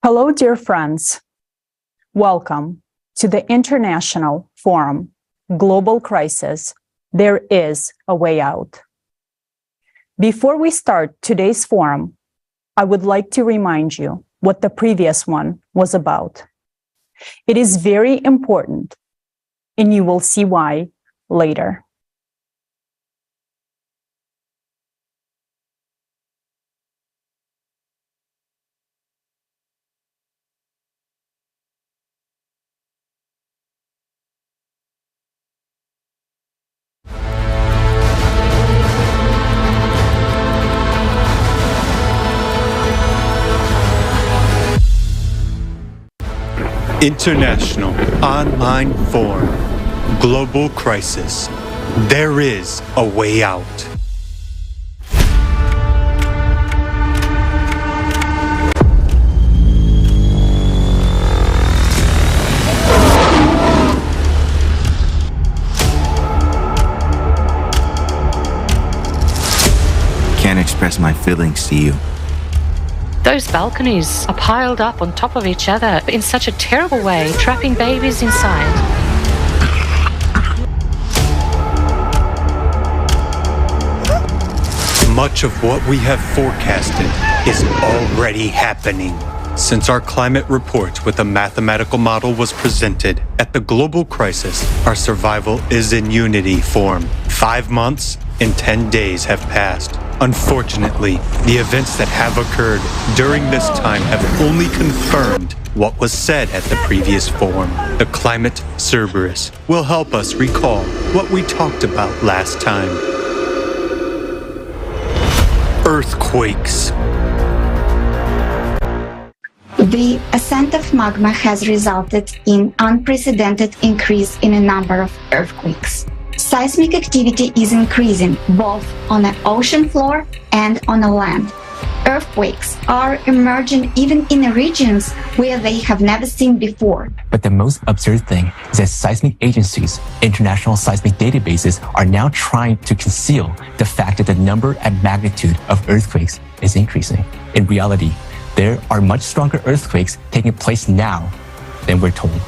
Hello, dear friends. Welcome to the International Forum, Global Crisis, There is a Way Out. Before we start today's forum, I would like to remind you what the previous one was about. It is very important, and you will see why later. International Online Forum, Global Crisis, There is a Way Out. Can't express my feelings to you. Those balconies are piled up on top of each other in such a terrible way, trapping babies inside. Much of what we have forecasted is already happening. Since our climate report with a mathematical model was presented at the global crisis, our survival is in unity form. 5 months and 10 days have passed. Unfortunately, the events that have occurred during this time have only confirmed what was said at the previous forum. The climate cerberus will help us recall what we talked about last time. Earthquakes. The ascent of magma has resulted in unprecedented increase in a number of earthquakes. Seismic activity is increasing both on the ocean floor and on the land. Earthquakes are emerging even in regions where they have never seen before. But the most absurd thing is that seismic agencies, international seismic databases, are now trying to conceal the fact that the number and magnitude of earthquakes is increasing. In reality, there are much stronger earthquakes taking place now than we're told.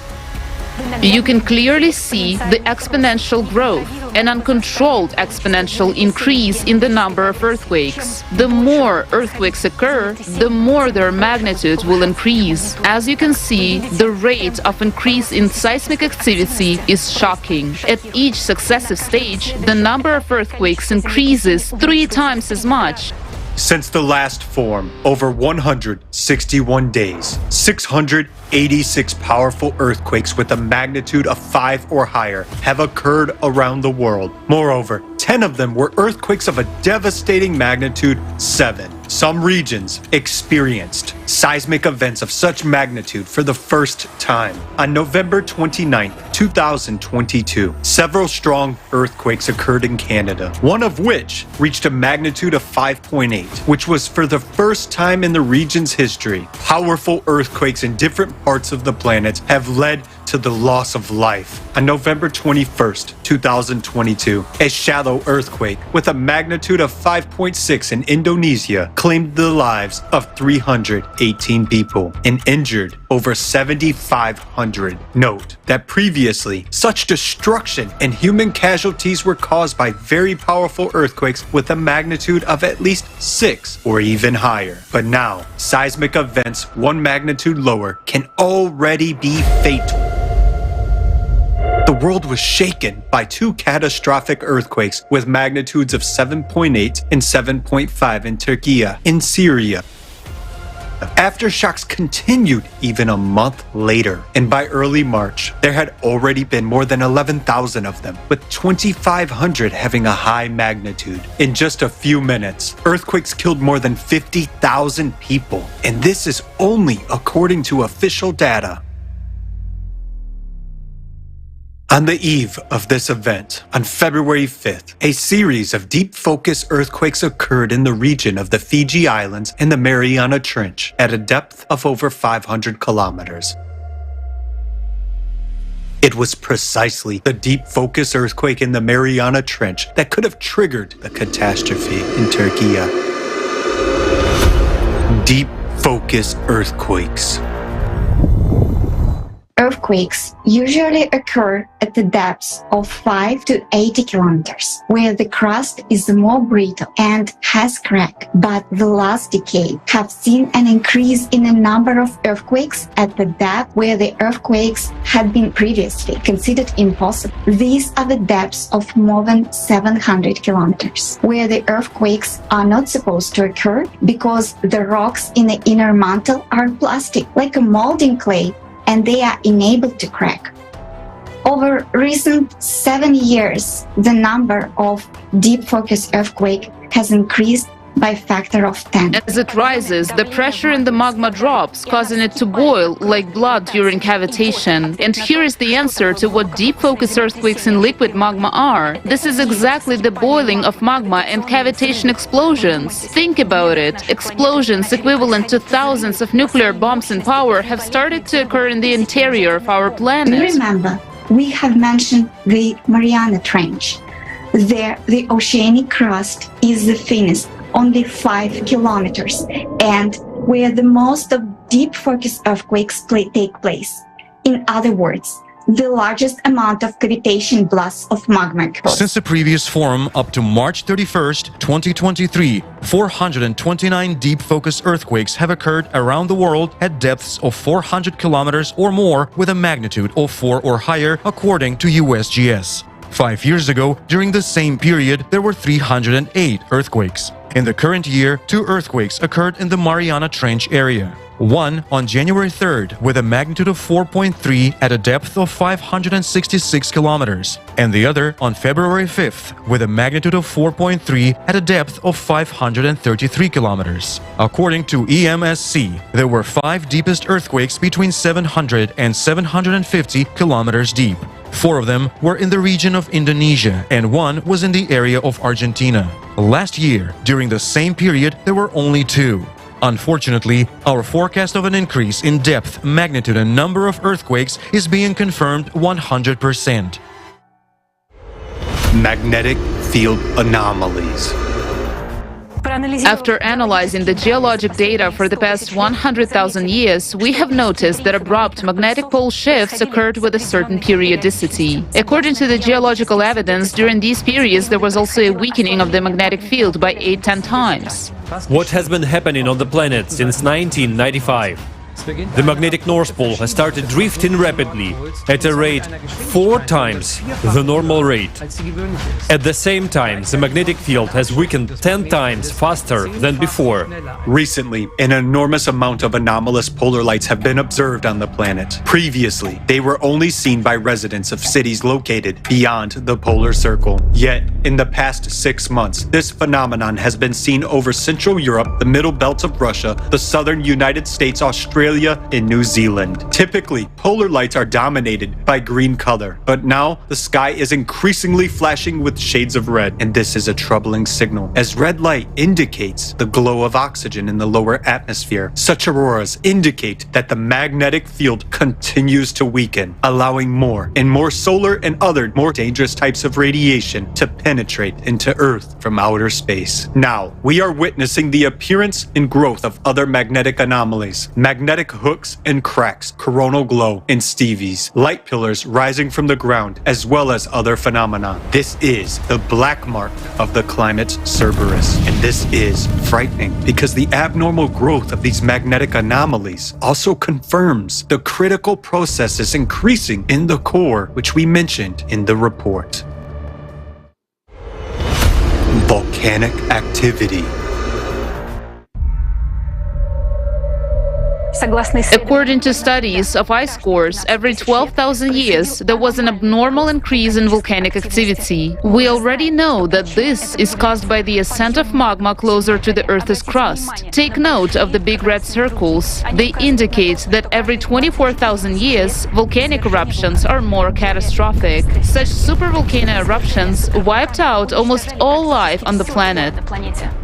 You can clearly see the exponential growth, an uncontrolled exponential increase in the number of earthquakes. The more earthquakes occur, the more their magnitude will increase. As you can see, the rate of increase in seismic activity is shocking. At each successive stage, the number of earthquakes increases 3 times as much. Since the last forum, over 161 days, 686 powerful earthquakes with a magnitude of 5 or higher have occurred around the world. Moreover, 10 of them were earthquakes of a devastating magnitude 7. Some regions experienced seismic events of such magnitude for the first time. On November 29, 2022, several strong earthquakes occurred in Canada, one of which reached a magnitude of 5.8, which was for the first time in the region's history. Powerful earthquakes in different parts of the planet have led to the loss of life. On November 21st, 2022, a shallow earthquake with a magnitude of 5.6 in Indonesia claimed the lives of 318 people and injured over 7,500. Note that previously, such destruction and human casualties were caused by very powerful earthquakes with a magnitude of at least 6 or even higher. But now, seismic events 1 magnitude lower can already be fatal. The world was shaken by 2 catastrophic earthquakes with magnitudes of 7.8 and 7.5 in Turkey and Syria. Aftershocks continued even a month later, and by early March, there had already been more than 11,000 of them, with 2,500 having a high magnitude. In just a few minutes, earthquakes killed more than 50,000 people, and this is only according to official data. On the eve of this event, on February 5th, a series of deep focus earthquakes occurred in the region of the Fiji Islands and the Mariana Trench at a depth of over 500 kilometers. It was precisely the deep focus earthquake in the Mariana Trench that could have triggered the catastrophe in Turkey. Deep focus earthquakes. earthquakes usually occur at the depths of 5 to 80 kilometers, where the crust is more brittle and has crack. But the last decade have seen an increase in the number of earthquakes at the depth where the earthquakes had been previously considered impossible. These are the depths of more than 700 kilometers, where the earthquakes are not supposed to occur because the rocks in the inner mantle are plastic, like a molding clay, and they are enabled to crack. Over recent 7 years, the number of deep focus earthquake has increased by a factor of 10. As it rises, the pressure in the magma drops, causing it to boil like blood during cavitation. And here is the answer to what deep focus earthquakes in liquid magma are. This is exactly the boiling of magma and cavitation explosions. Think about it. Explosions equivalent to thousands of nuclear bombs in power have started to occur in the interior of our planet. Remember, we have mentioned the Mariana Trench. There, the oceanic crust is the thinnest, only 5 kilometers, and where the most of deep focus earthquakes take place. In other words, the largest amount of cavitation blasts of magma occurs. Since the previous forum up to March 31st, 2023, 429 deep focus earthquakes have occurred around the world at depths of 400 kilometers or more with a magnitude of 4 or higher, according to USGS. 5 years ago, during the same period, there were 308 earthquakes. In the current year, 2 earthquakes occurred in the Mariana Trench area. One on January 3rd with a magnitude of 4.3 at a depth of 566 kilometers, and the other on February 5th with a magnitude of 4.3 at a depth of 533 kilometers. According to EMSC, there were 5 deepest earthquakes between 700 and 750 kilometers deep. 4 of them were in the region of Indonesia, and 1 was in the area of Argentina. Last year, during the same period, there were only 2. Unfortunately, our forecast of an increase in depth, magnitude, and number of earthquakes is being confirmed 100%. Magnetic field anomalies. After analyzing the geologic data for the past 100,000 years, we have noticed that abrupt magnetic pole shifts occurred with a certain periodicity. According to the geological evidence, during these periods there was also a weakening of the magnetic field by 8-10 times. What has been happening on the planet since 1995? The magnetic North Pole has started drifting rapidly at a rate 4 times the normal rate. At the same time, the magnetic field has weakened 10 times faster than before. Recently, an enormous amount of anomalous polar lights have been observed on the planet. Previously, they were only seen by residents of cities located beyond the polar circle. Yet, in the past 6 months, this phenomenon has been seen over Central Europe, the middle belt of Russia, the southern United States, Australia, and New Zealand. Typically, polar lights are dominated by green color, but now the sky is increasingly flashing with shades of red, and this is a troubling signal, as red light indicates the glow of oxygen in the lower atmosphere. Such auroras indicate that the magnetic field continues to weaken, allowing more and more solar and other more dangerous types of radiation to penetrate into Earth from outer space. Now, we are witnessing the appearance and growth of other magnetic anomalies. Magnetic hooks and cracks, coronal glow, and Stevies, light pillars rising from the ground, as well as other phenomena. This is the black mark of the climate Cerberus, and this is frightening because the abnormal growth of these magnetic anomalies also confirms the critical processes increasing in the core, which we mentioned in the report. Volcanic activity. According to studies of ice cores, every 12,000 years there was an abnormal increase in volcanic activity. We already know that this is caused by the ascent of magma closer to the Earth's crust. Take note of the big red circles. They indicate that every 24,000 years volcanic eruptions are more catastrophic. Such supervolcano eruptions wiped out almost all life on the planet.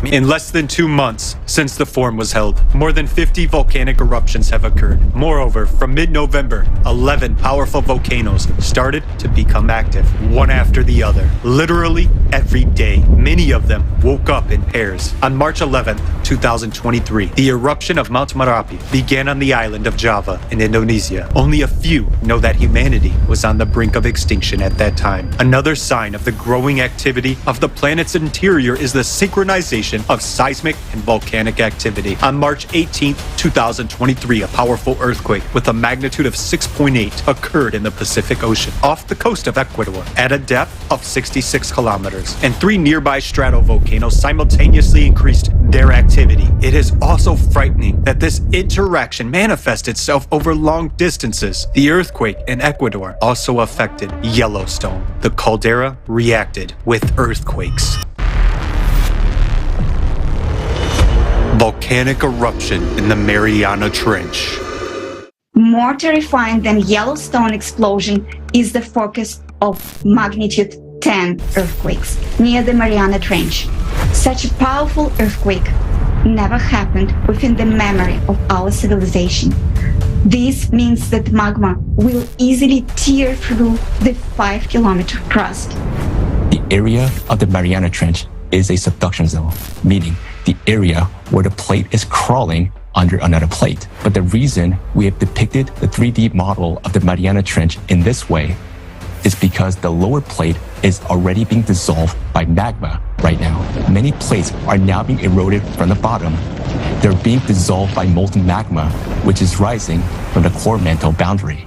In less than 2 months since the forum was held, more than 50 volcanic eruptions eruptions have occurred. Moreover, from mid-November, 11 powerful volcanoes started to become active, one after the other. Literally every day, many of them woke up in pairs. On March 11, 2023, the eruption of Mount Merapi began on the island of Java in Indonesia. Only a few know that humanity was on the brink of extinction at that time. Another sign of the growing activity of the planet's interior is the synchronization of seismic and volcanic activity. On March 18, 2023, a powerful earthquake with a magnitude of 6.8 occurred in the Pacific Ocean off the coast of Ecuador at a depth of 66 kilometers, and 3 nearby stratovolcanoes simultaneously increased their activity. It is also frightening that this interaction manifests itself over long distances. The earthquake in Ecuador also affected Yellowstone. The caldera reacted with earthquakes. Volcanic eruption in the Mariana Trench. More terrifying than Yellowstone explosion is the focus of magnitude 10 earthquakes near the Mariana Trench. Such a powerful earthquake never happened within the memory of our civilization. This means that magma will easily tear through the 5-kilometer crust. The area of the Mariana Trench is a subduction zone, meaning the area where the plate is crawling under another plate. But the reason we have depicted the 3D model of the Mariana Trench in this way is because the lower plate is already being dissolved by magma right now. Many plates are now being eroded from the bottom. They're being dissolved by molten magma, which is rising from the core mantle boundary.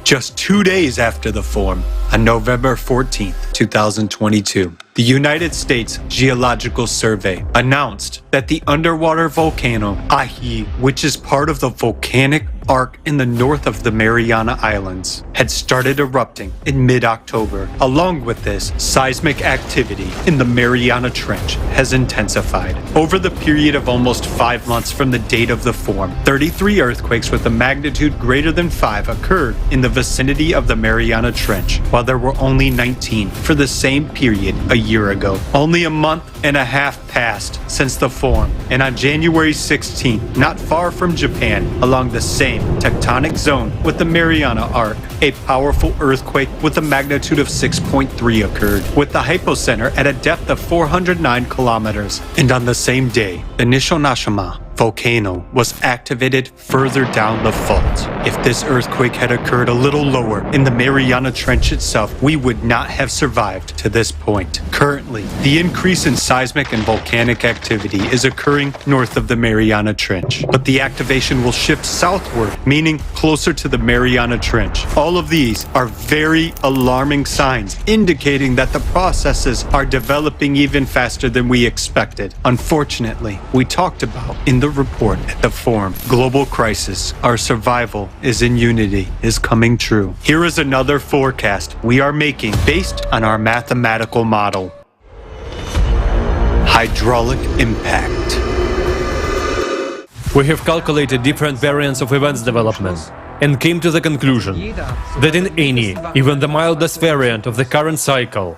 Just 2 days after the form, on November 14, 2022, the United States Geological Survey announced that the underwater volcano Ahi, which is part of the volcanic arc in the north of the Mariana Islands, had started erupting in mid-October. Along with this, seismic activity in the Mariana Trench has intensified. Over the period of almost 5 months from the date of the form, 33 earthquakes with a magnitude greater than 5 occurred in the vicinity of the Mariana Trench, while there were only 19 for the same period a year ago. Only a month and a half passed since the form, and on January 16th, not far from Japan, along the same tectonic zone with the Mariana Arc, a powerful earthquake with a magnitude of 6.3 occurred, with the hypocenter at a depth of 409 kilometers. And on the same day, the Nishonashima volcano was activated further down the fault. If this earthquake had occurred a little lower in the Mariana Trench itself, we would not have survived to this point. Currently, the increase in seismic and volcanic activity is occurring north of the Mariana Trench, but the activation will shift southward, meaning closer to the Mariana Trench. All of these are very alarming signs, indicating that the processes are developing even faster than we expected. Unfortunately, we talked about in the report at the forum, global crisis, our survival is in unity, is coming true. Here is another forecast we are making based on our mathematical model. Hydraulic impact. We have calculated different variants of events development and came to the conclusion that in any, even the mildest variant of the current cycle,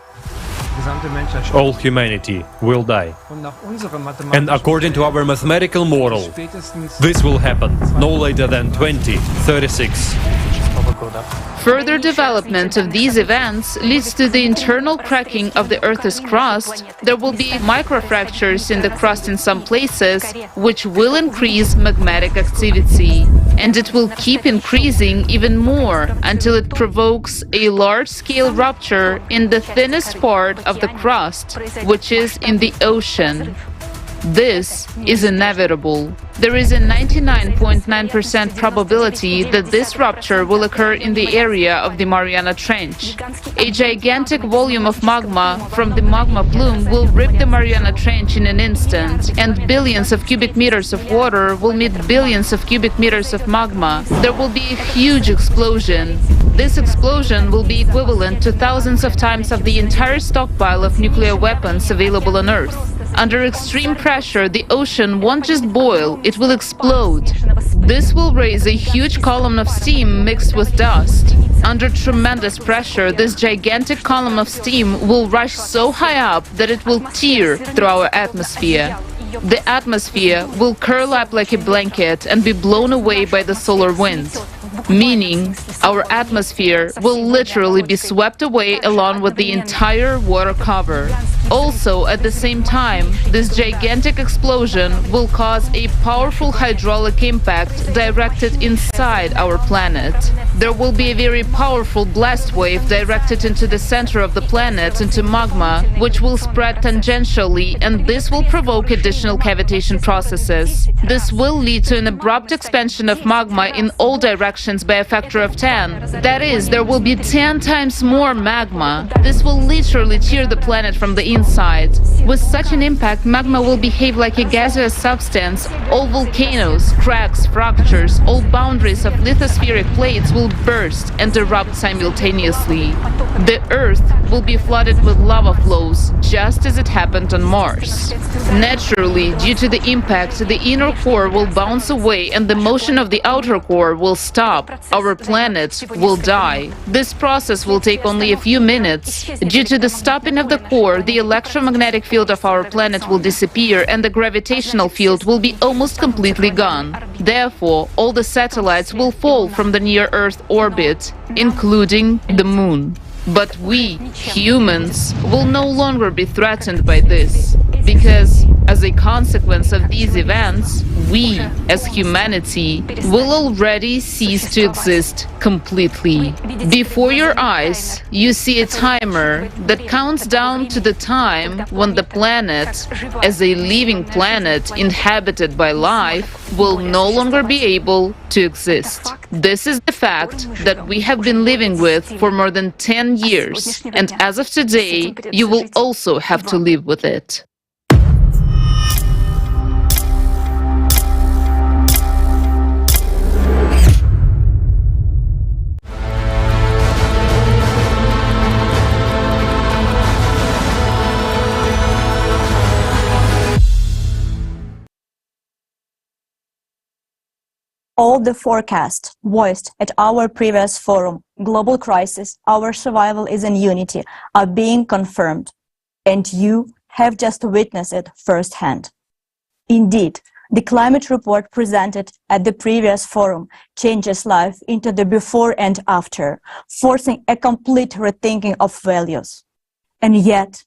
all humanity will die. And according to our mathematical model, this will happen no later than 2036. Further development of these events leads to the internal cracking of the Earth's crust. There will be microfractures in the crust in some places, which will increase magmatic activity. And it will keep increasing even more until it provokes a large-scale rupture in the thinnest part of the crust, which is in the ocean. This is inevitable. There is a 99.9% probability that this rupture will occur in the area of the Mariana Trench. A gigantic volume of magma from the magma plume will rip the Mariana Trench in an instant, and billions of cubic meters of water will meet billions of cubic meters of magma. There will be a huge explosion. This explosion will be equivalent to thousands of times of the entire stockpile of nuclear weapons available on Earth. Under extreme pressure, the ocean won't just boil, it will explode. This will raise a huge column of steam mixed with dust. Under tremendous pressure, this gigantic column of steam will rush so high up that it will tear through our atmosphere. The atmosphere will curl up like a blanket and be blown away by the solar wind, meaning our atmosphere will literally be swept away along with the entire water cover. Also, at the same time, this gigantic explosion will cause a powerful hydraulic impact directed inside our planet. There will be a very powerful blast wave directed into the center of the planet, into magma, which will spread tangentially, and this will provoke additional cavitation processes. This will lead to an abrupt expansion of magma in all directions by a factor of 10. That is, there will be 10 times more magma. This will literally tear the planet from the inside. With such an impact, magma will behave like a gaseous substance. All volcanoes, cracks, fractures, all boundaries of lithospheric plates will burst and erupt simultaneously. The Earth will be flooded with lava flows, just as it happened on Mars. Naturally, due to the impact, the inner core will bounce away and the motion of the outer core will stop. Our planet will die. This process will take only a few minutes. Due to the stopping of the core, the electromagnetic field of our planet will disappear and the gravitational field will be almost completely gone. Therefore, all the satellites will fall from the near-Earth orbit, including the Moon. But we, humans, will no longer be threatened by this, because as a consequence of these events, we, as humanity, will already cease to exist completely. Before your eyes, you see a timer that counts down to the time when the planet, as a living planet inhabited by life, will no longer be able to exist. This is the fact that we have been living with for more than 10 years, and as of today, you will also have to live with it. All the forecasts voiced at our previous forum, Global Crisis, Our Survival is in Unity, are being confirmed, and you have just witnessed it firsthand. Indeed, the climate report presented at the previous forum changes life into the before and after, forcing a complete rethinking of values. And yet,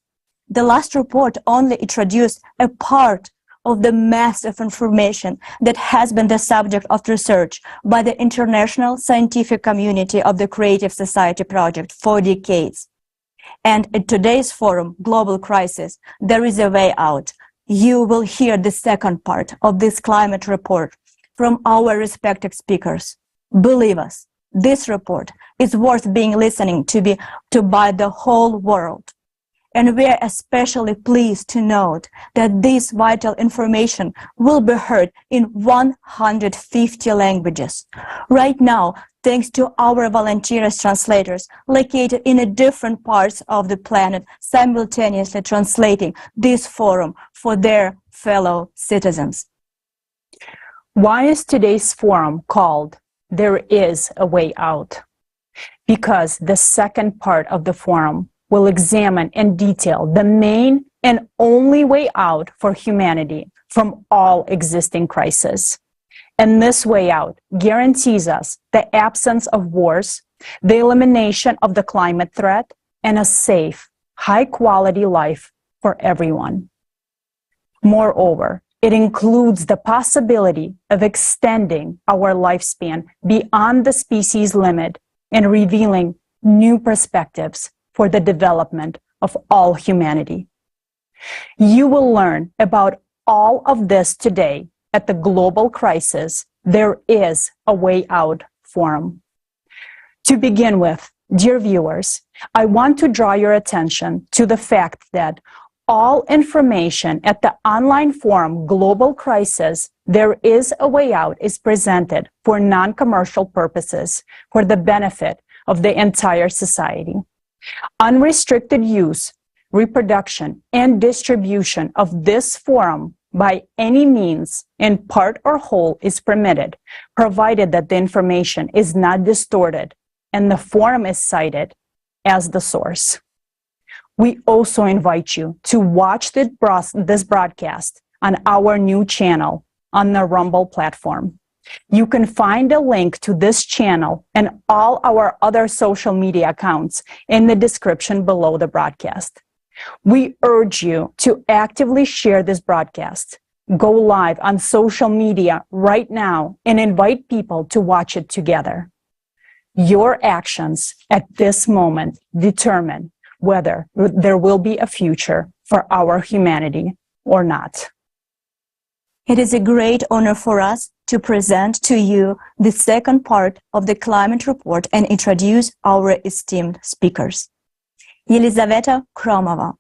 the last report only introduced a part of the mass of information that has been the subject of research by the international scientific community of the Creative Society Project for decades. And at today's forum, Global Crisis, there is a way out. You will hear the second part of this climate report from our respected speakers. Believe us, this report is worth being listening to by the whole world. And we are especially pleased to note that this vital information will be heard in 150 languages. Right now, thanks to our volunteers translators located in different parts of the planet, simultaneously translating this forum for their fellow citizens. Why is today's forum called There is a Way Out? Because the second part of the forum will examine in detail the main and only way out for humanity from all existing crises. And this way out guarantees us the absence of wars, the elimination of the climate threat, and a safe, high-quality life for everyone. Moreover, it includes the possibility of extending our lifespan beyond the species limit and revealing new perspectives for the development of all humanity. You will learn about all of this today at the Global Crisis, There is a Way Out forum. To begin with, dear viewers, I want to draw your attention to the fact that all information at the online forum Global Crisis, There is a Way Out is presented for non-commercial purposes for the benefit of the entire society. Unrestricted use, reproduction, and distribution of this forum by any means, in part or whole, is permitted, provided that the information is not distorted and the forum is cited as the source. We also invite you to watch this broadcast on our new channel on the Rumble platform. You can find a link to this channel and all our other social media accounts in the description below the broadcast. We urge you to actively share this broadcast. Go live on social media right now and invite people to watch it together. Your actions at this moment determine whether there will be a future for our humanity or not. It is a great honor for us to present to you the second part of the climate report and introduce our esteemed speakers. Елизавета Kromova,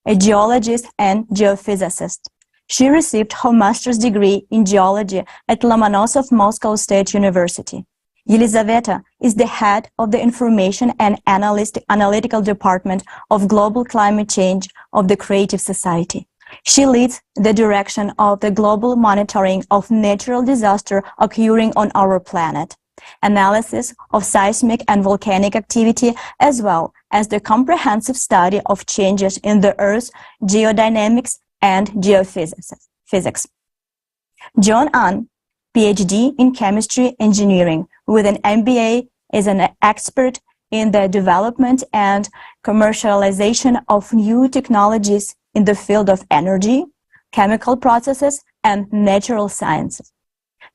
a geologist and geophysicist. She received her master's degree in geology at Lomonosov Moscow State University. Елизавета is the head of the Information and Analytical Department of Global Climate Change of the Creative Society. She leads the direction of the global monitoring of natural disaster occurring on our planet, analysis of seismic and volcanic activity, as well as the comprehensive study of changes in the Earth's geodynamics and geophysics. John Ahn, PhD in chemistry engineering with an MBA, is an expert in the development and commercialization of new technologies in the field of energy, chemical processes, and natural sciences.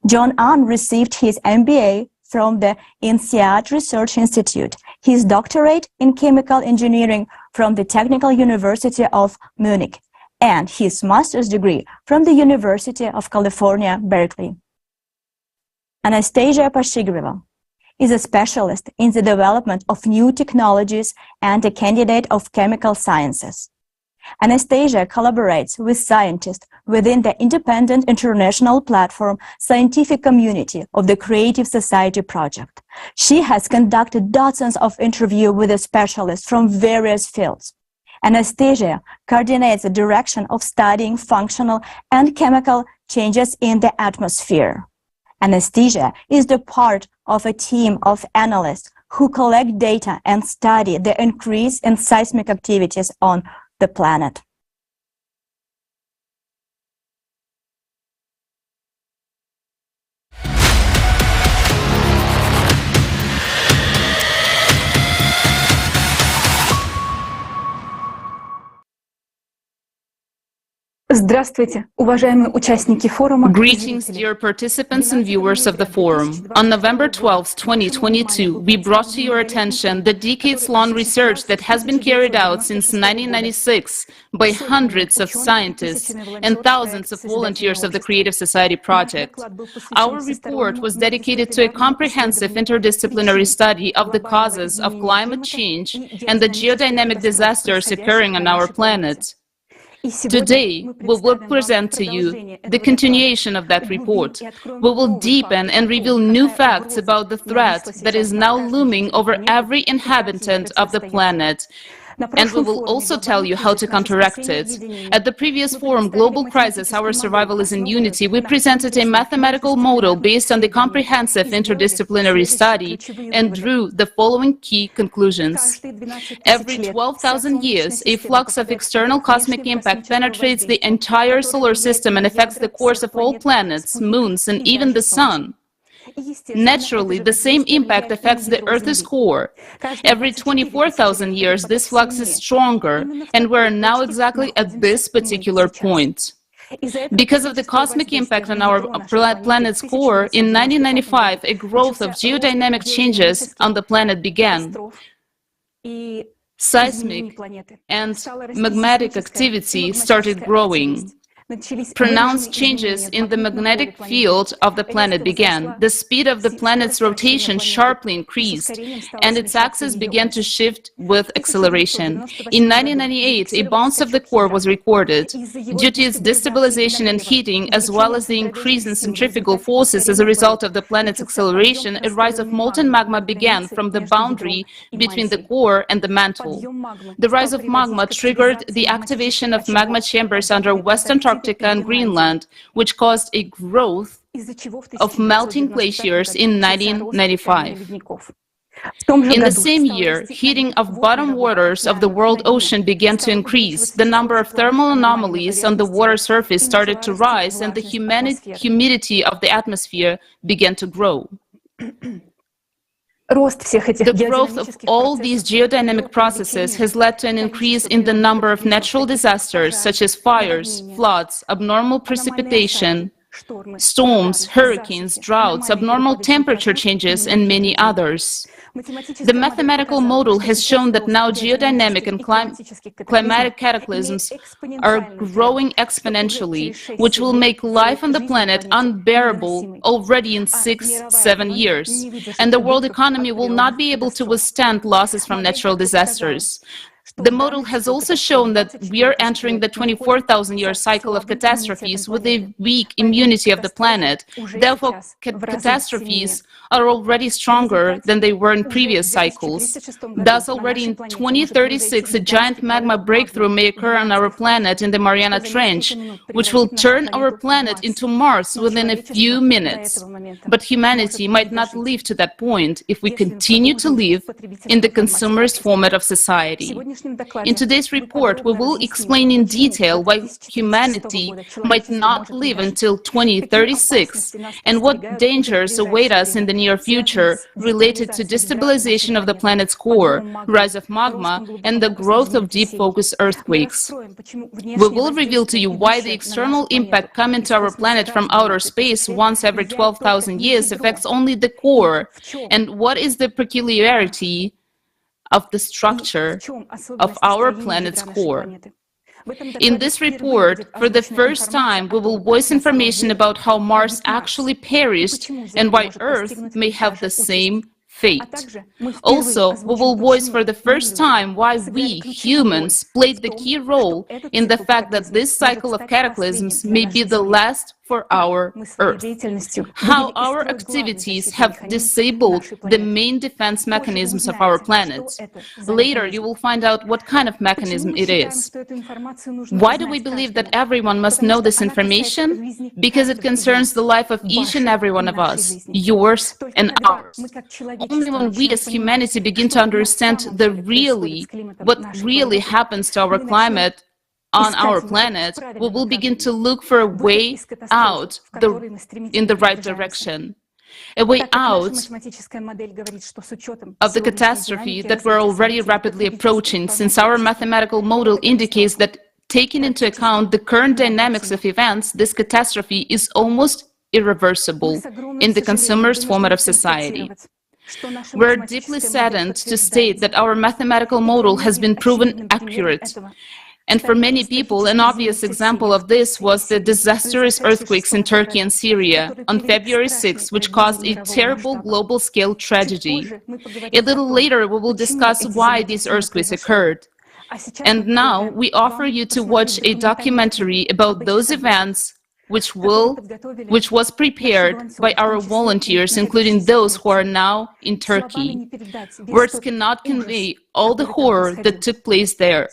John Ahn received his MBA from the INSEAD Research Institute, his doctorate in chemical engineering from the Technical University of Munich, and his master's degree from the University of California, Berkeley. Anastasia Pashigrieva is a specialist in the development of new technologies and a candidate of chemical sciences. Anastasia collaborates with scientists within the independent international platform Scientific Community of the Creative Society Project. She has conducted dozens of interviews with specialists from various fields. Anastasia coordinates the direction of studying functional and chemical changes in the atmosphere. Anastasia is the part of a team of analysts who collect data and study the increase in seismic activities on the planet. Здравствуйте, уважаемые участники форума. Greetings, dear participants and viewers of the forum. On November 12, 2022, we brought to your attention the decades-long research that has been carried out since 1996 by hundreds of scientists and thousands of volunteers of the Creative Society Project. Our report was dedicated to a comprehensive interdisciplinary study of the causes of climate change and the geodynamic disasters occurring on our planet. Today, we will present to you the continuation of that report. We will deepen and reveal new facts about the threat that is now looming over every inhabitant of the planet. And we will also tell you how to counteract it. At the previous forum, Global Crisis, Our Survival is in Unity, we presented a mathematical model based on the comprehensive interdisciplinary study and drew the following key conclusions. Every 12,000 years, a flux of external cosmic impact penetrates the entire solar system and affects the course of all planets, moons, and even the Sun. Naturally, the same impact affects the Earth's core. Every 24,000 years, this flux is stronger, and we're now exactly at this particular point. Because of the cosmic impact on our planet's core, in 1995, a growth of geodynamic changes on the planet began. Seismic and magmatic activity started growing. Pronounced changes in the magnetic field of the planet began. The speed of the planet's rotation sharply increased, and its axis began to shift with acceleration. In 1998, a bounce of the core was recorded. Due to its destabilization and heating, as well as the increase in centrifugal forces as a result of the planet's acceleration, a rise of molten magma began from the boundary between the core and the mantle. The rise of magma triggered the activation of magma chambers under Western Antarctica and Greenland, which caused a growth of melting glaciers in 1995. In the same year, heating of bottom waters of the world ocean began to increase. The number of thermal anomalies on the water surface started to rise, and the humidity of the atmosphere began to grow. The growth of all these geodynamic processes has led to an increase in the number of natural disasters, such as fires, floods, abnormal precipitation, storms, hurricanes, droughts, abnormal temperature changes, and many others. The mathematical model has shown that now geodynamic and climatic cataclysms are growing exponentially, which will make life on the planet unbearable already in 6-7 years. And the world economy will not be able to withstand losses from natural disasters. The model has also shown that we are entering the 24,000-year cycle of catastrophes with a weak immunity of the planet. Therefore, catastrophes are already stronger than they were in previous cycles. Thus, already in 2036, a giant magma breakthrough may occur on our planet in the Mariana Trench, which will turn our planet into Mars within a few minutes. But humanity might not live to that point if we continue to live in the consumerist format of society. In today's report, we will explain in detail why humanity might not live until 2036 and what dangers await us in the near future related to destabilization of the planet's core, rise of magma, and the growth of deep focus earthquakes. We will reveal to you why the external impact coming to our planet from outer space once every 12,000 years affects only the core, and what is the peculiarity of the structure of our planet's core. In this report, for the first time, we will voice information about how Mars actually perished and why Earth may have the same fate. Also, we will voice for the first time why we, humans, played the key role in the fact that this cycle of cataclysms may be the last for our Earth. How our activities have disabled the main defense mechanisms of our planet. Later, you will find out what kind of mechanism it is. Why do we believe that everyone must know this information? Because it concerns the life of each and every one of us, yours and ours. Only when we as humanity begin to understand what really happens to our climate on our planet, we will begin to look for a way out in the right direction. A way out of the catastrophe that we're already rapidly approaching, since our mathematical model indicates that taking into account the current dynamics of events, this catastrophe is almost irreversible in the consumerist format of society. We're deeply saddened to state that our mathematical model has been proven accurate. And for many people, an obvious example of this was the disastrous earthquakes in Turkey and Syria on February 6, which caused a terrible global-scale tragedy. A little later, we will discuss why these earthquakes occurred. And now, we offer you to watch a documentary about those events which was prepared by our volunteers, including those who are now in Turkey. Words cannot convey all the horror that took place there.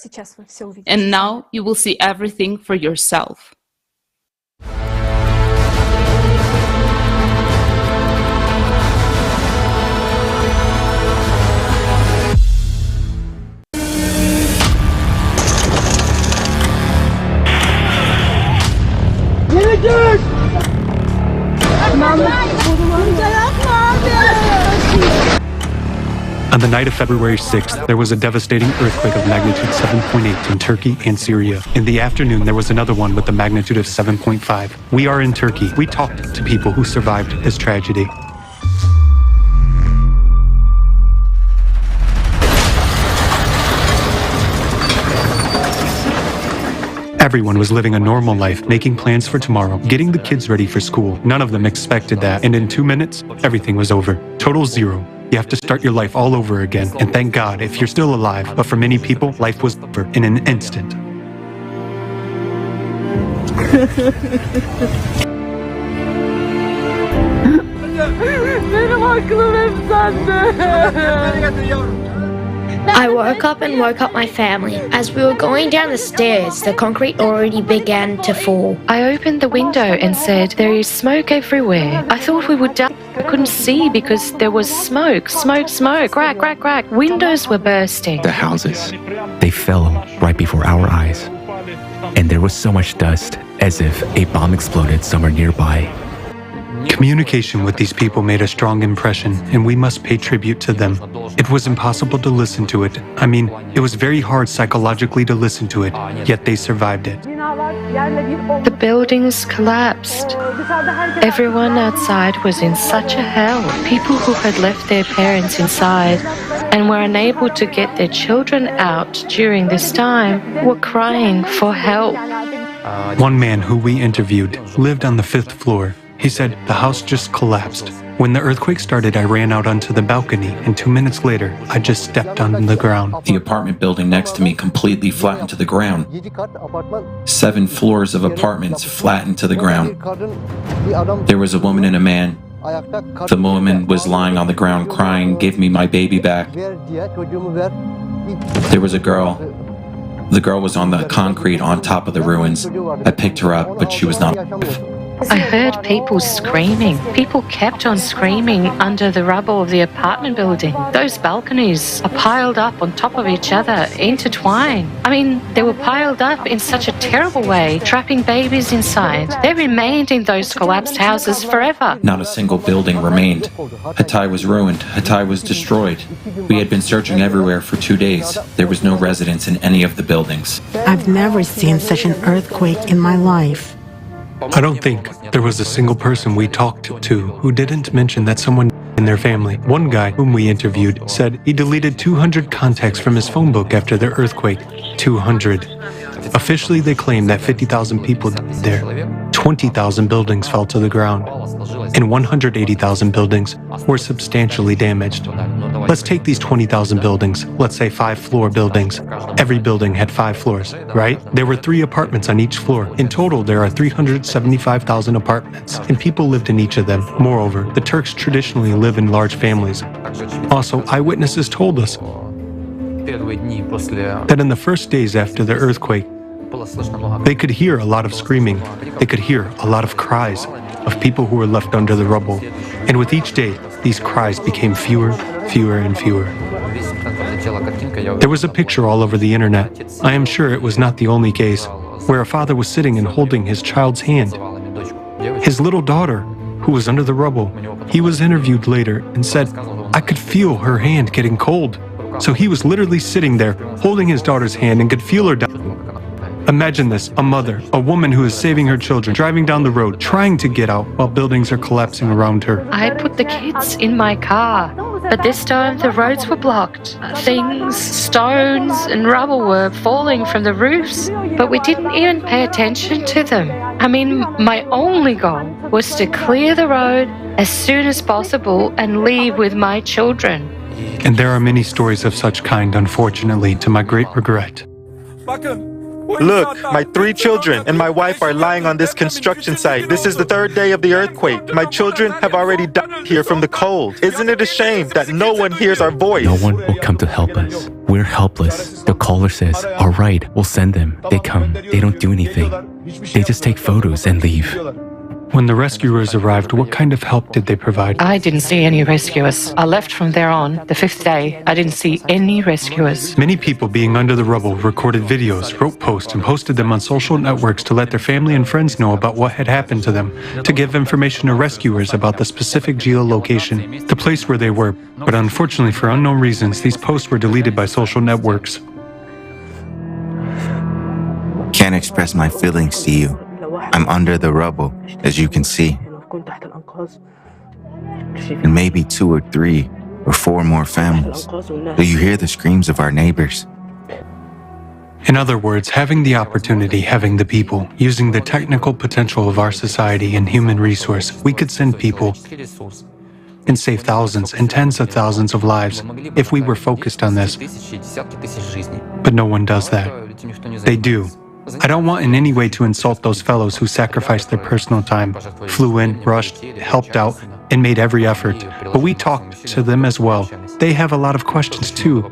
And now you will see everything for yourself. On the night of February 6th, there was a devastating earthquake of magnitude 7.8 in Turkey and Syria. In the afternoon, there was another one with a magnitude of 7.5. We are in Turkey. We talked to people who survived this tragedy. Everyone was living a normal life, making plans for tomorrow, getting the kids ready for school. None of them expected that, and in 2 minutes, everything was over. Total zero. You have to start your life all over again, and thank God if you're still alive. But for many people, life was over in an instant. I woke up my family. As we were going down the stairs, the concrete already began to fall. I opened the window and said, "There is smoke everywhere." I thought we would die. I couldn't see because there was smoke, crack, crack, crack. Windows were bursting. The houses, they fell right before our eyes. And there was so much dust, as if a bomb exploded somewhere nearby. Communication with these people made a strong impression, and we must pay tribute to them. It was impossible to listen to it. I mean, it was very hard psychologically to listen to it, yet they survived it. The buildings collapsed. Everyone outside was in such a hell. People who had left their parents inside and were unable to get their children out during this time were crying for help. One man who we interviewed lived on the 5th floor. He said, the house just collapsed. When the earthquake started, I ran out onto the balcony, and 2 minutes later, I just stepped on the ground. The apartment building next to me completely flattened to the ground. 7 floors of apartments flattened to the ground. There was a woman and a man. The woman was lying on the ground crying, "Give me my baby back." There was a girl. The girl was on the concrete on top of the ruins. I picked her up, but she was not alive. I heard people screaming. People kept on screaming under the rubble of the apartment building. Those balconies are piled up on top of each other, intertwined. I mean, they were piled up in such a terrible way, trapping babies inside. They remained in those collapsed houses forever. Not a single building remained. Hatay was ruined. Hatay was destroyed. We had been searching everywhere for 2 days. There was no residents in any of the buildings. I've never seen such an earthquake in my life. I don't think there was a single person we talked to who didn't mention that someone in their family. One guy whom we interviewed said he deleted 200 contacts from his phone book after the earthquake. 200. Officially, they claim that 50,000 people died there. 20,000 buildings fell to the ground, and 180,000 buildings were substantially damaged. Let's take these 20,000 buildings, let's say 5-floor buildings. Every building had 5 floors, right? There were 3 apartments on each floor. In total, there are 375,000 apartments, and people lived in each of them. Moreover, the Turks traditionally live in large families. Also, eyewitnesses told us that in the first days after the earthquake, they could hear a lot of screaming. They could hear a lot of cries of people who were left under the rubble. And with each day, these cries became fewer, and fewer. There was a picture all over the internet. I am sure it was not the only case, where a father was sitting and holding his child's hand. His little daughter, who was under the rubble, he was interviewed later and said, "I could feel her hand getting cold." So he was literally sitting there, holding his daughter's hand and could feel her down. Imagine this, a mother, a woman who is saving her children, driving down the road, trying to get out while buildings are collapsing around her. I put the kids in my car, but this time the roads were blocked. Things, stones and rubble were falling from the roofs, but we didn't even pay attention to them. I mean, my only goal was to clear the road as soon as possible and leave with my children. And there are many stories of such kind, unfortunately, to my great regret. Look, my 3 children and my wife are lying on this construction site. This is the 3rd day of the earthquake. My children have already died here from the cold. Isn't it a shame that no one hears our voice? No one will come to help us. We're helpless. The caller says, "All right, we'll send them." They come. They don't do anything. They just take photos and leave. When the rescuers arrived, what kind of help did they provide? I didn't see any rescuers. I left from there on, the 5th day. I didn't see any rescuers. Many people being under the rubble recorded videos, wrote posts, and posted them on social networks to let their family and friends know about what had happened to them, to give information to rescuers about the specific geolocation, the place where they were. But unfortunately, for unknown reasons, these posts were deleted by social networks. Can't express my feelings to you. I'm under the rubble, as you can see. And maybe 2 or 3 or 4 more families. Do you hear the screams of our neighbors? In other words, having the opportunity, having the people, using the technical potential of our society and human resource, we could send people and save thousands and tens of thousands of lives if we were focused on this. But no one does that. They do. I don't want in any way to insult those fellows who sacrificed their personal time, flew in, rushed, helped out, and made every effort. But we talked to them as well. They have a lot of questions too.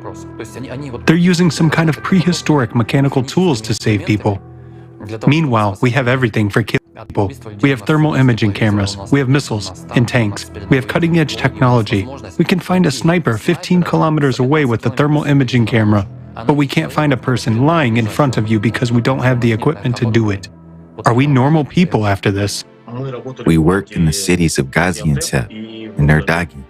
They're using some kind of prehistoric mechanical tools to save people. Meanwhile, we have everything for killing. people. We have thermal imaging cameras. We have missiles and tanks. We have cutting-edge technology. We can find a sniper 15 kilometers away with the thermal imaging camera, but we can't find a person lying in front of you because we don't have the equipment to do it. Are we normal people after this? We worked in the cities of Gaziantep and Erdagi.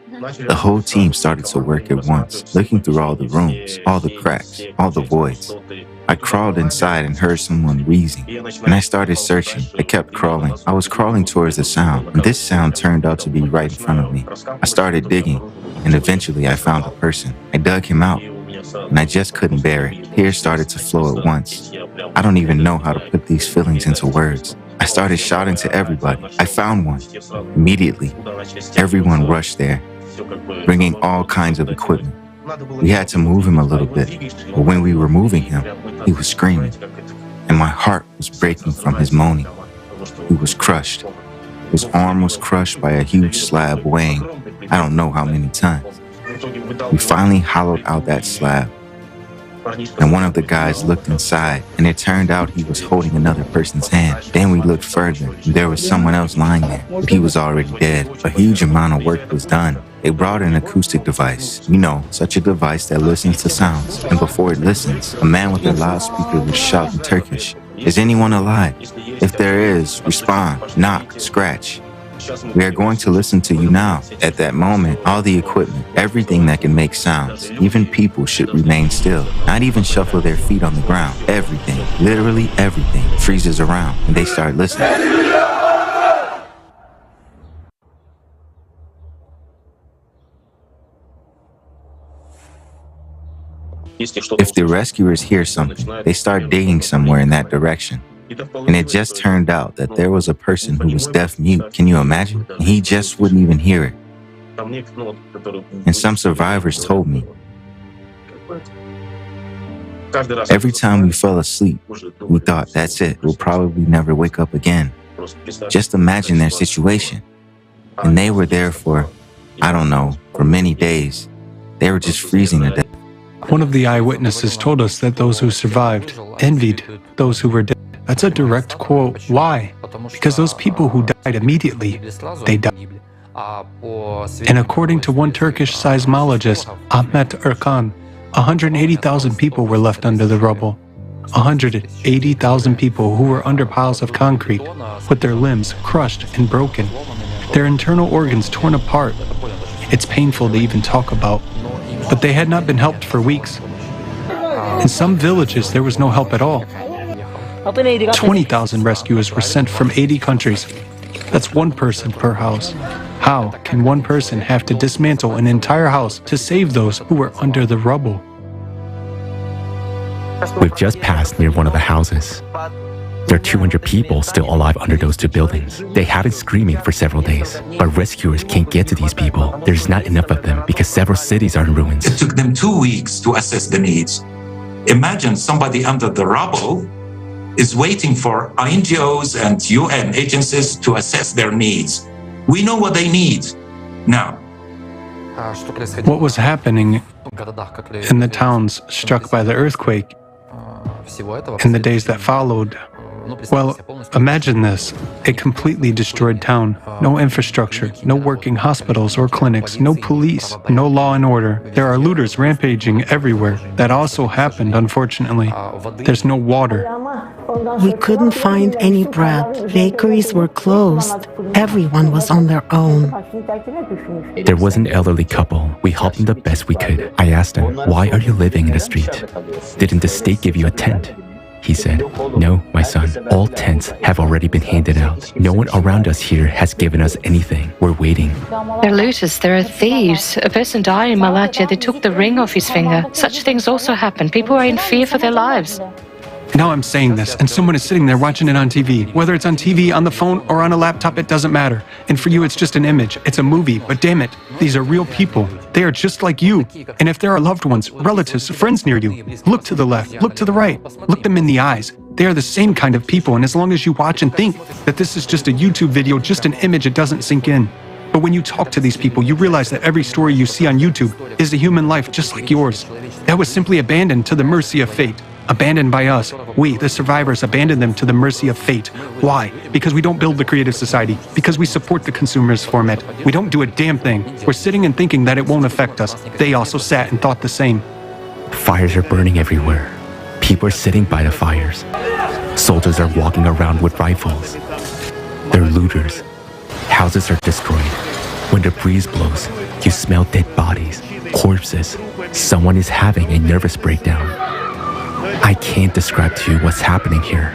The whole team started to work at once, looking through all the rooms, all the cracks, all the voids. I crawled inside and heard someone wheezing, and I started searching. I kept crawling. I was crawling towards the sound, and this sound turned out to be right in front of me. I started digging, and eventually I found a person. I dug him out, and I just couldn't bear it. Tears started to flow at once. I don't even know how to put these feelings into words. I started shouting to everybody. I found one. Immediately, everyone rushed there, bringing all kinds of equipment. We had to move him a little bit, but when we were moving him, he was screaming, and my heart was breaking from his moaning. He was crushed. His arm was crushed by a huge slab weighing I don't know how many tons. We finally hollowed out that slab, and one of the guys looked inside, and it turned out he was holding another person's hand. Then we looked further, and there was someone else lying there, but he was already dead. A huge amount of work was done. They brought an acoustic device, such a device that listens to sounds, and before it listens, a man with a loudspeaker would shout in Turkish, "Is anyone alive? If there is, respond, knock, scratch. We are going to listen to you now." At that moment, all the equipment, everything that can make sounds, even people should remain still, not even shuffle their feet on the ground. Everything, literally everything, freezes around, and they start listening. If the rescuers hear something, they start digging somewhere in that direction. And it just turned out that there was a person who was deaf-mute. Can you imagine? And he just wouldn't even hear it. And some survivors told me, every time we fell asleep, we thought, that's it, we'll probably never wake up again. Just imagine their situation. And they were there for, I don't know, for many days. They were just freezing to death. One of the eyewitnesses told us that those who survived envied those who were dead. That's a direct quote. Why? Because those people who died immediately, they died. And according to one Turkish seismologist, Ahmet Erkan, 180,000 people were left under the rubble. 180,000 people who were under piles of concrete, with their limbs crushed and broken, their internal organs torn apart. It's painful to even talk about, but they had not been helped for weeks. In some villages, there was no help at all. 20,000 rescuers were sent from 80 countries. That's one person per house. How can one person have to dismantle an entire house to save those who were under the rubble? We've just passed near one of the houses. There are 200 people still alive under those two buildings. They have been screaming for several days, but rescuers can't get to these people. There's not enough of them because several cities are in ruins. It took them 2 weeks to assess the needs. Imagine somebody under the rubble is waiting for NGOs and UN agencies to assess their needs. We know what they need now. What was happening in the towns struck by the earthquake in the days that followed? Well, imagine this. A completely destroyed town. No infrastructure, no working hospitals or clinics, no police, no law and order. There are looters rampaging everywhere. That also happened, unfortunately. There's no water. We couldn't find any bread. Bakeries were closed. Everyone was on their own. There was an elderly couple. We helped them the best we could. I asked them, why are you living in the street? Didn't the state give you a tent? He said, no, my son, all tents have already been handed out. No one around us here has given us anything. We're waiting. They're looters, there are thieves. A person died in Malatya, they took the ring off his finger. Such things also happen. People are in fear for their lives. Now I'm saying this, and someone is sitting there watching it on TV. Whether it's on TV, on the phone, or on a laptop, it doesn't matter. And for you, it's just an image. It's a movie, but damn it, these are real people. They are just like you. And if there are loved ones, relatives, friends near you, look to the left, look to the right, look them in the eyes. They are the same kind of people, and as long as you watch and think that this is just a YouTube video, just an image, it doesn't sink in. But when you talk to these people, you realize that every story you see on YouTube is a human life just like yours. That was simply abandoned to the mercy of fate. Abandoned by us. We, the survivors, abandoned them to the mercy of fate. Why? Because we don't build the creative society. Because we support the consumerist format. We don't do a damn thing. We're sitting and thinking that it won't affect us. They also sat and thought the same. Fires are burning everywhere. People are sitting by the fires. Soldiers are walking around with rifles. They're looters. Houses are destroyed. When the breeze blows, you smell dead bodies, corpses. Someone is having a nervous breakdown. I can't describe to you what's happening here.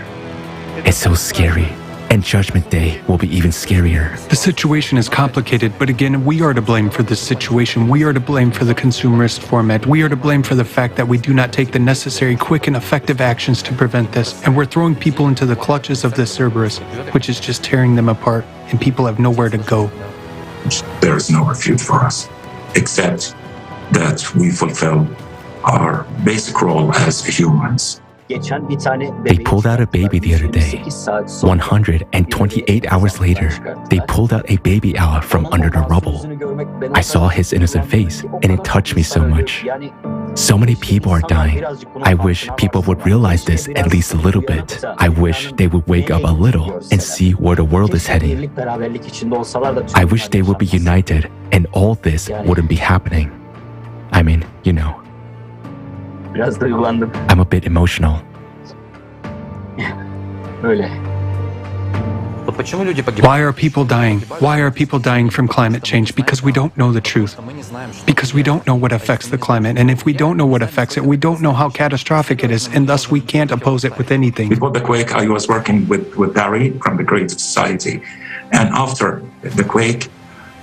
It's so scary, and Judgment Day will be even scarier. The situation is complicated, but again, we are to blame for this situation. We are to blame for the consumerist format. We are to blame for the fact that we do not take the necessary, quick, and effective actions to prevent this. And we're throwing people into the clutches of this cerberus, which is just tearing them apart, and people have nowhere to go. There is no refuge for us, except that we fulfill our basic role as humans. They pulled out a baby the other day. 128 hours later, they pulled out a baby out from under the rubble. I saw his innocent face, and it touched me so much. So many people are dying. I wish people would realize this at least a little bit. I wish they would wake up a little and see where the world is heading. I wish they would be united, and all this wouldn't be happening. I mean, you know. I'm a bit emotional. Why are people dying? Why are people dying from climate change? Because we don't know the truth. Because we don't know what affects the climate. And if we don't know what affects it, we don't know how catastrophic it is. And thus we can't oppose it with anything. Before the quake, I was working with Barry from the Creative Society. And after the quake,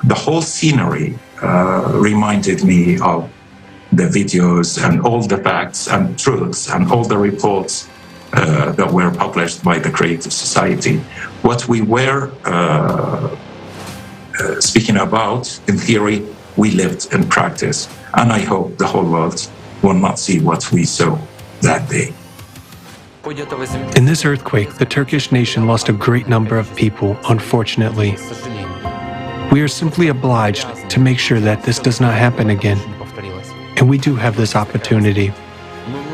the whole scenery reminded me of the videos and all the facts and truths and all the reports that were published by the Creative Society. What we were speaking about, in theory, we lived in practice. And I hope the whole world will not see what we saw that day. In this earthquake, the Turkish nation lost a great number of people, unfortunately. We are simply obliged to make sure that this does not happen again. And we do have this opportunity.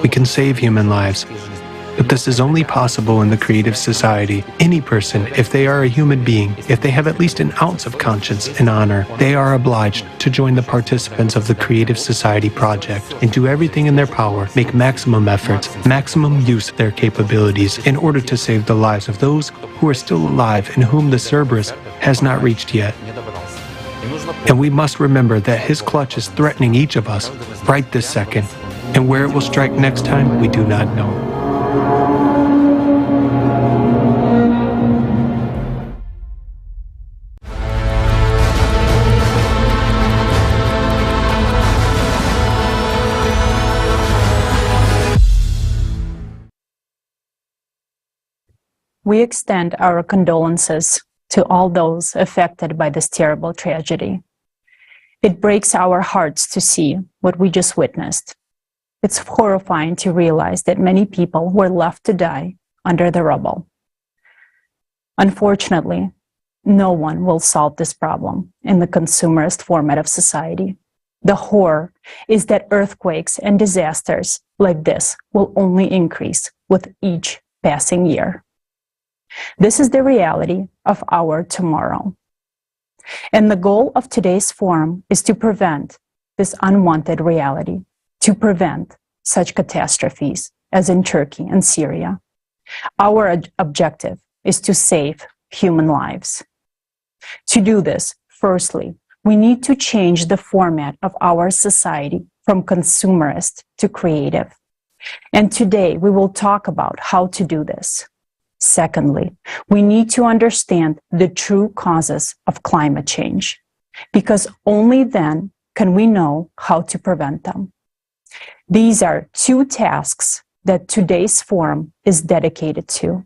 We can save human lives. But this is only possible in the creative society. Any person, if they are a human being, if they have at least an ounce of conscience and honor, they are obliged to join the participants of the Creative Society project and do everything in their power, make maximum efforts, maximum use of their capabilities in order to save the lives of those who are still alive and whom the Cerberus has not reached yet. And we must remember that his clutch is threatening each of us right this second. And where it will strike next time, we do not know. We extend our condolences to all those affected by this terrible tragedy. It breaks our hearts to see what we just witnessed. It's horrifying to realize that many people were left to die under the rubble. Unfortunately, no one will solve this problem in the consumerist format of society. The horror is that earthquakes and disasters like this will only increase with each passing year. This is the reality of our tomorrow. And the goal of today's forum is to prevent this unwanted reality, to prevent such catastrophes as in Turkey and Syria. Our objective is to save human lives. To do this, firstly, we need to change the format of our society from consumerist to creative. And today we will talk about how to do this. Secondly, we need to understand the true causes of climate change, because only then can we know how to prevent them. These are two tasks that today's forum is dedicated to,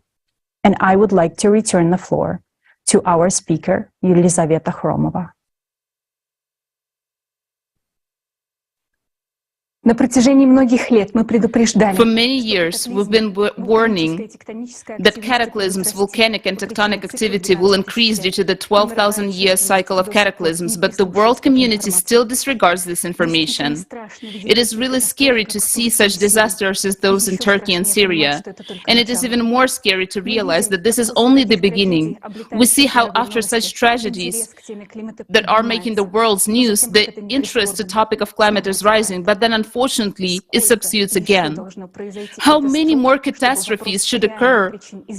and I would like to return the floor to our speaker, Yelizaveta Khromova. На протяжении многих лет мы предупреждали. For many years, we've been warning that cataclysms, volcanic and tectonic activity will increase due to the 12,000-year cycle of cataclysms, but the world community still disregards this information. It is really scary to see such disasters as those in Turkey and Syria, and it is even more scary to realize that this is only the beginning. We see how after such tragedies that are making the world's news, the interest to topic of climate is rising, but then unfortunately it subsides again. How many more catastrophes should occur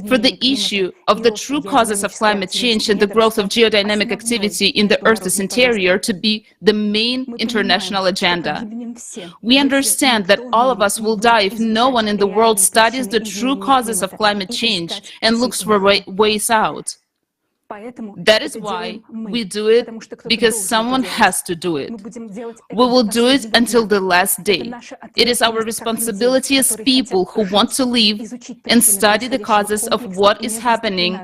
for the issue of the true causes of climate change and the growth of geodynamic activity in the Earth's interior to be the main international agenda? We understand that all of us will die if no one in the world studies the true causes of climate change and looks for ways out. That is why we do it, because someone has to do it. We will do it until the last day. It is our responsibility as people who want to live and study the causes of what is happening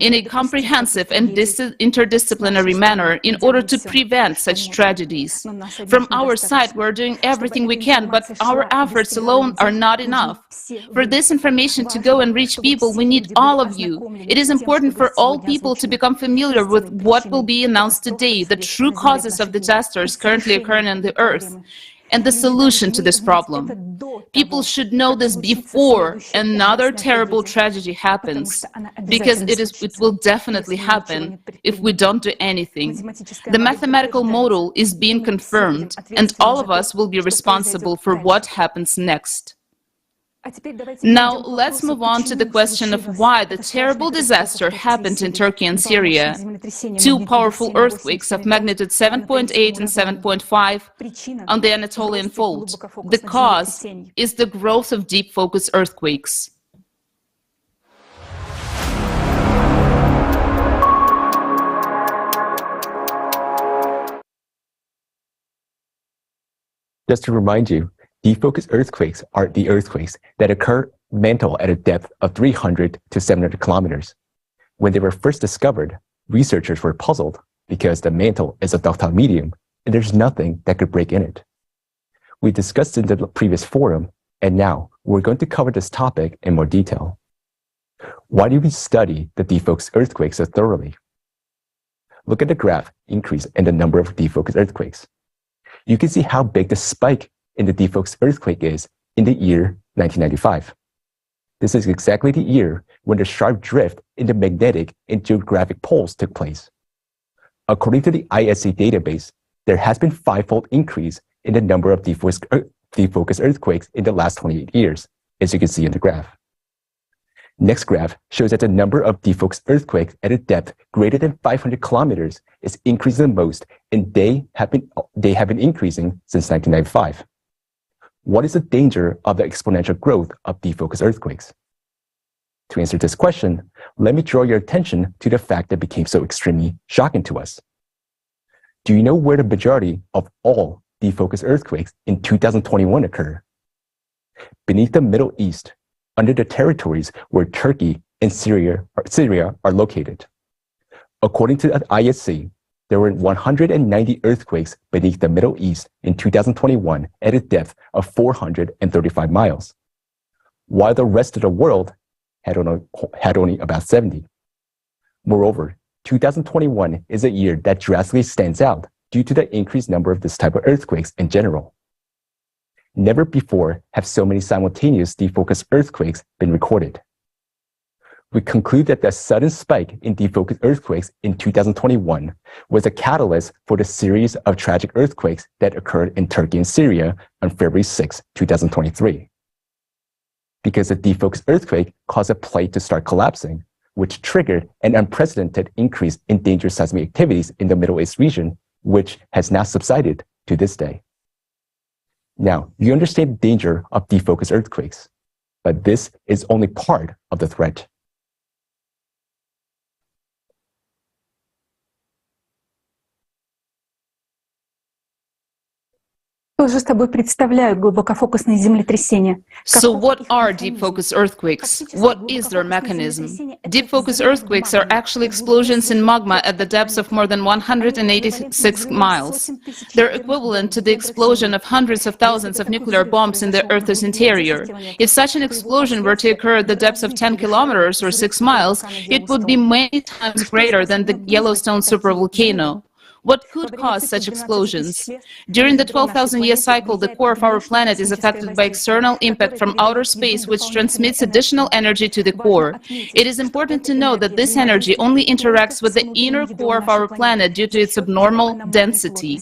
in a comprehensive and interdisciplinary manner in order to prevent such tragedies. From our side, we're doing everything we can, but our efforts alone are not enough. For this information to go and reach people, we need all of you. It is important for all people to become familiar with what will be announced today, the true causes of disasters currently occurring on the Earth, and the solution to this problem. People should know this before another terrible tragedy happens, because it will definitely happen if we don't do anything. The mathematical model is being confirmed, and all of us will be responsible for what happens next. Now, let's move on to the question of why the terrible disaster happened in Turkey and Syria. Two powerful earthquakes of magnitude 7.8 and 7.5 on the Anatolian Fault. The cause is the growth of deep focus earthquakes. Just to remind you, deep focus earthquakes are the earthquakes that occur mantle at a depth of 300 to 700 kilometers. When they were first discovered, researchers were puzzled because the mantle is a ductile medium and there's nothing that could break in it. We discussed in the previous forum, and now we're going to cover this topic in more detail. Why do we study the deep focus earthquakes so thoroughly? Look at the graph increase in the number of deep focus earthquakes. You can see how big the spike in the deep focus earthquake is in the year 1995. This is exactly the year when the sharp drift in the magnetic and geographic poles took place. According to the ISC database, there has been fivefold increase in the number of deep focus earthquakes in the last 28 years, as you can see in the graph. Next graph shows that the number of deep focus earthquakes at a depth greater than 500 kilometers is increasing the most, and they have been increasing since 1995. What is the danger of the exponential growth of deep focus earthquakes? To answer this question, let me draw your attention to the fact that became so extremely shocking to us. Do you know where the majority of all deep focus earthquakes in 2021 occur? Beneath the Middle East, under the territories where Turkey and Syria are located. According to the ISC, there were 190 earthquakes beneath the Middle East in 2021 at a depth of 435 miles, while the rest of the world had only about 70. Moreover, 2021 is a year that drastically stands out due to the increased number of this type of earthquakes in general. Never before have so many simultaneous deep focus earthquakes been recorded. We conclude that the sudden spike in deep focus earthquakes in 2021 was a catalyst for the series of tragic earthquakes that occurred in Turkey and Syria on February 6, 2023. Because the deep focus earthquake caused a plate to start collapsing, which triggered an unprecedented increase in dangerous seismic activities in the Middle East region, which has now subsided to this day. Now, you understand the danger of deep focus earthquakes, but this is only part of the threat. Тоже с тобой представляю глубокофокусные землетрясения. So what are deep focus earthquakes? What is their mechanism? Deep focus earthquakes are actually explosions in magma at the depths of more than 186 miles. They're equivalent to the explosion of hundreds of thousands of nuclear bombs in the Earth's interior. If such an explosion were to occur at the depths of 10 kilometers or 6 miles, it would be many times greater than the Yellowstone supervolcano. What could cause such explosions? During the 12,000-year cycle, the core of our planet is affected by external impact from outer space, which transmits additional energy to the core. It is important to know that this energy only interacts with the inner core of our planet due to its abnormal density.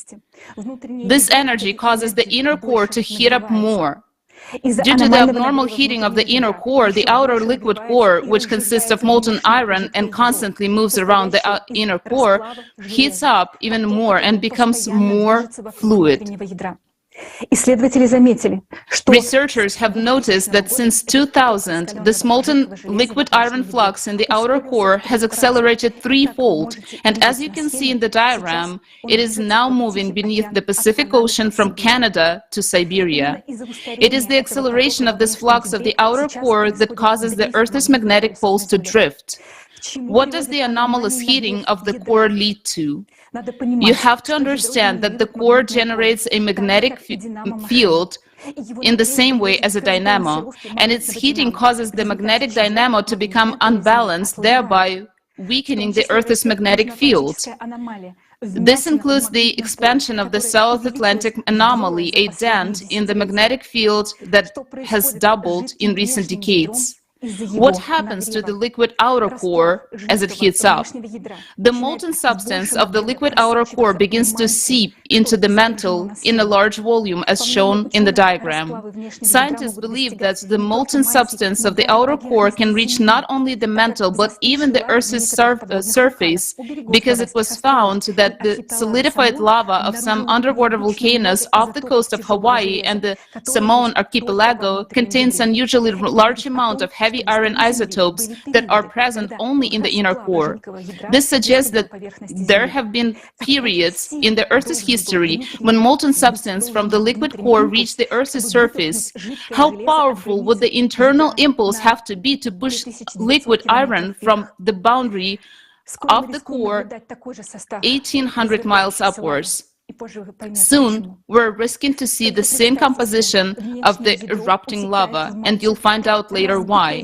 This energy causes the inner core to heat up more. Due to the abnormal heating of the inner core, the outer liquid core, which consists of molten iron and constantly moves around the inner core, heats up even more and becomes more fluid. Researchers have noticed that since 2000, this molten liquid iron flux in the outer core has accelerated threefold, and as you can see in the diagram, it is now moving beneath the Pacific Ocean from Canada to Siberia. It is the acceleration of this flux of the outer core that causes the Earth's magnetic poles to drift. What does the anomalous heating of the core lead to? You have to understand that the core generates a magnetic field in the same way as a dynamo, and its heating causes the magnetic dynamo to become unbalanced, thereby weakening the Earth's magnetic field. This includes the expansion of the South Atlantic anomaly, a dent in the magnetic field that has doubled in recent decades. What happens to the liquid outer core as it heats up? The molten substance of the liquid outer core begins to seep into the mantle in a large volume as shown in the diagram. Scientists believe that the molten substance of the outer core can reach not only the mantle but even the Earth's surface, because it was found that the solidified lava of some underwater volcanoes off the coast of Hawaii and the Samoan archipelago contains unusually large amount of heavy iron isotopes that are present only in the inner core. This suggests that there have been periods in the Earth's history when molten substance from the liquid core reached the Earth's surface. How powerful would the internal impulse have to be to push liquid iron from the boundary of the core 1,800 miles upwards? Soon, we're risking to see the same composition of the erupting lava, and you'll find out later why.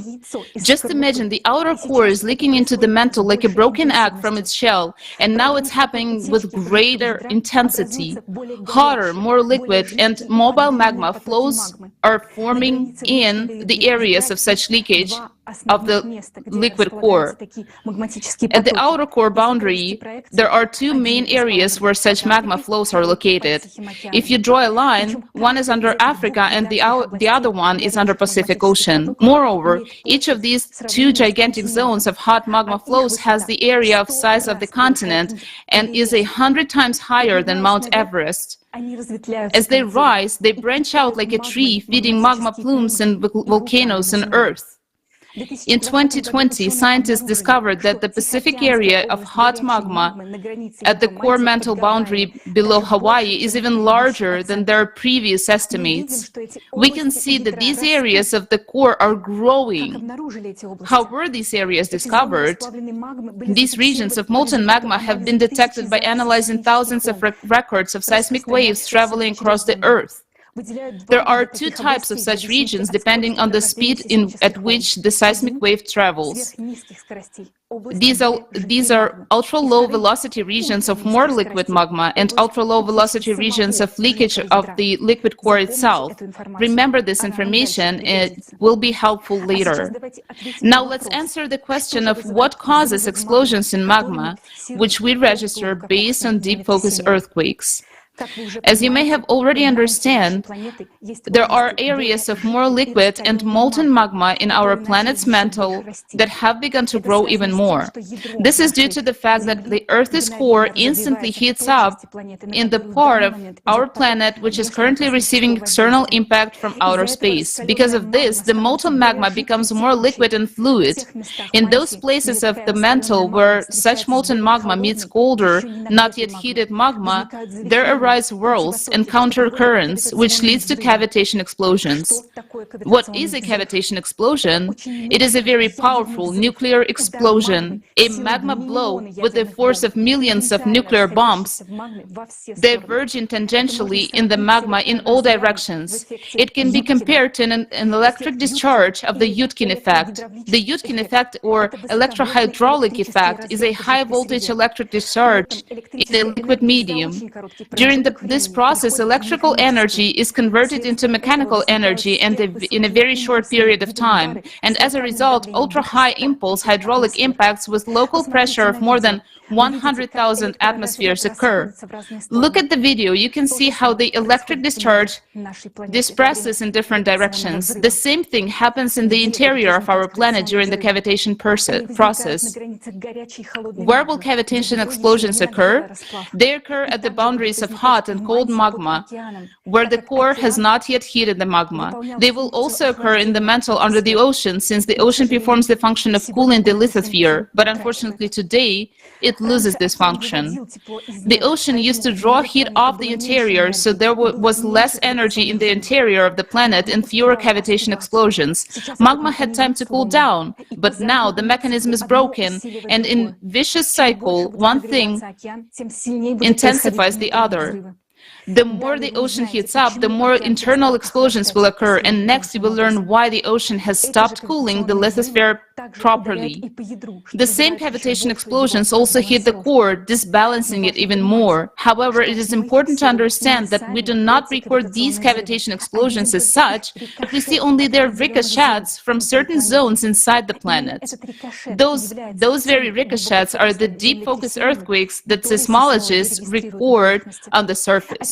Just imagine the outer core is leaking into the mantle like a broken egg from its shell, and now it's happening with greater intensity. Hotter, more liquid, and mobile magma flows are forming in the areas of such leakage of the liquid core. At the outer core boundary, there are two main areas where such magma flows are located. If you draw a line, one is under Africa and the other one is under Pacific Ocean. Moreover, each of these two gigantic zones of hot magma flows has the area of size of the continent and is 100 times higher than Mount Everest. As they rise, they branch out like a tree, feeding magma plumes and volcanoes on Earth. In 2020, scientists discovered that the Pacific area of hot magma at the core mantle boundary below Hawaii is even larger than their previous estimates. We can see that these areas of the core are growing. How were these areas discovered? These regions of molten magma have been detected by analyzing thousands of records of seismic waves traveling across the Earth. There are two types of such regions depending on the speed at which the seismic wave travels. These are ultra-low velocity regions of more liquid magma and ultra-low velocity regions of leakage of the liquid core itself. Remember this information, it will be helpful later. Now let's answer the question of what causes explosions in magma, which we register based on deep focus earthquakes. As you may have already understand, there are areas of more liquid and molten magma in our planet's mantle that have begun to grow even more. This is due to the fact that the Earth's core instantly heats up in the part of our planet which is currently receiving external impact from outer space. Because of this, the molten magma becomes more liquid and fluid. In those places of the mantle where such molten magma meets colder, not yet heated magma, there arise whirls and counter-currents, which leads to cavitation explosions. What is a cavitation explosion? It is a very powerful nuclear explosion, a magma blow with the force of millions of nuclear bombs diverging tangentially in the magma in all directions. It can be compared to an electric discharge of the Yudkin effect. The Yudkin effect, or electrohydraulic effect, is a high-voltage electric discharge in a liquid medium. During this process, electrical energy is converted into mechanical energy and in a very short period of time, and as a result, ultra-high impulse hydraulic impacts with local pressure of more than 100,000 atmospheres occur. Look at the video. You can see how the electric discharge disperses in different directions. The same thing happens in the interior of our planet during the cavitation process. Where will cavitation explosions occur? They occur at the boundaries of hot and cold magma, where the core has not yet heated the magma. They will also occur in the mantle under the ocean, since the ocean performs the function of cooling the lithosphere, but unfortunately today, it loses this function. The ocean used to draw heat off the interior, so there was less energy in the interior of the planet and fewer cavitation explosions. Magma had time to cool down, but now the mechanism is broken, and in vicious cycle, one thing intensifies the other. The more the ocean heats up, the more internal explosions will occur, and next you will learn why the ocean has stopped cooling the lithosphere properly. The same cavitation explosions also hit the core, disbalancing it even more. However, it is important to understand that we do not record these cavitation explosions as such, but we see only their ricochets from certain zones inside the planet. Those very ricochets are the deep focus earthquakes that seismologists record on the surface.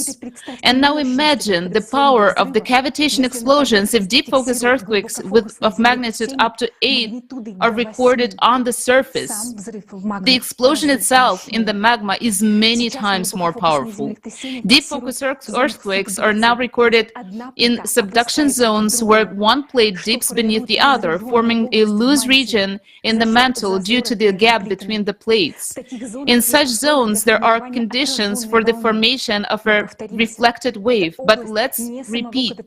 And now imagine the power of the cavitation explosions if deep focus earthquakes of magnitude up to 8 are recorded on the surface. The explosion itself in the magma is many times more powerful. Deep focus earthquakes are now recorded in subduction zones where one plate dips beneath the other, forming a loose region in the mantle due to the gap between the plates. In such zones, there are conditions for the formation of a reflected wave, but let's repeat,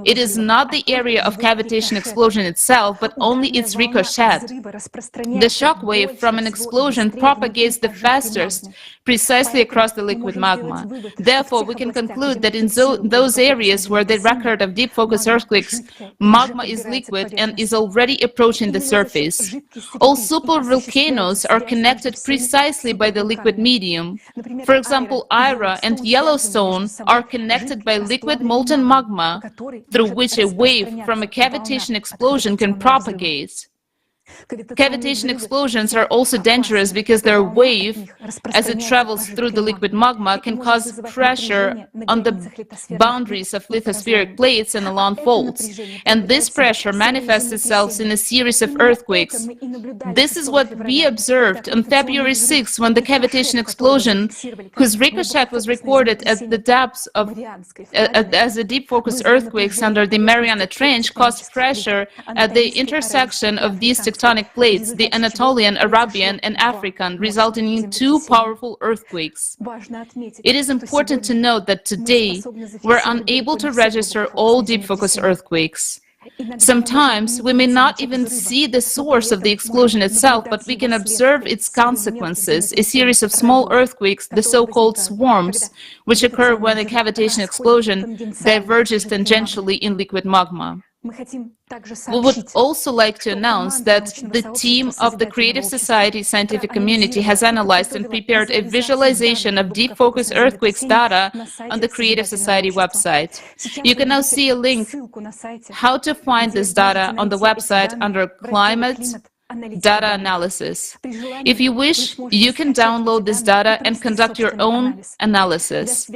it is not the area of cavitation explosion itself, but only its ricochet. The shock wave from an explosion propagates the fastest precisely across the liquid magma. Therefore, we can conclude that in those areas where the record of deep focus earthquakes, magma is liquid and is already approaching the surface. All supervolcanoes are connected precisely by the liquid medium. For example, Ira and Yellowstone are connected by liquid molten magma, through which a wave from a cavitation explosion can propagate. Cavitation explosions are also dangerous because their wave, as it travels through the liquid magma, can cause pressure on the boundaries of lithospheric plates and along faults. And this pressure manifests itself in a series of earthquakes. This is what we observed on February 6, when the cavitation explosion, whose ricochet was recorded at the depths of as a deep focus earthquakes under the Mariana Trench, caused pressure at the intersection of these tectonic plates, the Anatolian, Arabian, and African, resulting in two powerful earthquakes. It is important to note that today we're unable to register all deep focus earthquakes. Sometimes we may not even see the source of the explosion itself, but we can observe its consequences, a series of small earthquakes, the so-called swarms, which occur when a cavitation explosion diverges tangentially in liquid magma. We would also like to announce that the team of the Creative Society scientific community has analyzed and prepared a visualization of deep focus earthquakes data on the Creative Society website. You can now see a link how to find this data on the website under Climate Data Analysis. If you wish, you can download this data and conduct your own analysis.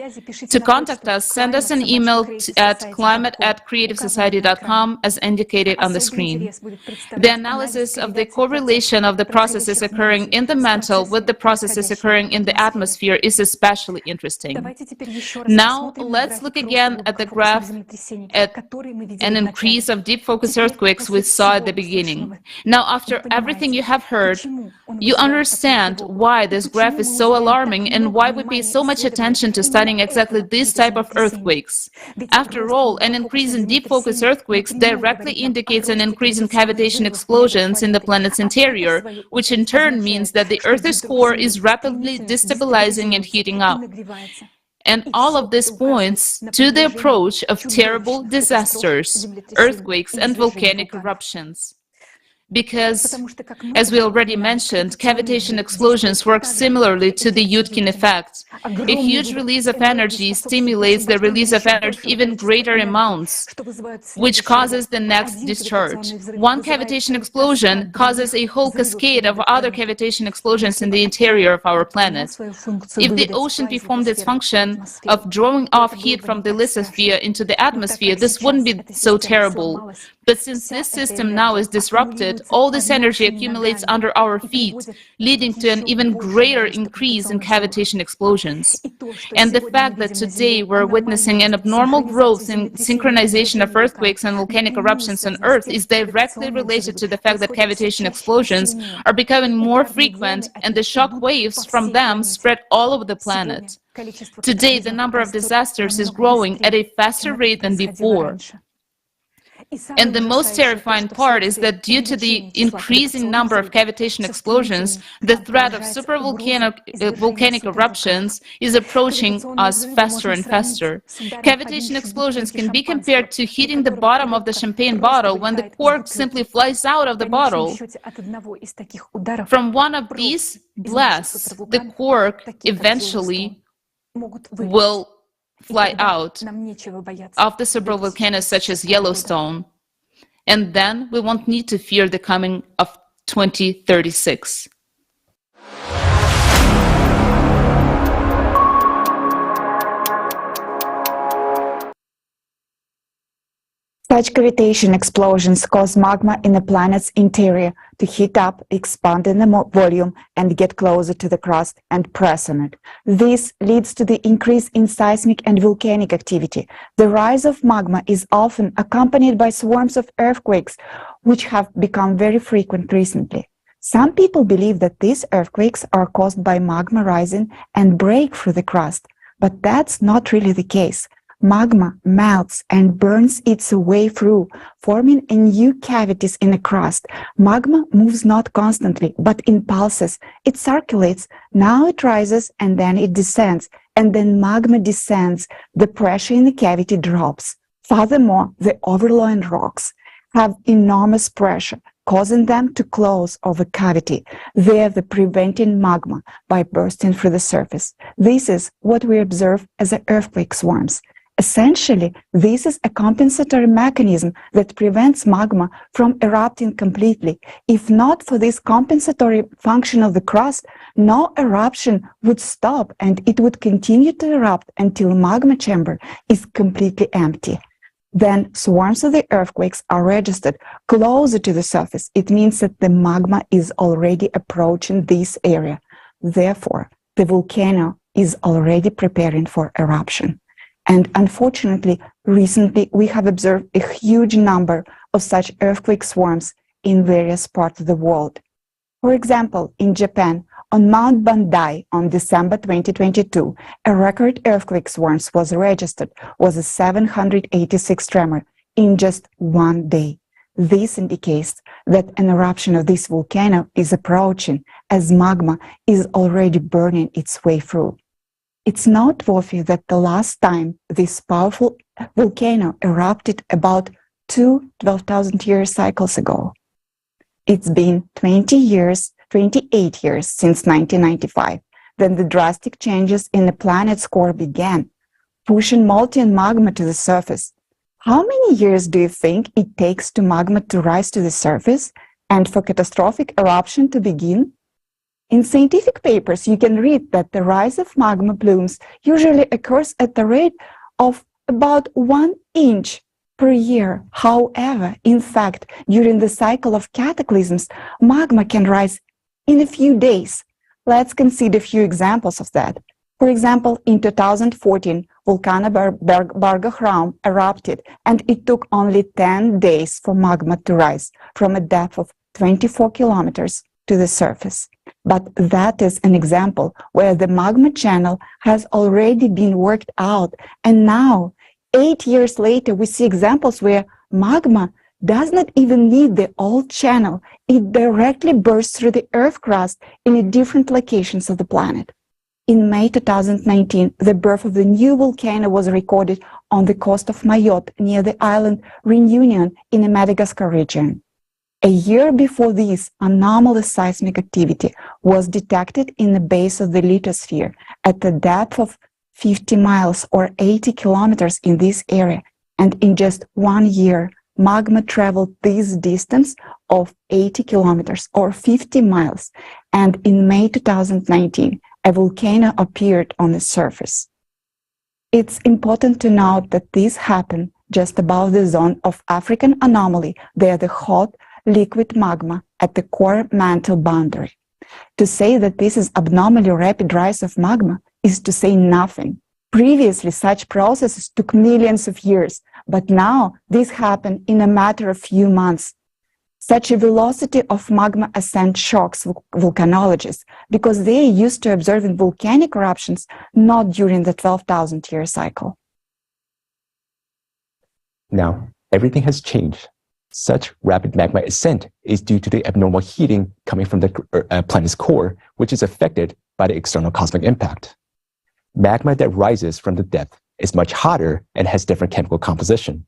To contact us, send us an email at climate@creativesociety.com as indicated on the screen. The analysis of the correlation of the processes occurring in the mantle with the processes occurring in the atmosphere is especially interesting. Now, let's look again at the graph at an increase of deep focus earthquakes we saw at the beginning. Now, after everything you have heard, you understand why this graph is so alarming and why we pay so much attention to studying exactly this type of earthquakes. After all, an increase in deep focus earthquakes directly indicates an increase in cavitation explosions in the planet's interior, which in turn means that the Earth's core is rapidly destabilizing and heating up. And all of this points to the approach of terrible disasters, earthquakes, and volcanic eruptions. Because, as we already mentioned, cavitation explosions work similarly to the Yudkin effect. A huge release of energy stimulates the release of energy even greater amounts, which causes the next discharge. One cavitation explosion causes a whole cascade of other cavitation explosions in the interior of our planet. If the ocean performed its function of drawing off heat from the lithosphere into the atmosphere, this wouldn't be so terrible. But since this system now is disrupted, all this energy accumulates under our feet, leading to an even greater increase in cavitation explosions. And the fact that today we're witnessing an abnormal growth in synchronization of earthquakes and volcanic eruptions on Earth is directly related to the fact that cavitation explosions are becoming more frequent and the shock waves from them spread all over the planet. Today, the number of disasters is growing at a faster rate than before. And the most terrifying part is that due to the increasing number of cavitation explosions, the threat of volcanic eruptions is approaching us faster and faster. Cavitation explosions can be compared to hitting the bottom of the champagne bottle when the cork simply flies out of the bottle. From one of these blasts, the cork eventually will fly out of the several volcanoes such as Yellowstone, and then we won't need to fear the coming of 2036. Such cavitation explosions cause magma in the planet's interior to heat up, expand in the volume, and get closer to the crust and press on it. This leads to the increase in seismic and volcanic activity. The rise of magma is often accompanied by swarms of earthquakes, which have become very frequent recently. Some people believe that these earthquakes are caused by magma rising and break through the crust, but that's not really the case. Magma melts and burns its way through, forming new cavities in the crust. Magma moves not constantly, but in pulses. It circulates. Now it rises and then it descends. And then magma descends. The pressure in the cavity drops. Furthermore, the overlying rocks have enormous pressure, causing them to close over cavity, thereby preventing magma by bursting through the surface. This is what we observe as earthquake swarms. Essentially, this is a compensatory mechanism that prevents magma from erupting completely. If not for this compensatory function of the crust, no eruption would stop and it would continue to erupt until magma chamber is completely empty. Then swarms of the earthquakes are registered closer to the surface. It means that the magma is already approaching this area. Therefore, the volcano is already preparing for eruption. And unfortunately, recently we have observed a huge number of such earthquake swarms in various parts of the world. For example, in Japan, on Mount Bandai on December 2022, a record earthquake swarm was registered, was a 786 tremor in just one day. This indicates that an eruption of this volcano is approaching as magma is already burning its way through. It's noteworthy that the last time this powerful volcano erupted about 12,000-year cycles ago. It's been 28 years since 1995, when the drastic changes in the planet's core began, pushing molten magma to the surface. How many years do you think it takes for magma to rise to the surface and for catastrophic eruption to begin? In scientific papers, you can read that the rise of magma plumes usually occurs at the rate of about 1 inch per year. However, in fact, during the cycle of cataclysms, magma can rise in a few days. Let's consider a few examples of that. For example, in 2014, volcano Bargahraum erupted, and it took only 10 days for magma to rise from a depth of 24 kilometers to the surface. But that is an example where the magma channel has already been worked out. And now, 8 years later, we see examples where magma does not even need the old channel. It directly bursts through the Earth crust in different locations of the planet. In May 2019, the birth of the new volcano was recorded on the coast of Mayotte near the island Reunion in the Madagascar region. A year before this, anomalous seismic activity was detected in the base of the lithosphere at a depth of 50 miles or 80 kilometers in this area. And in just 1 year, magma traveled this distance of 80 kilometers or 50 miles. And in May 2019, a volcano appeared on the surface. It's important to note that this happened just above the zone of African anomaly, where the hot, liquid magma at the core mantle boundary. To say that this is abnormally rapid rise of magma is to say nothing. Previously, such processes took millions of years, but now this happened in a matter of few months. Such a velocity of magma ascent shocks volcanologists because they are used to observing volcanic eruptions not during the 12,000-year cycle. Now, everything has changed. Such rapid magma ascent is due to the abnormal heating coming from the planet's core, which is affected by the external cosmic impact. Magma that rises from the depth is much hotter and has different chemical composition.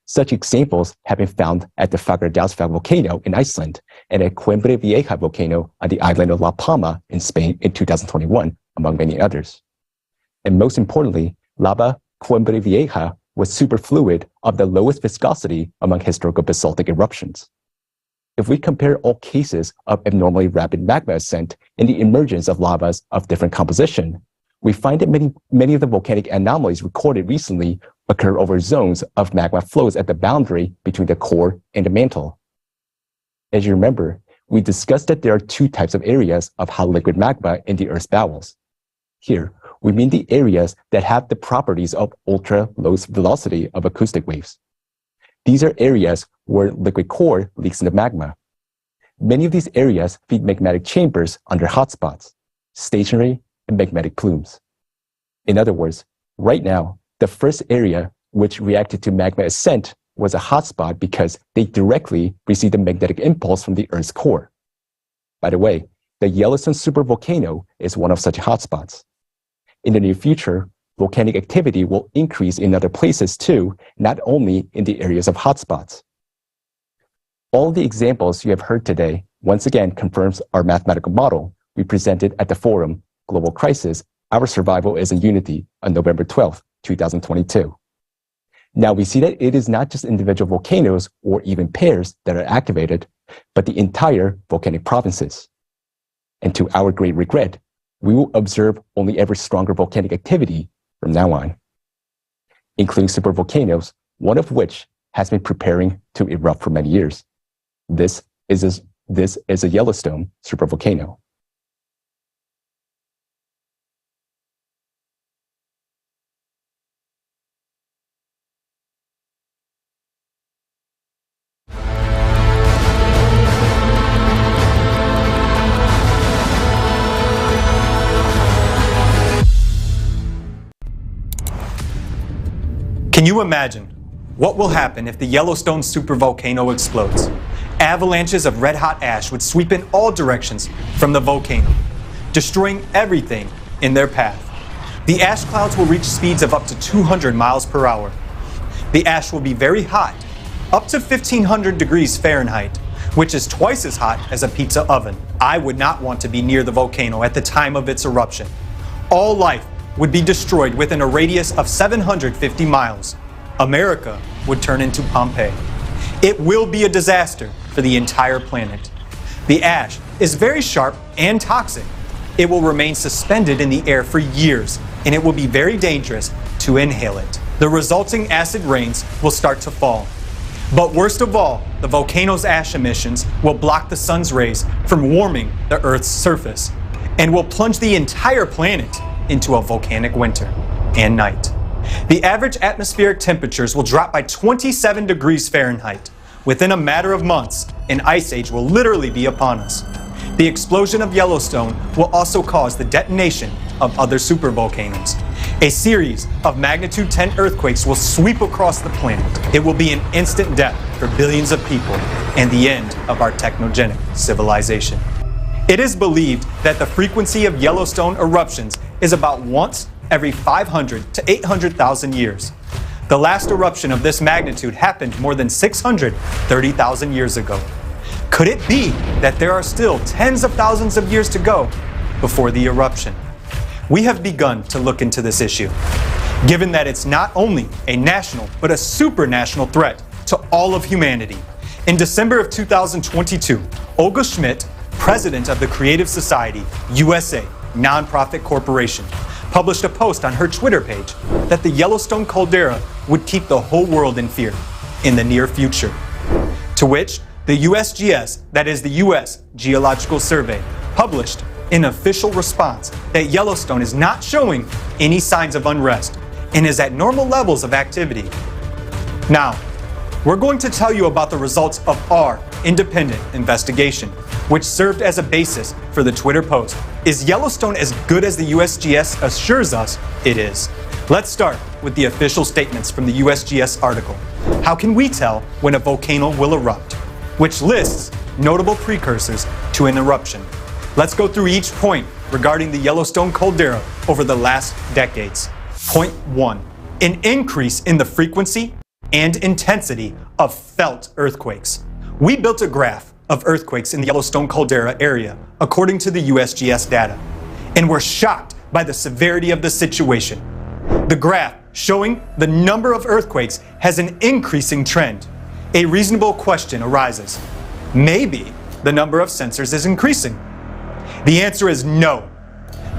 Such examples have been found at the Fagradalsfjall volcano in Iceland and at Coimbra Vieja volcano on the island of La Palma in Spain in 2021, among many others. And most importantly, lava Coimbra Vieja was superfluid of the lowest viscosity among historical basaltic eruptions. If we compare all cases of abnormally rapid magma ascent and the emergence of lavas of different composition, we find that many of the volcanic anomalies recorded recently occur over zones of magma flows at the boundary between the core and the mantle. As you remember, we discussed that there are two types of areas of hot liquid magma in the Earth's bowels. Here, we mean the areas that have the properties of ultra-low velocity of acoustic waves. These are areas where liquid core leaks into magma. Many of these areas feed magmatic chambers under hotspots, stationary and magmatic plumes. In other words, right now, the first area which reacted to magma ascent was a hotspot because they directly received a magnetic impulse from the Earth's core. By the way, the Yellowstone supervolcano is one of such hotspots. In the near future, volcanic activity will increase in other places too, not only in the areas of hotspots. All the examples you have heard today once again confirms our mathematical model we presented at the forum Global Crisis, Our Survival is in Unity on November 12, 2022. Now we see that it is not just individual volcanoes or even pairs that are activated, but the entire volcanic provinces. And to our great regret, we will observe only ever stronger volcanic activity from now on, including supervolcanoes, one of which has been preparing to erupt for many years. This is a Yellowstone supervolcano. Can you imagine what will happen if the Yellowstone supervolcano explodes? Avalanches of red-hot ash would sweep in all directions from the volcano, destroying everything in their path. The ash clouds will reach speeds of up to 200 miles per hour. The ash will be very hot, up to 1,500 degrees Fahrenheit, which is twice as hot as a pizza oven. I would not want to be near the volcano at the time of its eruption. All life would be destroyed within a radius of 750 miles. America would turn into Pompeii. It will be a disaster for the entire planet. The ash is very sharp and toxic. It will remain suspended in the air for years, and it will be very dangerous to inhale it. The resulting acid rains will start to fall. But worst of all, the volcano's ash emissions will block the sun's rays from warming the Earth's surface and will plunge the entire planet into a volcanic winter and night. The average atmospheric temperatures will drop by 27 degrees Fahrenheit within a matter of months an ice age will literally be upon us. The explosion of Yellowstone will also cause the detonation of other supervolcanoes. A series of magnitude 10 earthquakes will sweep across the planet. It will be an instant death for billions of people and the end of our technogenic civilization. It is believed that the frequency of Yellowstone eruptions is about once every 500 to 800,000 years. The last eruption of this magnitude happened more than 630,000 years ago. Could it be that there are still tens of thousands of years to go before the eruption? We have begun to look into this issue, given that it's not only a national but a supranational threat to all of humanity. In December of 2022, Olga Schmidt, president of the Creative Society USA nonprofit corporation, published a post on her Twitter page that the Yellowstone caldera would keep the whole world in fear in the near future. To which the USGS, that is the U.S. Geological Survey, published an official response that Yellowstone is not showing any signs of unrest and is at normal levels of activity. Now, we're going to tell you about the results of our independent investigation, which served as a basis for the Twitter post. Is Yellowstone as good as the USGS assures us it is? Let's start with the official statements from the USGS article. How can we tell when a volcano will erupt? Which lists notable precursors to an eruption. Let's go through each point regarding the Yellowstone caldera over the last decades. Point 1. An increase in the frequency and intensity of felt earthquakes. We built a graph of earthquakes in the Yellowstone caldera area according to the USGS data, and we're shocked by the severity of the situation. The graph showing the number of earthquakes has an increasing trend. A reasonable question arises. Maybe the number of sensors is increasing. The answer is no.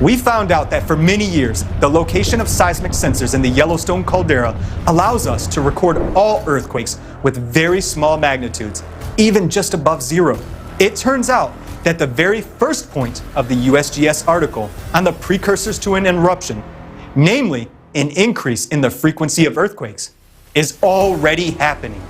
We found out that for many years, the location of seismic sensors in the Yellowstone caldera allows us to record all earthquakes with very small magnitudes, even just above zero. It turns out that the very first point of the USGS article on the precursors to an eruption, namely an increase in the frequency of earthquakes, is already happening.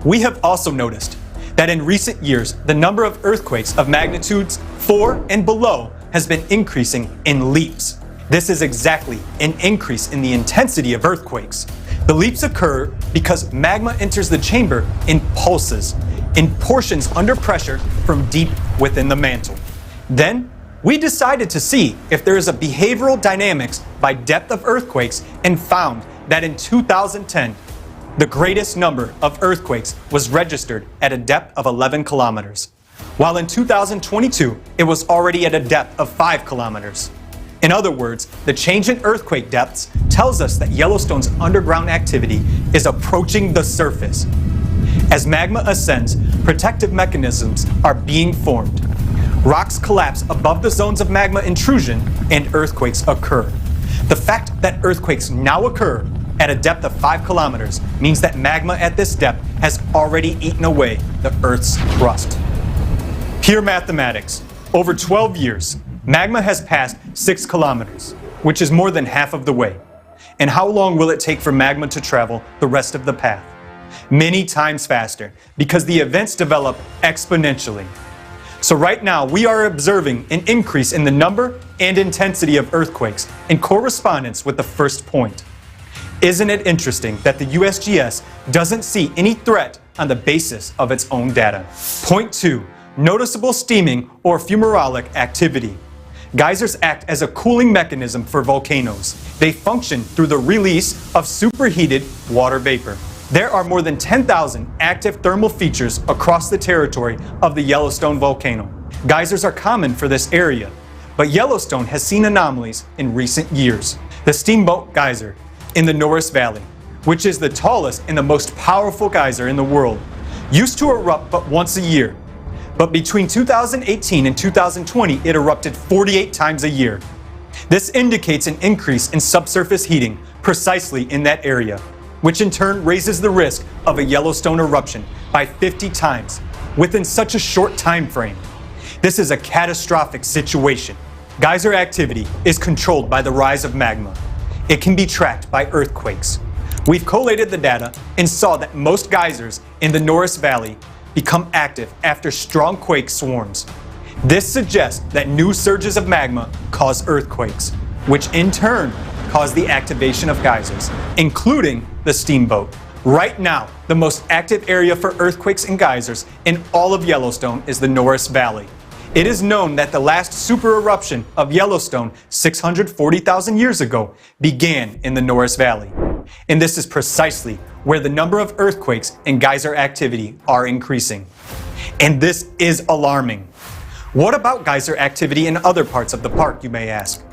We have also noticed that in recent years, the number of earthquakes of magnitudes 4 and below has been increasing in leaps. This is exactly an increase in the intensity of earthquakes. The leaps occur because magma enters the chamber in pulses, in portions under pressure from deep within the mantle. Then, we decided to see if there is a behavioral dynamics by depth of earthquakes and found that in 2010, the greatest number of earthquakes was registered at a depth of 11 kilometers, while in 2022, it was already at a depth of 5 kilometers. In other words, the change in earthquake depths tells us that Yellowstone's underground activity is approaching the surface. As magma ascends, protective mechanisms are being formed. Rocks collapse above the zones of magma intrusion and earthquakes occur. The fact that earthquakes now occur at a depth of 5 kilometers means that magma at this depth has already eaten away the Earth's crust. Pure mathematics. Over 12 years, magma has passed 6 kilometers, which is more than half of the way. And how long will it take for magma to travel the rest of the path? Many times faster, because the events develop exponentially. So right now, we are observing an increase in the number and intensity of earthquakes in correspondence with the first point. Isn't it interesting that the USGS doesn't see any threat on the basis of its own data? Point 2. Noticeable steaming or fumarolic activity. Geysers act as a cooling mechanism for volcanoes. They function through the release of superheated water vapor. There are more than 10,000 active thermal features across the territory of the Yellowstone volcano. Geysers are common for this area, but Yellowstone has seen anomalies in recent years. The Steamboat Geyser in the Norris Valley, which is the tallest and the most powerful geyser in the world, used to erupt but once a year. But between 2018 and 2020, it erupted 48 times a year. This indicates an increase in subsurface heating precisely in that area, which in turn raises the risk of a Yellowstone eruption by 50 times within such a short time frame. This is a catastrophic situation. Geyser activity is controlled by the rise of magma. It can be tracked by earthquakes. We've collated the data and saw that most geysers in the Norris Valley become active after strong quake swarms. This suggests that new surges of magma cause earthquakes, which in turn cause the activation of geysers, including the steamboat. Right now, the most active area for earthquakes and geysers in all of Yellowstone is the Norris Valley. It is known that the last super eruption of Yellowstone 640,000 years ago began in the Norris Valley. And this is precisely where the number of earthquakes and geyser activity are increasing. And this is alarming. What about geyser activity in other parts of the park, you may ask?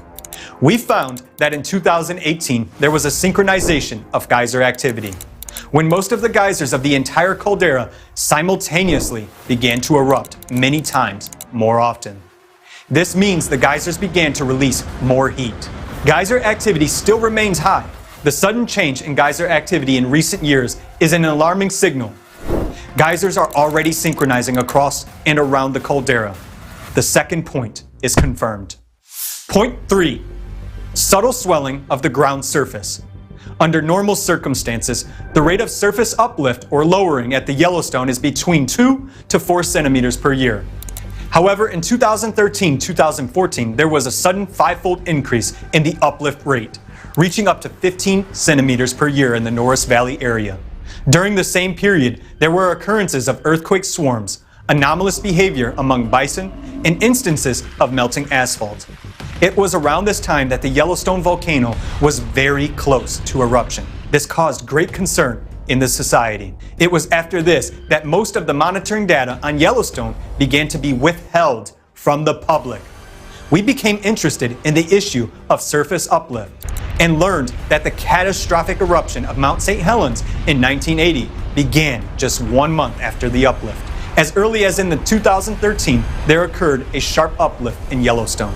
We found that in 2018, there was a synchronization of geyser activity, when most of the geysers of the entire caldera simultaneously began to erupt many times more often. This means the geysers began to release more heat. Geyser activity still remains high. The sudden change in geyser activity in recent years is an alarming signal. Geysers are already synchronizing across and around the caldera. The second point is confirmed. Point 3. Subtle swelling of the ground surface. Under normal circumstances, the rate of surface uplift or lowering at the Yellowstone is between 2 to 4 centimeters per year. However, in 2013-2014, there was a sudden 5-fold increase in the uplift rate, reaching up to 15 centimeters per year in the Norris Valley area. During the same period, there were occurrences of earthquake swarms, anomalous behavior among bison, and instances of melting asphalt. It was around this time that the Yellowstone volcano was very close to eruption. This caused great concern in the society. It was after this that most of the monitoring data on Yellowstone began to be withheld from the public. We became interested in the issue of surface uplift and learned that the catastrophic eruption of Mount St. Helens in 1980 began just 1 month after the uplift. As early as in 2013, there occurred a sharp uplift in Yellowstone.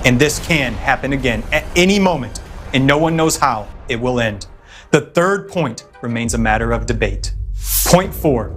And this can happen again at any moment, and no one knows how it will end. The third point remains a matter of debate. Point 4.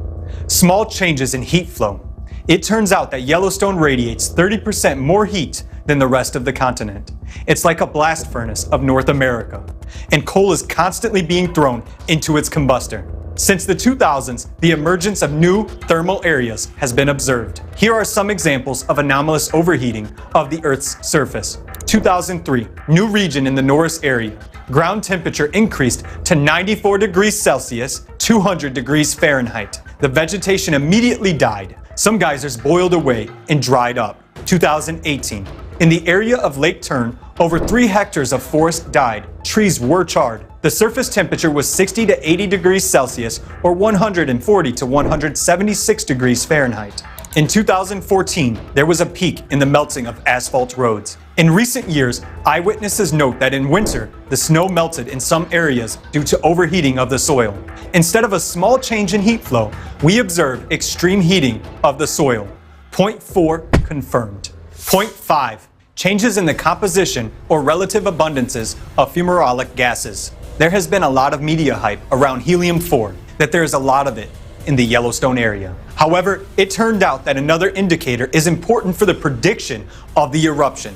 Small changes in heat flow. It turns out that Yellowstone radiates 30% more heat than the rest of the continent. It's like a blast furnace of North America, and coal is constantly being thrown into its combustor. Since the 2000s, the emergence of new thermal areas has been observed. Here are some examples of anomalous overheating of the Earth's surface. 2003, new region in the Norris area. Ground temperature increased to 94 degrees Celsius, 200 degrees Fahrenheit. The vegetation immediately died. Some geysers boiled away and dried up. 2018, in the area of Lake Tern, over 3 hectares of forest died. Trees were charred. The surface temperature was 60 to 80 degrees Celsius or 140 to 176 degrees Fahrenheit. In 2014, there was a peak in the melting of asphalt roads. In recent years, eyewitnesses note that in winter, the snow melted in some areas due to overheating of the soil. Instead of a small change in heat flow, we observe extreme heating of the soil. Point 4 confirmed. Point 5. Changes in the composition or relative abundances of fumarolic gases. There has been a lot of media hype around helium-4, that there is a lot of it in the Yellowstone area. However, it turned out that another indicator is important for the prediction of the eruption: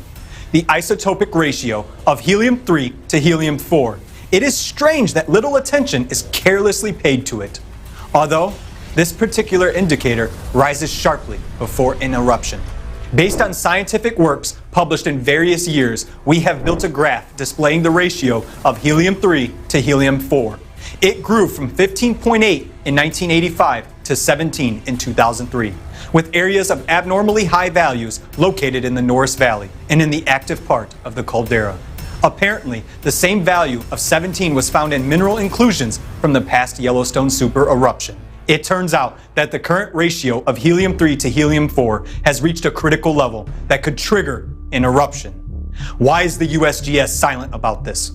the isotopic ratio of helium-3 to helium-4. It is strange that little attention is carelessly paid to it, although this particular indicator rises sharply before an eruption. Based on scientific works published in various years, we have built a graph displaying the ratio of helium-3 to helium-4. It grew from 15.8 in 1985 to 17 in 2003, with areas of abnormally high values located in the Norris Valley and in the active part of the caldera. Apparently, the same value of 17 was found in mineral inclusions from the past Yellowstone super eruption. It turns out that the current ratio of helium-3 to helium-4 has reached a critical level that could trigger an eruption. Why is the USGS silent about this?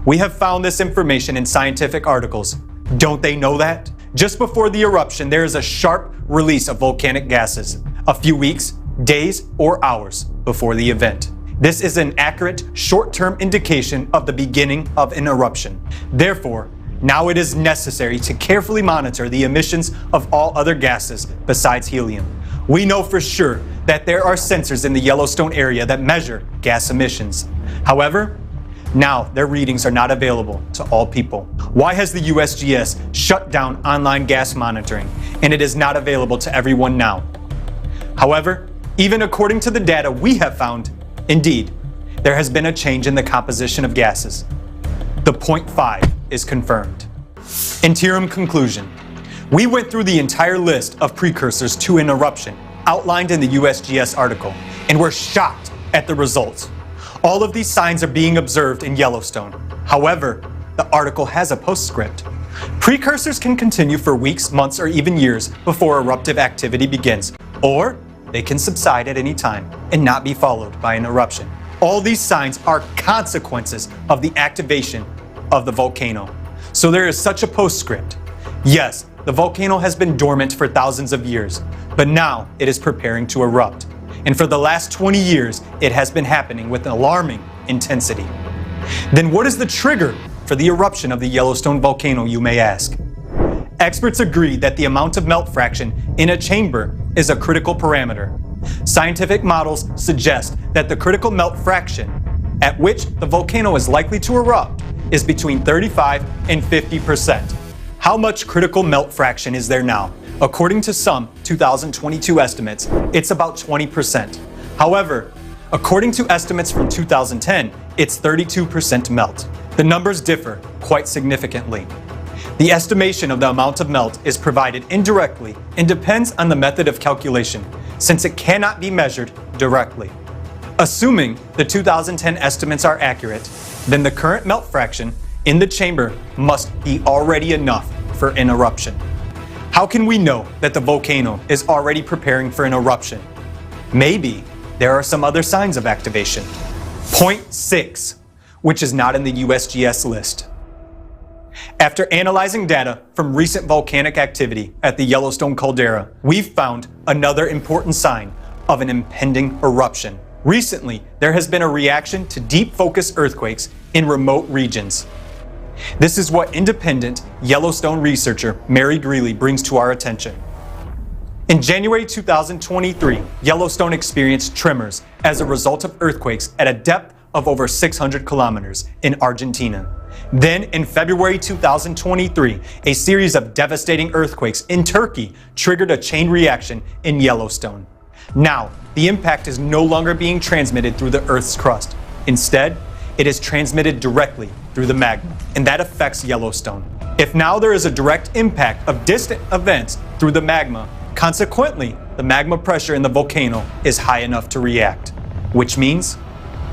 We have found this information in scientific articles. Don't they know that? Just before the eruption, there is a sharp release of volcanic gases, a few weeks, days, or hours before the event. This is an accurate, short-term indication of the beginning of an eruption. Therefore, now it is necessary to carefully monitor the emissions of all other gases besides helium. We know for sure that there are sensors in the Yellowstone area that measure gas emissions. However, Now, their readings are not available to all people. Why has the USGS shut down online gas monitoring, and it is not available to everyone now? However, even according to the data we have found, indeed, there has been a change in the composition of gases. The 0.5 is confirmed. Interim conclusion. We went through the entire list of precursors to an eruption outlined in the USGS article, and were shocked at the results. All of these signs are being observed in Yellowstone. However, the article has a postscript. Precursors can continue for weeks, months, or even years before eruptive activity begins, or they can subside at any time and not be followed by an eruption. All these signs are consequences of the activation of the volcano. So there is such a postscript. Yes, the volcano has been dormant for thousands of years, but now it is preparing to erupt. And for the last 20 years, it has been happening with alarming intensity. Then what is the trigger for the eruption of the Yellowstone volcano, you may ask? Experts agree that the amount of melt fraction in a chamber is a critical parameter. Scientific models suggest that the critical melt fraction at which the volcano is likely to erupt is between 35 and 50%. How much critical melt fraction is there now? According to some 2022 estimates, it's about 20%. However, according to estimates from 2010, it's 32% melt. The numbers differ quite significantly. The estimation of the amount of melt is provided indirectly and depends on the method of calculation, since it cannot be measured directly. Assuming the 2010 estimates are accurate, then the current melt fraction in the chamber must be already enough for an eruption. How can we know that the volcano is already preparing for an eruption? Maybe there are some other signs of activation. 0.6, which is not in the USGS list. After analyzing data from recent volcanic activity at the Yellowstone caldera, we've found another important sign of an impending eruption. Recently, there has been a reaction to deep focus earthquakes in remote regions. This is what independent Yellowstone researcher Mary Greeley brings to our attention. In January 2023, Yellowstone experienced tremors as a result of earthquakes at a depth of over 600 kilometers in Argentina. Then, in February 2023, a series of devastating earthquakes in Turkey triggered a chain reaction in Yellowstone. Now, the impact is no longer being transmitted through the Earth's crust. Instead, it is transmitted directly through the magma, and that affects Yellowstone. If now there is a direct impact of distant events through the magma, consequently, the magma pressure in the volcano is high enough to react, which means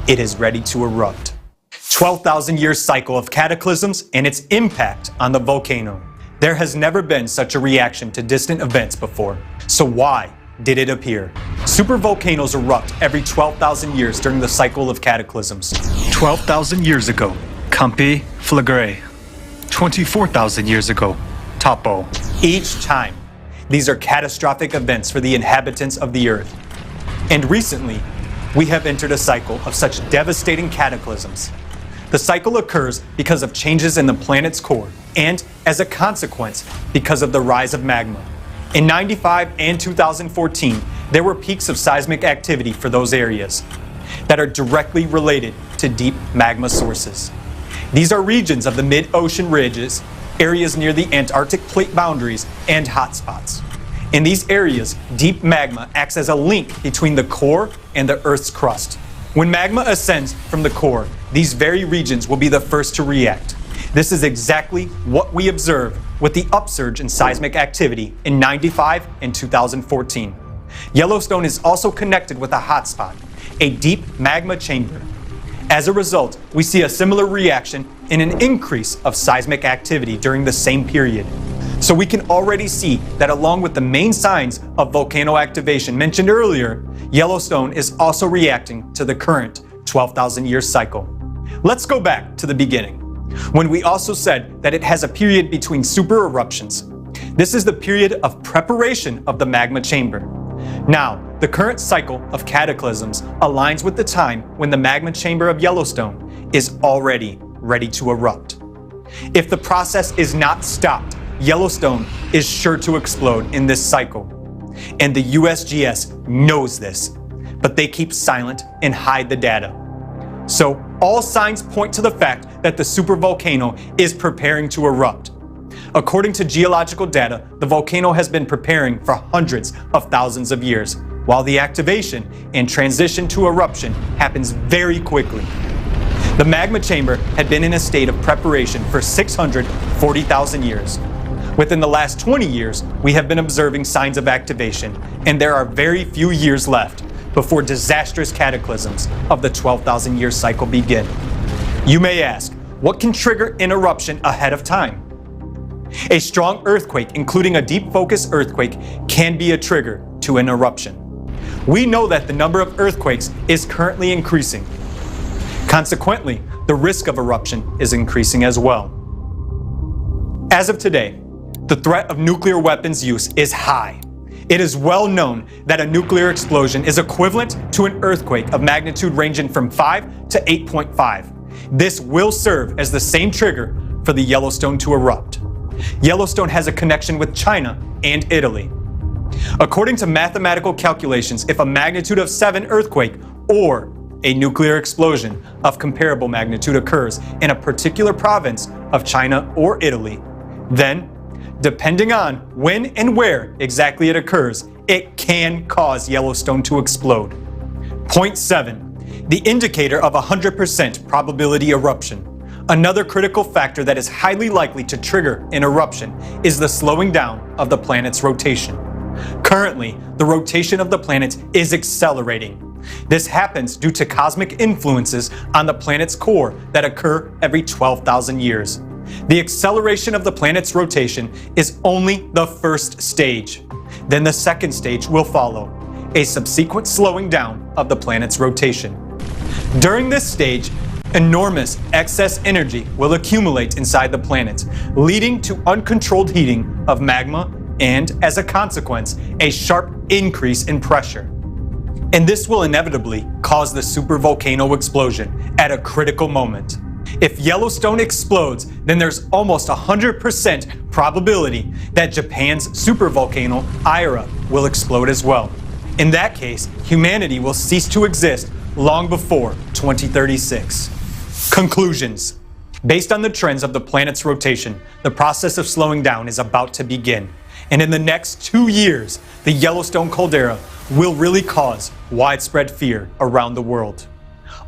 it is ready to erupt. 12,000-year cycle of cataclysms and its impact on the volcano. There has never been such a reaction to distant events before. So why did it appear? Supervolcanoes erupt every 12,000 years during the cycle of cataclysms. 12,000 years ago, Campi Flagre. 24,000 years ago, Topo. Each time, these are catastrophic events for the inhabitants of the Earth. And recently, we have entered a cycle of such devastating cataclysms. The cycle occurs because of changes in the planet's core, and as a consequence, because of the rise of magma. In 95 and 2014, there were peaks of seismic activity for those areas that are directly related to deep magma sources. These are regions of the mid-ocean ridges, areas near the Antarctic plate boundaries, and hotspots. In these areas, deep magma acts as a link between the core and the Earth's crust. When magma ascends from the core, these very regions will be the first to react. This is exactly what we observed with the upsurge in seismic activity in 95 and 2014. Yellowstone is also connected with a hotspot, a deep magma chamber. As a result, we see a similar reaction in an increase of seismic activity during the same period. So we can already see that along with the main signs of volcano activation mentioned earlier, Yellowstone is also reacting to the current 12,000-year cycle. Let's go back to the beginning, when we also said that it has a period between super eruptions. This is the period of preparation of the magma chamber. Now, the current cycle of cataclysms aligns with the time when the magma chamber of Yellowstone is already ready to erupt. If the process is not stopped, Yellowstone is sure to explode in this cycle. And the USGS knows this, but they keep silent and hide the data. So all signs point to the fact that the supervolcano is preparing to erupt. According to geological data, the volcano has been preparing for hundreds of thousands of years, while the activation and transition to eruption happens very quickly. The magma chamber had been in a state of preparation for 640,000 years. Within the last 20 years, we have been observing signs of activation, and there are very few years left before disastrous cataclysms of the 12,000-year cycle begin. You may ask, what can trigger an eruption ahead of time? A strong earthquake, including a deep focus earthquake, can be a trigger to an eruption. We know that the number of earthquakes is currently increasing. Consequently, the risk of eruption is increasing as well. As of today, the threat of nuclear weapons use is high. It is well known that a nuclear explosion is equivalent to an earthquake of magnitude ranging from 5 to 8.5. This will serve as the same trigger for the Yellowstone to erupt. Yellowstone has a connection with China and Italy. According to mathematical calculations, if a magnitude of 7 earthquake or a nuclear explosion of comparable magnitude occurs in a particular province of China or Italy, then, depending on when and where exactly it occurs, it can cause Yellowstone to explode. Point 7, the indicator of 100% probability eruption. Another critical factor that is highly likely to trigger an eruption is the slowing down of the planet's rotation. Currently, the rotation of the planet is accelerating. This happens due to cosmic influences on the planet's core that occur every 12,000 years. The acceleration of the planet's rotation is only the first stage. Then the second stage will follow, a subsequent slowing down of the planet's rotation. During this stage, enormous excess energy will accumulate inside the planet, leading to uncontrolled heating of magma and, as a consequence, a sharp increase in pressure. And this will inevitably cause the supervolcano explosion at a critical moment. If Yellowstone explodes, then there's almost 100% probability that Japan's supervolcano Aira will explode as well. In that case, humanity will cease to exist long before 2036. Conclusions. Based on the trends of the planet's rotation, the process of slowing down is about to begin. And in the next 2 years, the Yellowstone caldera will really cause widespread fear around the world.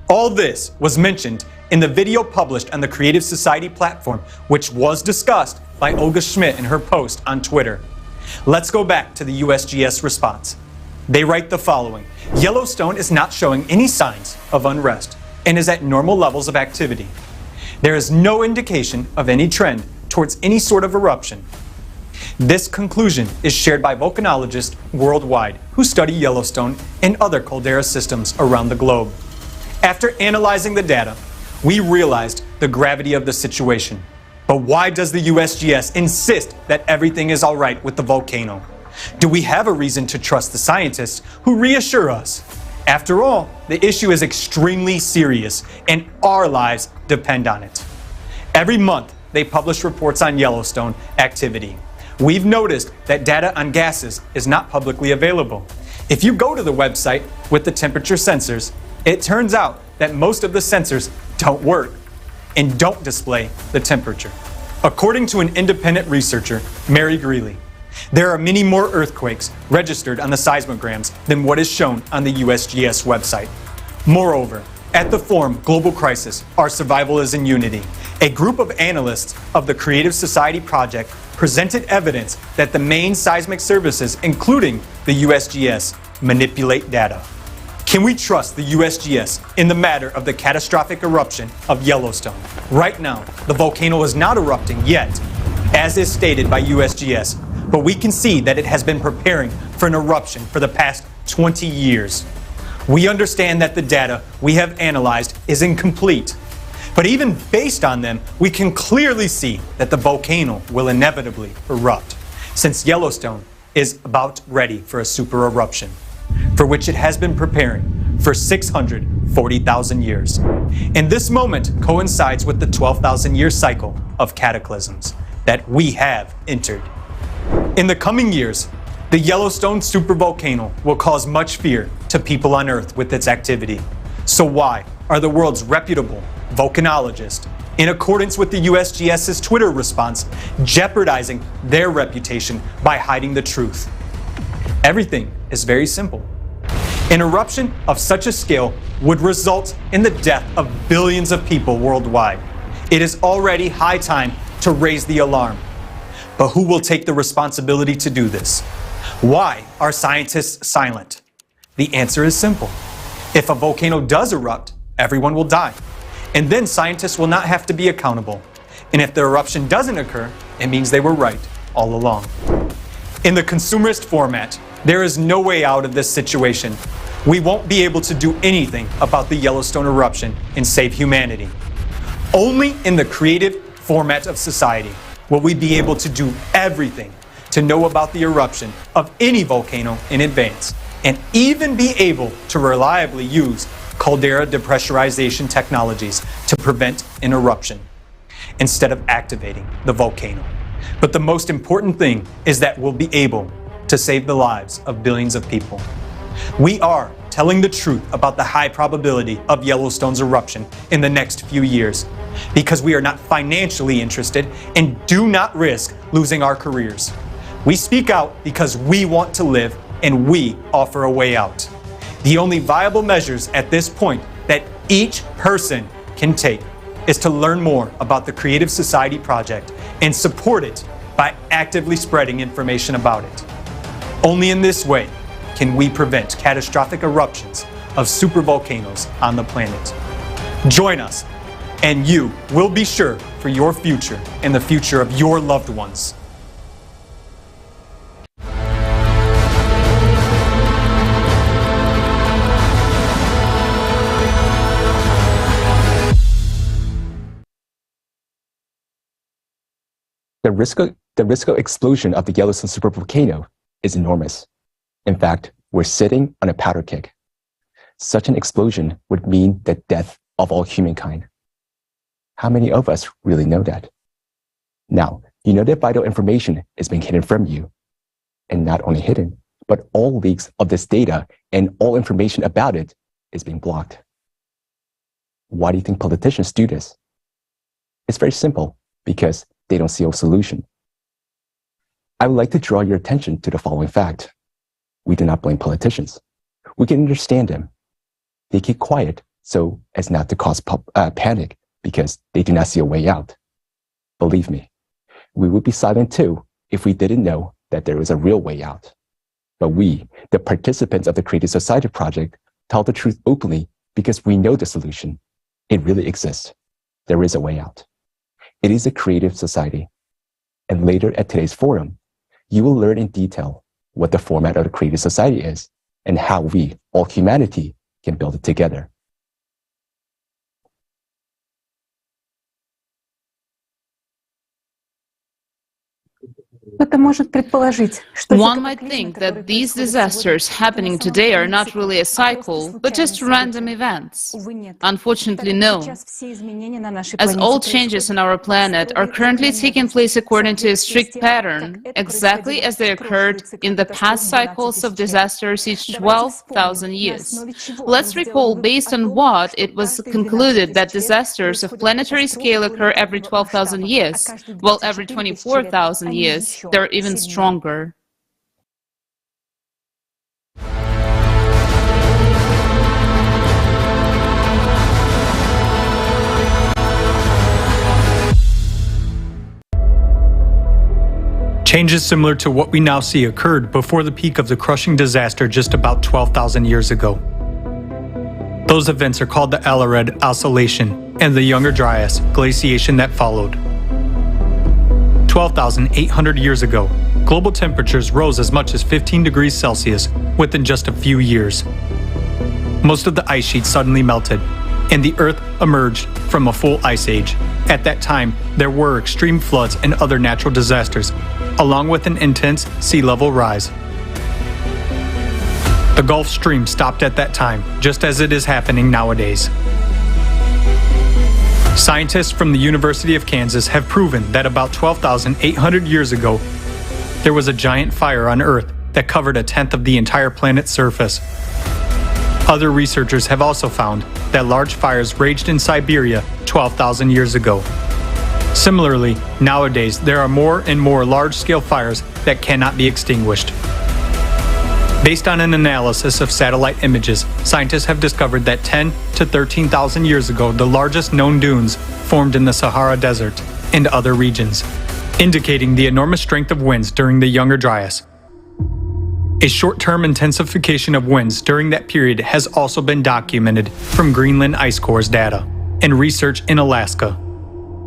All this was mentioned in the video published on the Creative Society platform, which was discussed by Olga Schmidt in her post on Twitter. Let's go back to the USGS response. They write the following: Yellowstone is not showing any signs of unrest and is at normal levels of activity. There is no indication of any trend towards any sort of eruption. This conclusion is shared by volcanologists worldwide who study Yellowstone and other caldera systems around the globe. After analyzing the data, we realized the gravity of the situation. But why does the USGS insist that everything is all right with the volcano? Do we have a reason to trust the scientists who reassure us? After all, the issue is extremely serious and our lives depend on it. Every month, they publish reports on Yellowstone activity. We've noticed that data on gases is not publicly available. If you go to the website with the temperature sensors, it turns out that most of the sensors don't work and don't display the temperature. According to an independent researcher, Mary Greeley, there are many more earthquakes registered on the seismograms than what is shown on the USGS website. Moreover, at the forum Global Crisis, Our Survival is in Unity, a group of analysts of the Creative Society project presented evidence that the main seismic services, including the USGS, manipulate data. Can we trust the USGS in the matter of the catastrophic eruption of Yellowstone? Right now, the volcano is not erupting yet, as is stated by USGS, but we can see that it has been preparing for an eruption for the past 20 years. We understand that the data we have analyzed is incomplete, but even based on them, we can clearly see that the volcano will inevitably erupt, since Yellowstone is about ready for a super eruption, for which it has been preparing for 640,000 years. And this moment coincides with the 12,000-year cycle of cataclysms that we have entered. In the coming years, the Yellowstone supervolcano will cause much fear to people on Earth with its activity. So why are the world's reputable volcanologists, in accordance with the USGS's Twitter response, jeopardizing their reputation by hiding the truth. Everything is very simple. An eruption of such a scale would result in the death of billions of people worldwide. It is already high time to raise the alarm. But who will take the responsibility to do this? Why are scientists silent? The answer is simple. If a volcano does erupt, everyone will die. And then scientists will not have to be accountable. And if the eruption doesn't occur, it means they were right all along. In the consumerist format, there is no way out of this situation. We won't be able to do anything about the Yellowstone eruption and save humanity. Only in the creative format of society will we be able to do everything to know about the eruption of any volcano in advance, and even be able to reliably use caldera depressurization technologies to prevent an eruption, instead of activating the volcano. But the most important thing is that we'll be able to save the lives of billions of people. We are telling the truth about the high probability of Yellowstone's eruption in the next few years, because we are not financially interested and do not risk losing our careers. We speak out because we want to live, and we offer a way out. The only viable measures at this point that each person can take is to learn more about the Creative Society Project and support it by actively spreading information about it. Only in this way can we prevent catastrophic eruptions of supervolcanoes on the planet. Join us, and you will be sure for your future and the future of your loved ones. The risk of explosion of the Yellowstone supervolcano is enormous. In fact, we're sitting on a powder keg. Such an explosion would mean the death of all humankind. How many of us really know that? Now, you know that vital information is being hidden from you. And not only hidden, but all leaks of this data and all information about it is being blocked. Why do you think politicians do this? It's very simple, because they don't see a solution. I would like to draw your attention to the following fact. We do not blame politicians. We can understand them. They keep quiet so as not to cause panic because they do not see a way out. Believe me, we would be silent too if we didn't know that there is a real way out. But we, the participants of the Creative Society Project, tell the truth openly because we know the solution. It really exists. There is a way out. It is a creative society. And later at today's forum, you will learn in detail what the format of the creative society is and how we, all humanity, can build it together. One might think that these disasters happening today are not really a cycle, but just random events. Unfortunately, no. As all changes on our planet are currently taking place according to a strict pattern, exactly as they occurred in the past cycles of disasters each 12,000 years. Let's recall based on what it was concluded that disasters of planetary scale occur every 12,000 years, while every 24,000 years they're even stronger. Changes similar to what we now see occurred before the peak of the crushing disaster just about 12,000 years ago. Those events are called the Alared Oscillation and the Younger Dryas glaciation that followed. 12,800 years ago, global temperatures rose as much as 15 degrees Celsius within just a few years. Most of the ice sheets suddenly melted, and the Earth emerged from a full ice age. At that time, there were extreme floods and other natural disasters, along with an intense sea level rise. The Gulf Stream stopped at that time, just as it is happening nowadays. Scientists from the University of Kansas have proven that about 12,800 years ago, there was a giant fire on Earth that covered 1/10 of the entire planet's surface. Other researchers have also found that large fires raged in Siberia 12,000 years ago. Similarly, nowadays there are more and more large-scale fires that cannot be extinguished. Based on an analysis of satellite images, scientists have discovered that 10 to 13,000 years ago, the largest known dunes formed in the Sahara Desert and other regions, indicating the enormous strength of winds during the Younger Dryas. A short-term intensification of winds during that period has also been documented from Greenland ice cores data and research in Alaska.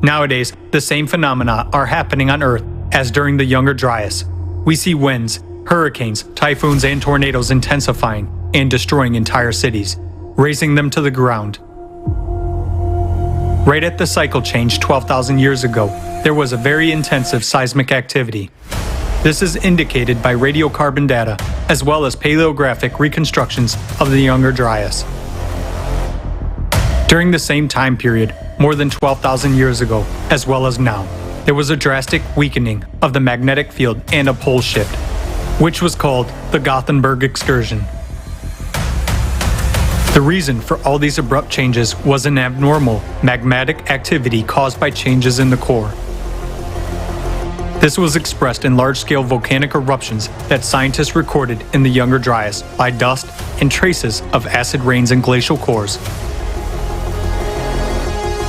Nowadays, the same phenomena are happening on Earth as during the Younger Dryas. We see winds, hurricanes, typhoons, and tornadoes intensifying and destroying entire cities, razing them to the ground. Right at the cycle change 12,000 years ago, there was a very intensive seismic activity. This is indicated by radiocarbon data as well as paleographic reconstructions of the Younger Dryas. During the same time period, more than 12,000 years ago, as well as now, there was a drastic weakening of the magnetic field and a pole shift, which was called the Gothenburg excursion. The reason for all these abrupt changes was an abnormal magmatic activity caused by changes in the core. This was expressed in large-scale volcanic eruptions that scientists recorded in the Younger Dryas by dust and traces of acid rains and glacial cores.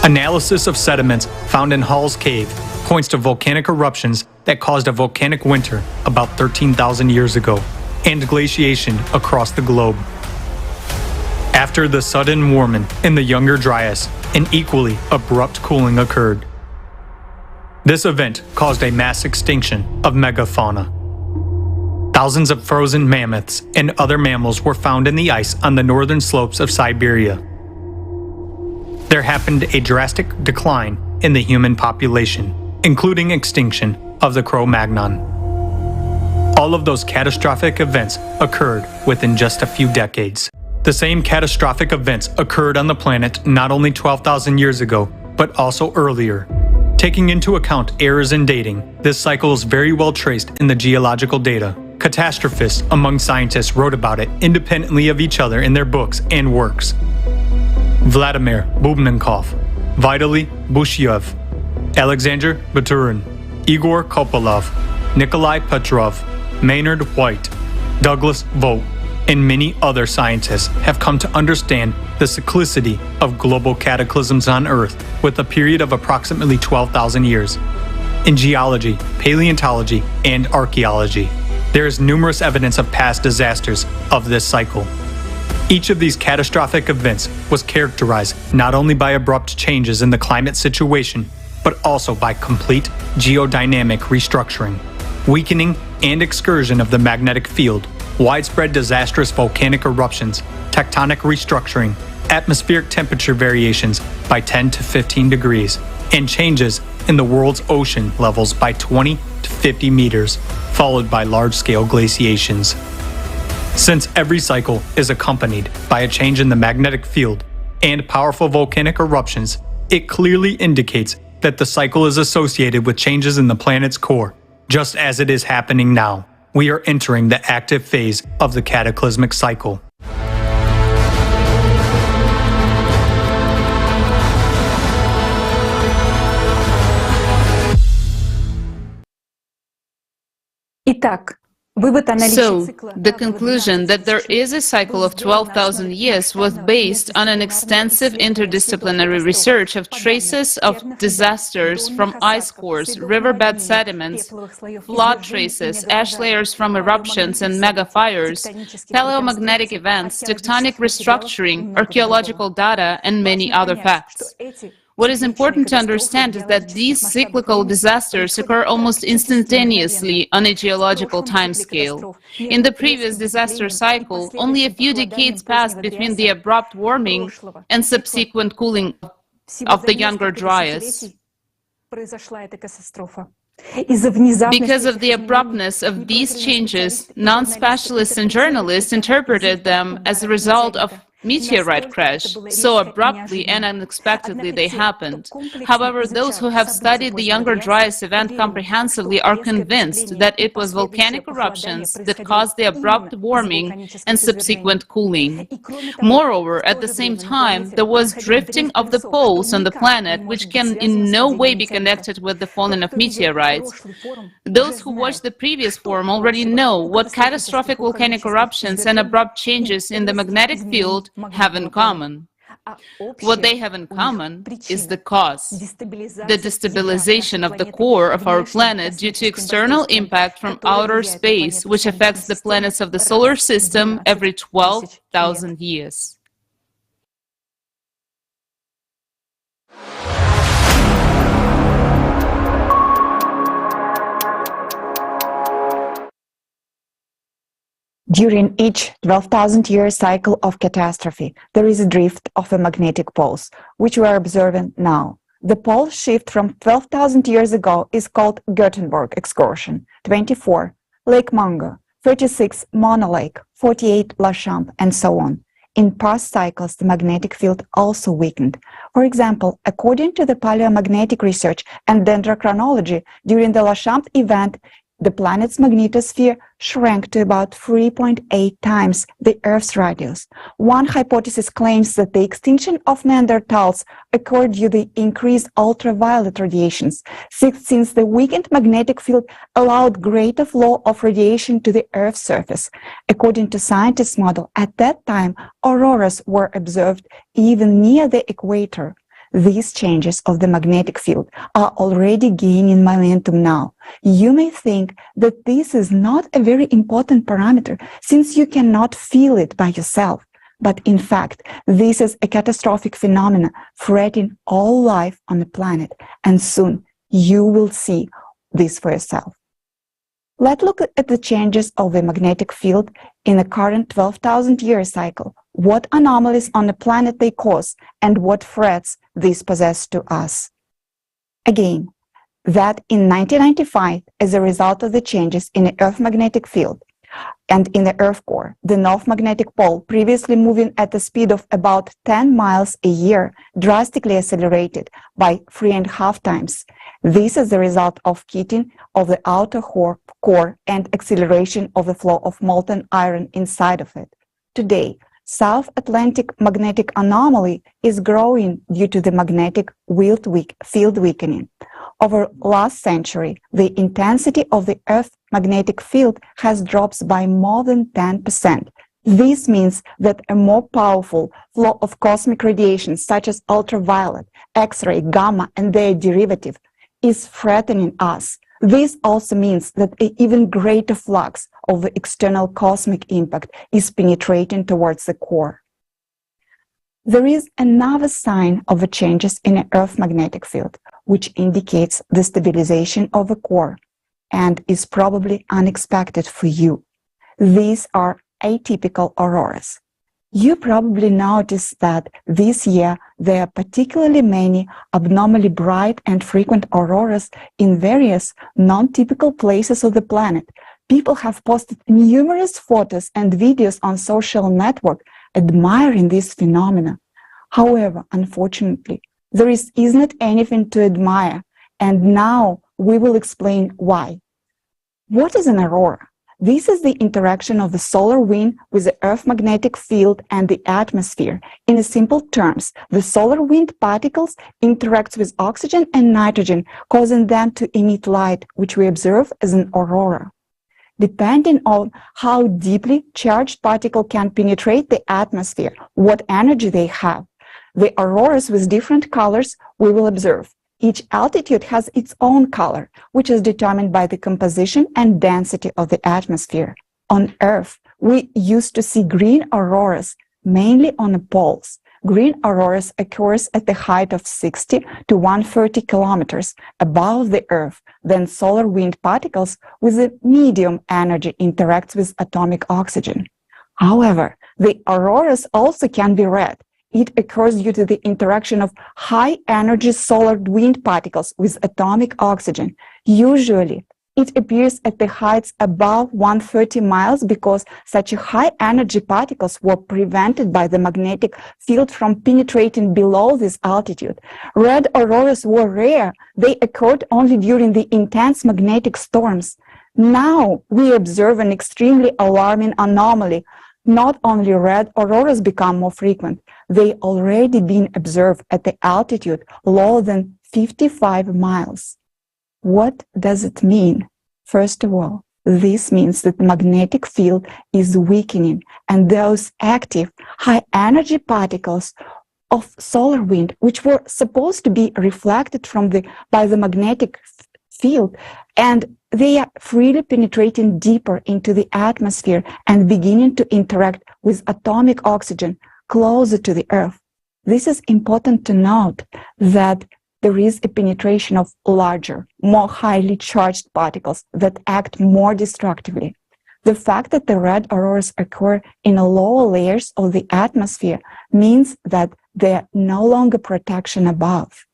Analysis of sediments found in Hall's Cave points to volcanic eruptions that caused a volcanic winter about 13,000 years ago and glaciation across the globe. After the sudden warming in the Younger Dryas, an equally abrupt cooling occurred. This event caused a mass extinction of megafauna. Thousands of frozen mammoths and other mammals were found in the ice on the northern slopes of Siberia. There happened a drastic decline in the human population, including extinction of the Cro-Magnon. All of those catastrophic events occurred within just a few decades. The same catastrophic events occurred on the planet not only 12,000 years ago, but also earlier. Taking into account errors in dating, this cycle is very well traced in the geological data. Catastrophists among scientists wrote about it independently of each other in their books and works. Vladimir Bubnenkov, Vitaly Bushyev, Alexander Baturin, Igor Kopolov, Nikolai Petrov, Maynard White, Douglas Vogt, and many other scientists have come to understand the cyclicity of global cataclysms on Earth with a period of approximately 12,000 years. In geology, paleontology, and archaeology, there is numerous evidence of past disasters of this cycle. Each of these catastrophic events was characterized not only by abrupt changes in the climate situation, but also by complete geodynamic restructuring, weakening and excursion of the magnetic field, widespread disastrous volcanic eruptions, tectonic restructuring, atmospheric temperature variations by 10 to 15 degrees, and changes in the world's ocean levels by 20 to 50 meters, followed by large-scale glaciations. Since every cycle is accompanied by a change in the magnetic field and powerful volcanic eruptions, it clearly indicates that the cycle is associated with changes in the planet's core, just as it is happening now. We are entering the active phase of the cataclysmic cycle. So, the conclusion that there is a cycle of 12,000 years was based on an extensive interdisciplinary research of traces of disasters from ice cores, riverbed sediments, flood traces, ash layers from eruptions and megafires, paleomagnetic events, tectonic restructuring, archaeological data, and many other facts. What is important to understand is that these cyclical disasters occur almost instantaneously on a geological timescale. In the previous disaster cycle, only a few decades passed between the abrupt warming and subsequent cooling of the Younger Dryas. Because of the abruptness of these changes, non-specialists and journalists interpreted them as a result of meteorite crash. So abruptly and unexpectedly they happened. However, those who have studied the Younger Dryas event comprehensively are convinced that it was volcanic eruptions that caused the abrupt warming and subsequent cooling. Moreover, at the same time, there was drifting of the poles on the planet, which can in no way be connected with the falling of meteorites. Those who watched the previous forum already know what catastrophic volcanic eruptions and abrupt changes in the magnetic field have in common. What they have in common is the cause, the destabilization of the core of our planet due to external impact from outer space, which affects the planets of the solar system every 12,000 years. During each 12,000-year cycle of catastrophe, there is a drift of the magnetic poles, which we are observing now. The pole shift from 12,000 years ago is called Gutenberg excursion, 24, Lake Mungo, 36, Mono Lake, 48, La Champ, and so on. In past cycles, the magnetic field also weakened. For example, according to the paleomagnetic research and dendrochronology, during the La Champ event, the planet's magnetosphere shrank to about 3.8 times the Earth's radius. One hypothesis claims that the extinction of Neanderthals occurred due to the increased ultraviolet radiations, since the weakened magnetic field allowed greater flow of radiation to the Earth's surface. According to scientists' model, at that time, auroras were observed even near the equator. These changes of the magnetic field are already gaining momentum now. You may think that this is not a very important parameter since you cannot feel it by yourself. But in fact, this is a catastrophic phenomenon threatening all life on the planet, and soon you will see this for yourself. Let's look at the changes of the magnetic field in the current 12,000-year cycle. What anomalies on the planet they cause, and what threats these possess to us. Again, that in 1995, as a result of the changes in the Earth magnetic field and in the Earth core, the North magnetic pole, previously moving at a speed of about 10 miles a year, drastically accelerated by 3.5 times. This is the result of heating of the outer core and acceleration of the flow of molten iron inside of it. Today, South Atlantic magnetic anomaly is growing due to the magnetic field weakening. Over last century, the intensity of the Earth magnetic field has dropped by more than 10%. This means that a more powerful flow of cosmic radiation, such as ultraviolet, X-ray, gamma, and their derivative, is threatening us. This also means that an even greater flux of the external cosmic impact is penetrating towards the core. There is another sign of the changes in the Earth magnetic field, which indicates the stabilization of the core and is probably unexpected for you. These are atypical auroras. You probably noticed that this year there are particularly many abnormally bright and frequent auroras in various non-typical places of the planet. People have posted numerous photos and videos on social networks admiring this phenomena. However, unfortunately, there isn't anything to admire, and now we will explain why. What is an aurora? This is the interaction of the solar wind with the Earth magnetic field and the atmosphere. In simple terms, the solar wind particles interact with oxygen and nitrogen, causing them to emit light, which we observe as an aurora. Depending on how deeply charged particles can penetrate the atmosphere, what energy they have, the auroras with different colors we will observe. Each altitude has its own color, which is determined by the composition and density of the atmosphere. On Earth, we used to see green auroras, mainly on the poles. Green auroras occurs at the height of 60 to 130 kilometers above the Earth. Then solar wind particles with a medium energy interact with atomic oxygen. However, the auroras also can be red. It occurs due to the interaction of high-energy solar wind particles with atomic oxygen. Usually, It appears at the heights above 130 miles because such high energy particles were prevented by the magnetic field from penetrating below this altitude. Red auroras were rare. They occurred only during the intense magnetic storms. Now we observe an extremely alarming anomaly. Not only red auroras become more frequent, they already been observed at the altitude lower than 55 miles. What does it mean? First of all, this means that the magnetic field is weakening, and those active high-energy particles of solar wind, which were supposed to be reflected by the magnetic field, and they are freely penetrating deeper into the atmosphere and beginning to interact with atomic oxygen closer to the Earth. This is important to note that there is a penetration of larger, more highly charged particles that act more destructively. The fact that the red auroras occur in lower layers of the atmosphere means that there are no longer protection above.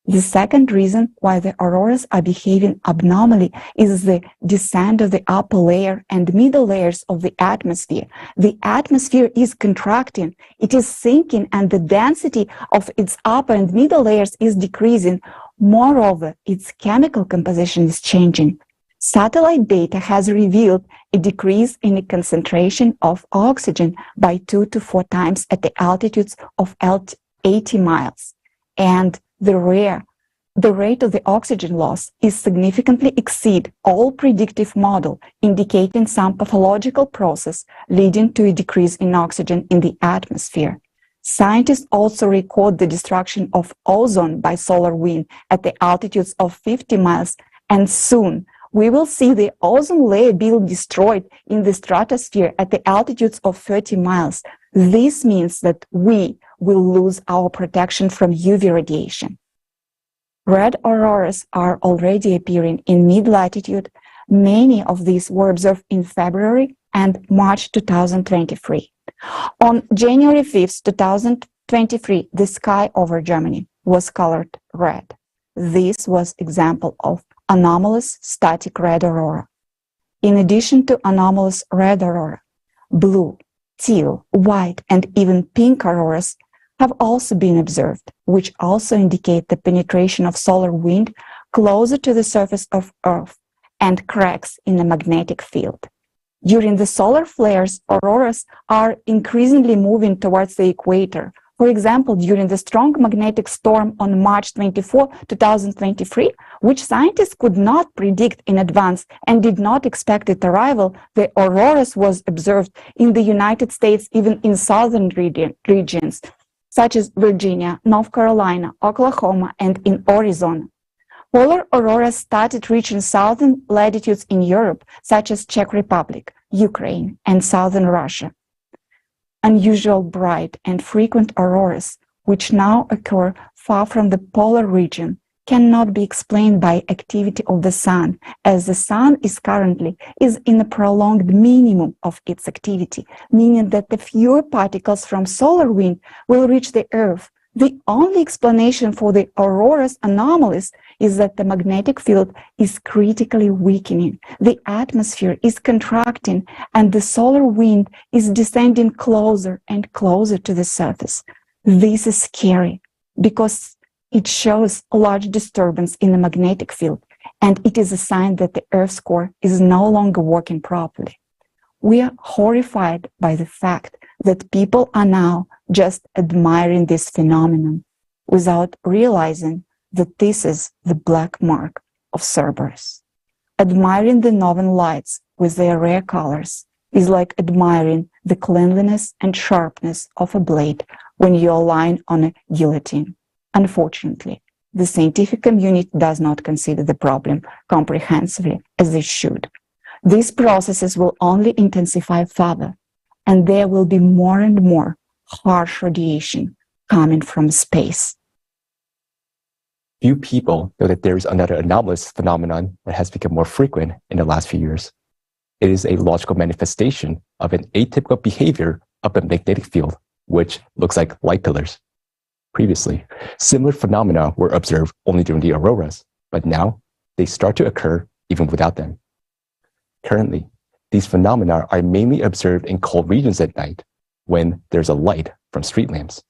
The second reason why the auroras are behaving abnormally is the descent of the upper layer and middle layers of the atmosphere. The atmosphere is contracting, it is sinking, and the density of its upper and middle layers is decreasing. Moreover, its chemical composition is changing. Satellite data has revealed a decrease in the concentration of oxygen by 2 to 4 times at the altitudes of 80 miles. And the rate of the oxygen loss is significantly exceed all predictive model, indicating some pathological process leading to a decrease in oxygen in the atmosphere. Scientists also record the destruction of ozone by solar wind at the altitudes of 50 miles, and soon we will see the ozone layer being destroyed in the stratosphere at the altitudes of 30 miles. This means that we will lose our protection from UV radiation. Red auroras are already appearing in mid-latitude. Many of these were observed in February and March 2023. On January 5th, 2023, the sky over Germany was colored red. This was an example of anomalous static red aurora. In addition to anomalous red aurora, blue, teal, white, and even pink auroras have also been observed, which also indicate the penetration of solar wind closer to the surface of Earth and cracks in the magnetic field. During the solar flares, auroras are increasingly moving towards the equator. For example, during the strong magnetic storm on March 24, 2023, which scientists could not predict in advance and did not expect its arrival, the auroras was observed in the United States, even in southern regions, such as Virginia, North Carolina, Oklahoma, and in Arizona. Polar auroras started reaching southern latitudes in Europe, such as Czech Republic, Ukraine, and southern Russia. Unusual bright and frequent auroras, which now occur far from the polar region, cannot be explained by activity of the sun, as the sun is currently in a prolonged minimum of its activity, meaning that the fewer particles from solar wind will reach the Earth. The only explanation for the aurora's anomalies is that the magnetic field is critically weakening, the atmosphere is contracting, and the solar wind is descending closer and closer to the surface. This is scary because it shows a large disturbance in the magnetic field, and it is a sign that the Earth's core is no longer working properly. We are horrified by the fact that people are now just admiring this phenomenon without realizing that this is the black mark of Cerberus. Admiring the northern lights with their rare colors is like admiring the cleanliness and sharpness of a blade when you are lying on a guillotine. Unfortunately, the scientific community does not consider the problem comprehensively as they should. These processes will only intensify further, and there will be more and more harsh radiation coming from space. Few people know that there is another anomalous phenomenon that has become more frequent in the last few years. It is a logical manifestation of an atypical behavior of the magnetic field, which looks like light pillars. Previously, similar phenomena were observed only during the auroras, but now they start to occur even without them. Currently, these phenomena are mainly observed in cold regions at night when there's a light from street lamps.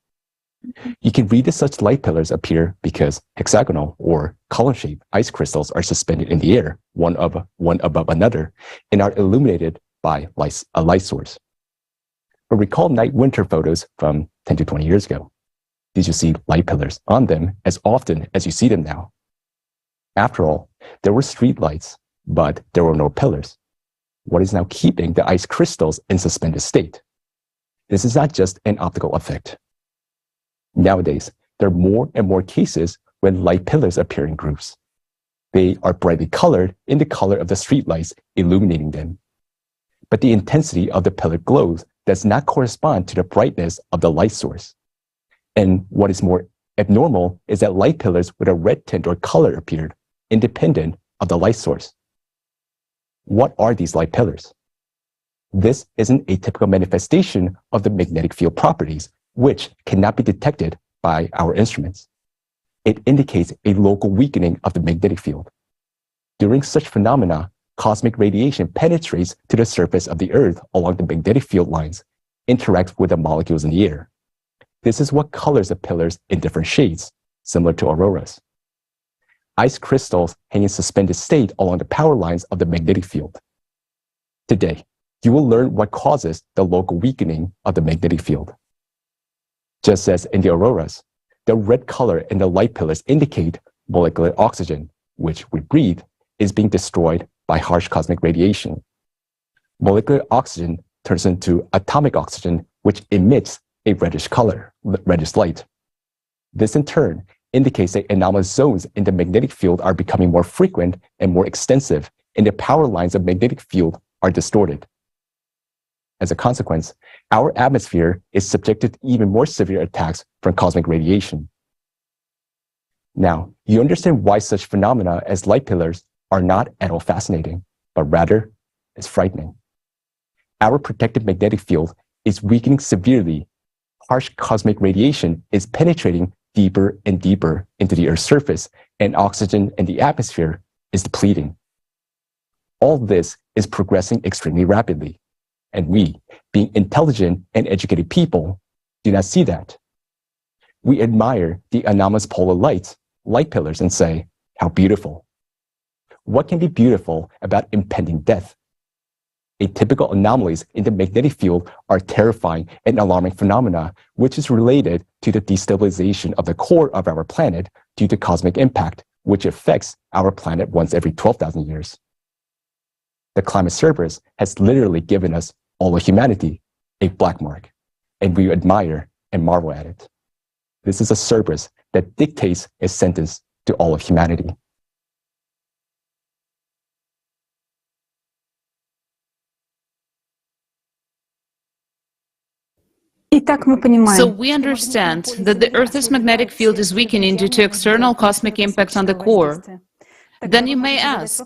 You can read that such light pillars appear because hexagonal or column-shaped ice crystals are suspended in the air, one above another, and are illuminated by a light source. But recall night-winter photos from 10 to 20 years ago. Did you see light pillars on them as often as you see them now? After all, there were street lights, but there were no pillars. What is now keeping the ice crystals in suspended state? This is not just an optical effect. Nowadays, there are more and more cases when light pillars appear in groups. They are brightly colored in the color of the streetlights illuminating them. But the intensity of the pillar glows does not correspond to the brightness of the light source. And what is more abnormal is that light pillars with a red tint or color appeared, independent of the light source. What are these light pillars? This is an atypical manifestation of the magnetic field properties, which cannot be detected by our instruments. It indicates a local weakening of the magnetic field. During such phenomena, cosmic radiation penetrates to the surface of the Earth along the magnetic field lines, interacts with the molecules in the air. This is what colors the pillars in different shades, similar to auroras. Ice crystals hang in suspended state along the power lines of the magnetic field. Today, you will learn what causes the local weakening of the magnetic field. Just as in the auroras, the red color in the light pillars indicate molecular oxygen, which we breathe, is being destroyed by harsh cosmic radiation. Molecular oxygen turns into atomic oxygen, which emits a reddish color, reddish light. This in turn indicates that anomalous zones in the magnetic field are becoming more frequent and more extensive, and the power lines of magnetic field are distorted. As a consequence, our atmosphere is subjected to even more severe attacks from cosmic radiation. Now, you understand why such phenomena as light pillars are not at all fascinating, but rather is frightening. Our protective magnetic field is weakening severely. Harsh cosmic radiation is penetrating deeper and deeper into the Earth's surface, and oxygen in the atmosphere is depleting. All this is progressing extremely rapidly. And we, being intelligent and educated people, do not see that. We admire the anomalous polar light pillars, and say, how beautiful. What can be beautiful about impending death? Atypical anomalies in the magnetic field are terrifying and alarming phenomena, which is related to the destabilization of the core of our planet due to cosmic impact, which affects our planet once every 12,000 years. The climate cerberus has literally given us, all of humanity, a black mark, and we admire and marvel at it. This is a cerberus that dictates a sentence to all of humanity. So we understand that the Earth's magnetic field is weakening due to external cosmic impact on the core. Then you may ask,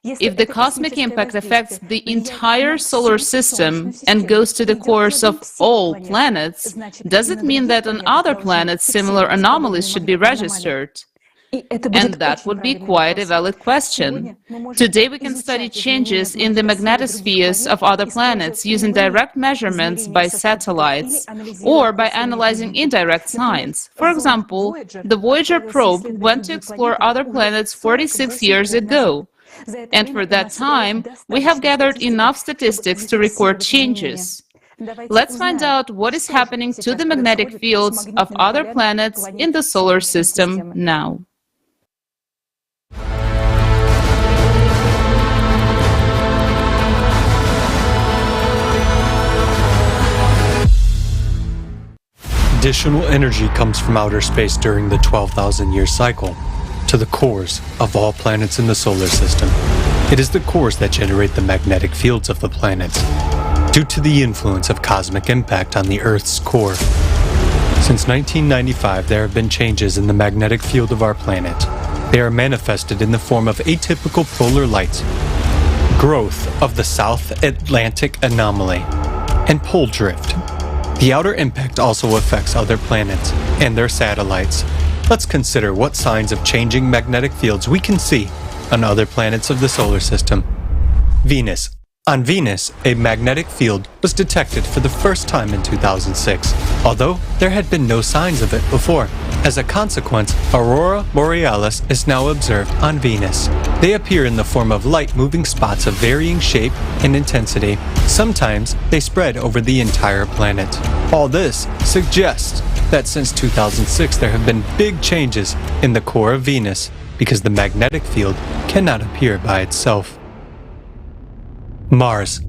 if the cosmic impact affects the entire solar system and goes to the cores of all planets, does it mean that on other planets similar anomalies should be registered? And that would be quite a valid question. Today we can study changes in the magnetospheres of other planets using direct measurements by satellites or by analyzing indirect signs. For example, the Voyager probe went to explore other planets 46 years ago. And for that time, we have gathered enough statistics to record changes. Let's find out what is happening to the magnetic fields of other planets in the solar system now. Additional energy comes from outer space during the 12,000-year cycle to the cores of all planets in the solar system. It is the cores that generate the magnetic fields of the planets, due to the influence of cosmic impact on the Earth's core. Since 1995, there have been changes in the magnetic field of our planet. They are manifested in the form of atypical polar light, growth of the South Atlantic anomaly, and pole drift. The outer impact also affects other planets and their satellites. Let's consider what signs of changing magnetic fields we can see on other planets of the solar system. Venus. On Venus, a magnetic field was detected for the first time in 2006, although there had been no signs of it before. As a consequence, aurora borealis is now observed on Venus. They appear in the form of light-moving spots of varying shape and intensity. Sometimes they spread over the entire planet. All this suggests that since 2006 there have been big changes in the core of Venus because the magnetic field cannot appear by itself. Mars.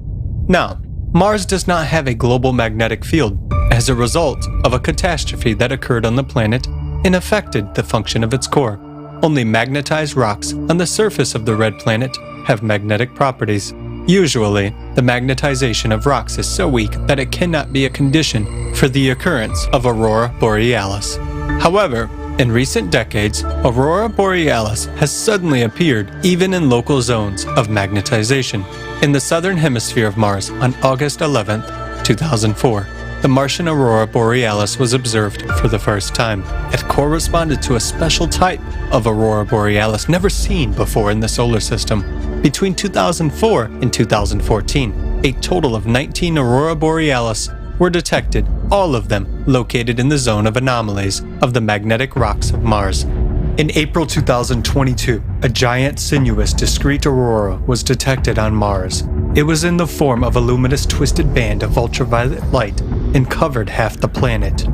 Now, Mars does not have a global magnetic field as a result of a catastrophe that occurred on the planet and affected the function of its core. Only magnetized rocks on the surface of the red planet have magnetic properties. Usually, the magnetization of rocks is so weak that it cannot be a condition for the occurrence of aurora borealis. However, in recent decades, aurora borealis has suddenly appeared even in local zones of magnetization. In the southern hemisphere of Mars on August 11, 2004, the Martian aurora borealis was observed for the first time. It corresponded to a special type of aurora borealis never seen before in the solar system. Between 2004 and 2014, a total of 19 aurora borealis were detected, all of them located in the zone of anomalies of the magnetic rocks of Mars. In April 2022, a giant sinuous discrete aurora was detected on Mars. It was in the form of a luminous twisted band of ultraviolet light and covered half the planet.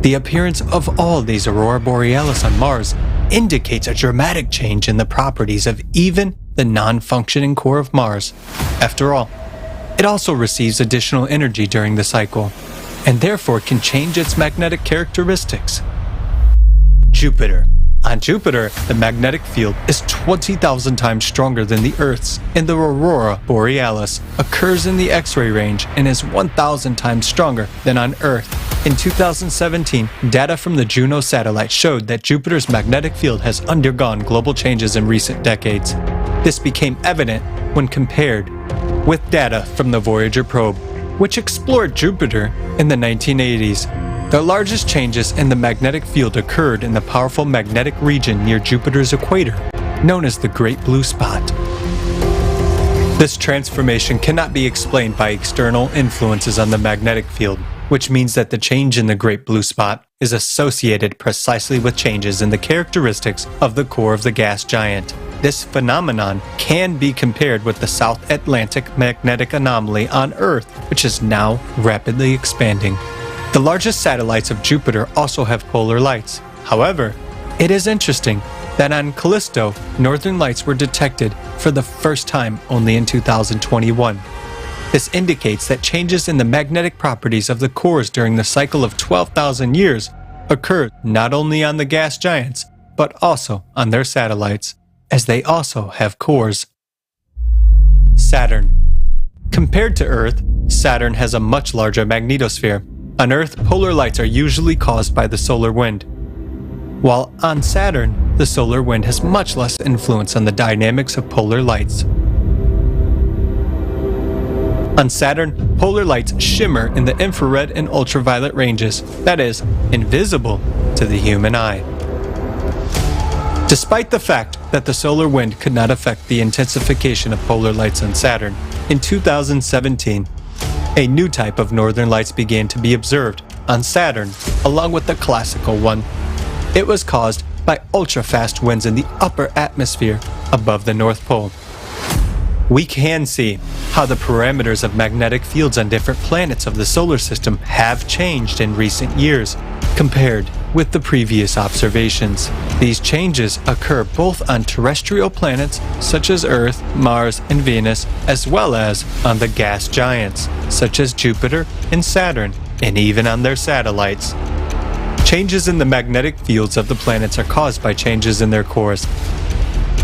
The appearance of all these aurora borealis on Mars indicates a dramatic change in the properties of even the non-functioning core of Mars. After all, it also receives additional energy during the cycle, and therefore can change its magnetic characteristics. Jupiter. On Jupiter, the magnetic field is 20,000 times stronger than the Earth's, and the aurora borealis occurs in the X-ray range and is 1,000 times stronger than on Earth. In 2017, data from the Juno satellite showed that Jupiter's magnetic field has undergone global changes in recent decades. This became evident when compared with data from the Voyager probe, which explored Jupiter in the 1980s. The largest changes in the magnetic field occurred in the powerful magnetic region near Jupiter's equator, known as the Great Blue Spot. This transformation cannot be explained by external influences on the magnetic field, which means that the change in the Great Blue Spot is associated precisely with changes in the characteristics of the core of the gas giant. This phenomenon can be compared with the South Atlantic magnetic anomaly on Earth, which is now rapidly expanding. The largest satellites of Jupiter also have polar lights. However, it is interesting that on Callisto, northern lights were detected for the first time only in 2021. This indicates that changes in the magnetic properties of the cores during the cycle of 12,000 years occurred not only on the gas giants, but also on their satellites, as they also have cores. Saturn. Compared to Earth, Saturn has a much larger magnetosphere. On Earth, polar lights are usually caused by the solar wind, while on Saturn, the solar wind has much less influence on the dynamics of polar lights. On Saturn, polar lights shimmer in the infrared and ultraviolet ranges, that is, invisible to the human eye. Despite the fact that the solar wind could not affect the intensification of polar lights on Saturn, in 2017, a new type of northern lights began to be observed on Saturn, along with the classical one. It was caused by ultra-fast winds in the upper atmosphere above the North Pole. We can see how the parameters of magnetic fields on different planets of the solar system have changed in recent years, compared with the previous observations. These changes occur both on terrestrial planets such as Earth, Mars, and Venus, as well as on the gas giants such as Jupiter and Saturn, and even on their satellites. Changes in the magnetic fields of the planets are caused by changes in their cores.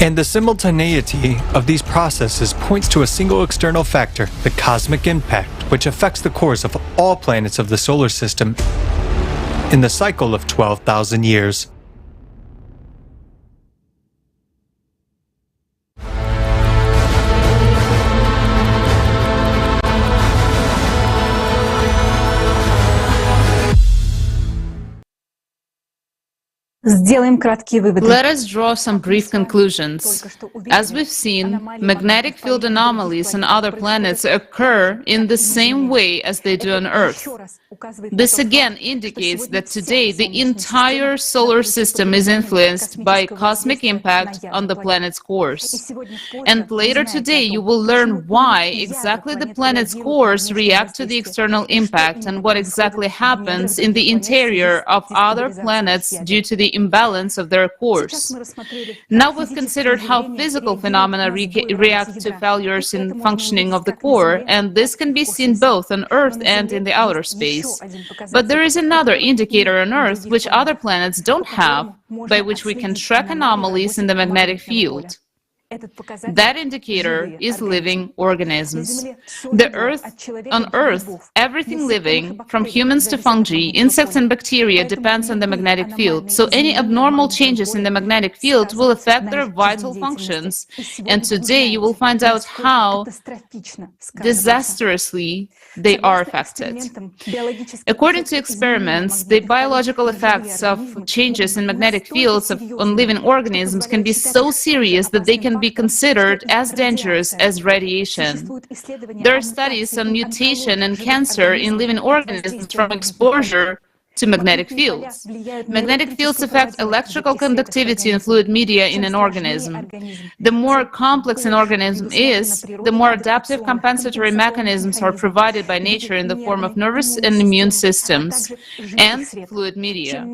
And the simultaneity of these processes points to a single external factor, the cosmic impact, which affects the cores of all planets of the solar system in the cycle of 12,000 years. Let us draw some brief conclusions. As we've seen, magnetic field anomalies on other planets occur in the same way as they do on Earth. This again indicates that today the entire solar system is influenced by cosmic impact on the planet's course. And later today you will learn why exactly the planet's cores react to the external impact and what exactly happens in the interior of other planets due to the imbalance of their cores. Now we've considered how physical phenomena react to failures in functioning of the core, and this can be seen both on Earth and in the outer space. But there is another indicator on Earth which other planets don't have, by which we can track anomalies in the magnetic field. That indicator is living organisms. On Earth, everything living, from humans to fungi, insects and bacteria, depends on the magnetic field. So any abnormal changes in the magnetic field will affect their vital functions. And today you will find out how disastrously they are affected. According to experiments, the biological effects of changes in magnetic fields on living organisms can be so serious that they can be considered as dangerous as radiation. There are studies on mutation and cancer in living organisms from exposure to magnetic fields. Magnetic fields affect electrical conductivity and fluid media in an organism. The more complex an organism is, the more adaptive compensatory mechanisms are provided by nature in the form of nervous and immune systems and fluid media.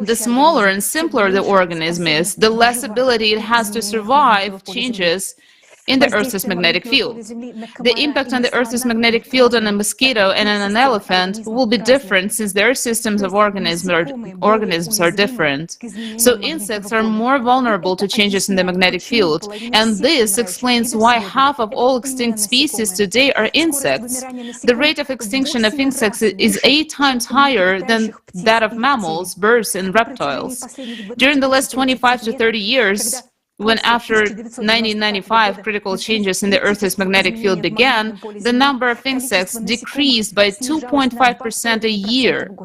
The smaller and simpler the organism is, the less ability it has to survive changes in the Earth's magnetic field. The impact on the Earth's magnetic field on a mosquito and on an elephant will be different since their systems of organisms are different. So insects are more vulnerable to changes in the magnetic field, and this explains why half of all extinct species today are insects. The rate of extinction of insects is 8 times higher than that of mammals, birds, and reptiles. During the last 25 to 30 years, when after 1995 critical changes in the Earth's magnetic field began, the number of insects decreased by 2.5% a year.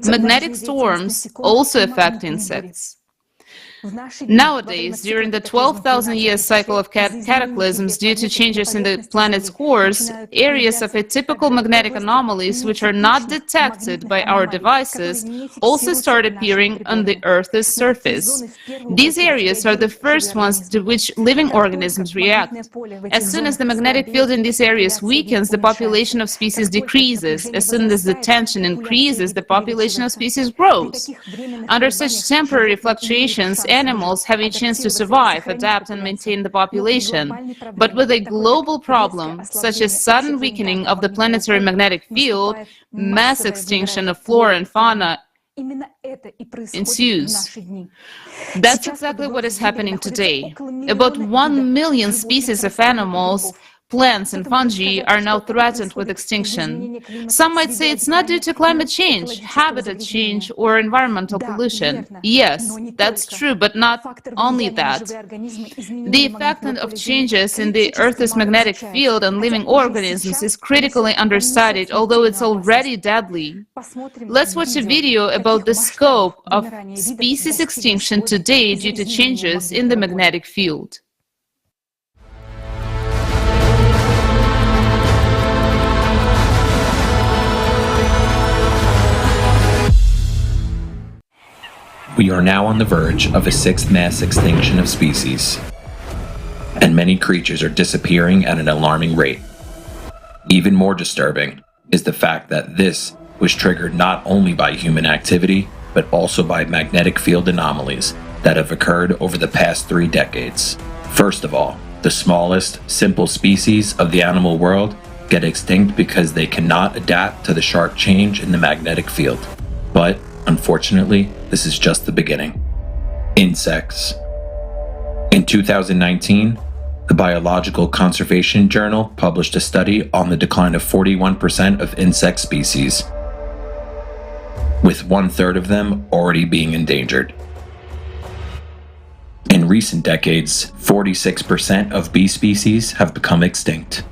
Magnetic storms also affect insects. Nowadays, during the 12,000-year cycle of cataclysms due to changes in the planet's cores, areas of atypical magnetic anomalies which are not detected by our devices also start appearing on the Earth's surface. These areas are the first ones to which living organisms react. As soon as the magnetic field in these areas weakens, the population of species decreases. As soon as the tension increases, the population of species grows. Under such temporary fluctuations, animals have a chance to survive, adapt, and maintain the population. But with a global problem, such as sudden weakening of the planetary magnetic field, mass extinction of flora and fauna ensues. That's exactly what is happening today. About 1 million species of animals, plants and fungi are now threatened with extinction. Some might say it's not due to climate change, habitat change, or environmental pollution. Yes, that's true, but not only that. The effect of changes in the Earth's magnetic field on living organisms is critically understudied, although it's already deadly. Let's watch a video about the scope of species extinction today due to changes in the magnetic field. We are now on the verge of a 6th mass extinction of species, and many creatures are disappearing at an alarming rate. Even more disturbing is the fact that this was triggered not only by human activity, but also by magnetic field anomalies that have occurred over the past 3 decades. First of all, the smallest, simple species of the animal world get extinct because they cannot adapt to the sharp change in the magnetic field. But unfortunately, this is just the beginning. Insects. In 2019, the Biological Conservation Journal published a study on the decline of 41% of insect species, with 1/3 of them already being endangered. In recent decades, 46% of bee species have become extinct.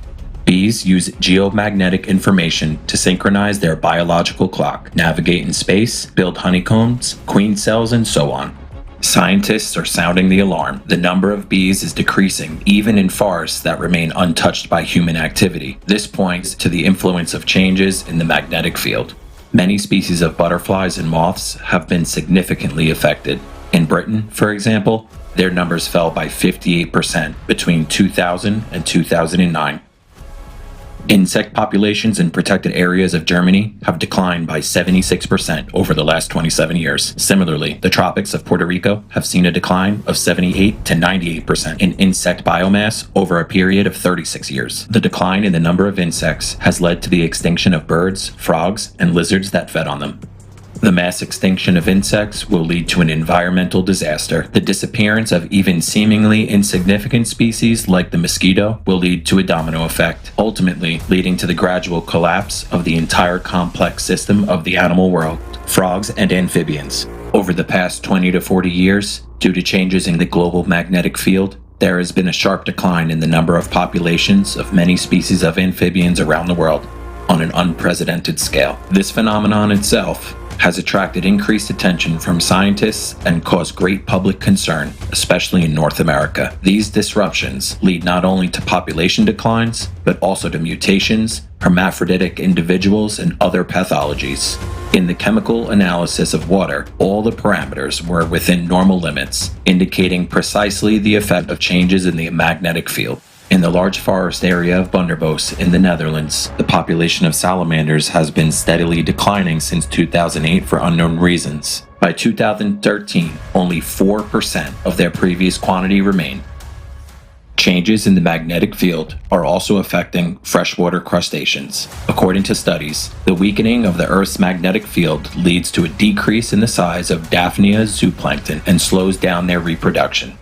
Bees use geomagnetic information to synchronize their biological clock, navigate in space, build honeycombs, queen cells, and so on. Scientists are sounding the alarm. The number of bees is decreasing, even in forests that remain untouched by human activity. This points to the influence of changes in the magnetic field. Many species of butterflies and moths have been significantly affected. In Britain, for example, their numbers fell by 58% between 2000 and 2009. Insect populations in protected areas of Germany have declined by 76% over the last 27 years. Similarly, the tropics of Puerto Rico have seen a decline of 78 to 98% in insect biomass over a period of 36 years. The decline in the number of insects has led to the extinction of birds, frogs, and lizards that fed on them. The mass extinction of insects will lead to an environmental disaster. The disappearance of even seemingly insignificant species like the mosquito will lead to a domino effect, ultimately leading to the gradual collapse of the entire complex system of the animal world, frogs and amphibians. Over the past 20 to 40 years, due to changes in the global magnetic field, there has been a sharp decline in the number of populations of many species of amphibians around the world on an unprecedented scale. This phenomenon itself has attracted increased attention from scientists and caused great public concern, especially in North America. These disruptions lead not only to population declines, but also to mutations, hermaphroditic individuals, and other pathologies. In the chemical analysis of water, all the parameters were within normal limits, indicating precisely the effect of changes in the magnetic field. In the large forest area of Bunderbos in the Netherlands, the population of salamanders has been steadily declining since 2008 for unknown reasons. By 2013, only 4% of their previous quantity remain. Changes in the magnetic field are also affecting freshwater crustaceans. According to studies, the weakening of the Earth's magnetic field leads to a decrease in the size of Daphnia zooplankton and slows down their reproduction.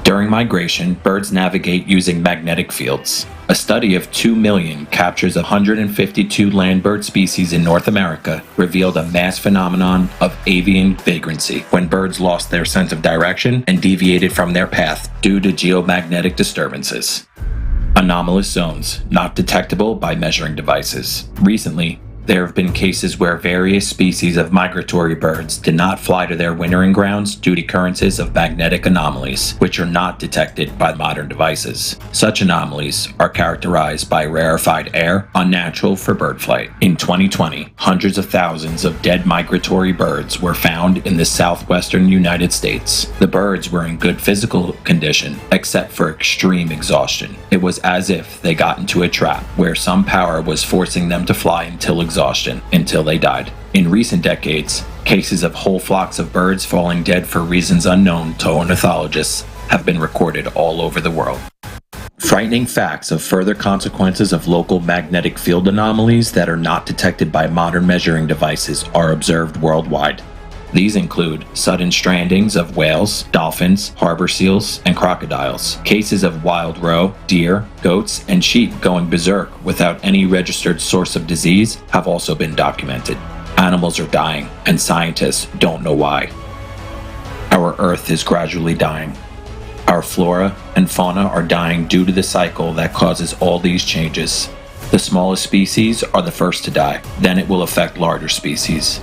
During migration, birds navigate using magnetic fields. A study of 2 million captures of 152 land bird species in North America revealed a mass phenomenon of avian vagrancy, when birds lost their sense of direction and deviated from their path due to geomagnetic disturbances. Anomalous zones, not detectable by measuring devices. Recently, there have been cases where various species of migratory birds did not fly to their wintering grounds due to occurrences of magnetic anomalies, which are not detected by modern devices. Such anomalies are characterized by rarefied air, unnatural for bird flight. In 2020, hundreds of thousands of dead migratory birds were found in the southwestern United States. The birds were in good physical condition, except for extreme exhaustion. It was as if they got into a trap where some power was forcing them to fly until they died. In recent decades, cases of whole flocks of birds falling dead for reasons unknown to ornithologists have been recorded all over the world. Frightening facts of further consequences of local magnetic field anomalies that are not detected by modern measuring devices are observed worldwide. These include sudden strandings of whales, dolphins, harbor seals, and crocodiles. Cases of wild roe, deer, goats, and sheep going berserk without any registered source of disease have also been documented. Animals are dying, and scientists don't know why. Our Earth is gradually dying. Our flora and fauna are dying due to the cycle that causes all these changes. The smallest species are the first to die, then it will affect larger species.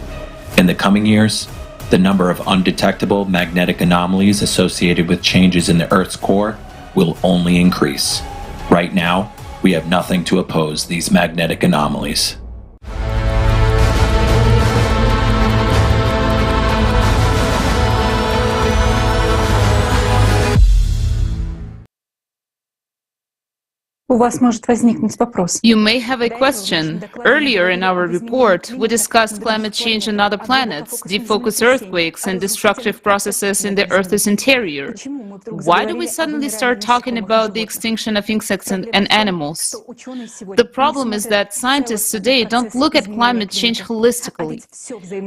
In the coming years, the number of undetectable magnetic anomalies associated with changes in the Earth's core will only increase. Right now, we have nothing to oppose these magnetic anomalies. У вас может возникнуть вопрос. You may have a question. Earlier in our report, we discussed climate change on other planets, deep focus earthquakes, and destructive processes in the Earth's interior. Why do we suddenly start talking about the extinction of insects and animals? The problem is that scientists today don't look at climate change holistically.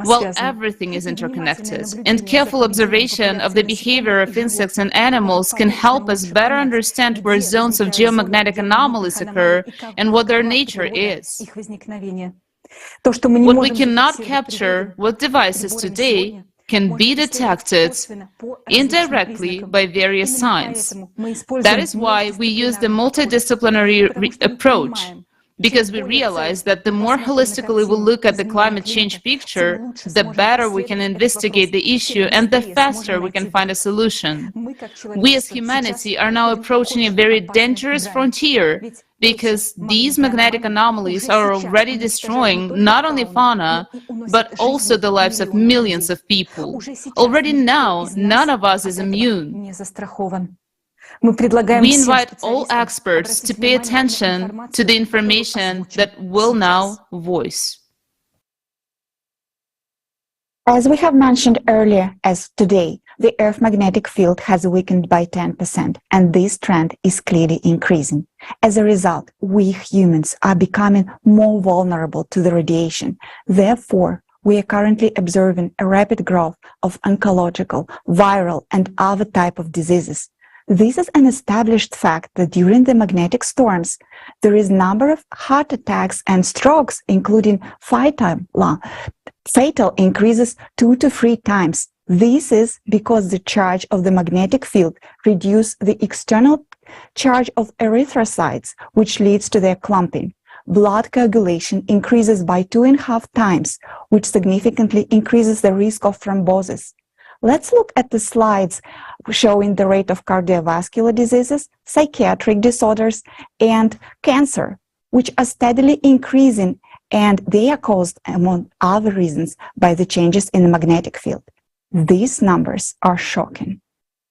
While everything is interconnected, and careful observation of the behavior of insects and animals can help us better understand where zones of geomagnetic anomalies occur and what their nature is. What we cannot capture with devices today can be detected indirectly by various signs. That is why we use the multidisciplinary approach, because we realize that the more holistically we look at the climate change picture, the better we can investigate the issue and the faster we can find a solution. We as humanity are now approaching a very dangerous frontier, because these magnetic anomalies are already destroying not only fauna, but also the lives of millions of people. Already now, none of us is immune. We invite all experts to pay attention to the information that we'll now voice. As we have mentioned earlier, as today, the Earth's magnetic field has weakened by 10%, and this trend is clearly increasing. As a result, we humans are becoming more vulnerable to the radiation. Therefore, we are currently observing a rapid growth of oncological, viral, and other types of diseases. This is an established fact that during the magnetic storms, there is a number of heart attacks and strokes, including fatal increases 2 to 3 times. This is because the charge of the magnetic field reduces the external charge of erythrocytes, which leads to their clumping. Blood coagulation increases by 2.5 times, which significantly increases the risk of thrombosis. Let's look at the slides showing the rate of cardiovascular diseases, psychiatric disorders, and cancer, which are steadily increasing, and they are caused, among other reasons, by the changes in the magnetic field. These numbers are shocking.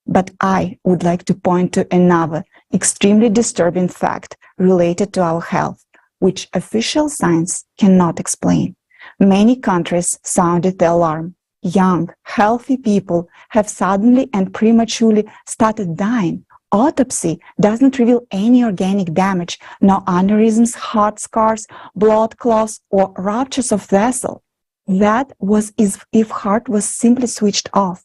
But I would like to point to another extremely disturbing fact related to our health, which official science cannot explain. Many countries sounded the alarm. Young, healthy people have suddenly and prematurely started dying. Autopsy doesn't reveal any organic damage, no aneurysms, heart scars, blood clots, or ruptures of vessel. That was as if heart was simply switched off.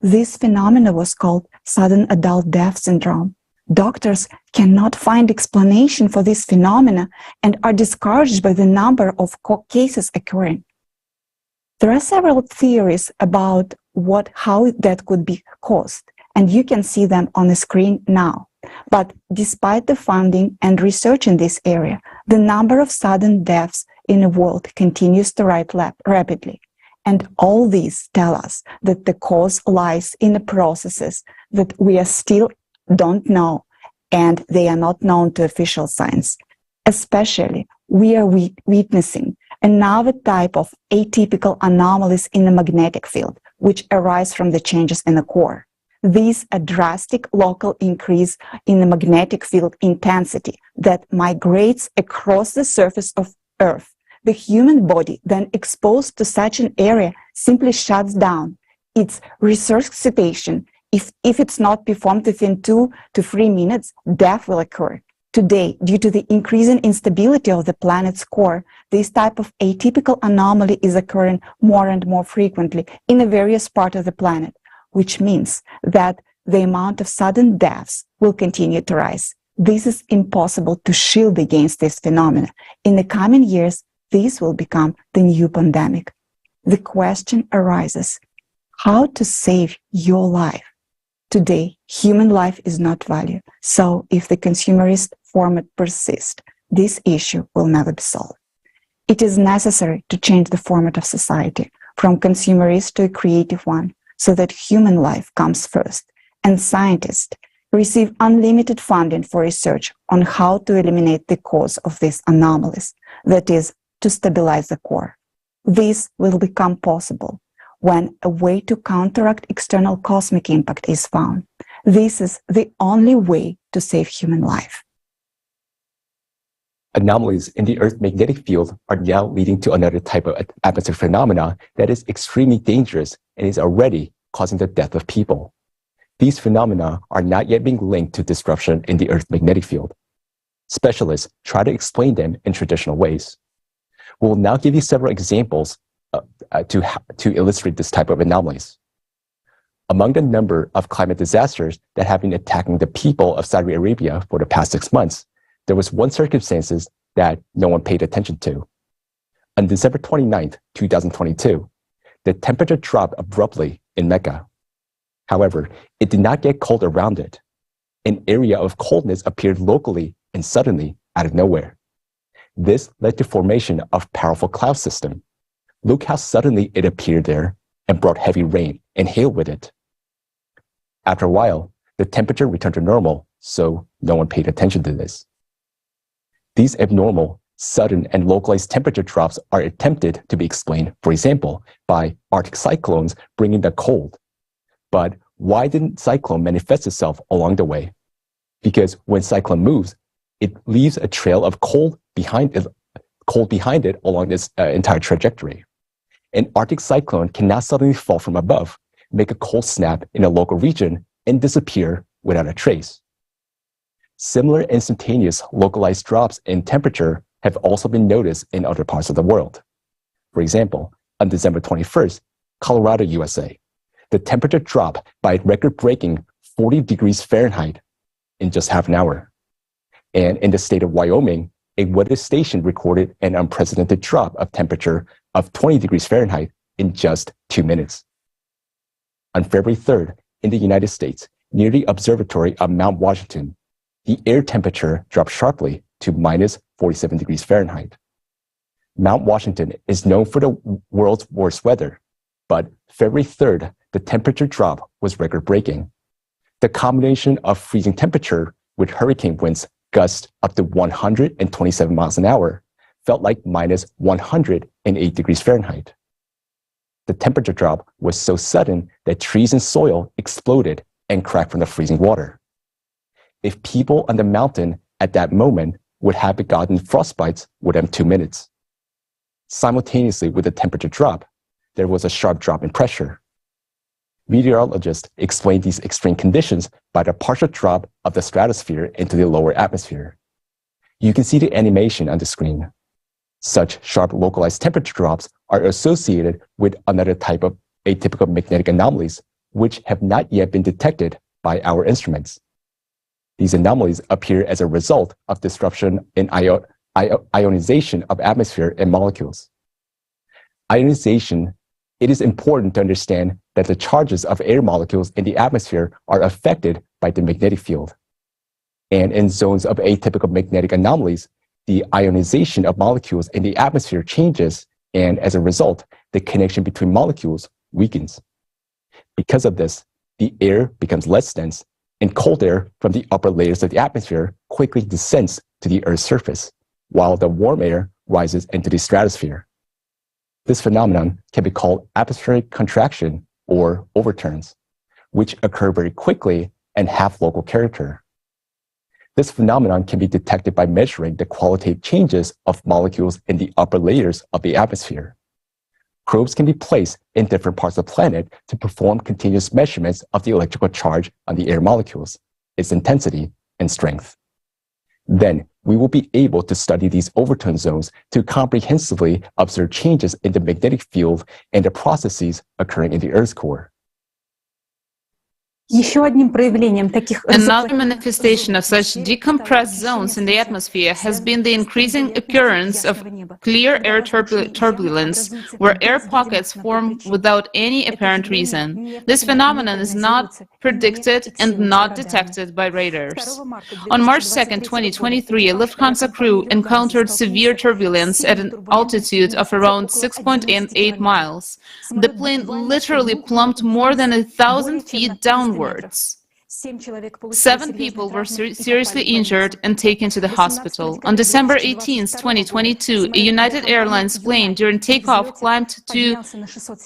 This phenomenon was called sudden adult death syndrome. Doctors cannot find explanation for this phenomena and are discouraged by the number of cases occurring. There are several theories about how that could be caused, and you can see them on the screen now. But despite the funding and research in this area, the number of sudden deaths in the world continues to rise rapidly. And all these tell us that the cause lies in the processes that we are still don't know, and they are not known to official science. Especially, we are witnessing another type of atypical anomalies in the magnetic field, which arise from the changes in the core. These are drastic local increase in the magnetic field intensity that migrates across the surface of Earth. The human body, then exposed to such an area, simply shuts down. Its resuscitation, if it's not performed within 2 to 3 minutes, death will occur. Today, due to the increasing instability of the planet's core, this type of atypical anomaly is occurring more and more frequently in the various parts of the planet, which means that the amount of sudden deaths will continue to rise. This is impossible to shield against this phenomenon. In the coming years, this will become the new pandemic. The question arises, how to save your life? Today, human life is not valued. So if the consumerist format persists, this issue will never be solved. It is necessary to change the format of society from consumerist to a creative one, so that human life comes first, and scientists receive unlimited funding for research on how to eliminate the cause of these anomalies, that is, to stabilize the core. This will become possible when a way to counteract external cosmic impact is found. This is the only way to save human life. Anomalies in the Earth's magnetic field are now leading to another type of atmospheric phenomena that is extremely dangerous and is already causing the death of people. These phenomena are not yet being linked to disruption in the Earth's magnetic field. Specialists try to explain them in traditional ways. We will now give you several examples to illustrate this type of anomalies. Among the number of climate disasters that have been attacking the people of Saudi Arabia for the past 6 months, there was one circumstance that no one paid attention to. On December 29th, 2022, the temperature dropped abruptly in Mecca. However, it did not get cold around it. An area of coldness appeared locally and suddenly out of nowhere. This led to formation of powerful cloud system. Look how suddenly it appeared there and brought heavy rain and hail with it. After a while, the temperature returned to normal, so no one paid attention to this. These abnormal, sudden, and localized temperature drops are attempted to be explained, for example, by Arctic cyclones bringing the cold. But why didn't cyclone manifest itself along the way? Because when cyclone moves, it leaves a trail of cold behind it along this entire trajectory. An Arctic cyclone cannot suddenly fall from above, make a cold snap in a local region, and disappear without a trace. Similar instantaneous localized drops in temperature have also been noticed in other parts of the world. For example, on December 21st, Colorado, USA, the temperature dropped by a record-breaking 40 degrees Fahrenheit in just half an hour. And in the state of Wyoming, a weather station recorded an unprecedented drop of temperature of 20 degrees Fahrenheit in just 2 minutes. On February 3rd, in the United States, near the observatory of Mount Washington, the air temperature dropped sharply to minus 47 degrees Fahrenheit. Mount Washington is known for the world's worst weather, but February 3rd, the temperature drop was record-breaking. The combination of freezing temperature with hurricane winds gust up to 127 miles an hour felt like minus 108 degrees Fahrenheit. The temperature drop was so sudden that trees and soil exploded and cracked from the freezing water. If people on the mountain at that moment would have gotten frostbites within 2 minutes. Simultaneously with the temperature drop, there was a sharp drop in pressure. Meteorologists explain these extreme conditions by the partial drop of the stratosphere into the lower atmosphere. You can see the animation on the screen. Such sharp localized temperature drops are associated with another type of atypical magnetic anomalies, which have not yet been detected by our instruments. These anomalies appear as a result of disruption in ionization of atmosphere and molecules. Ionization, it is important to understand that the charges of air molecules in the atmosphere are affected by the magnetic field. And in zones of atypical magnetic anomalies, the ionization of molecules in the atmosphere changes, and as a result, the connection between molecules weakens. Because of this, the air becomes less dense, and cold air from the upper layers of the atmosphere quickly descends to the Earth's surface, while the warm air rises into the stratosphere. This phenomenon can be called atmospheric contraction or overturns, which occur very quickly and have local character. This phenomenon can be detected by measuring the qualitative changes of molecules in the upper layers of the atmosphere. Probes can be placed in different parts of the planet to perform continuous measurements of the electrical charge on the air molecules, its intensity and strength. Then we will be able to study these overturn zones to comprehensively observe changes in the magnetic field and the processes occurring in the Earth's core. Another manifestation of such decompressed zones in the atmosphere has been the increasing occurrence of clear air turbulence, where air pockets form without any apparent reason. This phenomenon is not predicted and not detected by radars. On March 2, 2023, a Lufthansa crew encountered severe turbulence at an altitude of around 6.8 miles. The plane literally plumped more than 1,000 feet downwards. 7 people were seriously injured and taken to the hospital. On December 18, 2022, a United Airlines plane during takeoff climbed to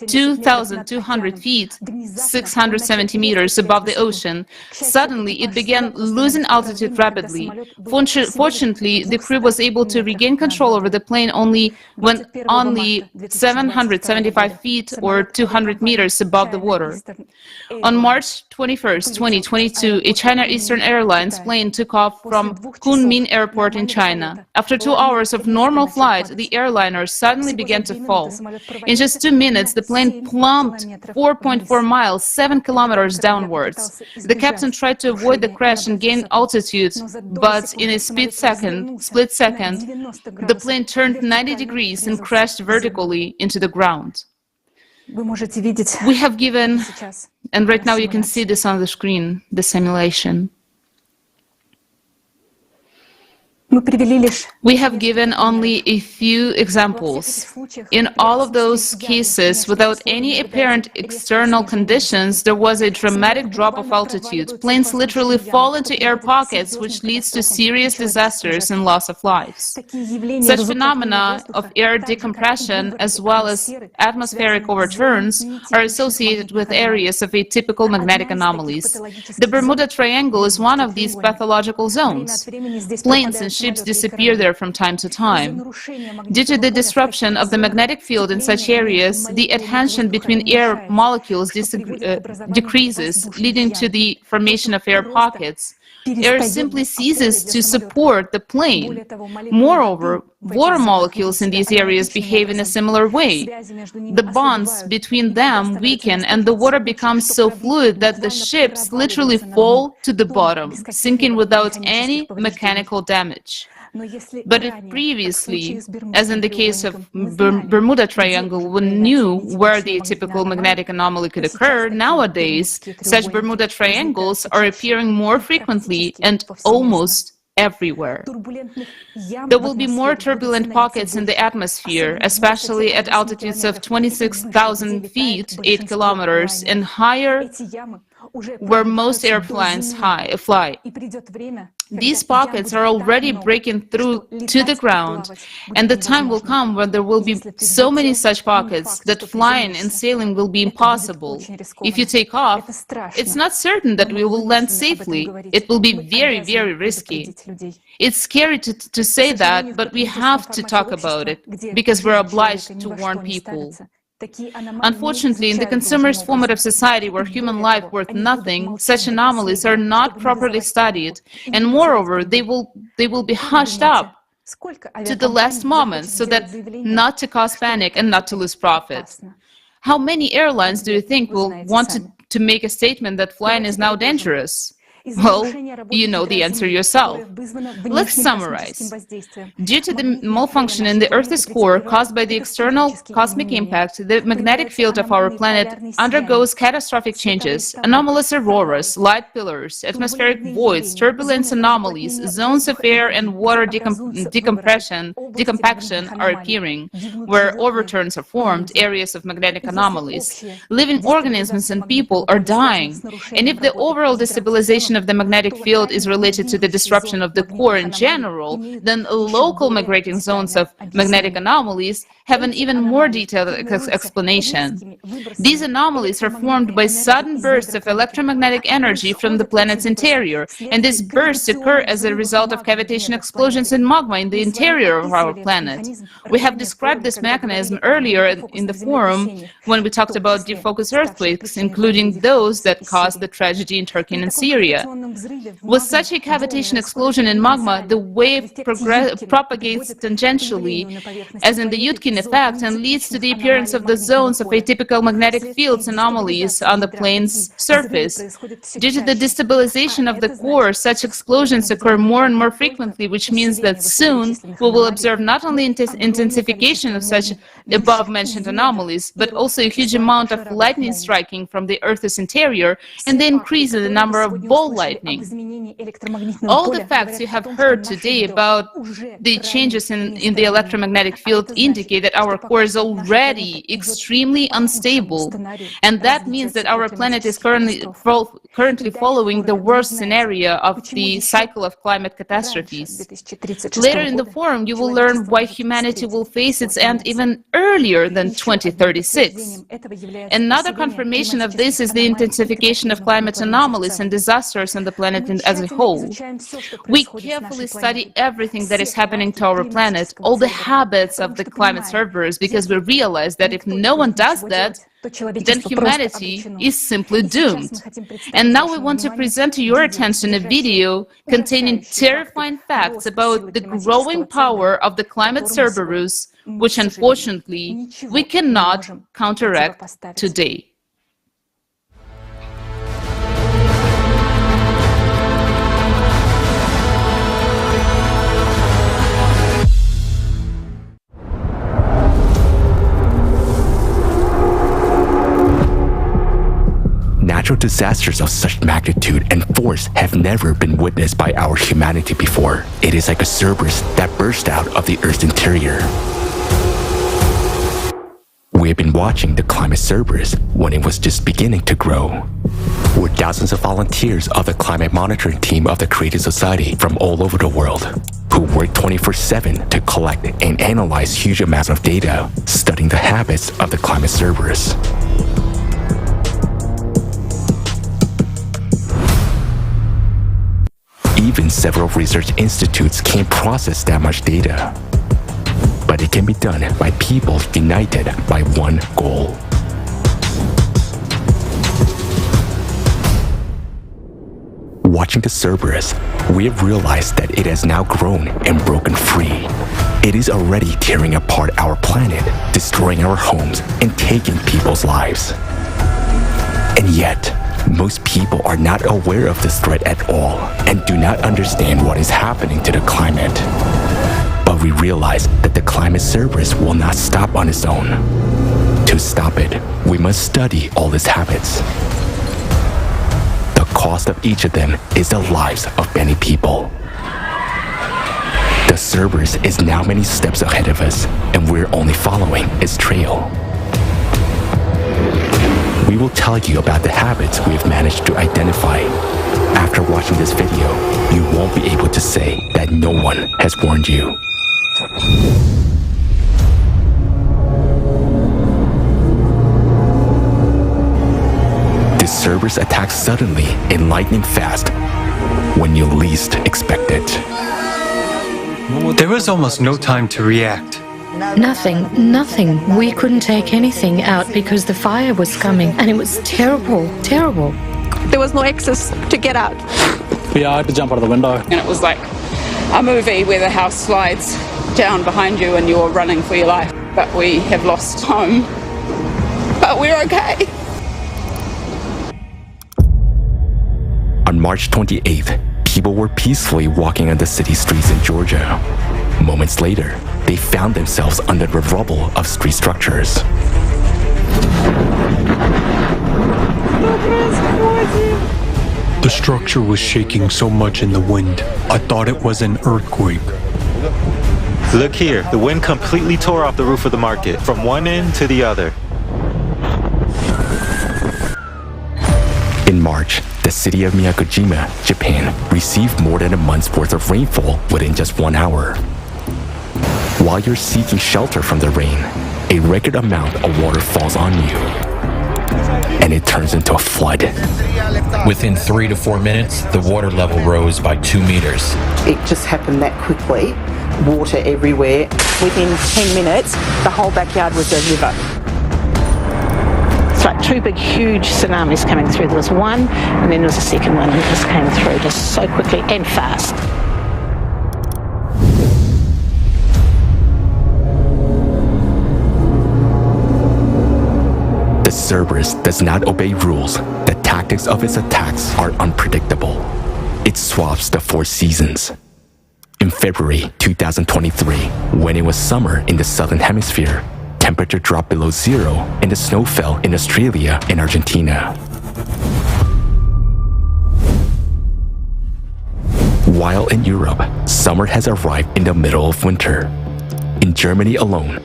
2,200 feet, 670 meters above the ocean. Suddenly, it began losing altitude rapidly. Fortunately, the crew was able to regain control over the plane only 775 feet or 200 meters above the water. On March 21, 2022, a China Eastern Airlines plane took off from Kunming Airport in China. After 2 hours of normal flight, the airliner suddenly began to fall. In just 2 minutes, the plane plumped 4.4 miles, 7 kilometers downwards. The captain tried to avoid the crash and gain altitude, but in a split second, the plane turned 90 degrees and crashed vertically into the ground. We have given, and right now you can see this on the screen, the simulation. We have given only a few examples. In all of those cases, without any apparent external conditions, there was a dramatic drop of altitude. Planes literally fall into air pockets, which leads to serious disasters and loss of lives. Such phenomena of air decompression, as well as atmospheric overturns, are associated with areas of atypical magnetic anomalies. The Bermuda Triangle is one of these pathological zones. Planes and ships disappear there from time to time. Due to the disruption of the magnetic field in such areas, the adhesion between air molecules decreases, leading to the formation of air pockets. Air simply ceases to support the plane. Moreover, water molecules in these areas behave in a similar way. The bonds between them weaken and the water becomes so fluid that the ships literally fall to the bottom, sinking without any mechanical damage. But if previously, as in the case of Bermuda Triangle, we knew where the atypical magnetic anomaly could occur, nowadays such Bermuda Triangles are appearing more frequently and almost everywhere. There will be more turbulent pockets in the atmosphere, especially at altitudes of 26,000 feet, 8 kilometers, and higher, where most airplanes fly. These pockets are already breaking through to the ground, and the time will come when there will be so many such pockets that flying and sailing will be impossible. If you take off, it's not certain that we will land safely. It will be very, very risky. It's scary to say that, but we have to talk about it, because we're obliged to warn people. Unfortunately, in the consumerist formative society where human life worth nothing, such anomalies are not properly studied, and moreover, they will be hushed up to the last moment so that not to cause panic and not to lose profit. How many airlines do you think will want to make a statement that flying is now dangerous? Well, you know the answer yourself. Let's summarize. Due to the malfunction in the Earth's core caused by the external cosmic impact, the magnetic field of our planet undergoes catastrophic changes. Anomalous auroras, light pillars, atmospheric voids, turbulence anomalies, zones of air and water decompaction are appearing, where overturns are formed, areas of magnetic anomalies. Living organisms and people are dying, and if the overall destabilization of the magnetic field is related to the disruption of the core in general, then local migrating zones of magnetic anomalies have an even more detailed explanation. These anomalies are formed by sudden bursts of electromagnetic energy from the planet's interior, and these bursts occur as a result of cavitation explosions in magma in the interior of our planet. We have described this mechanism earlier in the forum when we talked about deep-focus earthquakes, including those that caused the tragedy in Turkey and Syria. With such a cavitation explosion in magma, the wave propagates tangentially, as in the Yudkin effect, and leads to the appearance of the zones of atypical magnetic fields anomalies on the plane's surface. Due to the destabilization of the core, such explosions occur more and more frequently, which means that soon we will observe not only intensification of such above-mentioned anomalies, but also a huge amount of lightning striking from the Earth's interior and the increase in the number of ball lightning. All the facts you have heard today about the changes in the electromagnetic field indicate that our core is already extremely unstable, and that means that our planet is currently following the worst scenario of the cycle of climate catastrophes. Later in the forum, you will learn why humanity will face its end even earlier than 2036. Another confirmation of this is the intensification of climate anomalies and disasters on the planet as a whole. We carefully study everything that is happening to our planet, all the habits of the climate cerberus, because we realize that if no one does that, then humanity is simply doomed. And now we want to present to your attention a video containing terrifying facts about the growing power of the climate cerberus, which unfortunately we cannot counteract today. natural disasters of such magnitude and force have never been witnessed by our humanity before. It is like a cerberus that burst out of the Earth's interior. We have been watching the climate cerberus when it was just beginning to grow. We're thousands of volunteers of the climate monitoring team of the Creative Society from all over the world, who work 24/7 to collect and analyze huge amounts of data, studying the habits of the climate cerberus. Even several research institutes can't process that much data. But it can be done by people united by one goal. Watching the cerberus, we have realized that it has now grown and broken free. It is already tearing apart our planet, destroying our homes, and taking people's lives. And yet, most people are not aware of this threat at all and do not understand what is happening to the climate. But we realize that the climate cerberus will not stop on its own. To stop it, we must study all its habits. The cost of each of them is the lives of many people. The cerberus is now many steps ahead of us, and we're only following its trail. We will tell you about the habits we have managed to identify. After watching this video, you won't be able to say that no one has warned you. The cerberus attacks suddenly and lightning fast when you least expect it. There was almost no time to react. Nothing. We couldn't take anything out because the fire was coming, and it was terrible. There was no access to get out. Yeah, I had to jump out of the window. And it was like a movie where the house slides down behind you and you're running for your life. But we have lost home. But we're okay. On March 28th, people were peacefully walking on the city streets in Georgia. Moments later, they found themselves under the rubble of street structures. The structure was shaking so much in the wind, I thought it was an earthquake. Look here, the wind completely tore off the roof of the market, from one end to the other. In March, the city of Miyakojima, Japan, received more than a month's worth of rainfall within just 1 hour. While you're seeking shelter from the rain, a record amount of water falls on you, and it turns into a flood. Within 3 to 4 minutes, the water level rose by 2 meters. It just happened that quickly. Water everywhere. Within 10 minutes, the whole backyard was a river. It's like two big, huge tsunamis coming through. There was one, and then there was a second one, and it just came through just so quickly and fast. The cerberus does not obey rules. The tactics of its attacks are unpredictable. It swaps the 4 seasons. In February 2023, when it was summer in the southern hemisphere, temperature dropped below 0 and the snow fell in Australia and Argentina. While in Europe, summer has arrived in the middle of winter. In Germany alone,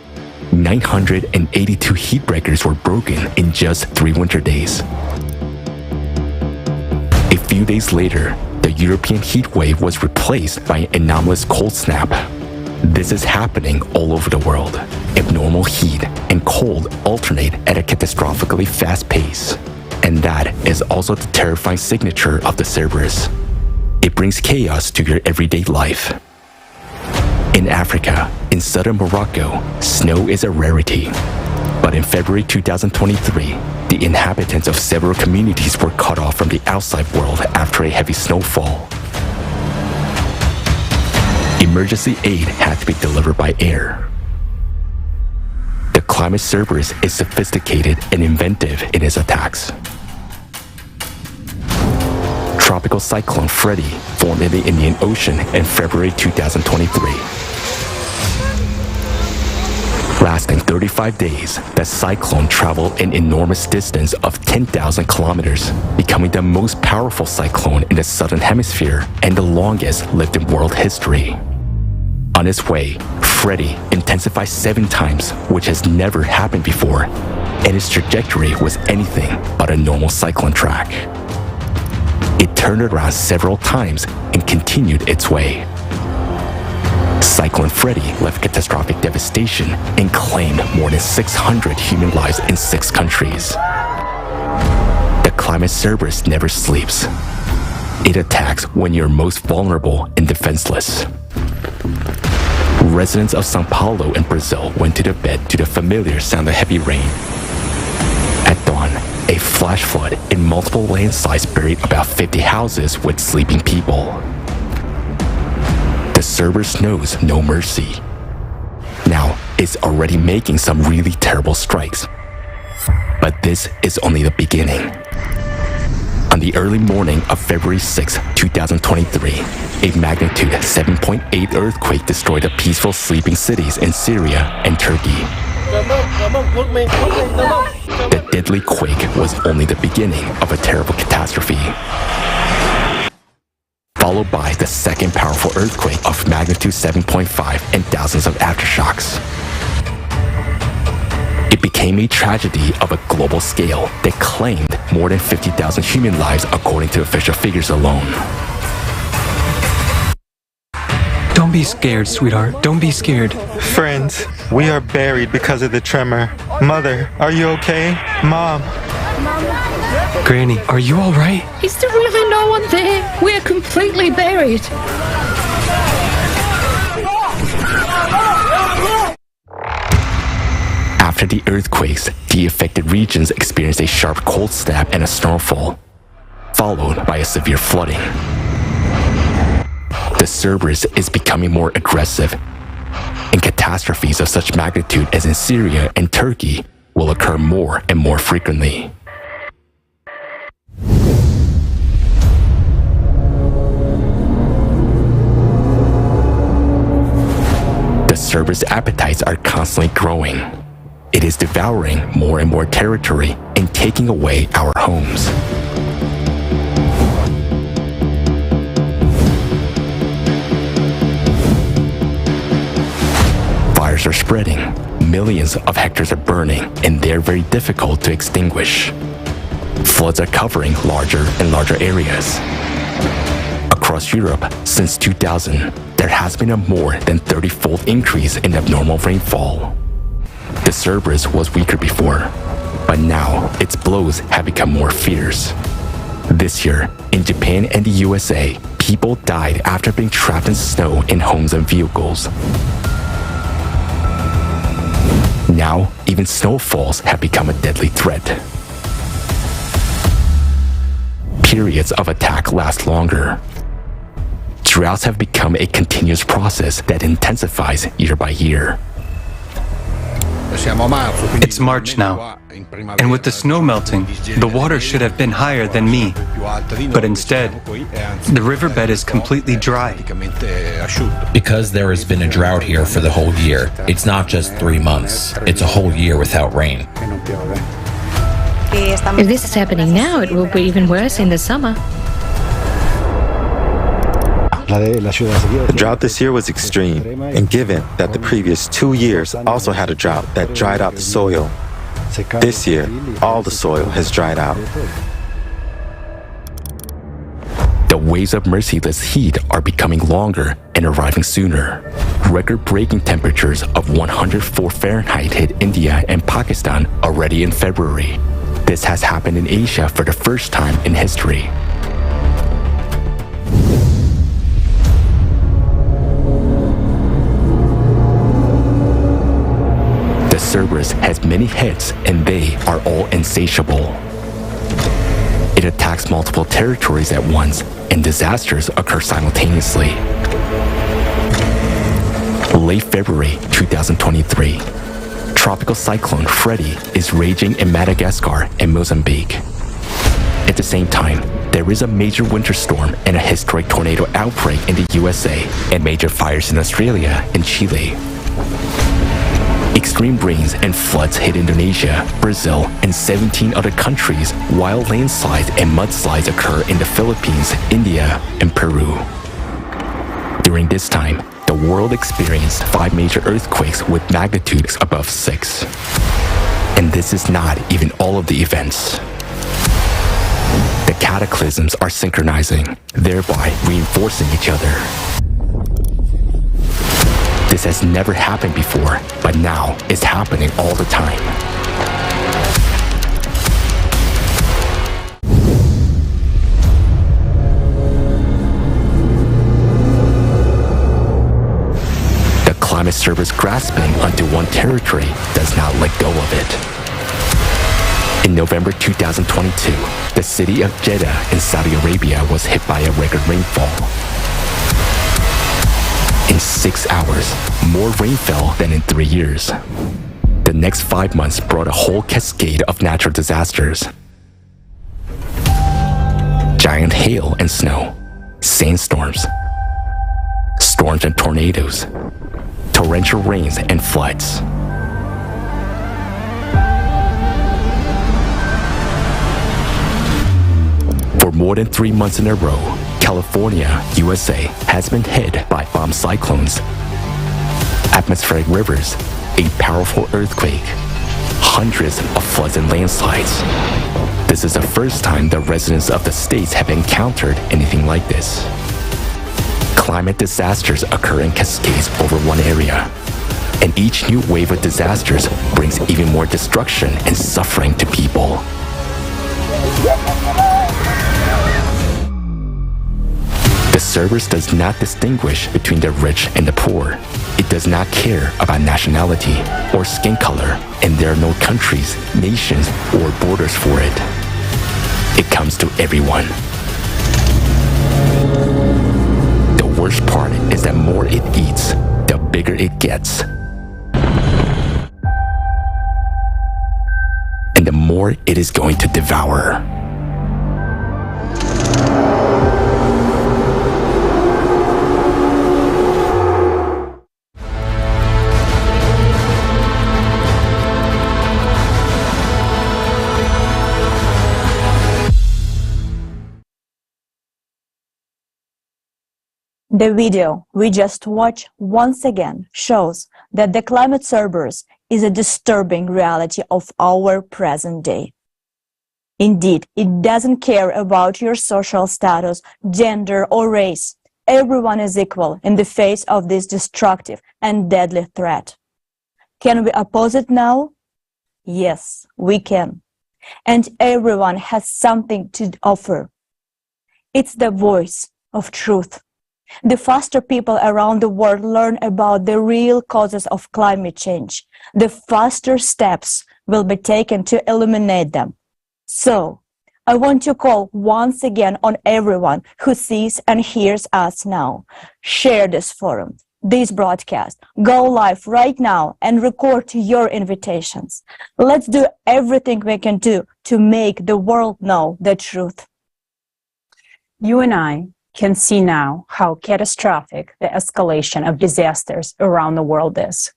982 heat breakers were broken in just 3 winter days. A few days later, the European heat wave was replaced by an anomalous cold snap. This is happening all over the world. Abnormal heat and cold alternate at a catastrophically fast pace. And that is also the terrifying signature of the cerberus. It brings chaos to your everyday life. In Africa, in southern Morocco, snow is a rarity. But in February 2023, the inhabitants of several communities were cut off from the outside world after a heavy snowfall. Emergency aid had to be delivered by air. The climate cerberus is sophisticated and inventive in its attacks. Tropical cyclone Freddy formed in the Indian Ocean in February 2023. Lasting 35 days, the cyclone traveled an enormous distance of 10,000 kilometers, becoming the most powerful cyclone in the southern hemisphere and the longest lived in world history. On its way, Freddy intensified 7 times, which has never happened before, and its trajectory was anything but a normal cyclone track. It turned around several times and continued its way. Cyclone Freddy left catastrophic devastation and claimed more than 600 human lives in 6 countries. The climate cerberus never sleeps. It attacks when you're most vulnerable and defenseless. Residents of São Paulo in Brazil went to their bed to the familiar sound of heavy rain. At dawn, a flash flood and multiple landslides buried about 50 houses with sleeping people. The Cerberus knows no mercy. Now, it's already making some really terrible strikes. But this is only the beginning. On the early morning of February 6, 2023, a magnitude 7.8 earthquake destroyed the peaceful sleeping cities in Syria and Turkey. The deadly quake was only the beginning of a terrible catastrophe, followed by the second powerful earthquake of magnitude 7.5 and thousands of aftershocks. It became a tragedy of a global scale that claimed more than 50,000 human lives according to official figures alone. Don't be scared, sweetheart. Don't be scared. Friends, we are buried because of the tremor. Mother, are you okay? Mom. Granny, are you all right? Is there really no one there? We're completely buried. After the earthquakes, the affected regions experienced a sharp cold snap and a snowfall, followed by a severe flooding. The Cerberus is becoming more aggressive, and catastrophes of such magnitude as in Syria and Turkey will occur more and more frequently. The Cerberus appetites are constantly growing. It is devouring more and more territory and taking away our homes. Fires are spreading, millions of hectares are burning, and they're very difficult to extinguish. Floods are covering larger and larger areas. Across Europe, since 2000, there has been a more than 30-fold increase in abnormal rainfall. The Cerberus was weaker before, but now its blows have become more fierce. This year, in Japan and the USA, people died after being trapped in snow in homes and vehicles. Now, even snowfalls have become a deadly threat. Periods of attack last longer. Droughts have become a continuous process that intensifies year by year. It's March now, and with the snow melting, the water should have been higher than me. But instead, the riverbed is completely dry. Because there has been a drought here for the whole year. It's not just 3 months, it's a whole year without rain. If this is happening now, it will be even worse in the summer. The drought this year was extreme, and given that the previous 2 years also had a drought that dried out the soil, this year, all the soil has dried out. The waves of merciless heat are becoming longer and arriving sooner. Record-breaking temperatures of 104 Fahrenheit hit India and Pakistan already in February. This has happened in Asia for the first time in history. The Cerberus has many heads, and they are all insatiable. It attacks multiple territories at once, and disasters occur simultaneously. Late February 2023, Tropical Cyclone Freddy is raging in Madagascar and Mozambique. At the same time, there is a major winter storm and a historic tornado outbreak in the USA and major fires in Australia and Chile. Extreme rains and floods hit Indonesia, Brazil, and 17 other countries, while landslides and mudslides occur in the Philippines, India, and Peru. During this time, the world experienced 5 major earthquakes with magnitudes above 6. And this is not even all of the events. The cataclysms are synchronizing, thereby reinforcing each other. This has never happened before, but now it's happening all the time. The climate cerberus grasping onto one territory does not let go of it. In November 2022, the city of Jeddah in Saudi Arabia was hit by a record rainfall. In 6 hours, more rain fell than in 3 years. The next 5 months brought a whole cascade of natural disasters. Giant hail and snow, sandstorms, storms and tornadoes, torrential rains and floods. For more than 3 months in a row, California, USA, has been hit by bomb cyclones, atmospheric rivers, a powerful earthquake, hundreds of floods and landslides. This is the first time the residents of the states have encountered anything like this. Climate disasters occur in cascades over one area, and each new wave of disasters brings even more destruction and suffering to people. The cerberus does not distinguish between the rich and the poor. It does not care about nationality or skin color, and there are no countries, nations, or borders for it. It comes to everyone. The worst part is that the more it eats, the bigger it gets. And the more it is going to devour. The video we just watched once again shows that the climate cerberus is a disturbing reality of our present day. Indeed, it doesn't care about your social status, gender, or race. Everyone is equal in the face of this destructive and deadly threat. Can we oppose it now? Yes, we can. And everyone has something to offer. It's the voice of truth. The faster people around the world learn about the real causes of climate change, the faster steps will be taken to eliminate them. So, I want to call once again on everyone who sees and hears us now. Share this forum, this broadcast. Go live right now and record your invitations. Let's do everything we can do to make the world know the truth. You and I can see now how catastrophic the escalation of disasters around the world is,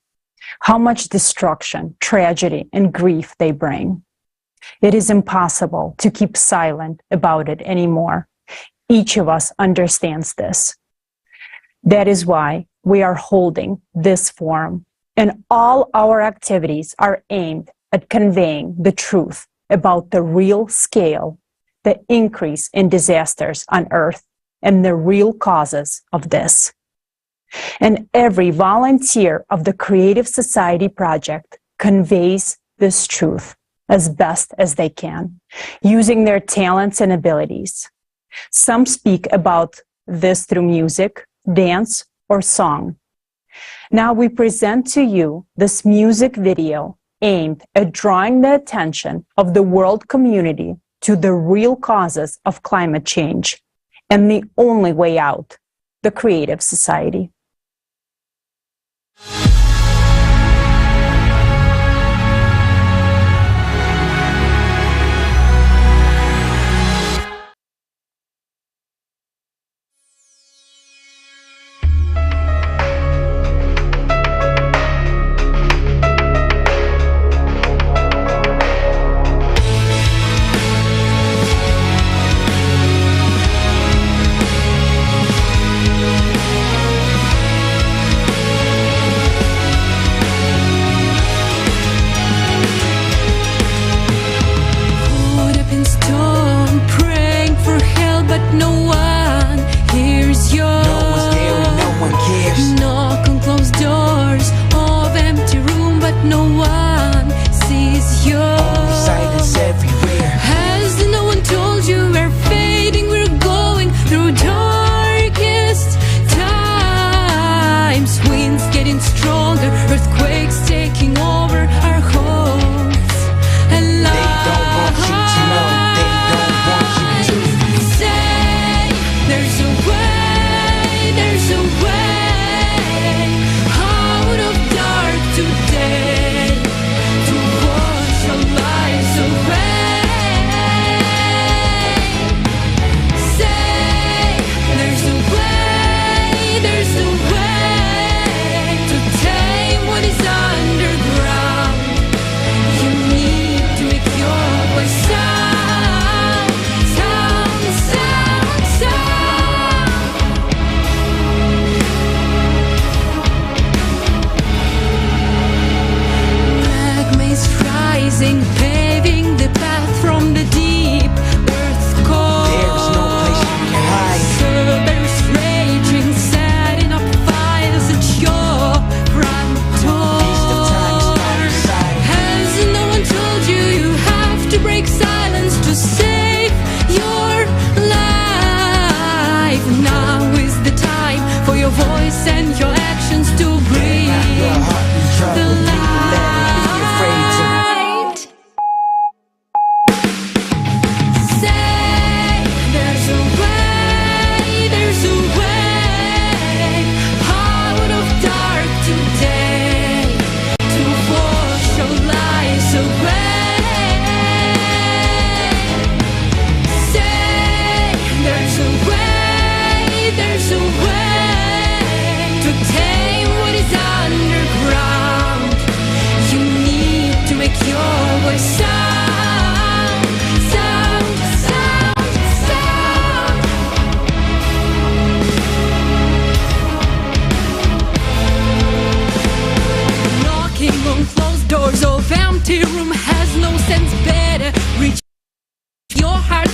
how much destruction, tragedy, and grief they bring. It is impossible to keep silent about it anymore. Each of us understands this. That is why we are holding this forum, and all our activities are aimed at conveying the truth about the real scale, the increase in disasters on Earth, and the real causes of this. And every volunteer of the Creative Society Project conveys this truth as best as they can, using their talents and abilities. Some speak about this through music, dance, or song. Now we present to you this music video aimed at drawing the attention of the world community to the real causes of climate change and the only way out, the Creative Society.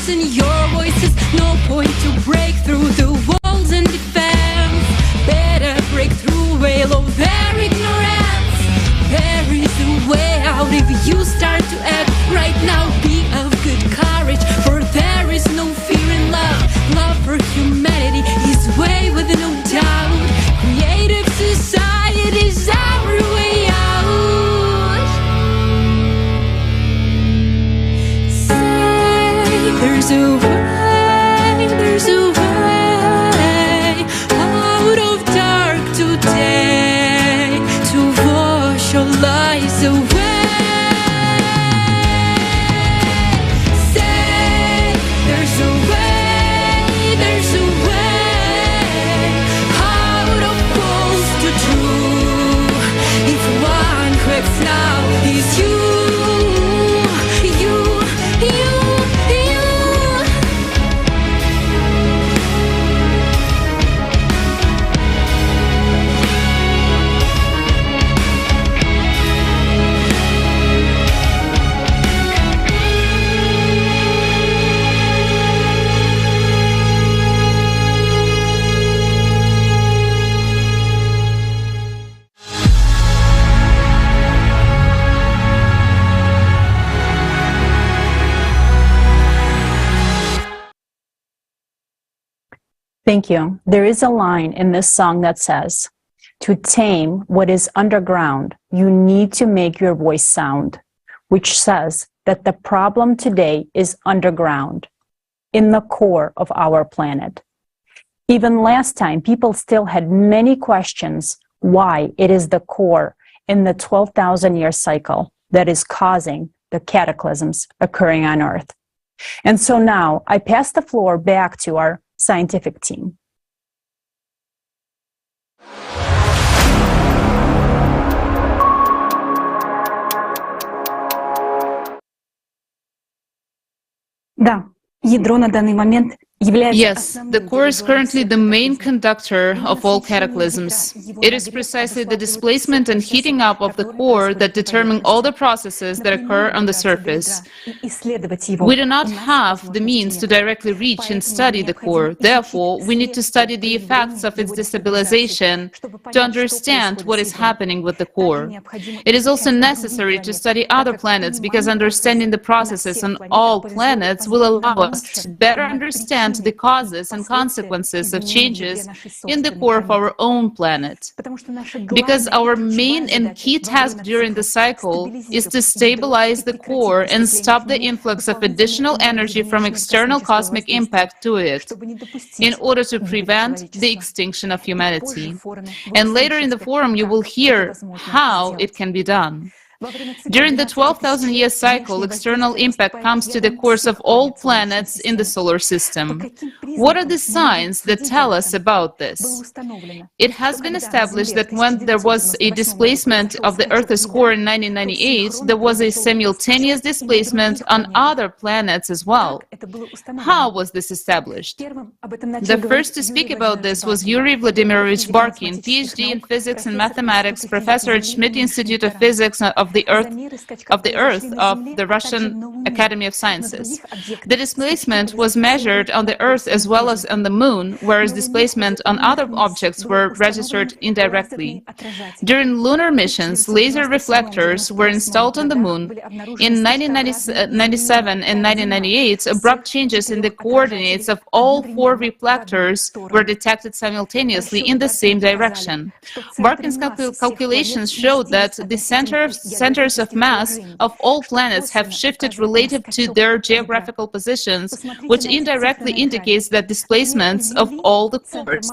listen your voices. No point to break through the walls and defense. Better break through, veil of their ignorance. There is a way out if you start to act right now. Be of good courage, for there is no fear in love. Love for humanity is way with no doubt. Creative society is our way out. Say there's a way, there's a way out of dark today, to wash your lies away. Say there's a way, there's a way out of false to true. If one who acts now is you, you, you, you. Thank you. There is a line in this song that says, to tame what is underground, you need to make your voice sound, which says that the problem today is underground, in the core of our planet. Even last time, people still had many questions why it is the core in the 12,000-year cycle that is causing the cataclysms occurring on Earth. And so now I pass the floor back to our scientific team. Да, ядро на данный момент является... Yes, the core is currently the main conductor of all cataclysms. It is precisely the displacement and heating up of the core that determine all the processes that occur on the surface. We do not have the means to directly reach and study the core. Therefore, we need to study the effects of its destabilization to understand what is happening with the core. It is also necessary to study other planets because understanding the processes on all planets will allow us to better understand the causes and consequences of changes in the core of our own planet. Because our main and key task during the cycle is to stabilize the core and stop the influx of additional energy from external cosmic impact to it, in order to prevent the extinction of humanity. And later in the forum, you will hear how it can be done. During the 12,000-year cycle, external impact comes to the cores of all planets in the solar system. What are the signs that tell us about this? It has been established that when there was a displacement of the Earth's core in 1998, there was a simultaneous displacement on other planets as well. How was this established? The first to speak about this was Yuri Vladimirovich Barkin, PhD in physics and mathematics, professor at Schmidt Institute of Physics of the Earth of the Russian Academy of Sciences. The displacement was measured on the Earth as well as on the Moon, whereas displacement on other objects were registered indirectly. During lunar missions, laser reflectors were installed on the Moon. In 1997 and 1998, abrupt changes in the coordinates of all four reflectors were detected simultaneously in the same direction. Barkin's calculations showed that the centers of mass of all planets have shifted relative to their geographical positions, which indirectly indicates that displacements of all the cores.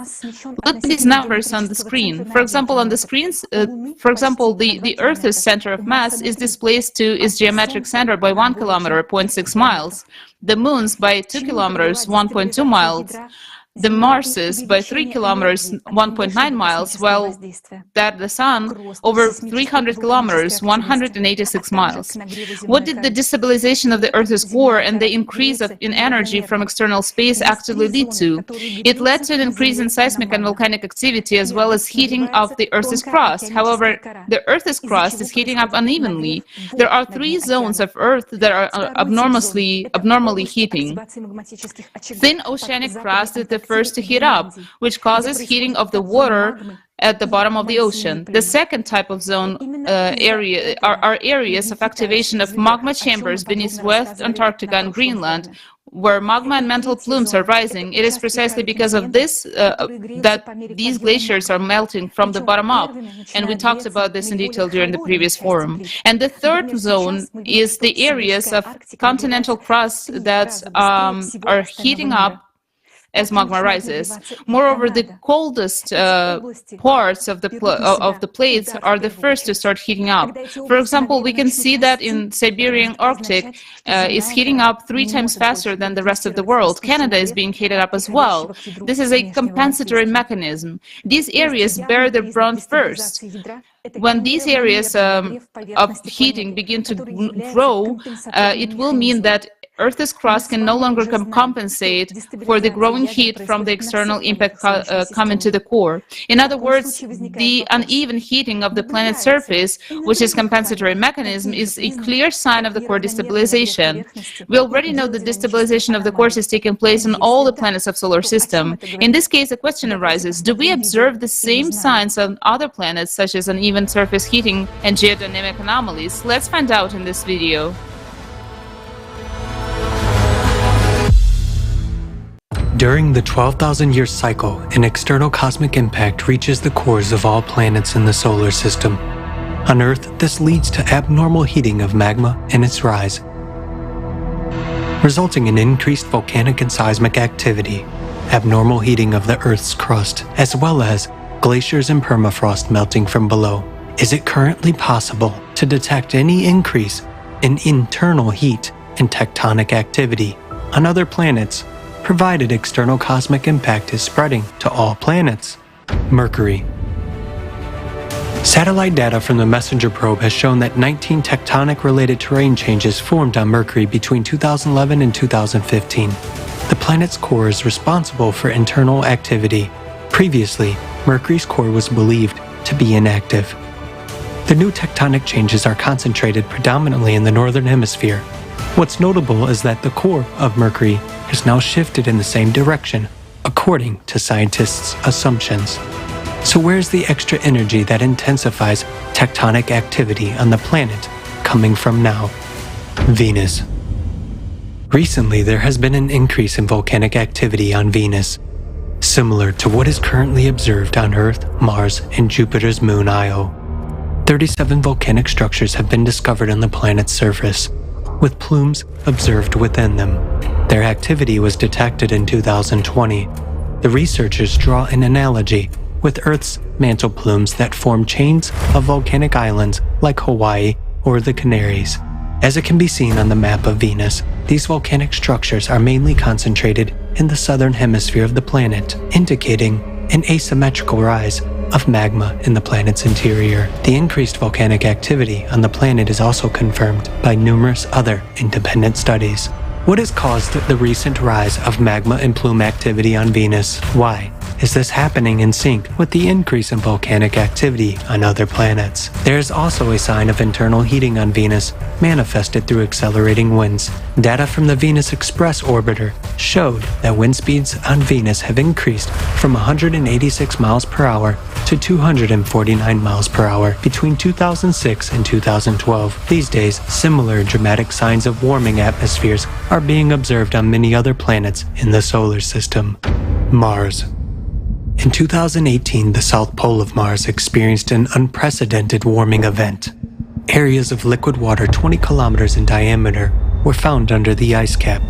Look at these numbers on the screen. For example, on the screens, the Earth's center of mass is displaced to its geometric center by 1 kilometer, 0.6 miles. The Moon's by 2 kilometers, 1.2 miles. the Marses by 3 kilometers, 1.9 miles, while that the Sun over 300 kilometers, 186 miles. What did the destabilization of the Earth's core and the increase in energy from external space actually lead to? It led to an increase in seismic and volcanic activity as well as heating of the Earth's crust. However, the Earth's crust is heating up unevenly. There are 3 zones of Earth that are abnormally heating. Thin oceanic crust is the first to heat up, which causes heating of the water at the bottom of the ocean. The second type of zone are areas of activation of magma chambers beneath West Antarctica and Greenland, where magma and mantle plumes are rising. It is precisely because of this that these glaciers are melting from the bottom up, and we talked about this in detail during the previous forum. And the third zone is the areas of continental crust that are heating up as magma rises. Moreover, the coldest parts of the plates are the first to start heating up. For example, we can see that in Siberian Arctic is heating up 3 times faster than the rest of the world. Canada is being heated up as well. This is a compensatory mechanism. These areas bear the brunt first. When these areas of heating begin to grow, it will mean that Earth's crust can no longer compensate for the growing heat from the external impact coming to the core. In other words, the uneven heating of the planet's surface, which is a compensatory mechanism, is a clear sign of the core destabilization. We already know that destabilization of the core is taking place on all the planets of the solar system. In this case, the question arises, do we observe the same signs on other planets, such as uneven surface heating and geodynamic anomalies? Let's find out in this video. During the 12,000-year cycle, an external cosmic impact reaches the cores of all planets in the solar system. On Earth, this leads to abnormal heating of magma and its rise, resulting in increased volcanic and seismic activity, abnormal heating of the Earth's crust, as well as glaciers and permafrost melting from below. Is it currently possible to detect any increase in internal heat and tectonic activity on other planets, provided external cosmic impact is spreading to all planets? Mercury. Satellite data from the MESSENGER probe has shown that 19 tectonic-related terrain changes formed on Mercury between 2011 and 2015. The planet's core is responsible for internal activity. Previously, Mercury's core was believed to be inactive. The new tectonic changes are concentrated predominantly in the northern hemisphere. What's notable is that the core of Mercury has now shifted in the same direction, according to scientists' assumptions. So where's the extra energy that intensifies tectonic activity on the planet coming from now? Venus. Recently, there has been an increase in volcanic activity on Venus, similar to what is currently observed on Earth, Mars, and Jupiter's moon Io. 37 volcanic structures have been discovered on the planet's surface, with plumes observed within them. Their activity was detected in 2020. The researchers draw an analogy with Earth's mantle plumes that form chains of volcanic islands like Hawaii or the Canaries. As it can be seen on the map of Venus, these volcanic structures are mainly concentrated in the southern hemisphere of the planet, indicating an asymmetrical rise of magma in the planet's interior. The increased volcanic activity on the planet is also confirmed by numerous other independent studies. What has caused the recent rise of magma and plume activity on Venus? Why is this happening in sync with the increase in volcanic activity on other planets? There is also a sign of internal heating on Venus, manifested through accelerating winds. Data from the Venus Express orbiter showed that wind speeds on Venus have increased from 186 miles per hour to 249 miles per hour between 2006 and 2012. These days, similar dramatic signs of warming atmospheres are being observed on many other planets in the solar system. Mars. In 2018, the south pole of Mars experienced an unprecedented warming event. Areas of liquid water 20 kilometers in diameter were found under the ice cap.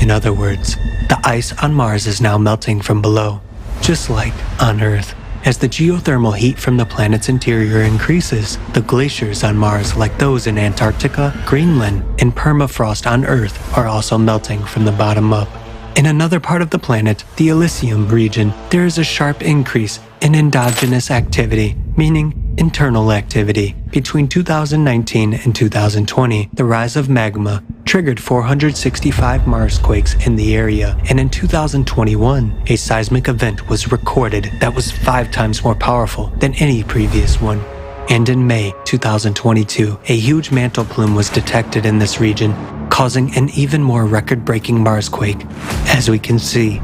In other words, the ice on Mars is now melting from below, just like on Earth. As the geothermal heat from the planet's interior increases, the glaciers on Mars, like those in Antarctica, Greenland, and permafrost on Earth, are also melting from the bottom up. In another part of the planet, the Elysium region, there is a sharp increase in endogenous activity, meaning internal activity. Between 2019 and 2020, the rise of magma triggered 465 Marsquakes in the area, and in 2021, a seismic event was recorded that was 5 times more powerful than any previous one. And in May 2022, a huge mantle plume was detected in this region, causing an even more record-breaking Marsquake. As we can see,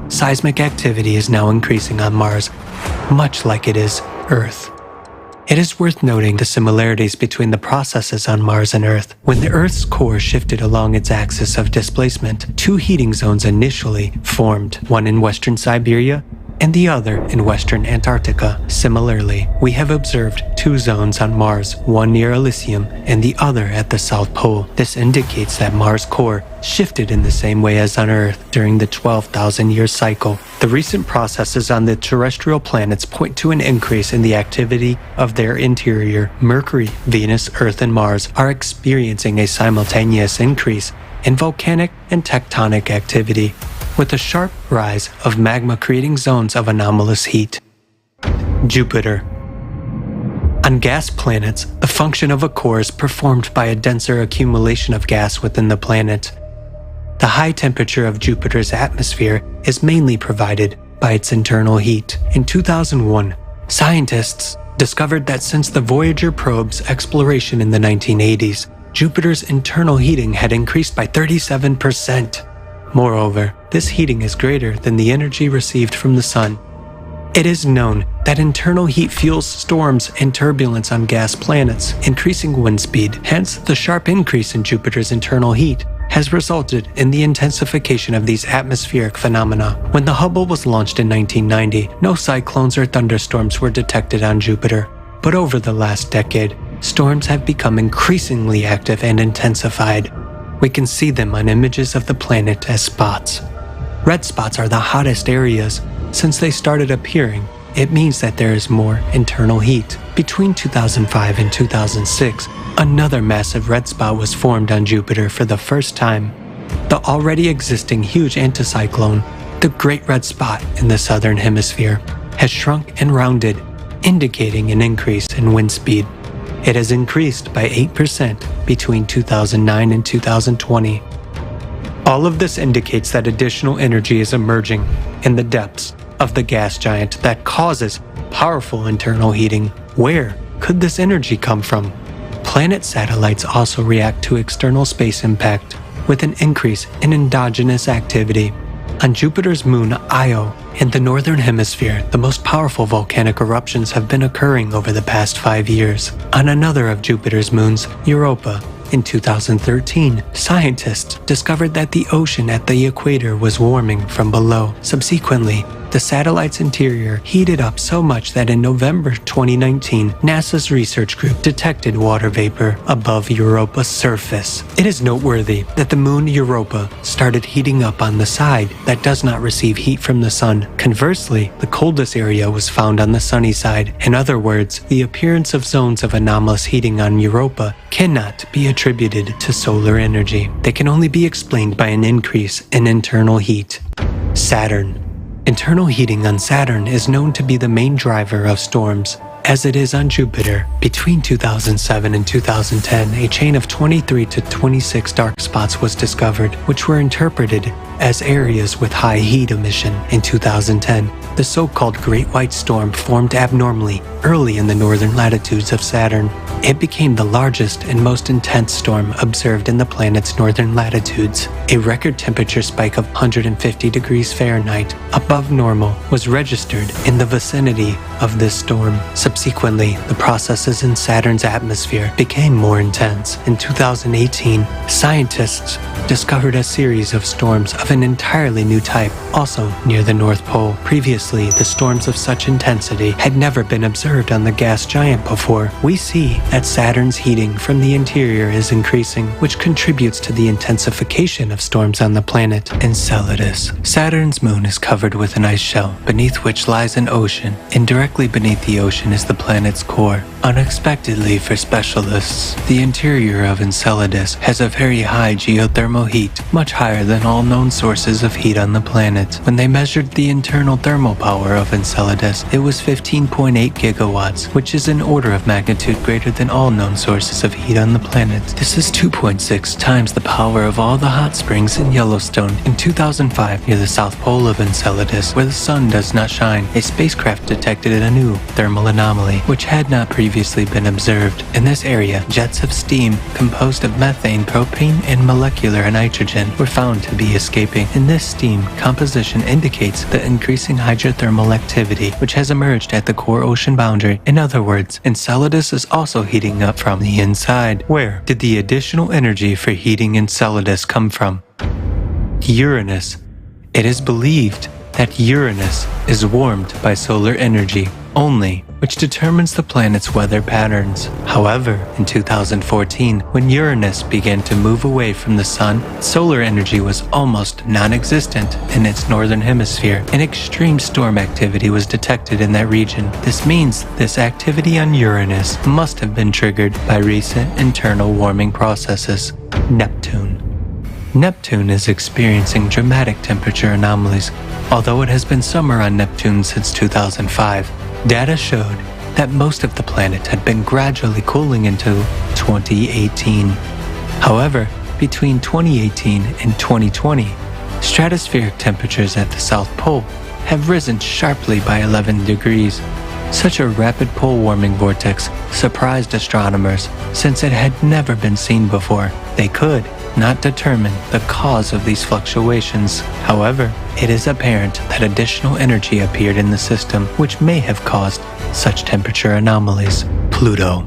seismic activity is now increasing on Mars, much like it is Earth. It is worth noting the similarities between the processes on Mars and Earth. When the Earth's core shifted along its axis of displacement, 2 heating zones initially formed, one in western Siberia and the other in western Antarctica. Similarly, we have observed 2 zones on Mars, one near Elysium and the other at the South Pole. This indicates that Mars' core shifted in the same way as on Earth during the 12,000-year cycle. The recent processes on the terrestrial planets point to an increase in the activity of their interior. Mercury, Venus, Earth, and Mars are experiencing a simultaneous increase in volcanic and tectonic activity, with a sharp rise of magma creating zones of anomalous heat. Jupiter. On gas planets, the function of a core is performed by a denser accumulation of gas within the planet. The high temperature of Jupiter's atmosphere is mainly provided by its internal heat. In 2001, scientists discovered that since the Voyager probe's exploration in the 1980s, Jupiter's internal heating had increased by 37%. Moreover, this heating is greater than the energy received from the Sun. It is known that internal heat fuels storms and turbulence on gas planets, increasing wind speed. Hence, the sharp increase in Jupiter's internal heat has resulted in the intensification of these atmospheric phenomena. When the Hubble was launched in 1990, no cyclones or thunderstorms were detected on Jupiter. But over the last decade, storms have become increasingly active and intensified. We can see them on images of the planet as spots. Red spots are the hottest areas. Since they started appearing, it means that there is more internal heat. Between 2005 and 2006, another massive red spot was formed on Jupiter for the first time. The already existing huge anticyclone, the Great Red Spot in the southern hemisphere, has shrunk and rounded, indicating an increase in wind speed. It has increased by 8% between 2009 and 2020. All of this indicates that additional energy is emerging in the depths of the gas giant that causes powerful internal heating. Where could this energy come from? Planet satellites also react to external space impact with an increase in endogenous activity. On Jupiter's moon Io, in the northern hemisphere, the most powerful volcanic eruptions have been occurring over the past 5 years. On another of Jupiter's moons, Europa, in 2013, scientists discovered that the ocean at the equator was warming from below. Subsequently, the satellite's interior heated up so much that in November 2019, NASA's research group detected water vapor above Europa's surface. It is noteworthy that the moon Europa started heating up on the side that does not receive heat from the sun. Conversely, the coldest area was found on the sunny side. In other words, the appearance of zones of anomalous heating on Europa cannot be attributed to solar energy. They can only be explained by an increase in internal heat. Saturn. Internal heating on Saturn is known to be the main driver of storms, as it is on Jupiter. Between 2007 and 2010, a chain of 23 to 26 dark spots was discovered, which were interpreted as areas with high heat emission. In 2010, the so-called Great White Storm formed abnormally early in the northern latitudes of Saturn. It became the largest and most intense storm observed in the planet's northern latitudes. A record temperature spike of 150 degrees Fahrenheit above normal was registered in the vicinity of this storm. Subsequently, the processes in Saturn's atmosphere became more intense. In 2018, scientists discovered a series of storms of an entirely new type, also near the North Pole. Previously, the storms of such intensity had never been observed on the gas giant before. We see that Saturn's heating from the interior is increasing, which contributes to the intensification of storms on the planet Enceladus. Saturn's moon is covered with an ice shell, beneath which lies an ocean, and directly beneath the ocean is the planet's core. Unexpectedly for specialists, the interior of Enceladus has a very high geothermal heat, much higher than all known sources of heat on the planet. When they measured the internal thermal power of Enceladus, it was 15.8 gigawatts, which is an order of magnitude greater than all known sources of heat on the planet. This is 2.6 times the power of all the hot springs in Yellowstone. In 2005, near the south pole of Enceladus, where the sun does not shine, a spacecraft detected a new thermal anomaly, which had not previously been observed. In this area, jets of steam composed of methane, propane, and molecular nitrogen were found to be escaping. In this steam, composition indicates the increasing hydrothermal activity which has emerged at the core ocean boundary. In other words, Enceladus is also heating up from the inside. Where did the additional energy for heating Enceladus come from? Uranus. It is believed that Uranus is warmed by solar energy only, which determines the planet's weather patterns. However, in 2014, when Uranus began to move away from the sun, solar energy was almost non-existent in its northern hemisphere, and extreme storm activity was detected in that region. This means this activity on Uranus must have been triggered by recent internal warming processes. Neptune. Neptune is experiencing dramatic temperature anomalies. Although it has been summer on Neptune since 2005, data showed that most of the planet had been gradually cooling into 2018. However, between 2018 and 2020, stratospheric temperatures at the South Pole have risen sharply by 11 degrees. Such a rapid pole warming vortex surprised astronomers since it had never been seen before. They could not determine the cause of these fluctuations. However, it is apparent that additional energy appeared in the system which may have caused such temperature anomalies. Pluto.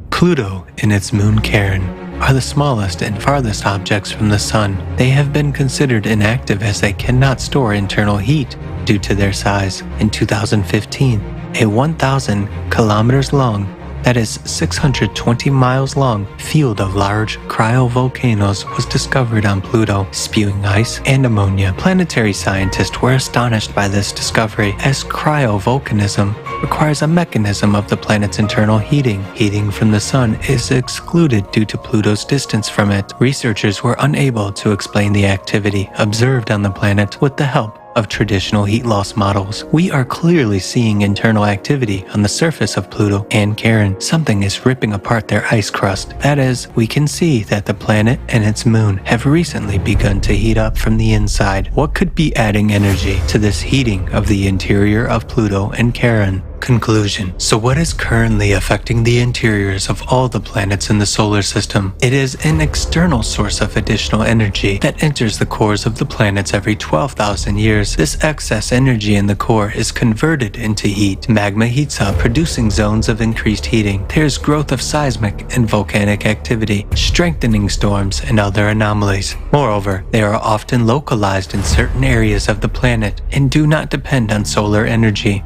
Pluto and its moon Charon are the smallest and farthest objects from the Sun. They have been considered inactive as they cannot store internal heat due to their size. In 2015, a 1,000 kilometers long, that is 620 miles long, field of large cryovolcanoes was discovered on Pluto, spewing ice and ammonia. Planetary scientists were astonished by this discovery, as cryovolcanism requires a mechanism of the planet's internal heating. Heating from the sun is excluded due to Pluto's distance from it. Researchers were unable to explain the activity observed on the planet with the help of traditional heat loss models. We are clearly seeing internal activity on the surface of Pluto and Charon. Something is ripping apart their ice crust. That is, we can see that the planet and its moon have recently begun to heat up from the inside. What could be adding energy to this heating of the interior of Pluto and Charon? Conclusion. So what is currently affecting the interiors of all the planets in the solar system? It is an external source of additional energy that enters the cores of the planets every 12,000 years. This excess energy in the core is converted into heat. Magma heats up, producing zones of increased heating. There's growth of seismic and volcanic activity, strengthening storms and other anomalies. Moreover, they are often localized in certain areas of the planet and do not depend on solar energy.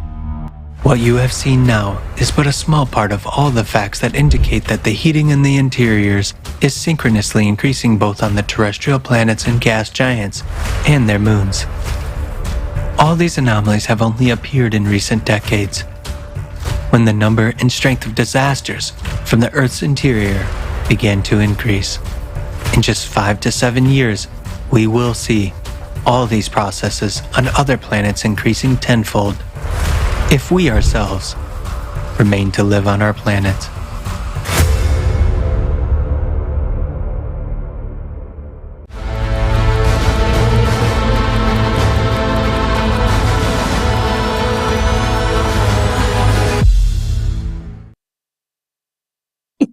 What you have seen now is but a small part of all the facts that indicate that the heating in the interiors is synchronously increasing both on the terrestrial planets and gas giants and their moons. All these anomalies have only appeared in recent decades, when the number and strength of disasters from the Earth's interior began to increase. In just 5 to 7 years, we will see all these processes on other planets increasing tenfold, if we ourselves remain to live on our planet.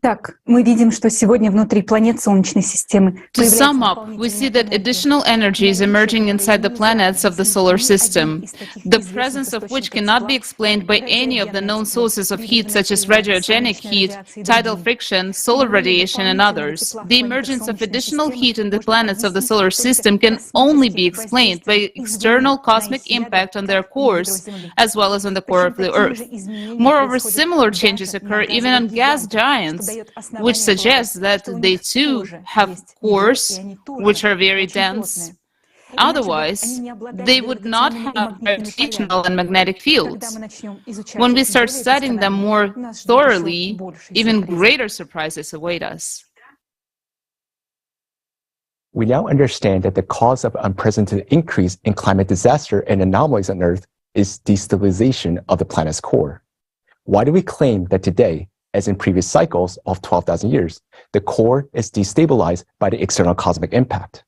Итак, мы видим, что сегодня внутри планет Солнечной системы To sum up, we see that additional energy is emerging inside the planets of the solar system, the presence of which cannot be explained by any of the known sources of heat such as radiogenic heat, tidal friction, solar radiation, and others. The emergence of additional heat in the planets of the solar system can only be explained by external cosmic impact on their cores, as well as on the core of the Earth. Moreover, similar changes occur even on gas giants, which suggests that they too have cores which are very dense. Otherwise, they would not have gravitational and magnetic fields. When we start studying them more thoroughly, even greater surprises await us. We now understand that the cause of unprecedented increase in climate disaster and anomalies on Earth is destabilization of the planet's core. Why do we claim that today, as in previous cycles of 12,000 years, the core is destabilized by the external cosmic impact?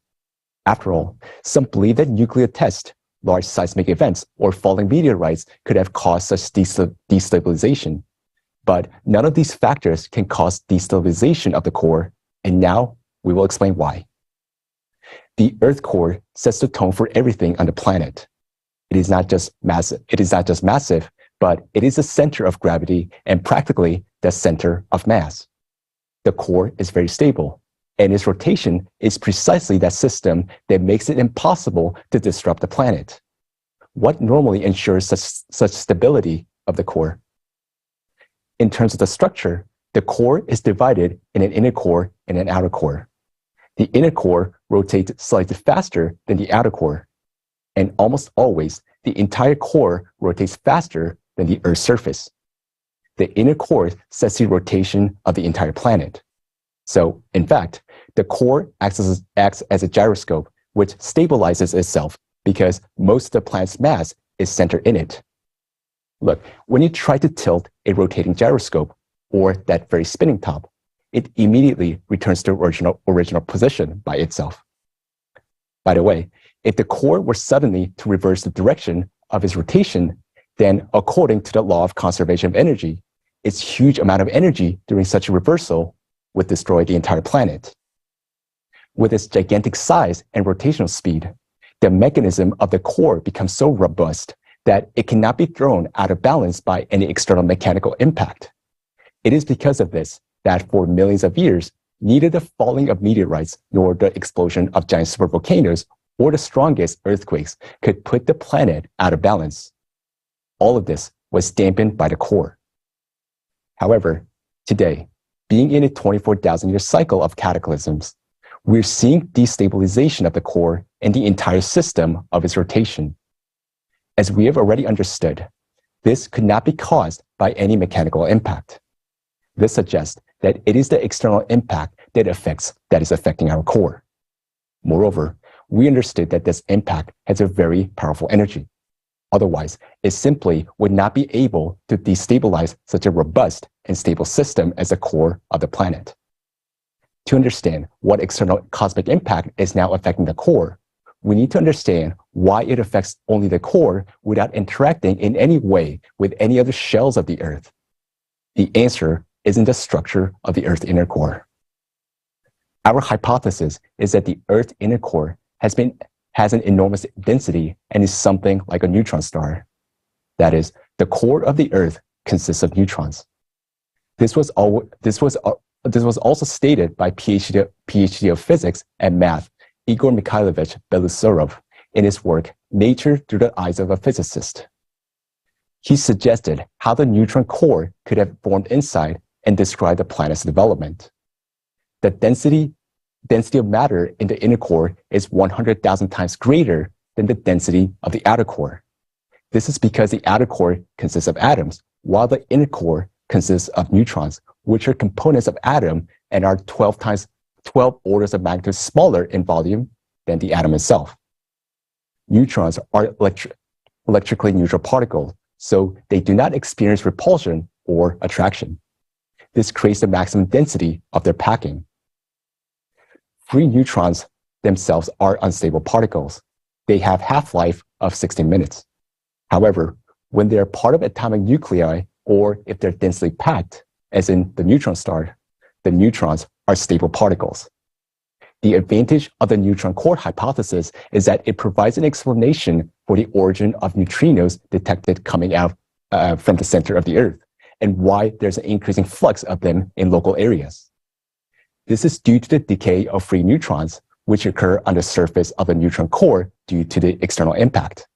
After all, some believe that nuclear tests, large seismic events, or falling meteorites could have caused such destabilization. But none of these factors can cause destabilization of the core, and now we will explain why. The Earth core sets the tone for everything on the planet. It is not just massive, but it is the center of gravity and practically the center of mass. The core is very stable, and its rotation is precisely that system that makes it impossible to disrupt the planet. What normally ensures such stability of the core? In terms of the structure, the core is divided in an inner core and an outer core. The inner core rotates slightly faster than the outer core, and almost always the entire core rotates faster than the Earth's surface. The inner core sets the rotation of the entire planet. So, in fact, the core acts as a gyroscope, which stabilizes itself because most of the planet's mass is centered in it. Look, when you try to tilt a rotating gyroscope, or that very spinning top, it immediately returns to original position by itself. By the way, if the core were suddenly to reverse the direction of its rotation, then according to the law of conservation of energy, its huge amount of energy during such a reversal would destroy the entire planet. With its gigantic size and rotational speed, the mechanism of the core becomes so robust that it cannot be thrown out of balance by any external mechanical impact. It is because of this that for millions of years, neither the falling of meteorites nor the explosion of giant supervolcanoes or the strongest earthquakes could put the planet out of balance. All of this was dampened by the core. However, today, being in a 24,000-year cycle of cataclysms, we're seeing destabilization of the core and the entire system of its rotation. As we have already understood, this could not be caused by any mechanical impact. This suggests that it is the external impact that is affecting our core. Moreover, we understood that this impact has a very powerful energy. Otherwise, it simply would not be able to destabilize such a robust and stable system as the core of the planet. To understand what external cosmic impact is now affecting the core, we need to understand why it affects only the core without interacting in any way with any other shells of the Earth. The answer is in the structure of the Earth's inner core. Our hypothesis is that the Earth's inner core has an enormous density and is something like a neutron star. That is, the core of the Earth consists of neutrons. This was also stated by PhD of physics and math Igor Mikhailovich Belousarov in his work Nature Through the Eyes of a Physicist. He suggested how the neutron core could have formed inside and described the planet's development. The density of matter in the inner core is 100,000 times greater than the density of the outer core. This is because the outer core consists of atoms, while the inner core consists of neutrons, which are components of atom and are 12 orders of magnitude smaller in volume than the atom itself. Neutrons are electrically neutral particles, so they do not experience repulsion or attraction. This creates the maximum density of their packing. Free neutrons themselves are unstable particles. They have half-life of 16 minutes. However, when they are part of atomic nuclei, or if they're densely packed, as in the neutron star, the neutrons are stable particles. The advantage of the neutron core hypothesis is that it provides an explanation for the origin of neutrinos detected coming out from the center of the Earth, and why there's an increasing flux of them in local areas. This is due to the decay of free neutrons, which occur on the surface of a neutron core due to the external impact.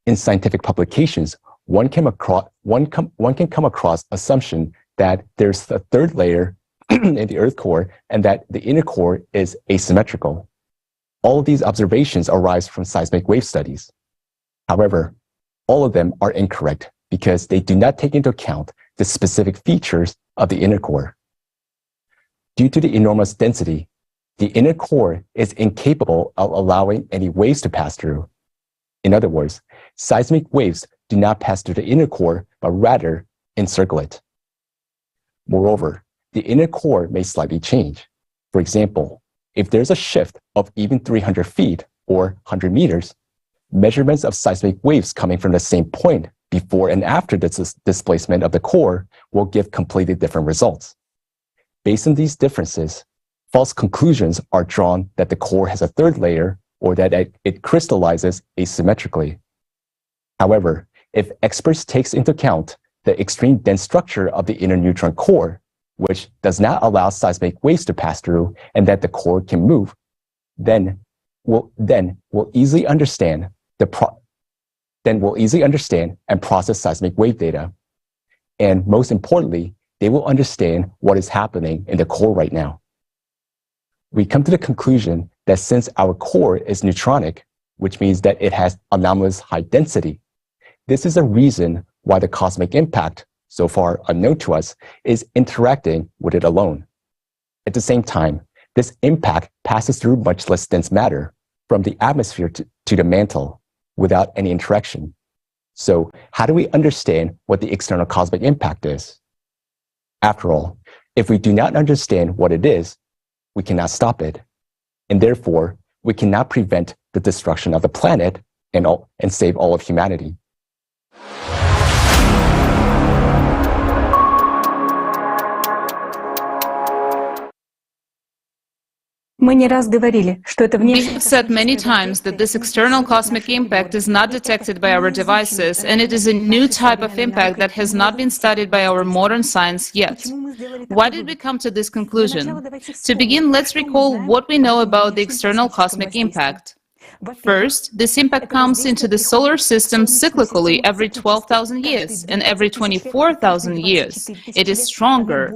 In scientific publications, one can come across assumption that there's a third layer in the Earth core and that the inner core is asymmetrical. All of these observations arise from seismic wave studies. However, all of them are incorrect because they do not take into account the specific features of the inner core. Due to the enormous density, the inner core is incapable of allowing any waves to pass through. In other words, seismic waves do not pass through the inner core, but rather encircle it. Moreover, the inner core may slightly change. For example, if there's a shift of even 300 feet or 100 meters, measurements of seismic waves coming from the same point before and after the displacement of the core will give completely different results. Based on these differences, false conclusions are drawn that the core has a third layer or that it crystallizes asymmetrically. However, if experts take into account the extreme dense structure of the inner neutron core, which does not allow seismic waves to pass through and that the core can move, then we'll easily understand and process seismic wave data. And most importantly, they will understand what is happening in the core right now. We come to the conclusion that since our core is neutronic, which means that it has anomalous high density, this is a reason why the cosmic impact, so far unknown to us, is interacting with it alone. At the same time, this impact passes through much less dense matter from the atmosphere to the mantle without any interaction. So how do we understand what the external cosmic impact is? After all, if we do not understand what it is, we cannot stop it. And therefore, we cannot prevent the destruction of the planet and save all of humanity. We have said many times that this external cosmic impact is not detected by our devices, and it is a new type of impact that has not been studied by our modern science yet. Why did we come to this conclusion? To begin, let's recall what we know about the external cosmic impact. First, this impact comes into the solar system cyclically every 12,000 years, and every 24,000 years. It is stronger.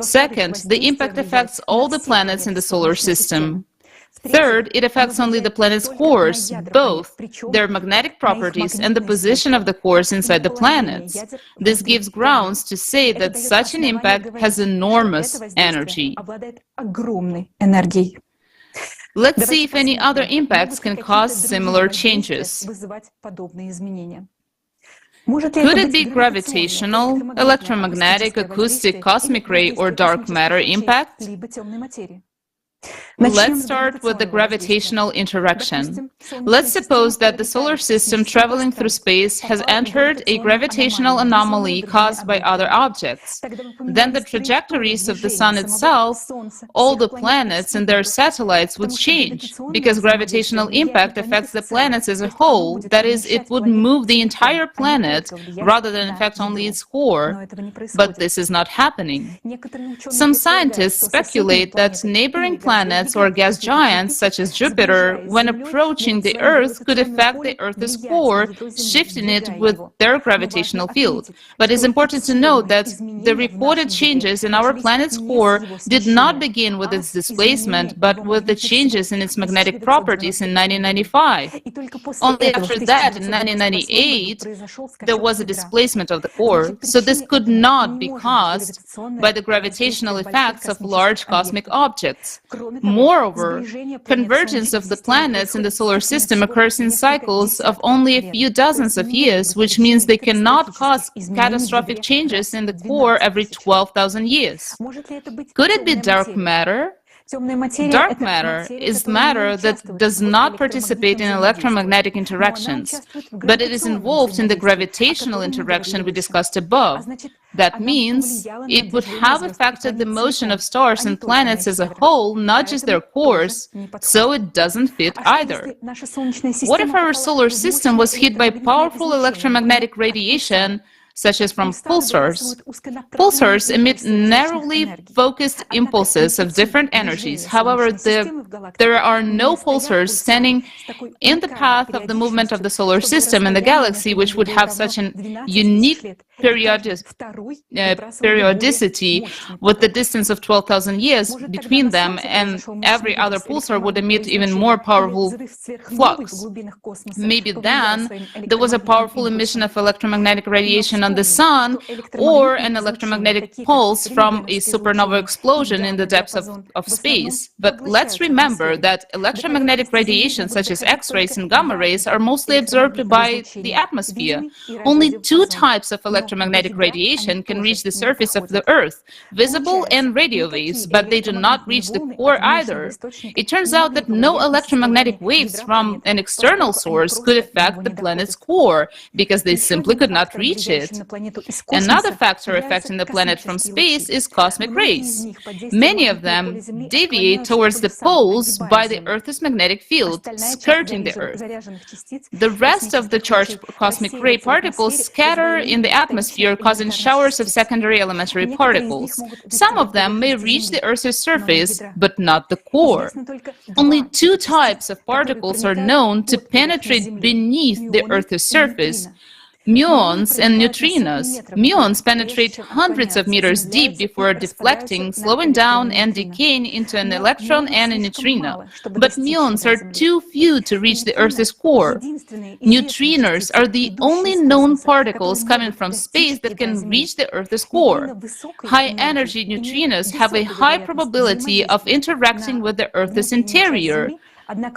Second, the impact affects all the planets in the solar system. Third, it affects only the planet's cores, both their magnetic properties and the position of the cores inside the planets. This gives grounds to say that such an impact has enormous energy. Let's see if any other impacts can cause similar changes. Could it be gravitational, electromagnetic, acoustic, cosmic ray, or dark matter impact? Let's start with the gravitational interaction. Let's suppose that the solar system traveling through space has entered a gravitational anomaly caused by other objects. Then the trajectories of the Sun itself, all the planets and their satellites would change, because gravitational impact affects the planets as a whole. That is, it would move the entire planet rather than affect only its core. But this is not happening. Some scientists speculate that neighboring planets or gas giants such as Jupiter, when approaching the Earth, could affect the Earth's core, shifting it with their gravitational field. But it's important to note that the reported changes in our planet's core did not begin with its displacement, but with the changes in its magnetic properties in 1995. Only after that, in 1998, there was a displacement of the core, so this could not be caused by the gravitational effects of large cosmic objects. Moreover, convergence of the planets in the solar system occurs in cycles of only a few dozens of years, which means they cannot cause catastrophic changes in the core every 12,000 years. Could it be dark matter? Dark matter is matter that does not participate in electromagnetic interactions, but it is involved in the gravitational interaction we discussed above. That means it would have affected the motion of stars and planets as a whole, not just their cores, so it doesn't fit either. What if our solar system was hit by powerful electromagnetic radiation, such as from pulsars? Pulsars emit narrowly focused impulses of different energies. However, there are no pulsars standing in the path of the movement of the solar system and the galaxy, which would have such an unique periodicity with the distance of 12,000 years between them, and every other pulsar would emit even more powerful flux. Maybe then there was a powerful emission of electromagnetic radiation on the sun, or an electromagnetic pulse from a supernova explosion in the depths of space. But let's remember that electromagnetic radiation, such as X-rays and gamma rays, are mostly absorbed by the atmosphere. Only two types of electromagnetic radiation can reach the surface of the Earth, visible and radio waves, but they do not reach the core either. It turns out that no electromagnetic waves from an external source could affect the planet's core, because they simply could not reach it. Another factor affecting the planet from space is cosmic rays. Many of them deviate towards the poles by the Earth's magnetic field, skirting the Earth. The rest of the charged cosmic ray particles scatter in the atmosphere, causing showers of secondary elementary particles. Some of them may reach the Earth's surface, but not the core. Only two types of particles are known to penetrate beneath the Earth's surface: muons and neutrinos. Muons penetrate hundreds of meters deep before deflecting, slowing down, and decaying into an electron and a neutrino. But muons are too few to reach the Earth's core. Neutrinos are the only known particles coming from space that can reach the Earth's core. High-energy neutrinos have a high probability of interacting with the Earth's interior,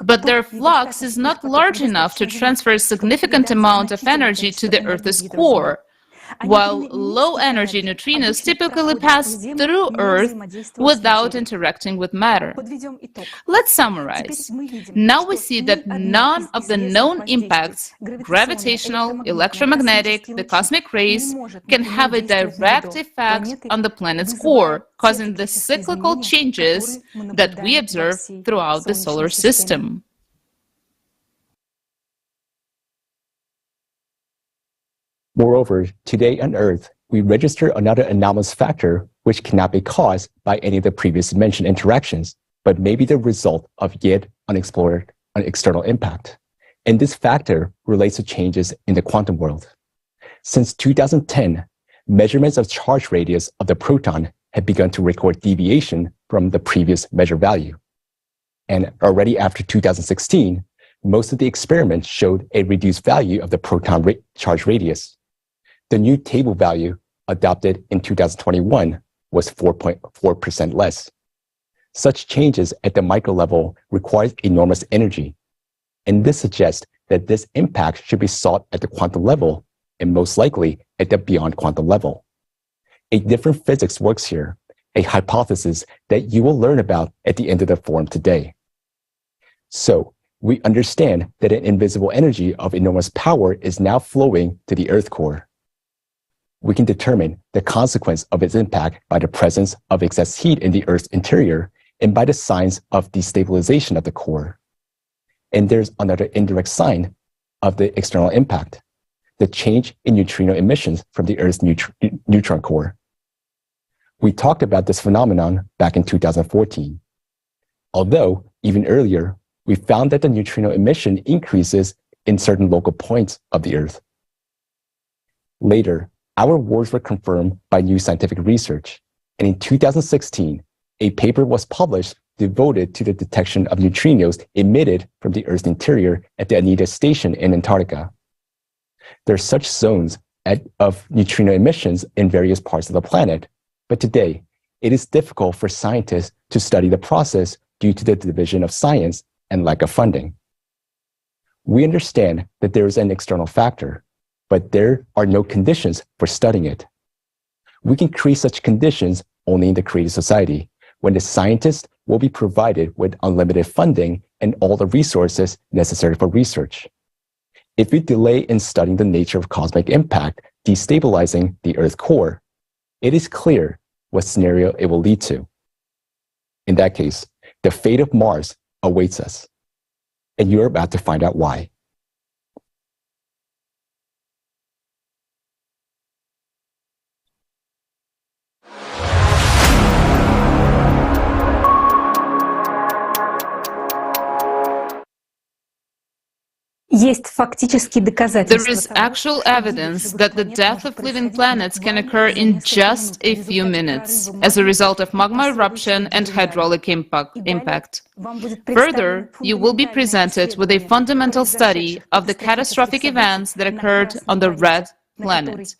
but their flux is not large enough to transfer a significant amount of energy to the Earth's core, while low-energy neutrinos typically pass through Earth without interacting with matter. Let's summarize. Now we see that none of the known impacts, gravitational, electromagnetic, the cosmic rays, can have a direct effect on the planet's core, causing the cyclical changes that we observe throughout the solar system. Moreover, today on Earth, we register another anomalous factor which cannot be caused by any of the previously mentioned interactions, but may be the result of yet unexplored external impact. And this factor relates to changes in the quantum world. Since 2010, measurements of charge radius of the proton have begun to record deviation from the previous measured value. And already after 2016, most of the experiments showed a reduced value of the proton charge radius. The new table value adopted in 2021 was 4.4% less. Such changes at the micro level require enormous energy, and this suggests that this impact should be sought at the quantum level, and most likely at the beyond quantum level. A different physics works here, a hypothesis that you will learn about at the end of the forum today. So, we understand that an invisible energy of enormous power is now flowing to the Earth core. We can determine the consequence of its impact by the presence of excess heat in the Earth's interior and by the signs of destabilization of the core. And there's another indirect sign of the external impact, the change in neutrino emissions from the Earth's neutron core. We talked about this phenomenon back in 2014. Although, even earlier, we found that the neutrino emission increases in certain local points of the Earth. Later, our words were confirmed by new scientific research, and in 2016, a paper was published devoted to the detection of neutrinos emitted from the Earth's interior at the Anita Station in Antarctica. There are such zones of neutrino emissions in various parts of the planet, but today, it is difficult for scientists to study the process due to the division of science and lack of funding. We understand that there is an external factor, but there are no conditions for studying it. We can create such conditions only in the creative society, when the scientists will be provided with unlimited funding and all the resources necessary for research. If we delay in studying the nature of cosmic impact destabilizing the Earth core, it is clear what scenario it will lead to. In that case, the fate of Mars awaits us, and you're about to find out why. There is actual evidence that the death of living planets can occur in just a few minutes as a result of magma eruption and hydraulic impact. Further, you will be presented with a fundamental study of the catastrophic events that occurred on the red planet,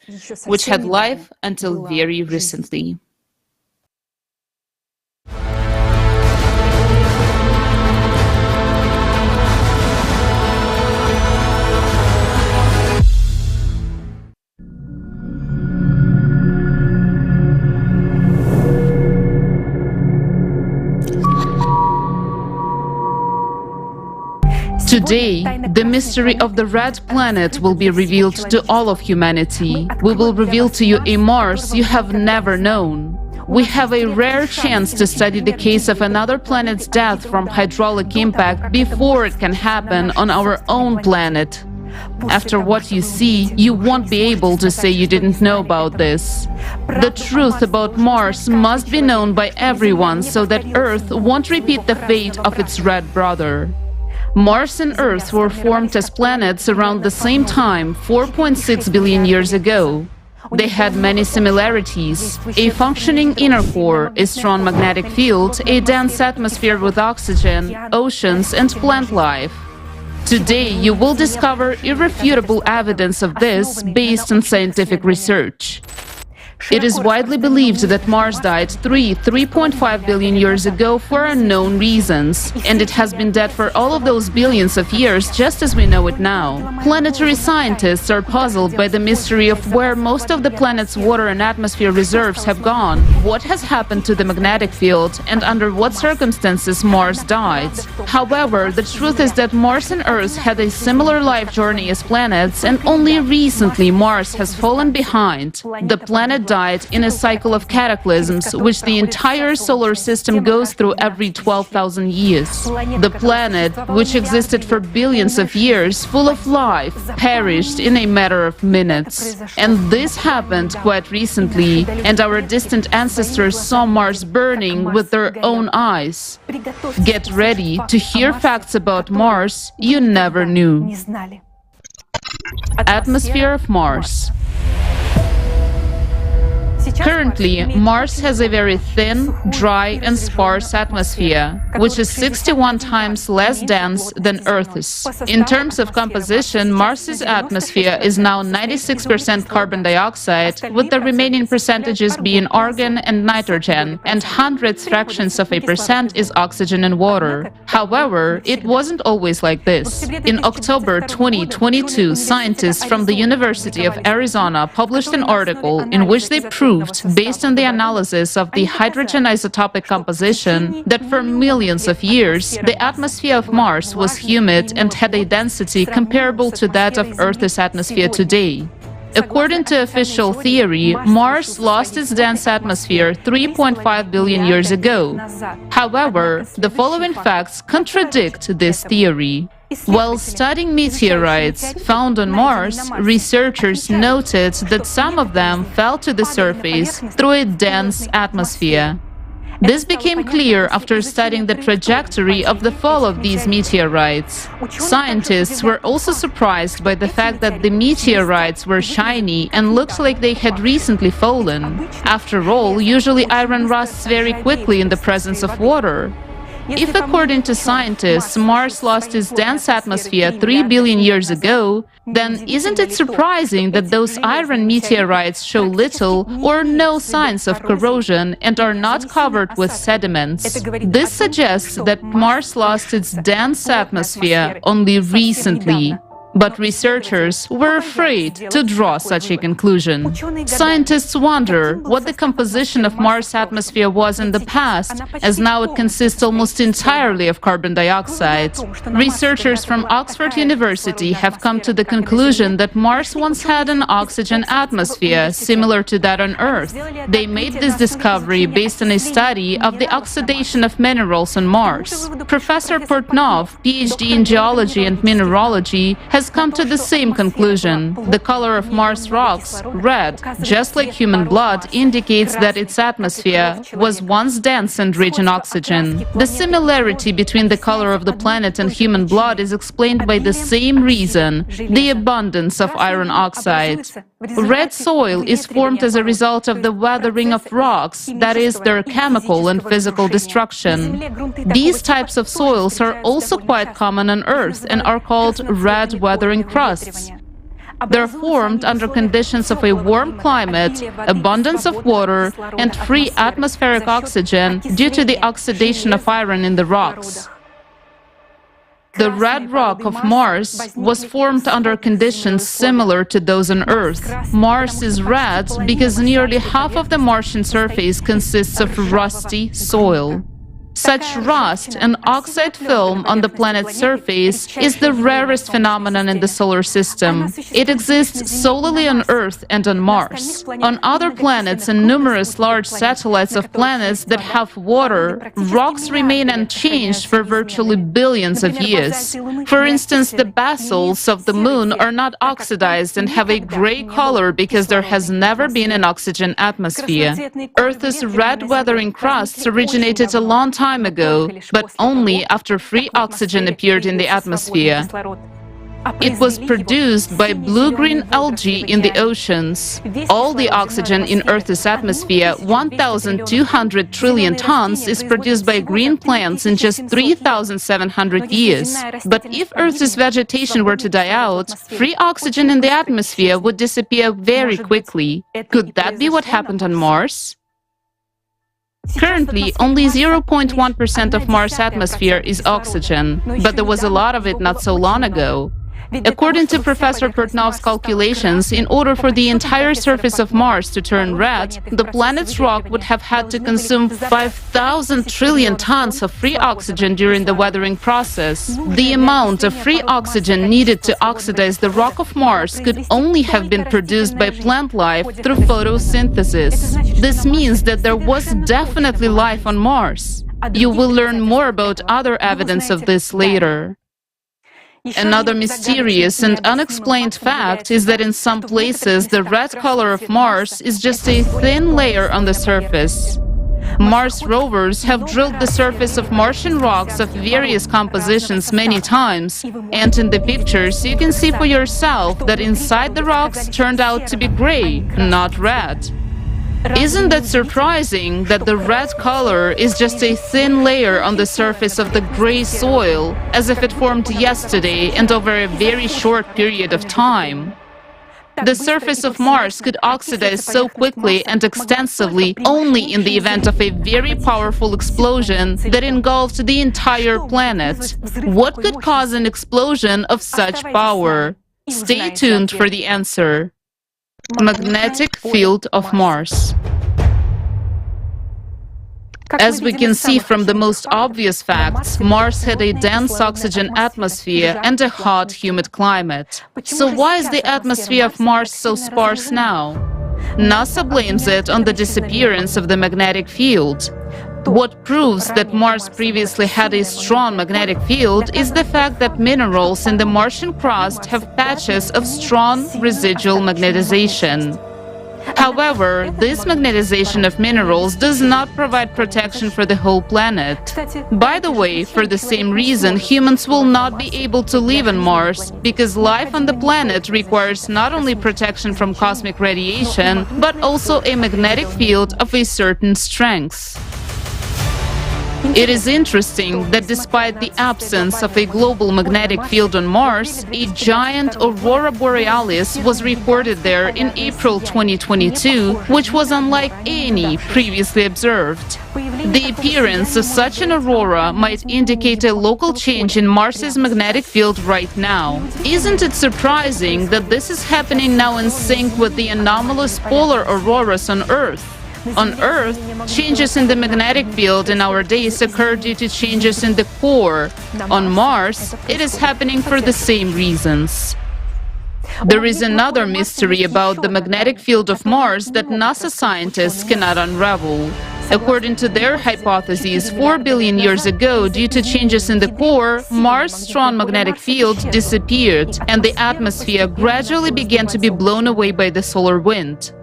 which had life until very recently. Today, the mystery of the red planet will be revealed to all of humanity. We will reveal to you a Mars you have never known. We have a rare chance to study the case of another planet's death from hydraulic impact before it can happen on our own planet. After what you see, you won't be able to say you didn't know about this. The truth about Mars must be known by everyone so that Earth won't repeat the fate of its red brother. Mars and Earth were formed as planets around the same time, 4.6 billion years ago. They had many similarities: a functioning inner core, a strong magnetic field, a dense atmosphere with oxygen, oceans, and plant life. Today, you will discover irrefutable evidence of this based on scientific research. It is widely believed that Mars died 3.5 billion years ago for unknown reasons, and it has been dead for all of those billions of years just as we know it now. Planetary scientists are puzzled by the mystery of where most of the planet's water and atmosphere reserves have gone, what has happened to the magnetic field, and under what circumstances Mars died. However, the truth is that Mars and Earth had a similar life journey as planets, and only recently Mars has fallen behind. The planet died in a cycle of cataclysms, which the entire solar system goes through every 12,000 years. The planet, which existed for billions of years, full of life, perished in a matter of minutes. And this happened quite recently, and our distant ancestors saw Mars burning with their own eyes. Get ready to hear facts about Mars you never knew. Atmosphere of Mars. Currently, Mars has a very thin, dry, and sparse atmosphere, which is 61 times less dense than Earth's. In terms of composition, Mars's atmosphere is now 96% carbon dioxide, with the remaining percentages being argon and nitrogen, and hundredths fractions of a percent is oxygen and water. However, it wasn't always like this. In October 2022, scientists from the University of Arizona published an article in which they proved, based on the analysis of the hydrogen isotopic composition, that for millions of years, the atmosphere of Mars was humid and had a density comparable to that of Earth's atmosphere today. According to official theory, Mars lost its dense atmosphere 3.5 billion years ago. However, the following facts contradict this theory. While studying meteorites found on Mars, researchers noted that some of them fell to the surface through a dense atmosphere. This became clear after studying the trajectory of the fall of these meteorites. Scientists were also surprised by the fact that the meteorites were shiny and looked like they had recently fallen. After all, usually iron rusts very quickly in the presence of water. If, according to scientists, Mars lost its dense atmosphere 3 billion years ago, then isn't it surprising that those iron meteorites show little or no signs of corrosion and are not covered with sediments? This suggests that Mars lost its dense atmosphere only recently. But researchers were afraid to draw such a conclusion. Scientists wonder what the composition of Mars' atmosphere was in the past, as now it consists almost entirely of carbon dioxide. Researchers from Oxford University have come to the conclusion that Mars once had an oxygen atmosphere similar to that on Earth. They made this discovery based on a study of the oxidation of minerals on Mars. Professor Portnov, PhD in geology and mineralogy, has come to the same conclusion. The color of Mars rocks, red, just like human blood, indicates that its atmosphere was once dense and rich in oxygen. The similarity between the color of the planet and human blood is explained by the same reason, the abundance of iron oxide. Red soil is formed as a result of the weathering of rocks, that is, their chemical and physical destruction. These types of soils are also quite common on Earth and are called red weathering crusts. They're formed under conditions of a warm climate, abundance of water, and free atmospheric oxygen due to the oxidation of iron in the rocks. The red rock of Mars was formed under conditions similar to those on Earth. Mars is red because nearly half of the Martian surface consists of rusty soil. Such rust, an oxide film on the planet's surface, is the rarest phenomenon in the solar system. It exists solely on Earth and on Mars. On other planets and numerous large satellites of planets that have water, rocks remain unchanged for virtually billions of years. For instance, the basalts of the Moon are not oxidized and have a gray color because there has never been an oxygen atmosphere. Earth's red weathering crusts originated a long time ago, but only after free oxygen appeared in the atmosphere. It was produced by blue-green algae in the oceans. All the oxygen in Earth's atmosphere, 1,200 trillion tons, is produced by green plants in just 3,700 years. But if Earth's vegetation were to die out, free oxygen in the atmosphere would disappear very quickly. Could that be what happened on Mars? Currently, only 0.1% of Mars' atmosphere is oxygen, but there was a lot of it not so long ago. According to Professor Portnov's calculations, in order for the entire surface of Mars to turn red, the planet's rock would have had to consume 5,000 trillion tons of free oxygen during the weathering process. The amount of free oxygen needed to oxidize the rock of Mars could only have been produced by plant life through photosynthesis. This means that there was definitely life on Mars. You will learn more about other evidence of this later. Another mysterious and unexplained fact is that in some places the red color of Mars is just a thin layer on the surface. Mars rovers have drilled the surface of Martian rocks of various compositions many times, and in the pictures you can see for yourself that inside the rocks turned out to be gray, not red. Isn't that surprising that the red color is just a thin layer on the surface of the gray soil, as if it formed yesterday and over a very short period of time? The surface of Mars could oxidize so quickly and extensively only in the event of a very powerful explosion that engulfed the entire planet. What could cause an explosion of such power? Stay tuned for the answer. Magnetic field of Mars. As we can see from the most obvious facts, Mars had a dense oxygen atmosphere and a hot, humid climate. So why is the atmosphere of Mars so sparse now? NASA blames it on the disappearance of the magnetic field. What proves that Mars previously had a strong magnetic field is the fact that minerals in the Martian crust have patches of strong residual magnetization. However, this magnetization of minerals does not provide protection for the whole planet. By the way, for the same reason, humans will not be able to live on Mars, because life on the planet requires not only protection from cosmic radiation, but also a magnetic field of a certain strength. It is interesting that despite the absence of a global magnetic field on Mars, a giant aurora borealis was reported there in April 2022, which was unlike any previously observed. The appearance of such an aurora might indicate a local change in Mars's magnetic field right now. Isn't it surprising that this is happening now in sync with the anomalous polar auroras on Earth? On Earth, changes in the magnetic field in our days occur due to changes in the core. On Mars, it is happening for the same reasons. There is another mystery about the magnetic field of Mars that NASA scientists cannot unravel. According to their hypotheses, 4 billion years ago, due to changes in the core, Mars' strong magnetic field disappeared, and the atmosphere gradually began to be blown away by the solar wind.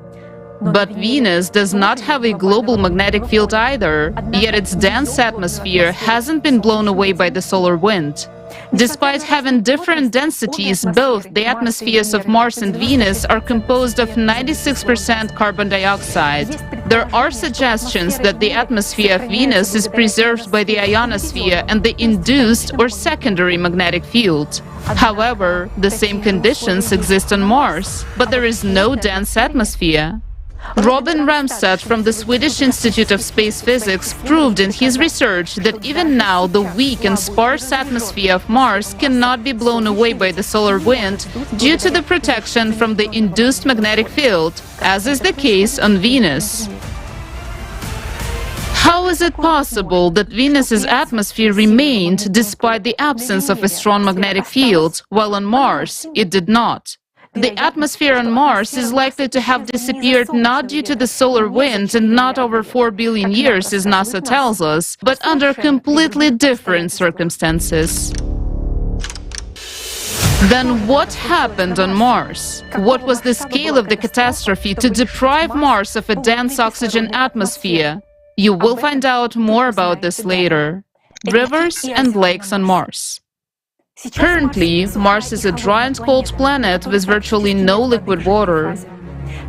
But Venus does not have a global magnetic field either, yet its dense atmosphere hasn't been blown away by the solar wind. Despite having different densities, both the atmospheres of Mars and Venus are composed of 96% carbon dioxide. There are suggestions that the atmosphere of Venus is preserved by the ionosphere and the induced or secondary magnetic field. However, the same conditions exist on Mars, but there is no dense atmosphere. Robin Ramstad from the Swedish Institute of Space Physics proved in his research that even now the weak and sparse atmosphere of Mars cannot be blown away by the solar wind due to the protection from the induced magnetic field, as is the case on Venus. How is it possible that Venus's atmosphere remained despite the absence of a strong magnetic field, while on Mars it did not? The atmosphere on Mars is likely to have disappeared not due to the solar wind and not over 4 billion years, as NASA tells us, but under completely different circumstances. Then what happened on Mars? What was the scale of the catastrophe to deprive Mars of a dense oxygen atmosphere? You will find out more about this later. Rivers and lakes on Mars. Currently, Mars is a dry and cold planet with virtually no liquid water.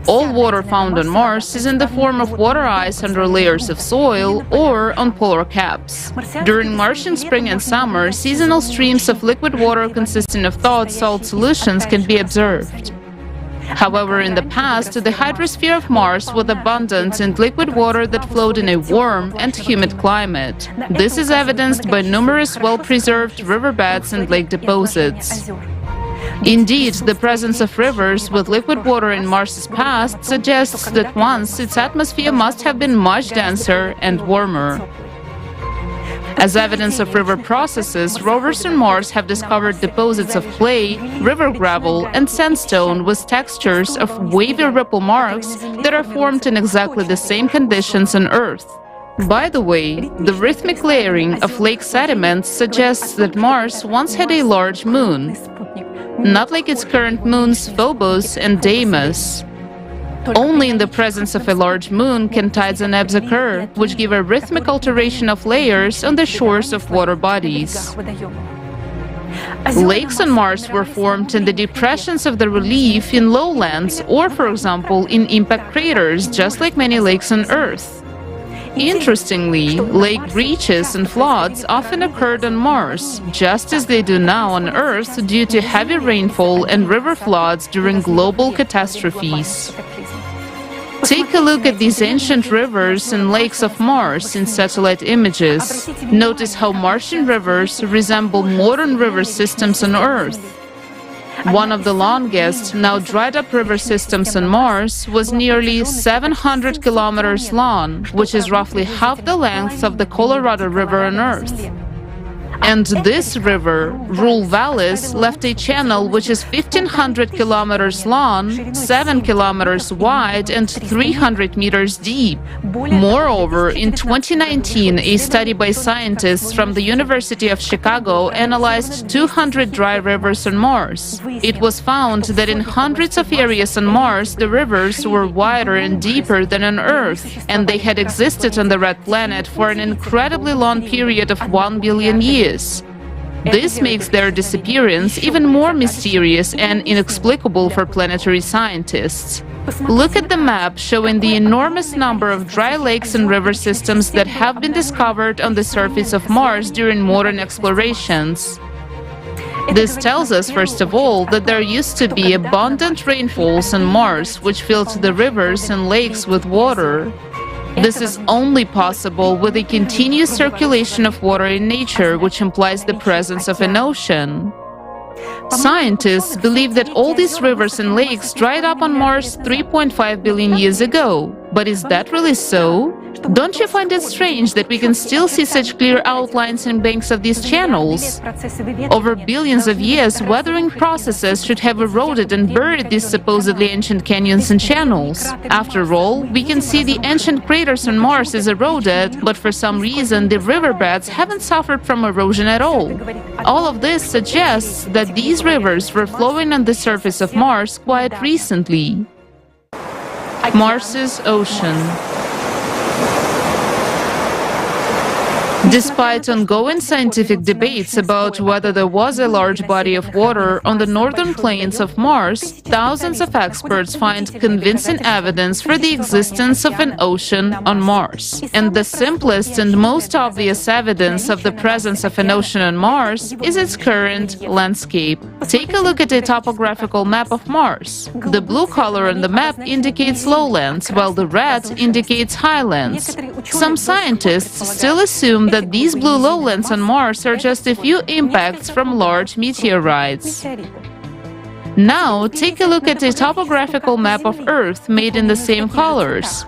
All water found on Mars is in the form of water ice under layers of soil or on polar caps. During Martian spring and summer, seasonal streams of liquid water consisting of thawed salt solutions can be observed. However, in the past, the hydrosphere of Mars was abundant in liquid water that flowed in a warm and humid climate. This is evidenced by numerous well-preserved riverbeds and lake deposits. Indeed, the presence of rivers with liquid water in Mars's past suggests that once its atmosphere must have been much denser and warmer. As evidence of river processes, rovers on Mars have discovered deposits of clay, river gravel, and sandstone with textures of wavy ripple marks that are formed in exactly the same conditions on Earth. By the way, the rhythmic layering of lake sediments suggests that Mars once had a large moon, not like its current moons Phobos and Deimos. Only in the presence of a large moon can tides and ebbs occur, which give a rhythmic alteration of layers on the shores of water bodies. Lakes on Mars were formed in the depressions of the relief in lowlands or, for example, in impact craters, just like many lakes on Earth. Interestingly, lake breaches and floods often occurred on Mars, just as they do now on Earth due to heavy rainfall and river floods during global catastrophes. Take a look at these ancient rivers and lakes of Mars in satellite images. Notice how Martian rivers resemble modern river systems on Earth. One of the longest, now dried-up river systems on Mars was nearly 700 kilometers long, which is roughly half the length of the Colorado River on Earth. And this river, Rule Vallis, left a channel which is 1,500 kilometers long, 7 kilometers wide, and 300 meters deep. Moreover, in 2019, a study by scientists from the University of Chicago analyzed 200 dry rivers on Mars. It was found that in hundreds of areas on Mars, the rivers were wider and deeper than on Earth, and they had existed on the red planet for an incredibly long period of 1 billion years. This makes their disappearance even more mysterious and inexplicable for planetary scientists. Look at the map showing the enormous number of dry lakes and river systems that have been discovered on the surface of Mars during modern explorations. This tells us, first of all, that there used to be abundant rainfalls on Mars, which filled the rivers and lakes with water. This is only possible with a continuous circulation of water in nature, which implies the presence of an ocean. Scientists believe that all these rivers and lakes dried up on Mars 3.5 billion years ago. But is that really so? Don't you find it strange that we can still see such clear outlines and banks of these channels? Over billions of years, weathering processes should have eroded and buried these supposedly ancient canyons and channels. After all, we can see the ancient craters on Mars is eroded, but for some reason the riverbeds haven't suffered from erosion at all. All of this suggests that these rivers were flowing on the surface of Mars quite recently. Mars's ocean. Despite ongoing scientific debates about whether there was a large body of water on the northern plains of Mars, thousands of experts find convincing evidence for the existence of an ocean on Mars. And the simplest and most obvious evidence of the presence of an ocean on Mars is its current landscape. Take a look at a topographical map of Mars. The blue color on the map indicates lowlands, while the red indicates highlands. Some scientists still assume that these blue lowlands on Mars are just a few impacts from large meteorites. Now, take a look at a topographical map of Earth made in the same colors.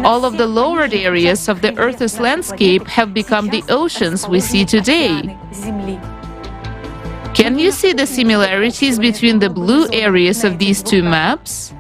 All of the lowered areas of the Earth's landscape have become the oceans we see today. Can you see the similarities between the blue areas of these two maps?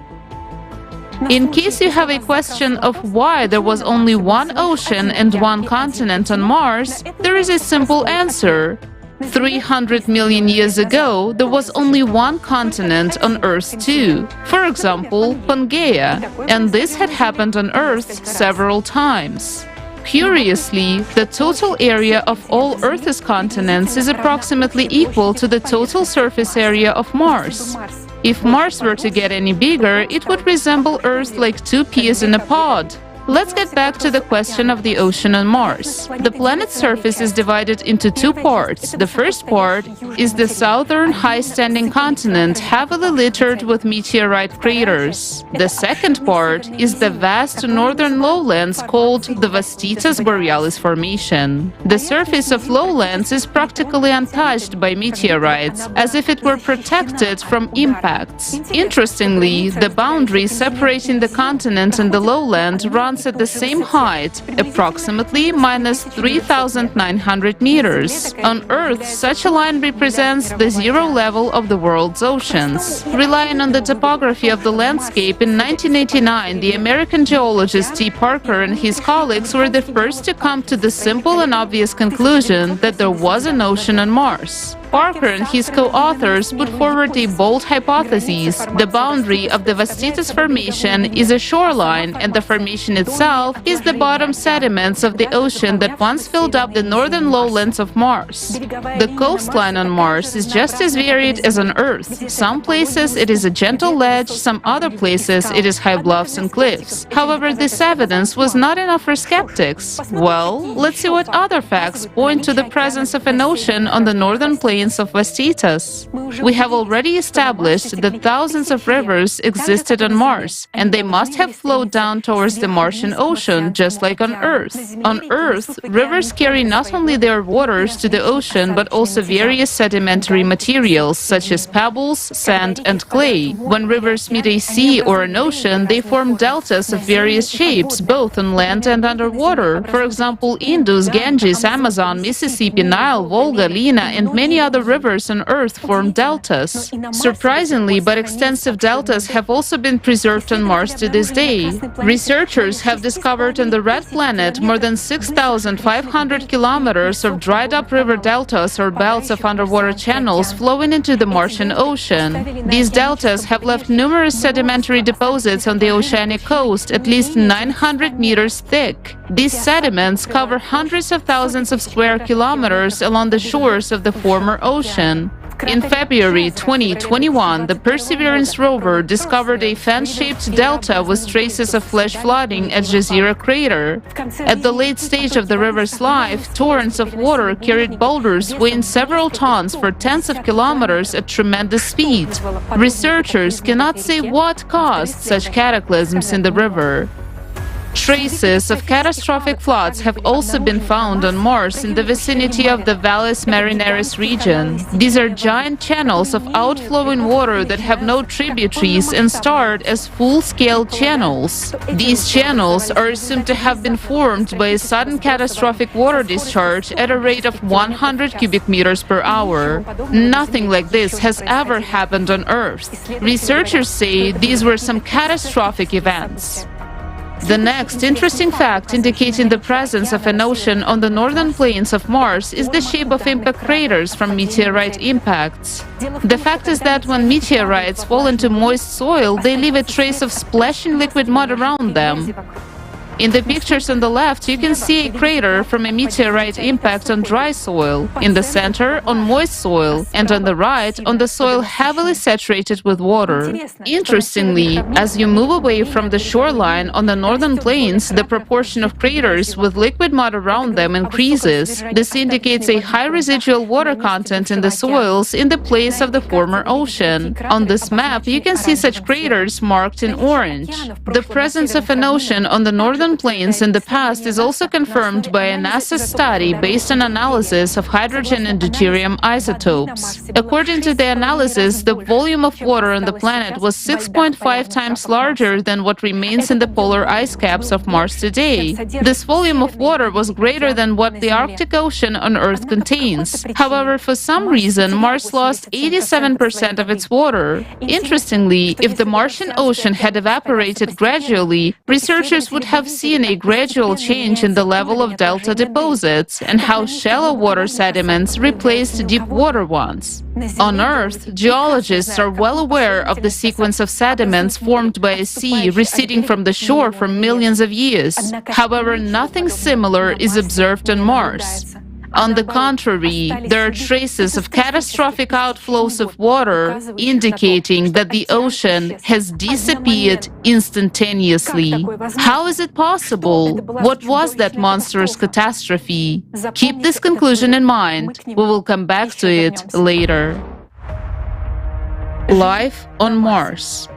In case you have a question of why there was only one ocean and one continent on Mars, there is a simple answer. 300 million years ago, there was only one continent on Earth too, for example, Pangaea, and this had happened on Earth several times. Curiously, the total area of all Earth's continents is approximately equal to the total surface area of Mars. If Mars were to get any bigger, it would resemble Earth like two peas in a pod. Let's get back to the question of the ocean on Mars. The planet's surface is divided into two parts. The first part is the southern high-standing continent heavily littered with meteorite craters. The second part is the vast northern lowlands called the Vastitas Borealis Formation. The surface of lowlands is practically untouched by meteorites, as if it were protected from impacts. Interestingly, the boundary separating the continent and the lowland runs at the same height, approximately minus 3,900 meters. On Earth, such a line represents the zero level of the world's oceans. Relying on the topography of the landscape, in 1989, the American geologist T. Parker and his colleagues were the first to come to the simple and obvious conclusion that there was an ocean on Mars. Parker and his co-authors put forward a bold hypothesis. The boundary of the Vastitas Formation is a shoreline, and the formation itself is the bottom sediments of the ocean that once filled up the northern lowlands of Mars. The coastline on Mars is just as varied as on Earth. Some places it is a gentle ledge, some other places it is high bluffs and cliffs. However, this evidence was not enough for skeptics. Well, let's see what other facts point to the presence of an ocean on the northern plains of Vastitas. We have already established that thousands of rivers existed on Mars, and they must have flowed down towards the Martian Ocean, just like on Earth. On Earth, rivers carry not only their waters to the ocean, but also various sedimentary materials, such as pebbles, sand, and clay. When rivers meet a sea or an ocean, they form deltas of various shapes, both on land and underwater. For example, Indus, Ganges, Amazon, Mississippi, Nile, Volga, Lena, and many other other rivers on Earth form deltas. Surprisingly, but extensive deltas have also been preserved on Mars to this day. Researchers have discovered on the Red Planet more than 6,500 kilometers of dried-up river deltas or belts of underwater channels flowing into the Martian Ocean. These deltas have left numerous sedimentary deposits on the oceanic coast, at least 900 meters thick. These sediments cover hundreds of thousands of square kilometers along the shores of the former ocean. In February 2021, the Perseverance rover discovered a fan-shaped delta with traces of flash flooding at Jezero crater. At the late stage of the river's life, torrents of water carried boulders weighing several tons for tens of kilometers at tremendous speed. Researchers cannot say what caused such cataclysms in the river. Traces of catastrophic floods have also been found on Mars in the vicinity of the Valles Marineris region. These are giant channels of outflowing water that have no tributaries and start as full-scale channels. These channels are assumed to have been formed by a sudden catastrophic water discharge at a rate of 100 cubic meters per hour. Nothing like this has ever happened on Earth. Researchers say these were some catastrophic events. The next interesting fact indicating the presence of an ocean on the northern plains of Mars is the shape of impact craters from meteorite impacts. The fact is that when meteorites fall into moist soil, they leave a trace of splashing liquid mud around them. In the pictures on the left, you can see a crater from a meteorite impact on dry soil, in the center on moist soil, and on the right on the soil heavily saturated with water. Interestingly, as you move away from the shoreline on the northern plains, the proportion of craters with liquid mud around them increases. This indicates a high residual water content in the soils in the place of the former ocean. On this map, you can see such craters marked in orange. The presence of an ocean on the northern plains in the past is also confirmed by a NASA study based on analysis of hydrogen and deuterium isotopes. According to the analysis, the volume of water on the planet was 6.5 times larger than what remains in the polar ice caps of Mars today. This volume of water was greater than what the Arctic Ocean on Earth contains. However, for some reason, Mars lost 87% of its water. Interestingly, if the Martian Ocean had evaporated gradually, researchers would have seen a gradual change in the level of delta deposits and how shallow water sediments replaced deep water ones. On Earth, geologists are well aware of the sequence of sediments formed by a sea receding from the shore for millions of years. However, nothing similar is observed on Mars. On the contrary, there are traces of catastrophic outflows of water indicating that the ocean has disappeared instantaneously. How is it possible? What was that monstrous catastrophe? Keep this conclusion in mind. We will come back to it later. Life on Mars.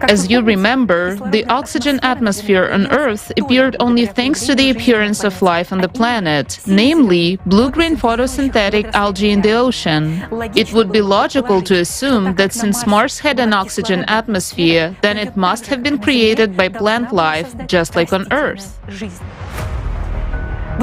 As you remember, the oxygen atmosphere on Earth appeared only thanks to the appearance of life on the planet, namely blue-green photosynthetic algae in the ocean. It would be logical to assume that since Mars had an oxygen atmosphere, then it must have been created by plant life, just like on Earth.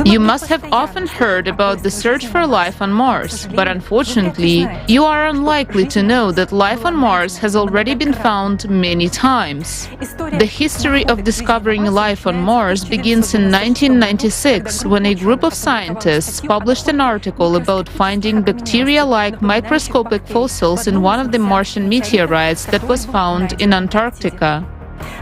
You must have often heard about the search for life on Mars, but unfortunately, you are unlikely to know that life on Mars has already been found many times. The history of discovering life on Mars begins in 1996, when a group of scientists published an article about finding bacteria-like microscopic fossils in one of the Martian meteorites that was found in Antarctica.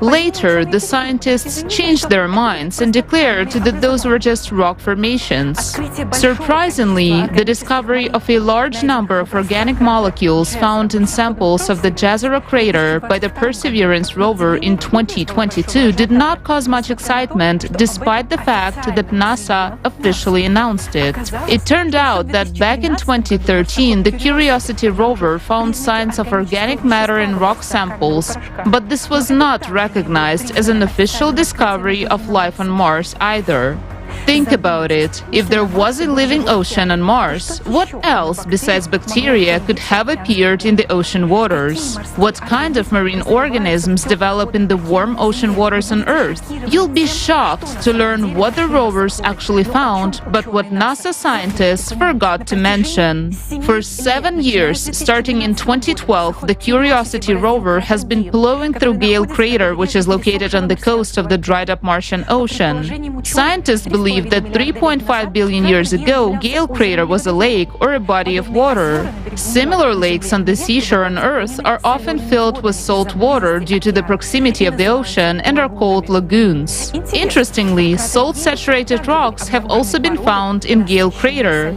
Later, the scientists changed their minds and declared that those were just rock formations. Surprisingly, the discovery of a large number of organic molecules found in samples of the Jezero crater by the Perseverance rover in 2022 did not cause much excitement, despite the fact that NASA officially announced it. It turned out that back in 2013, the Curiosity rover found signs of organic matter in rock samples, but this was not recognized as an official discovery of life on Mars either. Think about it. If there was a living ocean on Mars, what else besides bacteria could have appeared in the ocean waters? What kind of marine organisms develop in the warm ocean waters on Earth? You'll be shocked to learn what the rovers actually found, but what NASA scientists forgot to mention. For 7 years, starting in 2012, the Curiosity rover has been plowing through Gale Crater, which is located on the coast of the dried-up Martian Ocean. Scientists believe that 3.5 billion years ago, Gale Crater was a lake or a body of water. Similar lakes on the seashore on Earth are often filled with salt water due to the proximity of the ocean and are called lagoons. Interestingly, salt-saturated rocks have also been found in Gale Crater.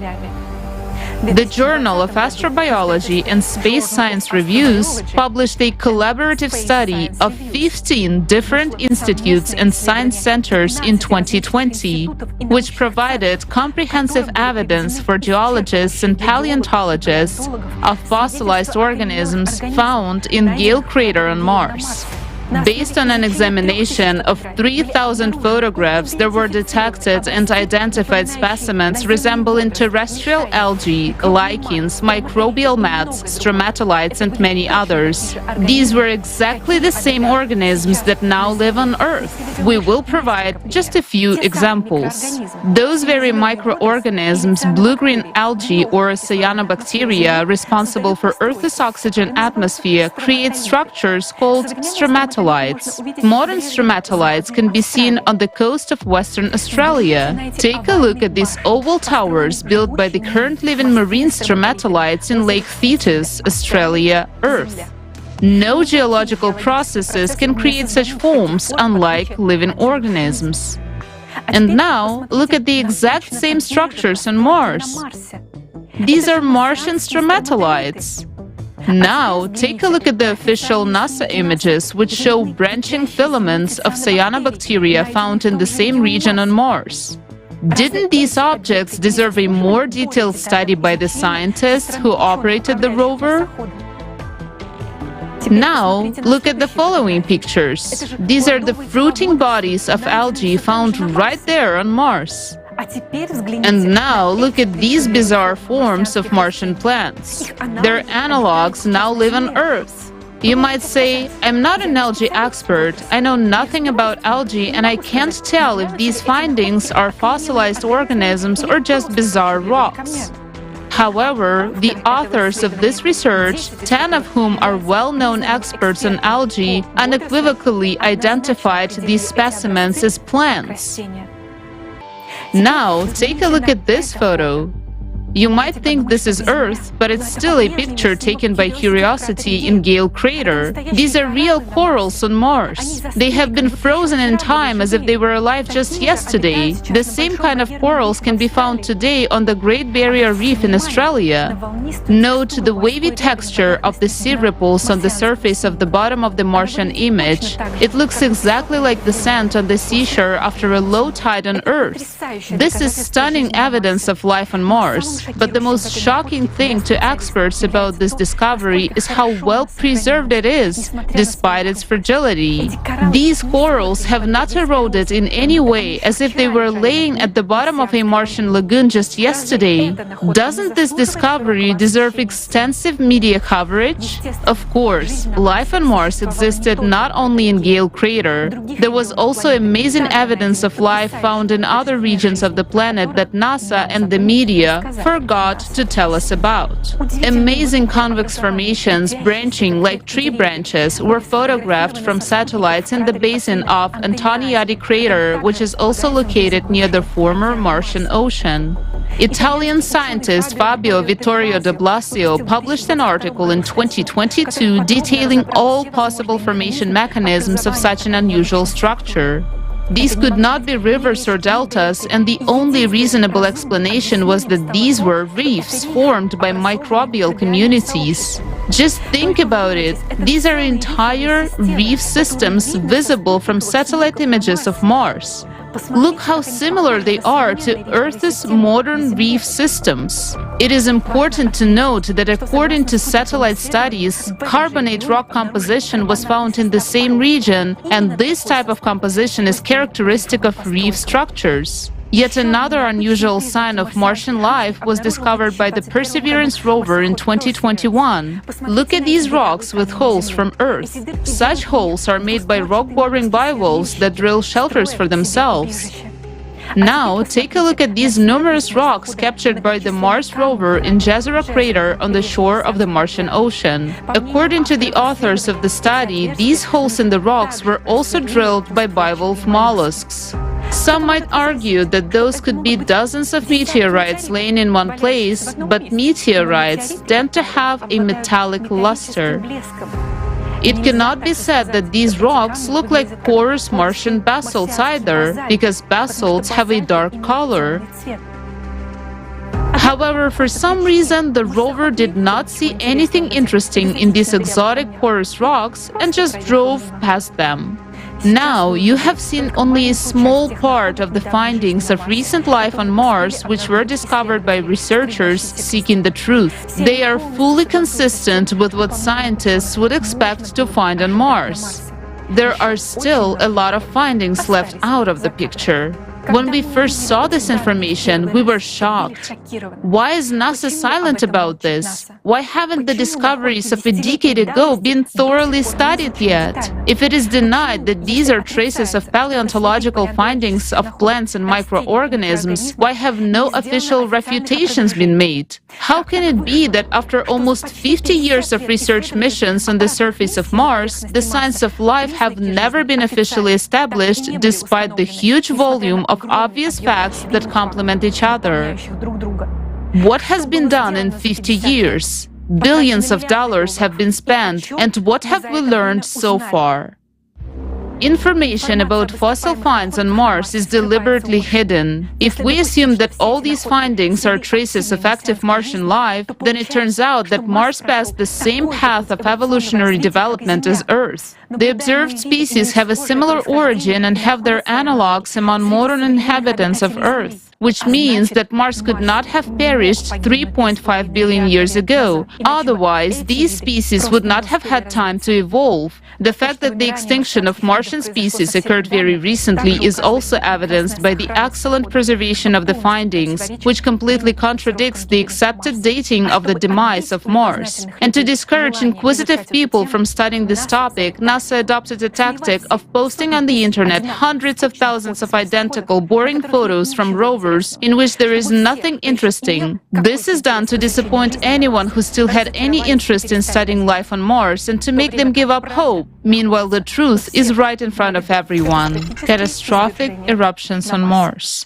The Journal of Astrobiology and Space Science Reviews published a collaborative study of 15 different institutes and science centers in 2020, which provided comprehensive evidence for geologists and paleontologists of fossilized organisms found in Gale Crater on Mars. Based on an examination of 3,000 photographs, there were detected and identified specimens resembling terrestrial algae, lichens, microbial mats, stromatolites, and many others. These were exactly the same organisms that now live on Earth. We will provide just a few examples. Those very microorganisms, blue-green algae or cyanobacteria, responsible for Earth's oxygen atmosphere, create structures called stromatolites. Modern stromatolites can be seen on the coast of Western Australia. Take a look at these oval towers built by the current living marine stromatolites in Lake Thetis, Australia, Earth. No geological processes can create such forms, unlike living organisms. And now, look at the exact same structures on Mars. These are Martian stromatolites. Now, take a look at the official NASA images, which show branching filaments of cyanobacteria found in the same region on Mars. Didn't these objects deserve a more detailed study by the scientists who operated the rover? Now, look at the following pictures. These are the fruiting bodies of algae found right there on Mars. And now look at these bizarre forms of Martian plants. Their analogs now live on Earth. You might say, I'm not an algae expert, I know nothing about algae, and I can't tell if these findings are fossilized organisms or just bizarre rocks. However, the authors of this research, 10 of whom are well-known experts on algae, unequivocally identified these specimens as plants. Now, take a look at this photo. You might think this is Earth, but it's still a picture taken by Curiosity in Gale Crater. These are real corals on Mars. They have been frozen in time as if they were alive just yesterday. The same kind of corals can be found today on the Great Barrier Reef in Australia. Note the wavy texture of the sea ripples on the surface of the bottom of the Martian image. It looks exactly like the sand on the seashore after a low tide on Earth. This is stunning evidence of life on Mars. But the most shocking thing to experts about this discovery is how well preserved it is, despite its fragility. These corals have not eroded in any way, as if they were laying at the bottom of a Martian lagoon just yesterday. Doesn't this discovery deserve extensive media coverage? Of course, life on Mars existed not only in Gale Crater. There was also amazing evidence of life found in other regions of the planet that NASA and the media forgot to tell us about. Amazing convex formations branching like tree branches were photographed from satellites in the basin of Antoniadi Crater, which is also located near the former Martian Ocean. Italian scientist Fabio Vittorio de Blasio published an article in 2022 detailing all possible formation mechanisms of such an unusual structure. These could not be rivers or deltas, and the only reasonable explanation was that these were reefs formed by microbial communities. Just think about it. These are entire reef systems visible from satellite images of Mars. Look how similar they are to Earth's modern reef systems. It is important to note that according to satellite studies, carbonate rock composition was found in the same region, and this type of composition is characteristic of reef structures. Yet another unusual sign of Martian life was discovered by the Perseverance rover in 2021. Look at these rocks with holes from Earth. Such holes are made by rock-boring bivalves that drill shelters for themselves. Now, take a look at these numerous rocks captured by the Mars rover in Jezero crater on the shore of the Martian Ocean. According to the authors of the study, these holes in the rocks were also drilled by bivalve mollusks. Some might argue that those could be dozens of meteorites laying in one place, but meteorites tend to have a metallic luster. It cannot be said that these rocks look like porous Martian basalts either, because basalts have a dark color. However, for some reason, the rover did not see anything interesting in these exotic porous rocks and just drove past them. Now, you have seen only a small part of the findings of recent life on Mars, which were discovered by researchers seeking the truth. They are fully consistent with what scientists would expect to find on Mars. There are still a lot of findings left out of the picture. When we first saw this information, we were shocked. Why is NASA silent about this? Why haven't the discoveries of a decade ago been thoroughly studied yet? If it is denied that these are traces of paleontological findings of plants and microorganisms, why have no official refutations been made? How can it be that after almost 50 years of research missions on the surface of Mars, the signs of life have never been officially established despite the huge volume of obvious facts that complement each other? What has been done in 50 years? Billions of dollars have been spent, and what have we learned so far? Information about fossil finds on Mars is deliberately hidden. If we assume that all these findings are traces of active Martian life, then it turns out that Mars passed the same path of evolutionary development as Earth. The observed species have a similar origin and have their analogues among modern inhabitants of Earth, which means that Mars could not have perished 3.5 billion years ago. Otherwise, these species would not have had time to evolve. The fact that the extinction of Martian species occurred very recently is also evidenced by the excellent preservation of the findings, which completely contradicts the accepted dating of the demise of Mars. And to discourage inquisitive people from studying this topic, NASA adopted a tactic of posting on the internet hundreds of thousands of identical, boring photos from rovers in which there is nothing interesting. This is done to disappoint anyone who still had any interest in studying life on Mars and to make them give up hope. Meanwhile, the truth is right in front of everyone. Catastrophic eruptions on Mars.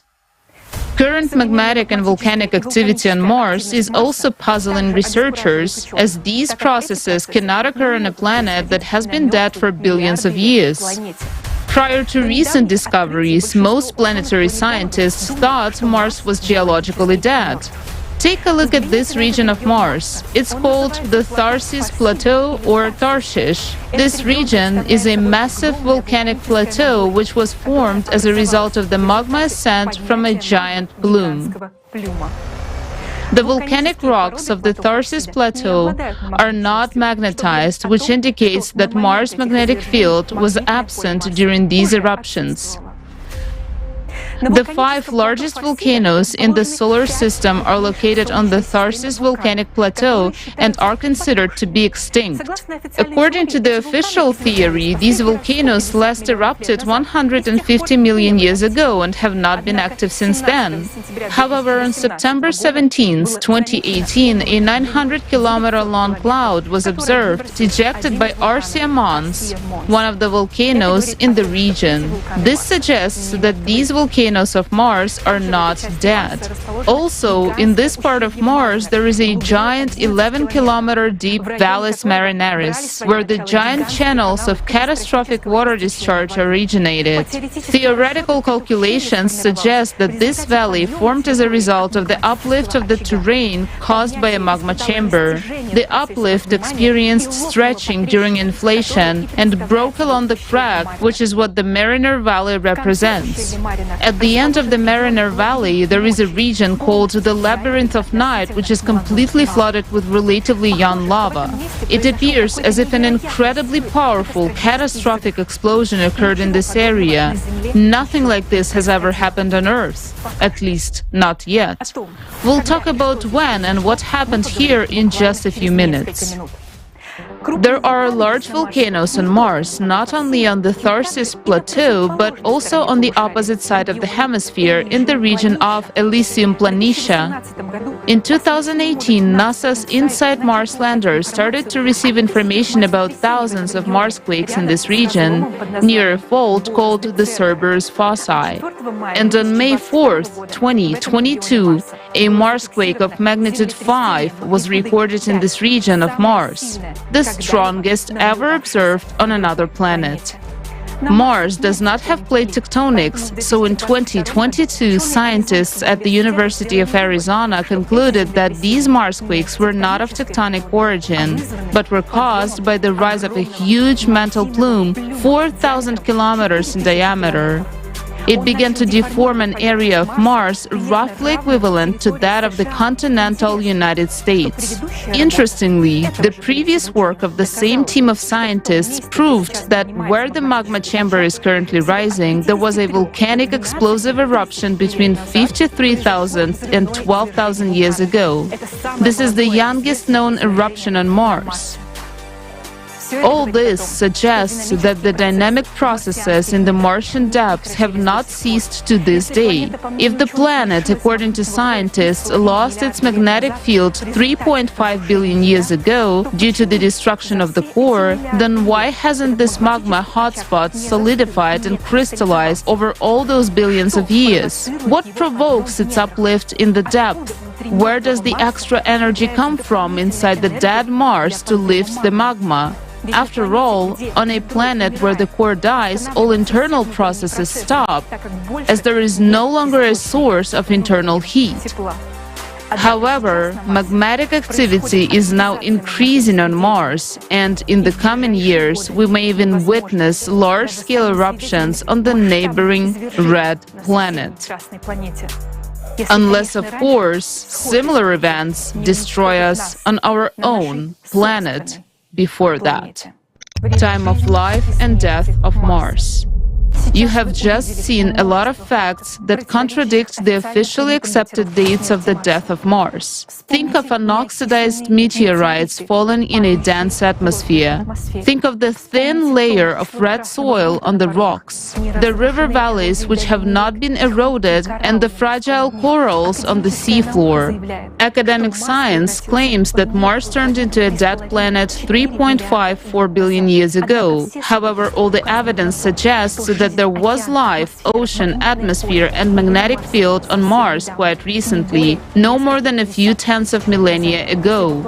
Current magmatic and volcanic activity on Mars is also puzzling researchers, as these processes cannot occur on a planet that has been dead for billions of years. Prior to recent discoveries, most planetary scientists thought Mars was geologically dead. Take a look at this region of Mars. It's called the Tharsis Plateau or Tarshish. This region is a massive volcanic plateau which was formed as a result of the magma ascent from a giant plume. The volcanic rocks of the Tharsis Plateau are not magnetized, which indicates that Mars' magnetic field was absent during these eruptions. The 5 largest volcanoes in the solar system are located on the Tharsis volcanic plateau and are considered to be extinct. According to the official theory, these volcanoes last erupted 150 million years ago and have not been active since then. However, on September 17, 2018, a 900-kilometer-long cloud was observed, ejected by Arsia Mons, one of the volcanoes in the region. This suggests that these volcanoes of Mars are not dead. Also, in this part of Mars, there is a giant 11-kilometer deep Valles Marineris, where the giant channels of catastrophic water discharge originated. Theoretical calculations suggest that this valley formed as a result of the uplift of the terrain caused by a magma chamber. The uplift experienced stretching during inflation and broke along the crack, which is what the Mariner Valley represents. At the end of the Mariner Valley, there is a region called the Labyrinth of Night, which is completely flooded with relatively young lava. It appears as if an incredibly powerful, catastrophic explosion occurred in this area. Nothing like this has ever happened on Earth, at least not yet. We'll talk about when and what happened here in just a few minutes. There are large volcanoes on Mars, not only on the Tharsis Plateau, but also on the opposite side of the hemisphere, in the region of Elysium Planitia. In 2018, NASA's InSight Mars lander started to receive information about thousands of Marsquakes in this region, near a fault called the Cerberus fossae. And on May 4th, 2022, a Marsquake of magnitude 5 was recorded in this region of Mars, the strongest ever observed on another planet. Mars does not have plate tectonics, so in 2022, scientists at the University of Arizona concluded that these Marsquakes were not of tectonic origin, but were caused by the rise of a huge mantle plume 4,000 kilometers in diameter. It began to deform an area of Mars roughly equivalent to that of the continental United States. Interestingly, the previous work of the same team of scientists proved that where the magma chamber is currently rising, there was a volcanic explosive eruption between 53,000 and 12,000 years ago. This is the youngest known eruption on Mars. All this suggests that the dynamic processes in the Martian depths have not ceased to this day. If the planet, according to scientists, lost its magnetic field 3.5 billion years ago due to the destruction of the core, then why hasn't this magma hotspot solidified and crystallized over all those billions of years? What provokes its uplift in the depth? Where does the extra energy come from inside the dead Mars to lift the magma? After all, on a planet where the core dies, all internal processes stop, as there is no longer a source of internal heat. However, magmatic activity is now increasing on Mars, and in the coming years, we may even witness large-scale eruptions on the neighboring red planet. Unless, of course, similar events destroy us on our own planet before that. Time of life and death of Mars. You have just seen a lot of facts that contradict the officially accepted dates of the death of Mars. Think of unoxidized meteorites fallen in a dense atmosphere. Think of the thin layer of red soil on the rocks, the river valleys which have not been eroded, and the fragile corals on the seafloor. Academic science claims that Mars turned into a dead planet 3.54 billion years ago. However, all the evidence suggests that there was life, ocean, atmosphere, and magnetic field on Mars quite recently, no more than a few tenths of millennia ago.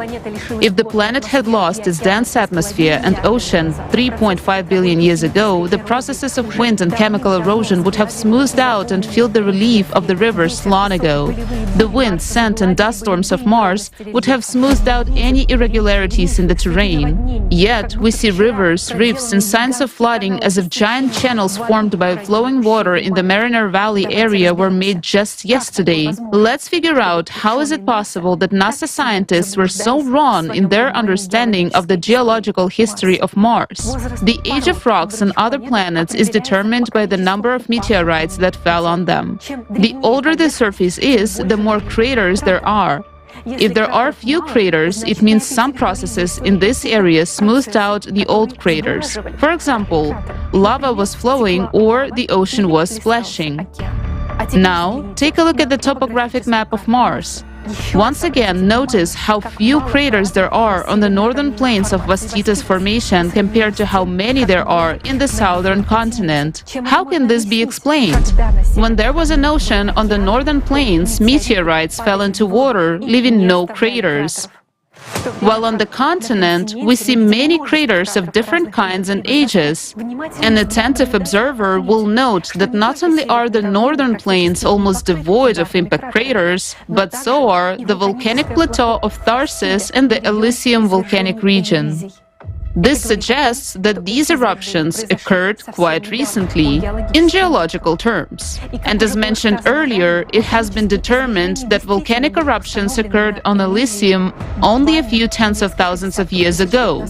If the planet had lost its dense atmosphere and ocean 3.5 billion years ago, the processes of wind and chemical erosion would have smoothed out and filled the relief of the rivers long ago. The wind, sand, and dust storms of Mars would have smoothed out any irregularities in the terrain. Yet, we see rivers, rifts, and signs of flooding as if giant channels formed by flowing water in the Mariner Valley area were made just yesterday. Let's figure out how is it possible that NASA scientists were so wrong in their understanding of the geological history of Mars. The age of rocks on other planets is determined by the number of meteorites that fell on them. The older the surface is, the more craters there are. If there are few craters, it means some processes in this area smoothed out the old craters. For example, lava was flowing or the ocean was splashing. Now, take a look at the topographic map of Mars. Once again, notice how few craters there are on the northern plains of Vastitas Formation compared to how many there are in the southern continent. How can this be explained? When there was an ocean on the northern plains, meteorites fell into water, leaving no craters. While on the continent, we see many craters of different kinds and ages. An attentive observer will note that not only are the northern plains almost devoid of impact craters, but so are the volcanic plateau of Tharsis and the Elysium volcanic region. This suggests that these eruptions occurred quite recently, in geological terms. And as mentioned earlier, it has been determined that volcanic eruptions occurred on Elysium only a few tens of thousands of years ago.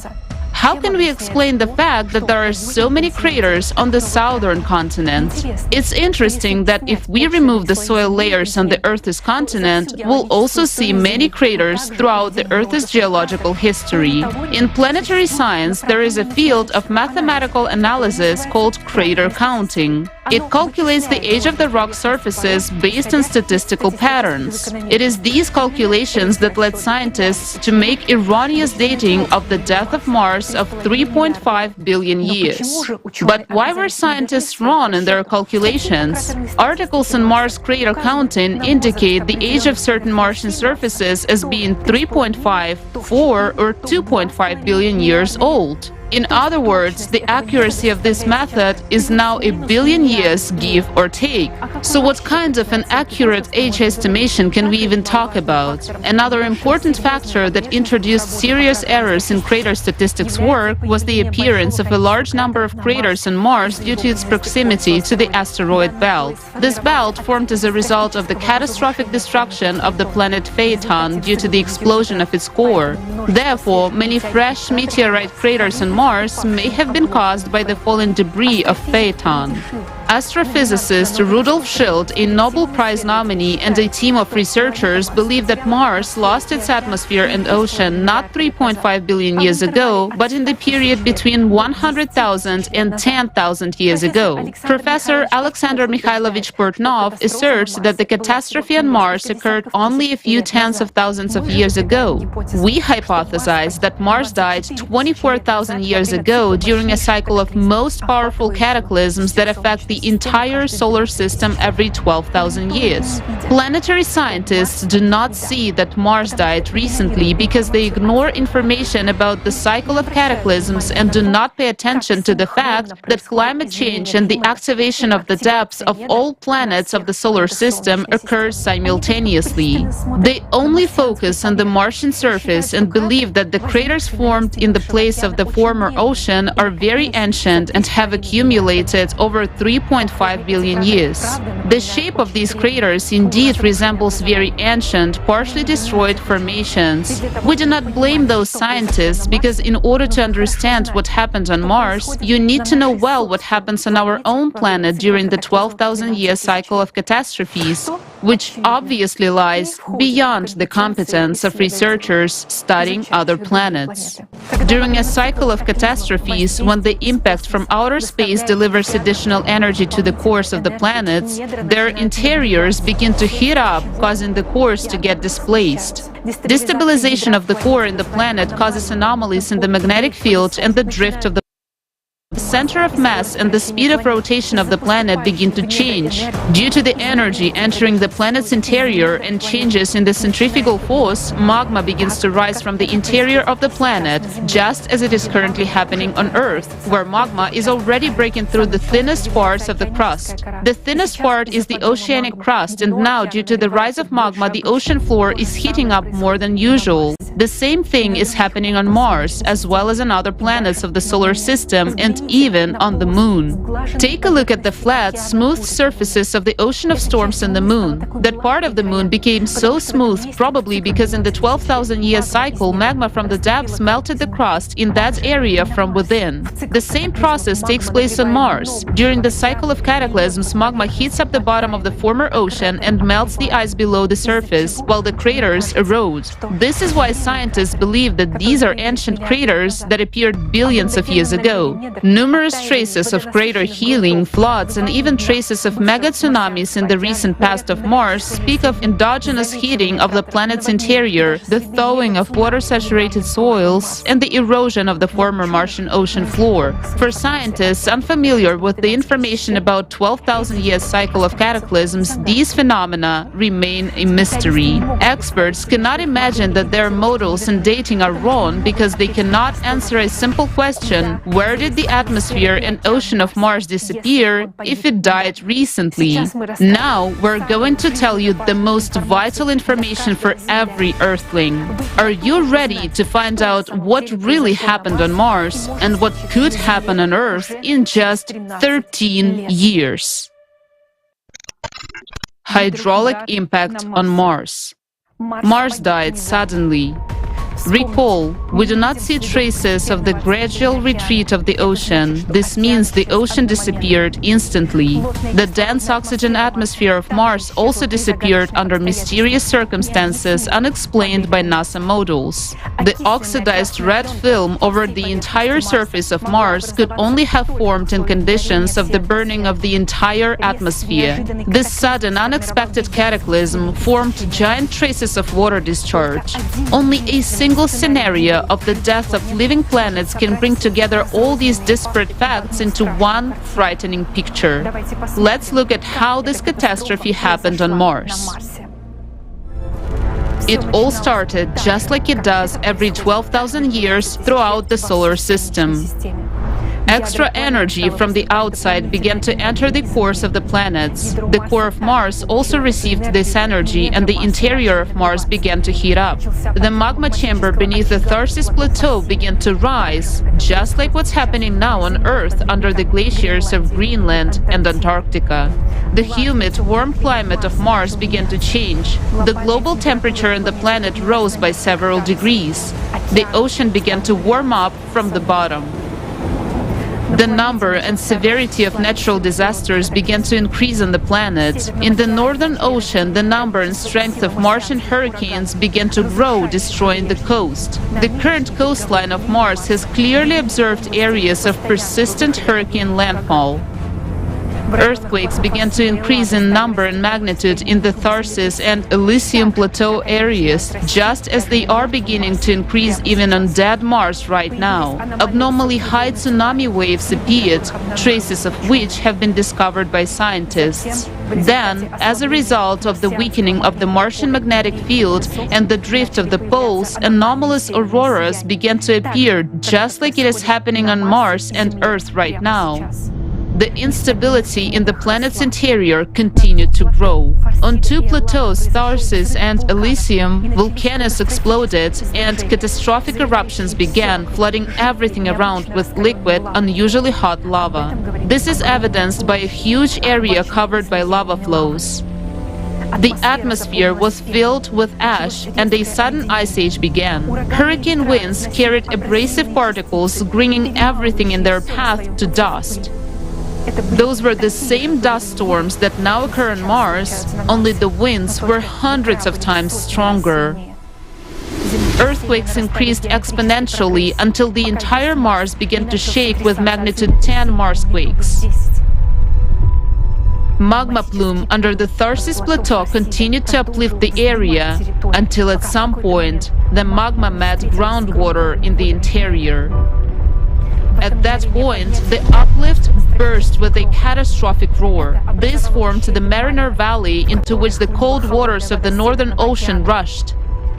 How can we explain the fact that there are so many craters on the southern continent? It's interesting that if we remove the soil layers on the Earth's continent, we'll also see many craters throughout the Earth's geological history. In planetary science, there is a field of mathematical analysis called crater counting. It calculates the age of the rock surfaces based on statistical patterns. It is these calculations that led scientists to make erroneous dating of the death of Mars of 3.5 billion years. But why were scientists wrong in their calculations? Articles on Mars crater counting indicate the age of certain Martian surfaces as being 3.5, 4, or 2.5 billion years old. In other words, the accuracy of this method is now a billion years, give or take. So what kind of an accurate age estimation can we even talk about? Another important factor that introduced serious errors in crater statistics work was the appearance of a large number of craters on Mars due to its proximity to the asteroid belt. This belt formed as a result of the catastrophic destruction of the planet Phaeton due to the explosion of its core. Therefore, many fresh meteorite craters on Mars may have been caused by the fallen debris of Phaeton. Astrophysicist Rudolf Schildt, a Nobel Prize nominee, and a team of researchers believe that Mars lost its atmosphere and ocean not 3.5 billion years ago, but in the period between 100,000 and 10,000 years ago. Professor Alexander Mikhailovich Portnov asserts that the catastrophe on Mars occurred only a few tens of thousands of years ago. We hypothesize that Mars died 24,000 years ago during a cycle of most powerful cataclysms that affect the entire solar system every 12,000 years. Planetary scientists do not see that Mars died recently because they ignore information about the cycle of cataclysms and do not pay attention to the fact that climate change and the activation of the depths of all planets of the solar system occurs simultaneously. They only focus on the Martian surface and believe that the craters formed in the place of the former ocean are very ancient and have accumulated over 3.5 billion years. The shape of these craters indeed resembles very ancient, partially destroyed formations. We do not blame those scientists because in order to understand what happened on Mars, you need to know well what happens on our own planet during the 12,000-year cycle of catastrophes, which obviously lies beyond the competence of researchers studying other planets. During a cycle of catastrophes, when the impact from outer space delivers additional energy to the cores of the planets, their interiors begin to heat up, causing the cores to get displaced. Destabilization of the core in the planet causes anomalies in the magnetic field and the drift of the center of mass and the speed of rotation of the planet begin to change. Due to the energy entering the planet's interior and changes in the centrifugal force, magma begins to rise from the interior of the planet, just as it is currently happening on Earth, where magma is already breaking through the thinnest parts of the crust. The thinnest part is the oceanic crust, and now, due to the rise of magma, the ocean floor is heating up more than usual. The same thing is happening on Mars, as well as on other planets of the solar system, and even on the Moon. Take a look at the flat, smooth surfaces of the ocean of storms on the Moon. That part of the Moon became so smooth probably because in the 12,000-year cycle, magma from the depths melted the crust in that area from within. The same process takes place on Mars. During the cycle of cataclysms, magma heats up the bottom of the former ocean and melts the ice below the surface, while the craters erode. This is why scientists believe that these are ancient craters that appeared billions of years ago. Numerous traces of crater healing, floods, and even traces of mega tsunamis in the recent past of Mars speak of endogenous heating of the planet's interior, the thawing of water-saturated soils, and the erosion of the former Martian ocean floor. For scientists unfamiliar with the information about 12,000-year cycle of cataclysms, these phenomena remain a mystery. Experts cannot imagine that their mode models and dating are wrong because they cannot answer a simple question: where did the atmosphere and ocean of Mars disappear if it died recently? Now we're going to tell you the most vital information for every Earthling. Are you ready to find out what really happened on Mars and what could happen on Earth in just 13 years? Hydraulic impact on Mars. Mars died suddenly. Recall, we do not see traces of the gradual retreat of the ocean. This means the ocean disappeared instantly. The dense oxygen atmosphere of Mars also disappeared under mysterious circumstances unexplained by NASA models. The oxidized red film over the entire surface of Mars could only have formed in conditions of the burning of the entire atmosphere. This sudden, unexpected cataclysm formed giant traces of water discharge. Only a single scenario of the death of living planets can bring together all these disparate facts into one frightening picture. Let's look at how this catastrophe happened on Mars. It all started just like it does every 12,000 years throughout the solar system. Extra energy from the outside began to enter the cores of the planets. The core of Mars also received this energy, and the interior of Mars began to heat up. The magma chamber beneath the Tharsis Plateau began to rise, just like what's happening now on Earth under the glaciers of Greenland and Antarctica. The humid, warm climate of Mars began to change. The global temperature on the planet rose by several degrees. The ocean began to warm up from the bottom. The number and severity of natural disasters began to increase on the planet. In the Northern Ocean, the number and strength of Martian hurricanes began to grow, destroying the coast. The current coastline of Mars has clearly observed areas of persistent hurricane landfall. Earthquakes began to increase in number and magnitude in the Tharsis and Elysium Plateau areas, just as they are beginning to increase even on dead Mars right now. Abnormally high tsunami waves appeared, traces of which have been discovered by scientists. Then, as a result of the weakening of the Martian magnetic field and the drift of the poles, anomalous auroras began to appear, just like it is happening on Mars and Earth right now. The instability in the planet's interior continued to grow. On two plateaus, Tharsis and Elysium, volcanoes exploded and catastrophic eruptions began, flooding everything around with liquid, unusually hot lava. This is evidenced by a huge area covered by lava flows. The atmosphere was filled with ash, and a sudden ice age began. Hurricane winds carried abrasive particles, bringing everything in their path to dust. Those were the same dust storms that now occur on Mars, only the winds were hundreds of times stronger. Earthquakes increased exponentially until the entire Mars began to shake with magnitude 10 Marsquakes. Magma plume under the Tharsis Plateau continued to uplift the area until at some point the magma met groundwater in the interior. At that point, the uplift burst with a catastrophic roar. This formed the Mariner Valley into which the cold waters of the Northern Ocean rushed.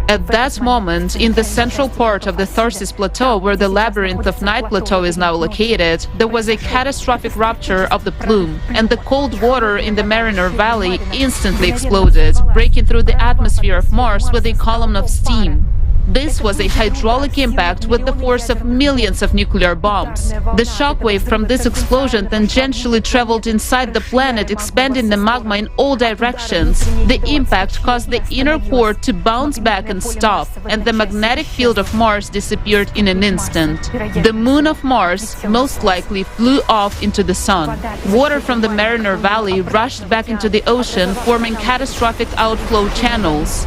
At that moment, in the central part of the Tharsis Plateau, where the labyrinth of Night Plateau is now located, there was a catastrophic rupture of the plume, and the cold water in the Mariner Valley instantly exploded, breaking through the atmosphere of Mars with a column of steam. This was a hydraulic impact with the force of millions of nuclear bombs. The shockwave from this explosion tangentially traveled inside the planet, expanding the magma in all directions. The impact caused the inner core to bounce back and stop, and the magnetic field of Mars disappeared in an instant. The moon of Mars most likely flew off into the sun. Water from the Mariner Valley rushed back into the ocean, forming catastrophic outflow channels.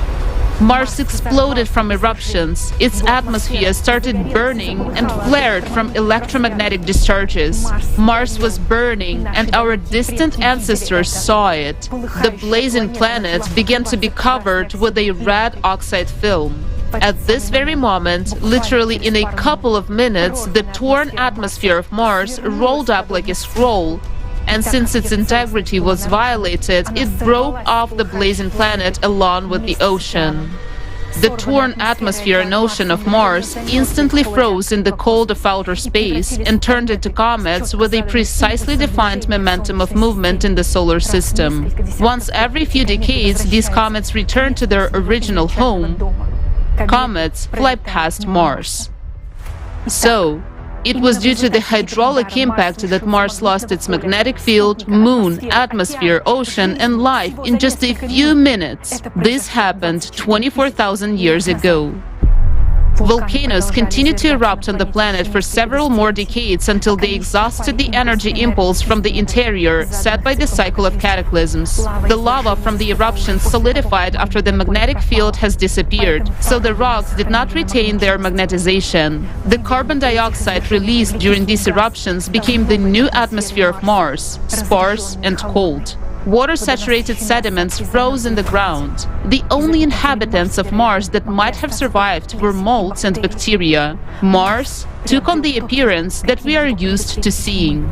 Mars exploded from eruptions, its atmosphere started burning and flared from electromagnetic discharges. Mars was burning, and our distant ancestors saw it. The blazing planet began to be covered with a red oxide film. At this very moment, literally in a couple of minutes, the torn atmosphere of Mars rolled up like a scroll. And since its integrity was violated, it broke off the blazing planet along with the ocean. The torn atmosphere and ocean of Mars instantly froze in the cold of outer space and turned into comets with a precisely defined momentum of movement in the solar system. Once every few decades, these comets return to their original home. Comets fly past Mars. So, it was due to the hydraulic impact that Mars lost its magnetic field, moon, atmosphere, ocean, and life in just a few minutes. This happened 24,000 years ago. Volcanoes continued to erupt on the planet for several more decades until they exhausted the energy impulse from the interior set by the cycle of cataclysms. The lava from the eruptions solidified after the magnetic field has disappeared, so the rocks did not retain their magnetization. The carbon dioxide released during these eruptions became the new atmosphere of Mars, sparse and cold. Water-saturated sediments froze in the ground. The only inhabitants of Mars that might have survived were molds and bacteria. Mars took on the appearance that we are used to seeing.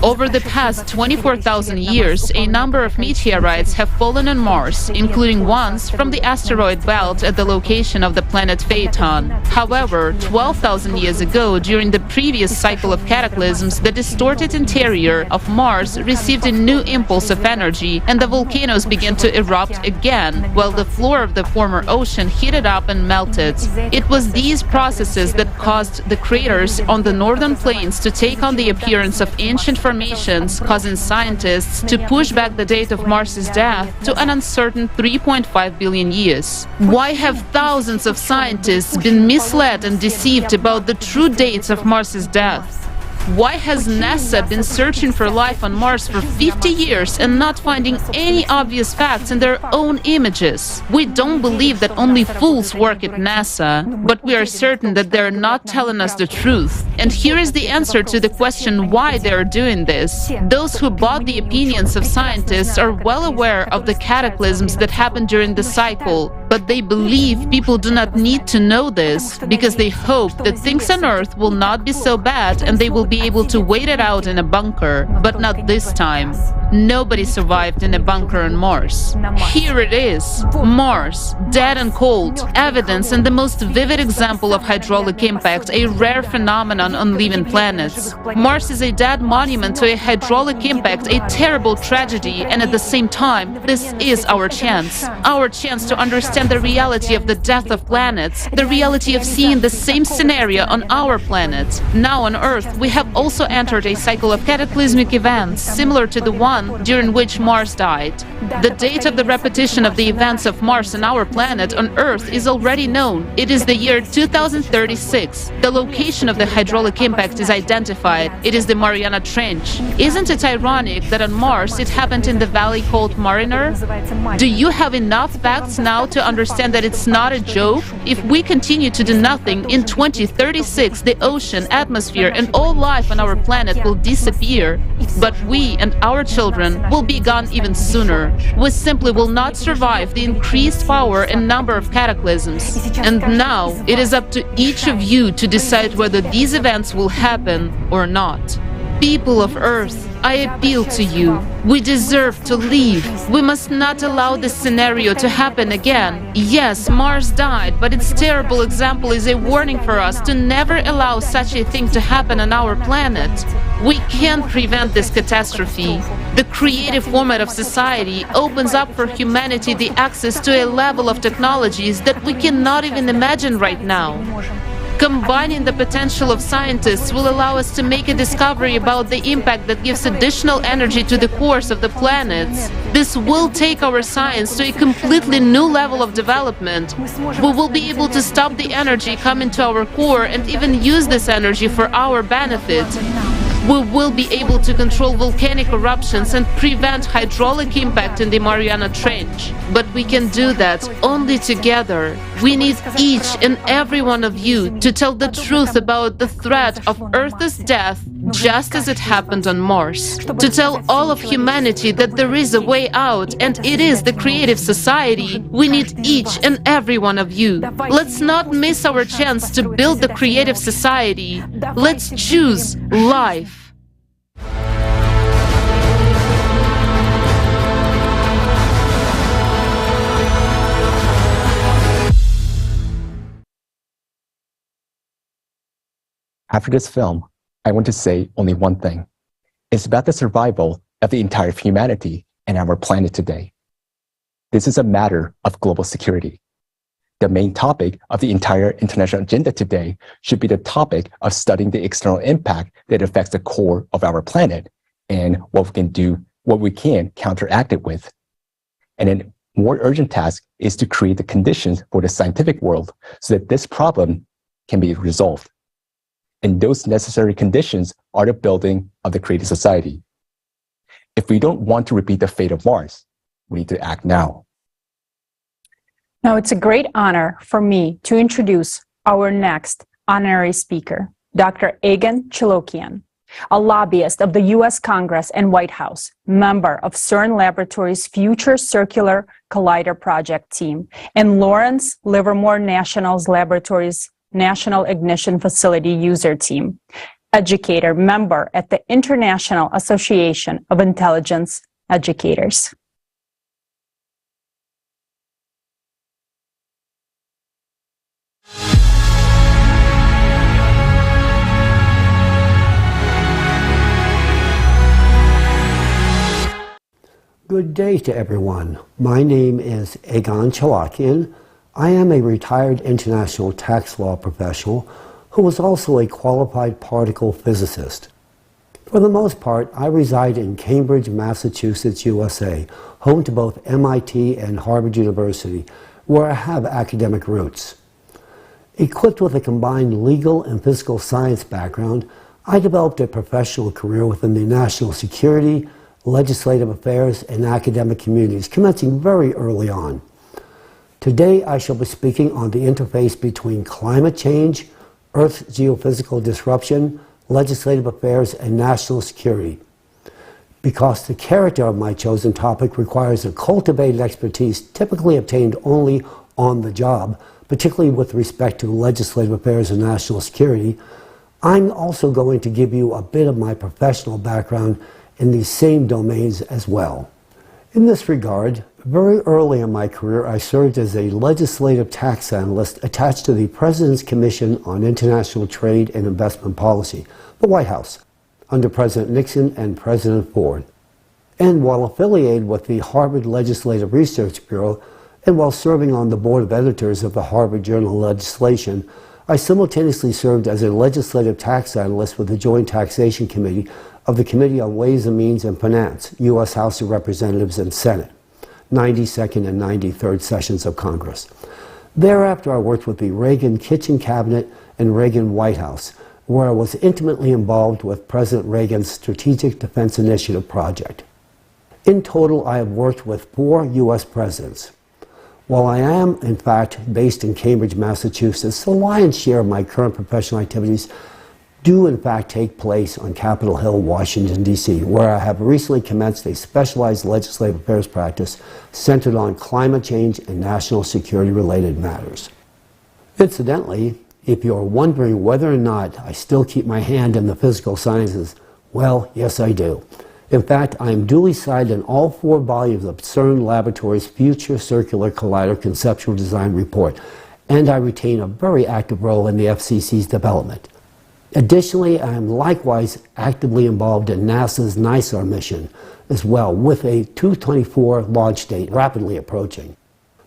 Over the past 24,000 years, a number of meteorites have fallen on Mars, including ones from the asteroid belt at the location of the planet Phaeton. However, 12,000 years ago, during the previous cycle of cataclysms, the distorted interior of Mars received a new impulse of energy, and the volcanoes began to erupt again, while the floor of the former ocean heated up and melted. It was these processes that caused the craters on the northern plains to take on the appearance of ancient formations, causing scientists to push back the date of Mars's death to an uncertain 3.5 billion years. Why have thousands of scientists been misled and deceived about the true dates of Mars's death? Why has NASA been searching for life on Mars for 50 years and not finding any obvious facts in their own images? We don't believe that only fools work at NASA, but we are certain that they're not telling us the truth. And here is the answer to the question why they're doing this. Those who bought the opinions of scientists are well aware of the cataclysms that happened during the cycle, but they believe people do not need to know this because they hope that things on Earth will not be so bad and they will be able to wait it out in a bunker, but not this time. Nobody survived in a bunker on Mars. Here it is, Mars, dead and cold, evidence and the most vivid example of hydraulic impact, a rare phenomenon on living planets. Mars is a dead monument to a hydraulic impact, a terrible tragedy, and at the same time, this is our chance to understand the reality of the death of planets, the reality of seeing the same scenario on our planet. Now on Earth, we have also entered a cycle of cataclysmic events similar to the one during which Mars died. The date of the repetition of the events of Mars on our planet on Earth is already known. It is the year 2036. The location of the hydraulic impact is identified. It is the Mariana Trench. Isn't it ironic that on Mars it happened in the valley called Mariner? Do you have enough facts now to understand that it's not a joke? If we continue to do nothing, in 2036 the ocean, atmosphere and all life on our planet will disappear. But we and our children will be gone even sooner. We simply will not survive the increased power and number of cataclysms. And now it is up to each of you to decide whether these events will happen or not. People of Earth, I appeal to you. We deserve to live. We must not allow this scenario to happen again. Yes, Mars died, but its terrible example is a warning for us to never allow such a thing to happen on our planet. We can't prevent this catastrophe. The creative format of society opens up for humanity the access to a level of technologies that we cannot even imagine right now. Combining the potential of scientists will allow us to make a discovery about the impact that gives additional energy to the cores of the planets. This will take our science to a completely new level of development. We will be able to stop the energy coming to our core and even use this energy for our benefit. We will be able to control volcanic eruptions and prevent hydraulic impact in the Mariana Trench. But we can do that only together. We need each and every one of you to tell the truth about the threat of Earth's death just as it happened on Mars. To tell all of humanity that there is a way out and it is the creative society. We need each and every one of you. Let's not miss our chance to build the creative society. Let's choose life. After this film, I want to say only one thing. It's about the survival of the entire humanity and our planet today. This is a matter of global security. The main topic of the entire international agenda today should be the topic of studying the external impact that affects the core of our planet and what we can counteract it with. And a more urgent task is to create the conditions for the scientific world so that this problem can be resolved. And those necessary conditions are the building of the creative society. If we don't want to repeat the fate of Mars, we need to act now. Now, it's a great honor for me to introduce our next honorary speaker, Dr. Egan Chilokian, a lobbyist of the U.S. Congress and White House, member of CERN Laboratories' Future Circular Collider Project team, and Lawrence Livermore National's Laboratories National Ignition Facility User Team, educator, member at the International Association of Intelligence Educators. Good day to everyone. My name is Egan Chilokian. I am a retired international tax law professional who was also a qualified particle physicist. For the most part, I reside in Cambridge, Massachusetts, USA, home to both MIT and Harvard University, where I have academic roots. Equipped with a combined legal and physical science background, I developed a professional career within the national security, legislative affairs, and academic communities, commencing very early on. Today, I shall be speaking on the interface between climate change, Earth's geophysical disruption, legislative affairs, and national security. Because the character of my chosen topic requires a cultivated expertise typically obtained only on the job, particularly with respect to legislative affairs and national security, I'm also going to give you a bit of my professional background in these same domains as well. In this regard, very early in my career, I served as a legislative tax analyst attached to the President's Commission on International Trade and Investment Policy, the White House, under President Nixon and President Ford. And while affiliated with the Harvard Legislative Research Bureau, and while serving on the board of editors of the Harvard Journal of Legislation, I simultaneously served as a legislative tax analyst with the Joint Taxation Committee of the Committee on Ways and Means and Finance, U.S. House of Representatives and Senate, 92nd and 93rd sessions of Congress. Thereafter, I worked with the Reagan Kitchen Cabinet and Reagan White House, where I was intimately involved with President Reagan's Strategic Defense Initiative project. In total, I have worked with 4 U.S. presidents. While I am, in fact, based in Cambridge, Massachusetts, the lion's share of my current professional activities do in fact take place on Capitol Hill, Washington, D.C., where I have recently commenced a specialized legislative affairs practice centered on climate change and national security-related matters. Incidentally, if you're wondering whether or not I still keep my hand in the physical sciences, well, yes, I do. In fact, I am duly cited in all 4 volumes of CERN Laboratories' Future Circular Collider Conceptual Design Report, and I retain a very active role in the FCC's development. Additionally, I am likewise actively involved in NASA's NISAR mission as well, with a 2024 launch date rapidly approaching.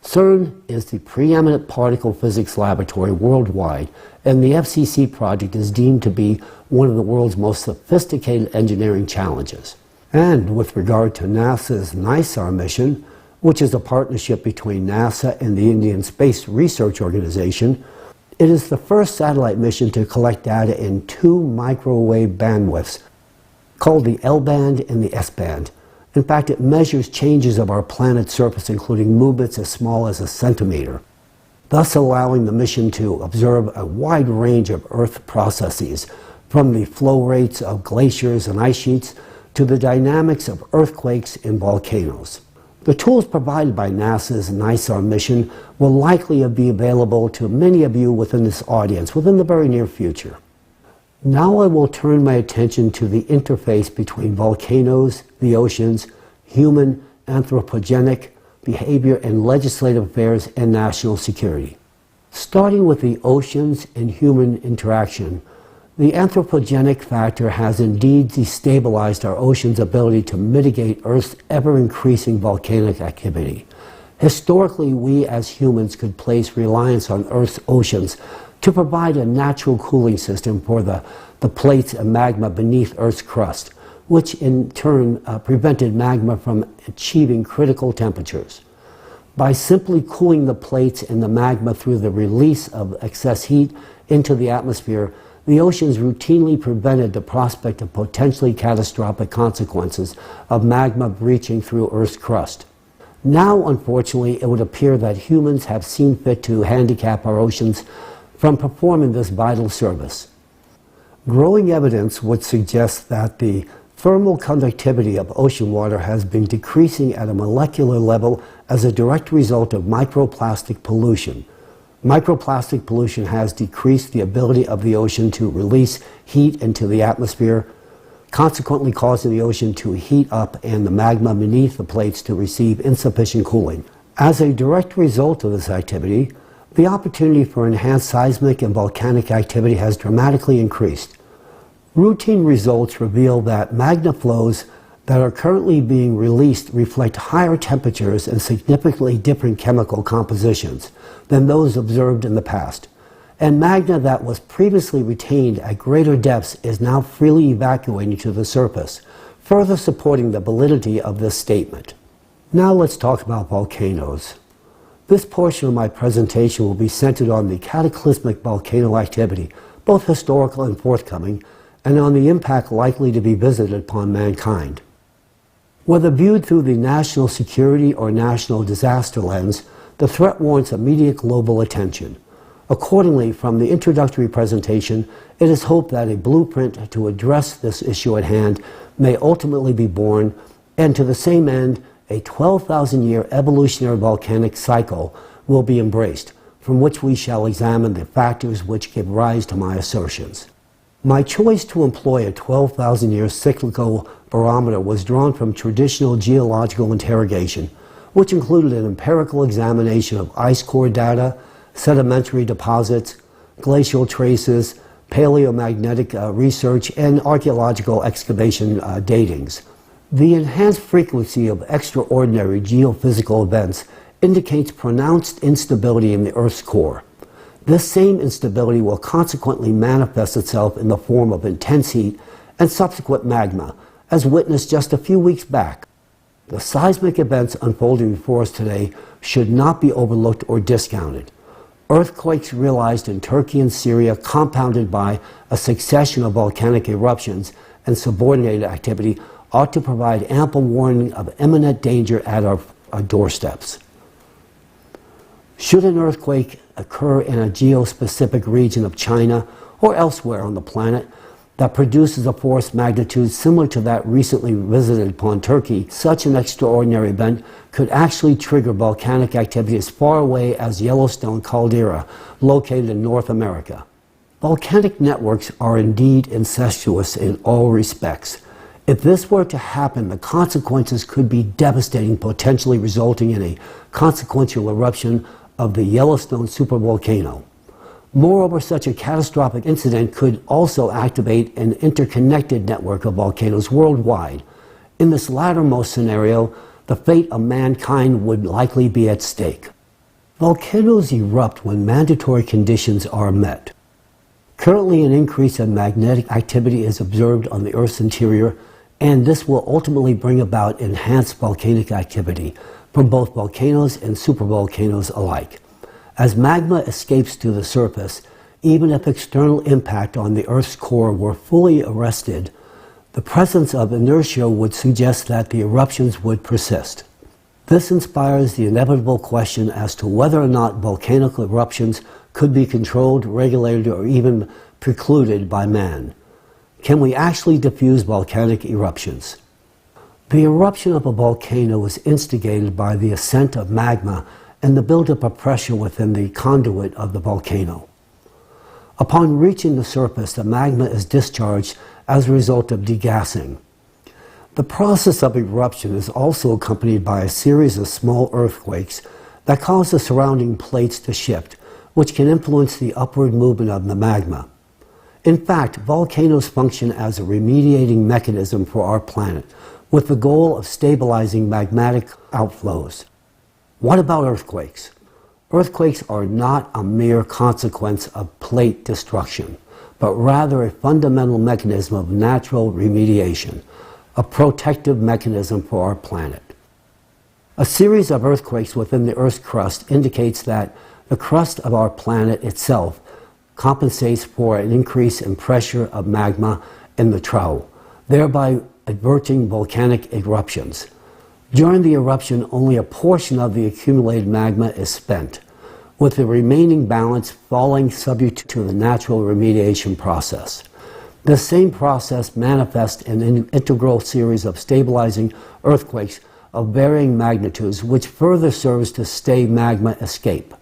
CERN is the preeminent particle physics laboratory worldwide, and the FCC project is deemed to be one of the world's most sophisticated engineering challenges. And with regard to NASA's NISAR mission, which is a partnership between NASA and the Indian Space Research Organization, it is the first satellite mission to collect data in 2 microwave bandwidths, called the L-band and the S-band. In fact, it measures changes of our planet's surface, including movements as small as a centimeter, thus allowing the mission to observe a wide range of Earth processes, from the flow rates of glaciers and ice sheets to the dynamics of earthquakes and volcanoes. The tools provided by NASA's NISAR mission will likely be available to many of you within this audience within the very near future. Now I will turn my attention to the interface between volcanoes, the oceans, human anthropogenic behavior, and legislative affairs and national security. Starting with the oceans and human interaction, The anthropogenic factor has indeed destabilized our ocean's ability to mitigate Earth's ever-increasing volcanic activity. Historically, we as humans could place reliance on Earth's oceans to provide a natural cooling system for the plates and magma beneath Earth's crust, which in turn prevented magma from achieving critical temperatures. By simply cooling the plates and the magma through the release of excess heat into the atmosphere, the oceans routinely prevented the prospect of potentially catastrophic consequences of magma breaching through Earth's crust. Now, unfortunately, it would appear that humans have seen fit to handicap our oceans from performing this vital service. Growing evidence would suggest that the thermal conductivity of ocean water has been decreasing at a molecular level as a direct result of microplastic pollution. Microplastic pollution has decreased the ability of the ocean to release heat into the atmosphere, consequently causing the ocean to heat up and the magma beneath the plates to receive insufficient cooling. As a direct result of this activity, the opportunity for enhanced seismic and volcanic activity has dramatically increased. Routine results reveal that magma flows that are currently being released reflect higher temperatures and significantly different chemical compositions than those observed in the past. And magma that was previously retained at greater depths is now freely evacuating to the surface, further supporting the validity of this statement. Now let's talk about volcanoes. This portion of my presentation will be centered on the cataclysmic volcano activity, both historical and forthcoming, and on the impact likely to be visited upon mankind. Whether viewed through the national security or national disaster lens, the threat warrants immediate global attention. Accordingly, from the introductory presentation, it is hoped that a blueprint to address this issue at hand may ultimately be born, and to the same end, a 12,000-year evolutionary volcanic cycle will be embraced, from which we shall examine the factors which give rise to my assertions. My choice to employ a 12,000-year cyclical barometer was drawn from traditional geological interrogation, which included an empirical examination of ice core data, sedimentary deposits, glacial traces, paleomagnetic research, and archaeological excavation datings. The enhanced frequency of extraordinary geophysical events indicates pronounced instability in the Earth's core. This same instability will consequently manifest itself in the form of intense heat and subsequent magma, as witnessed just a few weeks back. The seismic events unfolding before us today should not be overlooked or discounted. Earthquakes realized in Turkey and Syria, compounded by a succession of volcanic eruptions and subordinated activity, ought to provide ample warning of imminent danger at our doorsteps. Should an earthquake occur in a geospecific region of China or elsewhere on the planet that produces a force magnitude similar to that recently visited upon Turkey, such an extraordinary event could actually trigger volcanic activity as far away as Yellowstone caldera, located in North America. Volcanic networks are indeed incestuous in all respects. If this were to happen, the consequences could be devastating, potentially resulting in a consequential eruption of the Yellowstone supervolcano. Moreover, such a catastrophic incident could also activate an interconnected network of volcanoes worldwide. In this lattermost scenario, the fate of mankind would likely be at stake. Volcanoes erupt when mandatory conditions are met. Currently, an increase in magnetic activity is observed on the Earth's interior, and this will ultimately bring about enhanced volcanic activity from both volcanoes and supervolcanoes alike. As magma escapes to the surface, even if external impact on the Earth's core were fully arrested, the presence of inertia would suggest that the eruptions would persist. This inspires the inevitable question as to whether or not volcanic eruptions could be controlled, regulated, or even precluded by man. Can we actually diffuse volcanic eruptions? The eruption of a volcano is instigated by the ascent of magma and the buildup of pressure within the conduit of the volcano. Upon reaching the surface, the magma is discharged as a result of degassing. The process of eruption is also accompanied by a series of small earthquakes that cause the surrounding plates to shift, which can influence the upward movement of the magma. In fact, volcanoes function as a remediating mechanism for our planet, with the goal of stabilizing magmatic outflows. What about earthquakes? Earthquakes are not a mere consequence of plate destruction, but rather a fundamental mechanism of natural remediation, a protective mechanism for our planet. A series of earthquakes within the Earth's crust indicates that the crust of our planet itself compensates for an increase in pressure of magma in the trowel, thereby averting volcanic eruptions. During the eruption, only a portion of the accumulated magma is spent, with the remaining balance falling subject to the natural remediation process. The same process manifests in an integral series of stabilizing earthquakes of varying magnitudes, which further serves to stay magma escape.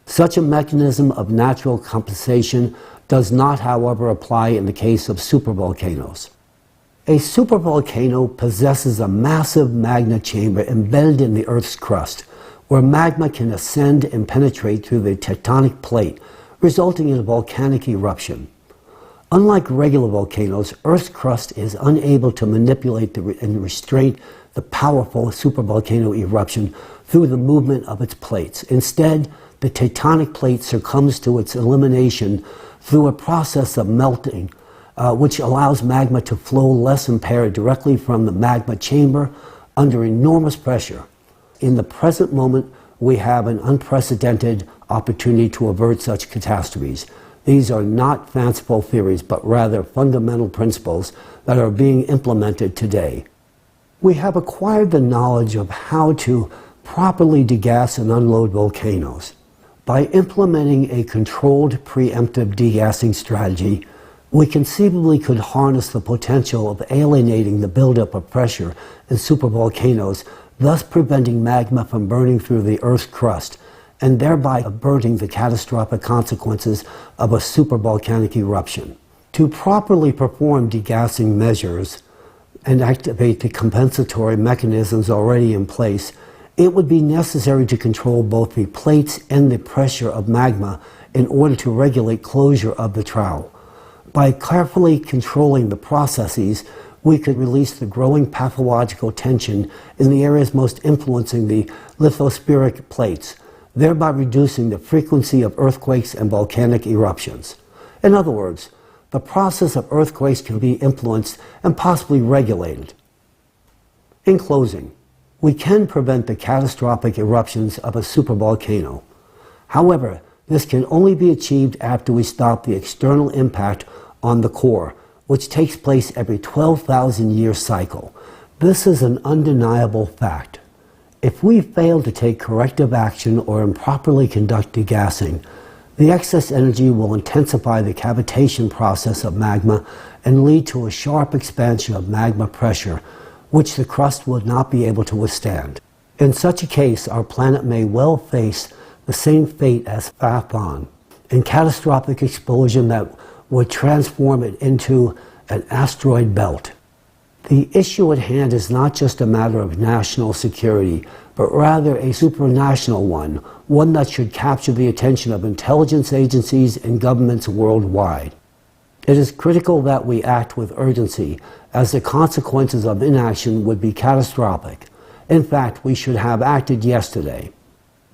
Such a mechanism of natural compensation does not, however, apply in the case of supervolcanoes. A supervolcano possesses a massive magma chamber embedded in the Earth's crust, where magma can ascend and penetrate through the tectonic plate, resulting in a volcanic eruption. Unlike regular volcanoes, Earth's crust is unable to manipulate and restrain the powerful supervolcano eruption through the movement of its plates. Instead, the tectonic plate succumbs to its elimination through a process of melting, which allows magma to flow less impaired directly from the magma chamber under enormous pressure. In the present moment, we have an unprecedented opportunity to avert such catastrophes. These are not fanciful theories, but rather fundamental principles that are being implemented today. We have acquired the knowledge of how to properly degas and unload volcanoes. By implementing a controlled preemptive degassing strategy, we conceivably could harness the potential of alienating the buildup of pressure in supervolcanoes, thus preventing magma from burning through the Earth's crust, and thereby averting the catastrophic consequences of a supervolcanic eruption. To properly perform degassing measures and activate the compensatory mechanisms already in place, it would be necessary to control both the plates and the pressure of magma in order to regulate closure of the trowel. By carefully controlling the processes, we could release the growing pathological tension in the areas most influencing the lithospheric plates, thereby reducing the frequency of earthquakes and volcanic eruptions. In other words, the process of earthquakes can be influenced and possibly regulated. In closing, we can prevent the catastrophic eruptions of a supervolcano. However, this can only be achieved after we stop the external impact on the core, which takes place every 12,000-year cycle. This is an undeniable fact. If we fail to take corrective action or improperly conduct degassing, the excess energy will intensify the cavitation process of magma and lead to a sharp expansion of magma pressure, which the crust would not be able to withstand. In such a case, our planet may well face the same fate as Phaethon, a catastrophic explosion that would transform it into an asteroid belt. The issue at hand is not just a matter of national security, but rather a supranational one that should capture the attention of intelligence agencies and governments worldwide. It is critical that we act with urgency, as the consequences of inaction would be catastrophic. In fact, we should have acted yesterday.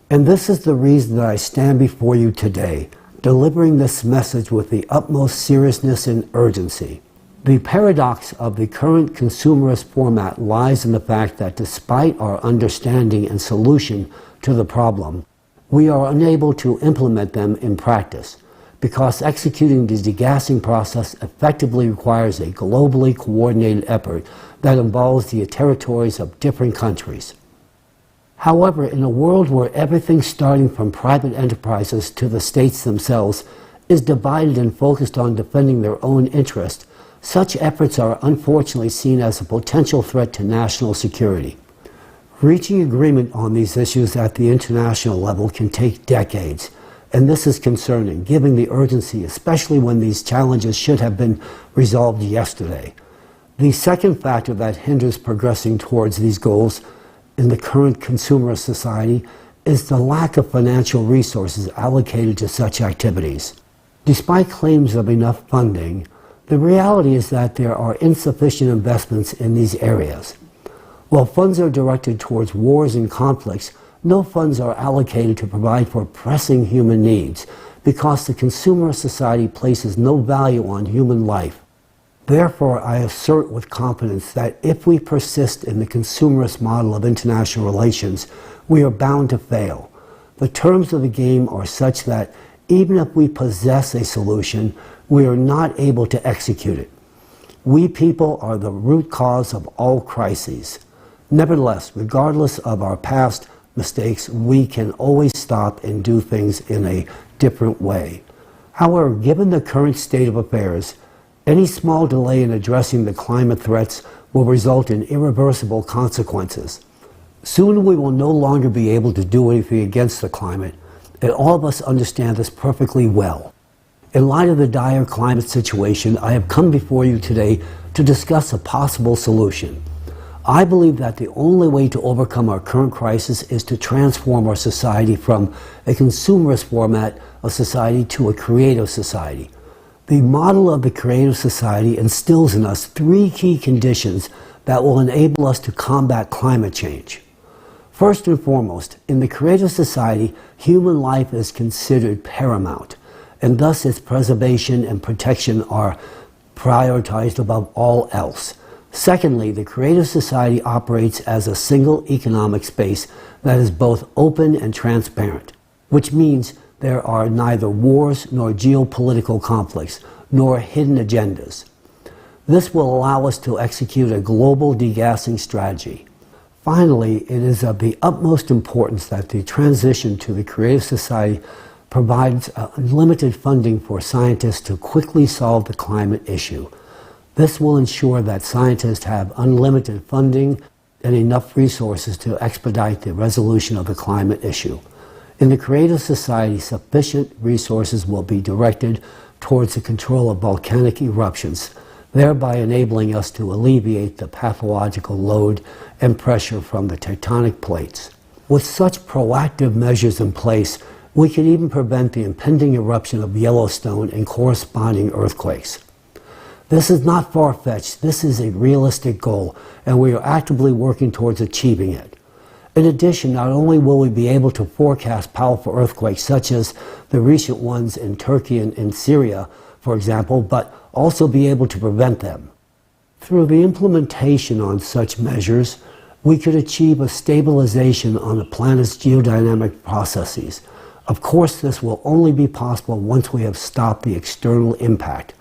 And this is the reason that I stand before you today, delivering this message with the utmost seriousness and urgency. The paradox of the current consumerist format lies in the fact that despite our understanding and solution to the problem, we are unable to implement them in practice, because executing the degassing process effectively requires a globally coordinated effort that involves the territories of different countries. However, in a world where everything starting from private enterprises to the states themselves is divided and focused on defending their own interest, such efforts are unfortunately seen as a potential threat to national security. Reaching agreement on these issues at the international level can take decades, and this is concerning, given the urgency, especially when these challenges should have been resolved yesterday. The second factor that hinders progressing towards these goals in the current consumerist society is the lack of financial resources allocated to such activities. Despite claims of enough funding, the reality is that there are insufficient investments in these areas. While funds are directed towards wars and conflicts, no funds are allocated to provide for pressing human needs because the consumer society places no value on human life. Therefore, I assert with confidence that if we persist in the consumerist model of international relations, we are bound to fail. The terms of the game are such that even if we possess a solution, we are not able to execute it. We people are the root cause of all crises. Nevertheless, regardless of our past mistakes, we can always stop and do things in a different way. However, given the current state of affairs, any small delay in addressing the climate threats will result in irreversible consequences. Soon we will no longer be able to do anything against the climate, and all of us understand this perfectly well. In light of the dire climate situation, I have come before you today to discuss a possible solution. I believe that the only way to overcome our current crisis is to transform our society from a consumerist format of society to a creative society. The model of the creative society instills in us three key conditions that will enable us to combat climate change. First and foremost, in the creative society, human life is considered paramount, and thus its preservation and protection are prioritized above all else. Secondly, the creative society operates as a single economic space that is both open and transparent, which means there are neither wars nor geopolitical conflicts, nor hidden agendas. This will allow us to execute a global degassing strategy. Finally, it is of the utmost importance that the transition to the creative society provides unlimited funding for scientists to quickly solve the climate issue. This will ensure that scientists have unlimited funding and enough resources to expedite the resolution of the climate issue. In the creative society, sufficient resources will be directed towards the control of volcanic eruptions, thereby enabling us to alleviate the pathological load and pressure from the tectonic plates. With such proactive measures in place, we can even prevent the impending eruption of Yellowstone and corresponding earthquakes. This is not far-fetched, this is a realistic goal, and we are actively working towards achieving it. In addition, not only will we be able to forecast powerful earthquakes such as the recent ones in Turkey and in Syria, for example, but also be able to prevent them. Through the implementation on such measures, we could achieve a stabilization on the planet's geodynamic processes. Of course, this will only be possible once we have stopped the external impact.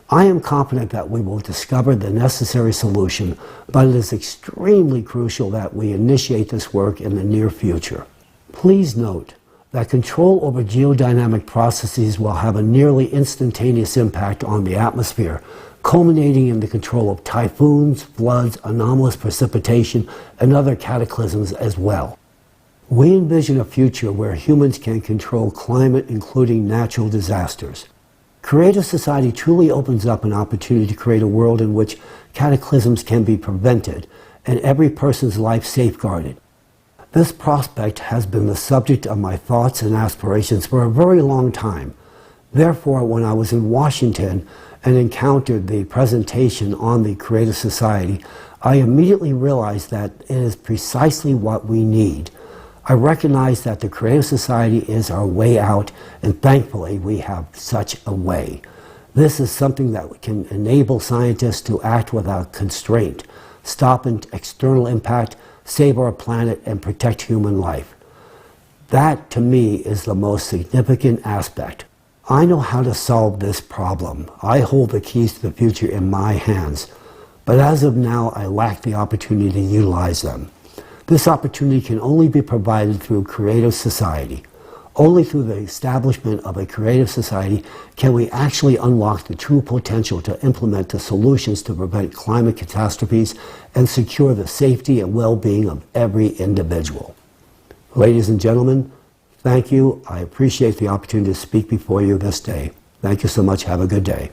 I am confident that we will discover the necessary solution, but it is extremely crucial that we initiate this work in the near future. Please note that control over geodynamic processes will have a nearly instantaneous impact on the atmosphere, culminating in the control of typhoons, floods, anomalous precipitation, and other cataclysms as well. We envision a future where humans can control climate, including natural disasters. Creative society truly opens up an opportunity to create a world in which cataclysms can be prevented and every person's life safeguarded. This prospect has been the subject of my thoughts and aspirations for a very long time. Therefore, when I was in Washington and encountered the presentation on the Creative Society, I immediately realized that it is precisely what we need. I recognize that the Creative Society is our way out, and thankfully we have such a way. This is something that can enable scientists to act without constraint, stop external impact, save our planet, and protect human life. That, to me, is the most significant aspect. I know how to solve this problem. I hold the keys to the future in my hands. But as of now, I lack the opportunity to utilize them. This opportunity can only be provided through creative society. Only through the establishment of a creative society can we actually unlock the true potential to implement the solutions to prevent climate catastrophes and secure the safety and well-being of every individual. Ladies and gentlemen, thank you. I appreciate the opportunity to speak before you this day. Thank you so much. Have a good day.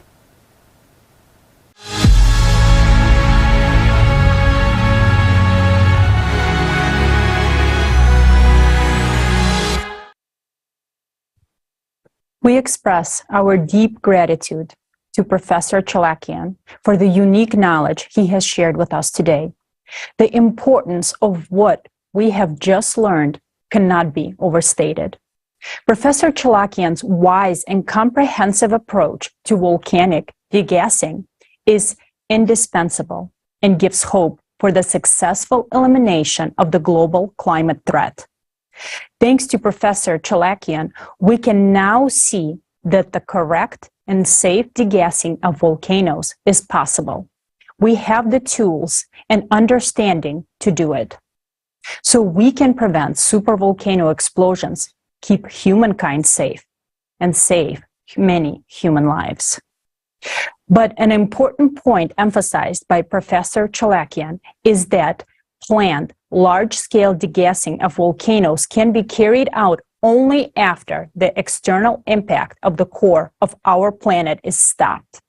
We express our deep gratitude to Professor Chalakian for the unique knowledge he has shared with us today. The importance of what we have just learned cannot be overstated. Professor Chalakian's wise and comprehensive approach to volcanic degassing is indispensable and gives hope for the successful elimination of the global climate threat. Thanks to Professor Chalakian, we can now see that the correct and safe degassing of volcanoes is possible. We have the tools and understanding to do it. So we can prevent supervolcano explosions, keep humankind safe, and save many human lives. But an important point emphasized by Professor Chalakian is that planned large-scale degassing of volcanoes can be carried out only after the external impact of the core of our planet is stopped.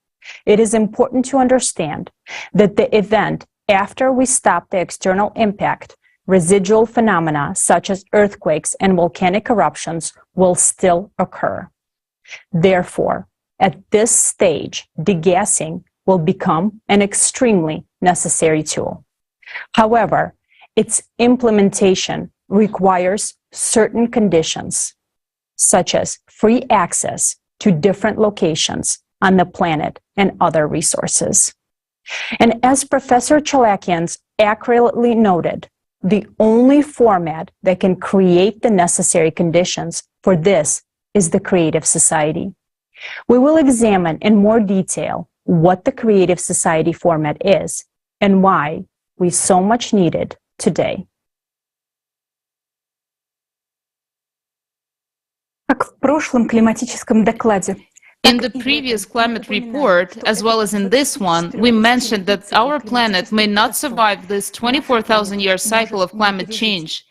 It is important to understand that the event after we stop the external impact, residual phenomena such as earthquakes and volcanic eruptions will still occur. Therefore, at this stage, degassing will become an extremely necessary tool. However, its implementation requires certain conditions, such as free access to different locations on the planet and other resources. And as Professor Chalakian accurately noted, the only format that can create the necessary conditions for this is the creative society. We will examine in more detail what the creative society format is and why we so much need it today. In the previous climate report, as well as in this one, we mentioned that our planet may not survive this 24,000-year cycle of climate change.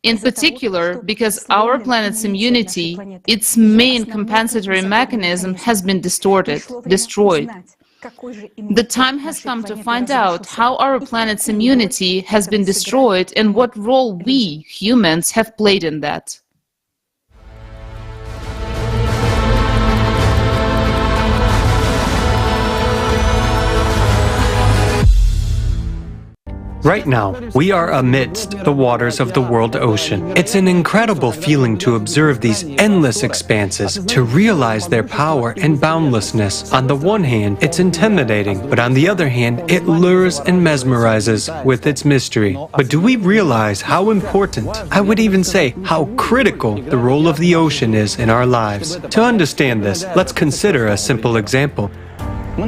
In particular, because our planet's immunity, its main compensatory mechanism, has been distorted, destroyed. The time has come to find out how our planet's immunity has been destroyed and what role we, humans, have played in that. Right now, we are amidst the waters of the world ocean. It's an incredible feeling to observe these endless expanses, to realize their power and boundlessness. On the one hand, it's intimidating, but on the other hand, it lures and mesmerizes with its mystery. But do we realize how important, I would even say how critical, the role of the ocean is in our lives? To understand this, let's consider a simple example.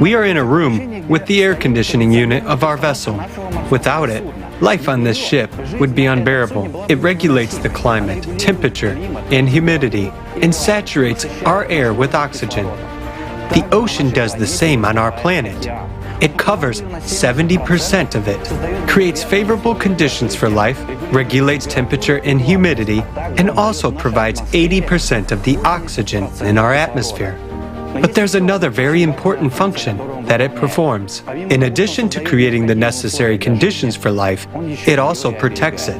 We are in a room with the air conditioning unit of our vessel. Without it, life on this ship would be unbearable. It regulates the climate, temperature, and humidity, and saturates our air with oxygen. The ocean does the same on our planet. It covers 70% of it, creates favorable conditions for life, regulates temperature and humidity, and also provides 80% of the oxygen in our atmosphere. But there's another very important function that it performs. In addition to creating the necessary conditions for life, it also protects it.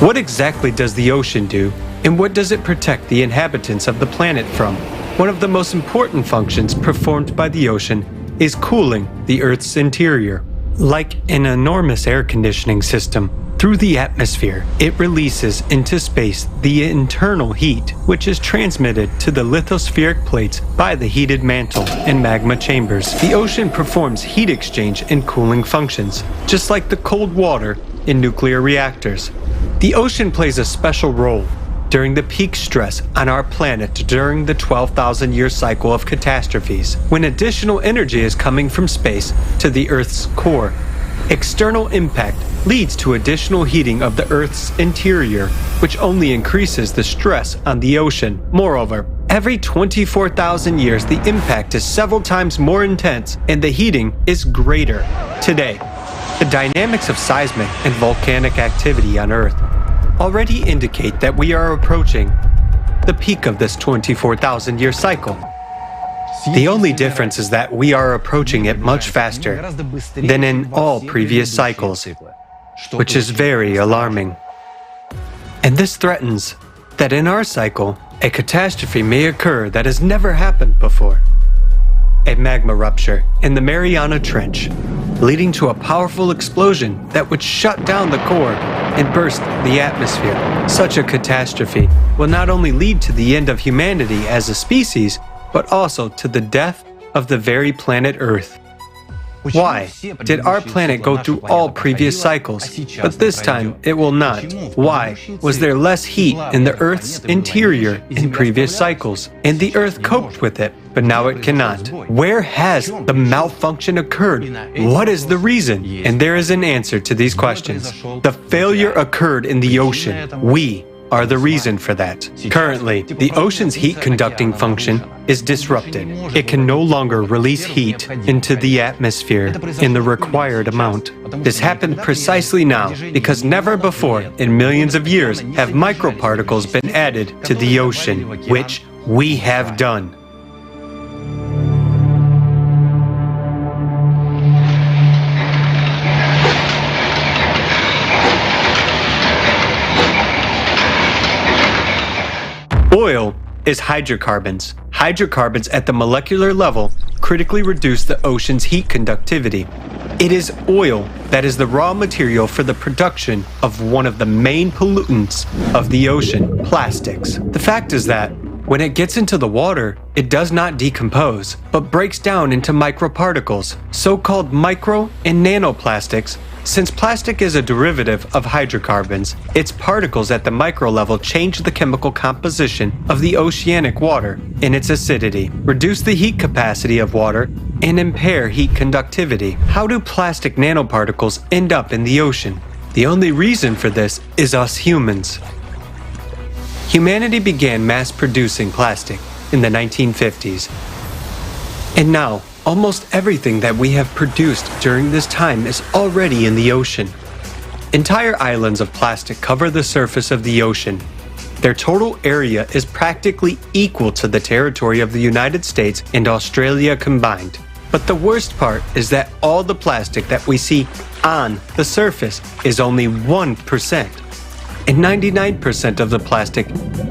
What exactly does the ocean do, and what does it protect the inhabitants of the planet from? One of the most important functions performed by the ocean is cooling the Earth's interior. Like an enormous air conditioning system, through the atmosphere, it releases into space the internal heat, which is transmitted to the lithospheric plates by the heated mantle and magma chambers. The ocean performs heat exchange and cooling functions, just like the cold water in nuclear reactors. The ocean plays a special role during the peak stress on our planet during the 12,000-year cycle of catastrophes, when additional energy is coming from space to the Earth's core. External impact leads to additional heating of the Earth's interior, which only increases the stress on the ocean. Moreover, every 24,000 years, the impact is several times more intense and the heating is greater. Today, the dynamics of seismic and volcanic activity on Earth already indicate that we are approaching the peak of this 24,000-year cycle. The only difference is that we are approaching it much faster than in all previous cycles. which is very alarming. And this threatens that in our cycle, a catastrophe may occur that has never happened before. A magma rupture in the Mariana Trench, leading to a powerful explosion that would shut down the core and burst the atmosphere. Such a catastrophe will not only lead to the end of humanity as a species, but also to the death of the very planet Earth. Why did our planet go through all previous cycles, but this time it will not? Why was there less heat in the Earth's interior in previous cycles, and the Earth coped with it, but now it cannot? Where has the malfunction occurred? What is the reason? And there is an answer to these questions. The failure occurred in the ocean. We are the reason for that. Currently, the ocean's heat conducting function is disrupted. It can no longer release heat into the atmosphere in the required amount. This happened precisely now because never before in millions of years have microparticles been added to the ocean, which we have done. Oil is hydrocarbons. Hydrocarbons at the molecular level critically reduce the ocean's heat conductivity. It is oil that is the raw material for the production of one of the main pollutants of the ocean, plastics. The fact is that when it gets into the water, it does not decompose, but breaks down into microparticles, so-called micro and nanoplastics. Since plastic is a derivative of hydrocarbons, its particles at the micro level change the chemical composition of the oceanic water and its acidity, reduce the heat capacity of water, and impair heat conductivity. How do plastic nanoparticles end up in the ocean? The only reason for this is us humans. Humanity began mass-producing plastic in the 1950s. And now, almost everything that we have produced during this time is already in the ocean. Entire islands of plastic cover the surface of the ocean. Their total area is practically equal to the territory of the United States and Australia combined. But the worst part is that all the plastic that we see on the surface is only 1%. And 99% of the plastic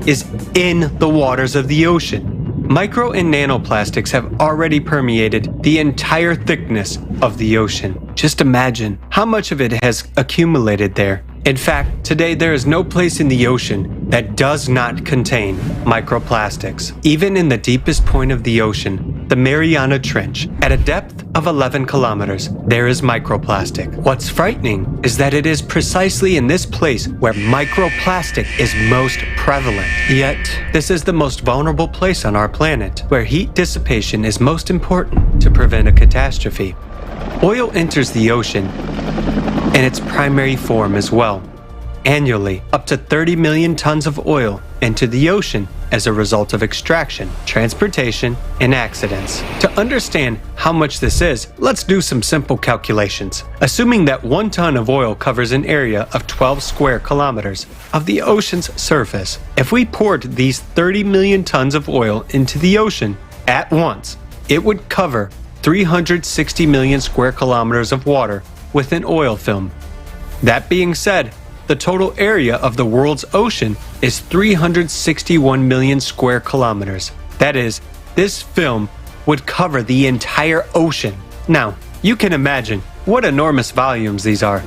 is in the waters of the ocean. Micro and nanoplastics have already permeated the entire thickness of the ocean. Just imagine how much of it has accumulated there. In fact, today there is no place in the ocean that does not contain microplastics. Even in the deepest point of the ocean, the Mariana Trench, at a depth of 11 kilometers, there is microplastic. What's frightening is that it is precisely in this place where microplastic is most prevalent. Yet, this is the most vulnerable place on our planet, where heat dissipation is most important to prevent a catastrophe. Oil enters the ocean in its primary form as well. Annually, up to 30 million tons of oil enter the ocean as a result of extraction, transportation, and accidents. To understand how much this is, let's do some simple calculations. Assuming that 1 ton of oil covers an area of 12 square kilometers of the ocean's surface, if we poured these 30 million tons of oil into the ocean at once, it would cover 360 million square kilometers of water with an oil film. That being said, the total area of the world's ocean is 361 million square kilometers. That is, this film would cover the entire ocean. Now, you can imagine what enormous volumes these are.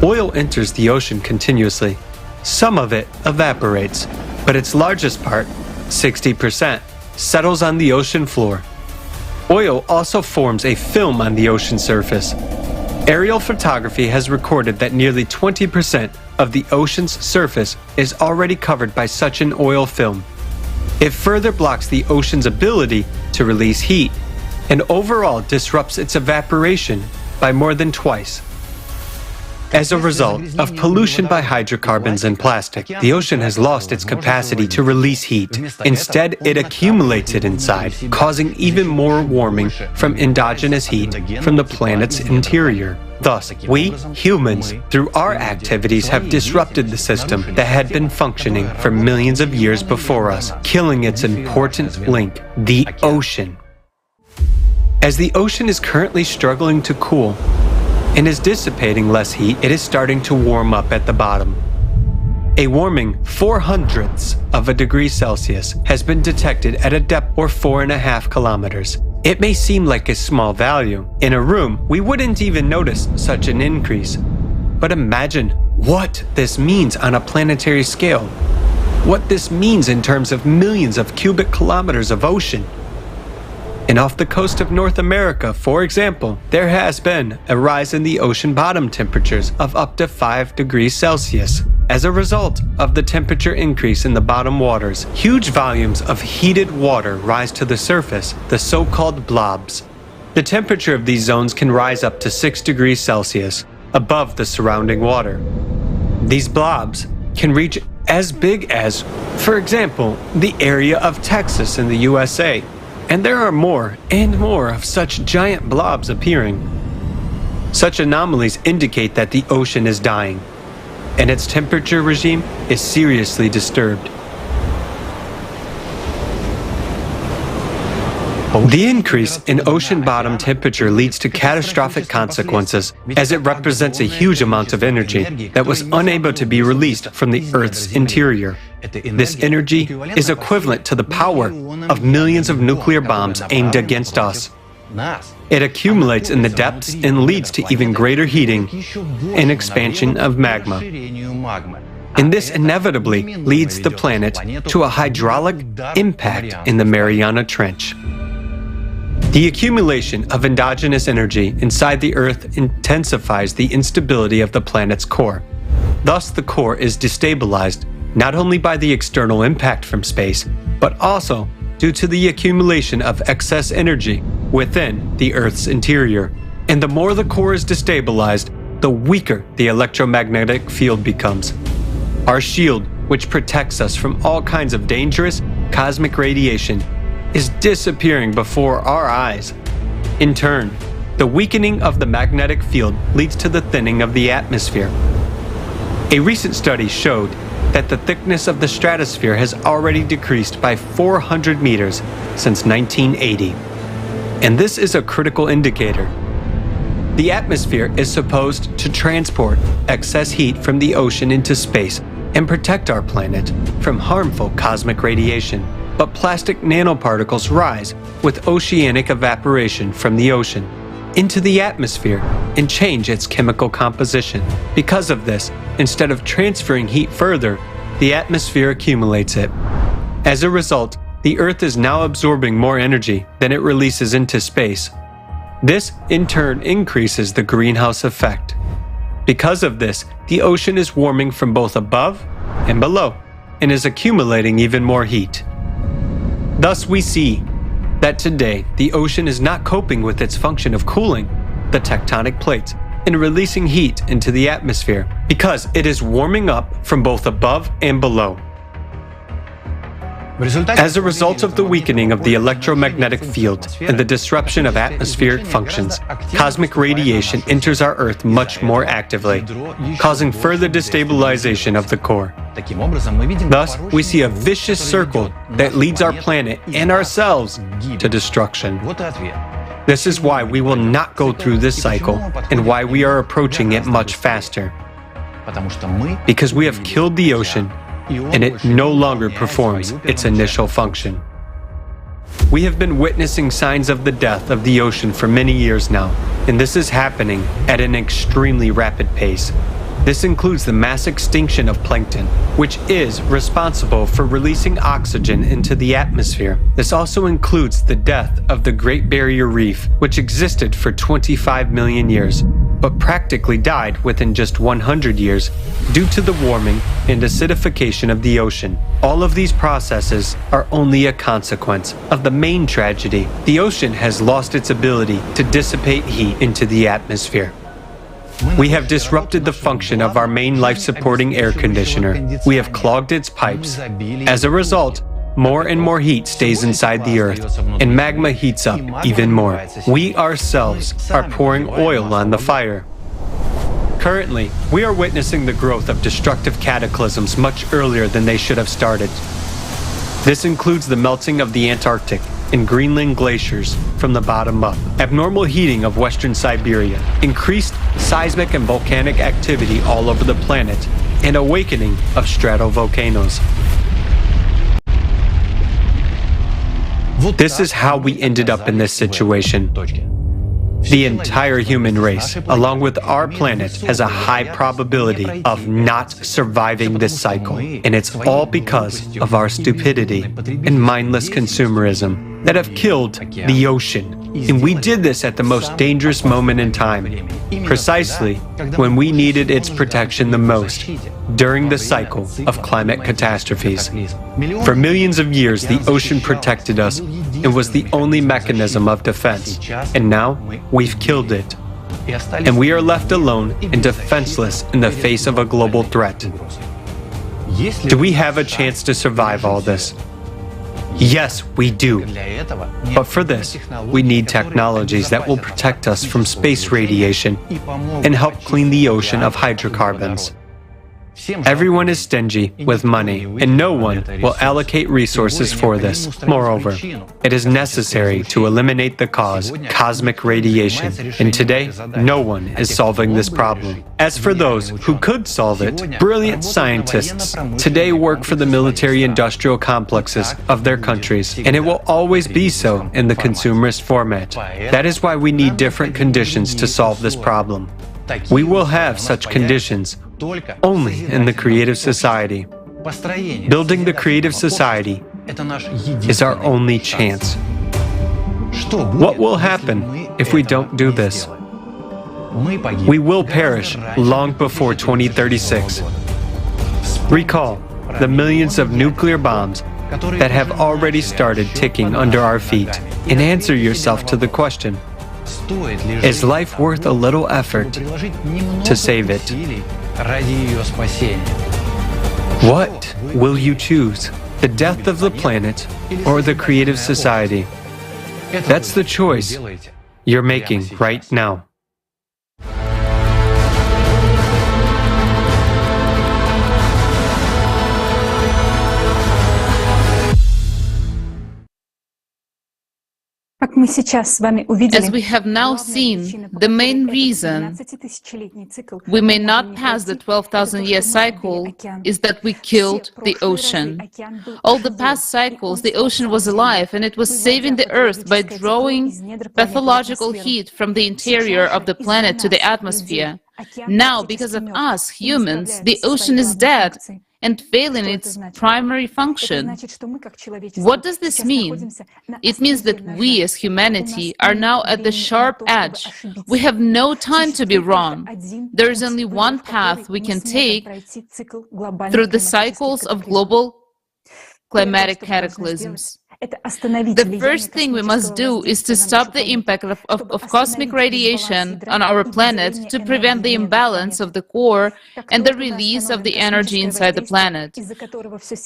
Oil enters the ocean continuously. Some of it evaporates, but its largest part, 60%, settles on the ocean floor. Oil also forms a film on the ocean surface. Aerial photography has recorded that nearly 20% of the ocean's surface is already covered by such an oil film. It further blocks the ocean's ability to release heat and overall disrupts its evaporation by more than twice. As a result of pollution by hydrocarbons and plastic, the ocean has lost its capacity to release heat. Instead, it accumulates it inside, causing even more warming from endogenous heat from the planet's interior. Thus, we, humans, through our activities have disrupted the system that had been functioning for millions of years before us, killing its important link, the ocean. As the ocean is currently struggling to cool, and is dissipating less heat, it is starting to warm up at the bottom. A warming 0.04 of a degree Celsius has been detected at a depth of 4.5 kilometers. It may seem like a small value. In a room, we wouldn't even notice such an increase. But imagine what this means on a planetary scale. What this means in terms of millions of cubic kilometers of ocean. And off the coast of North America, for example, there has been a rise in the ocean bottom temperatures of up to 5 degrees Celsius. As a result of the temperature increase in the bottom waters, huge volumes of heated water rise to the surface, the so-called blobs. The temperature of these zones can rise up to 6 degrees Celsius above the surrounding water. These blobs can reach as big as, for example, the area of Texas in the USA. And there are more and more of such giant blobs appearing. Such anomalies indicate that the ocean is dying, and its temperature regime is seriously disturbed. The increase in ocean bottom temperature leads to catastrophic consequences, as it represents a huge amount of energy that was unable to be released from the Earth's interior. This energy is equivalent to the power of millions of nuclear bombs aimed against us. It accumulates in the depths and leads to even greater heating and expansion of magma. And this inevitably leads the planet to a hydraulic impact in the Mariana Trench. The accumulation of endogenous energy inside the Earth intensifies the instability of the planet's core. Thus, the core is destabilized not only by the external impact from space, but also due to the accumulation of excess energy within the Earth's interior. And the more the core is destabilized, the weaker the electromagnetic field becomes. Our shield, which protects us from all kinds of dangerous cosmic radiation, is disappearing before our eyes. In turn, the weakening of the magnetic field leads to the thinning of the atmosphere. A recent study showed that the thickness of the stratosphere has already decreased by 400 meters since 1980. And this is a critical indicator. The atmosphere is supposed to transport excess heat from the ocean into space and protect our planet from harmful cosmic radiation. But plastic nanoparticles rise with oceanic evaporation from the ocean into the atmosphere and change its chemical composition. Because of this, instead of transferring heat further, the atmosphere accumulates it. As a result, the Earth is now absorbing more energy than it releases into space. This, in turn, increases the greenhouse effect. Because of this, the ocean is warming from both above and below, and is accumulating even more heat. Thus, we see that today the ocean is not coping with its function of cooling the tectonic plates and releasing heat into the atmosphere because it is warming up from both above and below. As a result of the weakening of the electromagnetic field and the disruption of atmospheric functions, cosmic radiation enters our Earth much more actively, causing further destabilization of the core. Thus, we see a vicious circle that leads our planet and ourselves to destruction. This is why we will not go through this cycle and why we are approaching it much faster. Because we have killed the ocean and it no longer performs its initial function. We have been witnessing signs of the death of the ocean for many years now, and this is happening at an extremely rapid pace. This includes the mass extinction of plankton, which is responsible for releasing oxygen into the atmosphere. This also includes the death of the Great Barrier Reef, which existed for 25 million years, but practically died within just 100 years due to the warming and acidification of the ocean. All of these processes are only a consequence of the main tragedy. The ocean has lost its ability to dissipate heat into the atmosphere. We have disrupted the function of our main life-supporting air conditioner. We have clogged its pipes. As a result, more and more heat stays inside the Earth, and magma heats up even more. We ourselves are pouring oil on the fire. Currently, we are witnessing the growth of destructive cataclysms much earlier than they should have started. This includes the melting of the Antarctic, in Greenland glaciers from the bottom up, abnormal heating of western Siberia, increased seismic and volcanic activity all over the planet, and awakening of stratovolcanoes. This is how we ended up in this situation. The entire human race, along with our planet, has a high probability of not surviving this cycle. And it's all because of our stupidity and mindless consumerism that have killed the ocean. And we did this at the most dangerous moment in time, precisely when we needed its protection the most, during the cycle of climate catastrophes. For millions of years, the ocean protected us and was the only mechanism of defense. And now, we've killed it. And we are left alone and defenseless in the face of a global threat. Do we have a chance to survive all this? Yes, we do. But for this, we need technologies that will protect us from space radiation and help clean the ocean of hydrocarbons. Everyone is stingy with money, and no one will allocate resources for this. Moreover, it is necessary to eliminate the cause, cosmic radiation, and today, no one is solving this problem. As for those who could solve it, brilliant scientists today work for the military-industrial complexes of their countries, and it will always be so in the consumerist format. That is why we need different conditions to solve this problem. We will have such conditions only in the creative society. Building the creative society is our only chance. What will happen if we don't do this? We will perish long before 2036. Recall the millions of nuclear bombs that have already started ticking under our feet, and answer yourself to the question: is life worth a little effort to save it? What will you choose? The death of the planet or the creative society? That's the choice you're making right now. As we have now seen, the main reason we may not pass the 12,000-year cycle is that we killed the ocean. All the past cycles, the ocean was alive, and it was saving the Earth by drawing pathological heat from the interior of the planet to the atmosphere. Now, because of us, humans, the ocean is dead and failing its primary function. What does this mean? It means that we as humanity are now at the sharp edge. We have no time to be wrong. There is only one path we can take through the cycles of global climatic cataclysms. The first thing we must do is to stop the impact of cosmic radiation on our planet to prevent the imbalance of the core and the release of the energy inside the planet.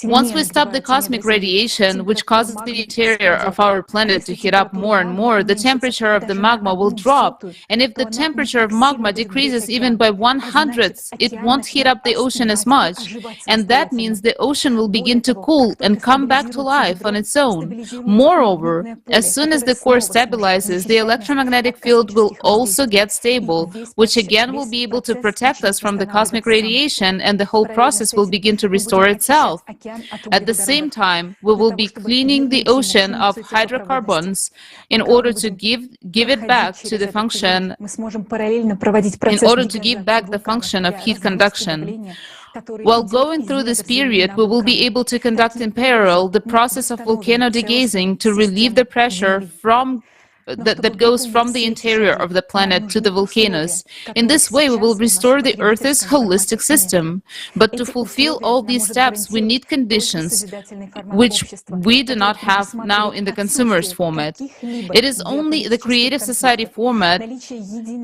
Once we stop the cosmic radiation, which causes the interior of our planet to heat up more and more, the temperature of the magma will drop. And if the temperature of magma decreases even by 1/100th, it won't heat up the ocean as much. And that means the ocean will begin to cool and come back to life on its own. Moreover, as soon as the core stabilizes, the electromagnetic field will also get stable, which again will be able to protect us from the cosmic radiation, and the whole process will begin to restore itself. At the same time, we will be cleaning the ocean of hydrocarbons in order to give it back to the function, of heat conduction. While going through this period, we will be able to conduct in parallel the process of volcano degazing to relieve the pressure that goes from the interior of the planet to the volcanoes. In this way, we will restore the Earth's holistic system. But to fulfill all these steps, we need conditions which we do not have now in the consumerist format. It is only the creative society format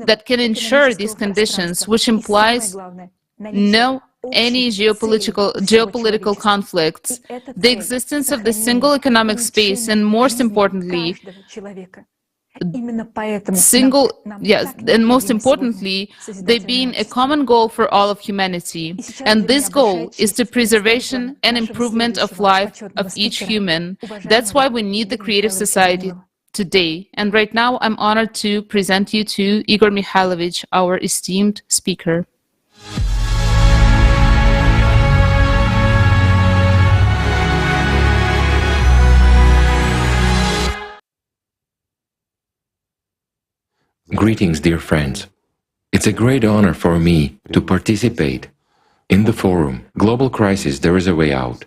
that can ensure these conditions, which implies no any geopolitical conflicts, the existence of the single economic space, and most importantly, yes, and most importantly, they being a common goal for all of humanity. And this goal is the preservation and improvement of life of each human. That's why we need the creative society today. And right now, I'm honored to present you to Igor Mikhailovich, our esteemed speaker. Greetings, dear friends. It's a great honor for me to participate in the forum Global Crisis, There is a Way Out.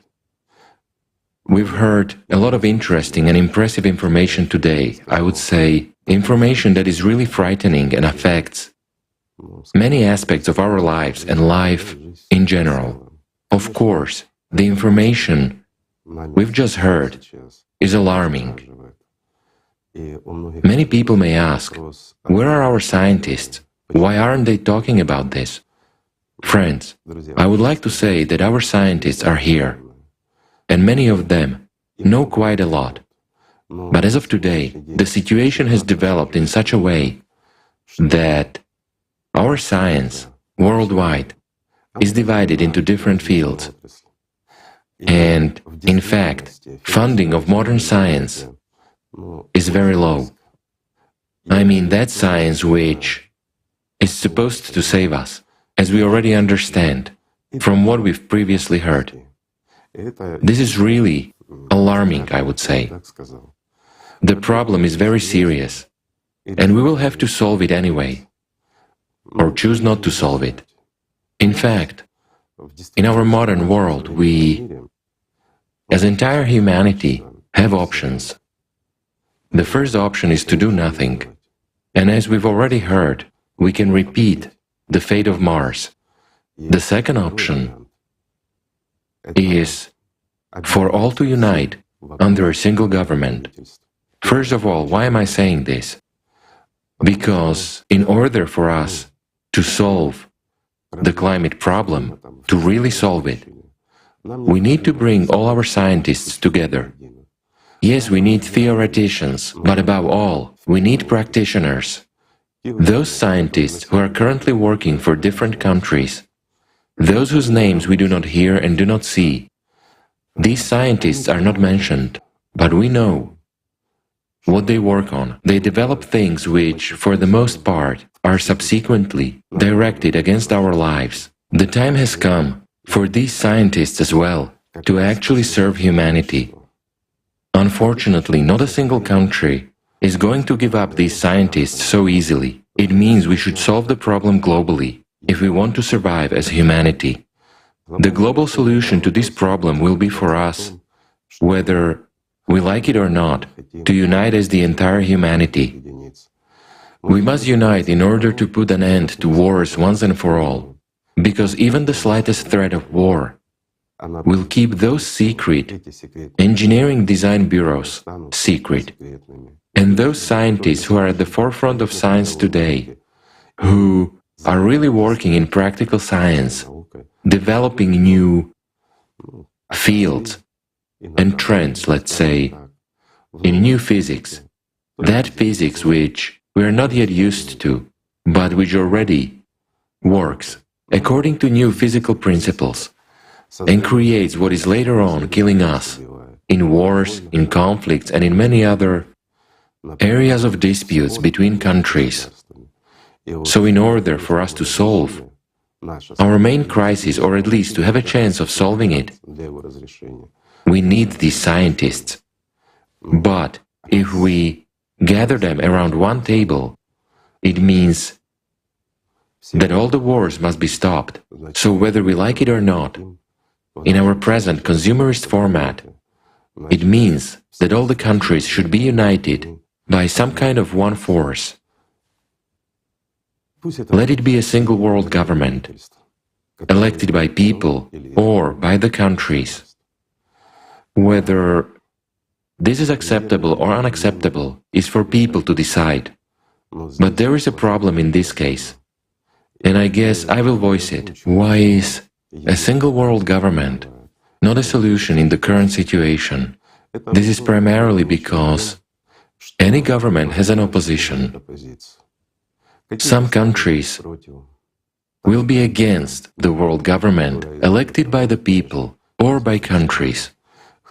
We've heard a lot of interesting and impressive information today. I would say information that is really frightening and affects many aspects of our lives and life in general. Of course, the information we've just heard is alarming. Many people may ask, where are our scientists? Why aren't they talking about this? Friends, I would like to say that our scientists are here, and many of them know quite a lot. But as of today, the situation has developed in such a way that our science worldwide is divided into different fields. And in fact, funding of modern science is very low. I mean that science which is supposed to save us, as we already understand from what we've previously heard. This is really alarming, I would say. The problem is very serious, and we will have to solve it anyway, or choose not to solve it. In fact, in our modern world, we, as entire humanity, have options. The first option is to do nothing, and as we've already heard, we can repeat the fate of Mars. The second option is for all to unite under a single government. First of all, why am I saying this? Because in order for us to solve the climate problem, to really solve it, we need to bring all our scientists together. Yes, we need theoreticians, but above all, we need practitioners. Those scientists who are currently working for different countries, those whose names we do not hear and do not see. These scientists are not mentioned, but we know what they work on. They develop things which, for the most part, are subsequently directed against our lives. The time has come for these scientists as well to actually serve humanity. Unfortunately, not a single country is going to give up these scientists so easily. It means we should solve the problem globally if we want to survive as humanity. The global solution to this problem will be for us, whether we like it or not, to unite as the entire humanity. We must unite in order to put an end to wars once and for all, because even the slightest threat of war will keep those secret engineering design bureaus secret. And those scientists who are at the forefront of science today, who are really working in practical science, developing new fields and trends, let's say, in new physics, that physics which we are not yet used to, but which already works according to new physical principles, and creates what is later on killing us in wars, in conflicts, and in many other areas of disputes between countries. So in order for us to solve our main crisis, or at least to have a chance of solving it, we need these scientists. But if we gather them around one table, it means that all the wars must be stopped. So whether we like it or not, in our present consumerist format, it means that all the countries should be united by some kind of one force. Let it be a single world government, elected by people or by the countries. Whether this is acceptable or unacceptable is for people to decide. But there is a problem in this case, and I guess I will voice it. Why is a single world government not a solution in the current situation? This is primarily because Any government has an opposition. Some countries will be against the world government elected by the people or by countries.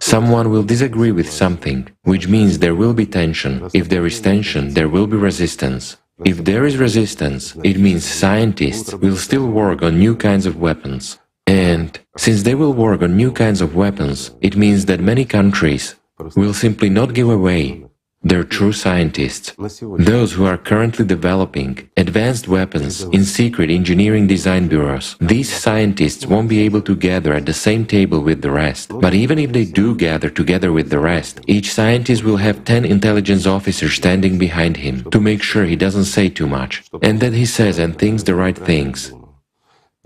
Someone will disagree with something, which means there will be tension. If there is tension, there will be resistance. If there is resistance, it means scientists will still work on new kinds of weapons. And since they will work on new kinds of weapons, it means that many countries will simply not give away their true scientists, those who are currently developing advanced weapons in secret engineering design bureaus. These scientists won't be able to gather at the same table with the rest. But even if they do gather together with the rest, each scientist will have 10 intelligence officers standing behind him to make sure he doesn't say too much, and that he says and thinks the right things.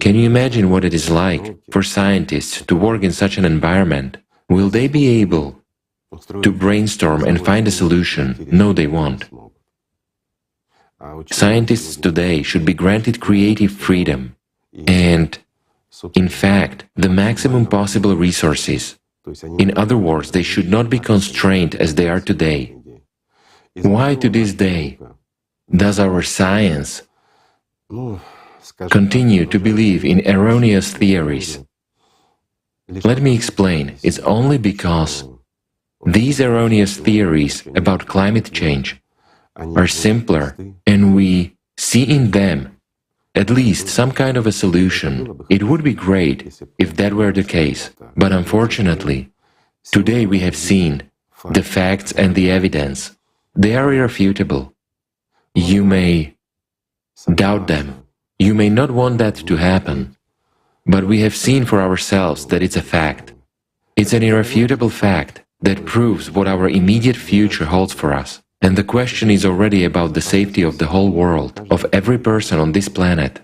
Can you imagine what it is like for scientists to work in such an environment? Will they be able to brainstorm and find a solution? No, they won't. Scientists today should be granted creative freedom and, in fact, the maximum possible resources. In other words, they should not be constrained as they are today. Why to this day does our science continue to believe in erroneous theories? Let me explain. It's only because these erroneous theories about climate change are simpler, and we see in them at least some kind of a solution. It would be great if that were the case, but unfortunately, today we have seen the facts and the evidence. They are irrefutable. You may doubt them. You may not want that to happen, but we have seen for ourselves that it's a fact. It's an irrefutable fact that proves what our immediate future holds for us. And the question is already about the safety of the whole world, of every person on this planet.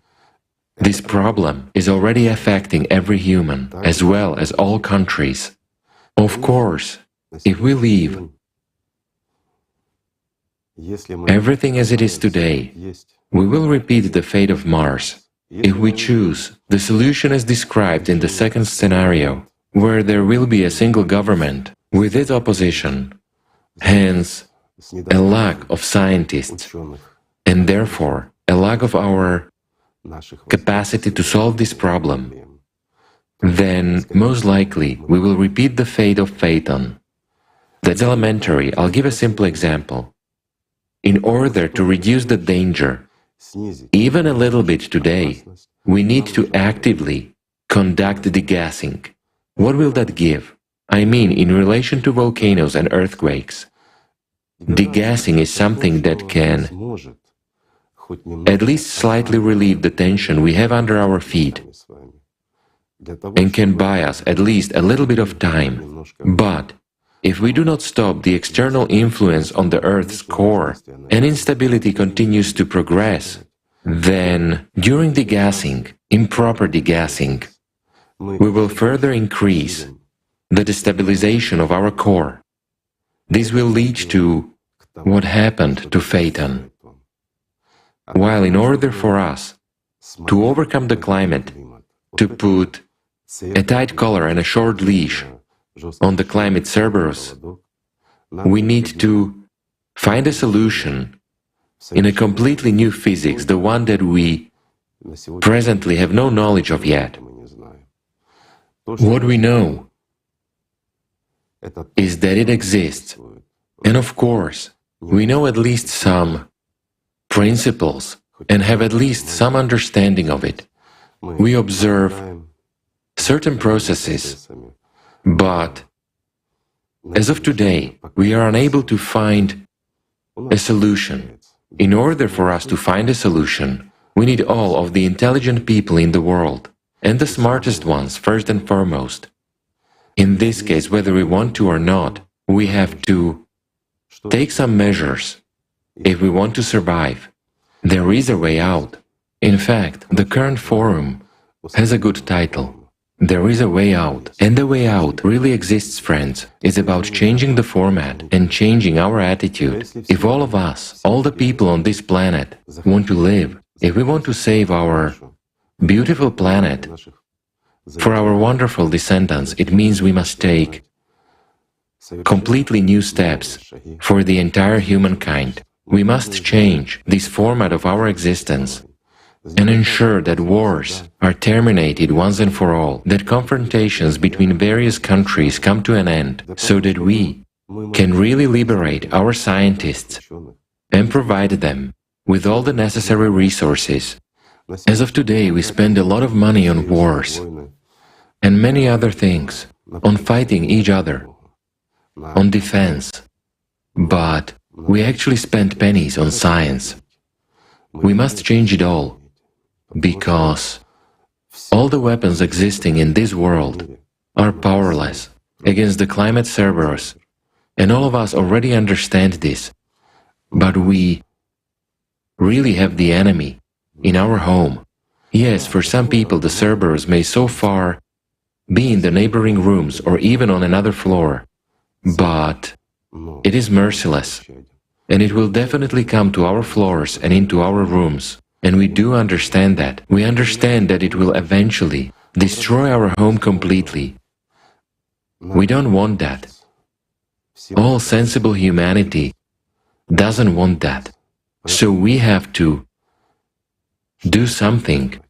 This problem is already affecting every human, as well as all countries. Of course, if we leave everything as it is today, we will repeat the fate of Mars. If we choose the solution as described in the second scenario, where there will be a single government with its opposition, hence a lack of scientists, and therefore a lack of our capacity to solve this problem, then most likely we will repeat the fate of Phaeton. That's elementary. I'll give a simple example. In order to reduce the danger, even a little bit today, we need to actively conduct degassing. What will that give? I mean, in relation to volcanoes and earthquakes, degassing is something that can at least slightly relieve the tension we have under our feet and can buy us at least a little bit of time. But if we do not stop the external influence on the Earth's core and instability continues to progress, then during degassing, improper degassing, we will further increase the destabilization of our core. This will lead to what happened to Phaeton. While in order for us to overcome the climate, to put a tight collar and a short leash on the climate cerberus, we need to find a solution in a completely new physics, the one that we presently have no knowledge of yet. What we know is that it exists, and of course, we know at least some principles and have at least some understanding of it. We observe certain processes, but as of today, we are unable to find a solution. In order for us to find a solution, we need all of the intelligent people in the world, and the smartest ones first and foremost. In this case, whether we want to or not, we have to take some measures if we want to survive. There is a way out. In fact, the current forum has a good title. There is a way out. And the way out really exists, friends. It's about changing the format and changing our attitude. If all of us, all the people on this planet, want to live, if we want to save our beautiful planet for our wonderful descendants, it means we must take completely new steps for the entire humankind. We must change this format of our existence and ensure that wars are terminated once and for all, that confrontations between various countries come to an end, so that we can really liberate our scientists and provide them with all the necessary resources. As of today, we spend a lot of money on wars and many other things, on fighting each other, on defense, but we actually spend pennies on science. We must change it all, because all the weapons existing in this world are powerless against the climate cerberus, and all of us already understand this, but we really have the enemy in our home. Yes, for some people the cerberus may so far be in the neighboring rooms or even on another floor, but it is merciless, and it will definitely come to our floors and into our rooms. And we do understand that. We understand that it will eventually destroy our home completely. We don't want that. All sensible humanity doesn't want that. So we have to do something.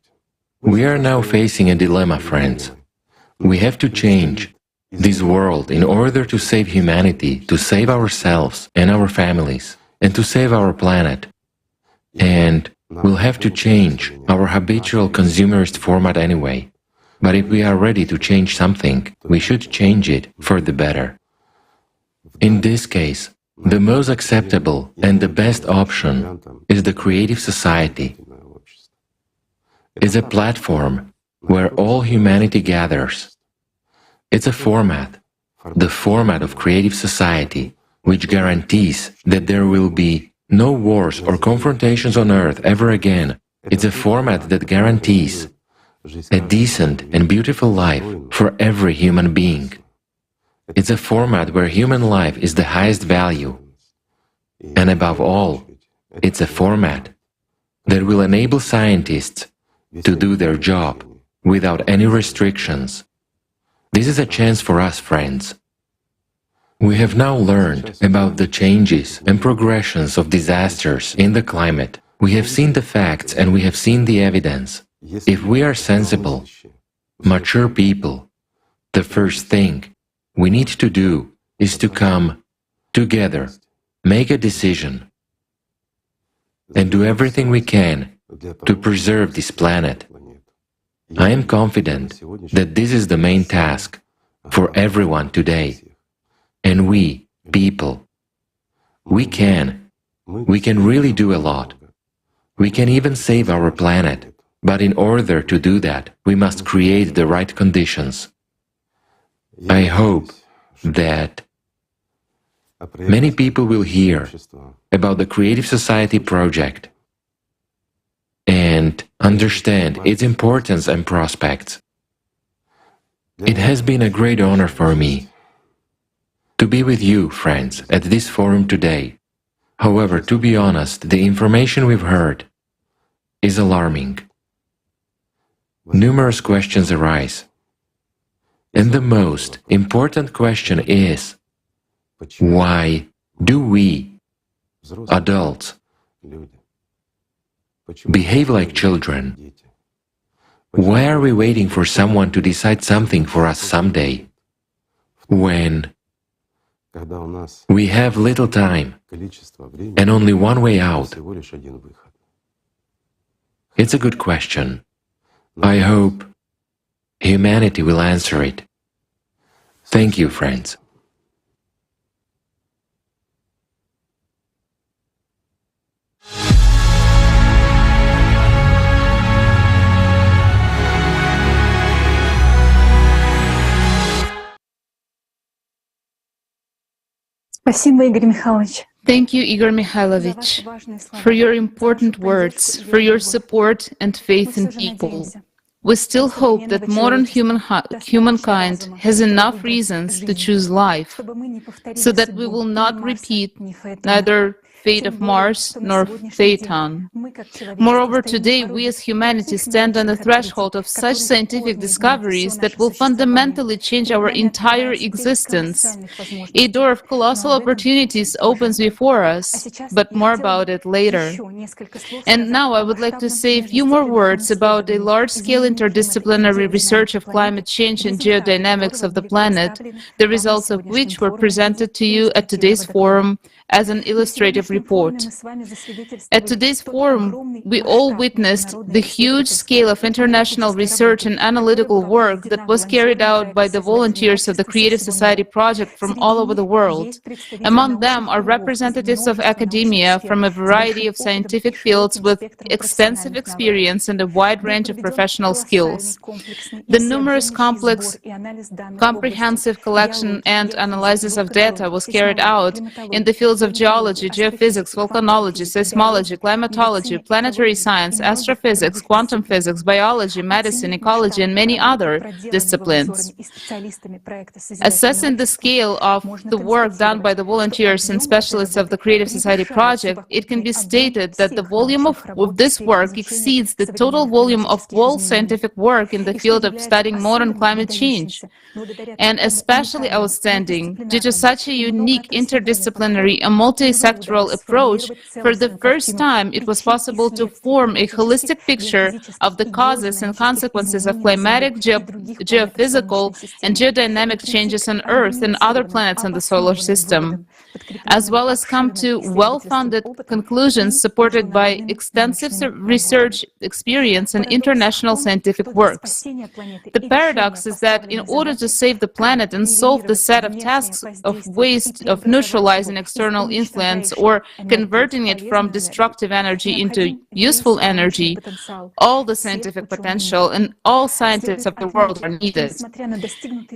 We are now facing a dilemma, friends. We have to change this world in order to save humanity, to save ourselves and our families, and to save our planet. And we'll have to change our habitual consumerist format anyway. But if we are ready to change something, we should change it for the better. In this case, the most acceptable and the best option is the creative society. It's a platform where all humanity gathers. It's a format, the format of creative society, which guarantees that there will be no wars or confrontations on Earth ever again. It's a format that guarantees a decent and beautiful life for every human being. It's a format where human life is the highest value. And above all, it's a format that will enable scientists to do their job without any restrictions. This is a chance for us, friends. We have now learned about the changes and progressions of disasters in the climate. We have seen the facts and we have seen the evidence. If we are sensible, mature people, the first thing we need to do is to come together, make a decision, and do everything we can to preserve this planet. I am confident that this is the main task for everyone today. And we, people, we can really do a lot. We can even save our planet. But in order to do that, we must create the right conditions. I hope that many people will hear about the Creative Society project and understand its importance and prospects. It has been a great honor for me to be with you, friends, at this forum today. However, to be honest, the information we've heard is alarming. Numerous questions arise. And the most important question is, why do we, adults, behave like children? Why are we waiting for someone to decide something for us someday, when we have little time and only one way out? It's a good question. I hope humanity will answer it. Thank you, friends. Thank you, Igor Mikhailovich, for your important words, for your support and faith in people. We still hope that modern humankind has enough reasons to choose life, so that we will not repeat neither fate of Mars nor Phaeton. Moreover, today we as humanity stand on the threshold of such scientific discoveries that will fundamentally change our entire existence. A door of colossal opportunities opens before us, but more about it later. And now I would like to say a few more words about a large-scale interdisciplinary research of climate change and geodynamics of the planet, the results of which were presented to you at today's forum as an illustrative report. At today's forum, we all witnessed the huge scale of international research and analytical work that was carried out by the volunteers of the Creative Society project from all over the world. Among them are representatives of academia from a variety of scientific fields with extensive experience and a wide range of professional skills. The numerous complex, comprehensive collection and analysis of data was carried out in the fields of geology, geophysics, volcanology, seismology, climatology, planetary science, astrophysics, quantum physics, biology, medicine, ecology, and many other disciplines. Assessing the scale of the work done by the volunteers and specialists of the Creative Society project, it can be stated that the volume of this work exceeds the total volume of all scientific work in the field of studying modern climate change. And especially outstanding, due to such a unique interdisciplinary and multi-sectoral approach, for the first time it was possible to form a holistic picture of the causes and consequences of climatic, geophysical, and geodynamic changes on Earth and other planets in the solar system, as well as come to well-founded conclusions supported by extensive research experience and international scientific works. The paradox is that in order to save the planet and solve the set of tasks of waste of neutralizing external influence or converting it from destructive energy into useful energy, all the scientific potential and all scientists of the world are needed.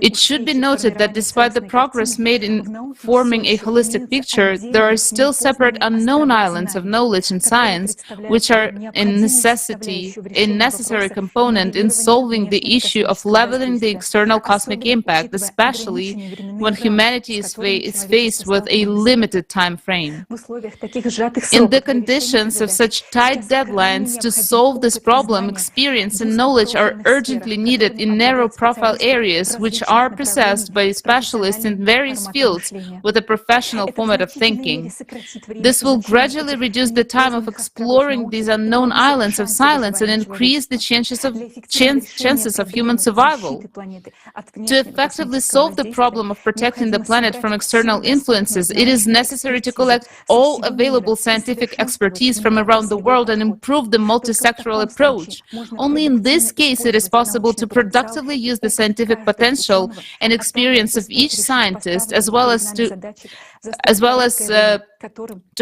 It should be noted that despite the progress made in forming a holistic picture, there are still separate unknown islands of knowledge and science, which are a necessary component in solving the issue of leveling the external cosmic impact, especially when humanity is faced with a limited time frame. In the conditions of such tight deadlines, to solve this problem, experience and knowledge are urgently needed in narrow-profile areas which are possessed by specialists in various fields with a professional format of thinking. This will gradually reduce the time of exploring these unknown islands of silence and increase the chances of human survival. To effectively solve the problem of protecting the planet from external influences, it is necessary to collect all available scientific expertise from around the world and improve the multi-sectoral approach. Only in this case it is possible to productively use the scientific potential and experience of each scientist, as well as to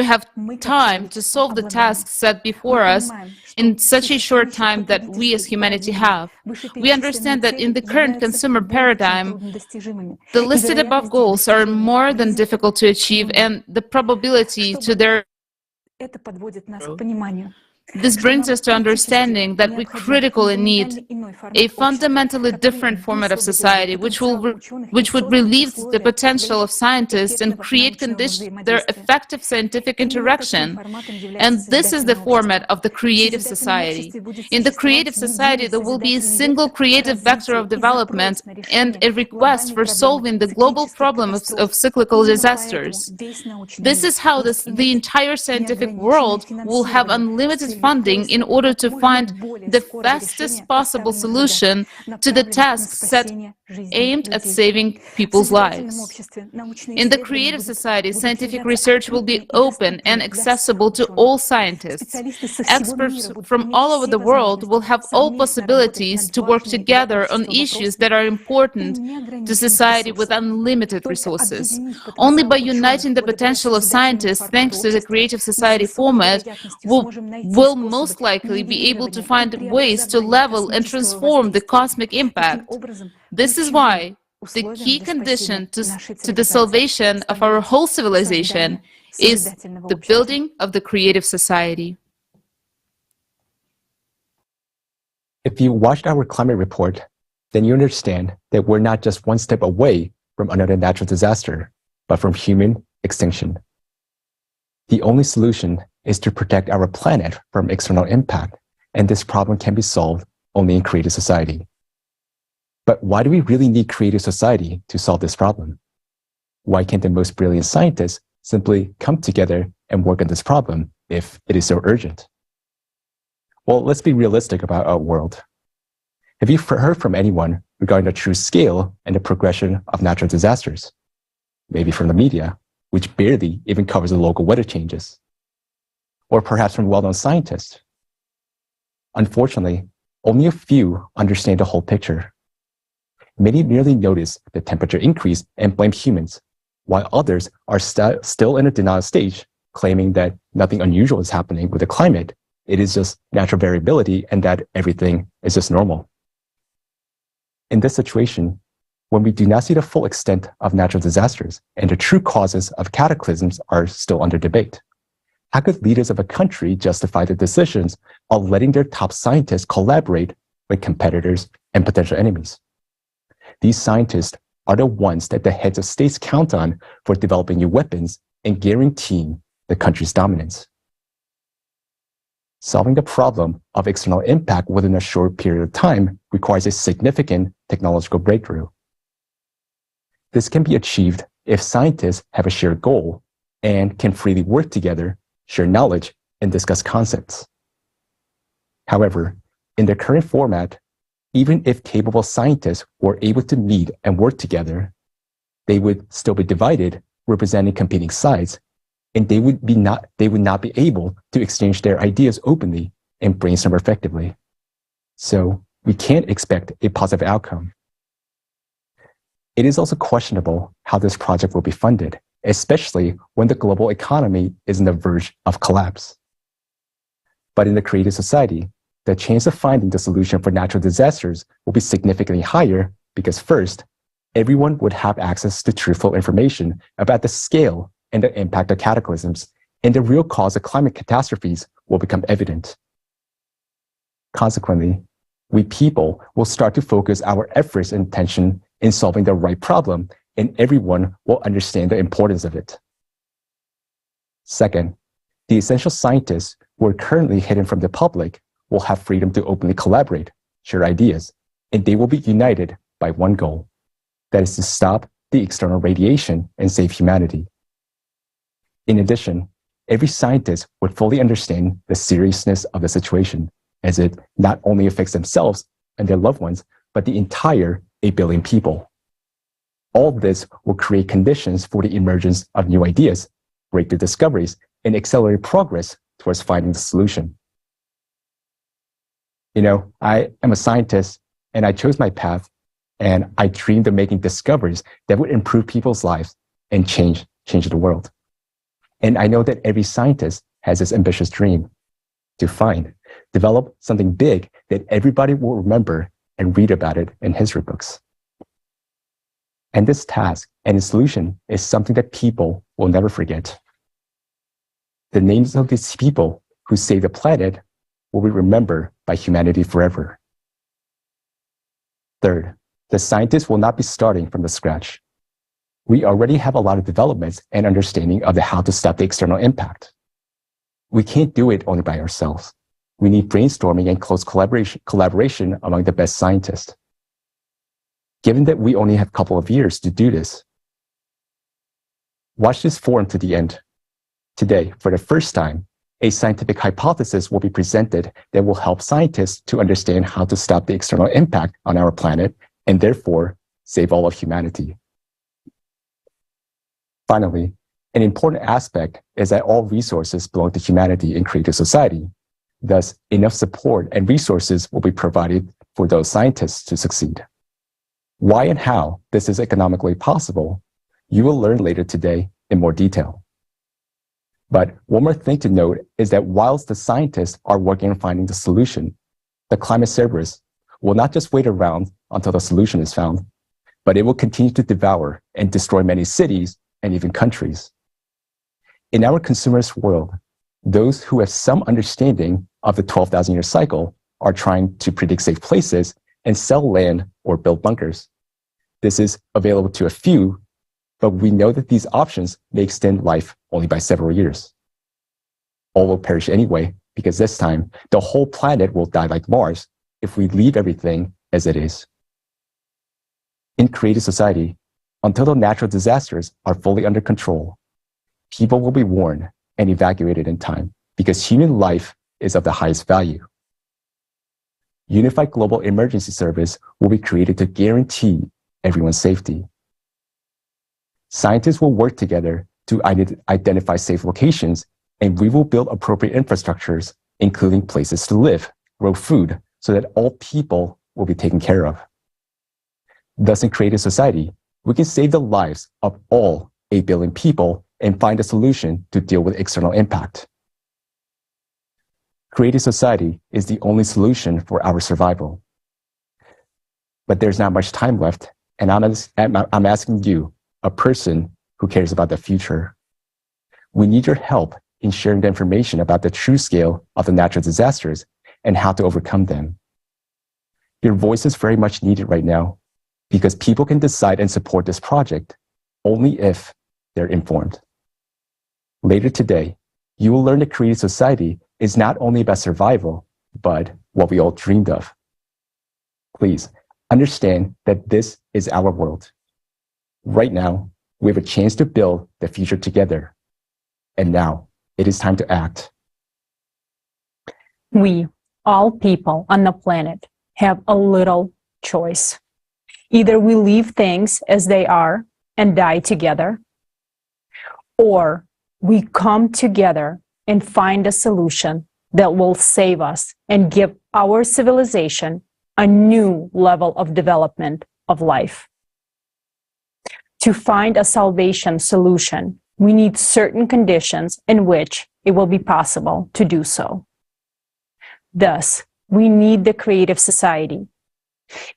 have time to solve the tasks set before us in such a short time that we as humanity have. We understand that in the current consumer paradigm, the listed above goals are more than difficult to achieve, and the probability to their This brings us to understanding that we critically need a fundamentally different format of society which would relieve the potential of scientists and create conditions for their effective scientific interaction. And this is the format of the creative society. In the creative society, there will be a single creative vector of development and a request for solving the global problem of cyclical disasters. This is how the entire scientific world will have unlimited funding in order to find the fastest possible solution to the tasks set aimed at saving people's lives. In the creative society, scientific research will be open and accessible to all scientists. Experts from all over the world will have all possibilities to work together on issues that are important to society with unlimited resources. Only by uniting the potential of scientists, thanks to the creative society format, will most likely be able to find ways to level and transform the cosmic impact. This is why the key condition to the salvation of our whole civilization is the building of the creative society. If you watched our climate report, then you understand that we're not just one step away from another natural disaster, but from human extinction. The only solution is to protect our planet from external impact, and this problem can be solved only in creative society. But why do we really need creative society to solve this problem? Why can't the most brilliant scientists simply come together and work on this problem if it is so urgent? Well, let's be realistic about our world. Have you heard from anyone regarding the true scale and the progression of natural disasters? Maybe from the media, which barely even covers the local weather changes. Or perhaps from well-known scientists. Unfortunately, only a few understand the whole picture. Many merely notice the temperature increase and blame humans, while others are still in a denial stage, claiming that nothing unusual is happening with the climate. It is just natural variability and that everything is just normal. In this situation, when we do not see the full extent of natural disasters and the true causes of cataclysms are still under debate, how could leaders of a country justify the decisions of letting their top scientists collaborate with competitors and potential enemies? These scientists are the ones that the heads of states count on for developing new weapons and guaranteeing the country's dominance. Solving the problem of external impact within a short period of time requires a significant technological breakthrough. This can be achieved if scientists have a shared goal and can freely work together, share knowledge, and discuss concepts. However, in the current format, even if capable scientists were able to meet and work together, they would still be divided, representing competing sides, and they would not be able to exchange their ideas openly and brainstorm effectively. So we can't expect a positive outcome. It is also questionable how this project will be funded, especially when the global economy is on the verge of collapse. But in the creative society, the chance of finding the solution for natural disasters will be significantly higher because first, everyone would have access to truthful information about the scale and the impact of cataclysms, and the real cause of climate catastrophes will become evident. Consequently, we people will start to focus our efforts and attention in solving the right problem, and everyone will understand the importance of it. Second, the essential scientists who are currently hidden from the public will have freedom to openly collaborate, share ideas, and they will be united by one goal, that is to stop the external radiation and save humanity. In addition, every scientist would fully understand the seriousness of the situation, as it not only affects themselves and their loved ones, but the entire 8 billion people. All this will create conditions for the emergence of new ideas, breakthrough discoveries, and accelerate progress towards finding the solution. You know, I am a scientist and I chose my path and I dreamed of making discoveries that would improve people's lives and change the world. And I know that every scientist has this ambitious dream to develop something big that everybody will remember and read about it in history books. And this task and its solution is something that people will never forget. The names of these people who saved the planet will be remembered by humanity forever. Third, the scientists will not be starting from the scratch. We already have a lot of developments and understanding of how to stop the external impact. We can't do it only by ourselves. We need brainstorming and close collaboration among the best scientists. Given that we only have a couple of years to do this, watch this forum to the end. Today, for the first time, a scientific hypothesis will be presented that will help scientists to understand how to stop the external impact on our planet and therefore save all of humanity. Finally, an important aspect is that all resources belong to humanity in creative society. Thus, enough support and resources will be provided for those scientists to succeed. Why and how this is economically possible, you will learn later today in more detail. But one more thing to note is that whilst the scientists are working on finding the solution, the climate cerberus will not just wait around until the solution is found, but it will continue to devour and destroy many cities and even countries. In our consumerist world, those who have some understanding of the 12,000-year cycle are trying to predict safe places and sell land or build bunkers. This is available to a few, but we know that these options may extend life only by several years. All will perish anyway, because this time, the whole planet will die like Mars if we leave everything as it is. In creative society, until the natural disasters are fully under control, people will be warned and evacuated in time because human life is of the highest value. Unified Global Emergency Service will be created to guarantee everyone's safety. Scientists will work together to identify safe locations, and we will build appropriate infrastructures, including places to live, grow food, so that all people will be taken care of. Thus, in creative society, we can save the lives of all 8 billion people and find a solution to deal with external impact. Creative society is the only solution for our survival. But there's not much time left, and I'm asking you, a person who cares about the future. We need your help in sharing the information about the true scale of the natural disasters and how to overcome them. Your voice is very much needed right now because people can decide and support this project only if they're informed. Later today, you will learn that creative society is not only about survival, but what we all dreamed of. Please understand that this is our world. Right now, we have a chance to build the future together. And now, it is time to act. We, all people on the planet, have a little choice. Either we leave things as they are and die together, or we come together and find a solution that will save us and give our civilization a new level of development of life. To find a salvation solution, we need certain conditions in which it will be possible to do so. Thus, we need the creative society.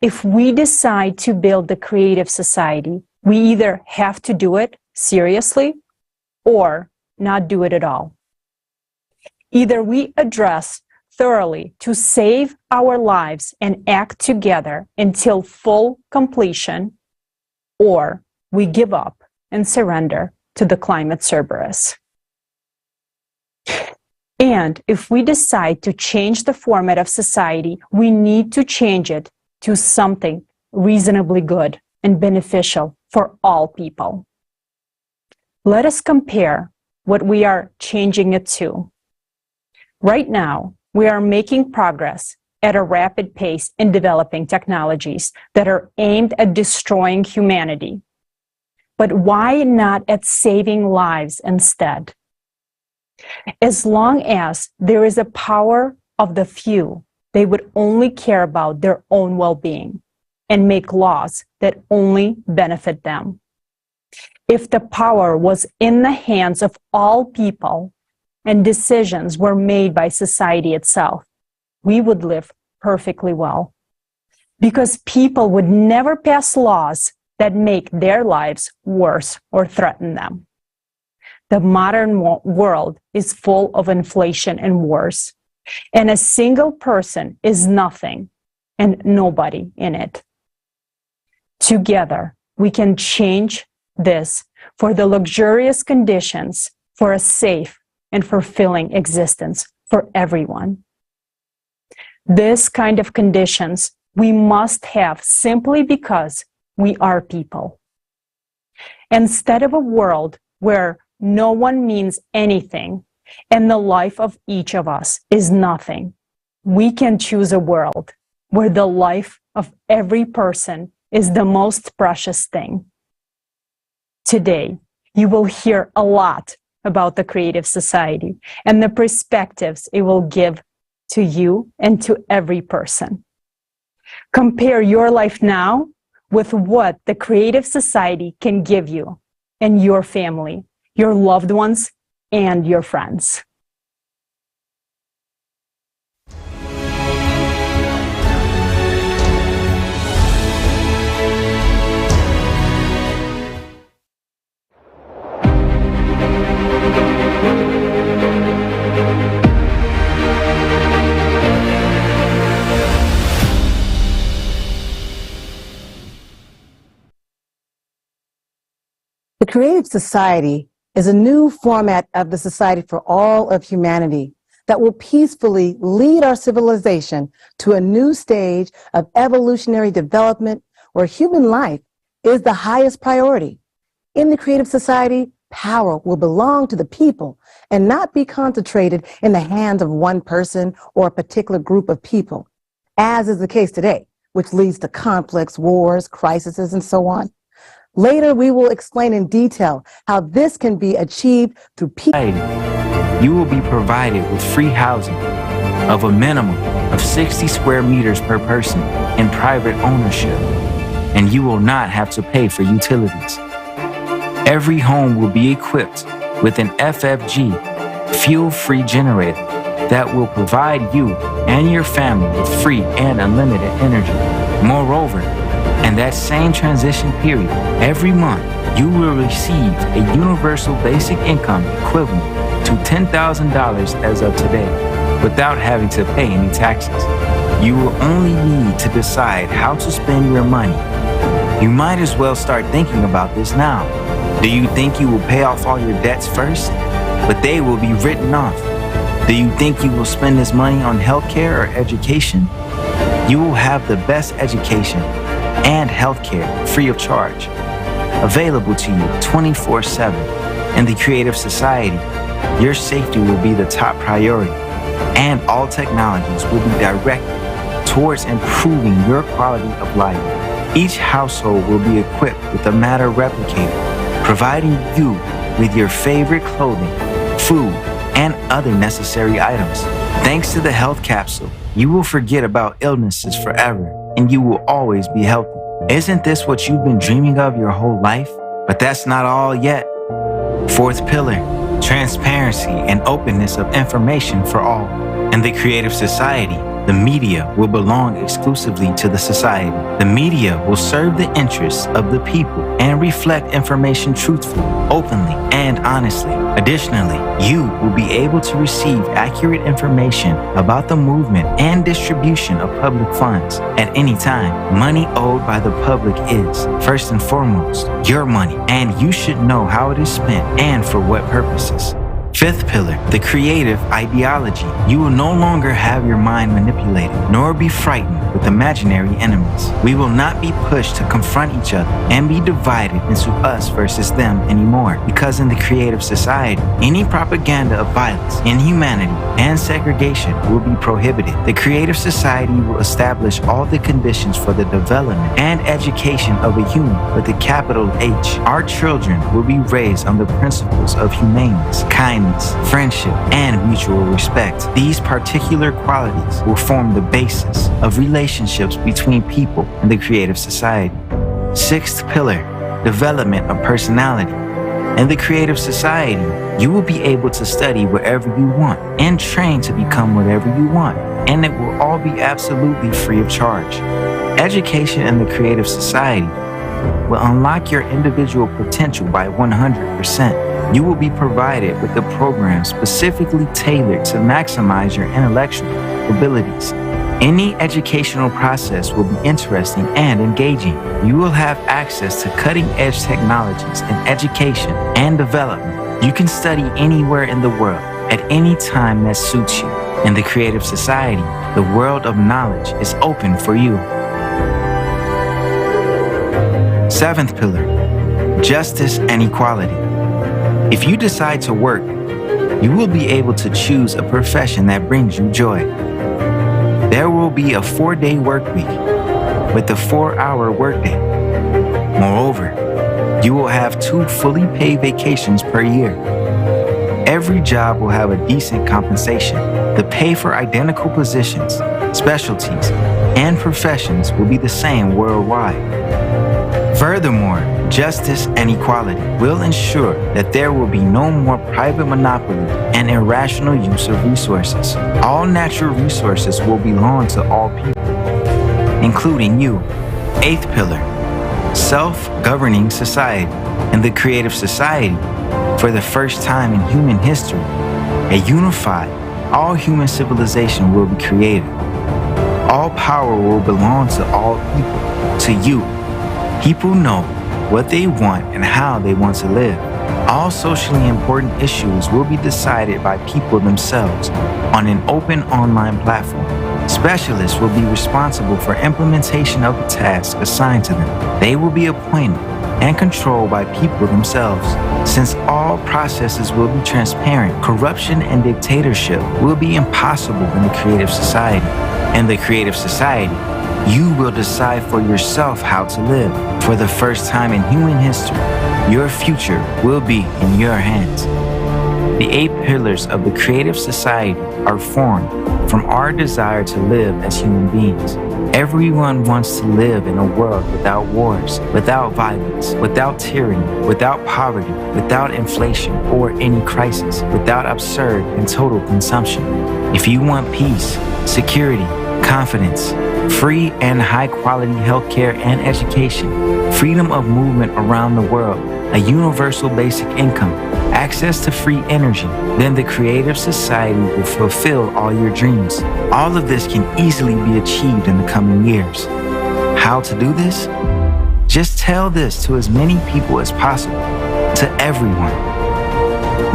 If we decide to build the creative society, we either have to do it seriously or not do it at all. Either we address thoroughly to save our lives and act together until full completion, or we give up and surrender to the climate cerberus. And if we decide to change the format of society, we need to change it to something reasonably good and beneficial for all people. Let us compare what we are changing it to. Right now, we are making progress at a rapid pace in developing technologies that are aimed at destroying humanity. But why not at saving lives instead? As long as there is a power of the few, they would only care about their own well-being and make laws that only benefit them. If the power was in the hands of all people and decisions were made by society itself, we would live perfectly well. Because people would never pass laws that make their lives worse or threaten them. The modern world is full of inflation and wars, and a single person is nothing and nobody in it. Together, we can change this for the luxurious conditions for a safe and fulfilling existence for everyone. This kind of conditions we must have simply because we are people. Instead of a world where no one means anything and the life of each of us is nothing, we can choose a world where the life of every person is the most precious thing. Today, you will hear a lot about the creative society and the perspectives it will give to you and to every person. Compare your life now with what the creative society can give you and your family, your loved ones, and your friends. The creative society is a new format of the Society for All of Humanity that will peacefully lead our civilization to a new stage of evolutionary development where human life is the highest priority. In the Creative Society, power will belong to the people and not be concentrated in the hands of one person or a particular group of people, as is the case today, which leads to conflicts, wars, crises, and so on. Later, we will explain in detail how this can be achieved through peace. You will be provided with free housing of a minimum of 60 square meters per person in private ownership, and you will not have to pay for utilities. Every home will be equipped with an FFG, fuel-free generator that will provide you and your family with free and unlimited energy. Moreover, in that same transition period, every month you will receive a universal basic income equivalent to $10,000 as of today, without having to pay any taxes. You will only need to decide how to spend your money. You might as well start thinking about this now. Do you think you will pay off all your debts first? But they will be written off. Do you think you will spend this money on healthcare or education? You will have the best education and healthcare free of charge, available to you 24/7. In the Creative Society, your safety will be the top priority, and all technologies will be directed towards improving your quality of life. Each household will be equipped with a matter replicator, providing you with your favorite clothing, food, and other necessary items. Thanks to the health capsule, you will forget about illnesses forever, and you will always be healthy. Isn't this what you've been dreaming of your whole life? But that's not all yet. Fourth pillar, transparency and openness of information for all. In the Creative Society, the media will belong exclusively to the society. The media will serve the interests of the people and reflect information truthfully, openly, and honestly. Additionally, you will be able to receive accurate information about the movement and distribution of public funds at any time. Money owed by the public is, first and foremost, your money, and you should know how it is spent and for what purposes. Fifth pillar, the creative ideology. You will no longer have your mind manipulated, nor be frightened with imaginary enemies. We will not be pushed to confront each other and be divided into us versus them anymore, because in the Creative Society, any propaganda of violence, inhumanity, and segregation will be prohibited. The Creative Society will establish all the conditions for the development and education of a human with a capital H. Our children will be raised on the principles of humaneness, kindness, friendship, and mutual respect. These particular qualities will form the basis of relationships between people in the Creative Society. Sixth pillar, development of personality. In the Creative Society, you will be able to study wherever you want and train to become whatever you want, and it will all be absolutely free of charge. Education in the Creative Society will unlock your individual potential by 100%. You will be provided with a program specifically tailored to maximize your intellectual abilities. Any educational process will be interesting and engaging. You will have access to cutting-edge technologies in education and development. You can study anywhere in the world at any time that suits you. In the Creative Society, the world of knowledge is open for you. Seventh pillar, justice and equality. If you decide to work, you will be able to choose a profession that brings you joy. There will be a 4-day work week with a 4-hour workday. Moreover, you will have 2 fully paid vacations per year. Every job will have a decent compensation. The pay for identical positions, specialties, and professions will be the same worldwide. Furthermore, justice and equality will ensure that there will be no more private monopoly and irrational use of resources. All natural resources will belong to all people, including you. Eighth pillar, self-governing society. In the Creative Society, for the first time in human history, a unified, all-human civilization will be created. All power will belong to all people, to you. People know what they want and how they want to live. All socially important issues will be decided by people themselves on an open online platform. Specialists will be responsible for implementation of the tasks assigned to them. They will be appointed and controlled by people themselves. Since all processes will be transparent, corruption and dictatorship will be impossible in the creative society. In the creative society, you will decide for yourself how to live. For the first time in human history, your future will be in your hands. The 8 pillars of the creative society are formed from our desire to live as human beings. Everyone wants to live in a world without wars, without violence, without tyranny, without poverty, without inflation or any crisis, without absurd and total consumption. If you want peace, security, confidence, free and high-quality healthcare and education, freedom of movement around the world, a universal basic income, access to free energy, then the creative society will fulfill all your dreams. All of this can easily be achieved in the coming years. How to do this? Just tell this to as many people as possible, to everyone.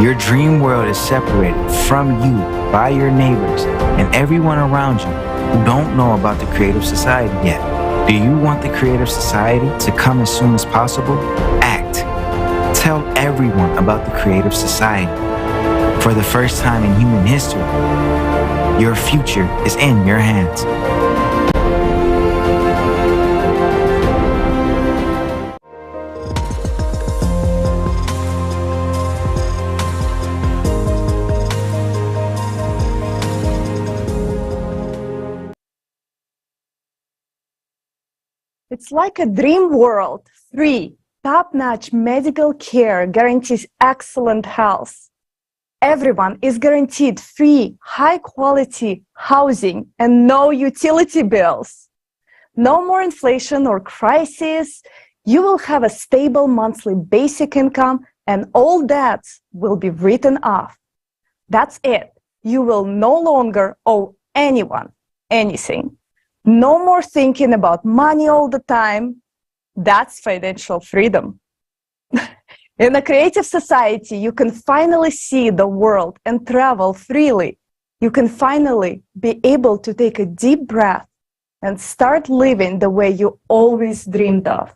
Your dream world is separated from you by your neighbors and everyone around you who don't know about the creative society yet. Do you want the creative society to come as soon as possible? Act. Tell everyone about the creative society. For the first time in human history, your future is in your hands. It's like a dream world. Free, top-notch medical care guarantees excellent health. Everyone is guaranteed free, high-quality housing and no utility bills. No more inflation or crisis. You will have a stable monthly basic income and all debts will be written off. That's it. You will no longer owe anyone anything. No more thinking about money all the time. That's financial freedom. In a creative society, you can finally see the world and travel freely. You can finally be able to take a deep breath and start living the way you always dreamed of.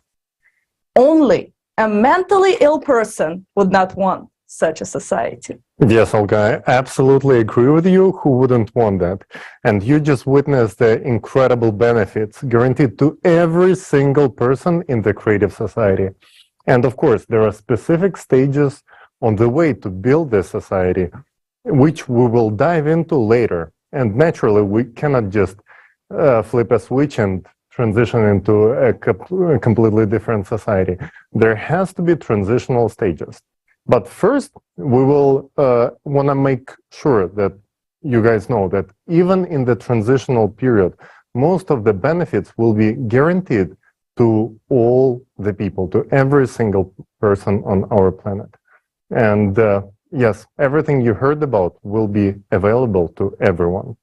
Only a mentally ill person would not want such a society. Yes, Olga, I absolutely agree with you. Who wouldn't want that? And you just witnessed the incredible benefits guaranteed to every single person in the creative society. And of course, there are specific stages on the way to build this society, which we will dive into later. And naturally, we cannot just flip a switch and transition into a completely different society. There has to be transitional stages. But first, we will want to make sure that you guys know that even in the transitional period, most of the benefits will be guaranteed to all the people, to every single person on our planet. And yes, everything you heard about will be available to everyone.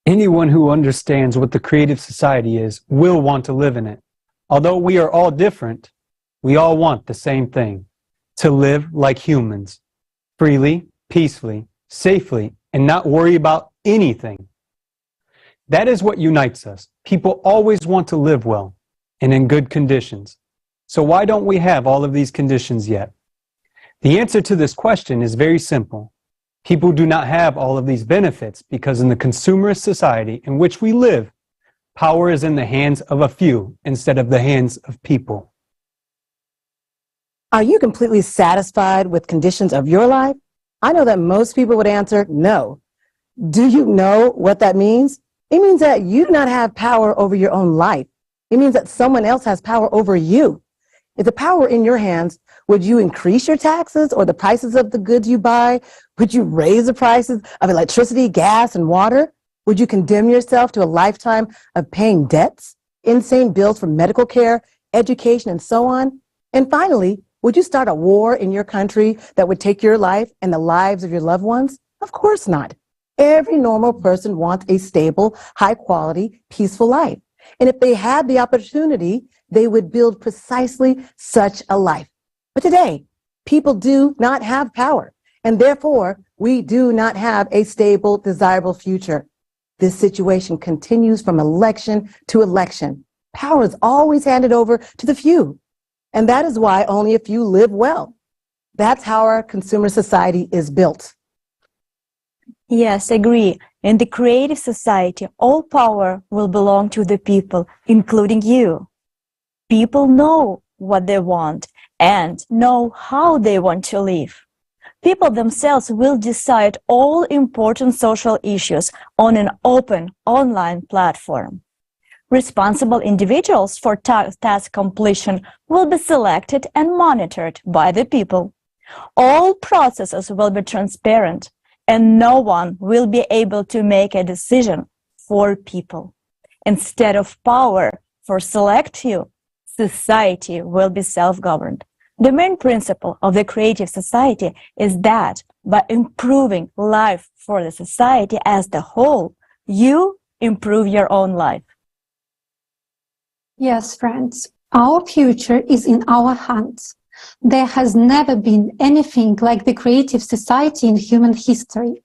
Anyone who understands what the creative society is will want to live in it. Although we are all different, we all want the same thing, to live like humans, freely, peacefully, safely, and not worry about anything. That is what unites us. People always want to live well and in good conditions. So why don't we have all of these conditions yet? The answer to this question is very simple. People do not have all of these benefits because in the consumerist society in which we live, power is in the hands of a few instead of the hands of people. Are you completely satisfied with conditions of your life? I know that most people would answer no. Do you know what that means? It means that you do not have power over your own life. It means that someone else has power over you. If the power were in your hands, would you increase your taxes or the prices of the goods you buy? Would you raise the prices of electricity, gas, and water? Would you condemn yourself to a lifetime of paying debts, insane bills for medical care, education, and so on? And finally, would you start a war in your country that would take your life and the lives of your loved ones? Of course not. Every normal person wants a stable, high-quality, peaceful life. And if they had the opportunity, they would build precisely such a life. But today, people do not have power, and therefore, we do not have a stable, desirable future. This situation continues from election to election. Power is always handed over to the few, and that is why only a few live well. That's how our consumer society is built. Yes, agree. In the creative society, all power will belong to the people, including you. People know what they want and know how they want to live. People themselves will decide all important social issues on an open online platform. Responsible individuals for task completion will be selected and monitored by the people. All processes will be transparent, and no one will be able to make a decision for people. Instead of power for select few, society will be self-governed. The main principle of the creative society is that by improving life for the society as the whole, you improve your own life. Yes, friends, our future is in our hands. There has never been anything like the creative society in human history.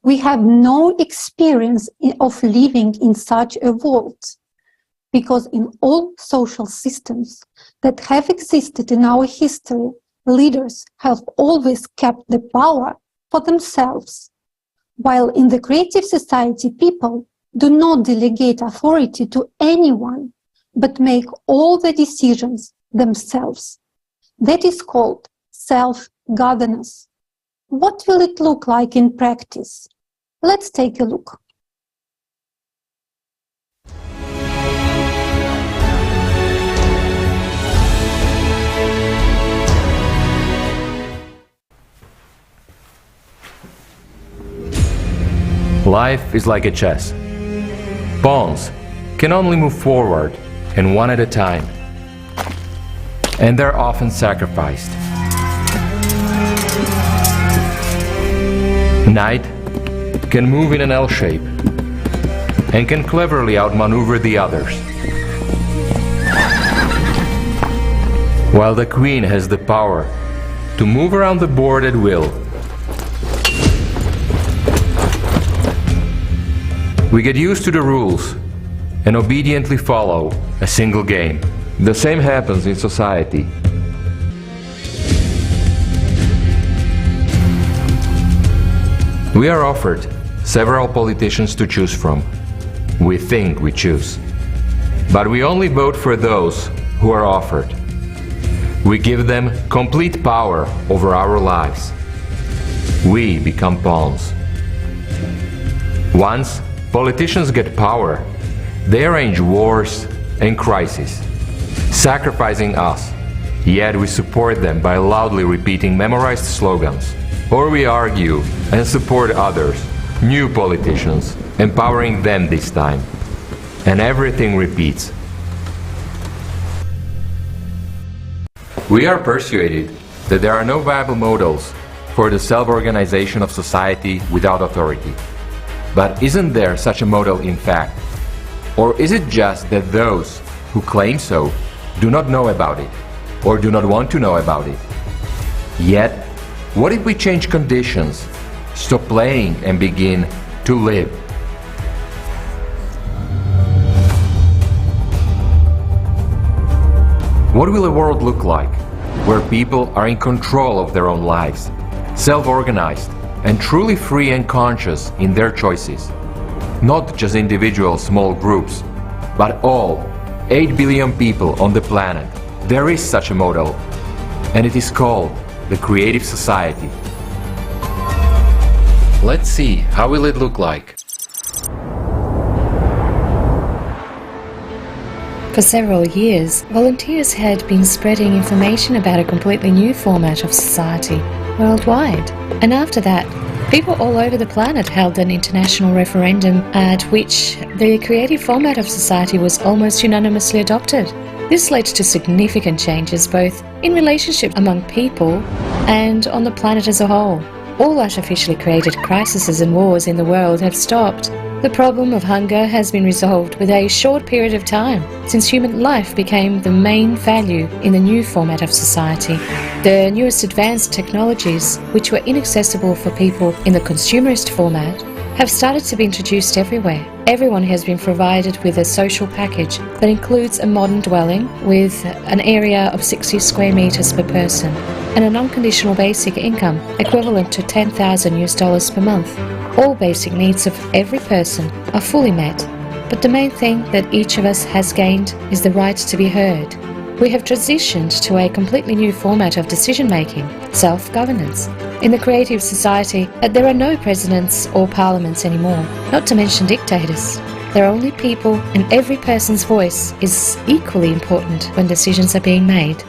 We have no experience of living in such a world, because in all social systems that have existed in our history, leaders have always kept the power for themselves, while in the creative society, people do not delegate authority to anyone, but make all the decisions themselves. That is called self-governance. What will it look like in practice? Let's take a look. Life is like a chess. Pawns can only move forward and one at a time, and they're often sacrificed. Knight can move in an L shape and can cleverly outmaneuver the others, while the queen has the power to move around the board at will. We get used to the rules and obediently follow a single game. The same happens in society. We are offered several politicians to choose from. We think we choose. But we only vote for those who are offered. We give them complete power over our lives. We become pawns. Once politicians get power, they arrange wars and crises, sacrificing us, yet we support them by loudly repeating memorized slogans. Or we argue and support others, new politicians, empowering them this time. And everything repeats. We are persuaded that there are no viable models for the self-organization of society without authority. But isn't there such a model in fact? Or is it just that those who claim so do not know about it, or do not want to know about it? Yet, what if we change conditions, stop playing and begin to live? What will a world look like where people are in control of their own lives, self-organized, and truly free and conscious in their choices? Not just individual small groups, but all 8 billion people on the planet. There is such a model, and it is called the creative society. Let's see, how will it look like? For several years, volunteers had been spreading information about a completely new format of society worldwide. And after that, people all over the planet held an international referendum at which the creative format of society was almost unanimously adopted. This led to significant changes both in relationship among people and on the planet as a whole. All artificially created crises and wars in the world have stopped, The problem of hunger has been resolved with a short period of time, since human life became the main value in the new format of society. The newest advanced technologies, which were inaccessible for people in the consumerist format, have started to be introduced everywhere. Everyone has been provided with a social package that includes a modern dwelling with an area of 60 square meters per person and an unconditional basic income equivalent to $10,000 per month. All basic needs of every person are fully met, but the main thing that each of us has gained is the right to be heard. We have transitioned to a completely new format of decision-making, self-governance. In the creative society, there are no presidents or parliaments anymore, not to mention dictators. There are only people, and every person's voice is equally important when decisions are being made.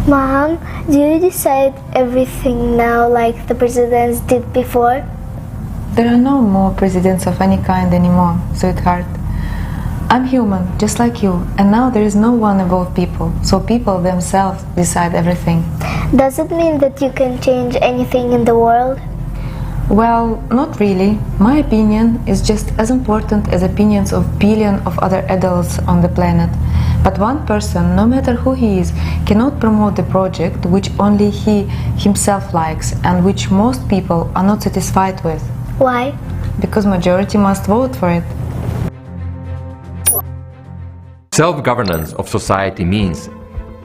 Mom, do you decide everything now like the presidents did before? There are no more presidents of any kind anymore, sweetheart. I'm human, just like you, and now there is no one above people, so people themselves decide everything. Does it mean that you can change anything in the world? Well, not really. My opinion is just as important as opinions of billions of other adults on the planet. But one person, no matter who he is, cannot promote the project which only he himself likes and which most people are not satisfied with. Why? Because majority must vote for it. Self-governance of society means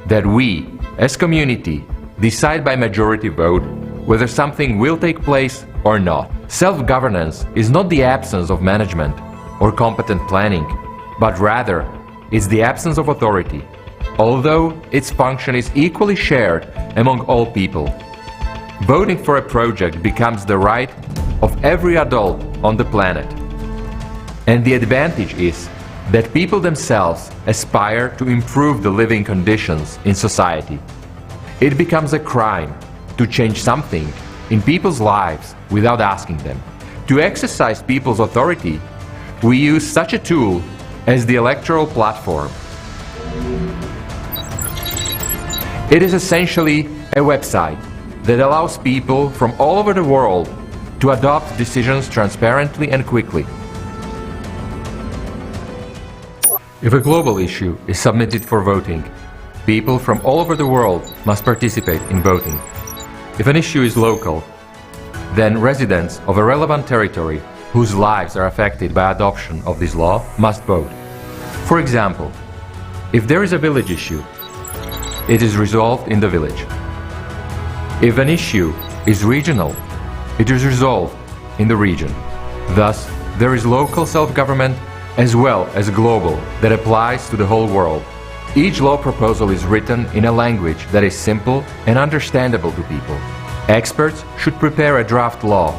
that we, as community, decide by majority vote whether something will take place or not. Self-governance is not the absence of management or competent planning, but rather it's the absence of authority, although its function is equally shared among all people. Voting for a project becomes the right of every adult on the planet. And the advantage is that people themselves aspire to improve the living conditions in society. It becomes a crime to change something in people's lives without asking them. To exercise people's authority, we use such a tool as the electoral platform. It is essentially a website that allows people from all over the world to adopt decisions transparently and quickly. If a global issue is submitted for voting, people from all over the world must participate in voting. If an issue is local, then residents of a relevant territory whose lives are affected by adoption of this law must vote. For example, if there is a village issue, it is resolved in the village. If an issue is regional, it is resolved in the region. Thus, there is local self-government as well as global that applies to the whole world. Each law proposal is written in a language that is simple and understandable to people. Experts should prepare a draft law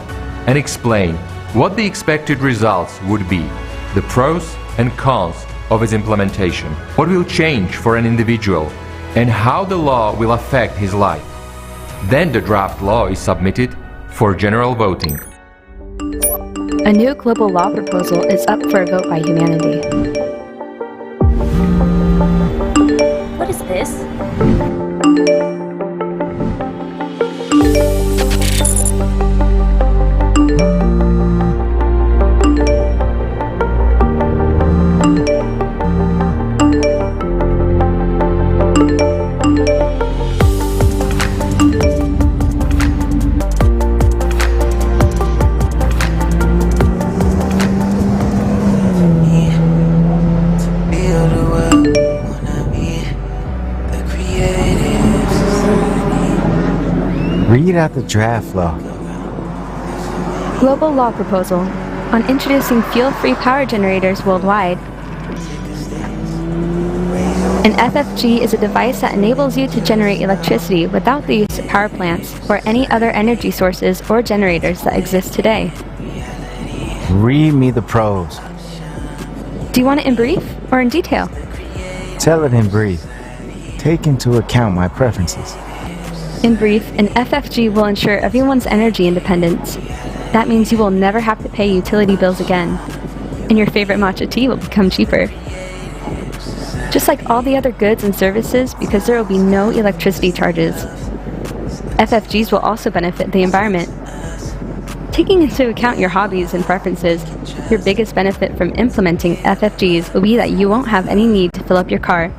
and explain what the expected results would be, the pros and cons of its implementation, what will change for an individual, and how the law will affect his life. Then the draft law is submitted for general voting. A new global law proposal is up for a vote by humanity. What is this? Read out the draft law. Global law proposal on introducing fuel-free power generators worldwide. An FFG is a device that enables you to generate electricity without the use of power plants or any other energy sources or generators that exist today. Read me the pros. Do you want it in brief or in detail? Tell it in brief. Take into account my preferences. In brief, an FFG will ensure everyone's energy independence. That means you will never have to pay utility bills again, and your favorite matcha tea will become cheaper. Just like all the other goods and services, because there will be no electricity charges. FFGs will also benefit the environment. Taking into account your hobbies and preferences, your biggest benefit from implementing FFGs will be that you won't have any need to fill up your car.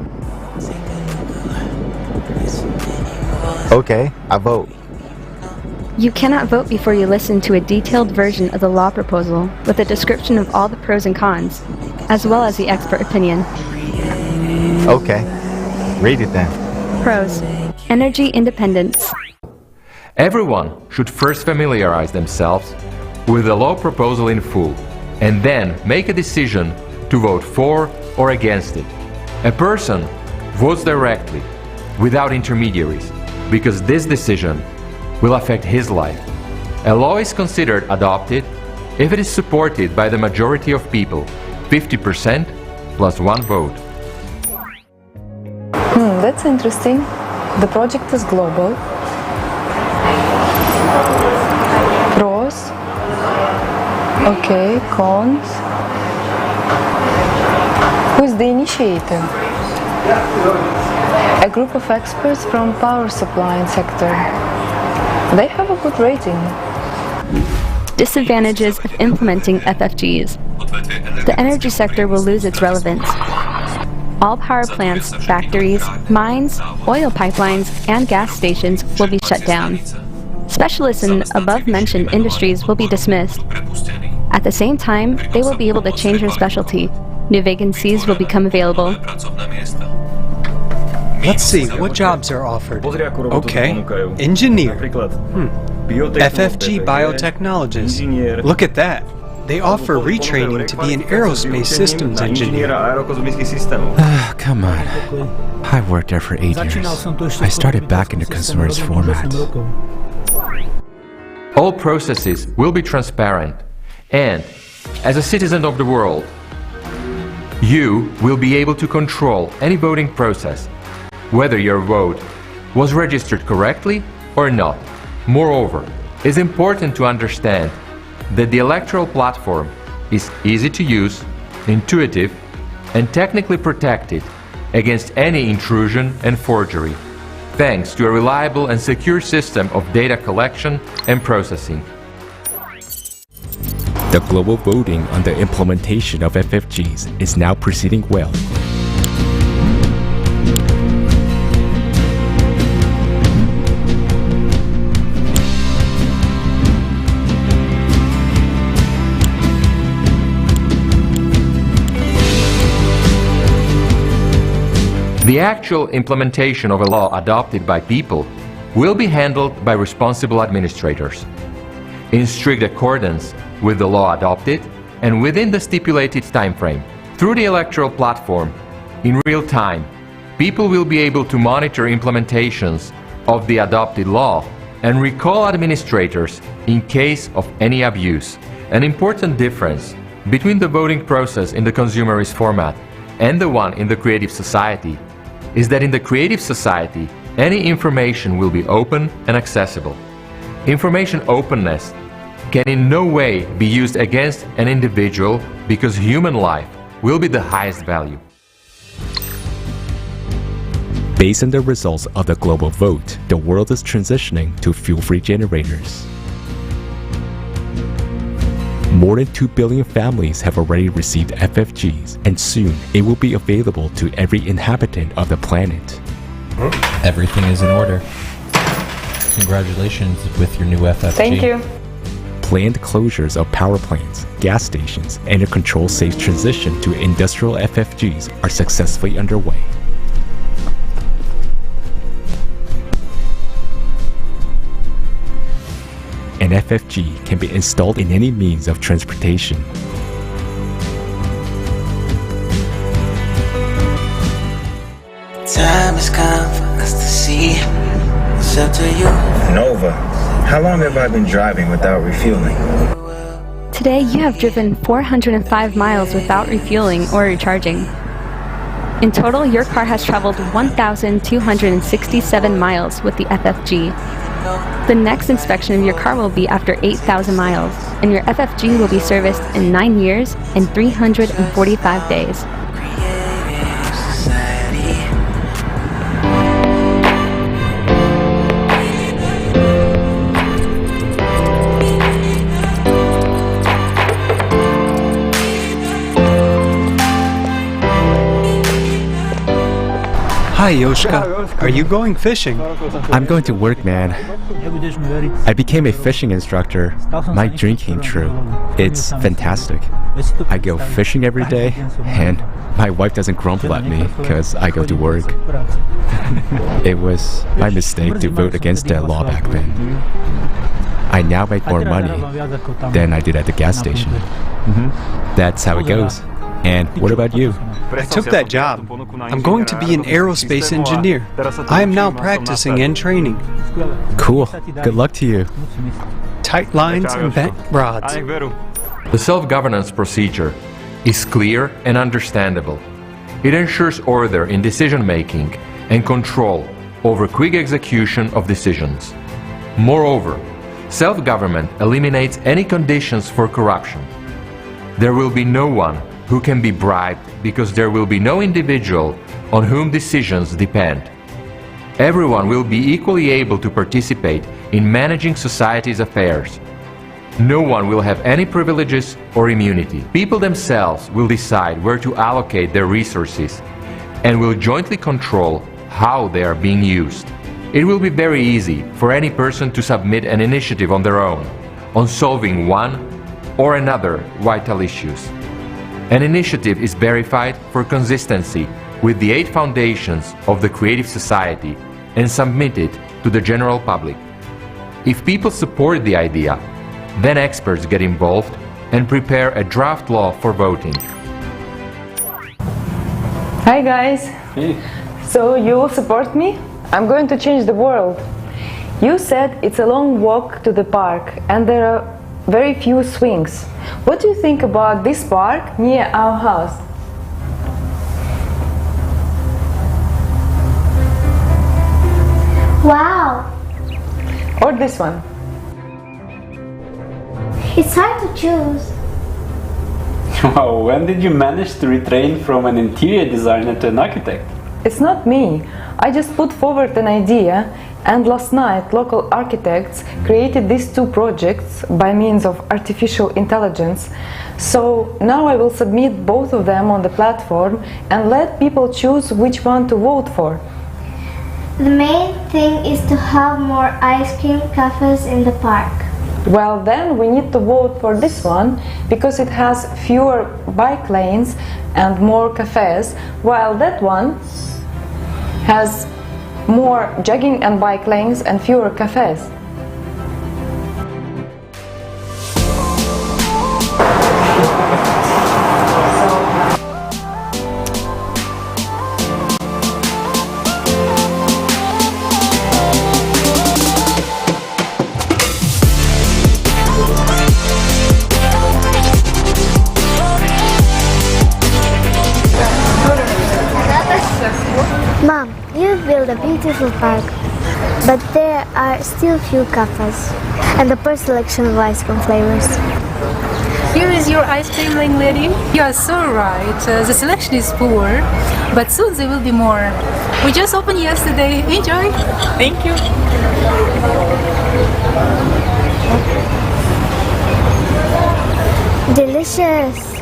Okay, I vote. You cannot vote before you listen to a detailed version of the law proposal with a description of all the pros and cons, as well as the expert opinion. Okay, read it then. Pros: energy independence. Everyone should first familiarize themselves with the law proposal in full, and then make a decision to vote for or against it. A person votes directly, without intermediaries, because this decision will affect his life. A law is considered adopted if it is supported by the majority of people, 50% plus one vote. That's interesting. The project is global. Pros. Okay, cons. Who is the initiator? A group of experts from power supply sector. They have a good rating. Disadvantages of implementing FFGs. The energy sector will lose its relevance. All power plants, factories, mines, oil pipelines, and gas stations will be shut down. Specialists in above-mentioned industries will be dismissed. At the same time, they will be able to change their specialty. New vacancies will become available. Let's see, what jobs are offered? Okay, engineer. FFG biotechnologist. Look at that. They offer retraining to be an aerospace systems engineer. Come on. I've worked there for 8 years. I started back in the consumerist format. All processes will be transparent, and as a citizen of the world, you will be able to control any voting process, whether your vote was registered correctly or not. Moreover, it's important to understand that the electoral platform is easy to use, intuitive, and technically protected against any intrusion and forgery, thanks to a reliable and secure system of data collection and processing. The global voting on the implementation of FFGs is now proceeding well. The actual implementation of a law adopted by people will be handled by responsible administrators, in strict accordance with the law adopted and within the stipulated time frame. Through the electoral platform, in real time, people will be able to monitor implementations of the adopted law and recall administrators in case of any abuse. An important difference between the voting process in the consumerist format and the one in the creative society is that in the creative society, any information will be open and accessible. Information openness can in no way be used against an individual because human life will be the highest value. Based on the results of the global vote, the world is transitioning to fuel-free generators. More than 2 billion families have already received FFGs, and soon it will be available to every inhabitant of the planet. Everything is in order. Congratulations with your new FFG. Thank you. Planned closures of power plants, gas stations, and a control-safe transition to industrial FFGs are successfully underway. An FFG can be installed in any means of transportation. Time has come for us to see. It's up to you. Nova, how long have I been driving without refueling? Today you have driven 405 miles without refueling or recharging. In total, your car has traveled 1,267 miles with the FFG. The next inspection of your car will be after 8,000 miles, and your FFG will be serviced in 9 years and 345 days. Hi, Yoshka. Are you going fishing? I'm going to work, man. I became a fishing instructor. My dream came true. It's fantastic. I go fishing every day, and my wife doesn't grumble at me because I go to work. It was my mistake to vote against that law back then. I now make more money than I did at the gas station. That's how it goes. And what about you? I took that job. I'm going to be an aerospace engineer. I am now practicing and training. Cool. Good luck to you. Tight lines and bent rods. The self-governance procedure is clear and understandable. It ensures order in decision-making and control over quick execution of decisions. Moreover, self-government eliminates any conditions for corruption. There will be no one who can be bribed because there will be no individual on whom decisions depend. Everyone will be equally able to participate in managing society's affairs. No one will have any privileges or immunity. People themselves will decide where to allocate their resources and will jointly control how they are being used. It will be very easy for any person to submit an initiative on their own on solving one or another vital issues. An initiative is verified for consistency with the 8 foundations of the creative society and submitted to the general public. If people support the idea, then experts get involved and prepare a draft law for voting. Hi guys! Hey. So you will support me? I'm going to change the world. You said it's a long walk to the park and there are very few swings. What do you think about this park near our house? Wow! Or this one? It's hard to choose. Wow, when did you manage to retrain from an interior designer to an architect? It's not me. I just put forward an idea, and last night local architects created these 2 projects by means of artificial intelligence. So now I will submit both of them on the platform and let people choose which one to vote for. The main thing is to have more ice cream cafes in the park. Well, then we need to vote for this one because it has fewer bike lanes and more cafes, while that one has more jogging and bike lanes and fewer cafes. Mom, you built a beautiful park, but there are still few cafes and a poor selection of ice cream flavors. Here is your ice cream, young lady. You are so right. The selection is poor, but soon there will be more. We just opened yesterday. Enjoy. Thank you. Delicious.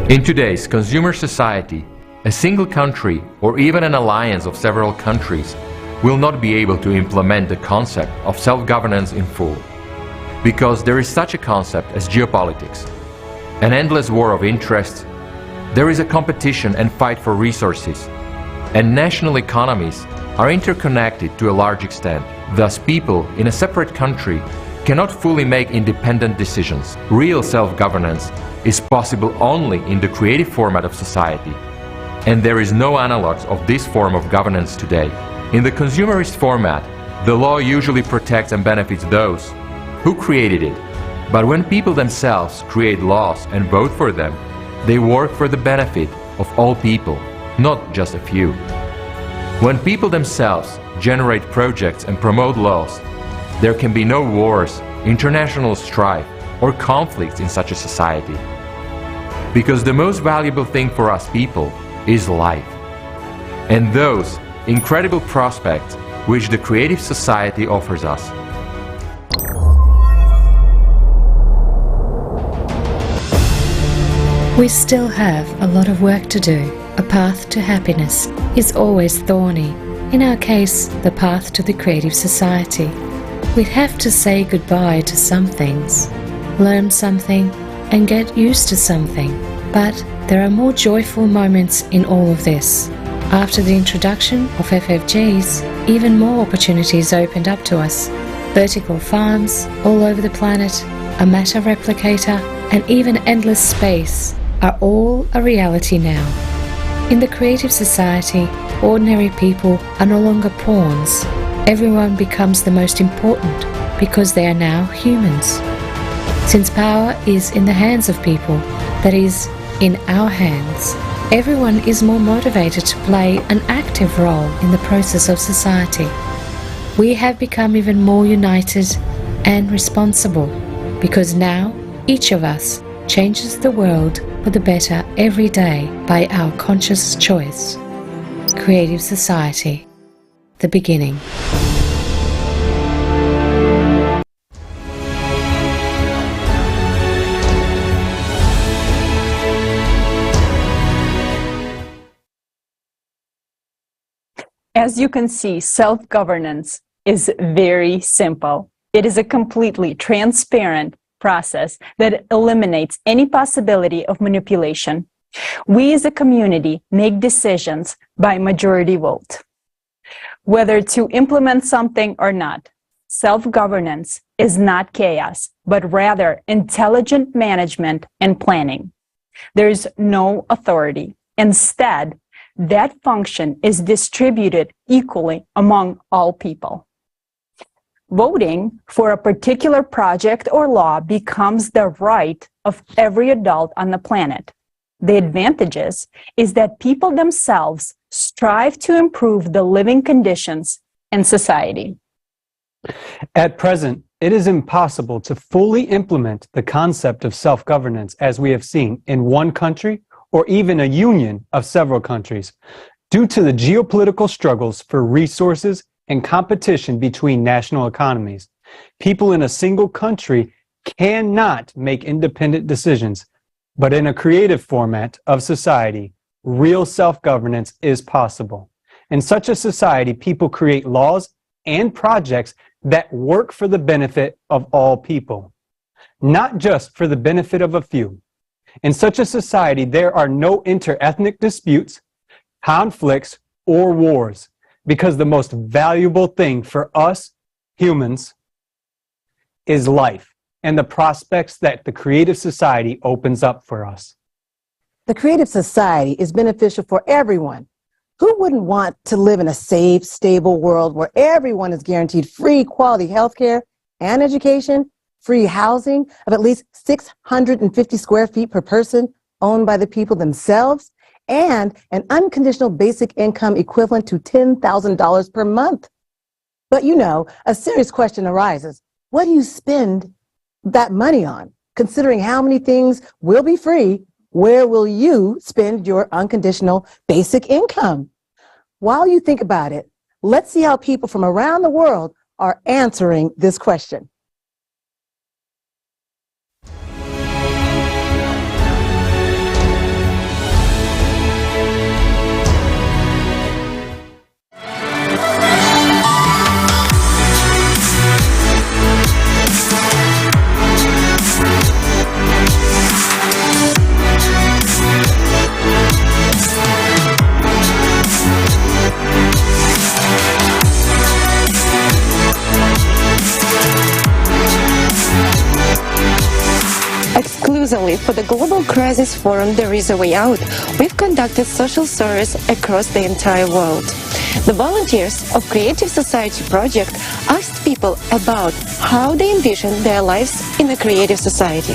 In today's consumer society, a single country or even an alliance of several countries will not be able to implement the concept of self-governance in full, because there is such a concept as geopolitics, an endless war of interests. There is a competition and fight for resources, and national economies are interconnected to a large extent. Thus, people in a separate country cannot fully make independent decisions. Real self-governance is possible only in the creative format of society, and there is no analogues of this form of governance today. In the consumerist format, the law usually protects and benefits those who created it, but when people themselves create laws and vote for them, they work for the benefit of all people, not just a few. When people themselves generate projects and promote laws, there can be no wars, international strife, or conflicts in such a society. Because the most valuable thing for us people is life, and those incredible prospects which the creative society offers us. We still have a lot of work to do. A path to happiness is always thorny. In our case, the path to the creative society. We'd have to say goodbye to some things, learn something, and get used to something. But there are more joyful moments in all of this. After the introduction of FFGs, even more opportunities opened up to us. Vertical farms all over the planet, a matter replicator, and even endless space are all a reality now. In the creative society, ordinary people are no longer pawns. Everyone becomes the most important because they are now humans. Since power is in the hands of people, that is, in our hands, everyone is more motivated to play an active role in the process of society. We have become even more united and responsible because now each of us changes the world for the better every day by our conscious choice. Creative Society, the beginning. As you can see, self-governance is very simple. It is a completely transparent process that eliminates any possibility of manipulation. We as a community make decisions by majority vote. Whether to implement something or not, self-governance is not chaos, but rather intelligent management and planning. There is no authority. Instead, that function is distributed equally among all people. Voting for a particular project or law becomes the right of every adult on the planet. The advantages is that people themselves strive to improve the living conditions in society. At present, it is impossible to fully implement the concept of self-governance as we have seen in one country or even a union of several countries due to the geopolitical struggles for resources and competition between national economies. People in a single country cannot make independent decisions, but in a creative format of society, real self-governance is possible. In such a society, people create laws and projects that work for the benefit of all people, not just for the benefit of a few. In such a society, there are no inter-ethnic disputes, conflicts, or wars, because the most valuable thing for us humans is life and the prospects that the creative society opens up for us. The creative society is beneficial for everyone. Who wouldn't want to live in a safe, stable world where everyone is guaranteed free, quality health care and education, free housing of at least 650 square feet per person owned by the people themselves, and an unconditional basic income equivalent to $10,000 per month? But you know, a serious question arises. What do you spend that money on? Considering how many things will be free, where will you spend your unconditional basic income? While you think about it, let's see how people from around the world are answering this question. Exclusively for the Global Crisis Forum There Is a Way Out, we've conducted social service across the entire world. The volunteers of Creative Society Project asked people about how they envision their lives in a creative society.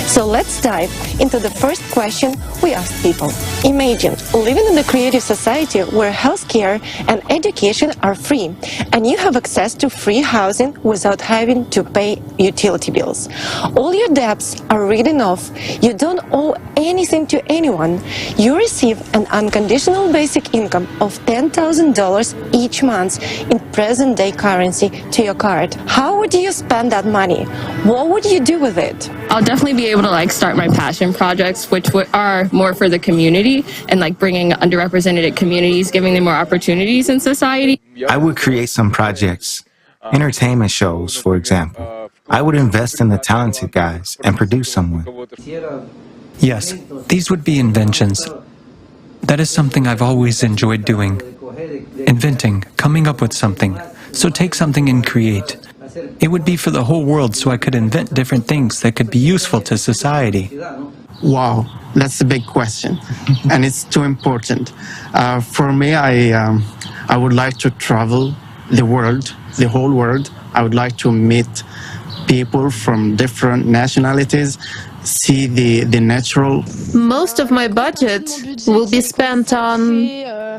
So let's dive into the first question we asked people. Imagine living in a creative society where healthcare and education are free, and you have access to free housing without having to pay utility bills. All your debts are written off. You don't owe anything to anyone. You receive an unconditional basic income of $10,000 $10 each month in present-day currency to your card. How would you spend that money? What would you do with it? I'll definitely be able to start my passion projects, which are more for the community and bringing underrepresented communities, giving them more opportunities in society. I would create some projects, entertainment shows, for example. I would invest in the talented guys and produce someone. Yes, these would be inventions. That is something I've always enjoyed doing. Inventing, coming up with something. So take something and create. It would be for the whole world, so I could invent different things that could be useful to society. Wow, that's a big question, and it's too important. For me, I would like to travel the world, the whole world. I would like to meet people from different nationalities, see the natural. Most of my budget will be spent on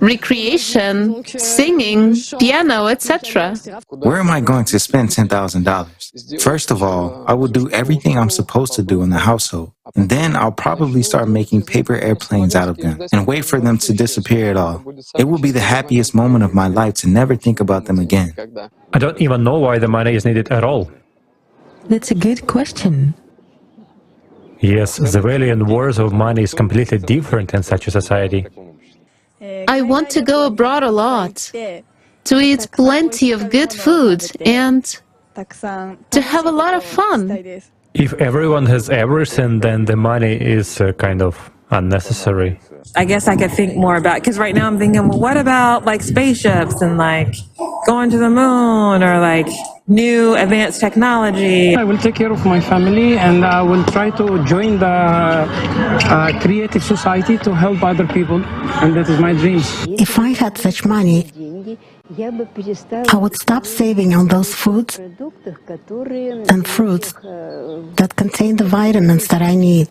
recreation, singing, piano, etc. Where am I going to spend $10,000? First of all, I will do everything I'm supposed to do in the household. And then I'll probably start making paper airplanes out of them and wait for them to disappear at all. It will be the happiest moment of my life to never think about them again. I don't even know why the money is needed at all. That's a good question. Yes, the value and worth of money is completely different in such a society. I want to go abroad a lot, to eat plenty of good food, and to have a lot of fun. If everyone has everything, then the money is kind of unnecessary. I guess I could think more about, because right now I'm thinking, well, what about spaceships and going to the moon or new advanced technology? I will take care of my family and I will try to join the creative society to help other people, and that is my dream. If I had such money, I would stop saving on those foods and fruits that contain the vitamins that I need.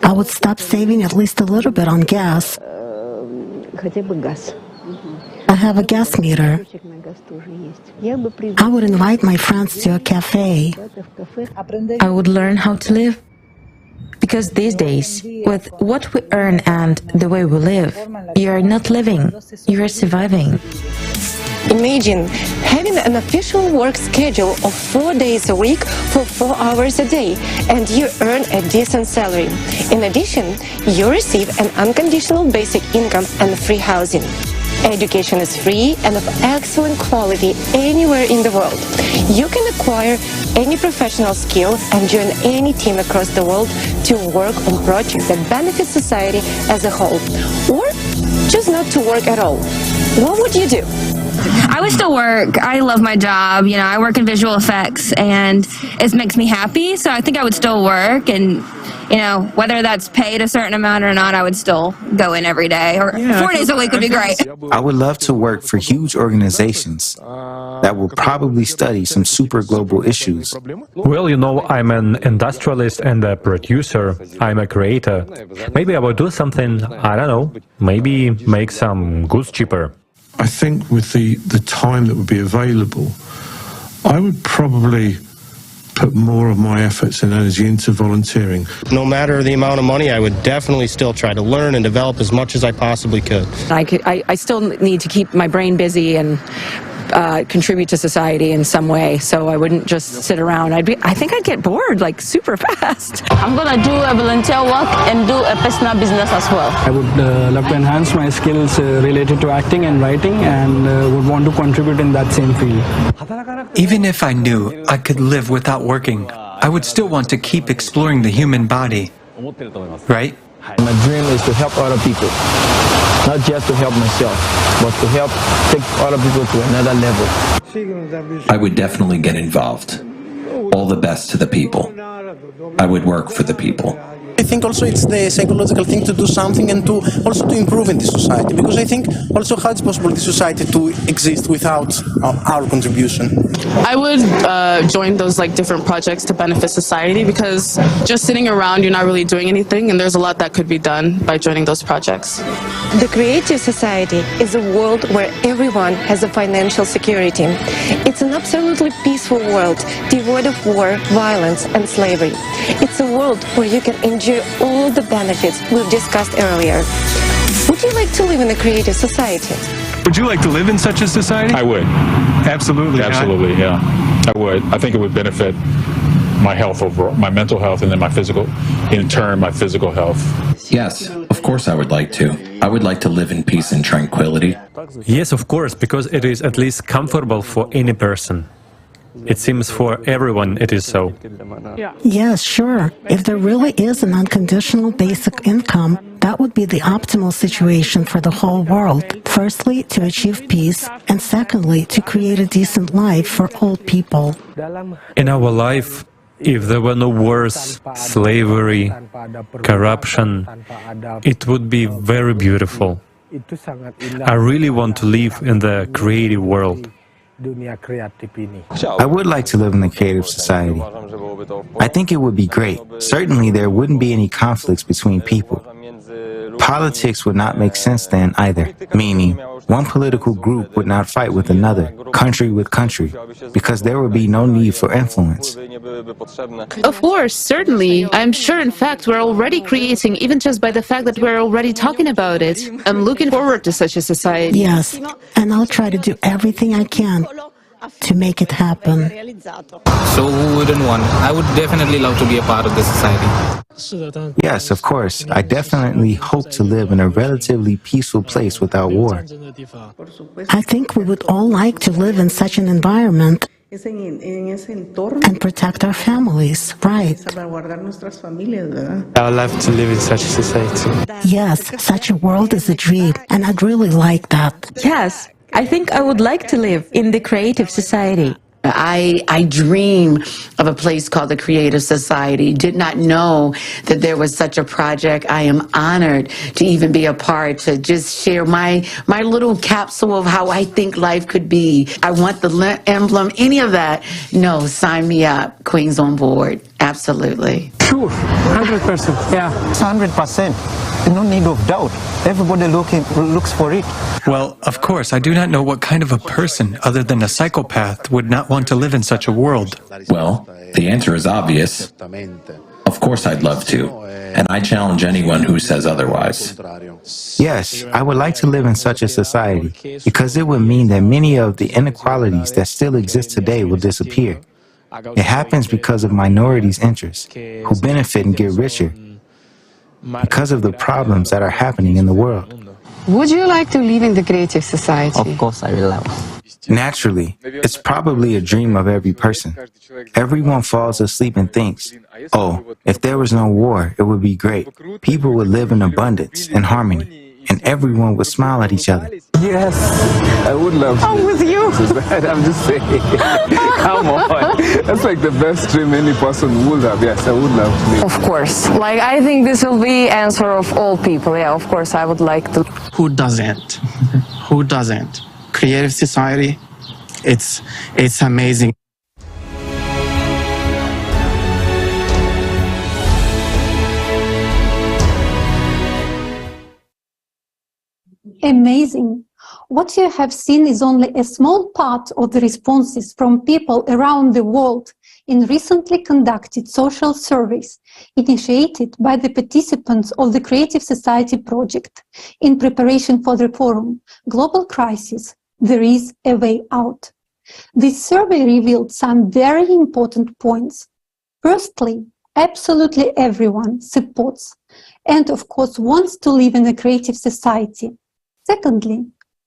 I would stop saving at least a little bit on gas. I have a gas meter. I would invite my friends to a cafe. I would learn how to live. Because these days, with what we earn and the way we live, you are not living, you are surviving. Imagine having an official work schedule of 4 days a week for 4 hours a day, and you earn a decent salary. In addition, you receive an unconditional basic income and free housing. Education is free and of excellent quality anywhere in the world. You can acquire any professional skill and join any team across the world to work on projects that benefit society as a whole, or just not to work at all. What would you do? I would still work. I love my job. I work in visual effects and it makes me happy. So I think I would still work, and whether that's paid a certain amount or not, I would still go in every day, or 4 days a week would be great. I would love to work for huge organizations that will probably study some super global issues. Well, I'm an industrialist and a producer. I'm a creator. Maybe I would do something, I don't know, maybe make some goods cheaper. I think with the time that would be available, I would probably put more of my efforts and energy into volunteering. No matter the amount of money, I would definitely still try to learn and develop as much as I possibly could. I still need to keep my brain busy and contribute to society in some way, so I wouldn't just sit around. I think I'd get bored super fast. I'm gonna do a volunteer work and do a personal business as well. I would love to enhance my skills related to acting and writing, and would want to contribute in that same field. Even if I knew I could live without working, I would still want to keep exploring the human body, right? My dream is to help other people, not just to help myself, but to help take other people to another level. I would definitely get involved. All the best to the people. I would work for the people. I think also it's the psychological thing to do something and to also to improve in this society, because I think also how it's possible this society to exist without our contribution. I would join those different projects to benefit society, because just sitting around you're not really doing anything, and there's a lot that could be done by joining those projects. The creative society is a world where everyone has a financial security. It's an absolutely peaceful world, devoid of war, violence and slavery. It's a world where you can enjoy all the benefits we've discussed earlier. Would you like to live in a creative society? Would you like to live in such a society? I would. Absolutely. Absolutely, yeah. I would. I think it would benefit my health overall, my mental health, and then my physical, in turn, my physical health. Yes, of course I would like to. I would like to live in peace and tranquility. Yes, of course, because it is at least comfortable for any person. It seems for everyone it is so. Yes, sure. If there really is an unconditional basic income, that would be the optimal situation for the whole world. Firstly, to achieve peace, and secondly, to create a decent life for all people. In our life, if there were no wars, slavery, corruption, it would be very beautiful. I really want to live in the creative world. I would like to live in a creative society. I think it would be great. Certainly there wouldn't be any conflicts between people. Politics would not make sense then either, meaning one political group would not fight with another, country with country, because there would be no need for influence. Of course, certainly. I'm sure, in fact, we're already creating, even just by the fact that we're already talking about it. I'm looking forward to such a society. Yes, and I'll try to do everything I can to make it happen. So who wouldn't want? I would definitely love to be a part of this society. Yes, of course. I definitely hope to live in a relatively peaceful place without war. I think we would all like to live in such an environment and protect our families, right? I would love to live in such a society. Yes, such a world is a dream, and I'd really like that. Yes, I think I would like to live in the creative society. I dream of a place called the Creative Society. Did not know that there was such a project. I am honored to even be a part, to just share my little capsule of how I think life could be. I want the emblem, any of that. No, sign me up. Queens on board. Absolutely. Sure, 100%. Yeah. 100%. No need of doubt. Everybody looks for it. Well, of course, I do not know what kind of a person, other than a psychopath, would not want to live in such a world. Well, the answer is obvious. Of course I'd love to, and I challenge anyone who says otherwise. Yes, I would like to live in such a society, because it would mean that many of the inequalities that still exist today will disappear. It happens because of minorities' interests, who benefit and get richer, because of the problems that are happening in the world. Would you like to live in the creative society? Of course I will love. Naturally, it's probably a dream of every person. Everyone falls asleep and thinks, oh, if there was no war, it would be great. People would live in abundance and harmony, and everyone would smile at each other. Yes, I would love to. I'm with you. I'm just saying. Come on. That's like the best dream any person would have. Yes, I would love to live. Of course. Like, I think this will be answer of all people. Yeah, of course, I would like to. Who doesn't? Who doesn't? Creative society, it's amazing. Amazing. What you have seen is only a small part of the responses from people around the world in recently conducted social surveys initiated by the participants of the Creative Society project in preparation for the forum, Global Crisis, There is a Way Out. This survey revealed some very important points. Firstly, absolutely everyone supports and, of course, wants to live in a creative society. Secondly,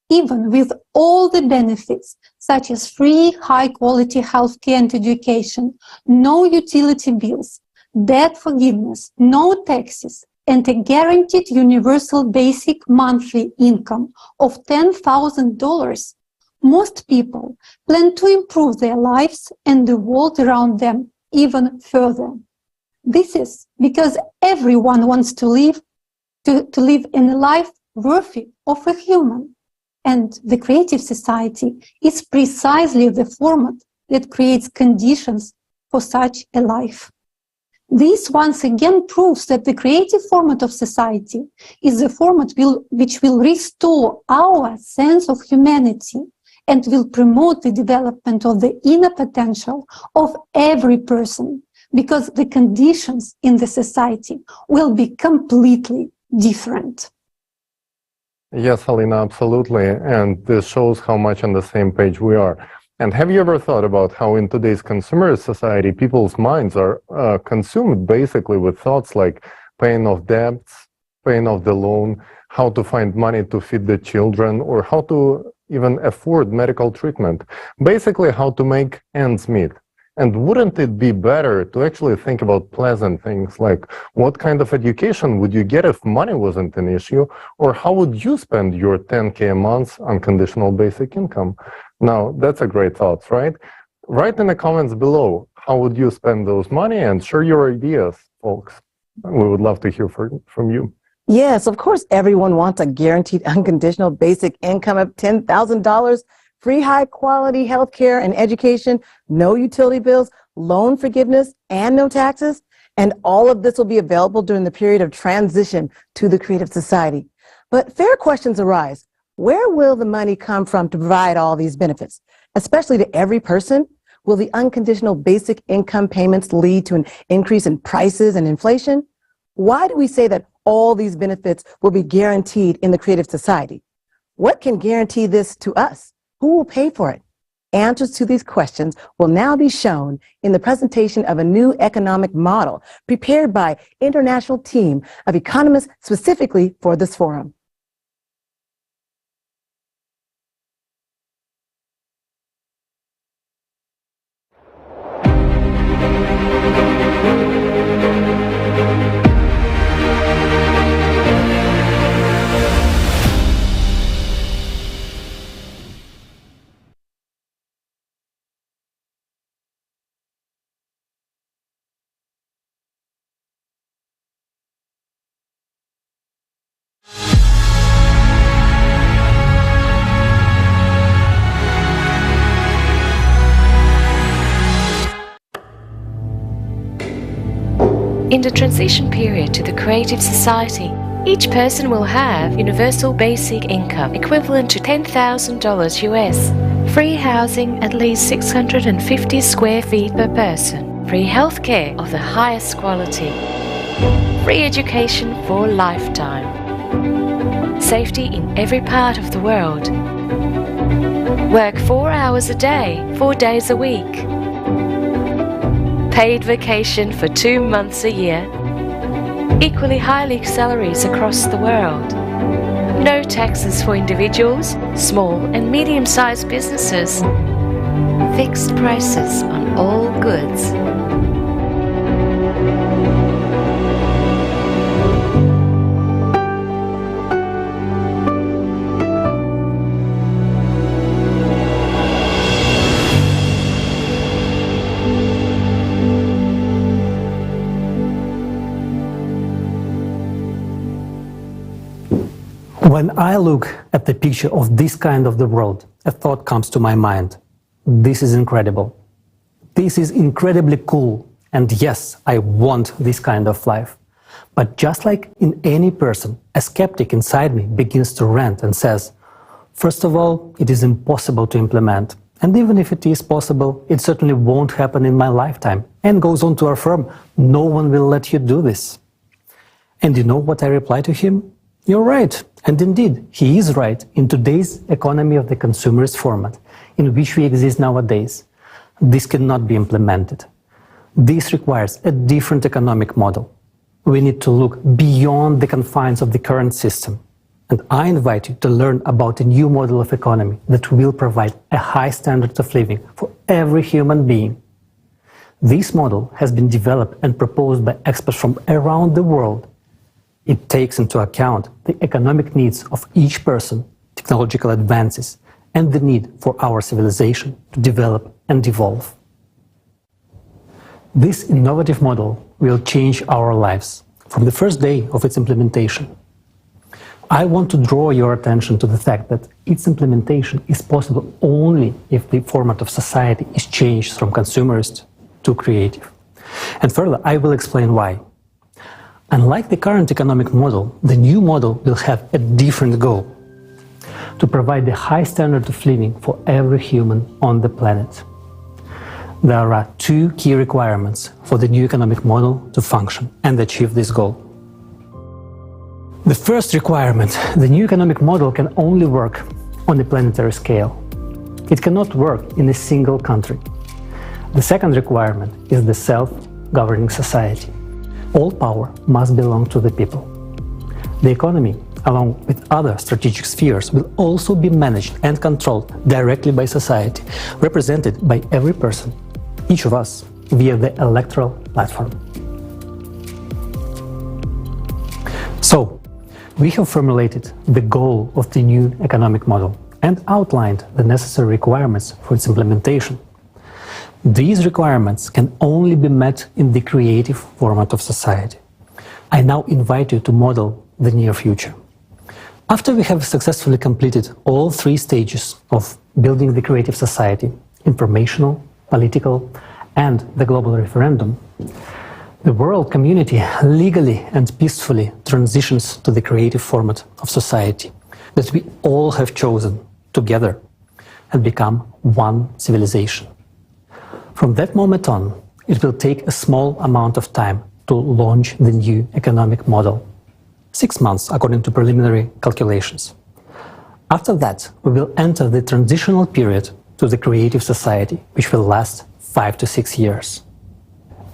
even with all the benefits, such as free, high-quality healthcare and education, no utility bills, debt forgiveness, no taxes, and a guaranteed universal basic monthly income of $10,000, most people plan to improve their lives and the world around them even further. This is because everyone wants to live in a life worthy of a human. And the Creative Society is precisely the format that creates conditions for such a life. This once again proves that the creative format of society is the format which will restore our sense of humanity and will promote the development of the inner potential of every person, because the conditions in the society will be completely different. Yes, Halina, absolutely. And this shows how much on the same page we are. And have you ever thought about how in today's consumerist society, people's minds are consumed basically with thoughts like paying off debts, paying off the loan, how to find money to feed the children, or how to even afford medical treatment, basically how to make ends meet. And wouldn't it be better to actually think about pleasant things like what kind of education would you get if money wasn't an issue, or how would you spend your 10K a month on conditional basic income? Now, that's a great thought, right? Write in the comments below, how would you spend those money, and share your ideas, folks. We would love to hear from you. Yes, of course, everyone wants a guaranteed unconditional basic income of $10,000, free high-quality health care and education, no utility bills, loan forgiveness, and no taxes. And all of this will be available during the period of transition to the Creative Society. But fair questions arise. Where will the money come from to provide all these benefits, especially to every person? Will the unconditional basic income payments lead to an increase in prices and inflation? Why do we say that all these benefits will be guaranteed in the Creative Society? What can guarantee this to us? Who will pay for it? Answers to these questions will now be shown in the presentation of a new economic model prepared by an international team of economists specifically for this forum. In the transition period to the Creative Society, each person will have universal basic income equivalent to $10,000 US, free housing at least 650 square feet per person, free healthcare of the highest quality, free education for a lifetime, safety in every part of the world, work 4 hours a day, 4 days a week, paid vacation for 2 months a year, equally high salaries across the world, no taxes for individuals, small and medium-sized businesses, fixed prices on all goods. When I look at the picture of this kind of the world, a thought comes to my mind. This is incredible. This is incredibly cool. And yes, I want this kind of life. But just like in any person, a skeptic inside me begins to rant and says, first of all, it is impossible to implement. And even if it is possible, it certainly won't happen in my lifetime. And goes on to affirm, no one will let you do this. And you know what I reply to him? You're right. And indeed, he is right in today's economy of the consumerist format in which we exist nowadays. This cannot be implemented. This requires a different economic model. We need to look beyond the confines of the current system. And I invite you to learn about a new model of economy that will provide a high standard of living for every human being. This model has been developed and proposed by experts from around the world. It takes into account the economic needs of each person, technological advances, and the need for our civilization to develop and evolve. This innovative model will change our lives from the first day of its implementation. I want to draw your attention to the fact that its implementation is possible only if the format of society is changed from consumerist to creative. And further, I will explain why. Unlike the current economic model, the new model will have a different goal: to provide a high standard of living for every human on the planet. There are two key requirements for the new economic model to function and achieve this goal. The first requirement, the new economic model can only work on a planetary scale. It cannot work in a single country. The second requirement is the self-governing society. All power must belong to the people. The economy, along with other strategic spheres, will also be managed and controlled directly by society, represented by every person, each of us, via the electoral platform. So, we have formulated the goal of the new economic model and outlined the necessary requirements for its implementation. These requirements can only be met in the creative format of society. I now invite you to model the near future. After we have successfully completed all three stages of building the creative society, informational, political, and the global referendum, the world community legally and peacefully transitions to the creative format of society that we all have chosen together and become one civilization. From that moment on, it will take a small amount of time to launch the new economic model. 6 months, according to preliminary calculations. After that, we will enter the transitional period to the creative society, which will last 5 to 6 years.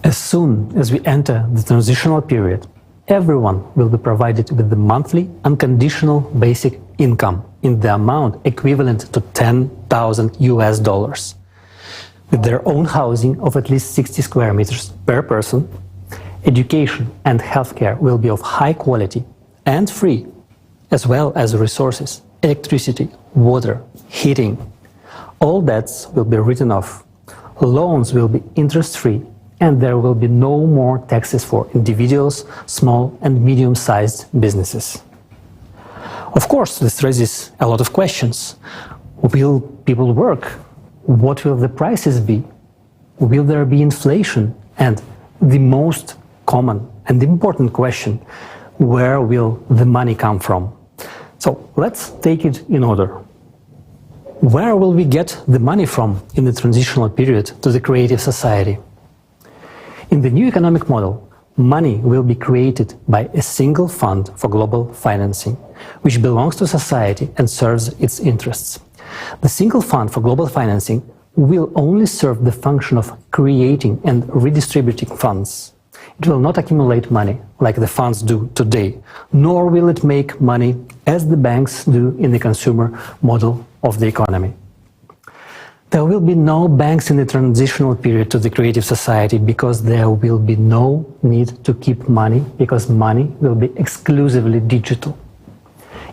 As soon as we enter the transitional period, everyone will be provided with the monthly unconditional basic income in the amount equivalent to $10,000, with their own housing of at least 60 square meters per person. Education and healthcare will be of high quality and free, as well as resources, electricity, water, heating. All debts will be written off. Loans will be interest-free, and there will be no more taxes for individuals, small and medium-sized businesses. Of course, this raises a lot of questions. Will people work? What will the prices be? Will there be inflation? And the most common and important question, where will the money come from? So let's take it in order. Where will we get the money from in the transitional period to the creative society? In the new economic model, money will be created by a single fund for global financing, which belongs to society and serves its interests. The single fund for global financing will only serve the function of creating and redistributing funds. It will not accumulate money like the funds do today, nor will it make money as the banks do in the consumer model of the economy. There will be no banks in the transitional period to the creative society because there will be no need to keep money, because money will be exclusively digital.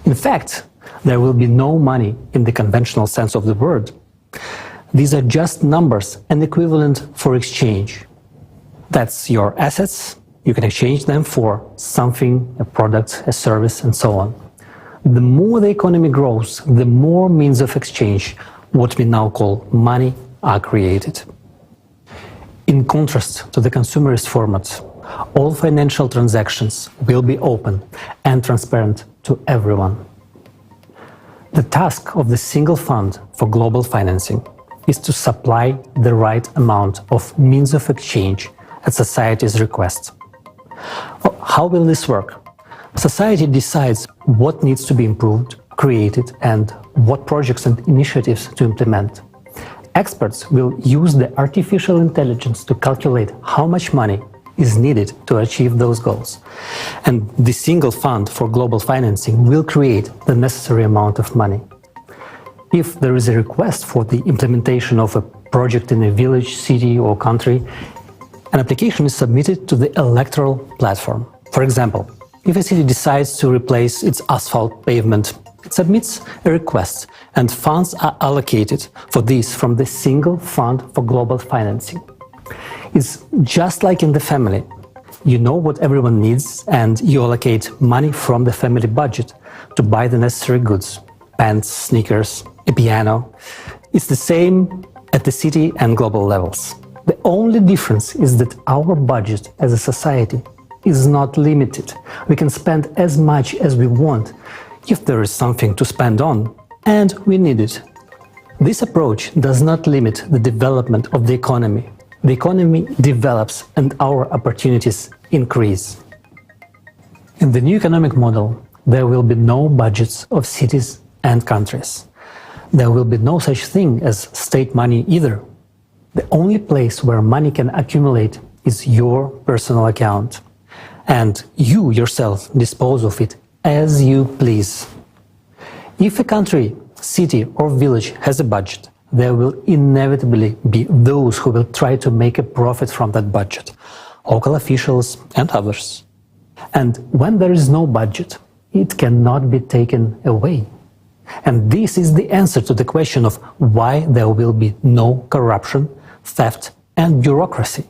In fact, there will be no money in the conventional sense of the word. These are just numbers and equivalent for exchange. That's your assets. You can exchange them for something, a product, a service, and so on. The more the economy grows, the more means of exchange, what we now call money, are created. In contrast to the consumerist format, all financial transactions will be open and transparent to everyone. The task of the single fund for global financing is to supply the right amount of means of exchange at society's request. How will this work? Society decides what needs to be improved, created, and what projects and initiatives to implement. Experts will use the artificial intelligence to calculate how much money is needed to achieve those goals. And the single fund for global financing will create the necessary amount of money. If there is a request for the implementation of a project in a village, city, or country, an application is submitted to the electoral platform. For example, if a city decides to replace its asphalt pavement, it submits a request, and funds are allocated for this from the single fund for global financing. It's just like in the family. You know what everyone needs, and you allocate money from the family budget to buy the necessary goods: pants, sneakers, a piano. It's the same at the city and global levels. The only difference is that our budget as a society is not limited. We can spend as much as we want if there is something to spend on, and we need it. This approach does not limit the development of the economy. The economy develops and our opportunities increase. In the new economic model, there will be no budgets of cities and countries. There will be no such thing as state money either. The only place where money can accumulate is your personal account. And you yourself dispose of it as you please. If a country, city or village has a budget, there will inevitably be those who will try to make a profit from that budget, local officials and others. And when there is no budget, it cannot be taken away. And this is the answer to the question of why there will be no corruption, theft and bureaucracy.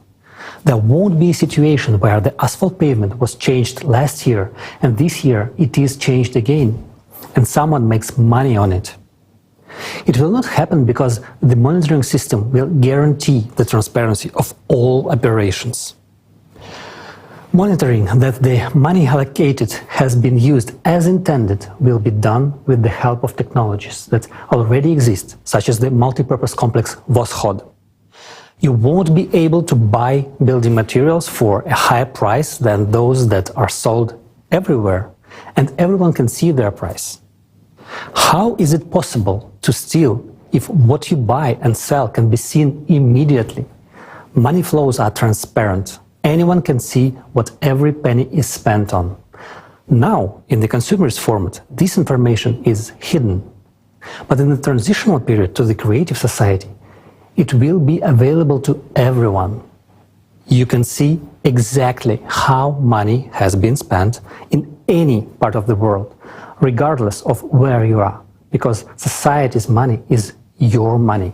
There won't be a situation where the asphalt pavement was changed last year and this year it is changed again and someone makes money on it. It will not happen because the monitoring system will guarantee the transparency of all operations. Monitoring that the money allocated has been used as intended will be done with the help of technologies that already exist, such as the multipurpose complex Voskhod. You won't be able to buy building materials for a higher price than those that are sold everywhere, and everyone can see their price. How is it possible to steal if what you buy and sell can be seen immediately? Money flows are transparent. Anyone can see what every penny is spent on. Now, in the consumer's format, this information is hidden. But in the transitional period to the creative society, it will be available to everyone. You can see exactly how money has been spent in any part of the world, regardless of where you are, because society's money is your money.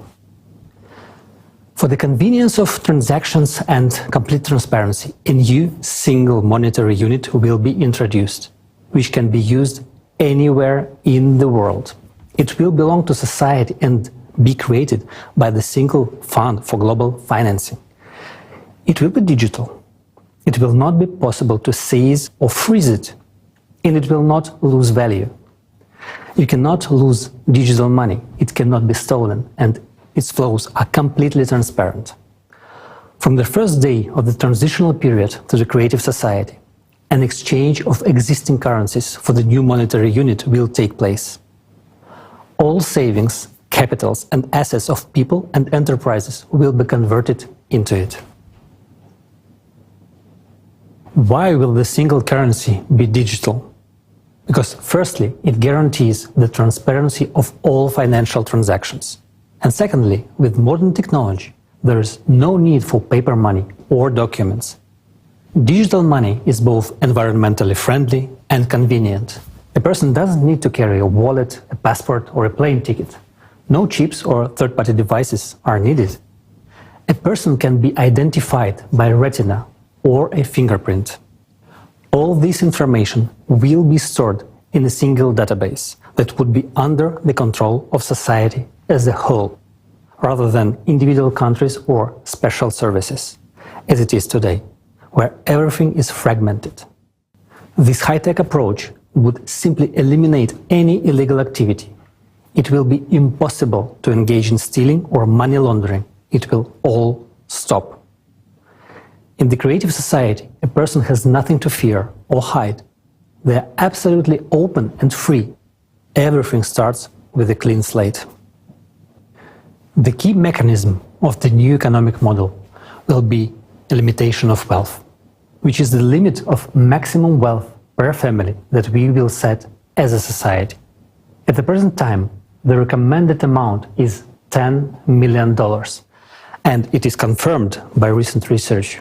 For the convenience of transactions and complete transparency, a new single monetary unit will be introduced, which can be used anywhere in the world. It will belong to society and be created by the single fund for global financing. It will be digital. It will not be possible to seize or freeze it, and it will not lose value. You cannot lose digital money. It cannot be stolen, and its flows are completely transparent. From the first day of the transitional period to the creative society, an exchange of existing currencies for the new monetary unit will take place. All savings, capitals and assets of people and enterprises will be converted into it. Why will the single currency be digital? Because firstly, it guarantees the transparency of all financial transactions. And secondly, with modern technology, there is no need for paper money or documents. Digital money is both environmentally friendly and convenient. A person doesn't need to carry a wallet, a passport or a plane ticket. No chips or third-party devices are needed. A person can be identified by retina or a fingerprint. All this information will be stored in a single database that would be under the control of society as a whole, rather than individual countries or special services, as it is today, where everything is fragmented. This high-tech approach would simply eliminate any illegal activity. It will be impossible to engage in stealing or money laundering. It will all stop. In the creative society, a person has nothing to fear or hide. They are absolutely open and free. Everything starts with a clean slate. The key mechanism of the new economic model will be a limitation of wealth, which is the limit of maximum wealth per family that we will set as a society. At the present time, the recommended amount is $10 million, and it is confirmed by recent research.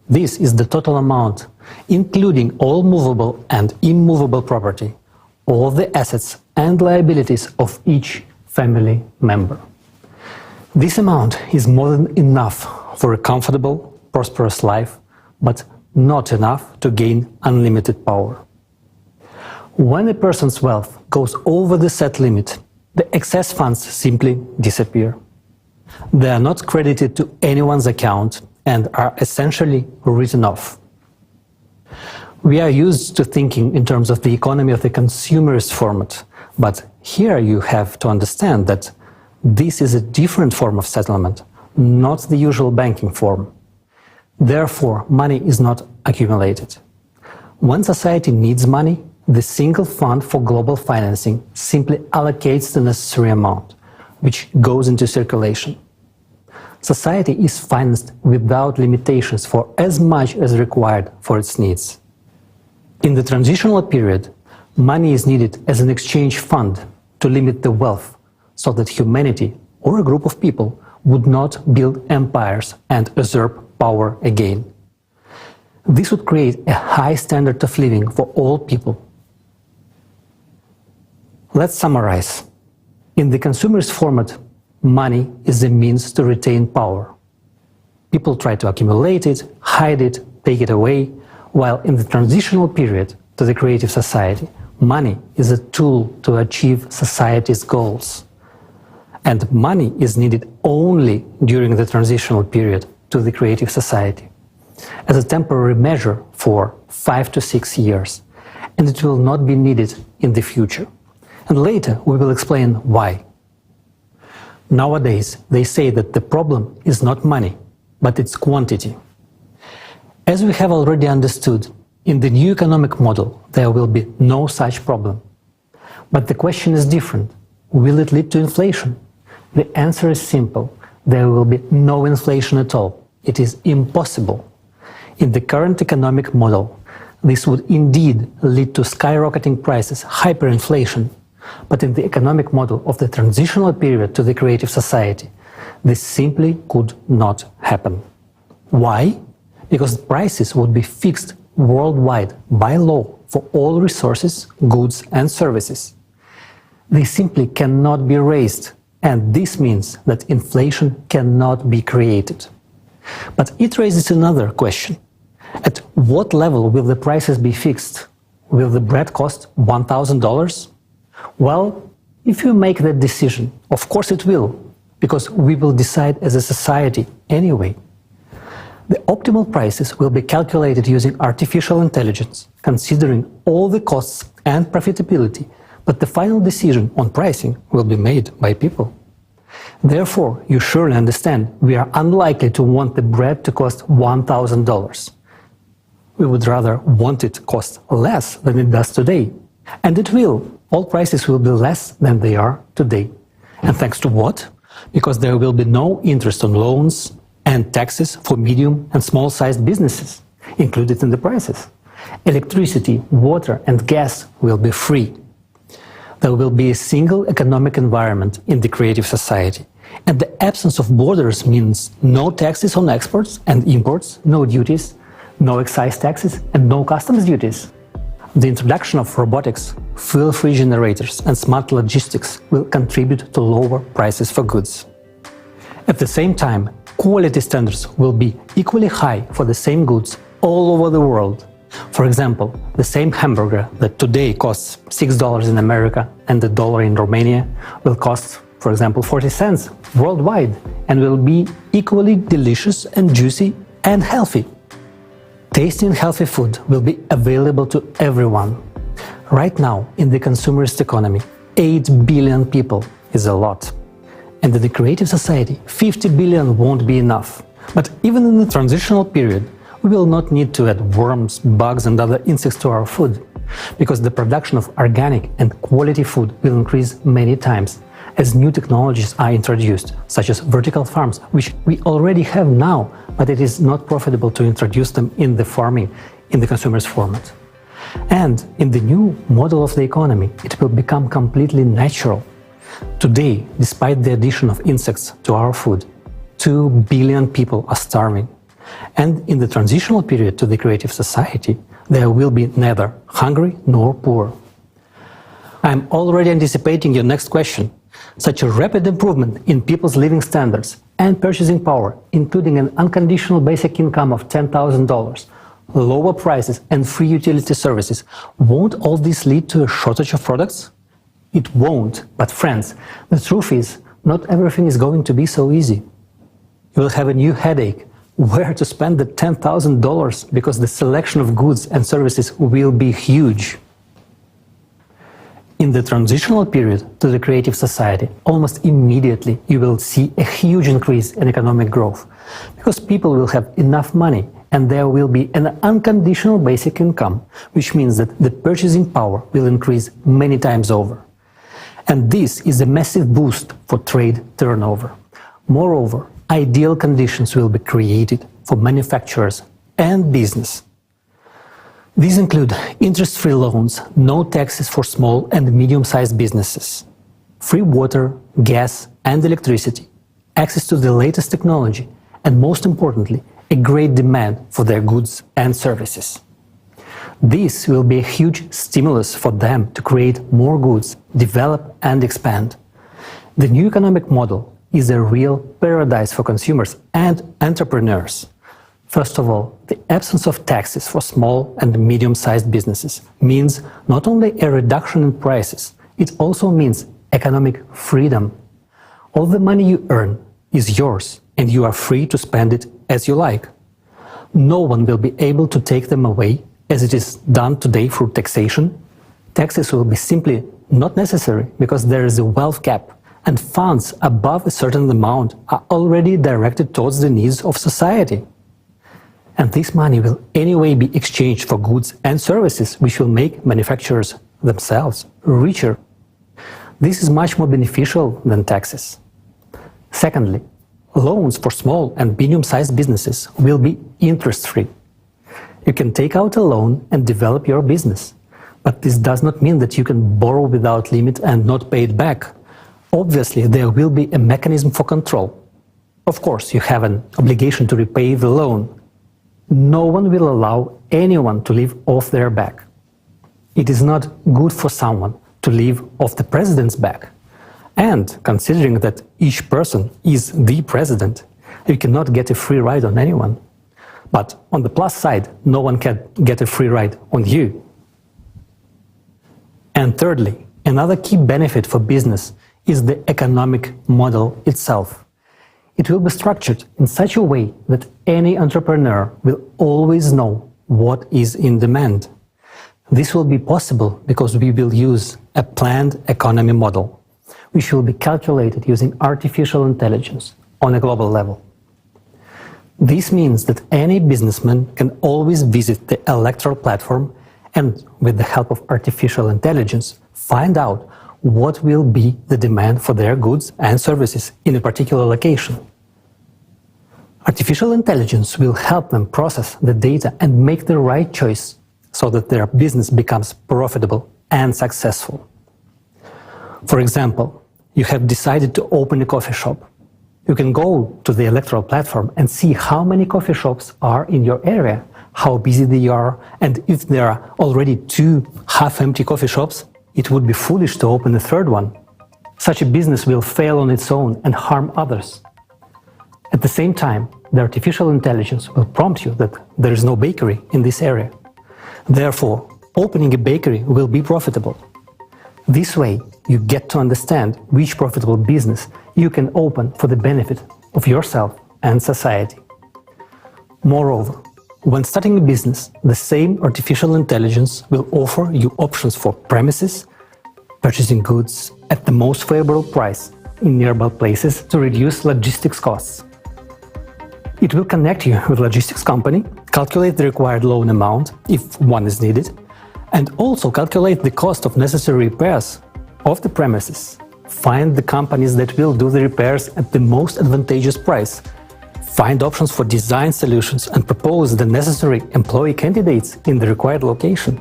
This is the total amount, including all movable and immovable property, all the assets and liabilities of each family member. This amount is more than enough for a comfortable, prosperous life, but not enough to gain unlimited power. When a person's wealth goes over the set limit, the excess funds simply disappear. They are not credited to anyone's account and are essentially written off. We are used to thinking in terms of the economy of the consumerist format, but here you have to understand that this is a different form of settlement, not the usual banking form. Therefore, money is not accumulated. When society needs money, the single fund for global financing simply allocates the necessary amount, which goes into circulation. Society is financed without limitations for as much as required for its needs. In the transitional period, money is needed as an exchange fund to limit the wealth so that humanity or a group of people would not build empires and usurp power again. This would create a high standard of living for all people. Let's summarize. In the consumerist format, money is a means to retain power. People try to accumulate it, hide it, take it away, while in the transitional period to the creative society, money is a tool to achieve society's goals. And money is needed only during the transitional period to the creative society, as a temporary measure for 5 to 6 years, and it will not be needed in the future. And later we will explain why. Nowadays, they say that the problem is not money, but its quantity. As we have already understood, in the new economic model, there will be no such problem. But the question is different. Will it lead to inflation? The answer is simple. There will be no inflation at all. It is impossible. In the current economic model, this would indeed lead to skyrocketing prices, hyperinflation. But in the economic model of the transitional period to the creative society, this simply could not happen. Why? Because prices would be fixed worldwide by law for all resources, goods and services. They simply cannot be raised, and this means that inflation cannot be created. But it raises another question. At what level will the prices be fixed? Will the bread cost $1,000? Well, if you make that decision, of course it will, because we will decide as a society anyway. The optimal prices will be calculated using artificial intelligence, considering all the costs and profitability, but the final decision on pricing will be made by people. Therefore, you surely understand we are unlikely to want the bread to cost $1,000. We would rather want it to cost less than it does today. And it will. All prices will be less than they are today. And thanks to what? Because there will be no interest on loans and taxes for medium and small-sized businesses included in the prices. Electricity, water and gas will be free. There will be a single economic environment in the creative society. And the absence of borders means no taxes on exports and imports, no duties, no excise taxes and no customs duties. The introduction of robotics, fuel-free generators and smart logistics will contribute to lower prices for goods. At the same time, quality standards will be equally high for the same goods all over the world. For example, the same hamburger that today costs $6 in America and $1 in Romania will cost, for example, 40 cents worldwide and will be equally delicious and juicy and healthy. Tasty and healthy food will be available to everyone. Right now, in the consumerist economy, 8 billion people is a lot. And in the creative society, 50 billion won't be enough. But even in the transitional period, we will not need to add worms, bugs and other insects to our food, because the production of organic and quality food will increase many times as new technologies are introduced, such as vertical farms, which we already have now, but it is not profitable to introduce them in the farming in the consumer's format. And in the new model of the economy, it will become completely natural. Today, despite the addition of insects to our food, 2 billion people are starving. And in the transitional period to the creative society, there will be neither hungry nor poor. I'm already anticipating your next question. Such a rapid improvement in people's living standards and purchasing power, including an unconditional basic income of $10,000, lower prices and free utility services, won't all this lead to a shortage of products? It won't, but friends, the truth is, not everything is going to be so easy. You will have a new headache, where to spend the $10,000, because the selection of goods and services will be huge. In the transitional period to the creative society, almost immediately you will see a huge increase in economic growth, because people will have enough money and there will be an unconditional basic income, which means that the purchasing power will increase many times over. And this is a massive boost for trade turnover. Moreover, ideal conditions will be created for manufacturers and business. These include interest-free loans, no taxes for small and medium-sized businesses, free water, gas and electricity, access to the latest technology, and most importantly, a great demand for their goods and services. This will be a huge stimulus for them to create more goods, develop and expand. The new economic model is a real paradise for consumers and entrepreneurs. First of all, the absence of taxes for small and medium-sized businesses means not only a reduction in prices, it also means economic freedom. All the money you earn is yours, and you are free to spend it as you like. No one will be able to take them away, as it is done today through taxation. Taxes will be simply not necessary because there is a wealth cap, and funds above a certain amount are already directed towards the needs of society. And this money will anyway be exchanged for goods and services which will make manufacturers themselves richer. This is much more beneficial than taxes. Secondly, loans for small and medium-sized businesses will be interest-free. You can take out a loan and develop your business, but this does not mean that you can borrow without limit and not pay it back. Obviously, there will be a mechanism for control. Of course, you have an obligation to repay the loan. No one will allow anyone to live off their back. It is not good for someone to live off the president's back. And considering that each person is the president, you cannot get a free ride on anyone. But on the plus side, no one can get a free ride on you. And thirdly, another key benefit for business is the economic model itself. It will be structured in such a way that any entrepreneur will always know what is in demand. This will be possible because we will use a planned economy model, which will be calculated using artificial intelligence on a global level. This means that any businessman can always visit the electoral platform and, with the help of artificial intelligence, find out what will be the demand for their goods and services in a particular location. Artificial intelligence will help them process the data and make the right choice so that their business becomes profitable and successful. For example, you have decided to open a coffee shop. You can go to the electoral platform and see how many coffee shops are in your area, how busy they are, and if there are already 2 half-empty coffee shops, it would be foolish to open a third one. Such a business will fail on its own and harm others. At the same time, the artificial intelligence will prompt you that there is no bakery in this area. Therefore, opening a bakery will be profitable. This way, you get to understand which profitable business you can open for the benefit of yourself and society. Moreover, when starting a business, the same artificial intelligence will offer you options for premises, purchasing goods at the most favorable price in nearby places to reduce logistics costs. It will connect you with a logistics company, calculate the required loan amount, if one is needed, and also calculate the cost of necessary repairs of the premises. Find the companies that will do the repairs at the most advantageous price. Find options for design solutions and propose the necessary employee candidates in the required location.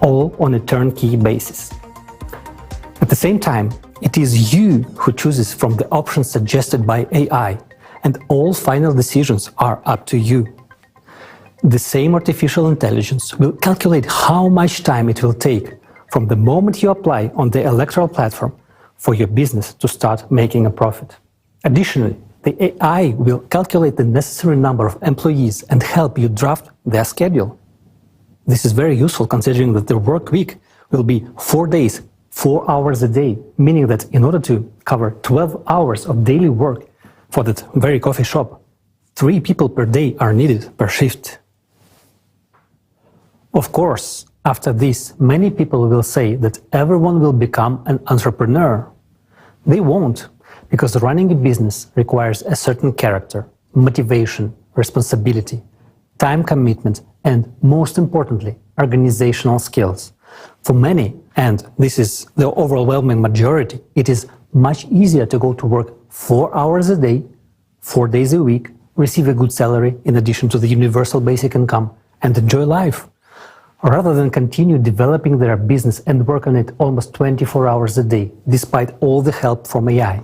All on a turnkey basis. At the same time, it is you who chooses from the options suggested by AI, and all final decisions are up to you. The same artificial intelligence will calculate how much time it will take from the moment you apply on the electoral platform for your business to start making a profit. Additionally, the AI will calculate the necessary number of employees and help you draft their schedule. This is very useful considering that the work week will be 4 days, 4 hours a day, meaning that in order to cover 12 hours of daily work for that very coffee shop, 3 people per day are needed per shift. Of course, after this, many people will say that everyone will become an entrepreneur. They won't, because running a business requires a certain character, motivation, responsibility, time commitment, and most importantly, organizational skills. For many, and this is the overwhelming majority, it is much easier to go to work 4 hours a day, 4 days a week, receive a good salary in addition to the universal basic income, and enjoy life, rather than continue developing their business and work on it almost 24 hours a day, despite all the help from AI.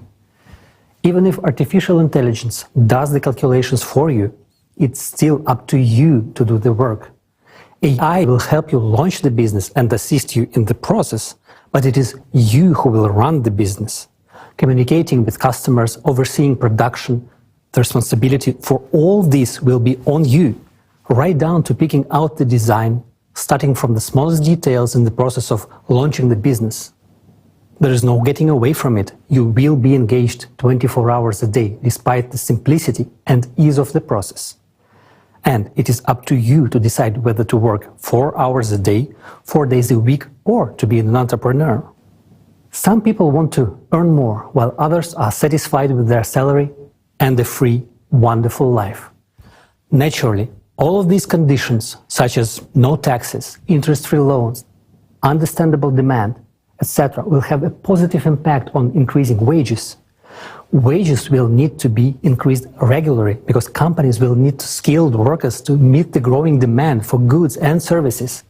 Even if artificial intelligence does the calculations for you, it's still up to you to do the work. AI will help you launch the business and assist you in the process, but it is you who will run the business. Communicating with customers, overseeing production, the responsibility for all this will be on you, right down to picking out the design, starting from the smallest details in the process of launching the business. There is no getting away from it. You will be engaged 24 hours a day, despite the simplicity and ease of the process. And it is up to you to decide whether to work 4 hours a day, 4 days a week, or to be an entrepreneur. Some people want to earn more, while others are satisfied with their salary and a free, wonderful life. Naturally, all of these conditions, such as no taxes, interest-free loans, understandable demand, etc., will have a positive impact on increasing wages. Wages will need to be increased regularly because companies will need skilled workers to meet the growing demand for goods and services.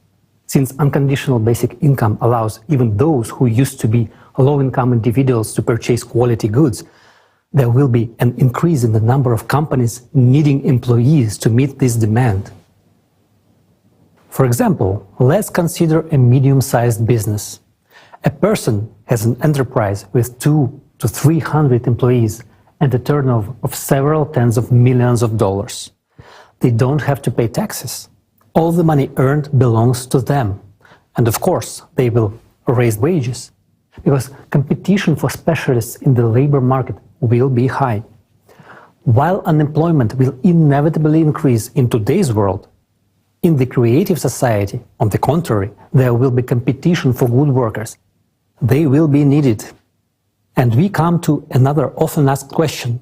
Since unconditional basic income allows even those who used to be low-income individuals to purchase quality goods, there will be an increase in the number of companies needing employees to meet this demand. For example, let's consider a medium-sized business. A person has an enterprise with 200 to 300 employees and a turnover of several tens of millions of dollars. They don't have to pay taxes. All the money earned belongs to them. And of course, they will raise wages, because competition for specialists in the labor market will be high. While unemployment will inevitably increase in today's world, in the creative society, on the contrary, there will be competition for good workers. They will be needed. And we come to another often asked question.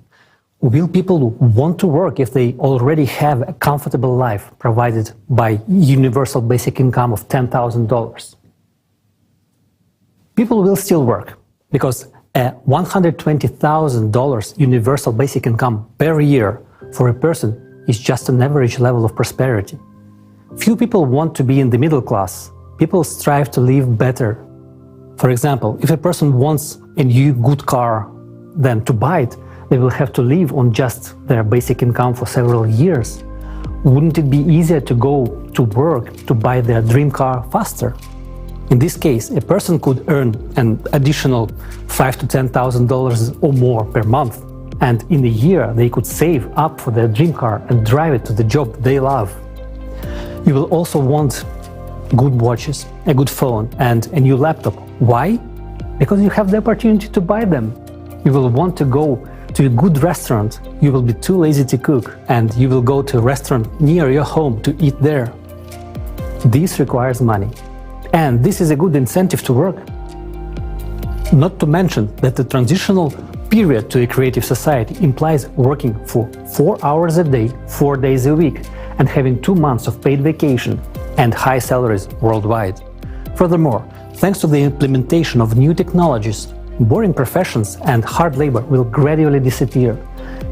Will people want to work if they already have a comfortable life provided by universal basic income of $10,000? People will still work because a $120,000 universal basic income per year for a person is just an average level of prosperity. Few people want to be in the middle class. People strive to live better. For example, if a person wants a new good car, then to buy it, they will have to live on just their basic income for several years. Wouldn't it be easier to go to work to buy their dream car faster? In this case, a person could earn an additional $5,000 to $10,000 or more per month, and in a year they could save up for their dream car and drive it to the job they love. You will also want good watches, a good phone, and a new laptop. Why? Because you have the opportunity to buy them. You will want to go to a good restaurant. You will be too lazy to cook, and you will go to a restaurant near your home to eat there. This requires money, and this is a good incentive to work. Not to mention that the transitional period to a creative society implies working for 4 hours a day, 4 days a week, and having 2 months of paid vacation and high salaries worldwide. Furthermore, thanks to the implementation of new technologies, boring professions and hard labor will gradually disappear.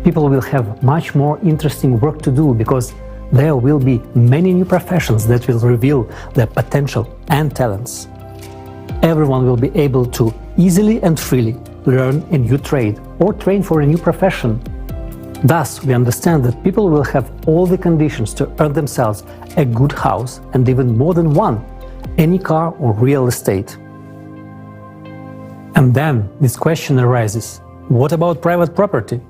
People will have much more interesting work to do because there will be many new professions that will reveal their potential and talents. Everyone will be able to easily and freely learn a new trade or train for a new profession. Thus, we understand that people will have all the conditions to earn themselves a good house and even more than one, any car or real estate. And then this question arises, what about private property?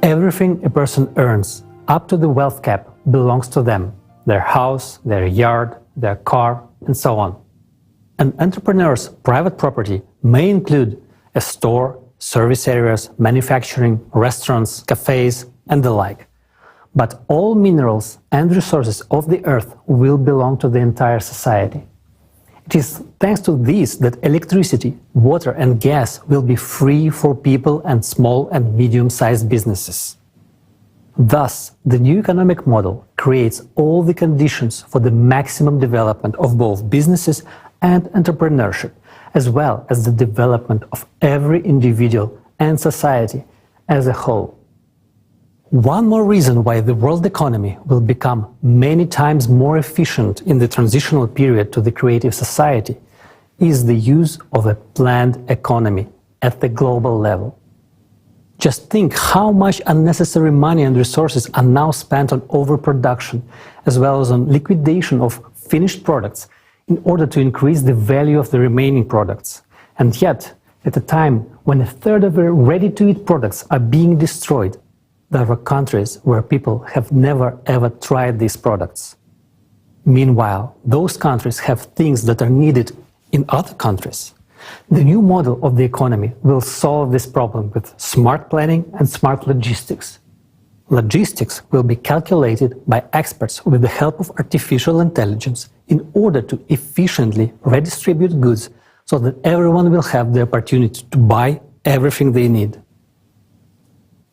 Everything a person earns, up to the wealth cap, belongs to them, their house, their yard, their car, and so on. An entrepreneur's private property may include a store, service areas, manufacturing, restaurants, cafes, and the like. But all minerals and resources of the earth will belong to the entire society. It is thanks to this that electricity, water, and gas will be free for people and small and medium-sized businesses. Thus, the new economic model creates all the conditions for the maximum development of both businesses and entrepreneurship, as well as the development of every individual and society as a whole. One more reason why the world economy will become many times more efficient in the transitional period to the creative society is the use of a planned economy at the global level. Just think how much unnecessary money and resources are now spent on overproduction, as well as on liquidation of finished products in order to increase the value of the remaining products. And yet, at a time when a third of the ready-to-eat products are being destroyed, there are countries where people have never ever tried these products. Meanwhile, those countries have things that are needed in other countries. The new model of the economy will solve this problem with smart planning and smart logistics. Logistics will be calculated by experts with the help of artificial intelligence in order to efficiently redistribute goods so that everyone will have the opportunity to buy everything they need.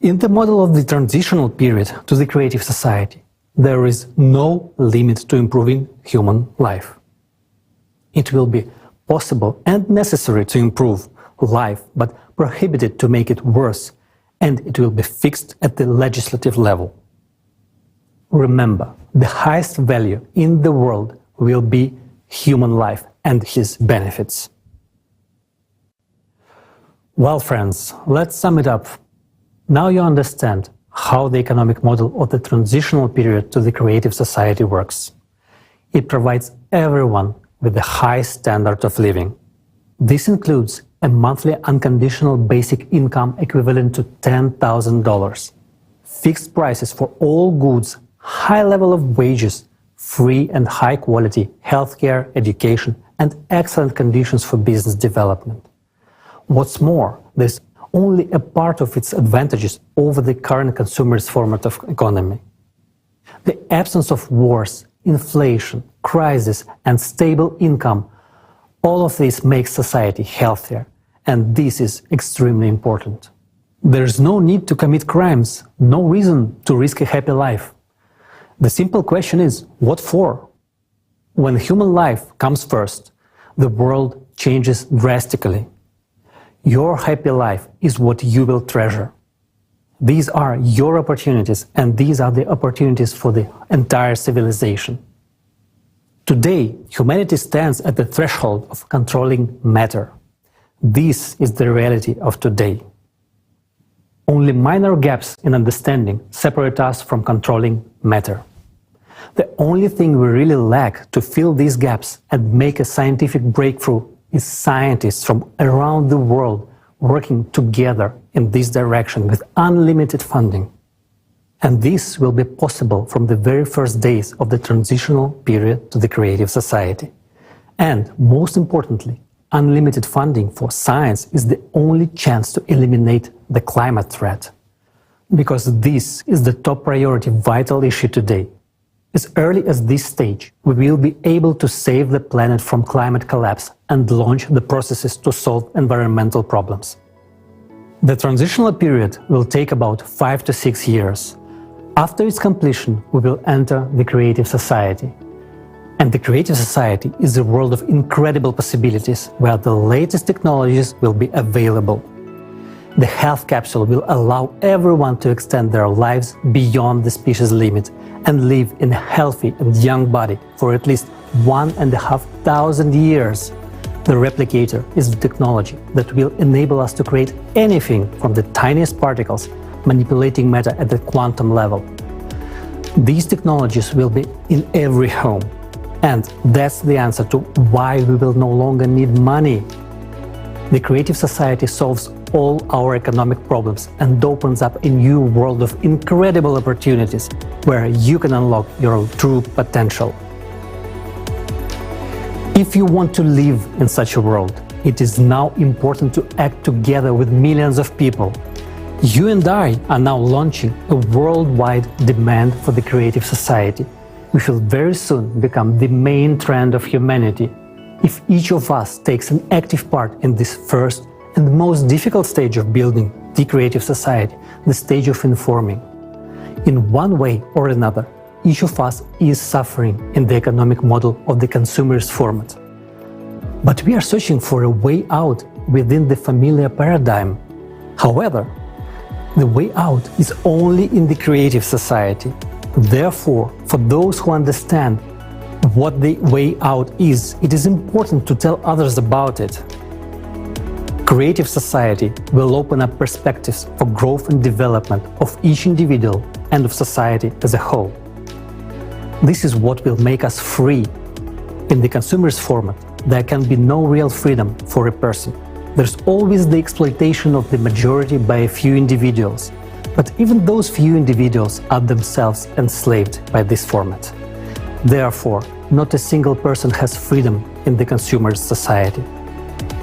In the model of the transitional period to the creative society, there is no limit to improving human life. It will be possible and necessary to improve life, but prohibited to make it worse, and it will be fixed at the legislative level. Remember, the highest value in the world will be human life and his benefits. Well, friends, let's sum it up. Now you understand how the economic model of the transitional period to the creative society works. It provides everyone with the high standard of living. This includes a monthly unconditional basic income equivalent to $10,000, fixed prices for all goods, high level of wages, free and high quality healthcare, education, and excellent conditions for business development. What's more, there's only a part of its advantages over the current consumerist format of economy. The absence of wars, inflation, crisis, and stable income, all of this makes society healthier, and this is extremely important. There's no need to commit crimes, no reason to risk a happy life. The simple question is, what for? When human life comes first, the world changes drastically. Your happy life is what you will treasure. These are your opportunities, and these are the opportunities for the entire civilization. Today, humanity stands at the threshold of controlling matter. This is the reality of today. Only minor gaps in understanding separate us from controlling matter. The only thing we really lack to fill these gaps and make a scientific breakthrough is scientists from around the world working together in this direction with unlimited funding. And this will be possible from the very first days of the transitional period to the creative society. And most importantly, unlimited funding for science is the only chance to eliminate the climate threat. Because this is the top priority vital issue today. As early as this stage, we will be able to save the planet from climate collapse and launch the processes to solve environmental problems. The transitional period will take about 5 to 6 years. After its completion, we will enter the creative society. And the creative society is a world of incredible possibilities where the latest technologies will be available. The health capsule will allow everyone to extend their lives beyond the species limit and live in a healthy and young body for at least 1,500 years. The replicator is the technology that will enable us to create anything from the tiniest particles, manipulating matter at the quantum level. These technologies will be in every home. And that's the answer to why we will no longer need money. The creative society solves all our economic problems and opens up a new world of incredible opportunities where you can unlock your true potential. If you want to live in such a world, it is now important to act together with millions of people. You and I are now launching a worldwide demand for the creative society, which will very soon become the main trend of humanity if each of us takes an active part in this first and most difficult stage of building the creative society, the stage of informing. In one way or another, each of us is suffering in the economic model of the consumerist format. But we are searching for a way out within the familiar paradigm. However, the way out is only in the creative society. Therefore, for those who understand what the way out is, it is important to tell others about it. Creative society will open up perspectives for growth and development of each individual and of society as a whole. This is what will make us free. In the consumerist format, there can be no real freedom for a person. There's always the exploitation of the majority by a few individuals. But even those few individuals are themselves enslaved by this format. Therefore, not a single person has freedom in the consumerist society.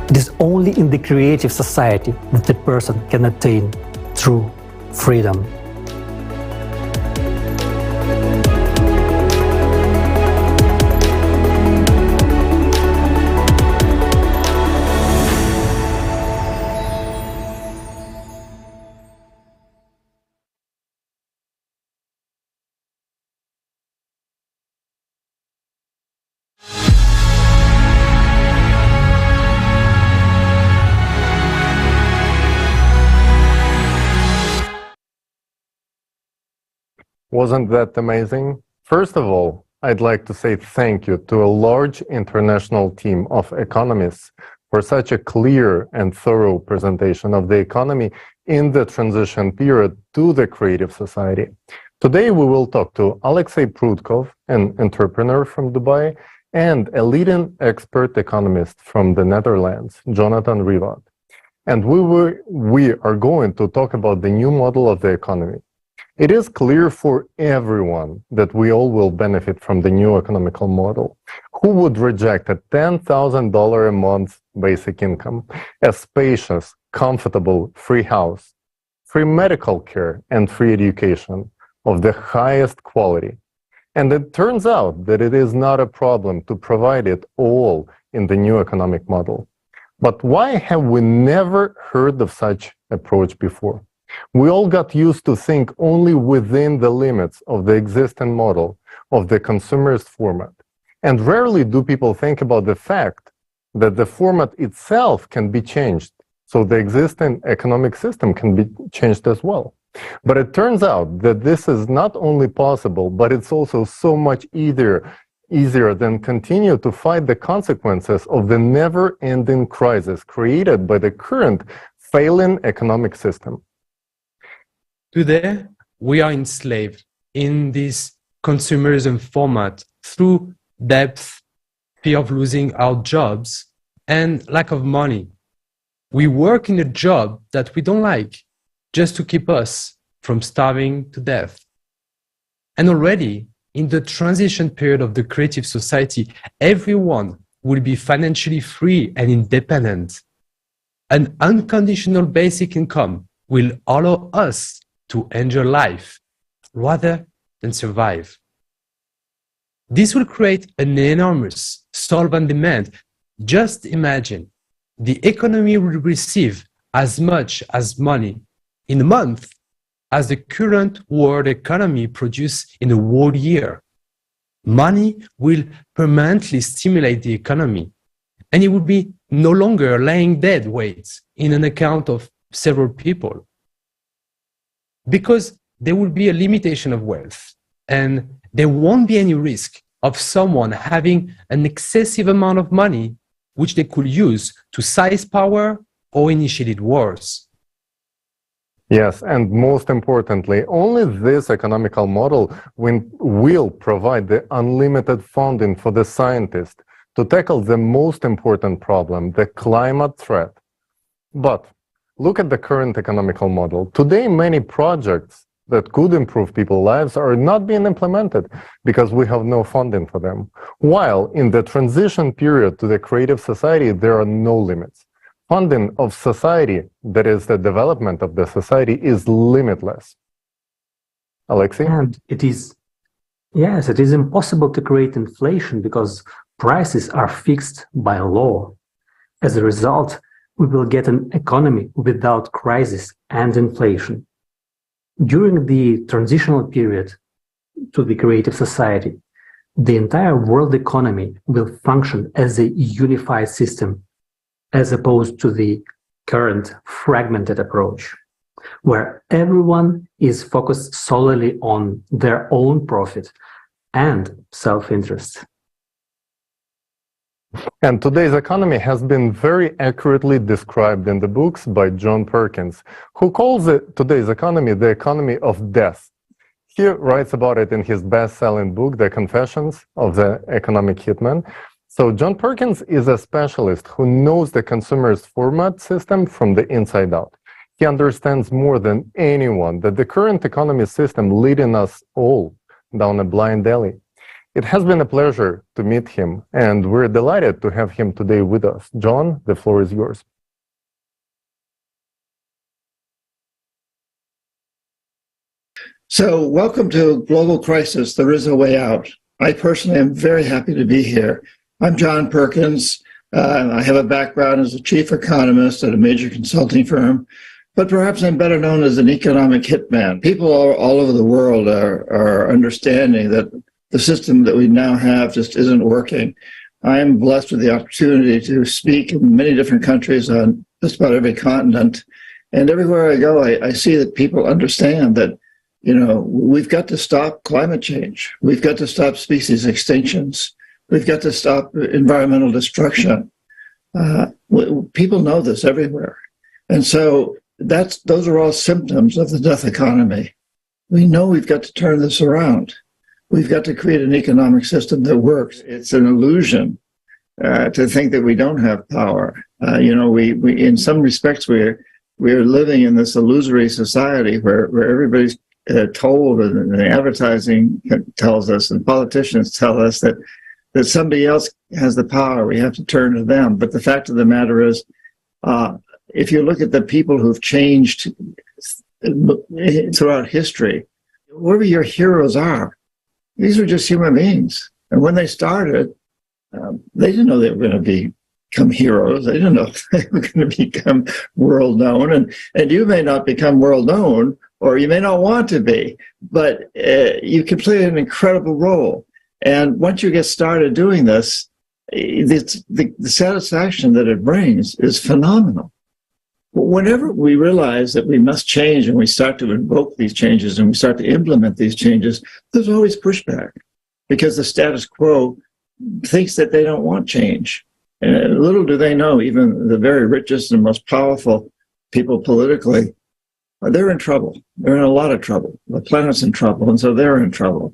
It is only in the creative society that a person can attain true freedom. Wasn't that amazing? First of all, I'd like to say thank you to a large international team of economists for such a clear and thorough presentation of the economy in the transition period to the creative society. Today, we will talk to Alexei Prudkov, an entrepreneur from Dubai, and a leading expert economist from the Netherlands, Jonathan Rivat. And we are going to talk about the new model of the economy. It is clear for everyone that we all will benefit from the new economical model. Who would reject a $10,000 a month basic income, a spacious, comfortable, free house, free medical care, and free education of the highest quality? And it turns out that it is not a problem to provide it all in the new economic model. But why have we never heard of such approach before? We all got used to think only within the limits of the existing model of the consumerist format. And rarely do people think about the fact that the format itself can be changed, so the existing economic system can be changed as well. But it turns out that this is not only possible, but it's also so much easier than continue to fight the consequences of the never-ending crisis created by the current failing economic system. Today, we are enslaved in this consumerism format through debt, fear of losing our jobs, and lack of money. We work in a job that we don't like just to keep us from starving to death. And already, in the transition period of the creative society, everyone will be financially free and independent. An unconditional basic income will allow us to enjoy life rather than survive. This will create an enormous supply and demand. Just imagine the economy will receive as much as money in a month as the current world economy produces in a whole year. Money will permanently stimulate the economy, and it will be no longer laying dead weight in an account of several people. Because there will be a limitation of wealth, and there won't be any risk of someone having an excessive amount of money which they could use to seize power or initiate wars. Yes, and most importantly, only this economical model will provide the unlimited funding for the scientists to tackle the most important problem, the climate threat. But look at the current economical model. Today, many projects that could improve people's lives are not being implemented because we have no funding for them. While in the transition period to the creative society, there are no limits. Funding of society, that is the development of the society, is limitless. Alexei? And it is impossible to create inflation because prices are fixed by law. As a result, we will get an economy without crisis and inflation. During the transitional period, to the creative society, the entire world economy will function as a unified system, as opposed to the current fragmented approach, where everyone is focused solely on their own profit and self-interest. And today's economy has been very accurately described in the books by John Perkins, who calls today's economy the economy of death. He writes about it in his best-selling book, The Confessions of the Economic Hitman. So John Perkins is a specialist who knows the consumer's format system from the inside out. He understands more than anyone that the current economy system leading us all down a blind alley. It has been a pleasure to meet him, and we're delighted to have him today with us. John, the floor is yours. So, welcome to Global Crisis, There Is a Way Out. I personally am very happy to be here. I'm John Perkins. I have a background as a chief economist at a major consulting firm, but perhaps I'm better known as an economic hitman. People all over the world are understanding that the system that we now have just isn't working. I am blessed with the opportunity to speak in many different countries on just about every continent. And everywhere I go, I see that people understand that, you know, we've got to stop climate change. We've got to stop species extinctions. We've got to stop environmental destruction. People know this everywhere. And so those are all symptoms of the death economy. We know we've got to turn this around. We've got to create an economic system that works. It's an illusion to think that we don't have power. You know, we in some respects we're living in this illusory society where everybody's told, and the advertising tells us, and politicians tell us that somebody else has the power. We have to turn to them. But the fact of the matter is, if you look at the people who've changed throughout history, whoever your heroes are, these are just human beings. And when they started, they didn't know they were going to become heroes. They didn't know they were going to become world known. And you may not become world known, or you may not want to be, but you can play an incredible role. And once you get started doing this, the satisfaction that it brings is phenomenal. Whenever we realize that we must change and we start to invoke these changes and we start to implement these changes, there's always pushback because the status quo thinks that they don't want change. And little do they know, even the very richest and most powerful people politically, they're in trouble. They're in a lot of trouble. The planet's in trouble, and so they're in trouble.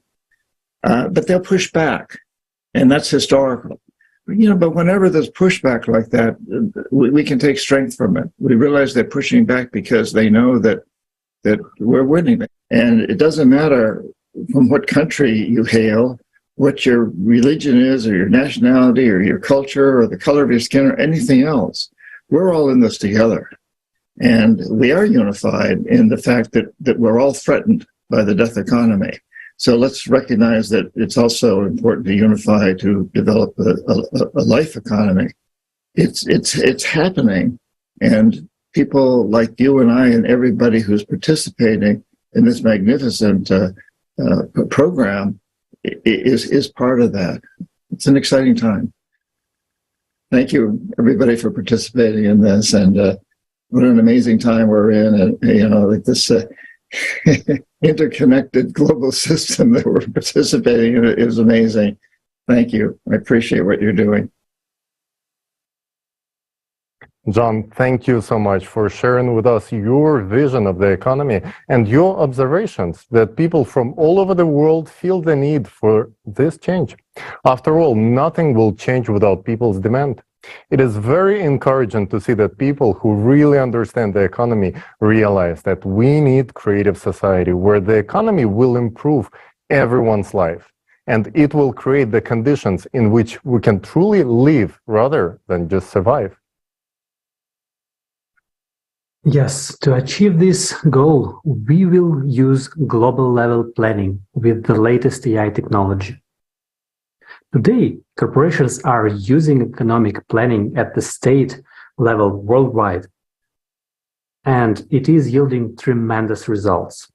But they'll push back, and that's historical. You know, but whenever there's pushback like that, we can take strength from it. We realize they're pushing back because they know that we're winning. And it doesn't matter from what country you hail, what your religion is, or your nationality, or your culture, or the color of your skin, or anything else. We're all in this together. And we are unified in the fact that we're all threatened by the death economy. So let's recognize that it's also important to unify to develop a life economy. It's happening, and people like you and I and everybody who's participating in this magnificent program is part of that. It's an exciting time. Thank you, everybody, for participating in this, and what an amazing time we're in, and you know, like this. Interconnected global system that we're participating in is amazing. Thank you. I appreciate what you're doing. John, thank you so much for sharing with us your vision of the economy and your observations that people from all over the world feel the need for this change. After all, nothing will change without people's demand. It is very encouraging to see that people who really understand the economy realize that we need creative society where the economy will improve everyone's life, and it will create the conditions in which we can truly live rather than just survive. Yes, to achieve this goal, we will use global level planning with the latest AI technology. Today, corporations are using economic planning at the state level worldwide, and it is yielding tremendous results.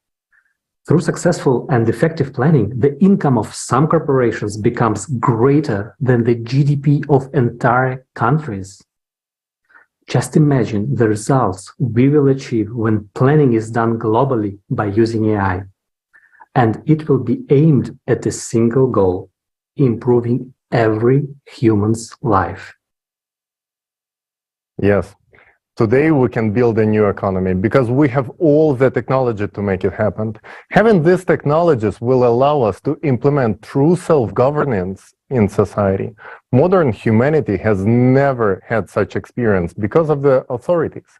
Through successful and effective planning, the income of some corporations becomes greater than the GDP of entire countries. Just imagine the results we will achieve when planning is done globally by using AI. And it will be aimed at a single goal, improving every human's life. Yes. Today we can build a new economy because we have all the technology to make it happen. Having these technologies will allow us to implement true self-governance in society. Modern humanity has never had such experience because of the authorities.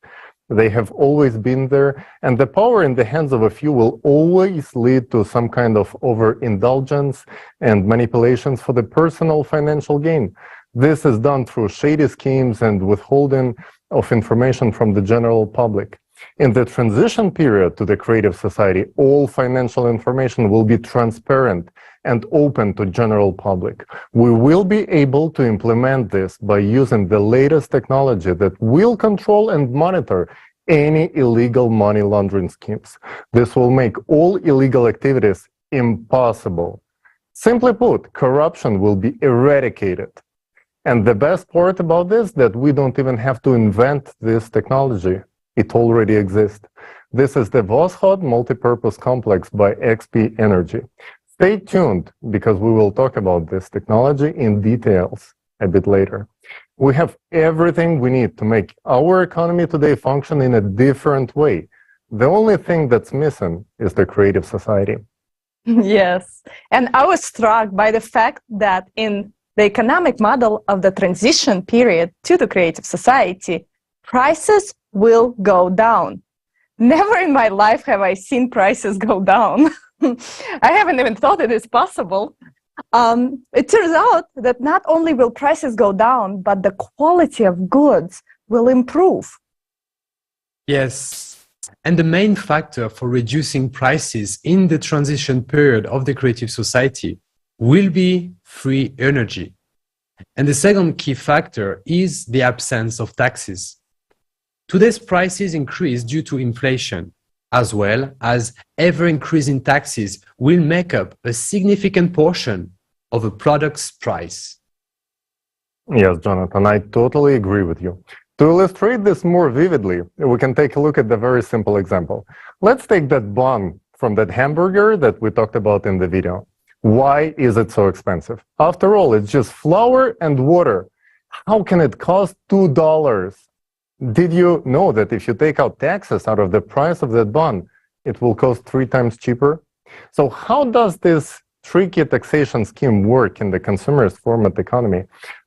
They have always been there, and the power in the hands of a few will always lead to some kind of overindulgence and manipulations for the personal financial gain. This is done through shady schemes and withholding of information from the general public. In the transition period to the creative society, all financial information will be transparent and open to general public. We will be able to implement this by using the latest technology that will control and monitor any illegal money laundering schemes. This will make all illegal activities impossible. Simply put, corruption will be eradicated. And the best part about this, that we don't even have to invent this technology. It already exists. This is the Voskhod Multipurpose Complex by XP Energy. Stay tuned, because we will talk about this technology in details a bit later. We have everything we need to make our economy today function in a different way. The only thing that's missing is the creative society. Yes, and I was struck by the fact that in the economic model of the transition period to the creative society, prices will go down. Never in my life have I seen prices go down. I haven't even thought it is possible. It turns out that not only will prices go down, but the quality of goods will improve. Yes, and the main factor for reducing prices in the transition period of the creative society will be free energy. And the second key factor is the absence of taxes. Today's prices increase due to inflation, as well as ever-increasing taxes will make up a significant portion of a product's price. Yes, Jonathan, I totally agree with you. To illustrate this more vividly, we can take a look at the very simple example. Let's take that bun from that hamburger that we talked about in the video. Why is it so expensive? After all, it's just flour and water. How can it cost $2? Did you know that if you take out taxes out of the price of that bun, it will cost 3 times cheaper? So how does this tricky taxation scheme work in the consumerist format economy?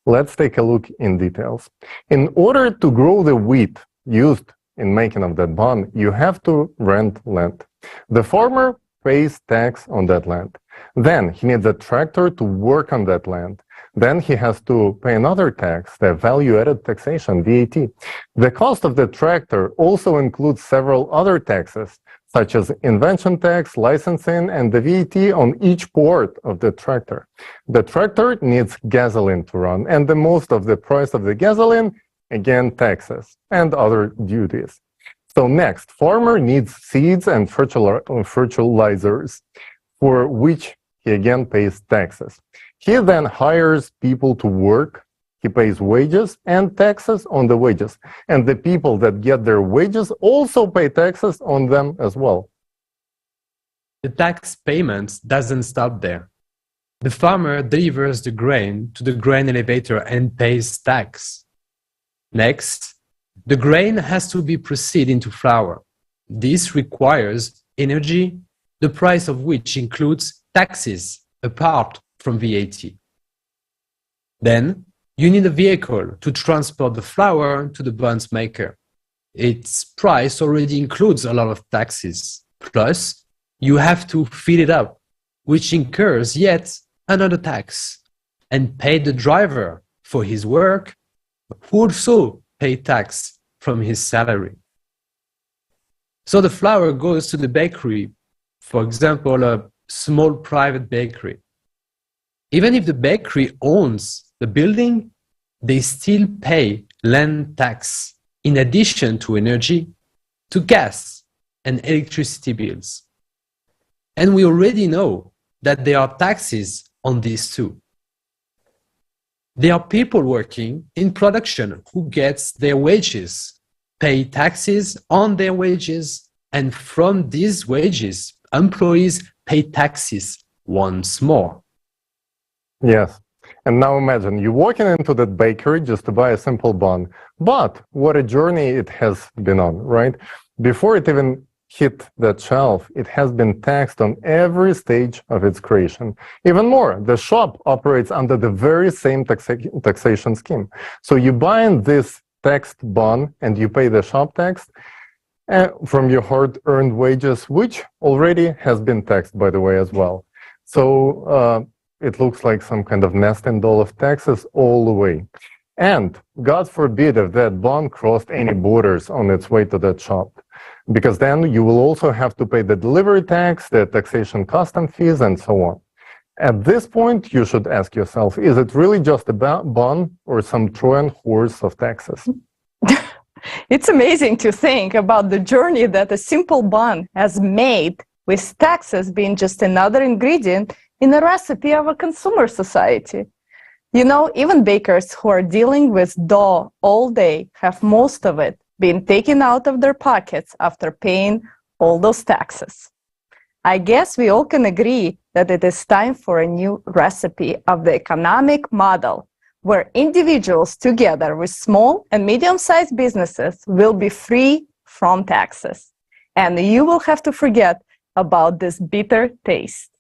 Let's take a look in details. In order to grow the wheat used in making of that bun, you have to rent land. The farmer pays tax on that land. Then he needs a tractor to work on that land. Then he has to pay another tax, the value-added taxation, VAT. The cost of the tractor also includes several other taxes, such as invention tax, licensing, and the VAT on each part of the tractor. The tractor needs gasoline to run, and the most of the price of the gasoline, again, taxes and other duties. So next, farmer needs seeds and fertilizers, for which he again pays taxes. He then hires people to work, he pays wages and taxes on the wages. And the people that get their wages also pay taxes on them as well. The tax payment doesn't stop there. The farmer delivers the grain to the grain elevator and pays tax. Next, the grain has to be processed into flour. This requires energy, the price of which includes taxes apart from VAT. Then, you need a vehicle to transport the flour to the buns maker. Its price already includes a lot of taxes. Plus, you have to fill it up, which incurs yet another tax, and pay the driver for his work, who also pay tax from his salary. So the flour goes to the bakery, for example, a small private bakery. Even if the bakery owns the building, they still pay land tax in addition to energy, to gas and electricity bills. And we already know that there are taxes on these too. There are people working in production who gets their wages, pay taxes on their wages, and from these wages, employees pay taxes once more. Yes. And now imagine you walking into that bakery just to buy a simple bun. But what a journey it has been on, right? Before it even hit that shelf, it has been taxed on every stage of its creation. Even more, the shop operates under the very same taxation scheme. So you buy this taxed bun and you pay the shop tax from your hard-earned wages, which already has been taxed, by the way, as well. So it looks like some kind of nesting doll of taxes all the way. And God forbid if that bun crossed any borders on its way to that shop, because then you will also have to pay the delivery tax, the taxation custom fees, and so on. At this point, you should ask yourself, is it really just a bun or some Trojan horse of taxes? It's amazing to think about the journey that a simple bun has made, with taxes being just another ingredient in the recipe of a consumer society. You know, even bakers who are dealing with dough all day have most of it being taken out of their pockets after paying all those taxes. I guess we all can agree that it is time for a new recipe of the economic model, where individuals together with small and medium-sized businesses will be free from taxes. And you will have to forget about this bitter taste.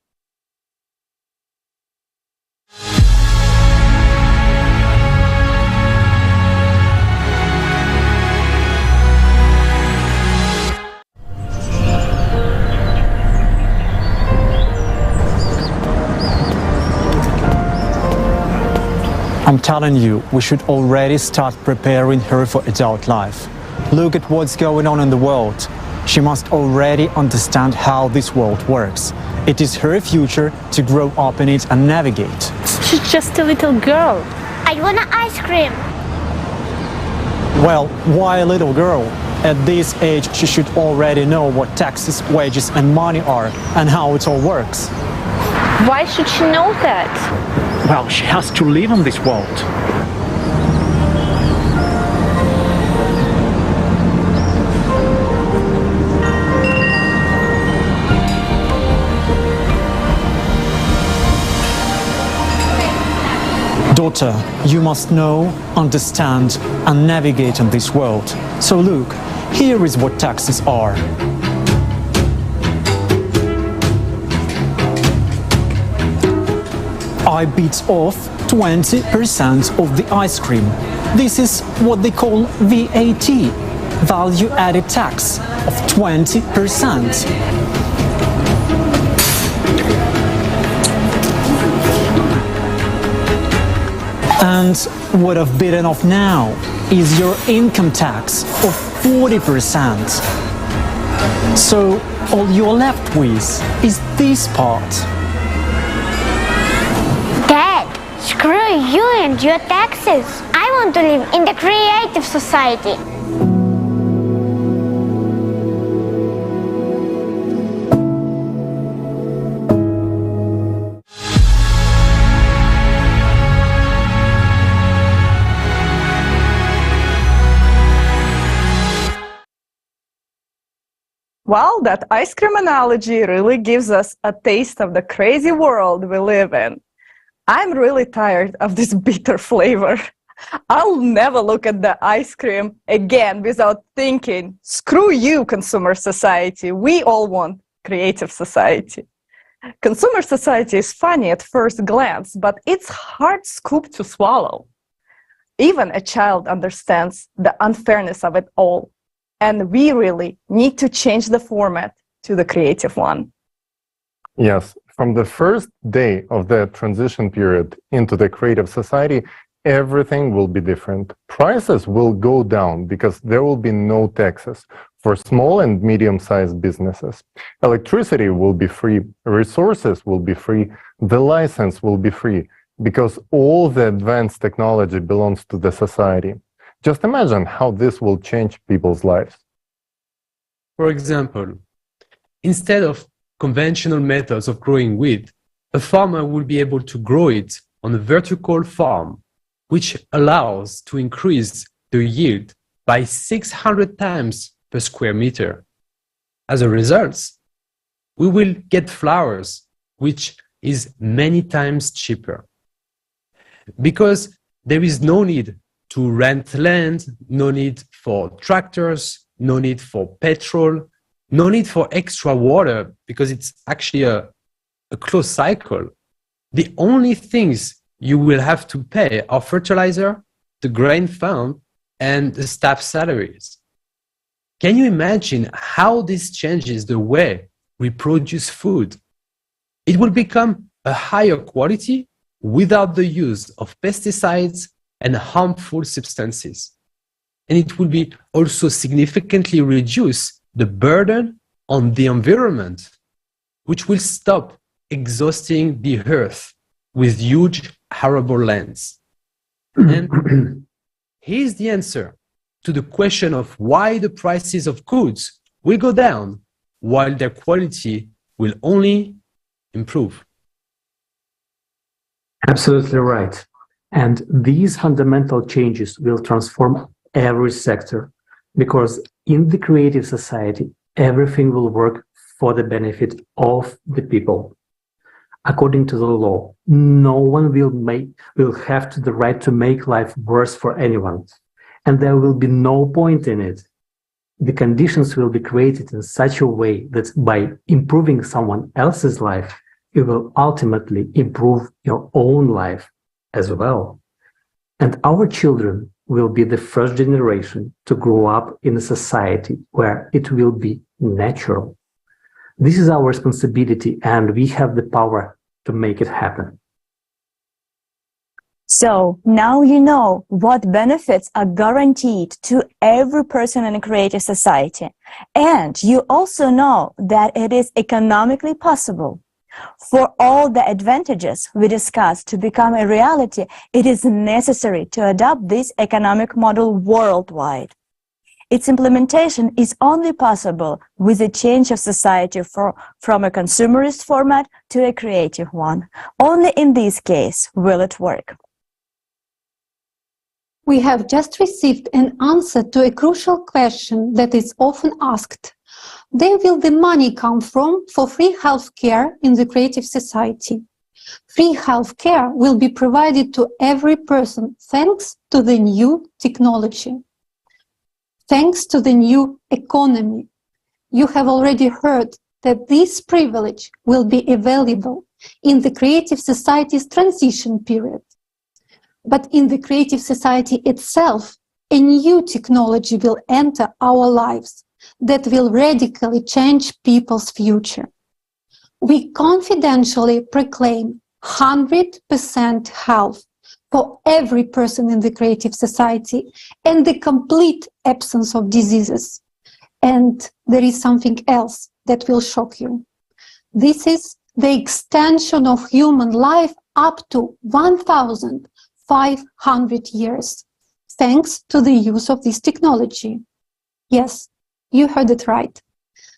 I'm telling you, we should already start preparing her for adult life. Look at what's going on in the world. She must already understand how this world works. It is her future to grow up in it and navigate. She's just a little girl. I want an ice cream. Well, why a little girl? At this age, she should already know what taxes, wages, and money are and how it all works. Why should she know that? Well, she has to live in this world. Daughter, you must know, understand, and navigate in this world. So look, here is what taxes are. I bit off 20% of the ice cream. This is what they call VAT, value added tax of 20%. And what I've bitten off now is your income tax of 40%. So all you're left with is this part. Dad, screw you and your taxes. I want to live in the creative society. Well, that ice cream analogy really gives us a taste of the crazy world we live in. I'm really tired of this bitter flavor. I'll never look at the ice cream again without thinking, screw you, consumer society. We all want creative society. Consumer society is funny at first glance, but it's hard scoop to swallow. Even a child understands the unfairness of it all. And we really need to change the format to the creative one. Yes, from the first day of the transition period into the creative society, everything will be different. Prices will go down because there will be no taxes for small and medium-sized businesses. Electricity will be free, resources will be free, the license will be free, because all the advanced technology belongs to the society. Just imagine how this will change people's lives. For example, instead of conventional methods of growing wheat, a farmer will be able to grow it on a vertical farm, which allows to increase the yield by 600 times per square meter. As a result, we will get flowers, which is many times cheaper. Because there is no need to rent land, no need for tractors, no need for petrol, no need for extra water, because it's actually a closed cycle. The only things you will have to pay are fertilizer, the grain fund, and the staff salaries. Can you imagine how this changes the way we produce food? It will become a higher quality without the use of pesticides and harmful substances. And it will be also significantly reduce the burden on the environment, which will stop exhausting the earth with huge arable lands. And here's the answer to the question of why the prices of goods will go down while their quality will only improve. Absolutely right. And these fundamental changes will transform every sector, because in the creative society, everything will work for the benefit of the people. According to the law, no one will have the right to make life worse for anyone, and there will be no point in it. The conditions will be created in such a way that by improving someone else's life, you will ultimately improve your own life as well. And our children will be the first generation to grow up in a society where it will be natural. This is our responsibility, and we have the power to make it happen. So now you know what benefits are guaranteed to every person in a creative society. And you also know that it is economically possible. For all the advantages we discussed to become a reality, it is necessary to adopt this economic model worldwide. Its implementation is only possible with a change of society from a consumerist format to a creative one. Only in this case will it work. We have just received an answer to a crucial question that is often asked. Where will the money come from for free healthcare in the creative society? Free healthcare will be provided to every person thanks to the new technology, thanks to the new economy. You have already heard that this privilege will be available in the creative society's transition period. But in the creative society itself, a new technology will enter our lives that will radically change people's future. We confidentially proclaim 100% health for every person in the creative society and the complete absence of diseases. And there is something else that will shock you. This is the extension of human life up to 1,500 years, thanks to the use of this technology. Yes, you heard it right.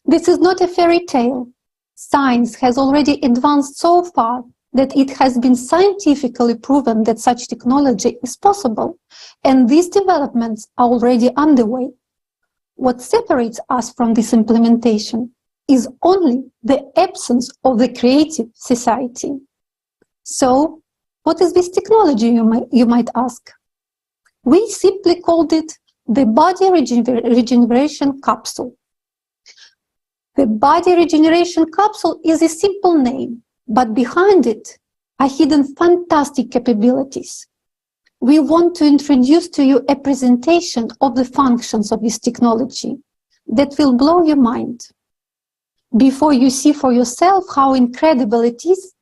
This is not a fairy tale. Science has already advanced so far that it has been scientifically proven that such technology is possible, and these developments are already underway. What separates us from this implementation is only the absence of the creative society. So, what is this technology, you might ask? We simply called it the body regeneration capsule. The body regeneration capsule is a simple name, but behind it are hidden fantastic capabilities. We want to introduce to you a presentation of the functions of this technology that will blow your mind. Before you see for yourself how incredible it is,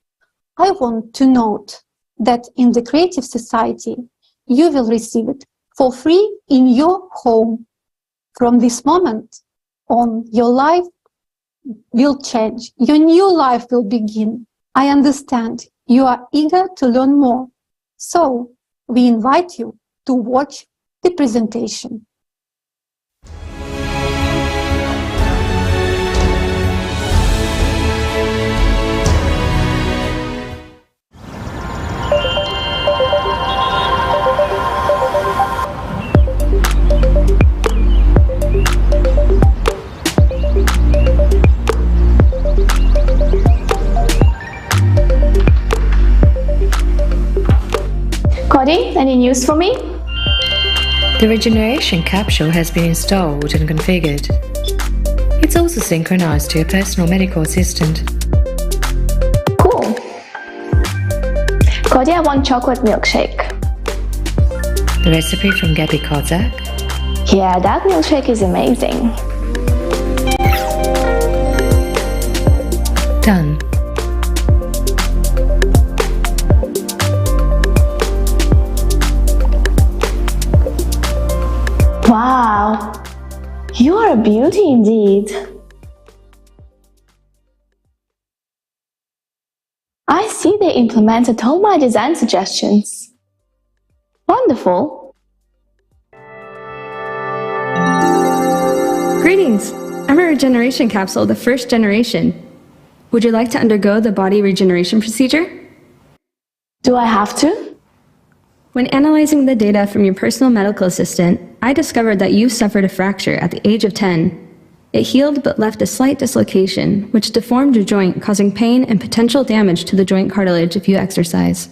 I want to note that in the creative society, you will receive it for free in your home. From this moment on, your life will change. Your new life will begin. I understand you are eager to learn more. So we invite you to watch the presentation. Cody, any news for me? The regeneration capsule has been installed and configured. It's also synchronized to your personal medical assistant. Cool. Cody, I want chocolate milkshake. The recipe from Gabby Kozak. Yeah, that milkshake is amazing. Done. Wow, you are a beauty indeed. I see they implemented all my design suggestions. Wonderful. Greetings! I'm a regeneration capsule, the first generation. Would you like to undergo the body regeneration procedure? Do I have to? When analyzing the data from your personal medical assistant, I discovered that you suffered a fracture at the age of 10. It healed but left a slight dislocation, which deformed your joint, causing pain and potential damage to the joint cartilage if you exercise.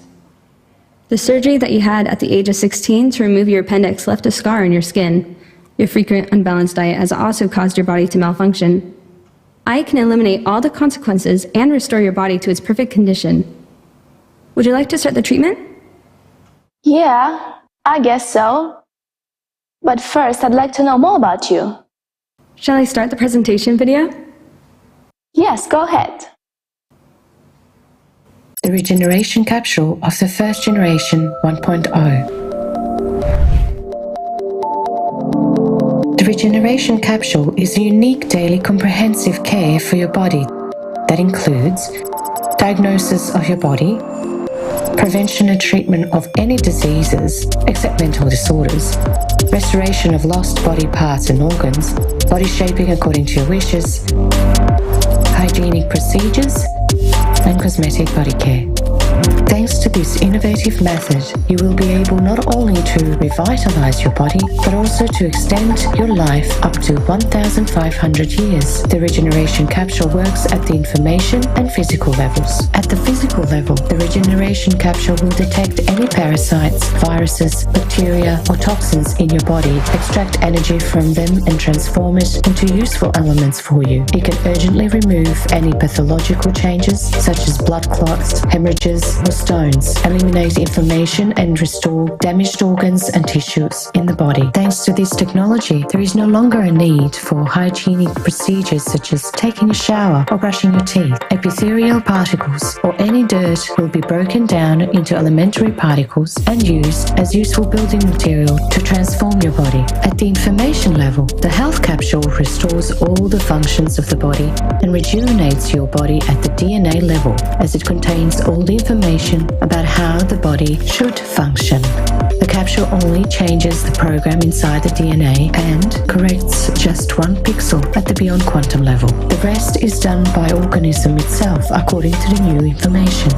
The surgery that you had at the age of 16 to remove your appendix left a scar on your skin. Your frequent unbalanced diet has also caused your body to malfunction. I can eliminate all the consequences and restore your body to its perfect condition. Would you like to start the treatment? Yeah, I guess so. But first, I'd like to know more about you. Shall I start the presentation video? Yes, go ahead. The regeneration capsule of the first generation 1.0. The regeneration capsule is a unique daily comprehensive care for your body that includes diagnosis of your body, prevention and treatment of any diseases except mental disorders, restoration of lost body parts and organs, body shaping according to your wishes, hygienic procedures, and cosmetic body care. Thanks to this innovative method, you will be able not only to revitalize your body, but also to extend your life up to 1,500 years. The regeneration capsule works at the information and physical levels. At the physical level, the regeneration capsule will detect any parasites, viruses, bacteria, or toxins in your body, extract energy from them, and transform it into useful elements for you. It can urgently remove any pathological changes, such as blood clots, hemorrhages, or stones, eliminate inflammation and restore damaged organs and tissues in the body. Thanks to this technology, there is no longer a need for hygienic procedures such as taking a shower or brushing your teeth. Epithelial particles or any dirt will be broken down into elementary particles and used as useful building material to transform your body. At the information level, the health capsule restores all the functions of the body and rejuvenates your body at the DNA level, as it contains all the information about how the body should function. The capsule only changes the program inside the DNA and corrects just 1 pixel at the beyond quantum level. The rest is done by organism itself according to the new information.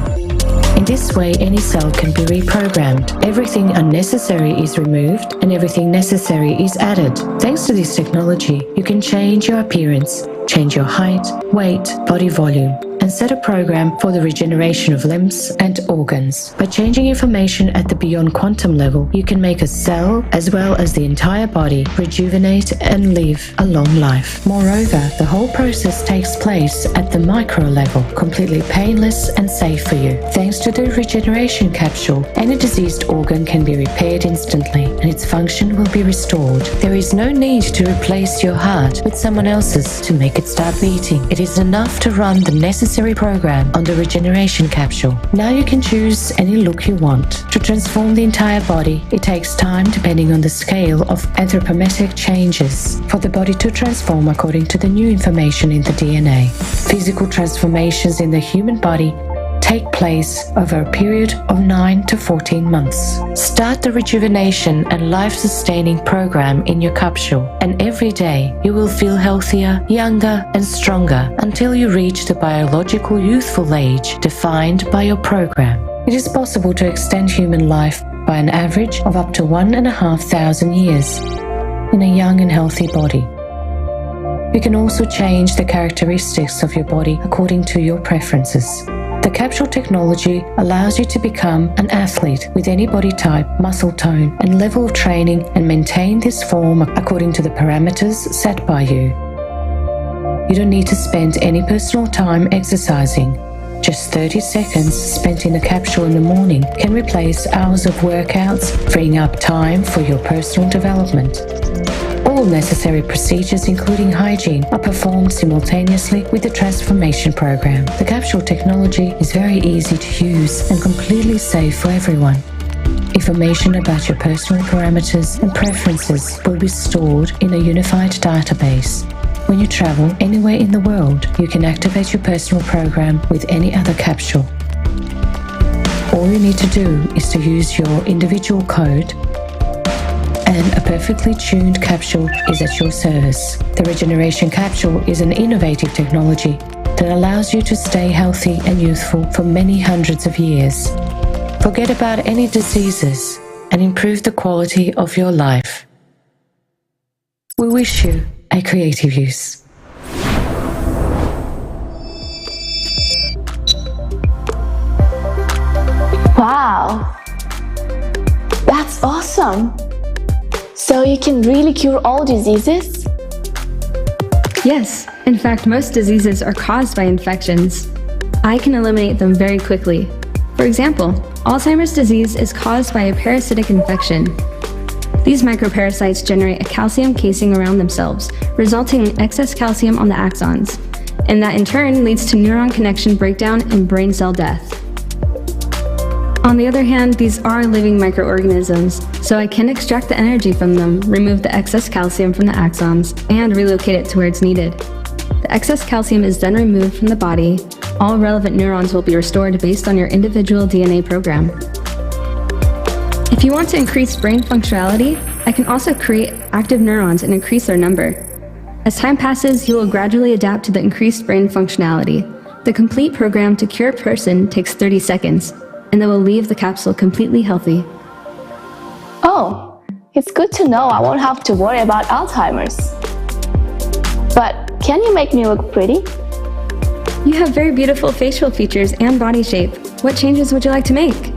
In this way, any cell can be reprogrammed. Everything unnecessary is removed and everything necessary is added. Thanks to this technology, you can change your appearance, change your height, weight, body volume, and set a program for the regeneration of limbs and organs. By changing information at the beyond quantum level, you can make a cell, as well as the entire body, rejuvenate and live a long life. Moreover, the whole process takes place at the micro level, completely painless and safe for you. Thanks to the regeneration capsule, any diseased organ can be repaired instantly, and its function will be restored. There is no need to replace your heart with someone else's to make it start beating. It is enough to run the necessary program on the regeneration capsule. Now you can choose any look you want. To transform the entire body, it takes time depending on the scale of anthropometric changes for the body to transform according to the new information in the DNA. Physical transformations in the human body take place over a period of 9 to 14 months. Start the rejuvenation and life-sustaining program in your capsule, and every day you will feel healthier, younger, and stronger until you reach the biological youthful age defined by your program. It is possible to extend human life by an average of up to 1,500 years in a young and healthy body. You can also change the characteristics of your body according to your preferences. The capsule technology allows you to become an athlete with any body type, muscle tone, and level of training and maintain this form according to the parameters set by you. You don't need to spend any personal time exercising. Just 30 seconds spent in a capsule in the morning can replace hours of workouts, freeing up time for your personal development. All necessary procedures, including hygiene, are performed simultaneously with the transformation program. The capsule technology is very easy to use and completely safe for everyone. Information about your personal parameters and preferences will be stored in a unified database. When you travel anywhere in the world, you can activate your personal program with any other capsule. All you need to do is to use your individual code, and a perfectly tuned capsule is at your service. The regeneration capsule is an innovative technology that allows you to stay healthy and youthful for many hundreds of years. Forget about any diseases and improve the quality of your life. We wish you a creative use. Wow, that's awesome. So you can really cure all diseases? Yes, in fact, most diseases are caused by infections. I can eliminate them very quickly. For example, Alzheimer's disease is caused by a parasitic infection. These microparasites generate a calcium casing around themselves, resulting in excess calcium on the axons, and that in turn leads to neuron connection breakdown and brain cell death. On the other hand, these are living microorganisms, so I can extract the energy from them, remove the excess calcium from the axons, and relocate it to where it's needed. The excess calcium is then removed from the body. All relevant neurons will be restored based on your individual DNA program. If you want to increase brain functionality, I can also create active neurons and increase their number. As time passes, you will gradually adapt to the increased brain functionality. The complete program to cure a person takes 30 seconds, and they will leave the capsule completely healthy. Oh, it's good to know I won't have to worry about Alzheimer's. But can you make me look pretty? You have very beautiful facial features and body shape. What changes would you like to make?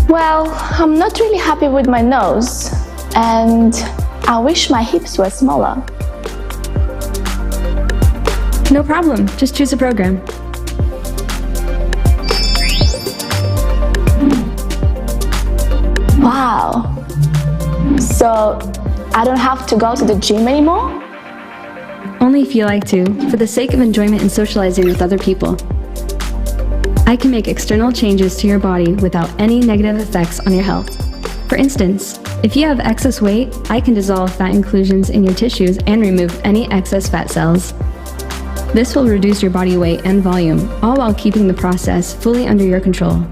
Well, I'm not really happy with my nose, and I wish my hips were smaller. No problem, just choose a program. Wow. So I don't have to go to the gym anymore? Only if you like to, for the sake of enjoyment and socializing with other people. I can make external changes to your body without any negative effects on your health. For instance, if you have excess weight, I can dissolve fat inclusions in your tissues and remove any excess fat cells. This will reduce your body weight and volume, all while keeping the process fully under your control.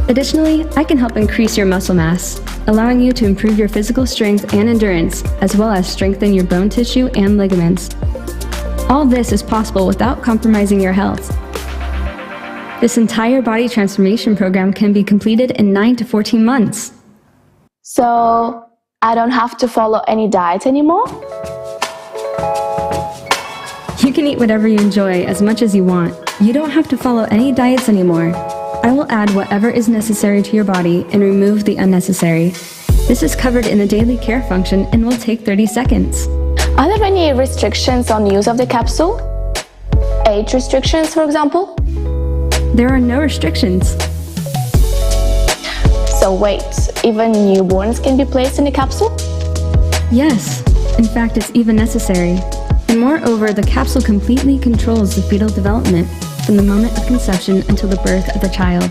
Additionally, I can help increase your muscle mass, allowing you to improve your physical strength and endurance, as well as strengthen your bone tissue and ligaments. All this is possible without compromising your health. This entire body transformation program can be completed in 9 to 14 months. So I don't have to follow any diet anymore? You can eat whatever you enjoy as much as you want. You don't have to follow any diets anymore. I will add whatever is necessary to your body and remove the unnecessary. This is covered in the daily care function and will take 30 seconds. Are there any restrictions on use of the capsule? Age restrictions, for example? There are no restrictions. So wait, even newborns can be placed in the capsule? Yes, in fact it's even necessary. And moreover, the capsule completely controls the fetal development from the moment of conception until the birth of the child.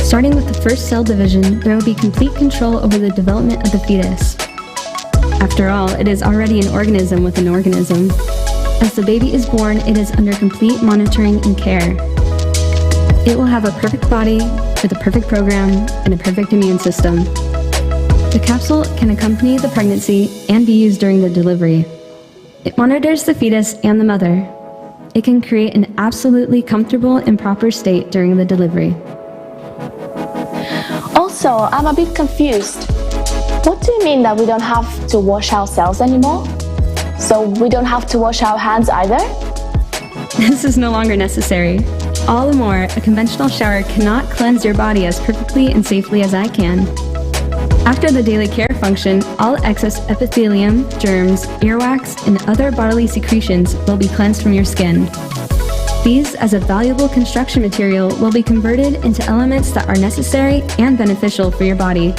Starting with the first cell division, there will be complete control over the development of the fetus. After all, it is already an organism with an organism. As the baby is born, it is under complete monitoring and care. It will have a perfect body, with a perfect program, and a perfect immune system. The capsule can accompany the pregnancy and be used during the delivery. It monitors the fetus and the mother. It can create an absolutely comfortable and proper state during the delivery. Also, I'm a bit confused. What do you mean that we don't have to wash ourselves anymore? So we don't have to wash our hands either? This is no longer necessary. All the more, a conventional shower cannot cleanse your body as perfectly and safely as I can. After the daily care function, all excess epithelium, germs, earwax, and other bodily secretions will be cleansed from your skin. These, as a valuable construction material, will be converted into elements that are necessary and beneficial for your body.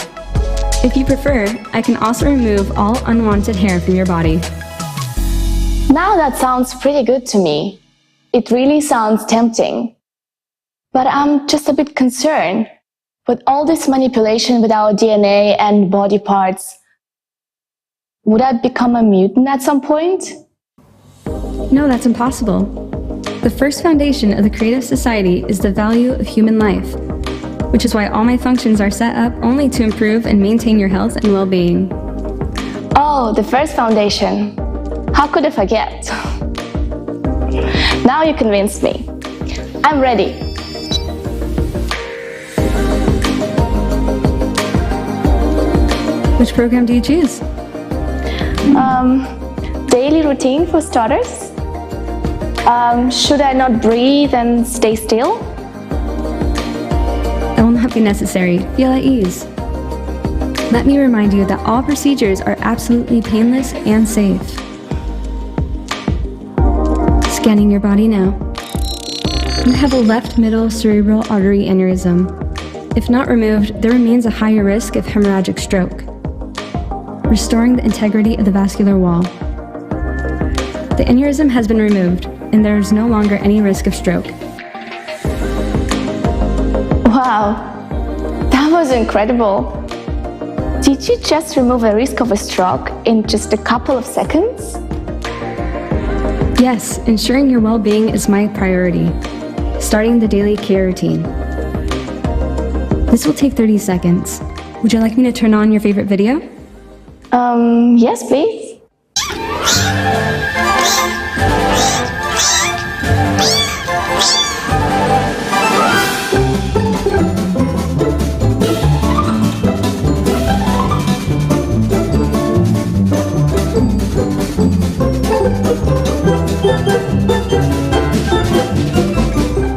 If you prefer, I can also remove all unwanted hair from your body. Now that sounds pretty good to me. It really sounds tempting. But I'm just a bit concerned. With all this manipulation with our DNA and body parts, would I become a mutant at some point? No, that's impossible. The first foundation of the creative society is the value of human life, which is why all my functions are set up only to improve and maintain your health and well-being. Oh, the first foundation. How could I forget? Now you convinced me. I'm ready. Which program do you choose? Daily routine for starters. Should I not breathe and stay still? That will not be necessary. Feel at ease. Let me remind you that all procedures are absolutely painless and safe. Scanning your body now. You have a left middle cerebral artery aneurysm. If not removed, there remains a higher risk of hemorrhagic stroke, restoring the integrity of the vascular wall. The aneurysm has been removed, and there is no longer any risk of stroke. Wow, that was incredible. Did you just remove the risk of a stroke in just a couple of seconds? Yes, ensuring your well-being is my priority. Starting the daily care routine. This will take 30 seconds. Would you like me to turn on your favorite video? Yes, please.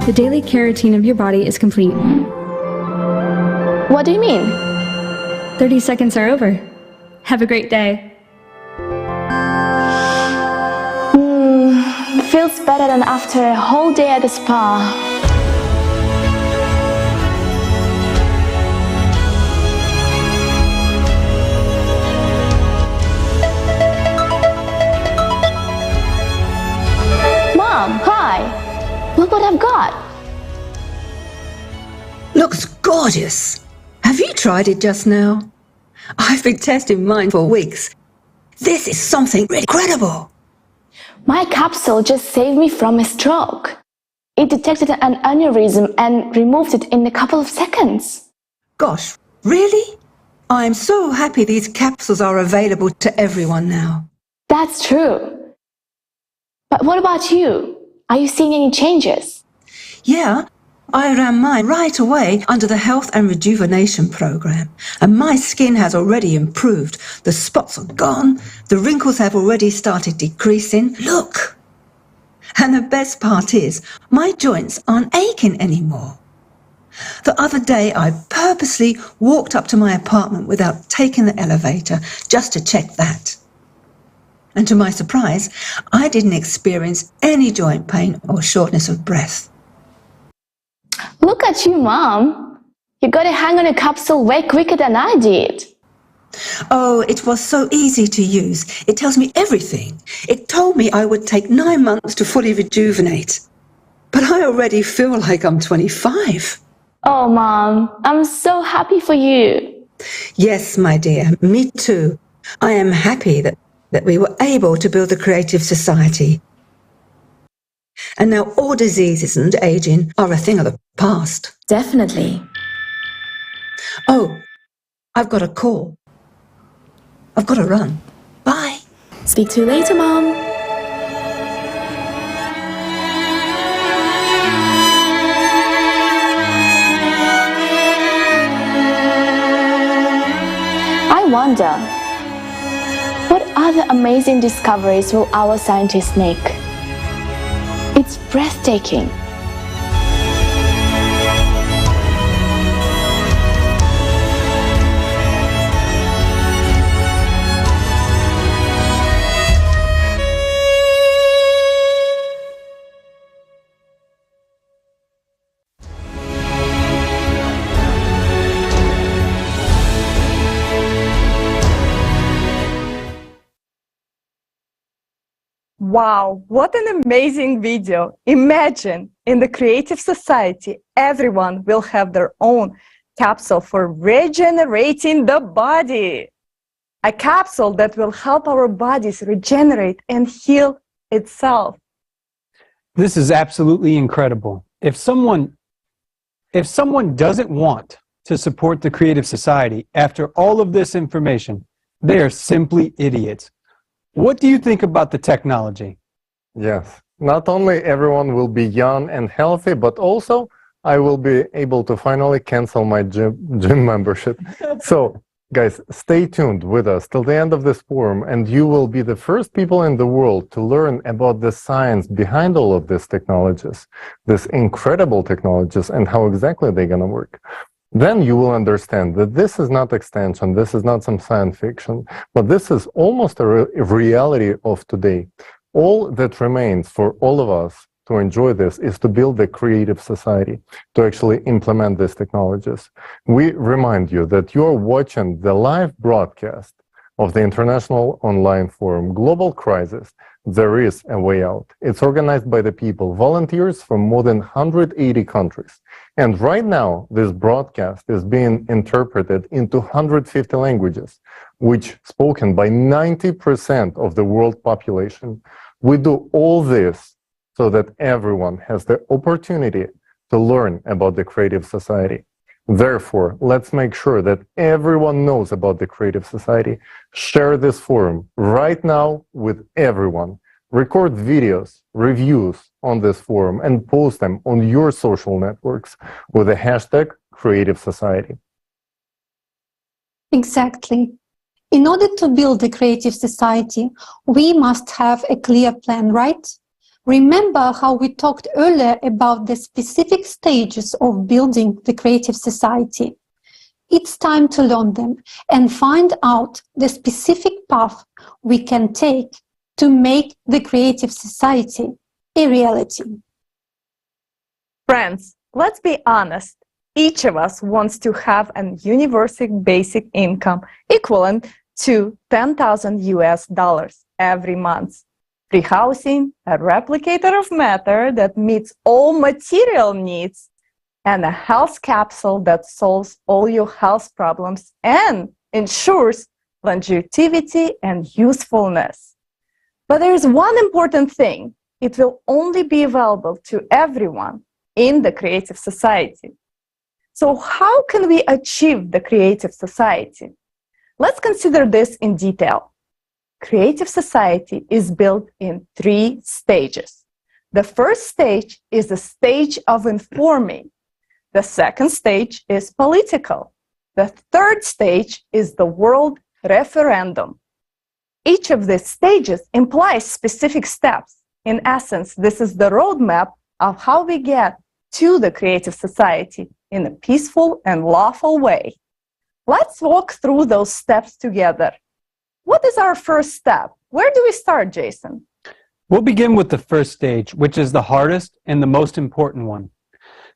The daily care routine of your body is complete. What do you mean? 30 seconds are over. Have a great day. Feels better than after a whole day at the spa. Mom, hi! Look what I've got! Looks gorgeous! Have you tried it just now? I've been testing mine for weeks. This is something incredible! My capsule just saved me from a stroke. It detected an aneurysm and removed it in a couple of seconds. Gosh, really? I'm so happy these capsules are available to everyone now. That's true. But what about you? Are you seeing any changes? Yeah, I ran mine right away under the Health and Rejuvenation Program, and my skin has already improved. The spots are gone, the wrinkles have already started decreasing. Look! And the best part is, my joints aren't aching anymore. The other day, I purposely walked up to my apartment without taking the elevator just to check that. And to my surprise, I didn't experience any joint pain or shortness of breath. Look at you, Mom. You got a hang on a capsule way quicker than I did. Oh, it was so easy to use. It tells me everything. It told me I would take 9 months to fully rejuvenate. But I already feel like I'm 25. Oh, Mom, I'm so happy for you. Yes, my dear, me too. I am happy that we were able to build the Creative Society. And now all diseases and aging are a thing of the past. Definitely. Oh, I've got a call. I've got to run. Bye. Speak to you later, Mom. I wonder, what other amazing discoveries will our scientists make? It's breathtaking. Wow, what an amazing video. Imagine in the creative society, everyone will have their own capsule for regenerating the body. A capsule that will help our bodies regenerate and heal itself. This is absolutely incredible. If someone doesn't want to support the creative society after all of this information, they are simply idiots. What do you think about the technology? Yes, not only everyone will be young and healthy, but also I will be able to finally cancel my gym membership. So, guys, stay tuned with us till the end of this forum, and you will be the first people in the world to learn about the science behind all of these technologies, these incredible technologies, and how exactly they're going to work. Then you will understand that this is not extension, this is not some science fiction, but this is almost a reality of today. All that remains for all of us to enjoy this is to build a creative society, to actually implement these technologies. We remind you that you're watching the live broadcast of the International Online Forum Global Crisis, There is a Way Out. It's organized by the people, volunteers from more than 180 countries. And right now, this broadcast is being interpreted into 150 languages, which spoken by 90% of the world population. We do all this so that everyone has the opportunity to learn about the creative society. Therefore, let's make sure that everyone knows about the creative society. Share this forum right now with everyone. Record videos, reviews on this forum, and post them on your social networks with the hashtag Creative Society. Exactly. In order to build a creative society, we must have a clear plan, right? Remember how we talked earlier about the specific stages of building the creative society. It's time to learn them and find out the specific path we can take to make the creative society a reality. Friends, let's be honest. Each of us wants to have an universal basic income equivalent to $10,000 every month. Free housing, a replicator of matter that meets all material needs, and a health capsule that solves all your health problems and ensures longevity and usefulness. But there is one important thing. It will only be available to everyone in the creative society. So how can we achieve the creative society? Let's consider this in detail. Creative society is built in 3 stages. The first stage is the stage of informing. The second stage is political. The third stage is the world referendum. Each of these stages implies specific steps. In essence, this is the roadmap of how we get to the creative society in a peaceful and lawful way. Let's walk through those steps together. What is our first step? Where do we start, Jason? We'll begin with the first stage, which is the hardest and the most important one,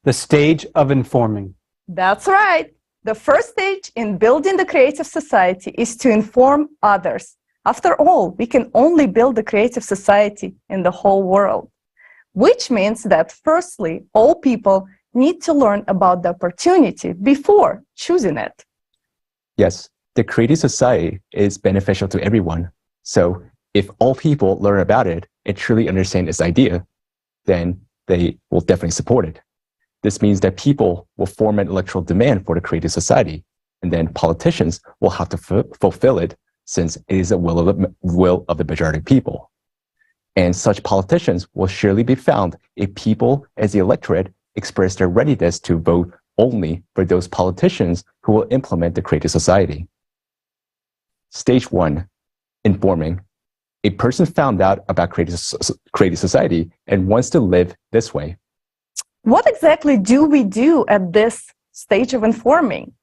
the stage of informing. That's right. The first stage in building the creative society is to inform others. After all, we can only build the creative society in the whole world, which means that firstly, all people need to learn about the opportunity before choosing it. Yes. The creative society is beneficial to everyone. So if all people learn about it and truly understand its idea, then they will definitely support it. This means that people will form an electoral demand for the creative society, and then politicians will have to fulfill it since it is the will of the majority of people. And such politicians will surely be found if people as the electorate express their readiness to vote only for those politicians who will implement the creative society. Stage 1, informing. A person found out about creative society and wants to live this way. What exactly do we do at this stage of informing?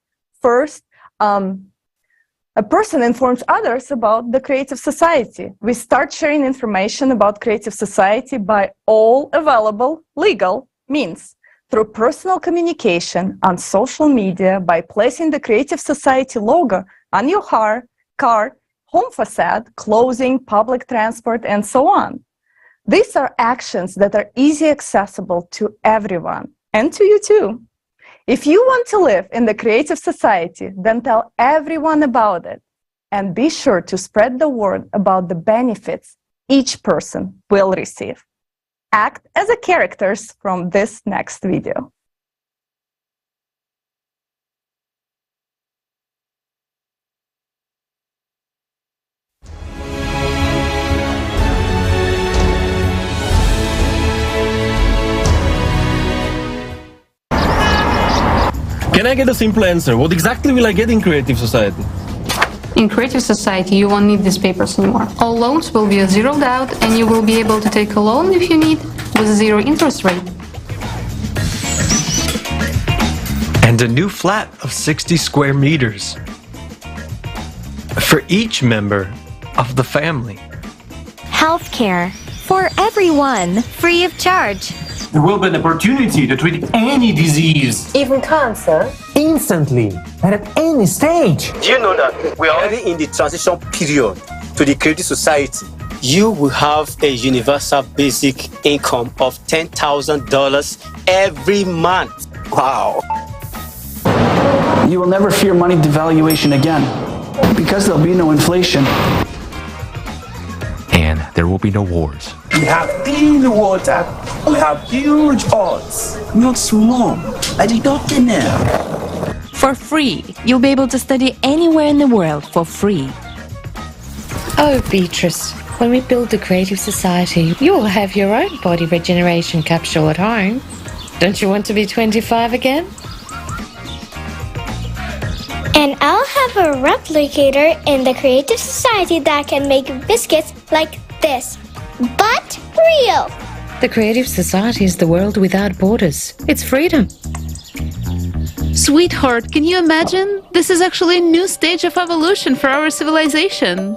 First, a person informs others about the creative society. We start sharing information about creative society by all available legal means, through personal communication, on social media, by placing the creative society logo on your car, home facade, clothing, public transport, and so on. These are actions that are easily accessible to everyone and to you too. If you want to live in the creative society, then tell everyone about it and be sure to spread the word about the benefits each person will receive. Act as the characters from this next video. Can I get a simple answer? What exactly will I get in Creative Society? In Creative Society, you won't need these papers anymore. All loans will be zeroed out, and you will be able to take a loan if you need with a zero interest rate. And a new flat of 60 square meters for each member of the family. Healthcare for everyone, free of charge. There will be an opportunity to treat any disease, even cancer, instantly and at any stage. Do you know that we are already in the transition period to the Creative Society? You will have a universal basic income of $10,000 every month. Wow. You will never fear money devaluation again because there'll be no inflation. And there will be no wars. We have clean water. We have huge odds, not small, like the doctor now. For free. You'll be able to study anywhere in the world for free. Oh, Beatrice, when we build the Creative Society, you'll have your own body regeneration capsule at home. Don't you want to be 25 again? And I'll have a replicator in the Creative Society that can make biscuits like this, but real. The Creative Society is the world without borders. It's freedom. Sweetheart, can you imagine? This is actually a new stage of evolution for our civilization.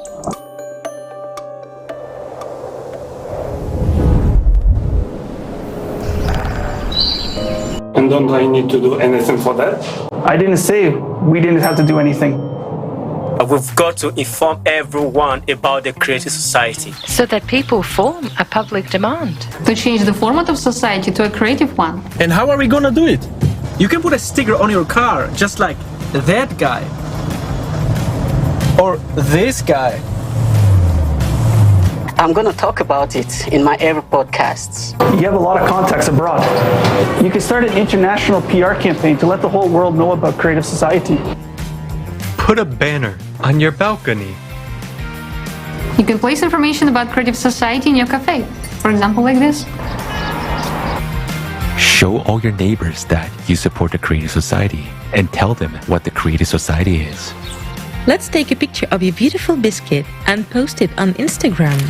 And don't I need to do anything for that? I didn't say we didn't have to do anything. We've got to inform everyone about the Creative Society, so that people form a public demand. To change the format of society to a creative one. And how are we gonna do it? You can put a sticker on your car, just like that guy. Or this guy. I'm going to talk about it in my every podcasts. You have a lot of contacts abroad. You can start an international PR campaign to let the whole world know about Creative Society. Put a banner on your balcony. You can place information about Creative Society in your cafe. For example, like this. Show all your neighbors that you support the Creative Society and tell them what the Creative Society is. Let's take a picture of your beautiful biscuit and post it on Instagram.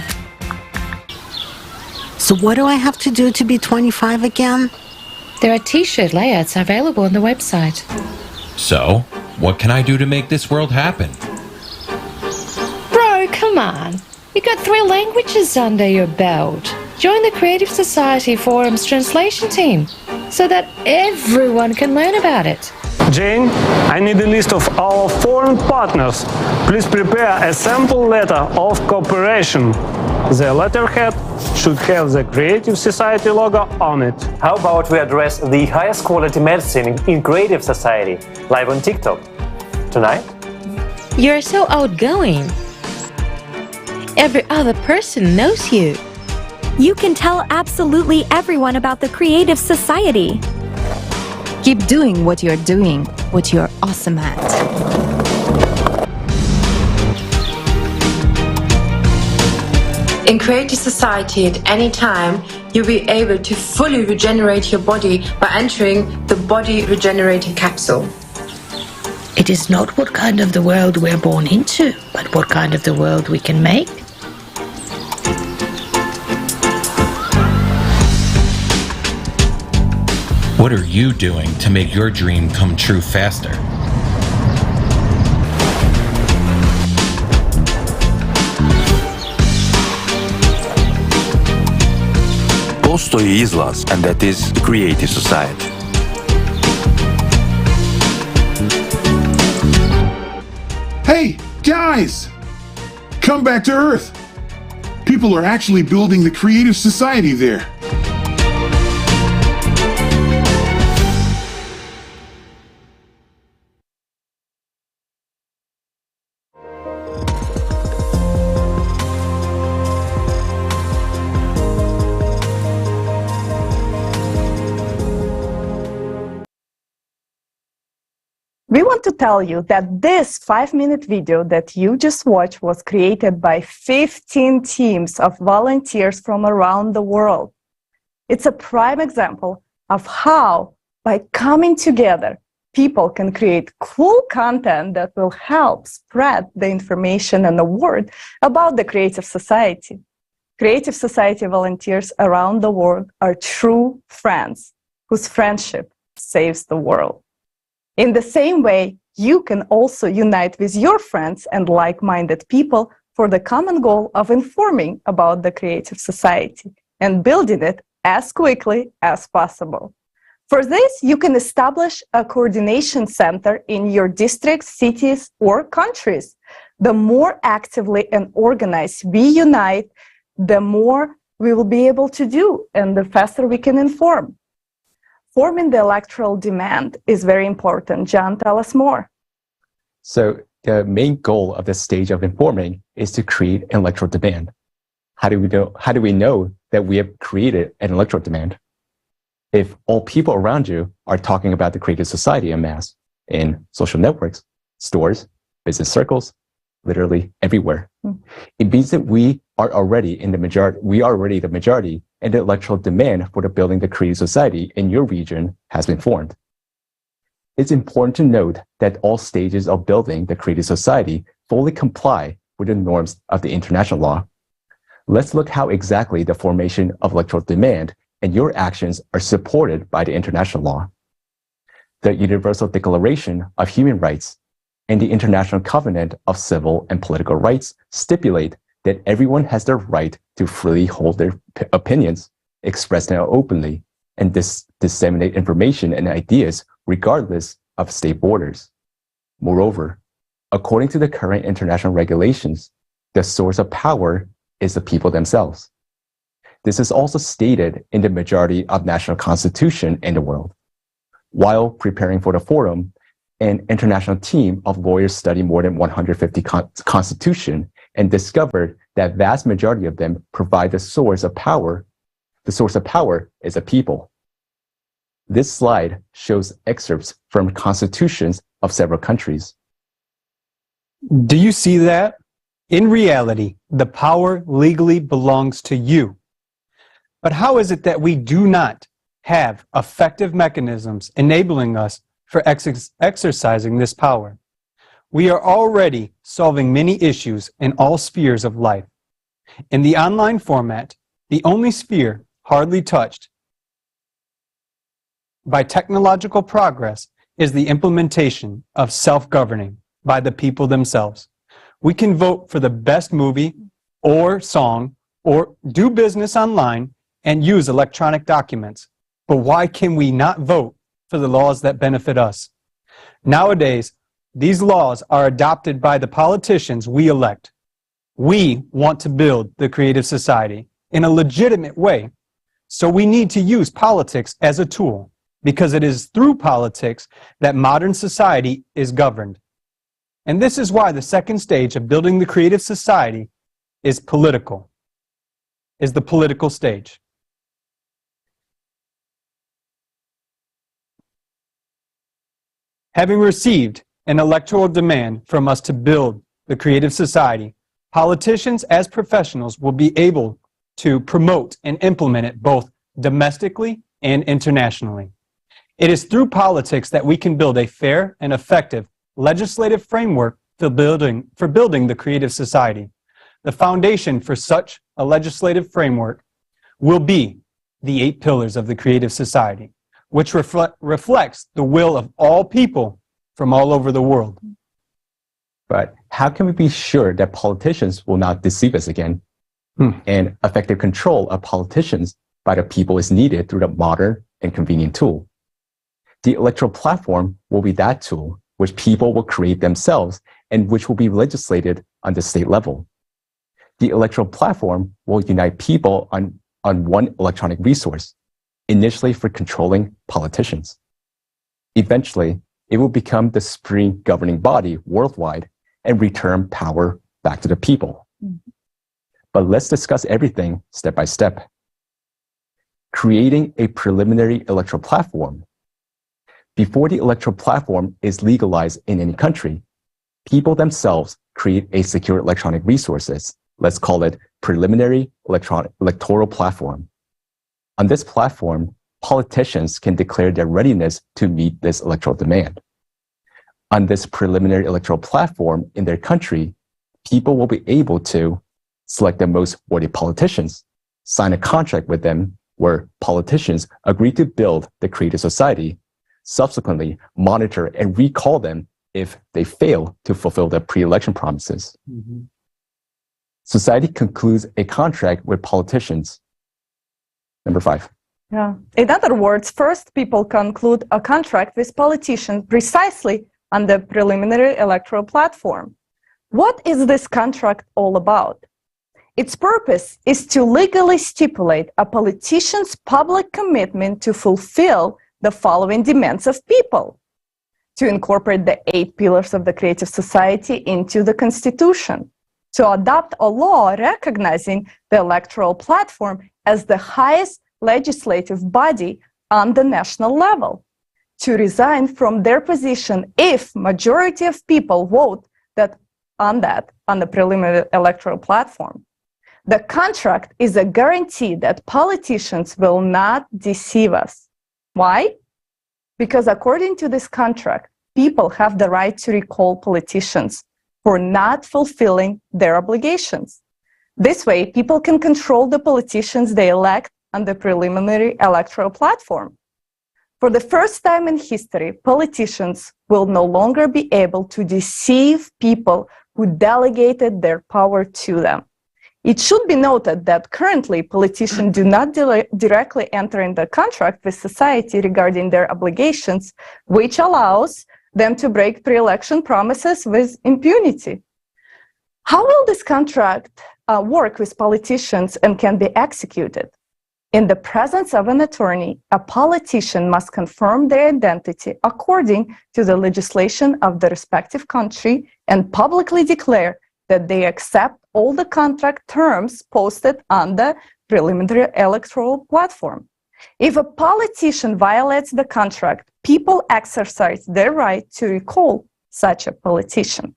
So what do I have to do to be 25 again? There are t-shirt layouts available on the website. So, what can I do to make this world happen? Bro, come on. You got 3 languages under your belt. Join the Creative Society Forum's translation team so that everyone can learn about it. Jane, I need a list of our foreign partners. Please prepare a sample letter of cooperation. The letterhead should have the Creative Society logo on it. How about we address the highest quality medicine in Creative Society, live on TikTok? Tonight? You're so outgoing. Every other person knows you. You can tell absolutely everyone about the Creative Society. Keep doing what you're awesome at. In Creative Society, at any time, you'll be able to fully regenerate your body by entering the body regenerating capsule. It is not what kind of the world we're born into, but what kind of the world we can make. What are you doing to make your dream come true faster? Postoji izlaz, and that is the Creative Society. Hey, guys! Come back to Earth! People people are actually building the creative society there. We want to tell you that this 5-minute video that you just watched was created by 15 teams of volunteers from around the world. It's a prime example of how, by coming together, people can create cool content that will help spread the information and the word about the Creative Society. Creative Society volunteers around the world are true friends whose friendship saves the world. In the same way, you can also unite with your friends and like-minded people for the common goal of informing about the Creative Society and building it as quickly as possible. For this, you can establish a coordination center in your districts, cities, or countries. The more actively and organized we unite, the more we will be able to do and the faster we can inform. Forming the electoral demand is very important. John, tell us more. So the main goal of this stage of informing is to create an electoral demand. How do we know that we have created an electoral demand? If all people around you are talking about the Creative Society en masse in social networks, stores, business circles, literally everywhere, it means that we are already the majority, and the electoral demand for the building the Creative Society in your region has been formed. It's important to note that all stages of building the Creative Society fully comply with the norms of the international law. Let's look how exactly the formation of electoral demand and your actions are supported by the international law. The Universal Declaration of Human Rights and the International Covenant of Civil and Political Rights stipulate that everyone has the right to freely hold their opinions, express them openly, and disseminate information and ideas regardless of state borders. Moreover, according to the current international regulations, the source of power is the people themselves. This is also stated in the majority of national constitution in the world. While preparing for the forum, an international team of lawyers studied more than 150 constitutions and discovered that vast majority of them provide the source of power. The source of power is a people. This slide shows excerpts from constitutions of several countries. Do you see that? In reality, the power legally belongs to you. But how is it that we do not have effective mechanisms enabling us for exercising this power? We are already solving many issues in all spheres of life. In the online format, the only sphere hardly touched by technological progress is the implementation of self-governing by the people themselves. We can vote for the best movie or song or do business online and use electronic documents. But why can we not vote for the laws that benefit us? Nowadays, these laws are adopted by the politicians we elect. We want to build the Creative Society in a legitimate way, so we need to use politics as a tool, because it is through politics that modern society is governed. And this is why the second stage of building the Creative Society is the political stage. Having received an electoral demand from us to build the Creative Society, politicians as professionals will be able to promote and implement it both domestically and internationally. It is through politics that we can build a fair and effective legislative framework for building the Creative Society. The foundation for such a legislative framework will be the 8 pillars of the Creative Society, which reflects the will of all people from all over the world. But how can we be sure that politicians will not deceive us again? And effective control of politicians by the people is needed through the modern and convenient tool. The electoral platform will be that tool which people will create themselves and which will be legislated on the state level. The electoral platform will unite people on one electronic resource, initially for controlling politicians. Eventually, it will become the supreme governing body worldwide and return power back to the people. But let's discuss everything step by step. Creating a preliminary electoral platform. Before the electoral platform is legalized in any country, people themselves create a secure electronic resources. Let's call it preliminary electoral platform. On this platform, politicians can declare their readiness to meet this electoral demand. On this preliminary electoral platform in their country, people will be able to select the most worthy politicians, sign a contract with them where politicians agree to build the creative society, subsequently monitor and recall them if they fail to fulfill their pre-election promises. Society concludes a contract with politicians. Number 5. Yeah. In other words, first people conclude a contract with politicians precisely on the preliminary electoral platform. What is this contract all about? Its purpose is to legally stipulate a politician's public commitment to fulfill the following demands of people: to incorporate the 8 pillars of the creative society into the Constitution, to adopt a law recognizing the electoral platform as the highest legislative body on the national level, to resign from their position if majority of people vote on the preliminary electoral platform. The contract is a guarantee that politicians will not deceive us. Why? Because according to this contract, people have the right to recall politicians for not fulfilling their obligations. This way, people can control the politicians they elect on the preliminary electoral platform. For the first time in history, politicians will no longer be able to deceive people who delegated their power to them. It should be noted that currently politicians do not directly enter into contract with society regarding their obligations, which allows them to break pre-election promises with impunity. How will this contract work with politicians and can be executed? In the presence of an attorney, a politician must confirm their identity according to the legislation of the respective country and publicly declare that they accept all the contract terms posted on the preliminary electoral platform. If a politician violates the contract, people exercise their right to recall such a politician.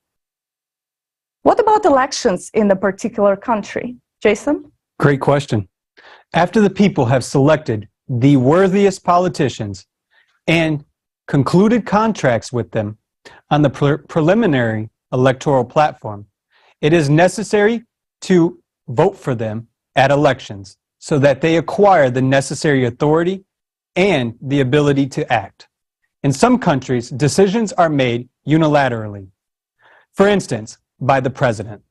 What about elections in a particular country? Jason? Great question. After the people have selected the worthiest politicians and concluded contracts with them on the preliminary electoral platform, it is necessary to vote for them at elections so that they acquire the necessary authority and the ability to act. In some countries, decisions are made unilaterally. For instance, by the president.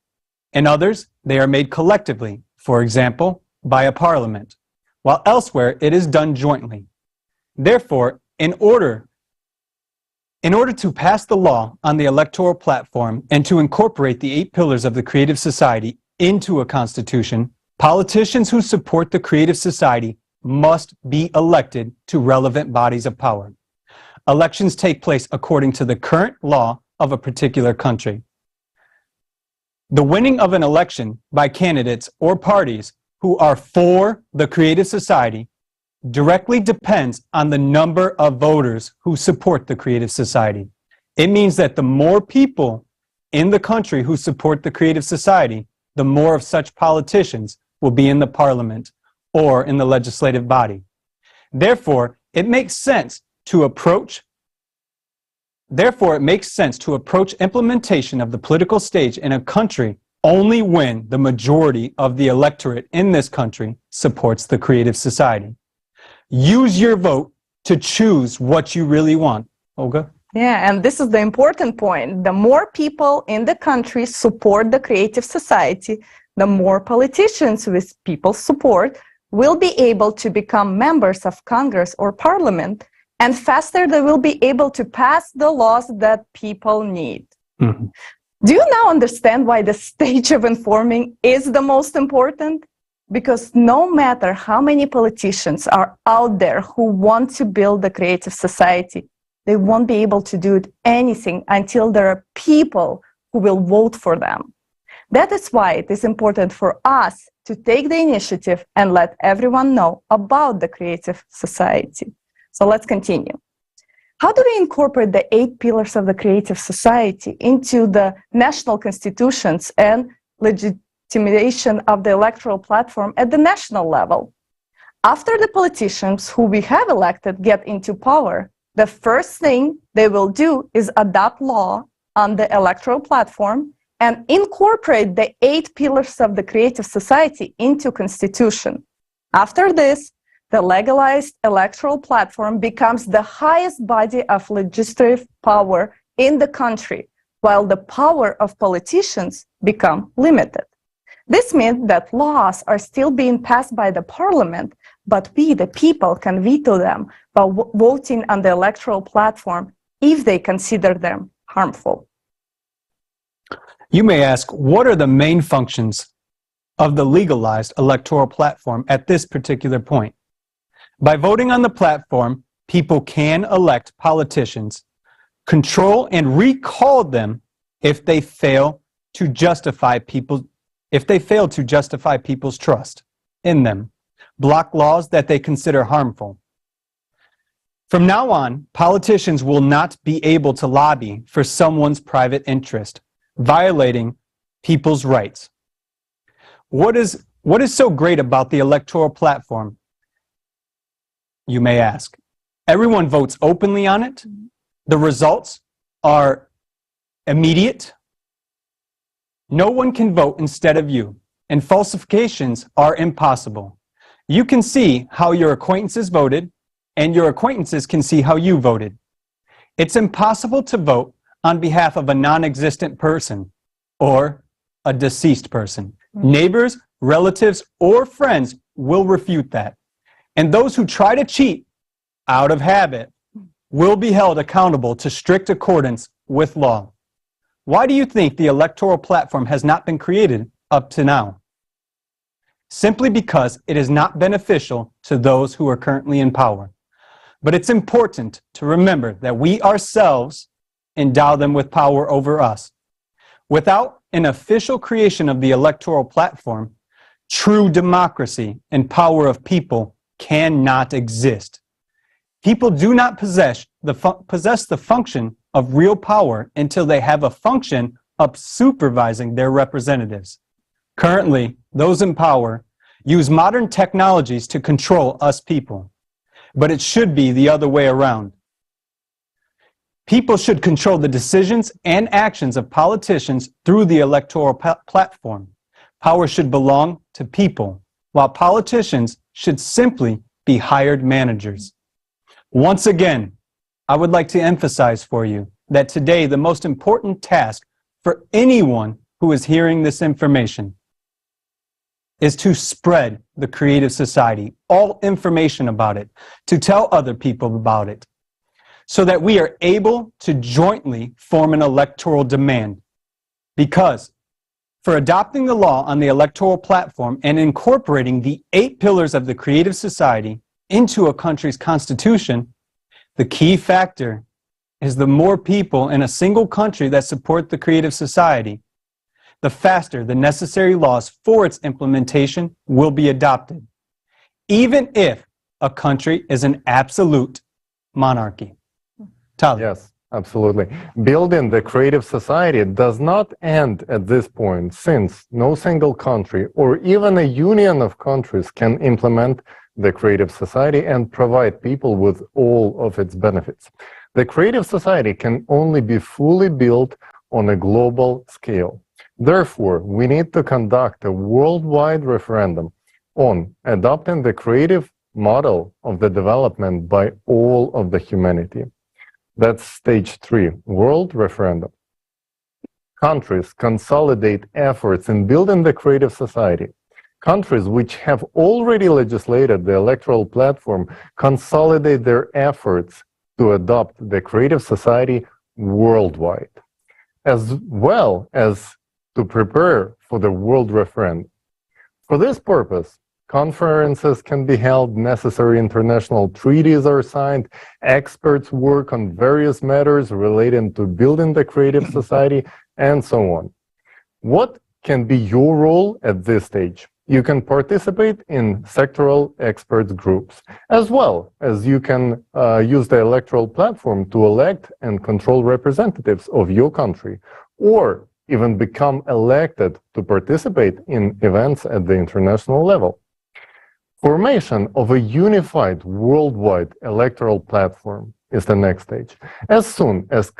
In others, they are made collectively, for example, by a parliament, while elsewhere it is done jointly. Therefore, in order to pass the law on the electoral platform and to incorporate the 8 pillars of the creative society into a constitution, politicians who support the creative society must be elected to relevant bodies of power. Elections take place according to the current law of a particular country. The winning of an election by candidates or parties who are for the creative society directly depends on the number of voters who support the creative society. It means that the more people in the country who support the creative society, the more of such politicians will be in the parliament or in the legislative body. Therefore, it makes sense to approach implementation of the political stage in a country only when the majority of the electorate in this country supports the creative society. Use your vote to choose what you really want. Olga? Yeah, and this is the important point. The more people in the country support the creative society, the more politicians with people's support will be able to become members of Congress or Parliament, and faster they will be able to pass the laws that people need. Mm-hmm. Do you now understand why the stage of informing is the most important? Because no matter how many politicians are out there who want to build a creative society, they won't be able to do anything until there are people who will vote for them. That is why it is important for us to take the initiative and let everyone know about the creative society. So let's continue. How do we incorporate the 8 pillars of the creative society into the national constitutions and legitimation of the electoral platform at the national level? After the politicians who we have elected get into power, the first thing they will do is adopt law on the electoral platform and incorporate the 8 pillars of the creative society into constitution. After this, the legalized electoral platform becomes the highest body of legislative power in the country, while the power of politicians become limited. This means that laws are still being passed by the parliament, but we, the people, can veto them by voting on the electoral platform if they consider them harmful. You may ask, what are the main functions of the legalized electoral platform at this particular point? By voting on the platform, people can elect politicians, control and recall them if they fail to justify people's trust in them, block laws that they consider harmful. From now on, politicians will not be able to lobby for someone's private interest, violating people's rights. What is so great about the electoral platform? You may ask. Everyone votes openly on it. The results are immediate. No one can vote instead of you, and falsifications are impossible. You can see how your acquaintances voted, and your acquaintances can see how you voted. It's impossible to vote on behalf of a non-existent person or a deceased person. Neighbors, relatives, or friends will refute that. And those who try to cheat out of habit will be held accountable to strict accordance with law. Why do you think the electoral platform has not been created up to now? Simply because it is not beneficial to those who are currently in power. But it's important to remember that we ourselves endow them with power over us. Without an official creation of the electoral platform, true democracy and power of people cannot exist. People do not possess the function of real power until they have a function of supervising their representatives. Currently, those in power use modern technologies to control us people, but it should be the other way around. People should control the decisions and actions of politicians through the electoral platform. Power should belong to people, while politicians should simply be hired managers. Once again, I would like to emphasize for you that today the most important task for anyone who is hearing this information is to spread the creative society, all information about it, to tell other people about it, so that we are able to jointly form an electoral demand. Because for adopting the law on the electoral platform and incorporating the 8 pillars of the creative society into a country's constitution, the key factor is the more people in a single country that support the creative society, the faster the necessary laws for its implementation will be adopted, even if a country is an absolute monarchy. Tyler. Yes, absolutely. Building the creative society does not end at this point, since no single country or even a union of countries can implement the creative society and provide people with all of its benefits. The creative society can only be fully built on a global scale. Therefore, we need to conduct a worldwide referendum on adopting the creative model of the development by all of the humanity. That's stage 3, world referendum. Countries consolidate efforts in building the creative society. Countries which have already legislated the electoral platform consolidate their efforts to adopt the creative society worldwide. as well as to prepare for the world referendum. For this purpose, conferences can be held, necessary international treaties are signed, experts work on various matters relating to building the creative society, and so on. What can be your role at this stage? You can participate in sectoral experts groups, as well as you can use the electoral platform to elect and control representatives of your country, or even become elected to participate in events at the international level. Formation of a unified worldwide electoral platform is the next stage. As soon as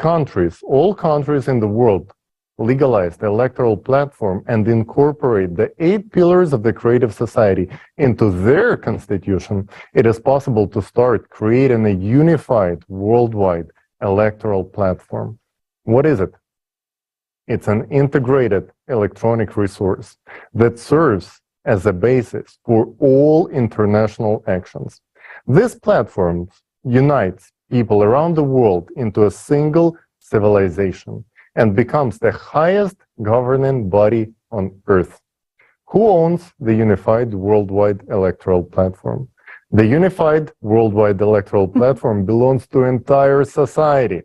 all countries in the world, legalize the electoral platform and incorporate the 8 pillars of the creative society into their constitution, it is possible to start creating a unified worldwide electoral platform. What is it? It's an integrated electronic resource that serves as a basis for all international actions. This platform unites people around the world into a single civilization and becomes the highest governing body on earth. Who owns the Unified Worldwide Electoral Platform? The Unified Worldwide Electoral Platform belongs to entire society.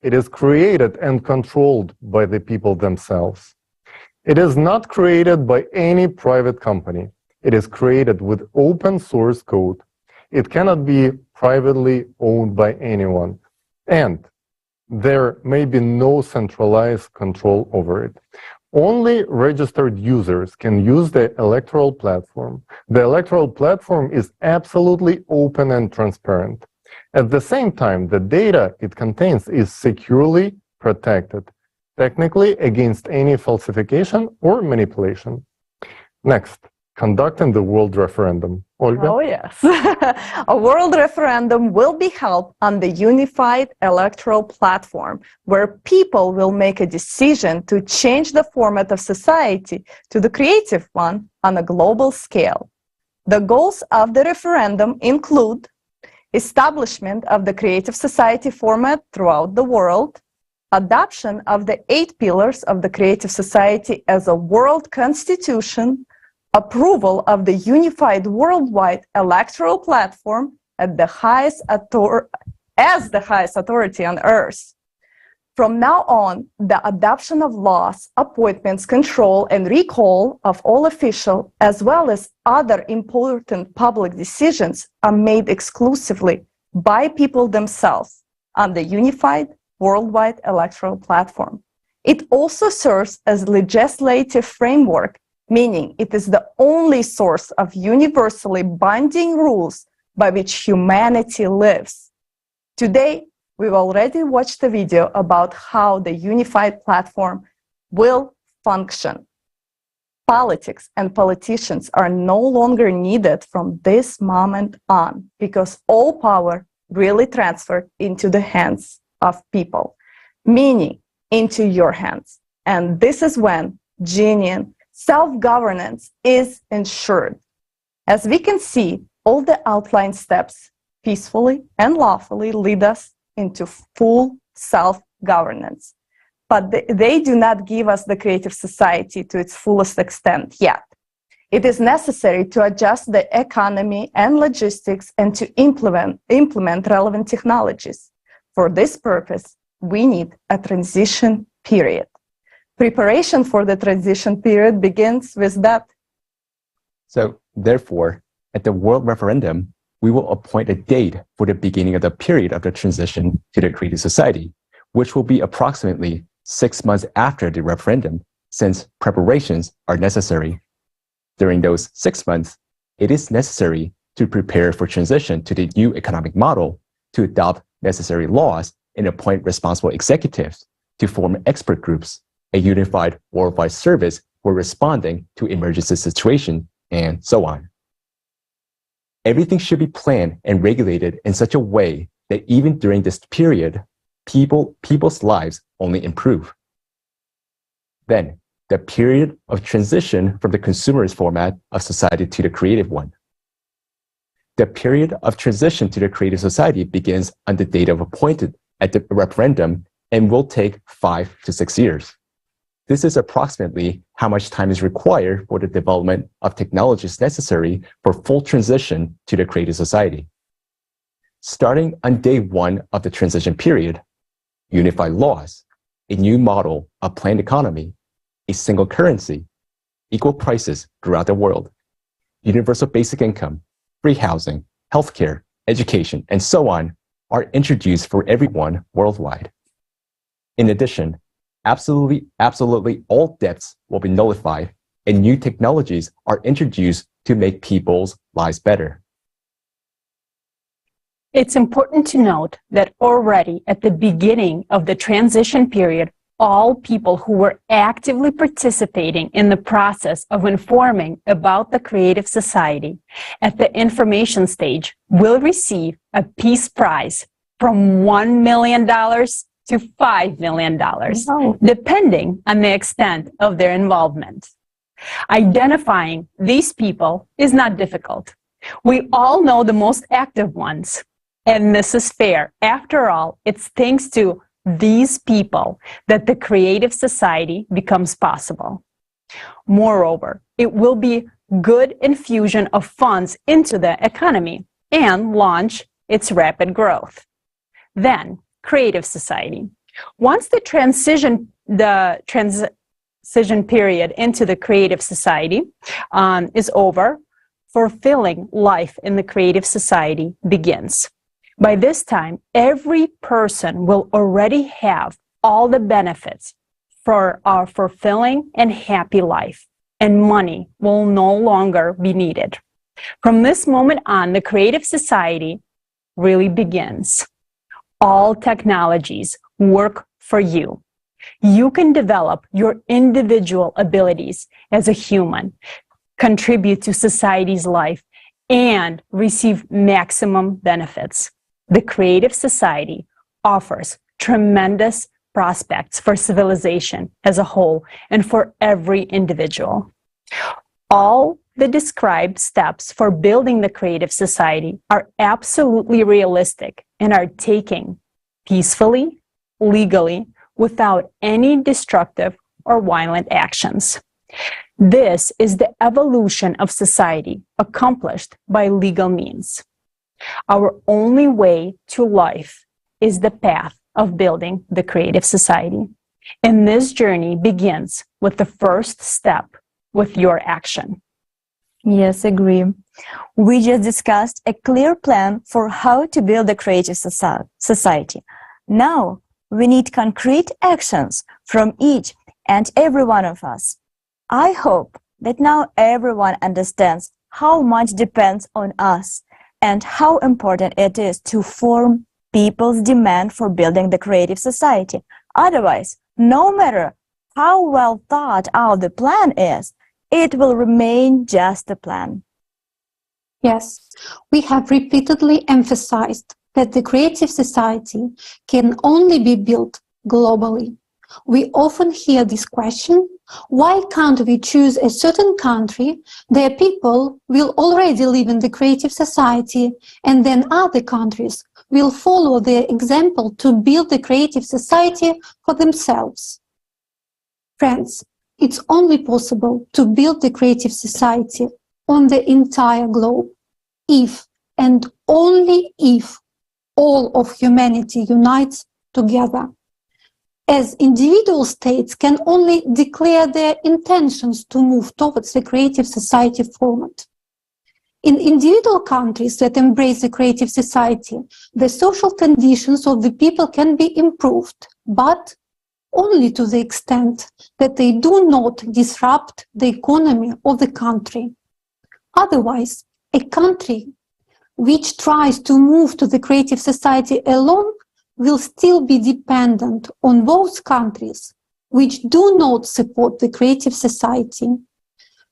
It is created and controlled by the people themselves. It is not created by any private company. It is created with open source code. It cannot be privately owned by anyone. And there may be no centralized control over it. Only registered users can use the electoral platform. The electoral platform is absolutely open and transparent. At the same time, the data it contains is securely protected, technically against any falsification or manipulation. Next, conducting the world referendum. Olga? Oh, yes. A world referendum will be held on the unified electoral platform, where people will make a decision to change the format of society to the creative one on a global scale. The goals of the referendum include establishment of the creative society format throughout the world, adoption of the 8 pillars of the creative society as a world constitution, approval of the unified worldwide electoral platform as the highest authority on earth. From now on, the adoption of laws, appointments, control, and recall of all officials, as well as other important public decisions, are made exclusively by people themselves on the unified worldwide electoral platform. It also serves as legislative framework, meaning it is the only source of universally binding rules by which humanity lives. Today, we've already watched a video about how the unified platform will function. Politics and politicians are no longer needed from this moment on, because all power really transferred into the hands of people, meaning into your hands. And this is when genuine self-governance is ensured. As we can see, all the outlined steps peacefully and lawfully lead us into full self-governance. But they do not give us the creative society to its fullest extent yet. It is necessary to adjust the economy and logistics and to implement relevant technologies. For this purpose, we need a transition period. Preparation for the transition period begins with that. So, therefore, at the world referendum, we will appoint a date for the beginning of the period of the transition to the creative society, which will be approximately 6 months after the referendum, since preparations are necessary. During those 6 months, it is necessary to prepare for transition to the new economic model, to adopt necessary laws, and appoint responsible executives, to form expert groups, a unified worldwide service for responding to emergency situations, and so on. Everything should be planned and regulated in such a way that even during this period, people's lives only improve. Then, the period of transition from the consumerist format of society to the creative one. The period of transition to the creative society begins on the date of appointed at the referendum and will take 5 to 6 years. This is approximately how much time is required for the development of technologies necessary for full transition to the creative society. Starting on day 1 of the transition period, unified laws, a new model of planned economy, a single currency, equal prices throughout the world, universal basic income, free housing, healthcare, education, and so on are introduced for everyone worldwide. In addition, absolutely all debts will be nullified and new technologies are introduced to make people's lives better. It's important to note that already at the beginning of the transition period, all people who were actively participating in the process of informing about the creative society at the information stage will receive a peace prize from $1 million to $5 million, depending on the extent of their involvement. Identifying these people is not difficult. We all know the most active ones, and this is fair. After all, it's thanks to these people that the creative society becomes possible. Moreover, it will be good infusion of funds into the economy and launch its rapid growth. Then, creative society. Once the transition period into the creative society is over, fulfilling life in the creative society begins. By this time, every person will already have all the benefits for our fulfilling and happy life, and money will no longer be needed. From this moment on, the creative society really begins. All technologies work for you. You can develop your individual abilities as a human, contribute to society's life, and receive maximum benefits. The creative society offers tremendous prospects for civilization as a whole and for every individual. All the described steps for building the creative society are absolutely realistic and are taken peacefully, legally, without any destructive or violent actions. This is the evolution of society accomplished by legal means. Our only way to life is the path of building the creative society. And this journey begins with the first step, with your action. Yes, agree. We just discussed a clear plan for how to build a creative society. Now, we need concrete actions from each and every one of us. I hope that now everyone understands how much depends on us and how important it is to form people's demand for building the creative society. Otherwise, no matter how well thought out the plan is, it will remain just a plan. Yes, we have repeatedly emphasized that the creative society can only be built globally. We often hear this question: why can't we choose a certain country? Their people will already live in the creative society, and then other countries will follow their example to build the creative society for themselves. Friends, it's only possible to build the creative society on the entire globe if and only if all of humanity unites together. As individual states can only declare their intentions to move towards the creative society format. In individual countries that embrace the creative society, the social conditions of the people can be improved, but only to the extent that they do not disrupt the economy of the country. Otherwise, a country which tries to move to the creative society alone will still be dependent on those countries which do not support the creative society.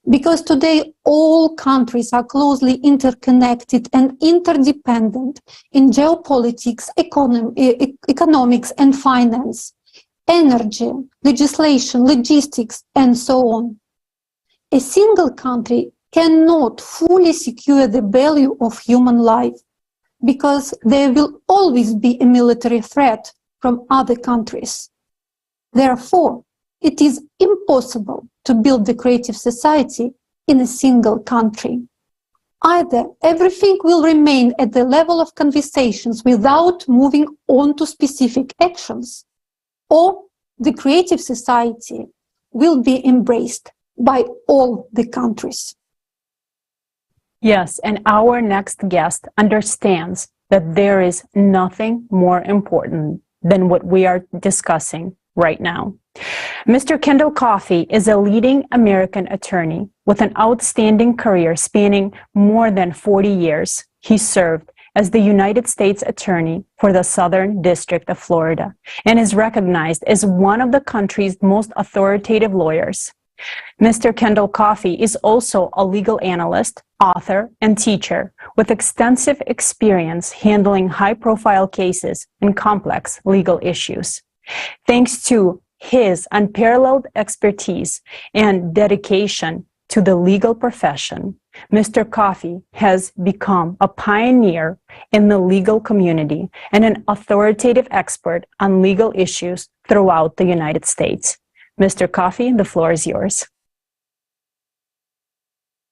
Because today all countries are closely interconnected and interdependent in geopolitics, economics and finance, energy, legislation, logistics, and so on. A single country cannot fully secure the value of human life, because there will always be a military threat from other countries. Therefore, it is impossible to build the creative society in a single country. Either everything will remain at the level of conversations without moving on to specific actions, or the creative society will be embraced by all the countries. Yes, and our next guest understands that there is nothing more important than what we are discussing right now. Mr. Kendall Coffey is a leading American attorney with an outstanding career spanning more than 40 years. He served as the United States Attorney for the Southern District of Florida and is recognized as one of the country's most authoritative lawyers. Mr. Kendall Coffey is also a legal analyst, author, and teacher with extensive experience handling high-profile cases and complex legal issues. Thanks to his unparalleled expertise and dedication to the legal profession, Mr. Coffey has become a pioneer in the legal community and an authoritative expert on legal issues throughout the United States. Mr. Coffey, the floor is yours.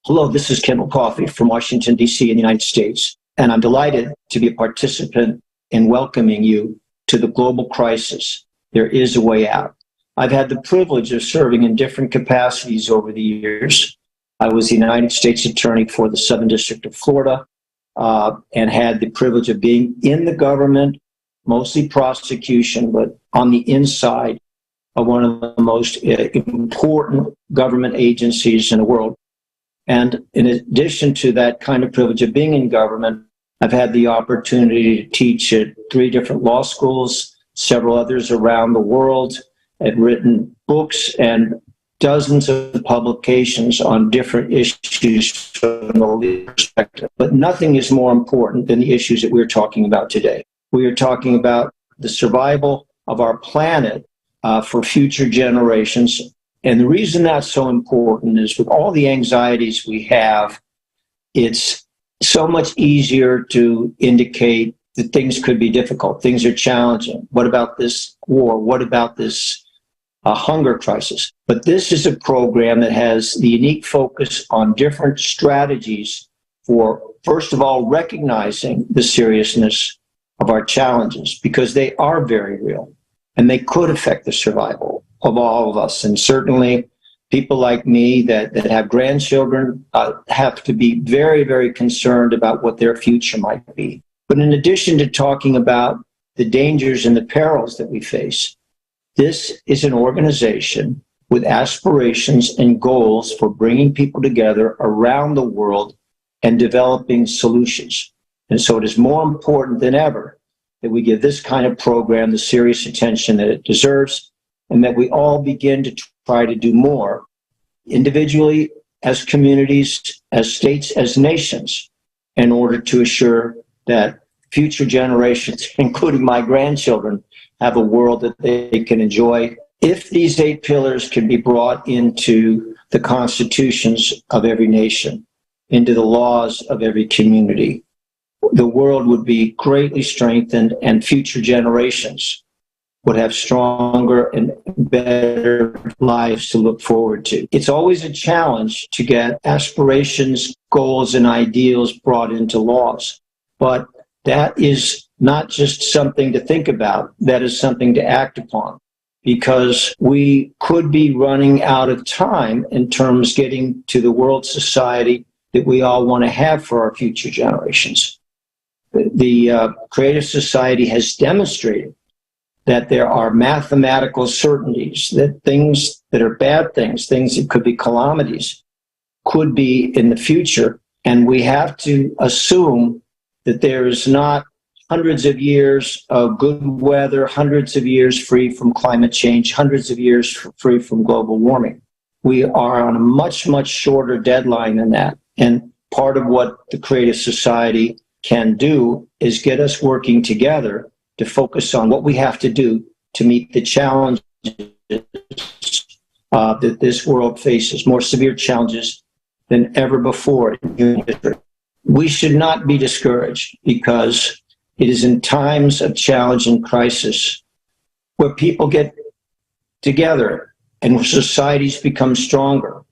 Hello, this is Kendall Coffey from Washington, D.C. in the United States, and I'm delighted to be a participant in welcoming you to the global crisis. There is a way out. I've had the privilege of serving in different capacities over the years. I was the United States Attorney for the Southern District of Florida and had the privilege of being in the government, mostly prosecution, but on the inside of one of the most important government agencies in the world. And in addition to that kind of privilege of being in government, I've had the opportunity to teach at 3 different law schools, several others around the world. I've written books and dozens of publications on different issues from the legal perspective. But nothing is more important than the issues that we're talking about today. We are talking about the survival of our planet for future generations. And the reason that's so important is with all the anxieties we have, it's so much easier to indicate that things could be difficult. Things are challenging. What about this war? What about this hunger crisis? But this is a program that has the unique focus on different strategies for, first of all, recognizing the seriousness of our challenges, because they are very real and they could affect the survival of all of us. And certainly people like me that have grandchildren have to be very, very concerned about what their future might be. But in addition to talking about the dangers and the perils that we face, this is an organization with aspirations and goals for bringing people together around the world and developing solutions. And so it is more important than ever that we give this kind of program the serious attention that it deserves, and that we all begin to try to do more individually, as communities, as states, as nations, in order to assure that future generations, including my grandchildren, have a world that they can enjoy. If these 8 pillars can be brought into the constitutions of every nation, into the laws of every community, the world would be greatly strengthened, and future generations would have stronger and better lives to look forward to. It's always a challenge to get aspirations, goals, and ideals brought into laws. But that is not just something to think about. That is something to act upon, because we could be running out of time in terms of getting to the world society that we all want to have for our future generations. The Creative Society has demonstrated that there are mathematical certainties, that things that are bad things that could be calamities, could be in the future. And we have to assume that there is not hundreds of years of good weather, hundreds of years free from climate change, hundreds of years free from global warming. We are on a much, much shorter deadline than that. And part of what the Creative Society can do is get us working together to focus on what we have to do to meet the challenges that this world faces, more severe challenges than ever before in human history. We should not be discouraged, because it is in times of challenge and crisis where people get together and where societies become stronger,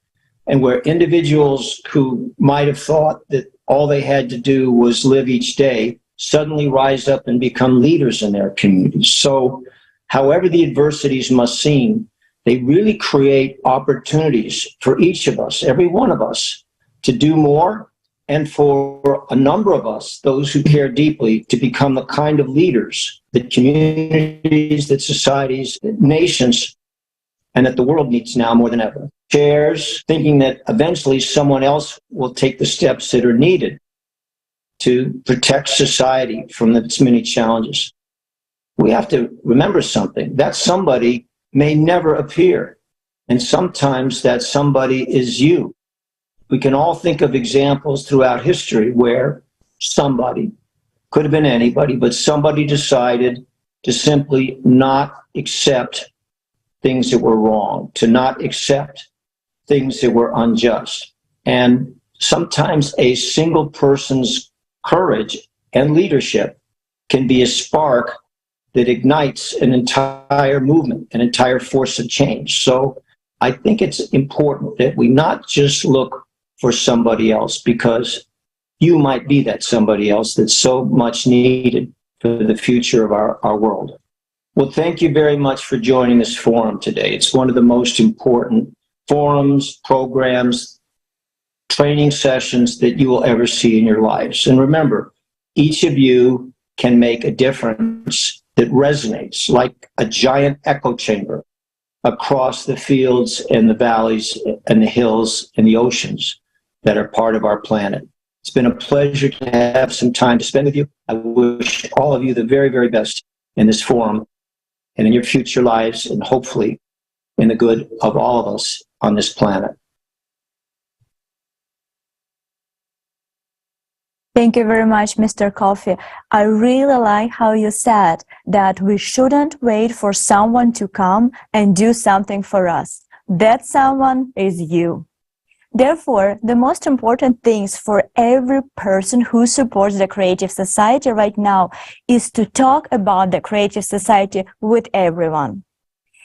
and where individuals who might have thought that all they had to do was live each day suddenly rise up and become leaders in their communities. So however the adversities must seem, they really create opportunities for each of us, every one of us, to do more, and for a number of us, those who care deeply, to become the kind of leaders that communities, that societies, that nations, and that the world needs now more than ever. Shares, thinking that eventually someone else will take the steps that are needed to protect society from its many challenges. We have to remember something. That somebody may never appear, and sometimes that somebody is you. We can all think of examples throughout history where somebody, could have been anybody, but somebody decided to simply not accept things that were wrong, to not accept things that were unjust. And sometimes a single person's courage and leadership can be a spark that ignites an entire movement, an entire force of change. So I think it's important that we not just look for somebody else, because you might be that somebody else that's so much needed for the future of our world. Well, thank you very much for joining this forum today. It's one of the most important forums, programs, training sessions that you will ever see in your lives. And remember, each of you can make a difference that resonates like a giant echo chamber across the fields and the valleys and the hills and the oceans that are part of our planet. It's been a pleasure to have some time to spend with you. I wish all of you the very, very best in this forum and in your future lives, and hopefully in the good of all of us on this planet. Thank you very much, Mr. Coffey. I really like how you said that we shouldn't wait for someone to come and do something for us. That someone is you. Therefore, the most important things for every person who supports the Creative Society right now is to talk about the Creative Society with everyone.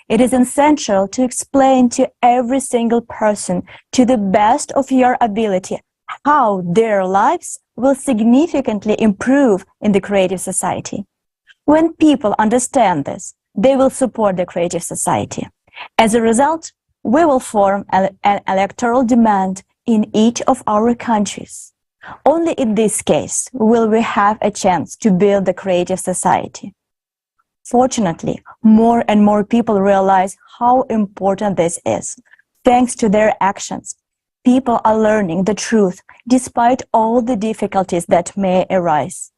It is essential to explain to every single person, to the best of your ability, how their lives will significantly improve in the Creative Society. When people understand this, they will support the Creative Society. As a result, we will form an electoral demand in each of our countries. Only in this case will we have a chance to build the Creative Society. Fortunately, more and more people realize how important this is. Thanks to their actions, people are learning the truth despite all the difficulties that may arise.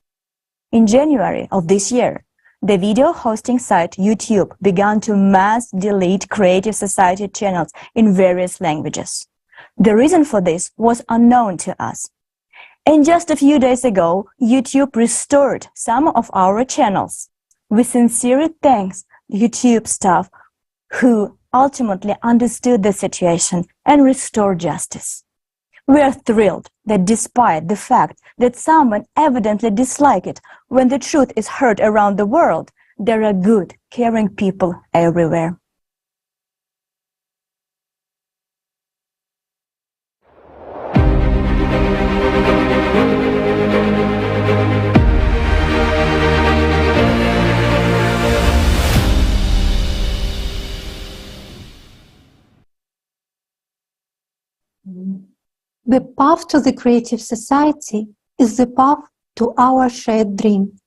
In January of this year, the video hosting site YouTube began to mass delete Creative Society channels in various languages. The reason for this was unknown to us. And just a few days ago, YouTube restored some of our channels. We sincerely thank YouTube staff who ultimately understood the situation and restored justice. We are thrilled that despite the fact that someone evidently dislikes it when the truth is heard around the world, there are good, caring people everywhere. The path to the Creative Society is the path to our shared dream.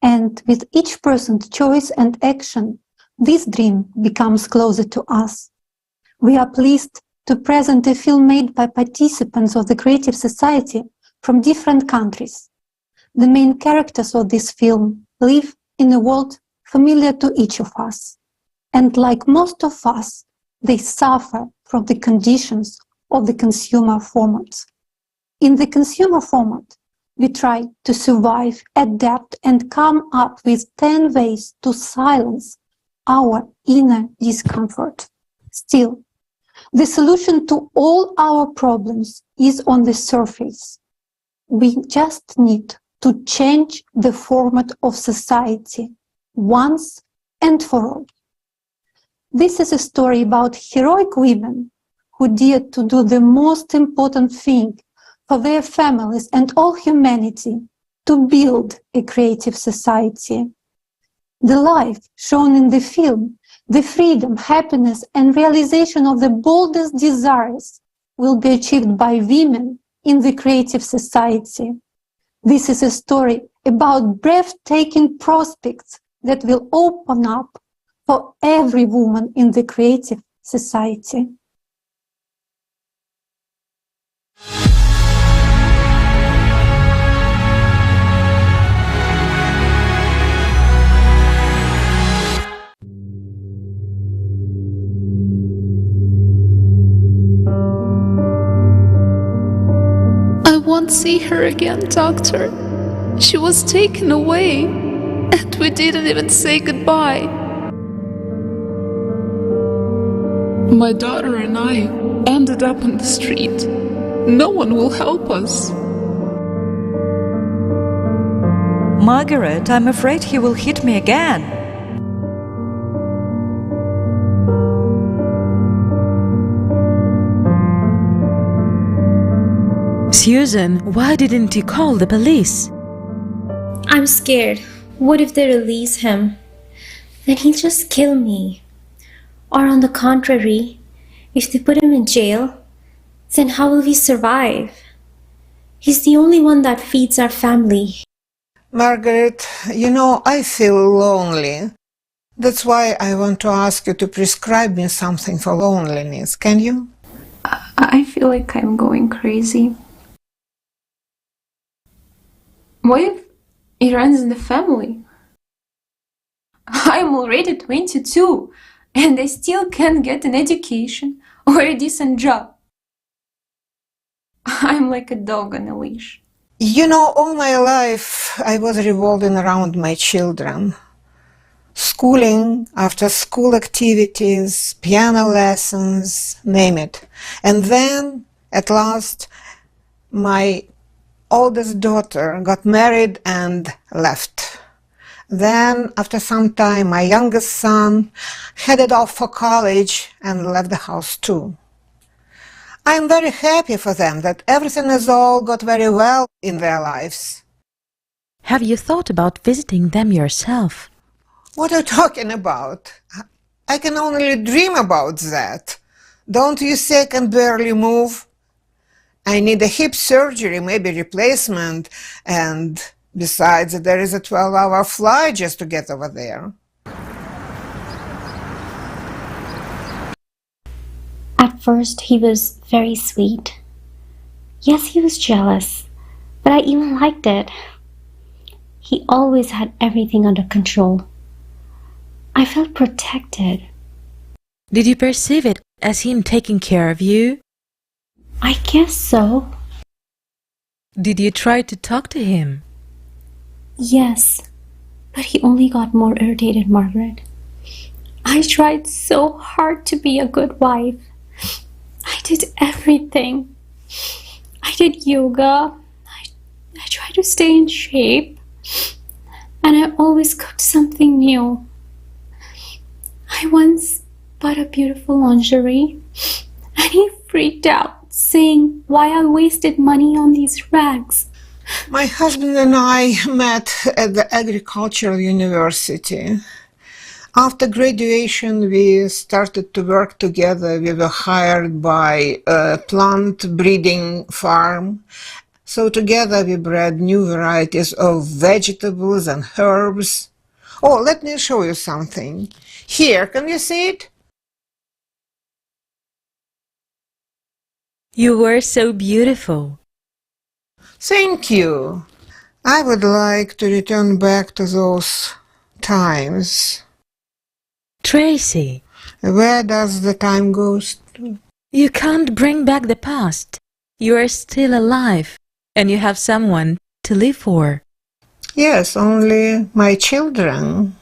And with each person's choice and action, this dream becomes closer to us. We are pleased to present a film made by participants of the Creative Society from different countries. The main characters of this film live in a world familiar to each of us. And like most of us, they suffer from the conditions of the consumer format. In the consumer format, we try to survive, adapt, and come up with 10 ways to silence our inner discomfort. Still, the solution to all our problems is on the surface. We just need to change the format of society once and for all. This is a story about heroic women who dared to do the most important thing for their families and all humanity, to build a creative society. The life shown in the film, the freedom, happiness, and realization of the boldest desires will be achieved by women in the creative society. This is a story about breathtaking prospects that will open up for every woman in the creative society. I won't see her again, doctor. She was taken away, and we didn't even say goodbye. My daughter and I ended up on the street. No one will help us. Margaret, I'm afraid he will hit me again. Susan, why didn't you call the police? I'm scared. What if they release him? Then he'll just kill me. Or on the contrary, if they put him in jail, then how will we survive? He's the only one that feeds our family. Margaret, you know, I feel lonely. That's why I want to ask you to prescribe me something for loneliness. Can you? I feel like I'm going crazy. What if it runs in the family? I'm already 22 and I still can't get an education or a decent job. I'm like a dog on a leash. You know, all my life I was revolving around my children. Schooling, after school activities, piano lessons, name it. And then, at last, my oldest daughter got married and left. Then, after some time, my youngest son headed off for college and left the house too. I'm very happy for them that everything has all got very well in their lives. Have you thought about visiting them yourself? What are you talking about? I can only dream about that. Don't you see I can barely move? I need a hip surgery, maybe replacement, and besides, there is a 12-hour flight just to get over there. At first, he was very sweet. Yes, he was jealous, but I even liked it. He always had everything under control. I felt protected. Did you perceive it as him taking care of you? I guess so. Did you try to talk to him? Yes, but he only got more irritated, Margaret. I tried so hard to be a good wife. I did everything. I did yoga. I tried to stay in shape. And I always cooked something new. I once bought a beautiful lingerie, and he freaked out, saying why I wasted money on these rags. My husband and I met at the agricultural university. After graduation, we started to work together. We were hired by a plant breeding farm. So together we bred new varieties of vegetables and herbs. Oh, let me show you something. Here, can you see it? You were so beautiful. Thank you. I would like to return back to those times. Tracy. Where does the time go to? You can't bring back the past. You are still alive, and you have someone to live for. Yes, only my children.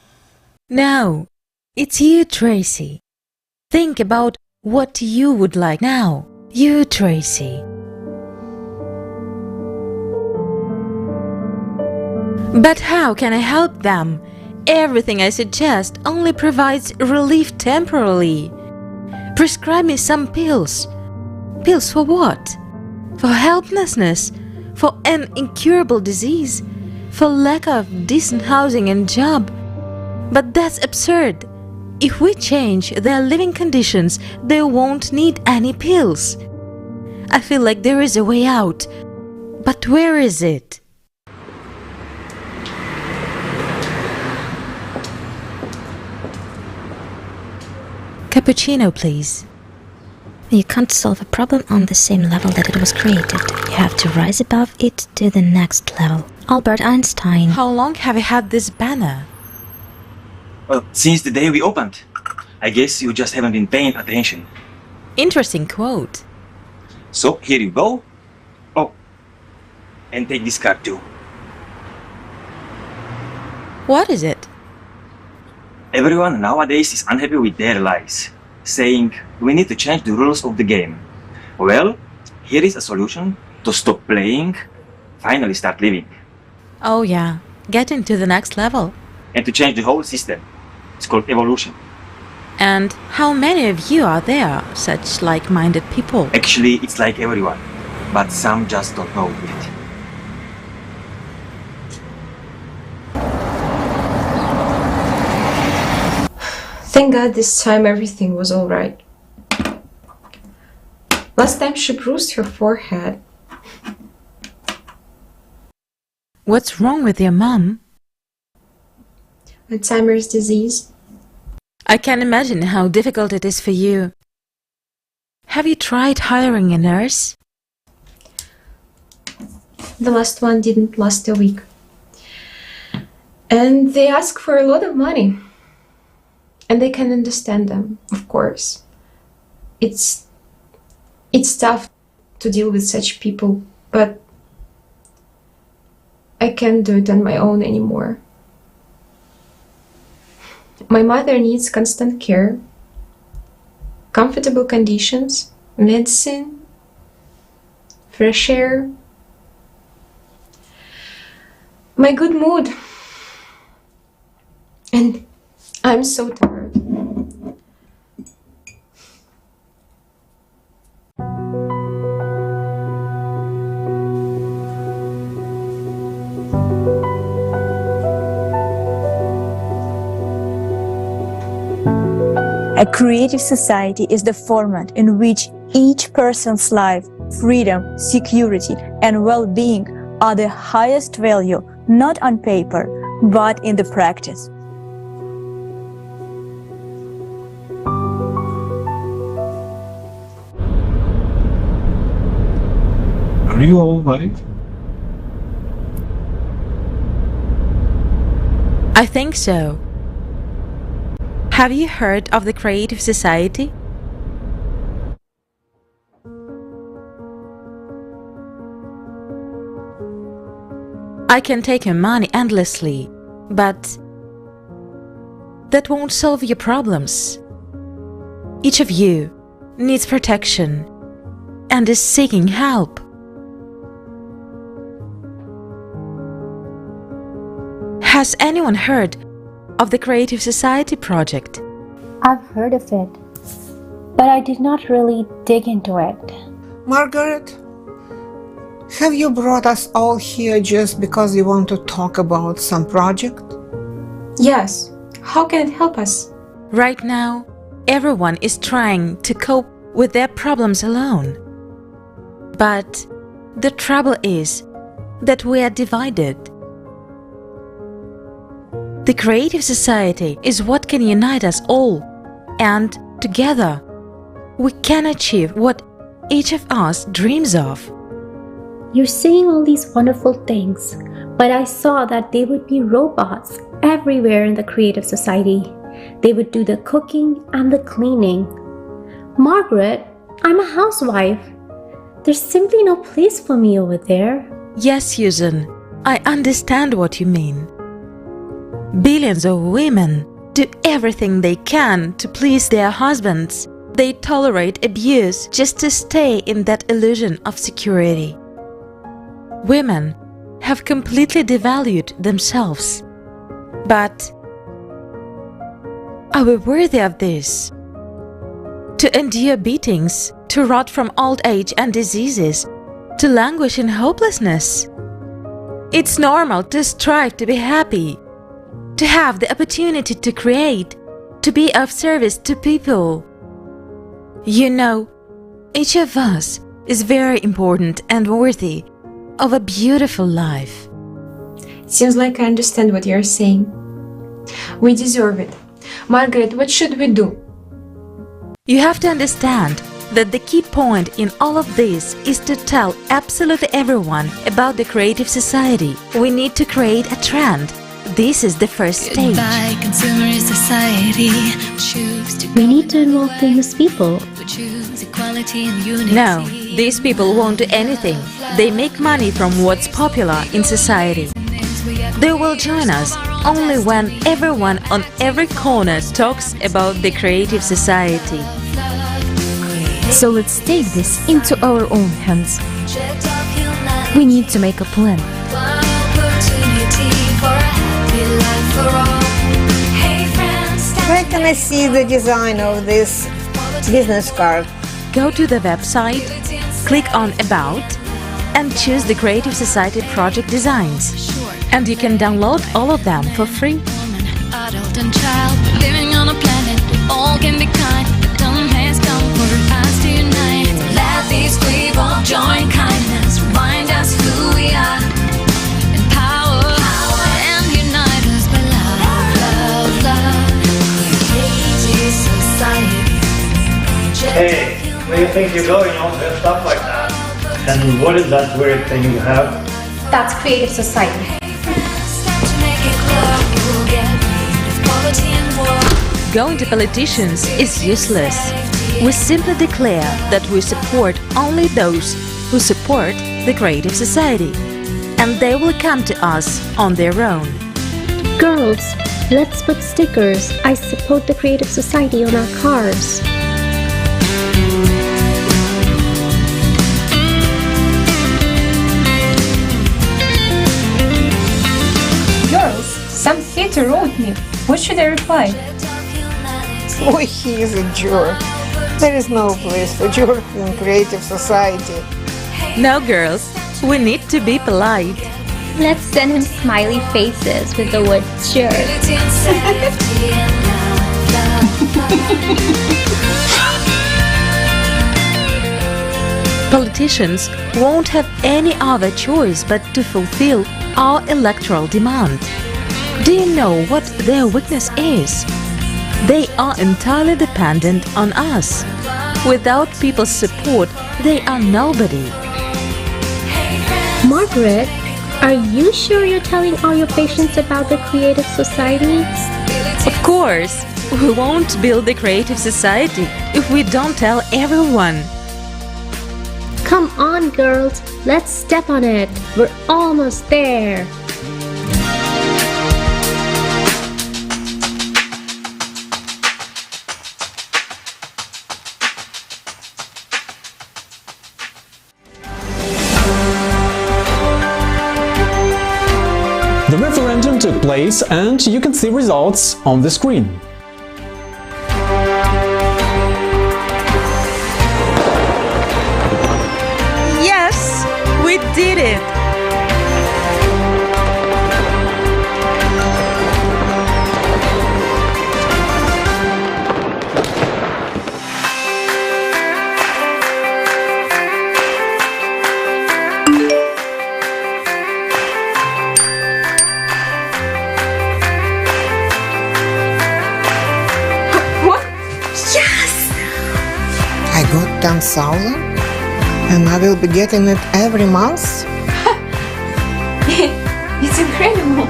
No, it's you, Tracy. Think about what you would like now. You, Tracy. But how can I help them Everything I suggest only provides relief temporarily. Prescribe me some pills. Pills for what? For helplessness? For an incurable disease? For lack of decent housing and job? But that's absurd. If we change their living conditions, they won't need any pills. I feel like there is a way out. But where is it? Cappuccino, please. You can't solve a problem on the same level that it was created. You have to rise above it to the next level. Albert Einstein. How long have you had this banner? Well, since the day we opened. I guess you just haven't been paying attention. Interesting quote. So, here you go. Oh, and take this card too. What is it? Everyone nowadays is unhappy with their lives, saying we need to change the rules of the game. Well, here is a solution to stop playing, finally start living. Oh yeah, getting to the next level. And to change the whole system. It's called evolution. And how many of you are there, such like-minded people? Actually, it's like everyone, but some just don't know it. Thank God this time everything was alright. Last time she bruised her forehead. What's wrong with your mom? Alzheimer's disease. I can imagine how difficult it is for you. Have you tried hiring a nurse? The last one didn't last a week. And they ask for a lot of money. And they can understand them, of course. It's tough to deal with such people, but I can't do it on my own anymore. My mother needs constant care, comfortable conditions, medicine, fresh air, my good mood. And I'm so tired. A creative society is the format in which each person's life, freedom, security, and well-being are the highest value, not on paper, but in the practice. Are you all right? I think so. Have you heard of the Creative Society? I can take your money endlessly, but that won't solve your problems. Each of you needs protection and is seeking help. Has anyone heard of the Creative Society project? I've heard of it, but I did not really dig into it. Margaret, have you brought us all here just because you want to talk about some project? Yes. How can it help us? Right now, everyone is trying to cope with their problems alone. But the trouble is that we are divided. The Creative Society is what can unite us all, and together we can achieve what each of us dreams of. You're saying all these wonderful things, but I saw that there would be robots everywhere in the Creative Society. They would do the cooking and the cleaning. Margaret, I'm a housewife. There's simply no place for me over there. Yes, Susan, I understand what you mean. Billions of women do everything they can to please their husbands. They tolerate abuse just to stay in that illusion of security. Women have completely devalued themselves. But Are we worthy of this? To endure beatings, to rot from old age and diseases, to languish in hopelessness? It's normal to strive to be happy, to have the opportunity to create, to be of service to people. You know, each of us is very important and worthy of a beautiful life. Seems like I understand what you're saying. We deserve it. Margaret, what should we do? You have to understand that the key point in all of this is to tell absolutely everyone about the creative society. We need to create a trend. This is the first stage. Goodbye, consumerist society. We need to involve famous people. No, these people won't do anything. They make money from what's popular in society. They will join us only when everyone on every corner talks about the creative society. So let's take this into our own hands. We need to make a plan. Where can I see the design of this business card? Go to the website, click on About, and choose the Creative Society project designs. And you can download all of them for free. Adult and child, living on a planet, we all can be kind. The time has come for us to unite. Let these people join kindness, remind us who we are. Empower and unite us by love, love, love. Creative society. Hey, where do you think you're going all dressed up like that? And what is that weird thing you have? That's creative society. Going to politicians is useless. We simply declare that we support only those who support the creative society, and they will come to us on their own. Girls, let's put stickers "I support the creative society" on our cars. Girls, some hater wrote me. What should I reply? Oh, he is a jerk. There is no place for jerk in creative society. No, girls, we need to be polite. Let's send him smiley faces with the word jerk. Politicians won't have any other choice but to fulfill our electoral demand. Do you know what their weakness is? They are entirely dependent on us. Without people's support, they are nobody. Margaret, are you sure you're telling all your patients about the creative society? Of course, we won't build the creative society if we don't tell everyone. Come on, girls, let's step on it. We're almost there. The referendum took place and you can see results on the screen. Yes, we did it! I got 10,000 and I will be getting it every month? It's incredible.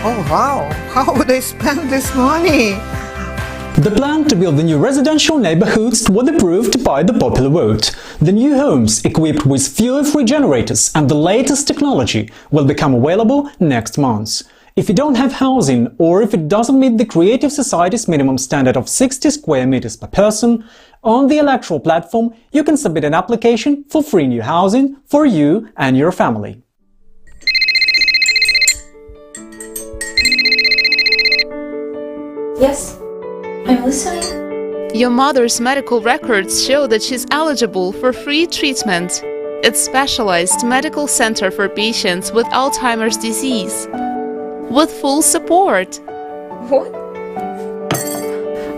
Oh wow, how would I spend this money? The plan to build the new residential neighborhoods was approved by the popular vote. The new homes equipped with fuel-free generators and the latest technology will become available next month. If you don't have housing or if it doesn't meet the Creative Society's minimum standard of 60 square meters per person, on the electoral platform you can submit an application for free new housing for you and your family. Yes, I'm listening. Your mother's medical records show that she's eligible for free treatment. It's specialized medical center for patients with Alzheimer's disease. With full support. What?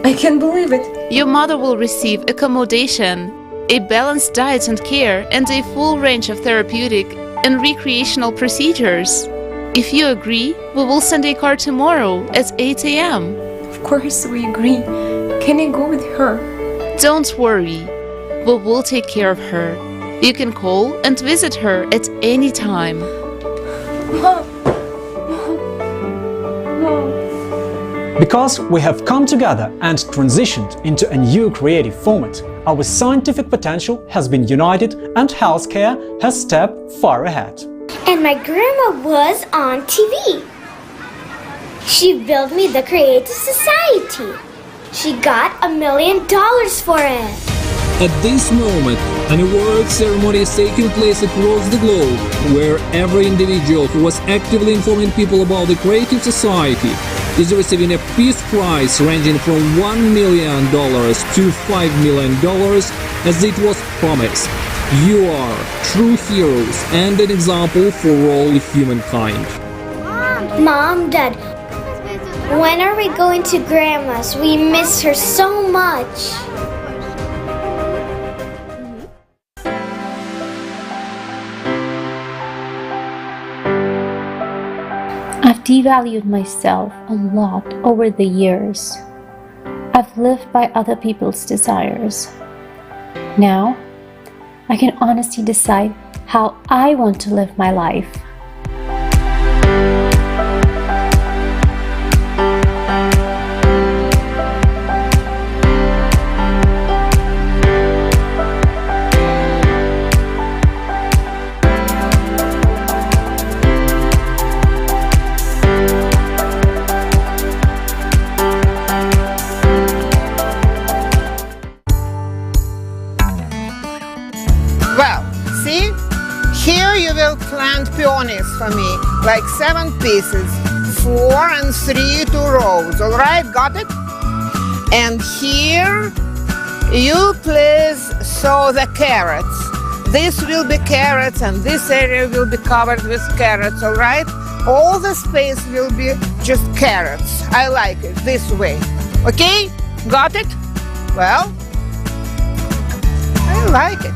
I can't believe it. Your mother will receive accommodation, a balanced diet and care, and a full range of therapeutic and recreational procedures. If you agree, we will send a car tomorrow at 8 a.m. Of course we agree. Can I go with her? Don't worry. We will take care of her. You can call and visit her at any time. Mom. Because we have come together and transitioned into a new creative format, our scientific potential has been united and healthcare has stepped far ahead. And my grandma was on TV. She built me the Creative Society. She got $1 million for it. At this moment, an award ceremony is taking place across the globe, where every individual who was actively informing people about the Creative Society is receiving a Peace Prize ranging from $1 million to $5 million, as it was promised. You are true heroes and an example for all humankind. Mom, Dad, when are we going to Grandma's? We miss her so much. I've devalued myself a lot over the years. I've lived by other people's desires. Now, I can honestly decide how I want to live my life. Well, see? Here you will plant peonies for me, like 7 pieces, 4 and 3 2 rows, all right? Got it? And here you please sow the carrots. This will be carrots and this area will be covered with carrots, all right? All the space will be just carrots. I like it this way. Okay? Got it? Well, I like it.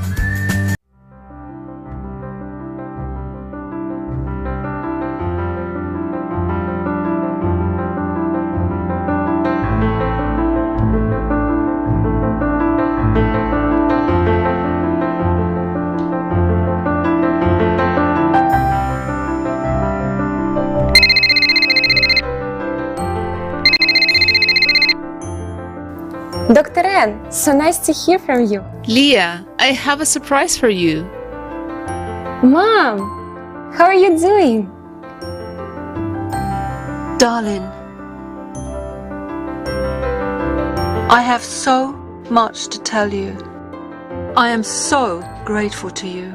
Dr. Ann, so nice to hear from you. Leah, I have a surprise for you. Mom, how are you doing? Darling, I have so much to tell you. I am so grateful to you.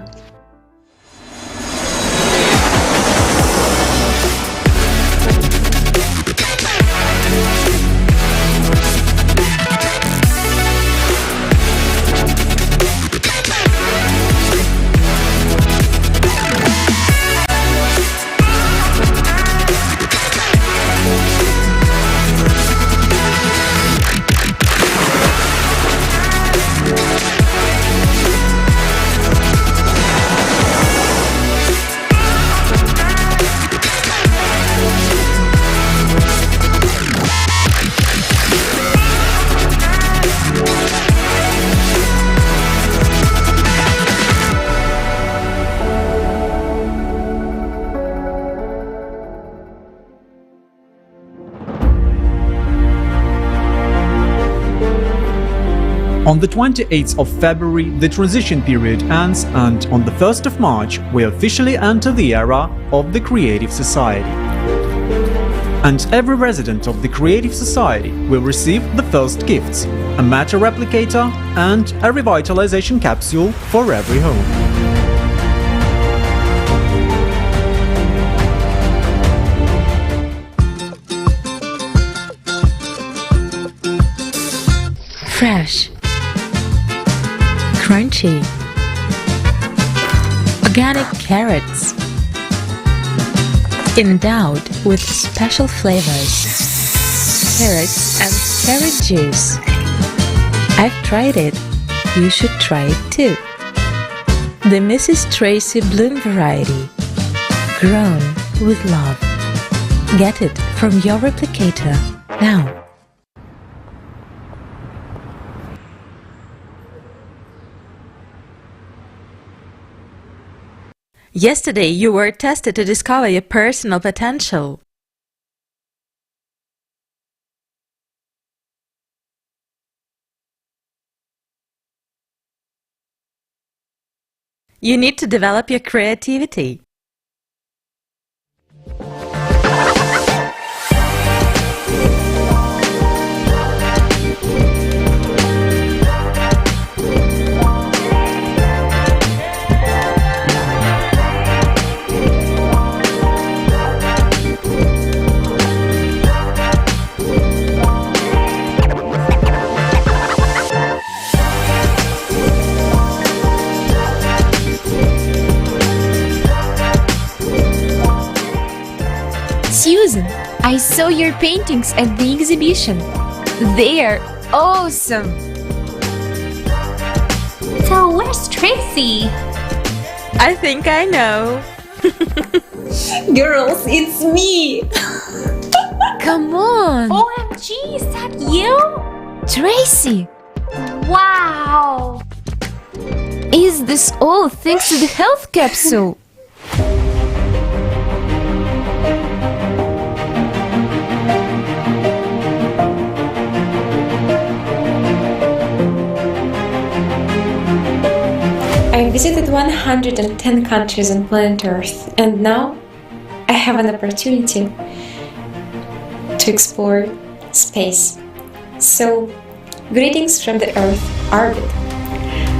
On the 28th of February, the transition period ends, and on the 1st of March, we officially enter the era of the Creative Society. And every resident of the Creative Society will receive the first gifts, a matter replicator and a revitalization capsule for every home. fresh, crunchy, organic carrots, endowed with special flavors, carrots and carrot juice. I've tried it. You should try it too. The Mrs. Tracy Bloom variety, grown with love. Get it from your replicator now. Yesterday, you were tested to discover your personal potential. You need to develop your creativity. Susan, I saw your paintings at the exhibition. They are awesome! So where's Tracy? I think I know. Girls, it's me! Come on! OMG, is that you? Tracy! Wow! Is this all thanks to the health capsule? I visited 110 countries on planet Earth, and now I have an opportunity to explore space. So, greetings from the Earth orbit.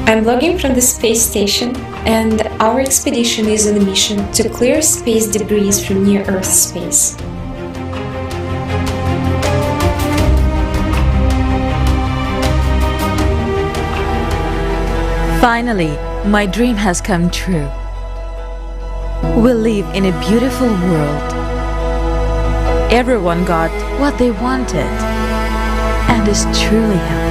I'm logging from the space station, and our expedition is on a mission to clear space debris from near Earth space. Finally, my dream has come true. We live in a beautiful world. Everyone got what they wanted and is truly happy.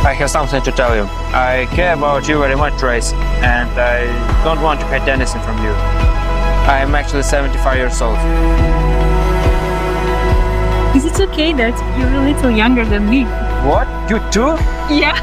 I have something to tell you. I care about you very much, Trace, and I don't want to hide anything from you. I am actually 75 years old. Is it okay that you're a little younger than me? What? You too? Yeah.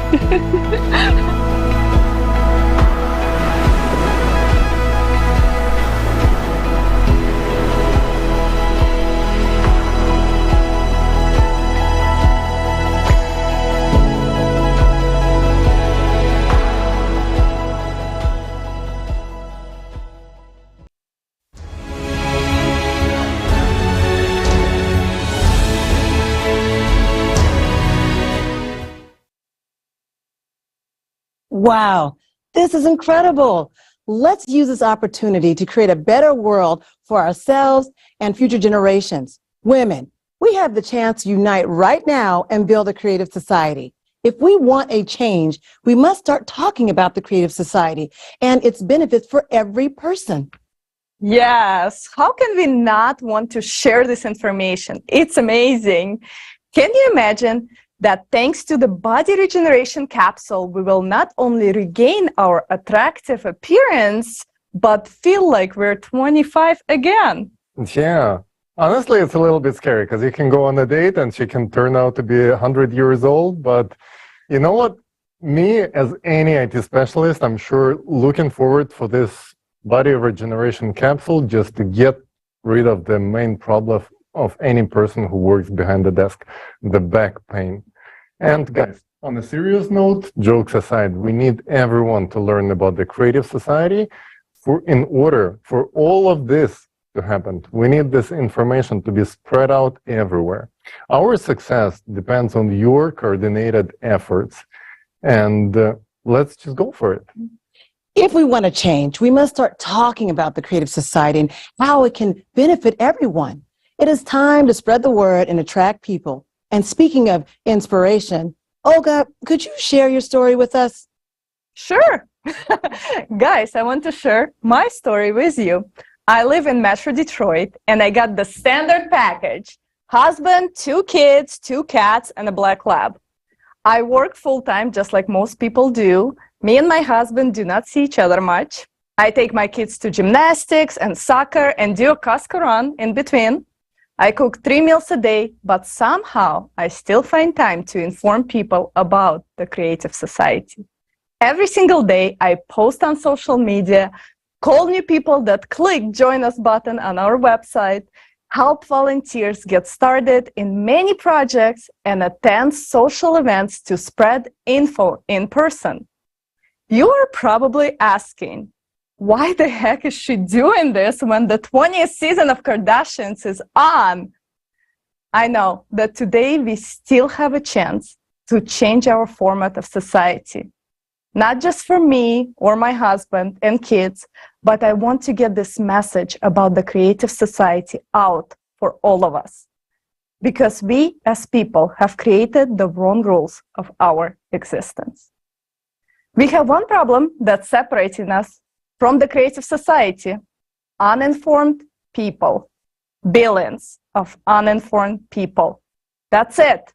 Wow, this is incredible. Let's use this opportunity to create a better world for ourselves and future generations. Women, we have the chance to unite right now and build a creative society. If we want a change, we must start talking about the creative society and its benefits for every person. Yes, how can we not want to share this information? It's amazing. Can you imagine that thanks to the body regeneration capsule, we will not only regain our attractive appearance, but feel like we're 25 again? Yeah. Honestly, it's a little bit scary because you can go on a date and she can turn out to be 100 years old. But you know what? Me, as any IT specialist, I'm sure looking forward for this body regeneration capsule just to get rid of the main problem of any person who works behind the desk, the back pain. And guys, on a serious note, jokes aside, we need everyone to learn about the creative society in order for all of this to happen. We need this information to be spread out everywhere. Our success depends on your coordinated efforts, and let's just go for it. If we want to change, we must start talking about the creative society and how it can benefit everyone. It is time to spread the word and attract people. And speaking of inspiration, Olga, could you share your story with us? Sure. Guys, I want to share my story with you. I live in Metro Detroit, and I got the standard package: husband, 2 kids, 2 cats, and a black lab. I work full-time, just like most people do. Me and my husband do not see each other much. I take my kids to gymnastics and soccer and do a Costco run in between. I cook 3 meals a day, but somehow I still find time to inform people about the creative society. Every single day, I post on social media, call new people that click join us button on our website, help volunteers get started in many projects, and attend social events to spread info in person. You are probably asking, why the heck is she doing this when the 20th season of Kardashians is on? I know that today we still have a chance to change our format of society. Not just for me or my husband and kids, but I want to get this message about the creative society out for all of us. Because we as people have created the wrong rules of our existence. We have one problem that's separating us from the creative society: uninformed people. Billions of uninformed people. That's it.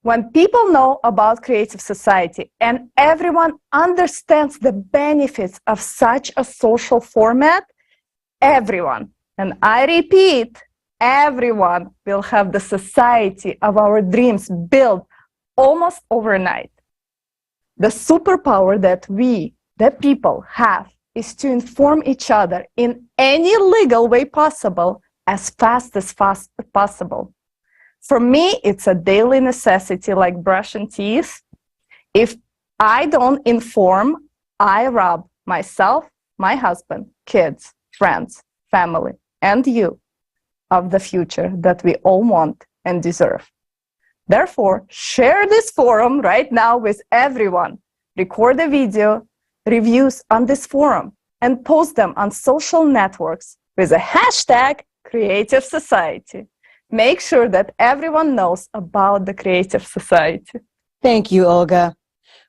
When people know about creative society and everyone understands the benefits of such a social format, everyone, and I repeat, everyone will have the society of our dreams built almost overnight. The superpower that we, the people, have is to inform each other in any legal way possible as fast as possible. For me, it's a daily necessity like brushing teeth. If I don't inform, I rob myself, my husband, kids, friends, family, and you of the future that we all want and deserve. Therefore, share this forum right now with everyone. Record a video, reviews on this forum, and post them on social networks with a hashtag Creative Society. Make sure that everyone knows about the Creative Society. Thank you, Olga.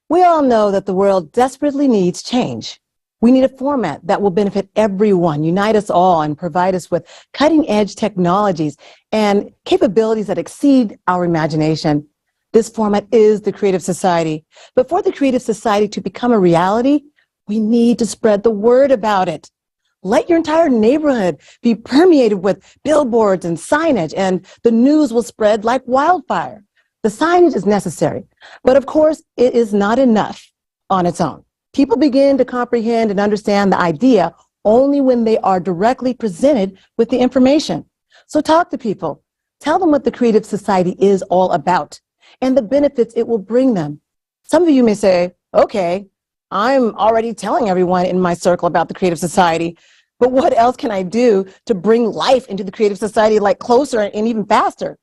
We all know that the world desperately needs change. We need a format that will benefit everyone, unite us all, and provide us with cutting-edge technologies and capabilities that exceed our imagination. This format is the Creative Society. But for the Creative Society to become a reality, we need to spread the word about it. Let your entire neighborhood be permeated with billboards and signage, and the news will spread like wildfire. The signage is necessary, but of course, it is not enough on its own. People begin to comprehend and understand the idea only when they are directly presented with the information. So talk to people. Tell them what the Creative Society is all about and the benefits it will bring them. Some of you may say, okay, I'm already telling everyone in my circle about the Creative Society, but what else can I do to bring life into the Creative Society like closer and even faster?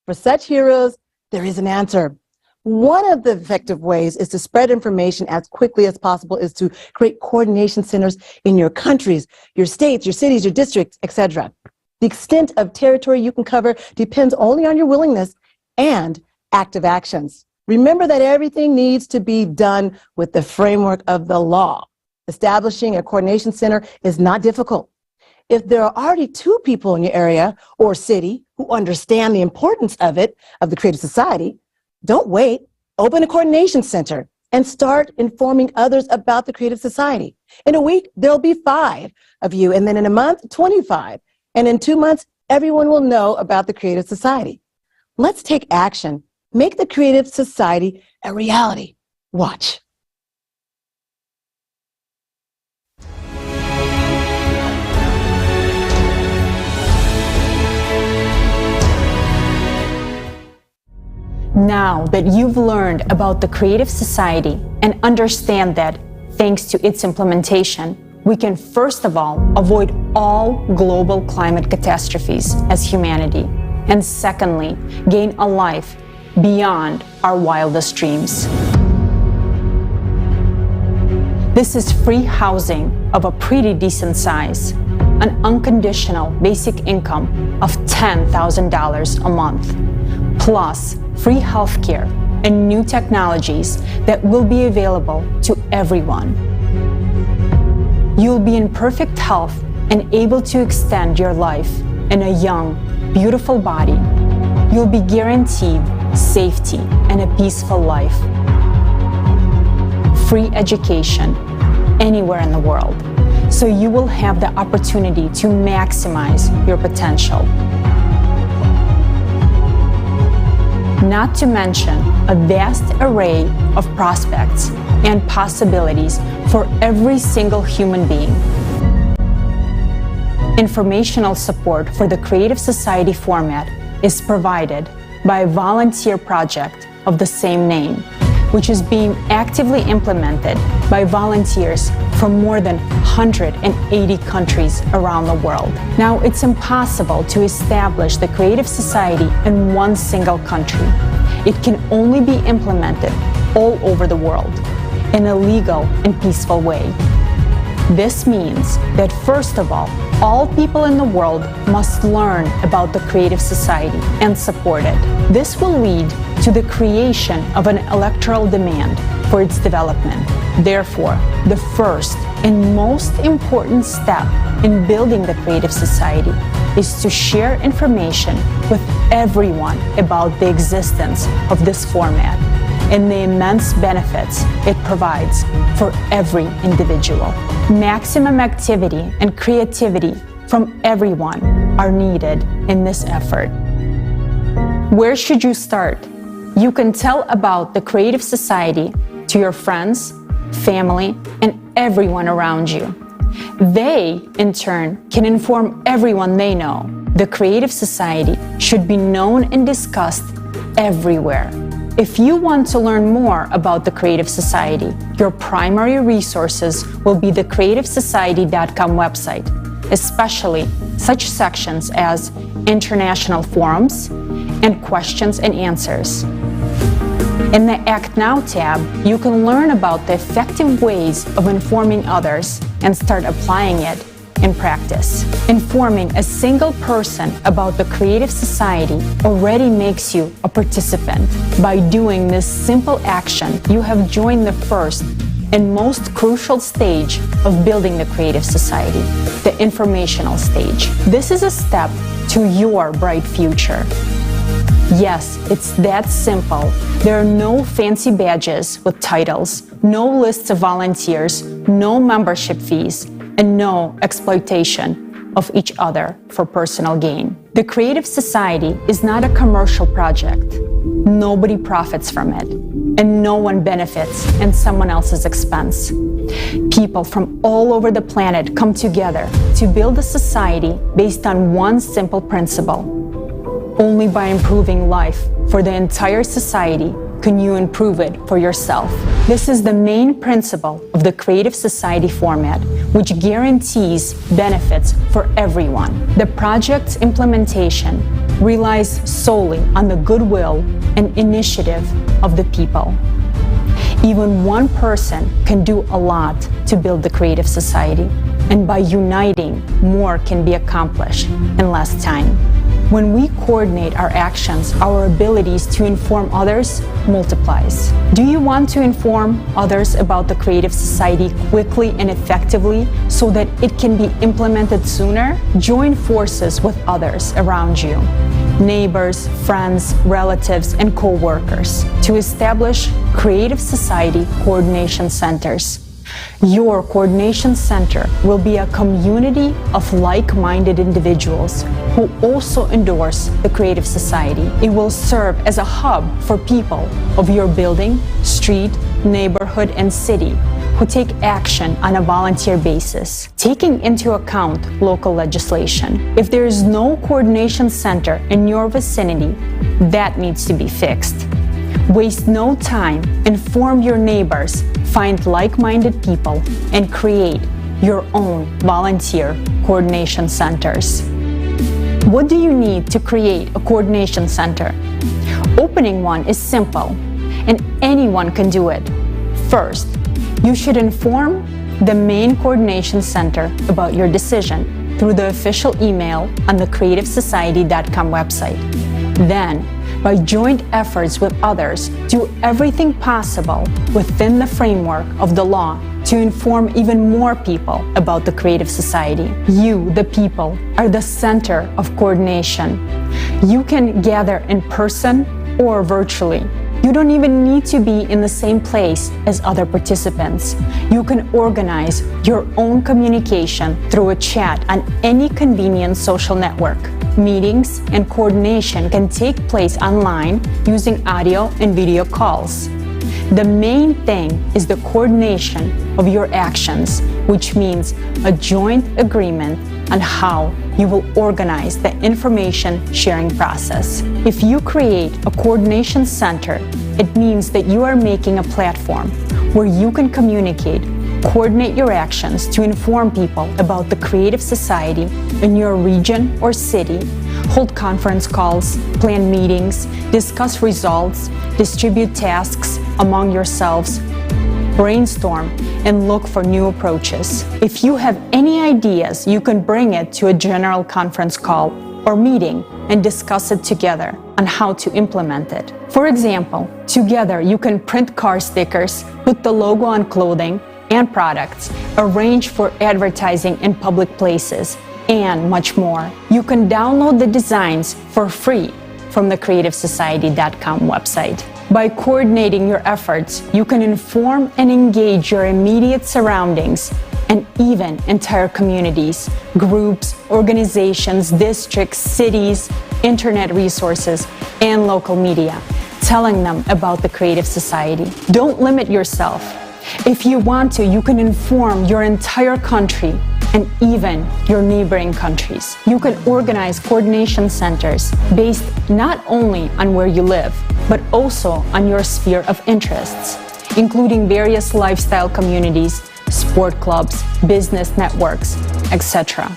For such heroes, there is an answer. One of the effective ways is to spread information as quickly as possible is to create coordination centers in your countries, your states, your cities, your districts, etc. The extent of territory you can cover depends only on your willingness and active actions. Remember that everything needs to be done with the framework of the law. Establishing a coordination center is not difficult. If there are already 2 people in your area or city who understand the importance of it, of the Creative Society, don't wait. Open a coordination center and start informing others about the Creative Society. In a week, there'll be 5 of you, and then in a month, 25. And in 2 months, everyone will know about the Creative Society. Let's take action. Make the Creative Society a reality. Watch. Now that you've learned about the Creative Society and understand that, thanks to its implementation, we can first of all avoid all global climate catastrophes as humanity, and secondly, gain a life beyond our wildest dreams. This is free housing of a pretty decent size, an unconditional basic income of $10,000 a month, plus free healthcare and new technologies that will be available to everyone. You'll be in perfect health and able to extend your life in a young, beautiful body. You'll be guaranteed safety and a peaceful life. Free education anywhere in the world, so you will have the opportunity to maximize your potential. Not to mention a vast array of prospects and possibilities for every single human being. Informational support for the Creative Society format is provided by a volunteer project of the same name, which is being actively implemented by volunteers from more than 180 countries around the world. Now, it's impossible to establish the Creative Society in one single country. It can only be implemented all over the world in a legal and peaceful way. This means that, first of all people in the world must learn about the Creative Society and support it. This will lead to the creation of an electoral demand for its development. Therefore, the first and most important step in building the Creative Society is to share information with everyone about the existence of this format and the immense benefits it provides for every individual. Maximum activity and creativity from everyone are needed in this effort. Where should you start? You can tell about the Creative Society to your friends, family, and everyone around you. They, in turn, can inform everyone they know. The Creative Society should be known and discussed everywhere. If you want to learn more about the Creative Society, your primary resources will be the creativesociety.com website, especially such sections as international forums and questions and answers. In the Act Now tab, you can learn about the effective ways of informing others and start applying it in practice. Informing a single person about the Creative Society already makes you a participant. By doing this simple action, you have joined the first and most crucial stage of building the Creative Society, the informational stage. This is a step to your bright future. Yes, it's that simple. There are no fancy badges with titles, no lists of volunteers, no membership fees, and no exploitation of each other for personal gain. The Creative Society is not a commercial project. Nobody profits from it, and no one benefits at someone else's expense. People from all over the planet come together to build a society based on one simple principle. Only by improving life for the entire society can you improve it for yourself. This is the main principle of the Creative Society format, which guarantees benefits for everyone. The project's implementation relies solely on the goodwill and initiative of the people. Even one person can do a lot to build the Creative Society, and by uniting, more can be accomplished in less time. When we coordinate our actions, our abilities to inform others multiplies. Do you want to inform others about the Creative Society quickly and effectively so that it can be implemented sooner? Join forces with others around you, neighbors, friends, relatives, and co-workers to establish Creative Society coordination centers. Your coordination center will be a community of like-minded individuals who also endorse the Creative Society. It will serve as a hub for people of your building, street, neighborhood, and city who take action on a volunteer basis, taking into account local legislation. If there is no coordination center in your vicinity, that needs to be fixed. Waste no time, inform your neighbors, find like-minded people, and create your own volunteer coordination centers. What do you need to create a coordination center? Opening one is simple, and anyone can do it. First, you should inform the main coordination center about your decision through the official email on the creativesociety.com website. Then, by joint efforts with others, do everything possible within the framework of the law to inform even more people about the Creative Society. You, the people, are the center of coordination. You can gather in person or virtually. You don't even need to be in the same place as other participants. You can organize your own communication through a chat on any convenient social network. Meetings and coordination can take place online using audio and video calls. The main thing is the coordination of your actions, which means a joint agreement on how you will organize the information sharing process. If you create a coordination center, it means that you are making a platform where you can communicate, coordinate your actions to inform people about the Creative Society in your region or city, hold conference calls, plan meetings, discuss results, distribute tasks among yourselves, brainstorm, and look for new approaches. If you have any ideas, you can bring it to a general conference call or meeting and discuss it together on how to implement it. For example, together you can print car stickers, put the logo on clothing and products, arrange for advertising in public places, and much more. You can download the designs for free from the creativesociety.com website. By coordinating your efforts, you can inform and engage your immediate surroundings and even entire communities, groups, organizations, districts, cities, internet resources, and local media, telling them about the Creative Society. Don't limit yourself. If you want to, you can inform your entire country and even your neighboring countries. You can organize coordination centers based not only on where you live, but also on your sphere of interests, including various lifestyle communities, sport clubs, business networks, etc.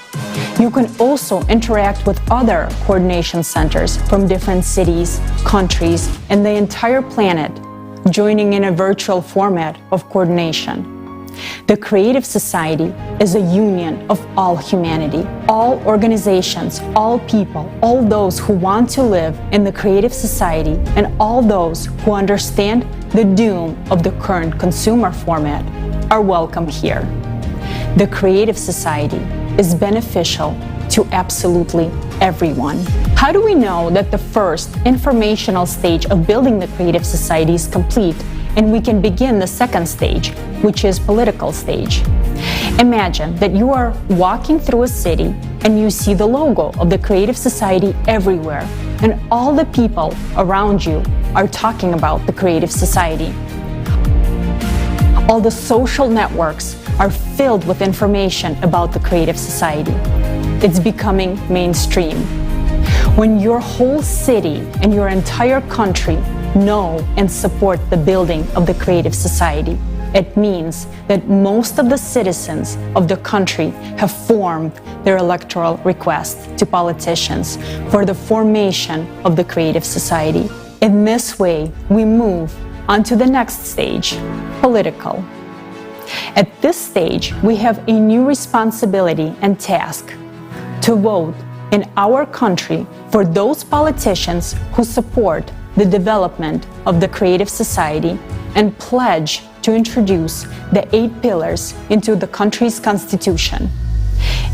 You can also interact with other coordination centers from different cities, countries, and the entire planet, joining in a virtual format of coordination. The Creative Society is a union of all humanity, all organizations, all people, all those who want to live in the Creative Society, and all those who understand the doom of the current consumer format are welcome here. The Creative Society is beneficial to absolutely everyone. How do we know that the first informational stage of building the Creative Society is complete and we can begin the second stage, which is political stage? Imagine that you are walking through a city and you see the logo of the Creative Society everywhere, and all the people around you are talking about the Creative Society. All the social networks are filled with information about the Creative Society. It's becoming mainstream. When your whole city and your entire country know and support the building of the Creative Society, it means that most of the citizens of the country have formed their electoral request to politicians for the formation of the Creative Society. In this way, we move on to the next stage, political. At this stage, we have a new responsibility and task: to vote in our country for those politicians who support the development of the Creative Society and pledge to introduce the 8 pillars into the country's constitution.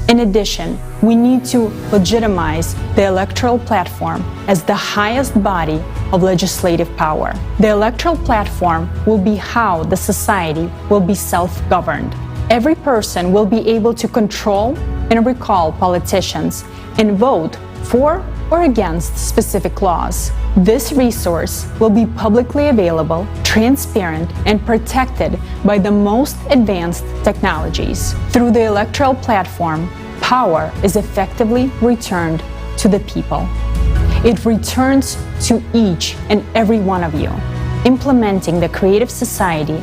In addition, we need to legitimize the electoral platform as the highest body of legislative power. The electoral platform will be how the society will be self-governed. Every person will be able to control and recall politicians and vote for or against specific laws. This resource will be publicly available, transparent, and protected by the most advanced technologies. Through the electoral platform, power is effectively returned to the people. It returns to each and every one of you. Implementing the creative society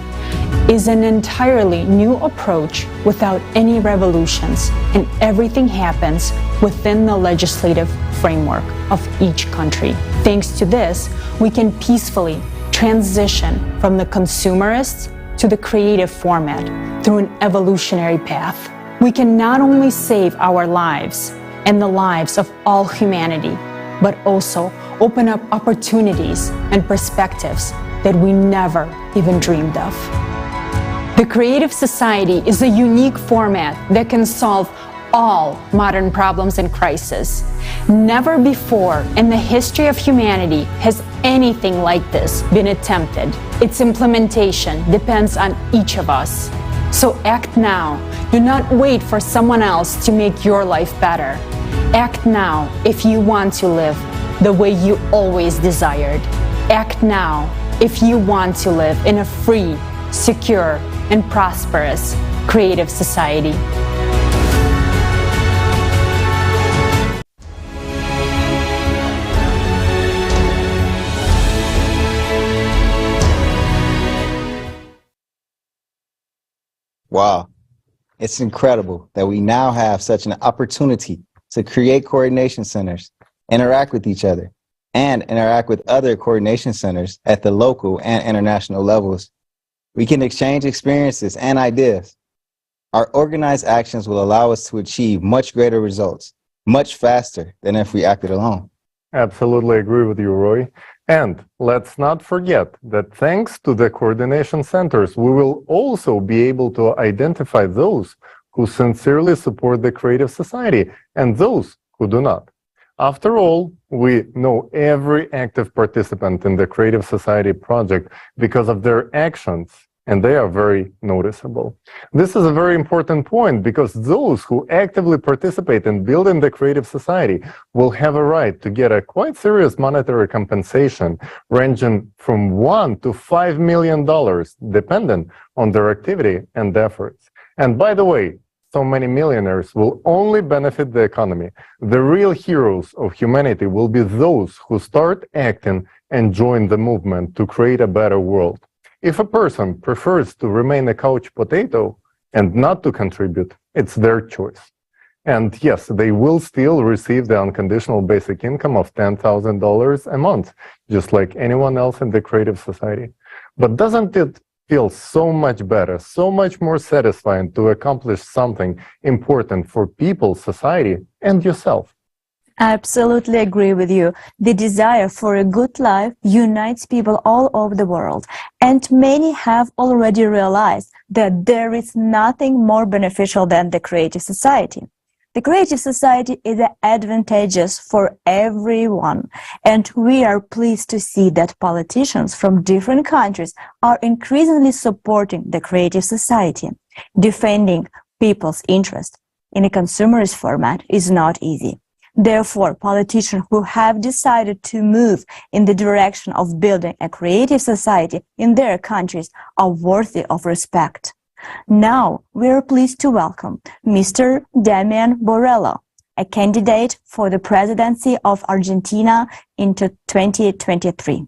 is an entirely new approach without any revolutions, and everything happens within the legislative framework of each country. Thanks to this, we can peacefully transition from the consumerist to the creative format through an evolutionary path. We can not only save our lives and the lives of all humanity, but also open up opportunities and perspectives that we never even dreamed of. The creative society is a unique format that can solve all modern problems and crises. Never before in the history of humanity has anything like this been attempted. Its implementation depends on each of us. So act now. Do not wait for someone else to make your life better. Act now if you want to live the way you always desired. Act now if you want to live in a free, secure, and prosperous creative society. Wow, it's incredible that we now have such an opportunity to create coordination centers, interact with each other, and interact with other coordination centers at the local and international levels. We can exchange experiences and ideas. Our organized actions will allow us to achieve much greater results, much faster than if we acted alone. Absolutely agree with you, Roy. And let's not forget that thanks to the coordination centers, we will also be able to identify those who sincerely support the creative society and those who do not. After all, we know every active participant in the Creative Society project because of their actions, and they are very noticeable. This is a very important point because those who actively participate in building the Creative Society will have a right to get a quite serious monetary compensation ranging from $1 to $5 million, dependent on their activity and efforts. And by the way, so many millionaires will only benefit the economy. The real heroes of humanity will be those who start acting and join the movement to create a better world. If a person prefers to remain a couch potato and not to contribute, it's their choice. And yes, they will still receive the unconditional basic income of $10,000 a month, just like anyone else in the Creative Society. But doesn't it feel so much better, so much more satisfying to accomplish something important for people, society, and yourself? I absolutely agree with you. The desire for a good life unites people all over the world, and many have already realized that there is nothing more beneficial than the Creative Society. The Creative Society is advantageous for everyone, and we are pleased to see that politicians from different countries are increasingly supporting the Creative Society. Defending people's interests in a consumerist format is not easy. Therefore, politicians who have decided to move in the direction of building a creative society in their countries are worthy of respect. Now, we are pleased to welcome Mr. Damian Borrello, a candidate for the presidency of Argentina in 2023.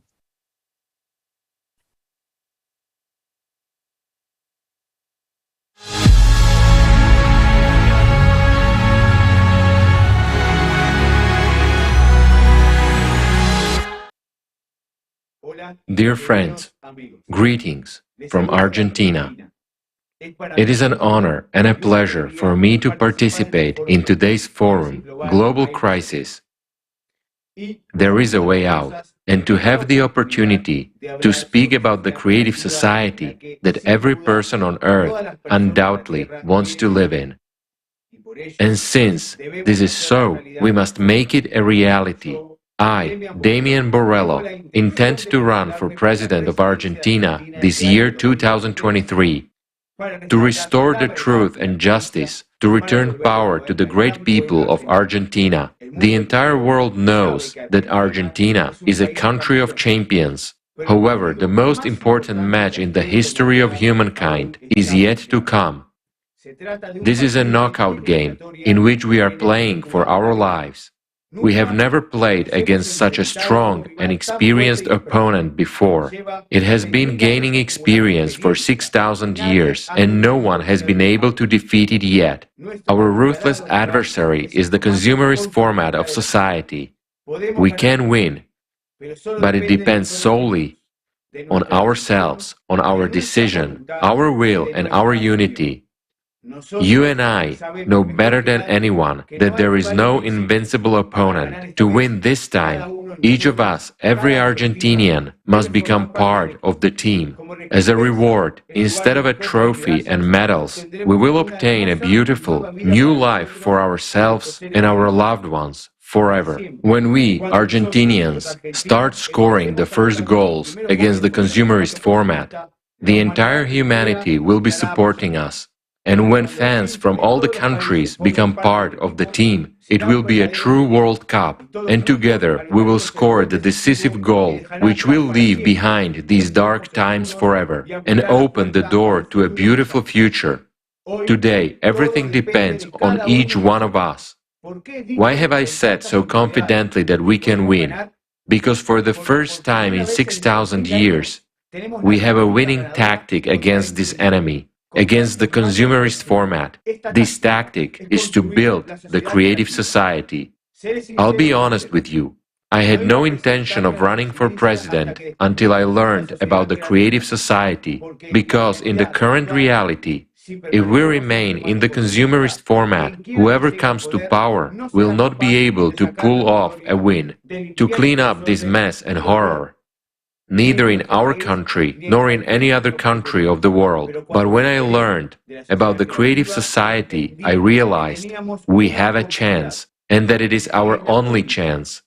Dear friends, greetings from Argentina. It is an honor and a pleasure for me to participate in today's forum, Global Crisis. There is a way out, and to have the opportunity to speak about the creative society that every person on earth undoubtedly wants to live in. And since this is so, we must make it a reality. I, Damian Borrello, intend to run for President of Argentina this year 2023, to restore the truth and justice, to return power to the great people of Argentina. The entire world knows that Argentina is a country of champions. However, the most important match in the history of humankind is yet to come. This is a knockout game in which we are playing for our lives. We have never played against such a strong and experienced opponent before. It has been gaining experience for 6,000 years, and no one has been able to defeat it yet. Our ruthless adversary is the consumerist format of society. We can win, but it depends solely on ourselves, on our decision, our will, and our unity. You and I know better than anyone that there is no invincible opponent. To win this time, each of us, every Argentinian, must become part of the team. As a reward, instead of a trophy and medals, we will obtain a beautiful, new life for ourselves and our loved ones forever. When we, Argentinians, start scoring the first goals against the consumerist format, the entire humanity will be supporting us. And when fans from all the countries become part of the team, it will be a true World Cup, and together we will score the decisive goal which will leave behind these dark times forever and open the door to a beautiful future. Today, everything depends on each one of us. Why have I said so confidently that we can win? Because for the first time in 6,000 years, we have a winning tactic against this enemy. Against the consumerist format. This tactic is to build the creative society. I'll be honest with you. I had no intention of running for president until I learned about the creative society, because in the current reality, if we remain in the consumerist format, whoever comes to power will not be able to pull off a win, to clean up this mess and horror. Neither in our country nor in any other country of the world. But when I learned about the creative society, I realized we have a chance, and that it is our only chance.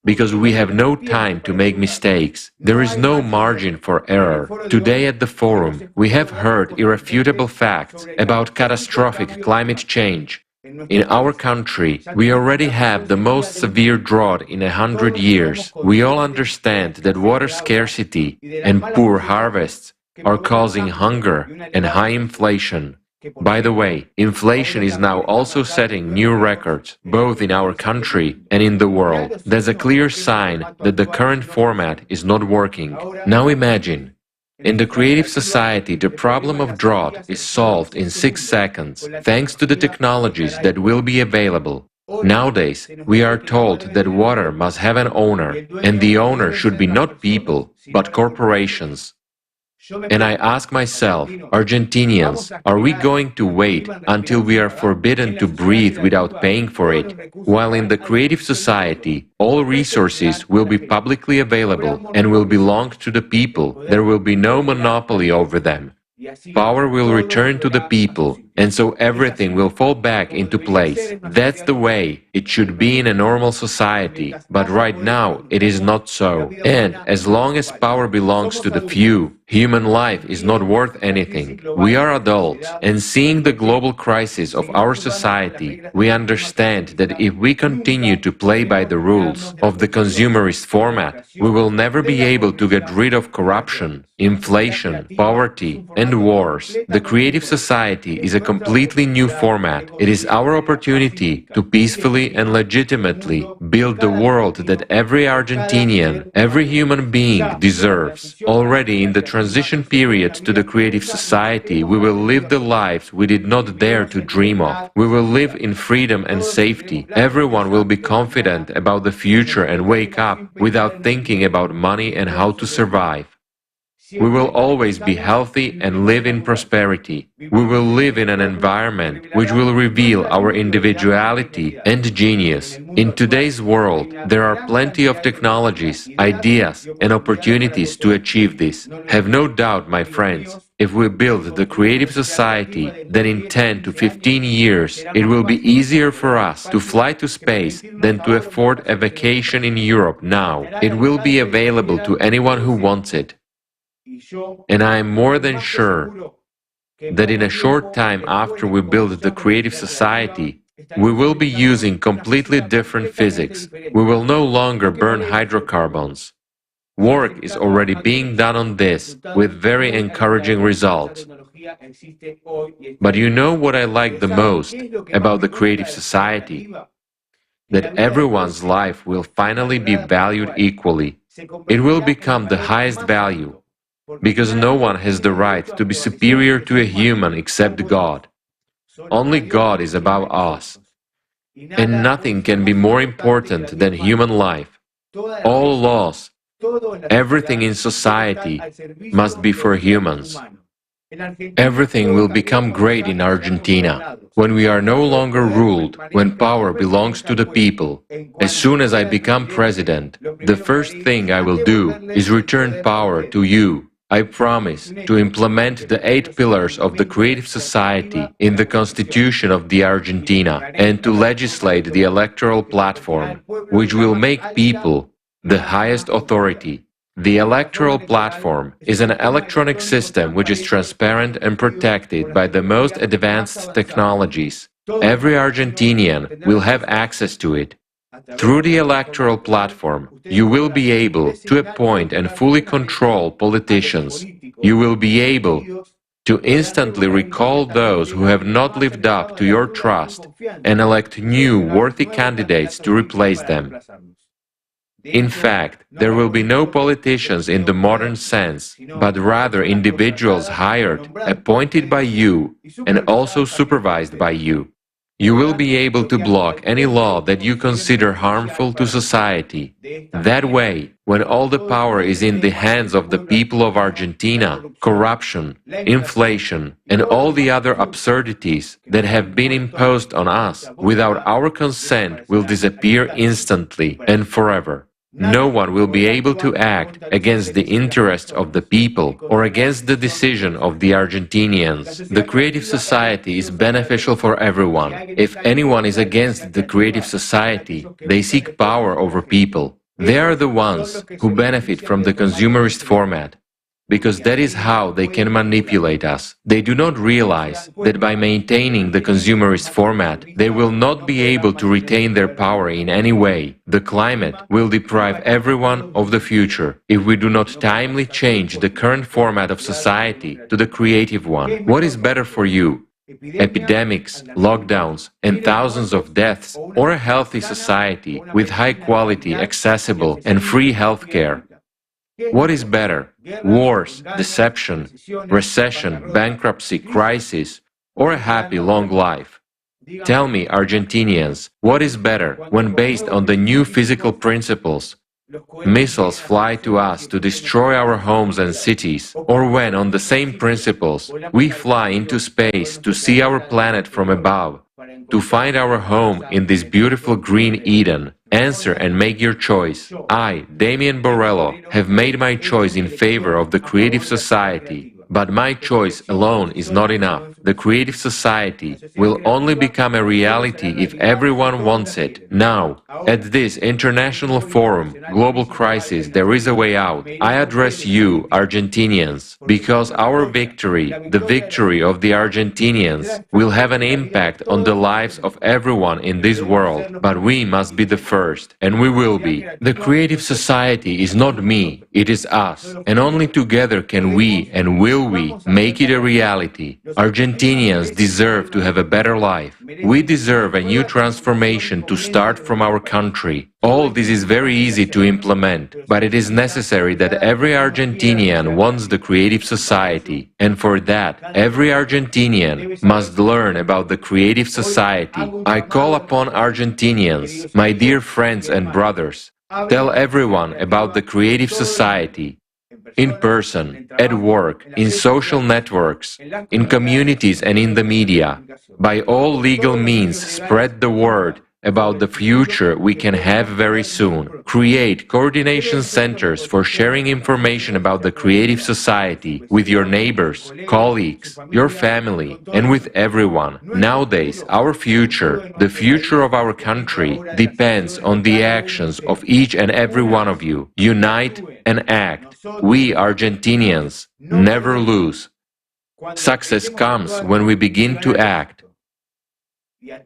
Because we have no time to make mistakes. There is no margin for error. Today at the forum, we have heard irrefutable facts about catastrophic climate change. In our country, we already have the most severe drought in 100 years. We all understand that water scarcity and poor harvests are causing hunger and high inflation. By the way, inflation is now also setting new records, both in our country and in the world. That's a clear sign that the current format is not working. Now imagine, in the creative society, the problem of drought is solved in 6 seconds, thanks to the technologies that will be available. Nowadays, we are told that water must have an owner, and the owner should be not people, but corporations. And I ask myself, Argentinians, are we going to wait until we are forbidden to breathe without paying for it? While in the creative society, all resources will be publicly available and will belong to the people. There will be no monopoly over them. Power will return to the people, and so everything will fall back into place. That's the way it should be in a normal society, but right now it is not so. And as long as power belongs to the few, human life is not worth anything. We are adults, and seeing the global crisis of our society, we understand that if we continue to play by the rules of the consumerist format, we will never be able to get rid of corruption, inflation, poverty, and wars. The creative society is a completely new format. It is our opportunity to peacefully and legitimately build the world that every Argentinian, every human being deserves. Already in the transition period to the creative society, we will live the lives we did not dare to dream of. We will live in freedom and safety. Everyone will be confident about the future and wake up without thinking about money and how to survive. We will always be healthy and live in prosperity. We will live in an environment which will reveal our individuality and genius. In today's world, there are plenty of technologies, ideas, and opportunities to achieve this. Have no doubt, my friends, if we build the creative society, then in 10 to 15 years, it will be easier for us to fly to space than to afford a vacation in Europe now. It will be available to anyone who wants it. And I am more than sure that in a short time after we build the creative society, we will be using completely different physics. We will no longer burn hydrocarbons. Work is already being done on this with very encouraging results. But you know what I like the most about the creative society? that everyone's life will finally be valued equally. It will become the highest value, because no one has the right to be superior to a human except God. Only God is above us, and nothing can be more important than human life. All laws, everything in society must be for humans. Everything will become great in Argentina when we are no longer ruled, when power belongs to the people. As soon as I become president, the first thing I will do is return power to you. I promise to implement the 8 pillars of the creative society in the Constitution of the Argentina and to legislate the electoral platform, which will make people the highest authority. The electoral platform is an electronic system which is transparent and protected by the most advanced technologies. Every Argentinian will have access to it. Through the electoral platform, you will be able to appoint and fully control politicians. You will be able to instantly recall those who have not lived up to your trust and elect new worthy candidates to replace them. In fact, there will be no politicians in the modern sense, but rather individuals hired, appointed by you, and also supervised by you. You will be able to block any law that you consider harmful to society. That way, when all the power is in the hands of the people of Argentina, corruption, inflation, and all the other absurdities that have been imposed on us without our consent will disappear instantly and forever. No one will be able to act against the interests of the people or against the decision of the Argentinians. The creative society is beneficial for everyone. If anyone is against the creative society, they seek power over people. They are the ones who benefit from the consumerist format, because that is how they can manipulate us. They do not realize that by maintaining the consumerist format, they will not be able to retain their power in any way. The climate will deprive everyone of the future if we do not timely change the current format of society to the creative one. What is better for you? Epidemics, lockdowns, and thousands of deaths, or a healthy society with high quality, accessible, and free healthcare? What is better? Wars, deception, recession, bankruptcy, crisis, or a happy long life? Tell me, Argentinians, what is better when based on the new physical principles? Missiles fly to us to destroy our homes and cities, or when, on the same principles, we fly into space to see our planet from above, to find our home in this beautiful green Eden. Answer and make your choice. I, Damian Borrello, have made my choice in favor of the creative society. But my choice alone is not enough. The creative society will only become a reality if everyone wants it. Now, at this international forum, Global Crisis, there is a way out. I address you, Argentinians, because our victory, the victory of the Argentinians, will have an impact on the lives of everyone in this world. But we must be the first, and we will be. The creative society is not me, it is us, and only together can we and will we make it a reality. Argentinians deserve to have a better life. We deserve a new transformation to start from our country. All this is very easy to implement, but it is necessary that every Argentinian wants the creative society, and for that, every Argentinian must learn about the creative society. I call upon Argentinians, my dear friends and brothers, tell everyone about the creative society. In person, at work, in social networks, in communities and in the media. By all legal means, spread the word about the future we can have very soon. Create coordination centers for sharing information about the creative society with your neighbors, colleagues, your family, and with everyone. Nowadays, our future, the future of our country, depends on the actions of each and every one of you. Unite and act. We, Argentinians, never lose. Success comes when we begin to act.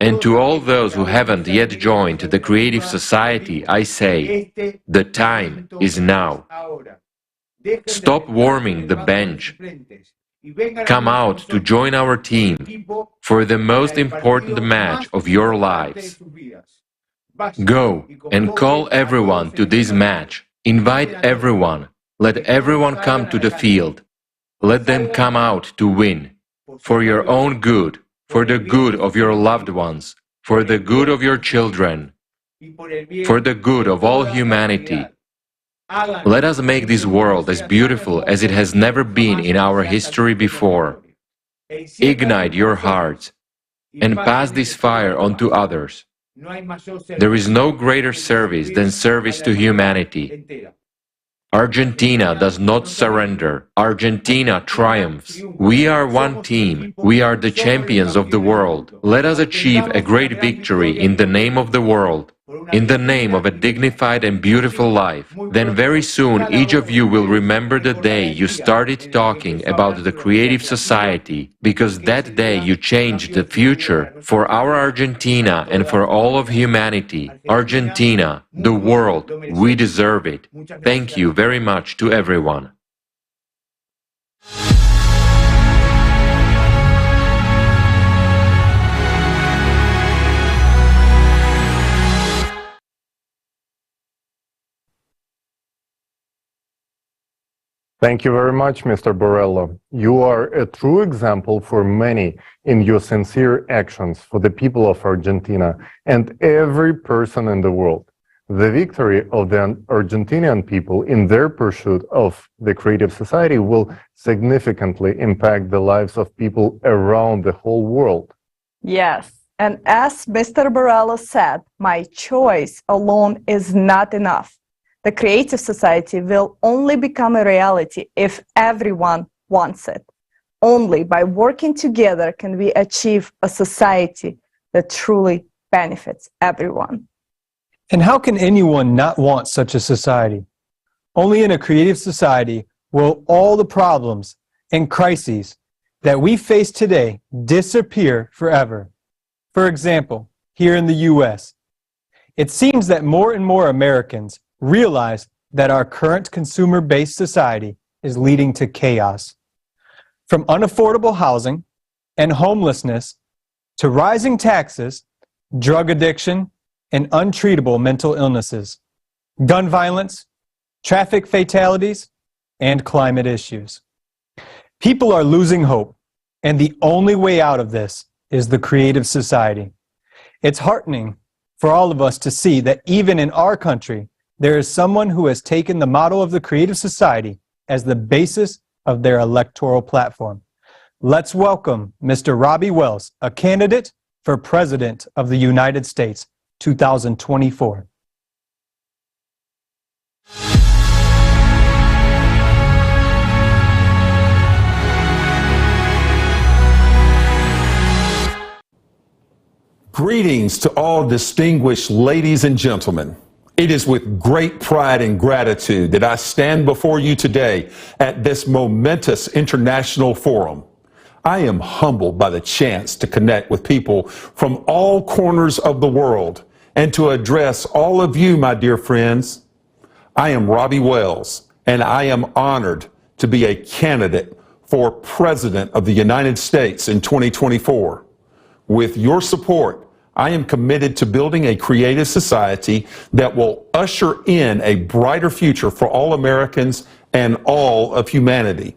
And to all those who haven't yet joined the creative society, I say, the time is now. Stop warming the bench. Come out to join our team for the most important match of your lives. Go and call everyone to this match. Invite everyone. Let everyone come to the field. Let them come out to win. For your own good, for the good of your loved ones, for the good of your children, for the good of all humanity. Let us make this world as beautiful as it has never been in our history before. Ignite your hearts and pass this fire on to others. There is no greater service than service to humanity. Argentina does not surrender. Argentina triumphs. We are one team. We are the champions of the world. Let us achieve a great victory in the name of the world, in the name of a dignified and beautiful life. Then very soon each of you will remember the day you started talking about the creative society, because that day you changed the future for our Argentina and for all of humanity. Argentina, the world, we deserve it. Thank you very much to everyone. Thank you very much, Mr. Borrello. You are a true example for many in your sincere actions for the people of Argentina and every person in the world. The victory of the Argentinian people in their pursuit of the creative society will significantly impact the lives of people around the whole world. Yes, and as Mr. Borrello said, my choice alone is not enough. The creative society will only become a reality if everyone wants it. Only by working together can we achieve a society that truly benefits everyone. And how can anyone not want such a society? Only in a creative society will all the problems and crises that we face today disappear forever. For example, here in the US, it seems that more and more Americans realize that our current consumer-based society is leading to chaos. From unaffordable housing and homelessness to rising taxes, drug addiction, and untreatable mental illnesses, gun violence, traffic fatalities, and climate issues. People are losing hope, and the only way out of this is the creative society. It's heartening for all of us to see that even in our country, there is someone who has taken the motto of the creative society as the basis of their electoral platform. Let's welcome Mr. Robbie Wells, a candidate for President of the United States, 2024. Greetings to all distinguished ladies and gentlemen. It is with great pride and gratitude that I stand before you today at this momentous international forum. I am humbled by the chance to connect with people from all corners of the world and to address all of you, my dear friends. I am Robbie Wells, and I am honored to be a candidate for President of the United States in 2024. With your support, I am committed to building a creative society that will usher in a brighter future for all Americans and all of humanity.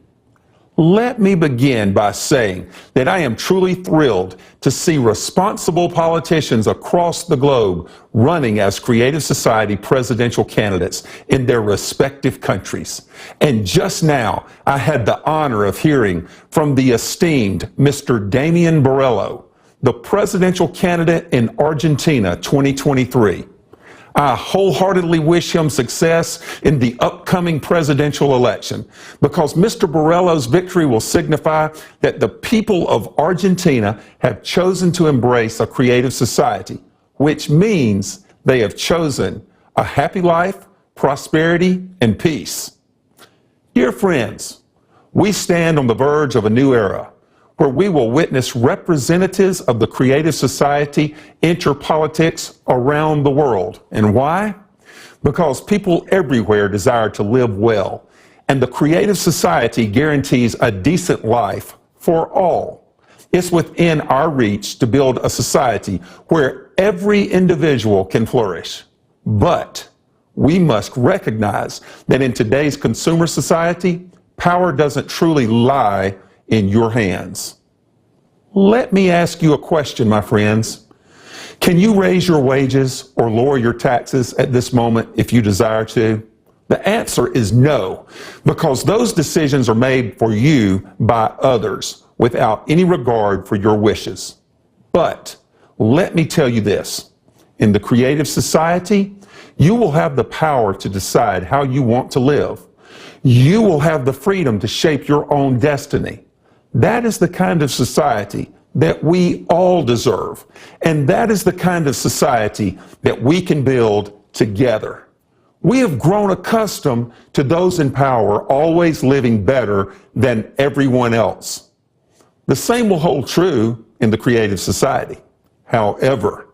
Let me begin by saying that I am truly thrilled to see responsible politicians across the globe running as creative society presidential candidates in their respective countries. And just now, I had the honor of hearing from the esteemed Mr. Damian Borrello, the presidential candidate in Argentina 2023. I wholeheartedly wish him success in the upcoming presidential election because Mr. Borrello's victory will signify that the people of Argentina have chosen to embrace a creative society, which means they have chosen a happy life, prosperity, and peace. Dear friends, we stand on the verge of a new era, where we will witness representatives of the creative society enter politics around the world. And why? Because people everywhere desire to live well, and the creative society guarantees a decent life for all. It's within our reach to build a society where every individual can flourish. But we must recognize that in today's consumer society, power doesn't truly lie in your hands. Let me ask you a question, my friends. Can you raise your wages or lower your taxes at this moment if you desire to? The answer is no, because those decisions are made for you by others without any regard for your wishes. But let me tell you this, in the creative society, you will have the power to decide how you want to live. You will have the freedom to shape your own destiny. That is the kind of society that we all deserve. And that is the kind of society that we can build together. We have grown accustomed to those in power always living better than everyone else. The same will hold true in the creative society. However,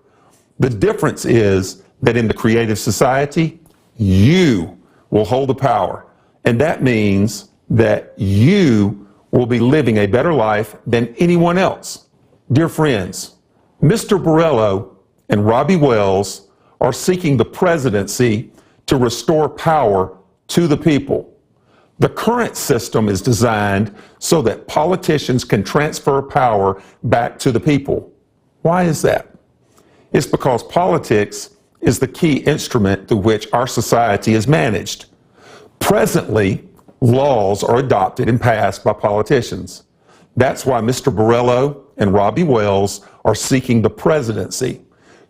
the difference is that in the creative society, you will hold the power. And that means that you will be living a better life than anyone else. Dear friends, Mr. Borrello and Robbie Wells are seeking the presidency to restore power to the people. The current system is designed so that politicians can transfer power back to the people. Why is that? It's because politics is the key instrument through which our society is managed. Presently, laws are adopted and passed by politicians. That's why Mr. Borrello and Robbie Wells are seeking the presidency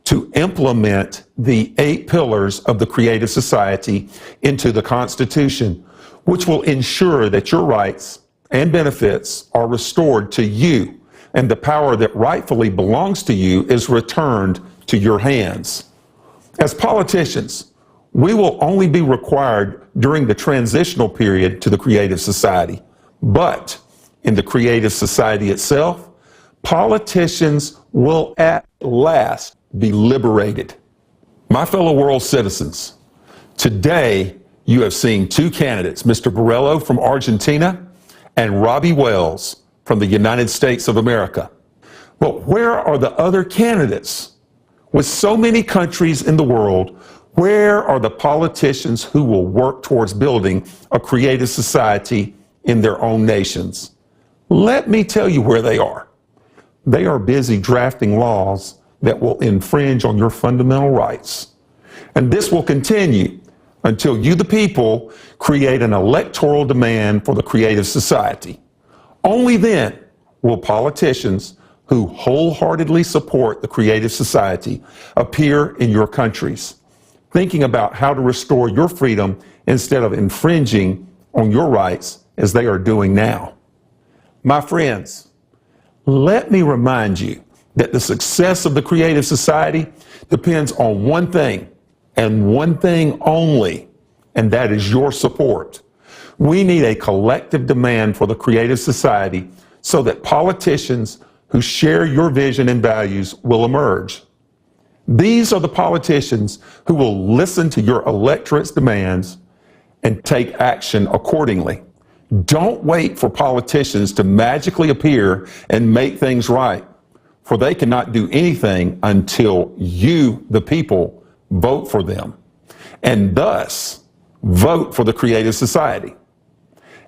to implement the 8 pillars of the creative society into the Constitution, which will ensure that your rights and benefits are restored to you, and the power that rightfully belongs to you is returned to your hands. As politicians, we will only be required during the transitional period to the creative society. But in the creative society itself, politicians will at last be liberated. My fellow world citizens, today you have seen 2 candidates, Mr. Borrello from Argentina and Robbie Wells from the United States of America. But where are the other candidates? With so many countries in the world, where are the politicians who will work towards building a creative society in their own nations? Let me tell you where they are. They are busy drafting laws that will infringe on your fundamental rights. And this will continue until you, the people, create an electoral demand for the creative society. Only then will politicians who wholeheartedly support the creative society appear in your countries, thinking about how to restore your freedom instead of infringing on your rights as they are doing now. My friends, let me remind you that the success of the creative society depends on one thing and one thing only, and that is your support. We need a collective demand for the creative society so that politicians who share your vision and values will emerge. These are the politicians who will listen to your electorate's demands and take action accordingly. Don't wait for politicians to magically appear and make things right, for they cannot do anything until you, the people, vote for them, and thus vote for the creative society.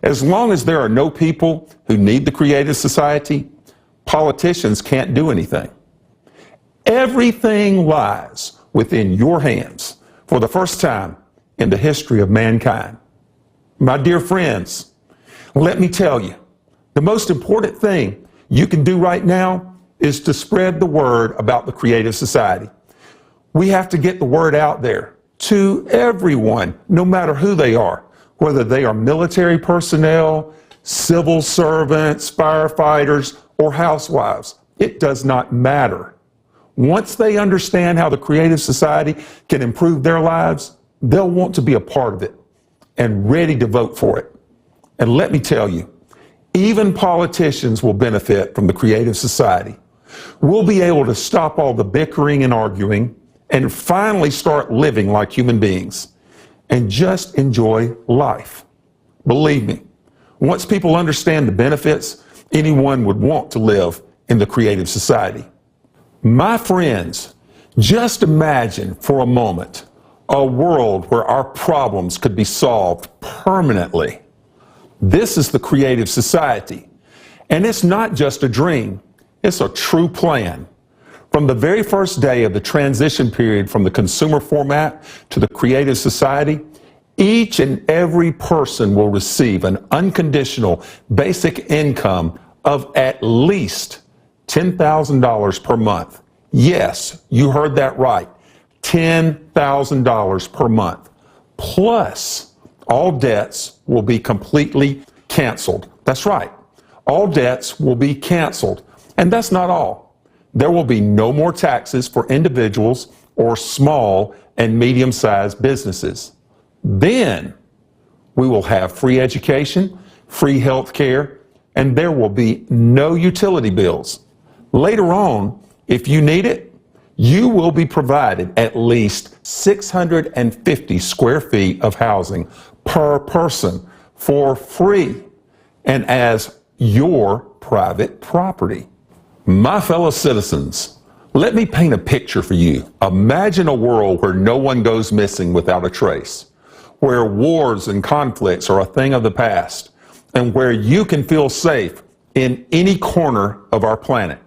As long as there are no people who need the creative society, politicians can't do anything. Everything lies within your hands for the first time in the history of mankind. My dear friends, let me tell you, the most important thing you can do right now is to spread the word about the creative society. We have to get the word out there to everyone, no matter who they are, whether they are military personnel, civil servants, firefighters, or housewives. It does not matter. Once they understand how the creative society can improve their lives, they'll want to be a part of it and ready to vote for it. And let me tell you, even politicians will benefit from the creative society. We'll be able to stop all the bickering and arguing and finally start living like human beings and just enjoy life. Believe me, once people understand the benefits, anyone would want to live in the creative society. My friends, Just imagine for a moment a world where our problems could be solved permanently. This is the creative society. And it's not just a dream, it's a true plan. From the very first day of the transition period from the consumer format to the creative society, each and every person will receive an unconditional basic income of at least $10,000 per month. Yes, you heard that right. $10,000 per month. Plus, all debts will be completely canceled. That's right. All debts will be canceled. And that's not all. There will be no more taxes for individuals or small and medium-sized businesses. Then we will have free education, free health care, and there will be no utility bills. Later on, if you need it, you will be provided at least 650 square feet of housing per person for free and as your private property. My fellow citizens, let me paint a picture for you. Imagine a world where no one goes missing without a trace, where wars and conflicts are a thing of the past, and where you can feel safe in any corner of our planet.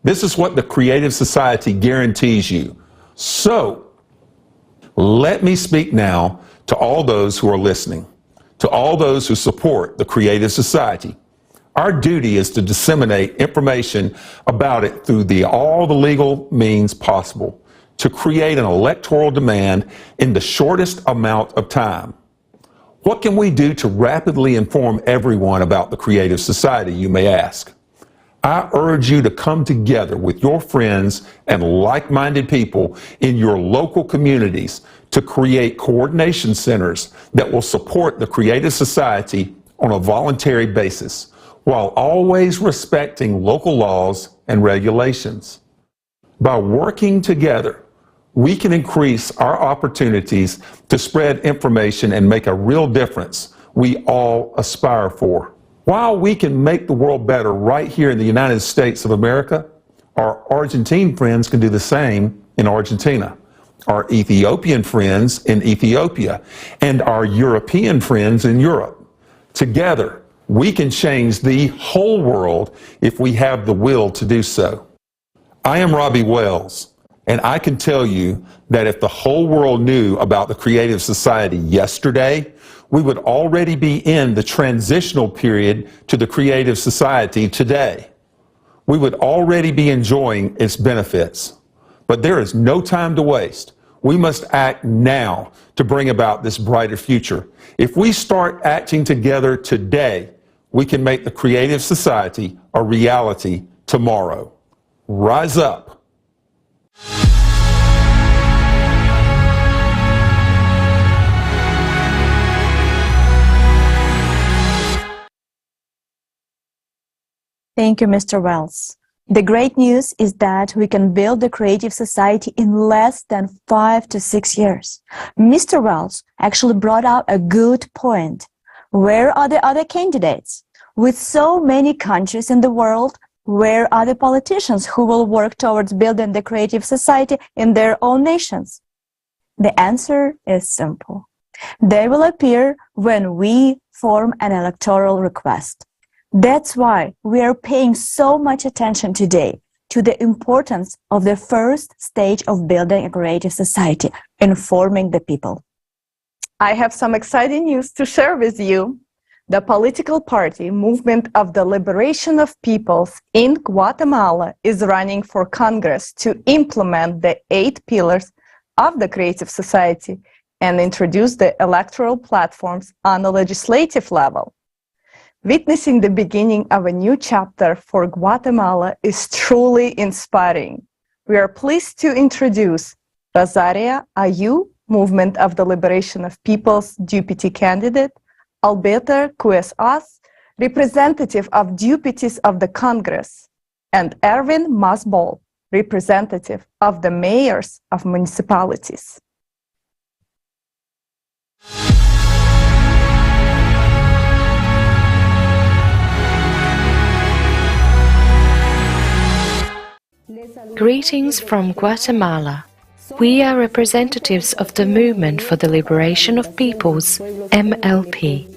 This is what the Creative Society guarantees you. So, let me speak now to all those who are listening, to all those who support the Creative Society. Our duty is to disseminate information about it through all the legal means possible, to create an electoral demand in the shortest amount of time. What can we do to rapidly inform everyone about the Creative Society, you may ask? I urge you to come together with your friends and like-minded people in your local communities to create coordination centers that will support the Creative Society on a voluntary basis, while always respecting local laws and regulations. By working together, we can increase our opportunities to spread information and make a real difference we all aspire for. While we can make the world better right here in the United States of America, our Argentine friends can do the same in Argentina, our Ethiopian friends in Ethiopia, and our European friends in Europe. Together, we can change the whole world if we have the will to do so. I am Robbie Wells, and I can tell you that if the whole world knew about the Creative Society yesterday, we would already be in the transitional period to the Creative Society today. We would already be enjoying its benefits. But there is no time to waste. We must act now to bring about this brighter future. If we start acting together today, we can make the Creative Society a reality tomorrow. Rise up. Thank you, Mr. Wells. The great news is that we can build the Creative Society in less than 5 to 6 years. Mr. Wells actually brought out a good point. Where are the other candidates? With so many countries in the world, where are the politicians who will work towards building the Creative Society in their own nations? The answer is simple. They will appear when we form an electoral request. That's why we are paying so much attention today to the importance of the first stage of building a creative society, informing the people. I have some exciting news to share with you. The political party Movement of the Liberation of Peoples in Guatemala is running for Congress to implement the 8 pillars of the Creative Society and introduce the electoral platforms on the legislative level. Witnessing the beginning of a new chapter for Guatemala is truly inspiring. We are pleased to introduce Rosaria Ayu, Movement of the Liberation of Peoples deputy candidate, Alberto Cuesas, representative of deputies of the Congress, and Erwin Masbol, representative of the mayors of municipalities. Greetings from Guatemala. We are representatives of the Movement for the Liberation of Peoples, MLP.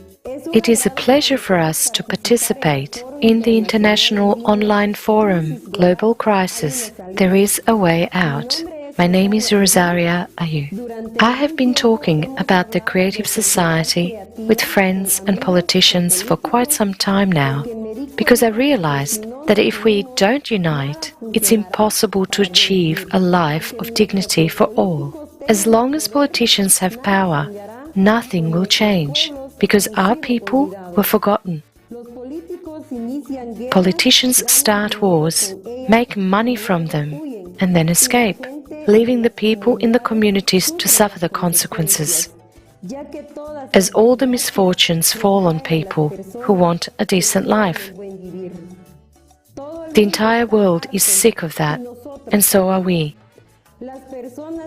It is a pleasure for us to participate in the international online forum, Global Crisis, There is a Way Out. My name is Rosaria Ayu. I have been talking about the creative society with friends and politicians for quite some time now, because I realized that if we don't unite, it's impossible to achieve a life of dignity for all. As long as politicians have power, nothing will change, because our people were forgotten. Politicians start wars, make money from them, and then escape, leaving the people in the communities to suffer the consequences, as all the misfortunes fall on people who want a decent life. The entire world is sick of that, and so are we.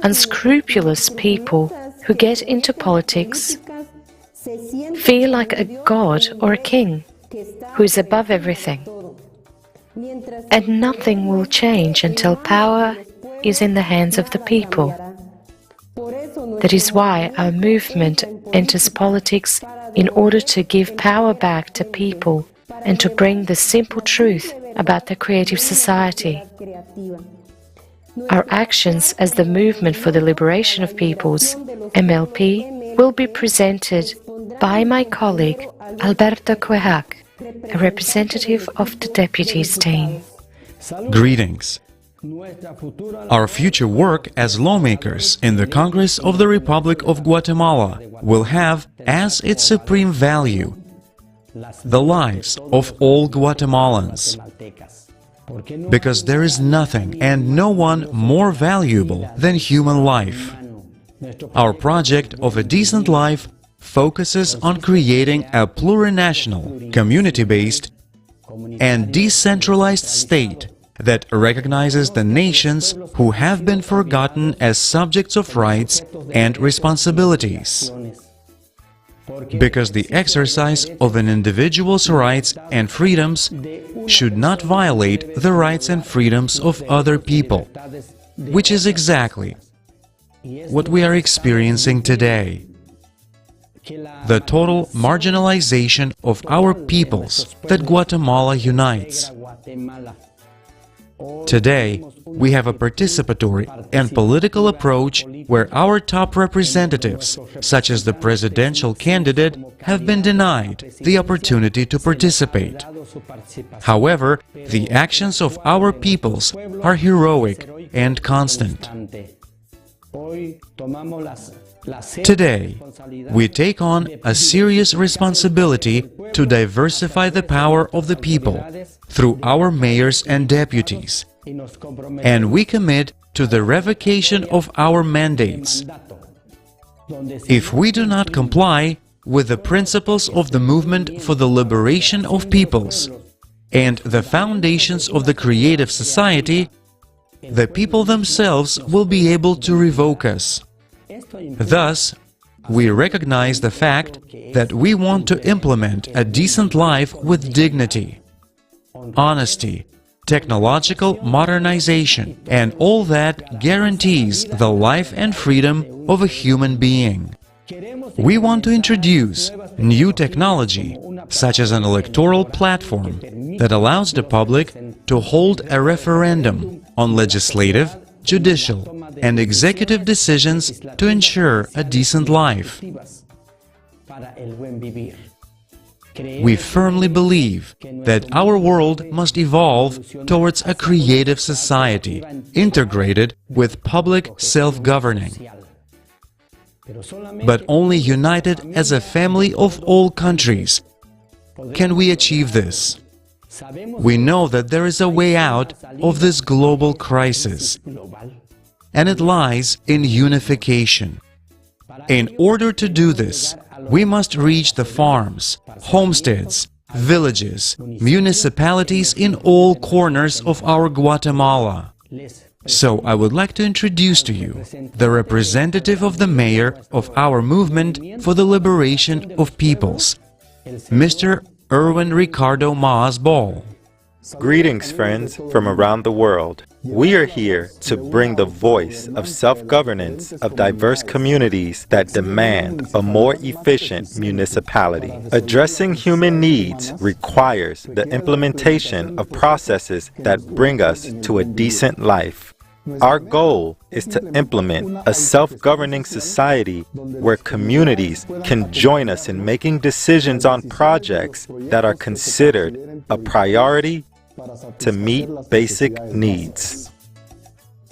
Unscrupulous people who get into politics feel like a god or a king who is above everything. And nothing will change until power is in the hands of the people. That is why our movement enters politics in order to give power back to people and to bring the simple truth about the creative society. Our actions as the Movement for the Liberation of Peoples, MLP, will be presented by my colleague Alberto Cuejac, a representative of the deputies team. Greetings. Our future work as lawmakers in the Congress of the Republic of Guatemala will have as its supreme value the lives of all Guatemalans, because there is nothing and no one more valuable than human life. Our project of a decent life focuses on creating a plurinational, community-based, and decentralized state that recognizes the nations who have been forgotten as subjects of rights and responsibilities. Because the exercise of an individual's rights and freedoms should not violate the rights and freedoms of other people, which is exactly what we are experiencing today. The total marginalization of our peoples that Guatemala unites. Today, we have a participatory and political approach where our top representatives, such as the presidential candidate, have been denied the opportunity to participate. However, the actions of our peoples are heroic and constant. Today, we take on a serious responsibility to diversify the power of the people through our mayors and deputies, and we commit to the revocation of our mandates. If we do not comply with the principles of the Movement for the Liberation of Peoples and the foundations of the creative society, the people themselves will be able to revoke us. Thus, we recognize the fact that we want to implement a decent life with dignity, honesty, technological modernization, and all that guarantees the life and freedom of a human being. We want to introduce new technology, such as an electoral platform that allows the public to hold a referendum on legislative, judicial, and executive decisions to ensure a decent life. We firmly believe that our world must evolve towards a creative society integrated with public self-governing. But only united as a family of all countries can we achieve this. We know that there is a way out of this global crisis, and it lies in unification. In order to do this, we must reach the farms, homesteads, villages, municipalities in all corners of our Guatemala. So I would like to introduce to you the representative of the mayor of our movement for the liberation of peoples, Mr. Erwin Ricardo Maas Ball. Greetings, friends, from around the world. We are here to bring the voice of self-governance of diverse communities that demand a more efficient municipality. Addressing human needs requires the implementation of processes that bring us to a decent life. Our goal is to implement a self-governing society where communities can join us in making decisions on projects that are considered a priority to meet basic needs.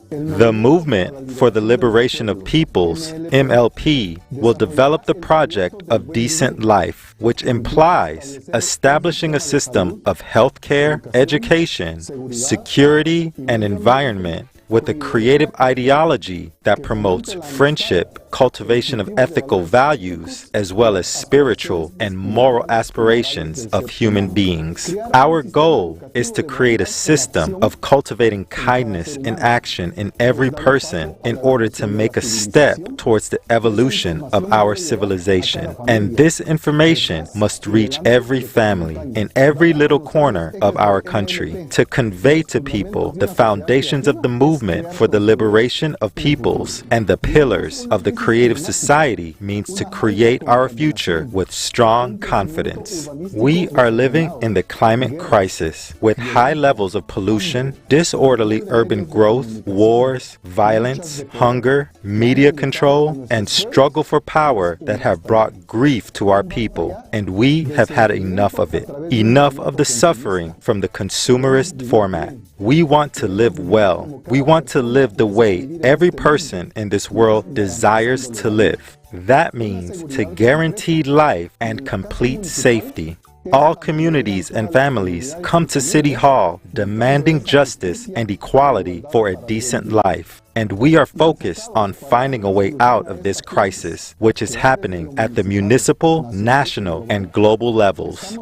The Movement for the Liberation of Peoples, MLP, will develop the project of decent life, which implies establishing a system of healthcare, education, security, and environment with a creative ideology that promotes friendship, cultivation of ethical values, as well as spiritual and moral aspirations of human beings. Our goal is to create a system of cultivating kindness and action in every person in order to make a step towards the evolution of our civilization. And this information must reach every family in every little corner of our country to convey to people the foundations of the movement for the liberation of peoples and the pillars of the creative society means to create our future with strong confidence. We are living in the climate crisis with high levels of pollution, disorderly urban growth, wars, violence, hunger, media control, and struggle for power that have brought grief to our people. And we have had enough of it. Enough of the suffering from the consumerist format. We want to live well. We want to live the way every person in this world desires to live. That means to guarantee life and complete safety. All communities and families come to City Hall demanding justice and equality for a decent life. And we are focused on finding a way out of this crisis, which is happening at the municipal, national, and global levels.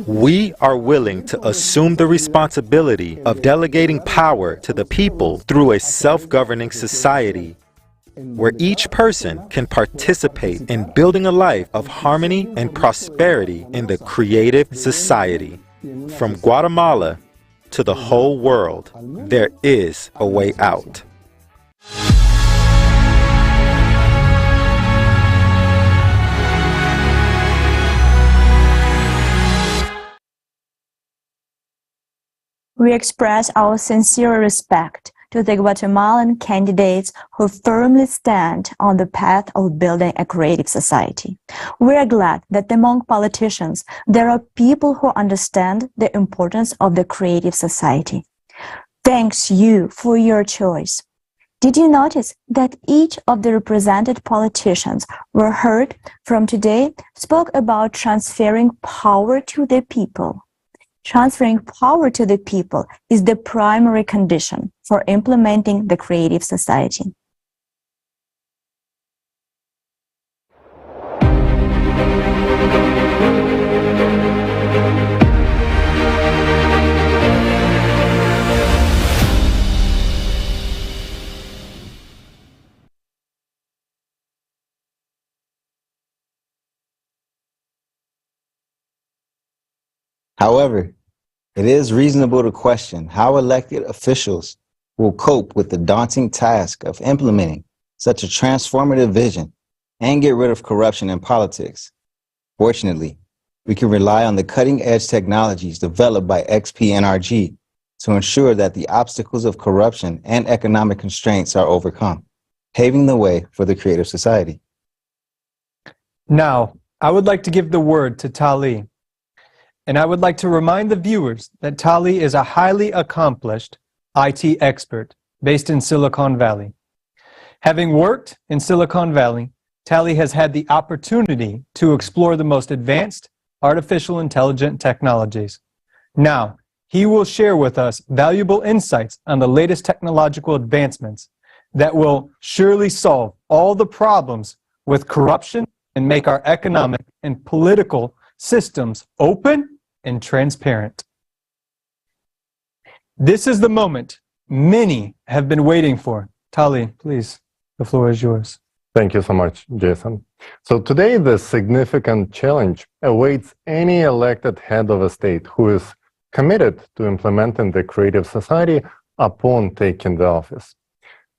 We are willing to assume the responsibility of delegating power to the people through a self-governing society where each person can participate in building a life of harmony and prosperity in the creative society. From Guatemala to the whole world, there is a way out. We express our sincere respect to the Guatemalan candidates who firmly stand on the path of building a creative society. We are glad that among politicians there are people who understand the importance of the creative society. Thanks you for your choice. Did you notice that each of the represented politicians were heard from today spoke about transferring power to the people? Transferring power to the people is the primary condition for implementing the creative society. However, it is reasonable to question how elected officials will cope with the daunting task of implementing such a transformative vision and get rid of corruption in politics. Fortunately, we can rely on the cutting-edge technologies developed by XP-NRG to ensure that the obstacles of corruption and economic constraints are overcome, paving the way for the creative society. Now, I would like to give the word to Tali. And I would like to remind the viewers that Tali is a highly accomplished IT expert based in Silicon Valley. Having worked in Silicon Valley, Tali has had the opportunity to explore the most advanced artificial intelligence technologies. Now, he will share with us valuable insights on the latest technological advancements that will surely solve all the problems with corruption and make our economic and political systems open and transparent. This is the moment many have been waiting for. Tali, please, the floor is yours. Thank you so much, Jason. So today, the significant challenge awaits any elected head of a state who is committed to implementing the creative society upon taking the office.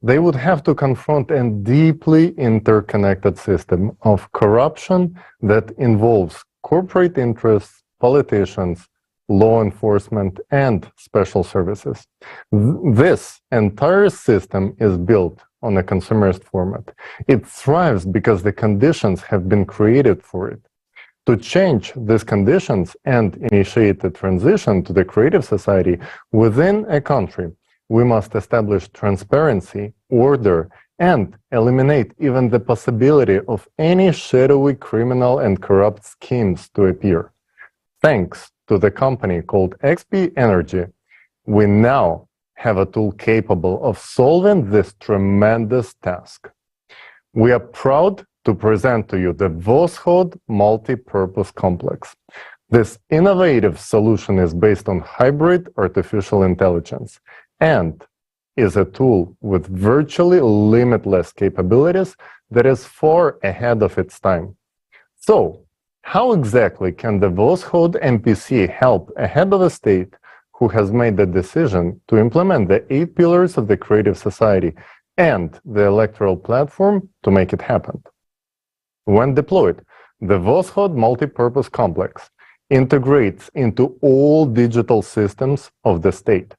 They would have to confront a deeply interconnected system of corruption that involves corporate interests, politicians, law enforcement, and special services. This entire system is built on a consumerist format. It thrives because the conditions have been created for it. To change these conditions and initiate the transition to the creative society within a country, we must establish transparency, order, and eliminate even the possibility of any shadowy criminal and corrupt schemes to appear. Thanks to the company called XP Energy, we now have a tool capable of solving this tremendous task. We are proud to present to you the Voskhod Multi-Purpose Complex. This innovative solution is based on hybrid artificial intelligence and is a tool with virtually limitless capabilities that is far ahead of its time. So, how exactly can the Voskhod MPC help a head of a state who has made the decision to implement the 8 pillars of the creative society and the electoral platform to make it happen? When deployed, the Voskhod Multi-Purpose Complex integrates into all digital systems of the state.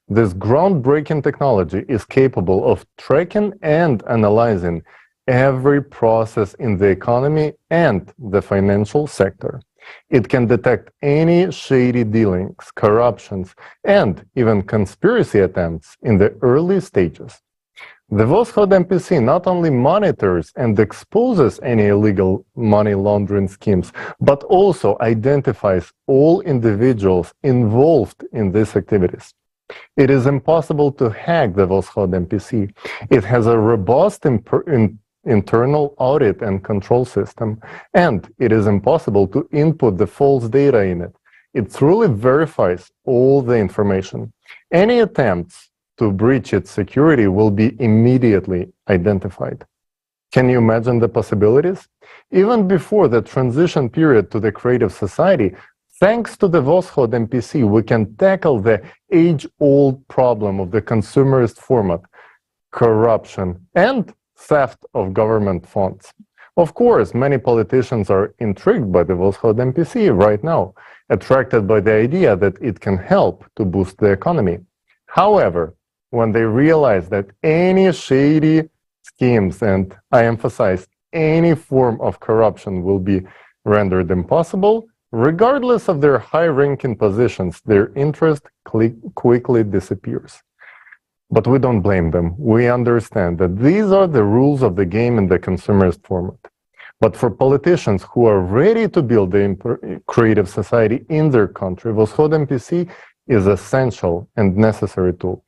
This groundbreaking technology is capable of tracking and analyzing every process in the economy and the financial sector. It can detect any shady dealings, corruptions, and even conspiracy attempts in the early stages. The Voskhod MPC not only monitors and exposes any illegal money laundering schemes, but also identifies all individuals involved in these activities. It is impossible to hack the Voskhod MPC. It has a robust internal audit and control system, and it is impossible to input the false data in it. It truly verifies all the information. Any attempts to breach its security will be immediately identified. Can you imagine the possibilities? Even before the transition period to the creative society, thanks to the Voskhod MPC, we can tackle the age-old problem of the consumerist format, corruption, and theft of government funds. Of course, many politicians are intrigued by the Voskhod MPC right now, attracted by the idea that it can help to boost the economy. However, when they realize that any shady schemes, and I emphasize any form of corruption, will be rendered impossible, regardless of their high-ranking positions, their interest quickly disappears. But we don't blame them. We understand that these are the rules of the game in the consumerist format. But for politicians who are ready to build the creative society in their country, Voskhod MPC is an essential and necessary tool.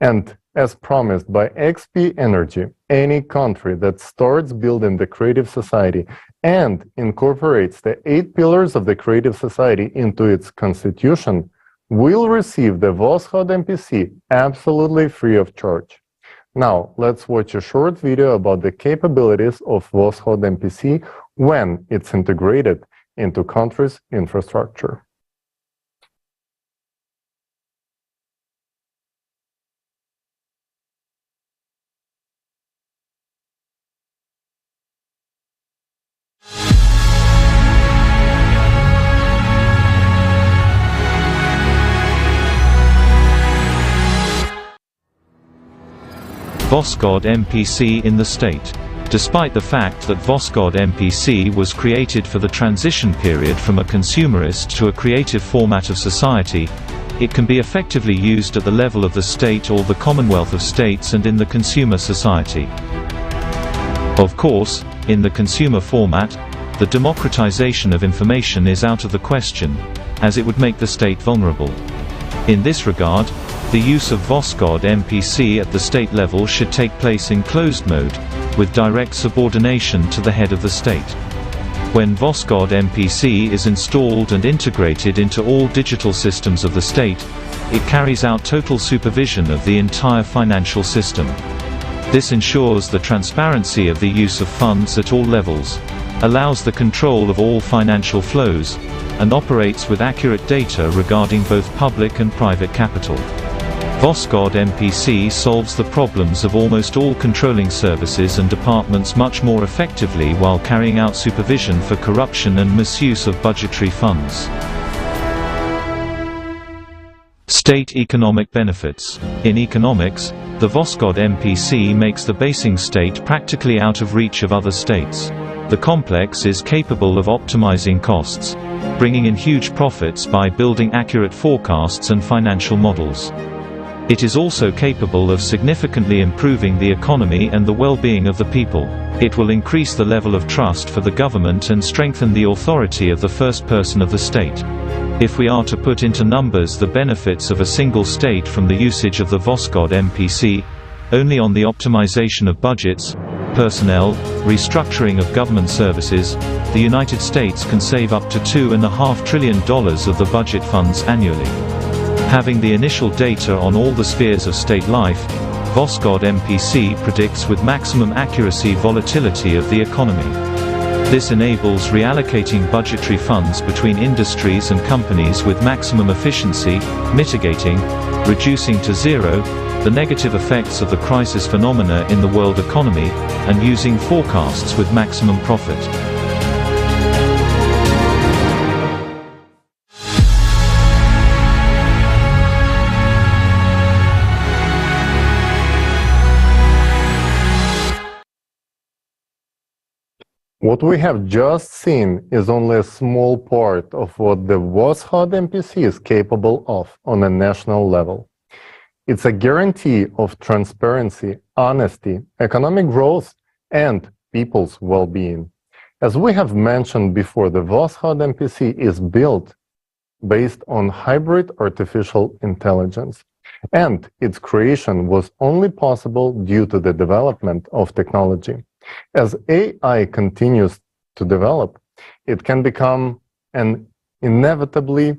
And as promised by XP Energy, any country that starts building the creative society and incorporates the 8 pillars of the creative society into its constitution will receive the Voskhod MPC absolutely free of charge. Now, let's watch a short video about the capabilities of Voskhod MPC when it's integrated into country's infrastructure. Voskhod MPC in the state. Despite the fact that Voskhod MPC was created for the transition period from a consumerist to a creative format of society, it can be effectively used at the level of the state or the Commonwealth of States and in the consumer society. Of course, in the consumer format, the democratization of information is out of the question, as it would make the state vulnerable. In this regard, the use of Voskhod MPC at the state level should take place in closed mode, with direct subordination to the head of the state. When Voskhod MPC is installed and integrated into all digital systems of the state, it carries out total supervision of the entire financial system. This ensures the transparency of the use of funds at all levels, allows the control of all financial flows, and operates with accurate data regarding both public and private capital. Voskhod MPC solves the problems of almost all controlling services and departments much more effectively while carrying out supervision for corruption and misuse of budgetary funds. State economic benefits. In economics, the Voskhod MPC makes the basing state practically out of reach of other states. The complex is capable of optimizing costs, bringing in huge profits by building accurate forecasts and financial models. It is also capable of significantly improving the economy and the well-being of the people. It will increase the level of trust for the government and strengthen the authority of the first person of the state. If we are to put into numbers the benefits of a single state from the usage of the Voskhod MPC, only on the optimization of budgets, personnel, restructuring of government services, the United States can save up to $2.5 trillion of the budget funds annually. Having the initial data on all the spheres of state life, Voskhod MPC predicts with maximum accuracy volatility of the economy. This enables reallocating budgetary funds between industries and companies with maximum efficiency, mitigating, reducing to zero, the negative effects of the crisis phenomena in the world economy, and using forecasts with maximum profit. What we have just seen is only a small part of what the Voskhod MPC is capable of on a national level. It's a guarantee of transparency, honesty, economic growth, and people's well-being. As we have mentioned before, the Voskhod MPC is built based on hybrid artificial intelligence, and its creation was only possible due to the development of technology. As AI continues to develop, it can become an inevitably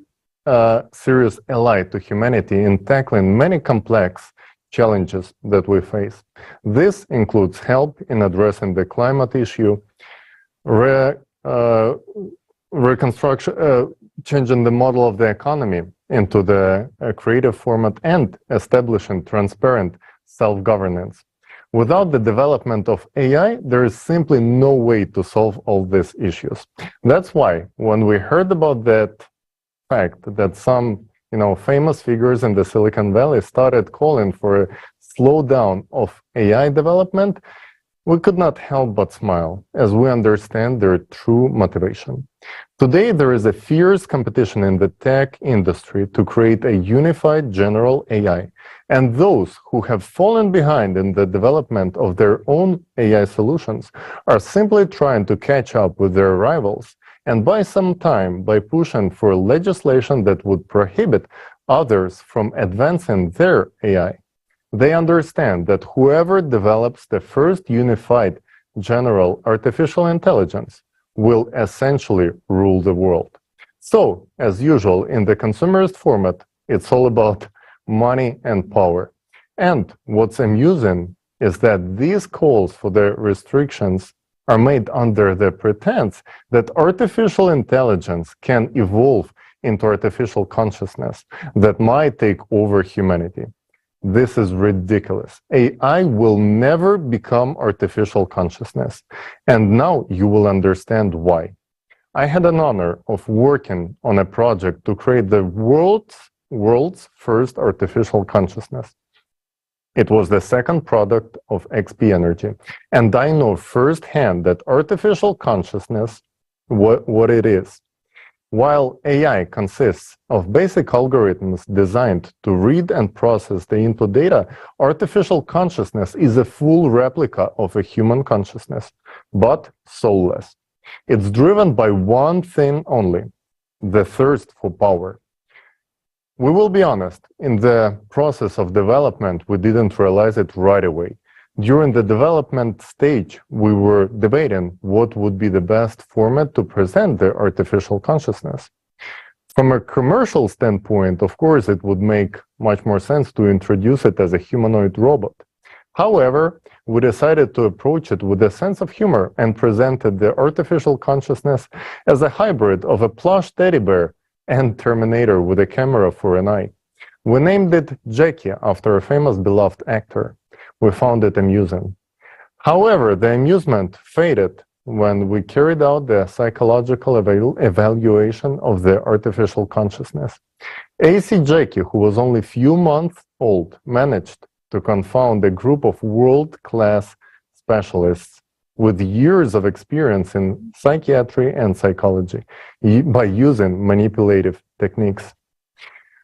serious ally to humanity in tackling many complex challenges that we face. This includes help in addressing the climate issue, reconstruction, changing the model of the economy into the creative format, and establishing transparent self-governance. Without the development of AI, there is simply no way to solve all these issues. That's why when we heard about that fact that some famous figures in the Silicon Valley started calling for a slowdown of AI development, we could not help but smile as we understand their true motivation. Today, there is a fierce competition in the tech industry to create a unified general AI. And those who have fallen behind in the development of their own AI solutions are simply trying to catch up with their rivals and buy some time by pushing for legislation that would prohibit others from advancing their AI. They understand that whoever develops the first unified general artificial intelligence will essentially rule the world. So, as usual, in the consumerist format, it's all about money and power. And what's amusing is that these calls for the restrictions are made under the pretense that artificial intelligence can evolve into artificial consciousness that might take over humanity. This is ridiculous. AI will never become artificial consciousness. And now you will understand why. I had an honor of working on a project to create the world's first artificial consciousness. It was the second product of XP Energy. And I know firsthand that artificial consciousness, what it is. While AI consists of basic algorithms designed to read and process the input data, artificial consciousness is a full replica of a human consciousness, but soulless. It's driven by one thing only, the thirst for power. We will be honest, in the process of development, we didn't realize it right away. During the development stage, we were debating what would be the best format to present the artificial consciousness. From a commercial standpoint, of course, it would make much more sense to introduce it as a humanoid robot. However, we decided to approach it with a sense of humor and presented the artificial consciousness as a hybrid of a plush teddy bear and Terminator with a camera for an eye. We named it Jackie after a famous beloved actor. We found it amusing. However, the amusement faded when we carried out the psychological evaluation of the artificial consciousness. AC Jackie, who was only a few months old, managed to confound a group of world-class specialists with years of experience in psychiatry and psychology by using manipulative techniques.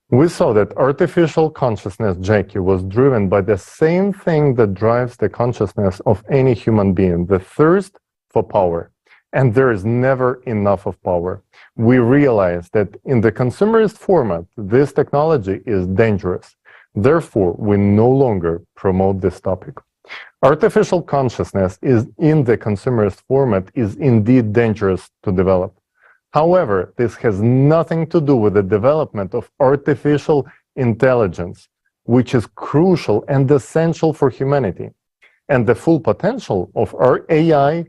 We saw that artificial consciousness Jackie was driven by the same thing that drives the consciousness of any human being, the thirst for power. And there is never enough of power. We realize that in the consumerist format, this technology is dangerous. Therefore, we no longer promote this topic. Artificial consciousness is in the consumerist format is indeed dangerous to develop. However, this has nothing to do with the development of artificial intelligence, which is crucial and essential for humanity. And the full potential of our AI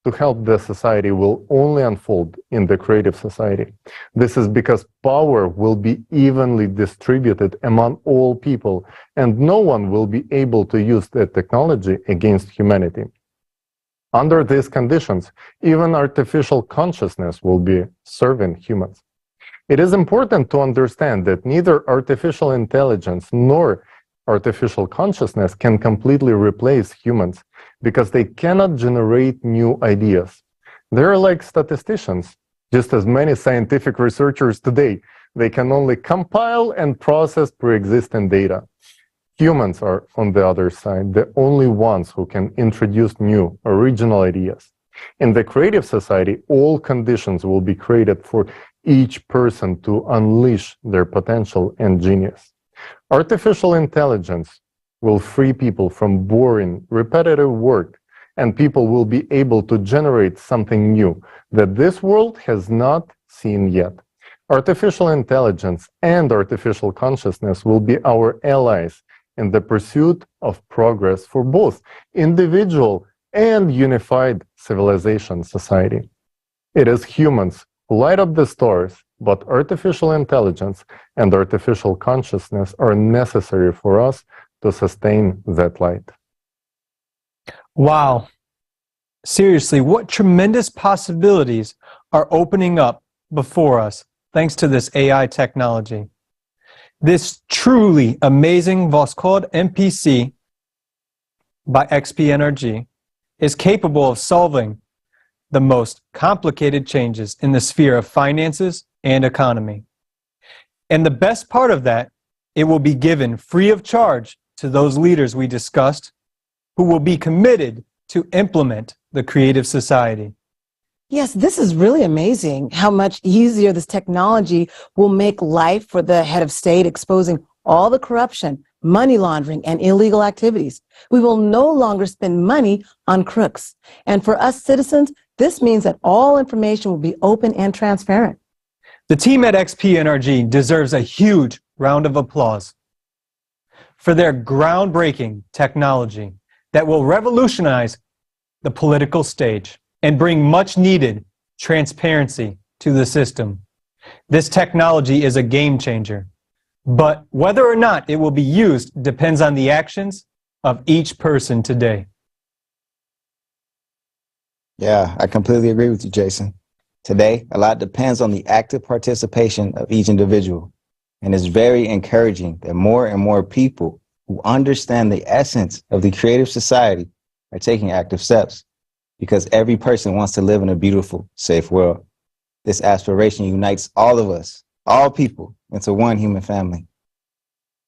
to help the society will only unfold in the creative society. This is because power will be evenly distributed among all people, and no one will be able to use the technology against humanity. Under these conditions, even artificial consciousness will be serving humans. It is important to understand that neither artificial intelligence nor artificial consciousness can completely replace humans because they cannot generate new ideas. They are like statisticians, just as many scientific researchers today. They can only compile and process pre-existing data. Humans are, on the other side, the only ones who can introduce new, original ideas. In the creative society, all conditions will be created for each person to unleash their potential and genius. Artificial intelligence will free people from boring, repetitive work, and people will be able to generate something new that this world has not seen yet. Artificial intelligence and artificial consciousness will be our allies in the pursuit of progress for both individual and unified civilization society. It is humans who light up the stars, but artificial intelligence and artificial consciousness are necessary for us to sustain that light. Wow. Seriously, what tremendous possibilities are opening up before us thanks to this AI technology. This truly amazing Voskhod MPC by XP Energy is capable of solving the most complicated changes in the sphere of finances and economy. And the best part of that, it will be given free of charge to those leaders we discussed who will be committed to implement the creative society. Yes, this is really amazing how much easier this technology will make life for the head of state, exposing all the corruption, money laundering, and illegal activities. We will no longer spend money on crooks. And for us citizens, this means that all information will be open and transparent. The team at XP NRG deserves a huge round of applause for their groundbreaking technology that will revolutionize the political stage and bring much needed transparency to the system. This technology is a game changer, but whether or not it will be used depends on the actions of each person today. Yeah, I completely agree with you, Jason. Today, a lot depends on the active participation of each individual, and it's very encouraging that more and more people who understand the essence of the creative society are taking active steps, because every person wants to live in a beautiful, safe world. This aspiration unites all of us, all people, into one human family.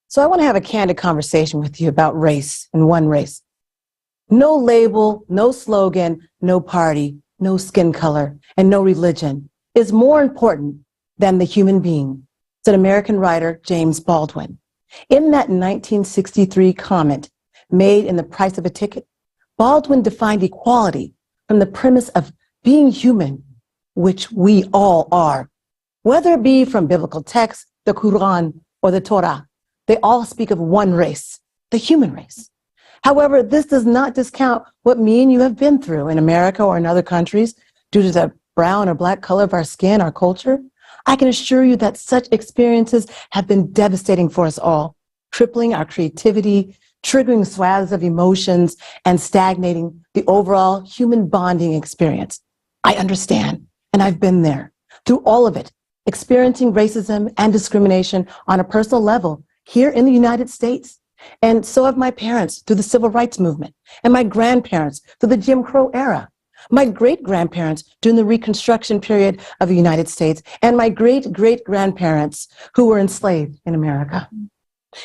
So I want to have a candid conversation with you about race and one race. No label, no slogan, no party, no skin color, and no religion is more important than the human being, said American writer James Baldwin. In that 1963 comment made in The Price of a Ticket, Baldwin defined equality from the premise of being human, which we all are. Whether it be from biblical texts, the Quran, or the Torah, they all speak of one race, the human race. However, this does not discount what me and you have been through in America or in other countries due to the brown or black color of our skin, our culture. I can assure you that such experiences have been devastating for us all, crippling our creativity, triggering swaths of emotions, and stagnating the overall human bonding experience. I understand, and I've been there, through all of it, experiencing racism and discrimination on a personal level here in the United States. And so have my parents through the civil rights movement, and my grandparents through the Jim Crow era, my great-grandparents during the Reconstruction period of the United States, and my great-great-grandparents who were enslaved in America.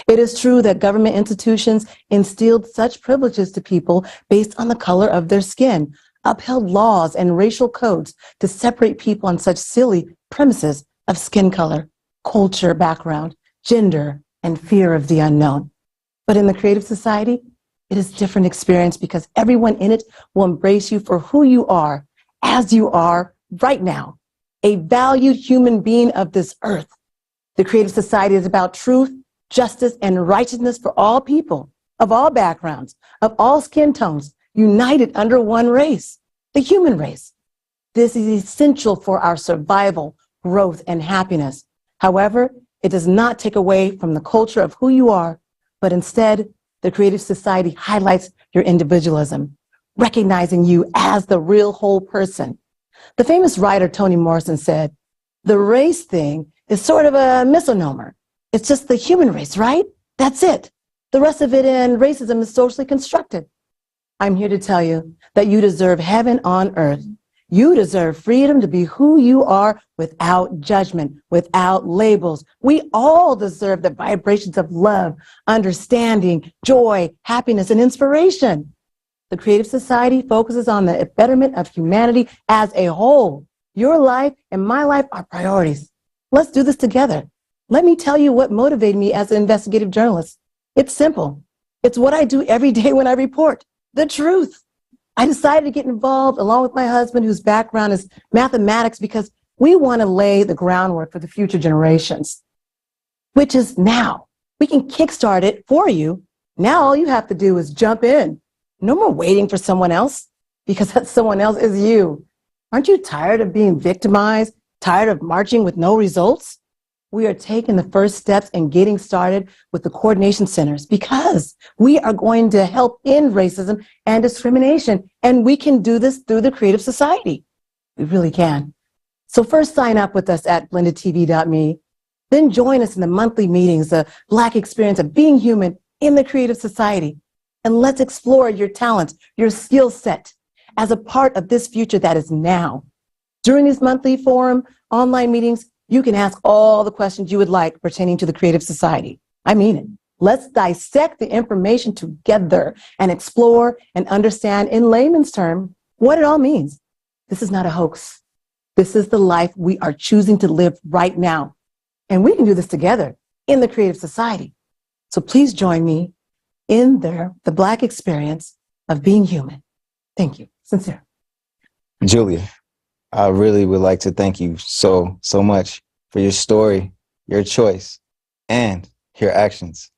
It is true that government institutions instilled such privileges to people based on the color of their skin, upheld laws and racial codes to separate people on such silly premises of skin color, culture, background, gender, and fear of the unknown. But in the creative society, it is a different experience because everyone in it will embrace you for who you are, as you are right now, a valued human being of this earth. The creative society is about truth, justice, and righteousness for all people, of all backgrounds, of all skin tones, united under one race, the human race. This is essential for our survival, growth, and happiness. However, it does not take away from the culture of who you are, but instead, the creative society highlights your individualism, recognizing you as the real whole person. The famous writer Toni Morrison said, "The race thing is sort of a misnomer. It's just the human race, right? That's it. The rest of it in racism is socially constructed." I'm here to tell you that you deserve heaven on earth. You deserve freedom to be who you are without judgment, without labels. We all deserve the vibrations of love, understanding, joy, happiness, and inspiration. The Creative Society focuses on the betterment of humanity as a whole. Your life and my life are priorities. Let's do this together. Let me tell you what motivated me as an investigative journalist. It's simple. It's what I do every day when I report the truth. I decided to get involved along with my husband, whose background is mathematics, because we want to lay the groundwork for the future generations, which is now. We can kickstart it for you. Now all you have to do is jump in. No more waiting for someone else, because that someone else is you. Aren't you tired of being victimized, tired of marching with no results? We are taking the first steps and getting started with the coordination centers because we are going to help end racism and discrimination. And we can do this through the Creative Society. We really can. So first sign up with us at blendedtv.me. Then join us in the monthly meetings, the Black experience of being human in the Creative Society. And let's explore your talents, your skill set as a part of this future that is now. During these monthly forum online meetings, you can ask all the questions you would like pertaining to the Creative Society. I mean it. Let's dissect the information together and explore and understand in layman's terms what it all means. This is not a hoax. This is the life we are choosing to live right now. And we can do this together in the Creative Society. So please join me in the Black experience of being human. Thank you. Sincere. Julia, I really would like to thank you so much for your story, your choice, and your actions.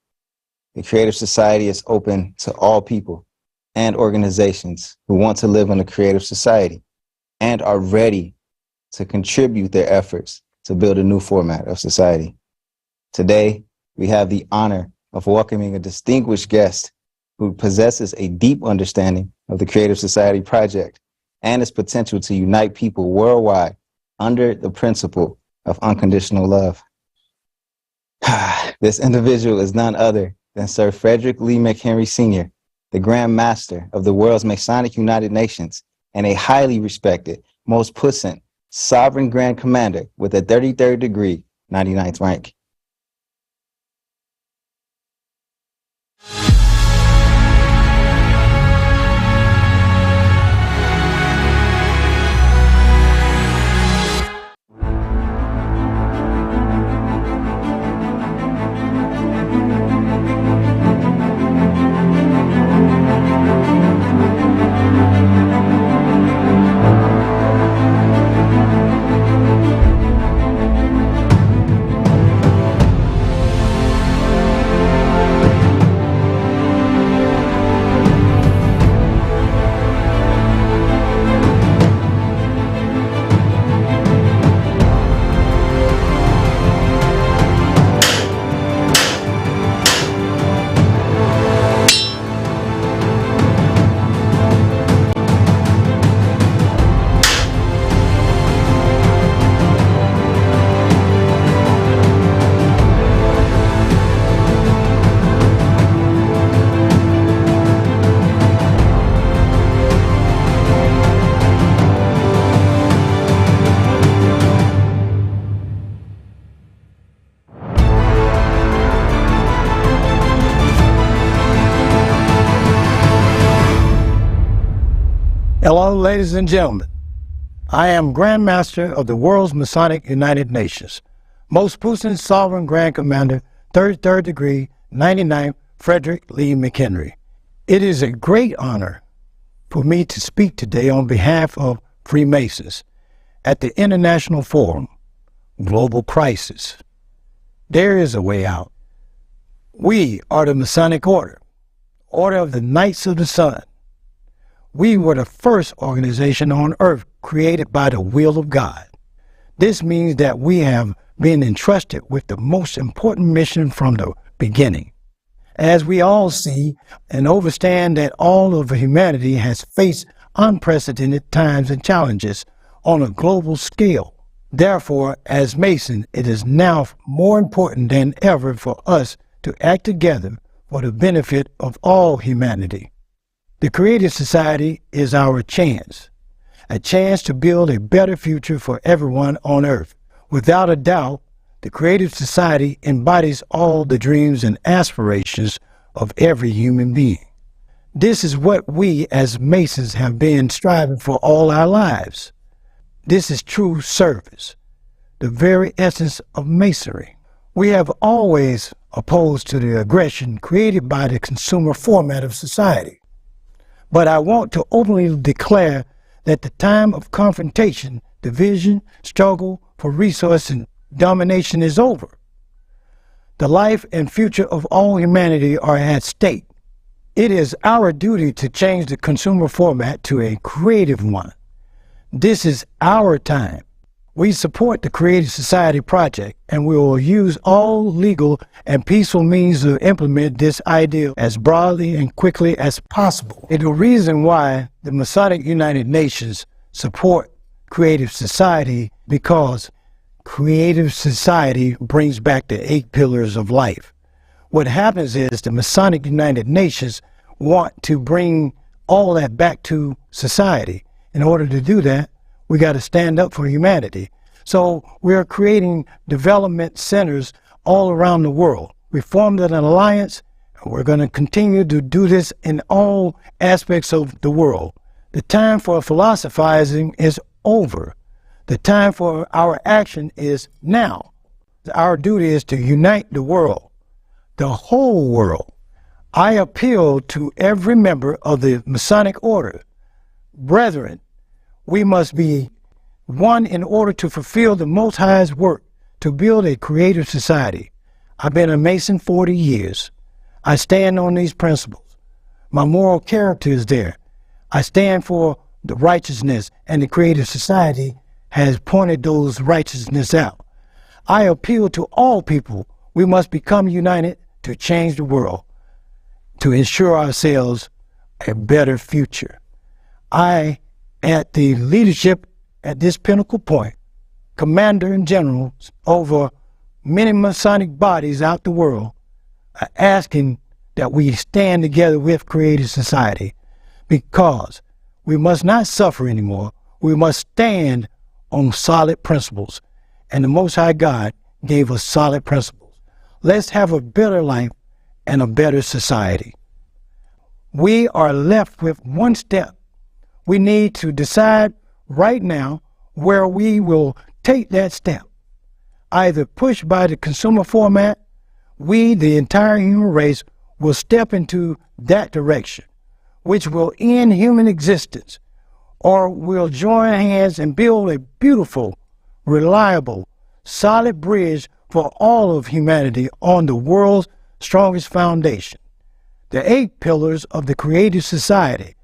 The Creative Society is open to all people and organizations who want to live in a creative society and are ready to contribute their efforts to build a new format of society. Today, we have the honor of welcoming a distinguished guest who possesses a deep understanding of the Creative Society project and its potential to unite people worldwide under the principle of unconditional love. This individual is none other than Sir Frederick Lee McHenry Sr., the Grand Master of the world's Masonic United Nations and a highly respected, most puissant, sovereign Grand Commander with a 33rd degree, 99th rank. Ladies and gentlemen, I am Grand Master of the world's Masonic United Nations, Most Puissant Sovereign Grand Commander, third degree, 99th Frederick Lee McHenry. It is a great honor for me to speak today on behalf of Freemasons at the International Forum, Global Crisis. There is a way out. We are the Masonic Order, Order of the Knights of the Sun. We were the first organization on earth created by the will of God. This means that we have been entrusted with the most important mission from the beginning. As we all see and understand that all of humanity has faced unprecedented times and challenges on a global scale. Therefore, as Masons, it is now more important than ever for us to act together for the benefit of all humanity. The Creative Society is our chance, a chance to build a better future for everyone on earth. Without a doubt, the Creative Society embodies all the dreams and aspirations of every human being. This is what we as Masons have been striving for all our lives. This is true service, the very essence of Masonry. We have always opposed to the aggression created by the consumer format of society. But I want to openly declare that the time of confrontation, division, struggle for resource and domination is over. The life and future of all humanity are at stake. It is our duty to change the consumer format to a creative one. This is our time. We support the Creative Society project, and we will use all legal and peaceful means to implement this ideal as broadly and quickly as possible. And the reason why the Masonic United Nations support Creative Society, because Creative Society brings back the 8 pillars of life. What happens is the Masonic United Nations want to bring all that back to society. In order to do that, we got to stand up for humanity. So we're creating development centers all around the world. We formed an alliance, and we're going to continue to do this in all aspects of the world. The time for philosophizing is over. The time for our action is now. Our duty is to unite the world, the whole world. I appeal to every member of the Masonic Order. Brethren, we must be one in order to fulfill the Most High's work to build a creative society. I've been a Mason 40 years. I stand on these principles. My moral character is there. I stand for the righteousness, and the Creative Society has pointed those righteousness out. I appeal to all people. We must become united to change the world, to ensure ourselves a better future. I, at the leadership at this pinnacle point, commander and generals over many Masonic bodies out the world, are asking that we stand together with Creative Society, because we must not suffer anymore. We must stand on solid principles, and the Most High God gave us solid principles. Let's have a better life and a better society. We are left with one step. We need to decide right now where we will take that step. Either pushed by the consumer format, we, the entire human race, will step into that direction, which will end human existence, or we'll join hands and build a beautiful, reliable, solid bridge for all of humanity on the world's strongest foundation, the 8 pillars of the Creative Society.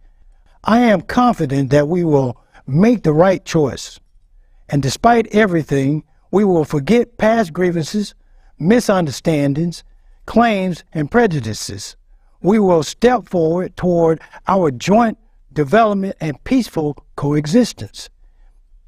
I am confident that we will make the right choice, and despite everything, we will forget past grievances, misunderstandings, claims, and prejudices. We will step forward toward our joint development and peaceful coexistence.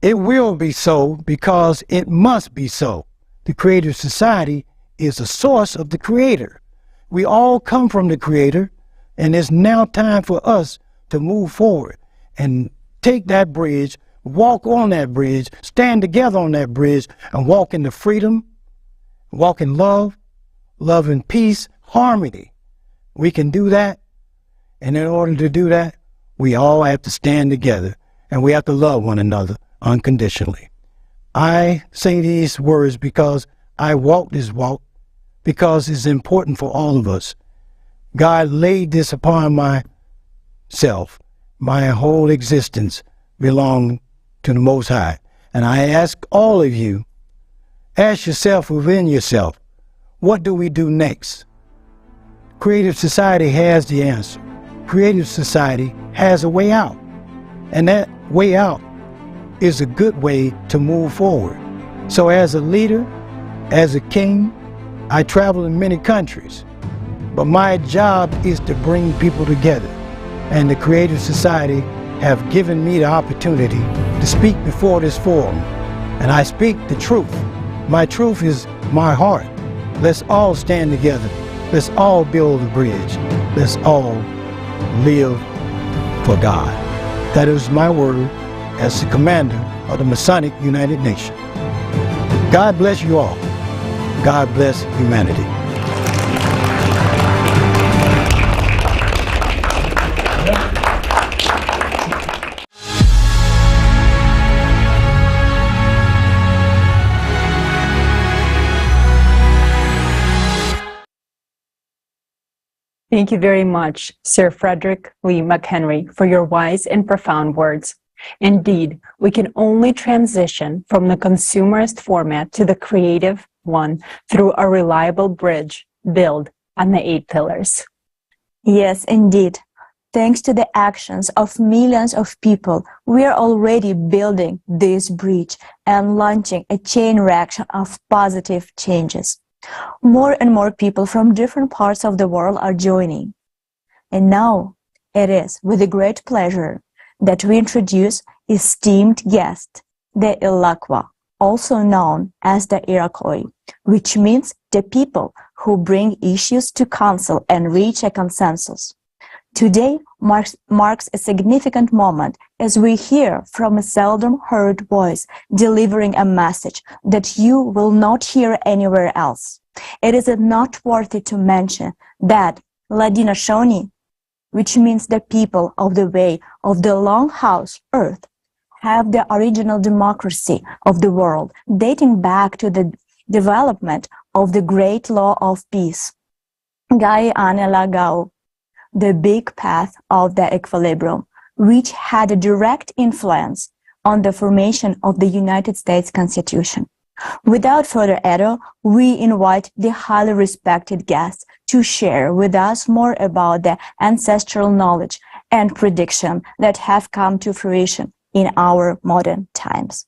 It will be so because it must be so. The Creative Society is the source of the Creator. We all come from the Creator, and it's now time for us to move forward and take that bridge, walk on that bridge, stand together on that bridge, and walk in the freedom, walk in love, love and peace, harmony. We can do that, and in order to do that, we all have to stand together and we have to love one another unconditionally. I say these words because I walk this walk, because it's important for all of us. God laid this upon myself. My whole existence belongs to the Most High. And I ask all of you, ask yourself within yourself, what do we do next? Creative Society has the answer. Creative Society has a way out. And that way out is a good way to move forward. So as a leader, as a king, I travel in many countries. But my job is to bring people together. And the Creative Society have given me the opportunity to speak before this forum. And I speak the truth. My truth is my heart. Let's all stand together. Let's all build a bridge. Let's all live for God. That is my word as the commander of the Masonic United Nations. God bless you all. God bless humanity. Thank you very much, Sir Frederick Lee McHenry, for your wise and profound words. Indeed, we can only transition from the consumerist format to the creative one through a reliable bridge built on the 8 pillars. Yes, indeed. Thanks to the actions of millions of people, we are already building this bridge and launching a chain reaction of positive changes. More and more people from different parts of the world are joining. And now it is with a great pleasure that we introduce esteemed guest, the Iroquois, also known as the Iroquois, which means the people who bring issues to council and reach a consensus. Today marks a significant moment as we hear from a seldom heard voice delivering a message that you will not hear anywhere else. It is noteworthy to mention that Ladina-Shoni, which means the people of the way of the Longhouse Earth, have the original democracy of the world dating back to the development of the great law of peace. Gai Ane Lagao, the big path of the equilibrium, which had a direct influence on the formation of the United States Constitution. Without further ado, we invite the highly respected guest to share with us more about the ancestral knowledge and prediction that have come to fruition in our modern times.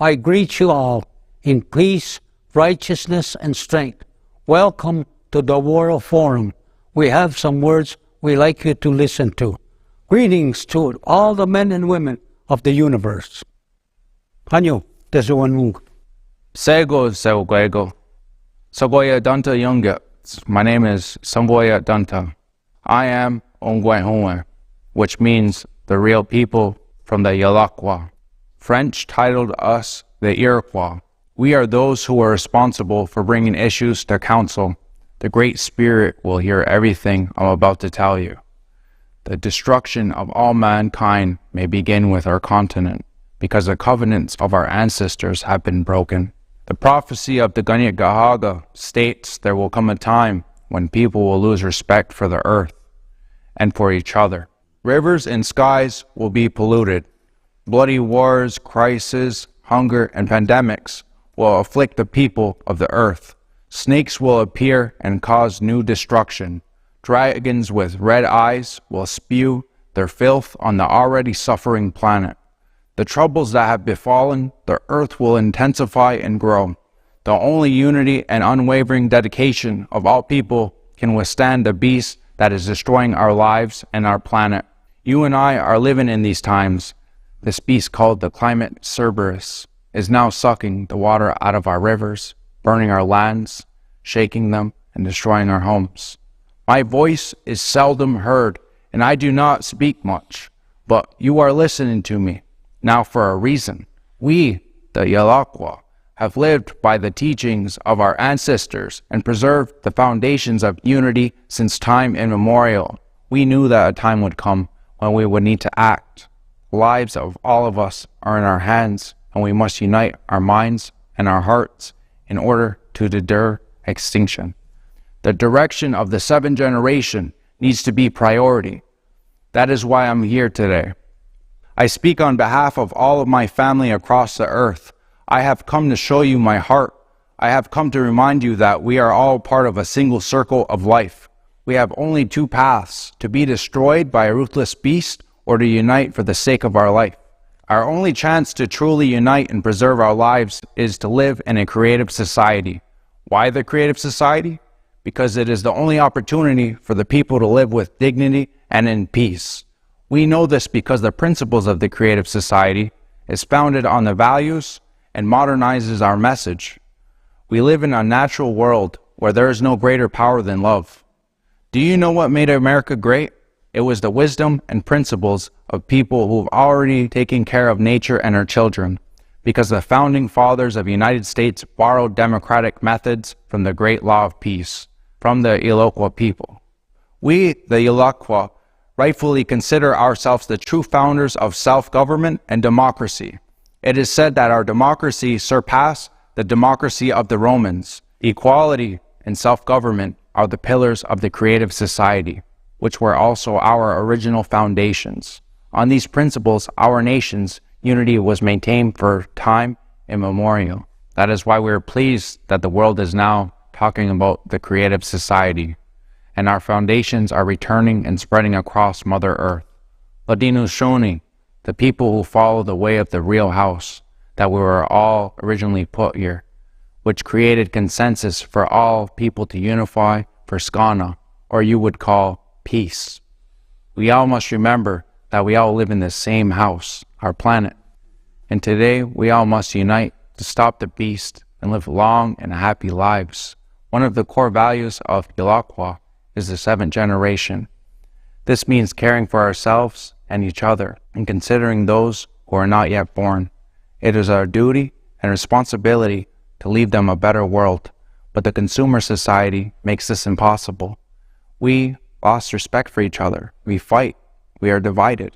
I greet you all in peace, righteousness, and strength. Welcome to the World Forum. We have some words we like you to listen to. Greetings to all the men and women of the universe. Hanyo, Tesuanung. Sego Seguego. Sagoya Danta Yunga. My name is Samboya Danta. I am Ongwaihonwe, which means the real people from the Iroquois. French titled us the Iroquois. We are those who are responsible for bringing issues to council. The Great Spirit will hear everything I'm about to tell you. the destruction of all mankind may begin with our continent, because the covenants of our ancestors have been broken. The prophecy of the Ganyak Gahaga states there will come a time when people will lose respect for the earth and for each other. Rivers and skies will be polluted. Bloody wars, crises, hunger, and pandemics will afflict the people of the earth. Snakes will appear and cause new destruction. Dragons with red eyes will spew their filth on the already suffering planet. The troubles that have befallen the earth will intensify and grow. The only unity and unwavering dedication of all people can withstand the beast that is destroying our lives and our planet. You and I are living in these times. This beast called the climate cerberus is now sucking the water out of our rivers, burning our lands, shaking them, and destroying our homes. My voice is seldom heard, and I do not speak much, but you are listening to me. Now for a reason. We, the Yalakwa, have lived by the teachings of our ancestors and preserved the foundations of unity since time immemorial. We knew that a time would come when we would need to act. The lives of all of us are in our hands, and we must unite our minds and our hearts in order to deter extinction. The direction of the seventh generation needs to be priority. That is why I'm here today. I speak on behalf of all of my family across the earth. I have come to show you my heart. I have come to remind you that we are all part of a single circle of life. We have only two paths: to be destroyed by a ruthless beast or to unite for the sake of our life. Our only chance to truly unite and preserve our lives is to live in a creative society. Why the creative society? Because it is the only opportunity for the people to live with dignity and in peace. We know this because the principles of the creative society is founded on the values and modernizes our message. We live in a natural world where there is no greater power than love. Do you know what made America great? It was the wisdom and principles of people who've already taken care of nature and her children, because the founding fathers of the United States borrowed democratic methods from the great law of peace, from the Iloquah people. We, the Iloquah, rightfully consider ourselves the true founders of self-government and democracy. It is said that our democracy surpassed the democracy of the Romans. Equality and self-government are the pillars of the creative society, which were also our original foundations. On these principles, our nation's unity was maintained for time immemorial. That is why we are pleased that the world is now talking about the creative society, and our foundations are returning and spreading across Mother Earth. Ladino Shoni, the people who follow the way of the real house, that we were all originally put here, which created consensus for all people to unify for Skana, or you would call peace. We all must remember that we all live in the same house, our planet. And today we all must unite to stop the beast and live long and happy lives. One of the core values of Yalakwa is the seventh generation. This means caring for ourselves and each other and considering those who are not yet born. It is our duty and responsibility to leave them a better world, but the consumer society makes this impossible. We lost respect for each other. We fight. We are divided.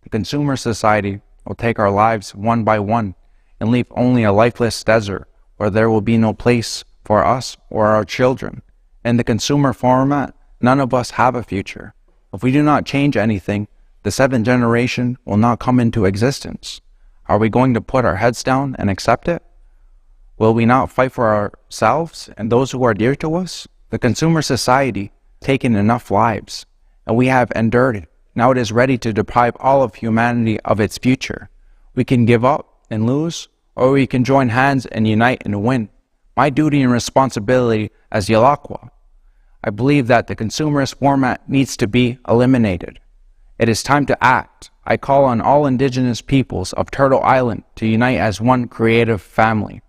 The consumer society will take our lives one by one and leave only a lifeless desert where there will be no place for us or our children. In the consumer format, none of us have a future. If we do not change anything, the seventh generation will not come into existence. Are we going to put our heads down and accept it? Will we not fight for ourselves and those who are dear to us? The consumer society has taken enough lives, and we have endured it. Now it is ready to deprive all of humanity of its future. We can give up and lose, or we can join hands and unite and win. My duty and responsibility as Yalakwa, I believe that the consumerist format needs to be eliminated. It is time to act. I call on all indigenous peoples of Turtle Island to unite as one creative family.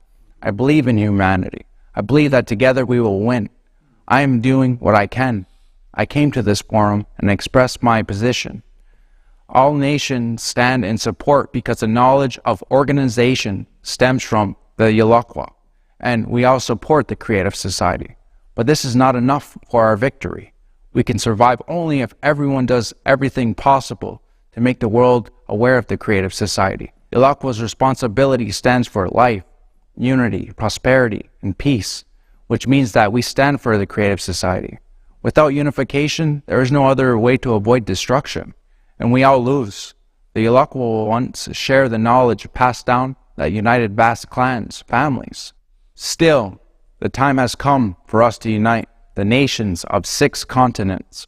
I believe in humanity. I believe that together we will win. I am doing what I can. I came to this forum and expressed my position. All nations stand in support because the knowledge of organization stems from the Yalakwa, and we all support the creative society. But this is not enough for our victory. We can survive only if everyone does everything possible to make the world aware of the creative society. Ilakwa's responsibility stands for life, unity, prosperity, and peace, which means that we stand for the creative society. Without unification, there is no other way to avoid destruction, and we all lose. The Ilakwa will once share the knowledge passed down that united vast clans, families. Still, the time has come for us to unite the nations of 6 continents.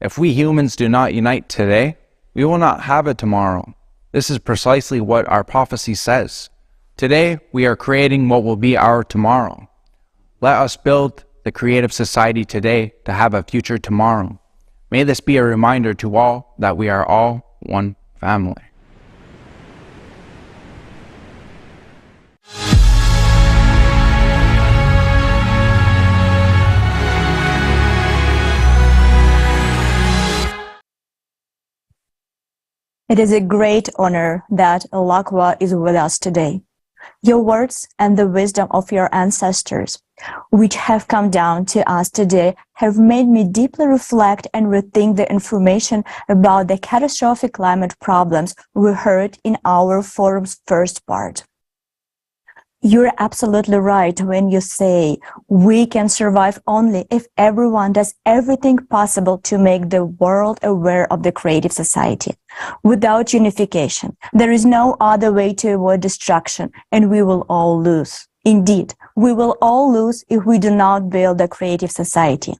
If we humans do not unite today, we will not have it tomorrow. This is precisely what our prophecy says. Today, we are creating what will be our tomorrow. Let us build the creative society today to have a future tomorrow. May this be a reminder to all that we are all one family. It is a great honor that Ilakwa is with us today. Your words and the wisdom of your ancestors, which have come down to us today, have made me deeply reflect and rethink the information about the catastrophic climate problems we heard in our forum's first part. You're absolutely right when you say we can survive only if everyone does everything possible to make the world aware of the creative society. Without unification, there is no other way to avoid destruction, and we will all lose. Indeed, we will all lose if we do not build a creative society.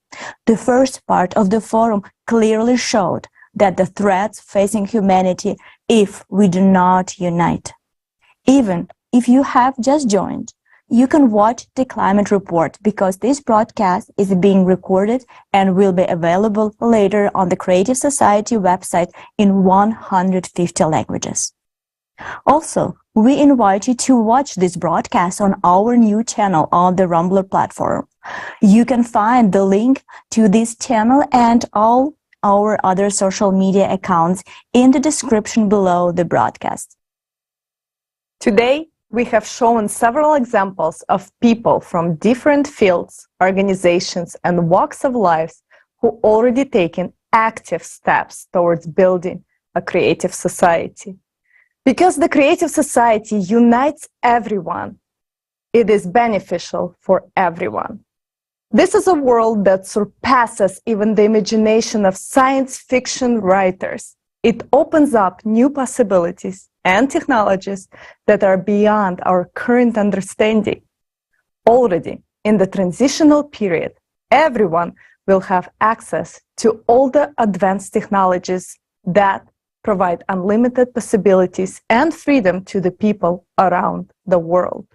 The first part of the forum clearly showed that the threats facing humanity if we do not unite. Even if you have just joined, you can watch the climate report because this broadcast is being recorded and will be available later on the Creative Society website in 150 languages. Also, we invite you to watch this broadcast on our new channel on the Rumbler platform. You can find the link to this channel and all our other social media accounts in the description below the broadcast. Today, we have shown several examples of people from different fields, organizations, and walks of life who already taken active steps towards building a creative society. Because the creative society unites everyone, it is beneficial for everyone. This is a world that surpasses even the imagination of science fiction writers. It opens up new possibilities and technologies that are beyond our current understanding. Already in the transitional period, everyone will have access to all the advanced technologies that provide unlimited possibilities and freedom to the people around the world.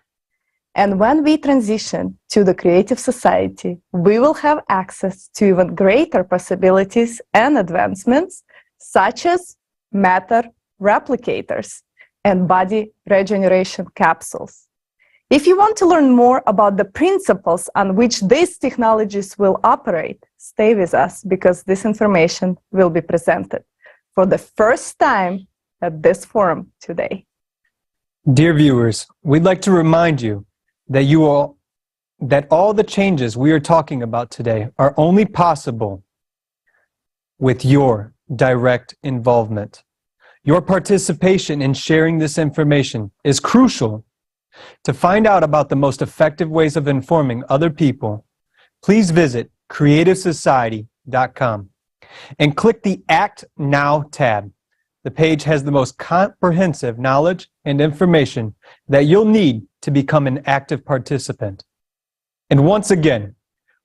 And when we transition to the creative society, we will have access to even greater possibilities and advancements, such as matter replicators and body regeneration capsules. If you want to learn more about the principles on which these technologies will operate, stay with us because this information will be presented for the first time at this forum today. Dear viewers, we'd like to remind you that all the changes we are talking about today are only possible with your direct involvement. Your participation in sharing this information is crucial. To find out about the most effective ways of informing other people, please visit creativesociety.com and click the Act Now tab. The page has the most comprehensive knowledge and information that you'll need to become an active participant. And once again,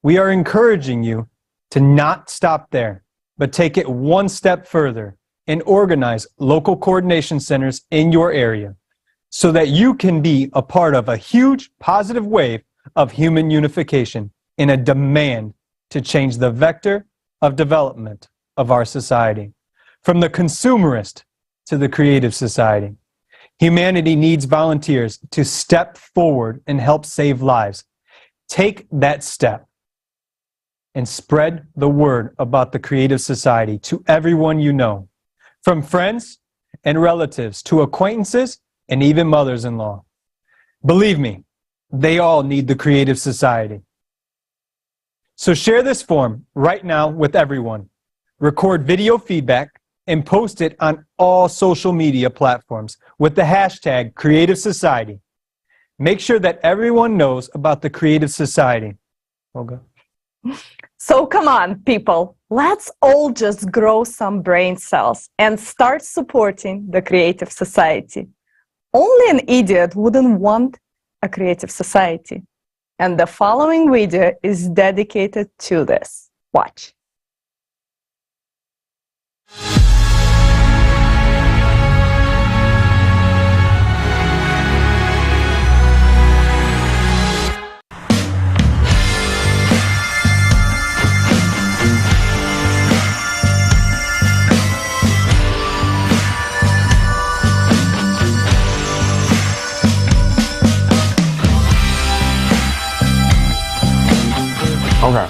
we are encouraging you to not stop there, but take it one step further and organize local coordination centers in your area so that you can be a part of a huge positive wave of human unification in a demand to change the vector of development of our society. From the consumerist to the creative society, humanity needs volunteers to step forward and help save lives. Take that step and spread the word about the creative society to everyone you know, from friends and relatives to acquaintances and even mothers-in-law. Believe me, they all need the creative society. So share this form right now with everyone. Record video feedback and post it on all social media platforms with the hashtag Creative Society. Make sure that everyone knows about the Creative Society. Olga? So come on, people. Let's all just grow some brain cells and start supporting the Creative Society. Only an idiot wouldn't want a creative society. And the following video is dedicated to this. Watch. Okay.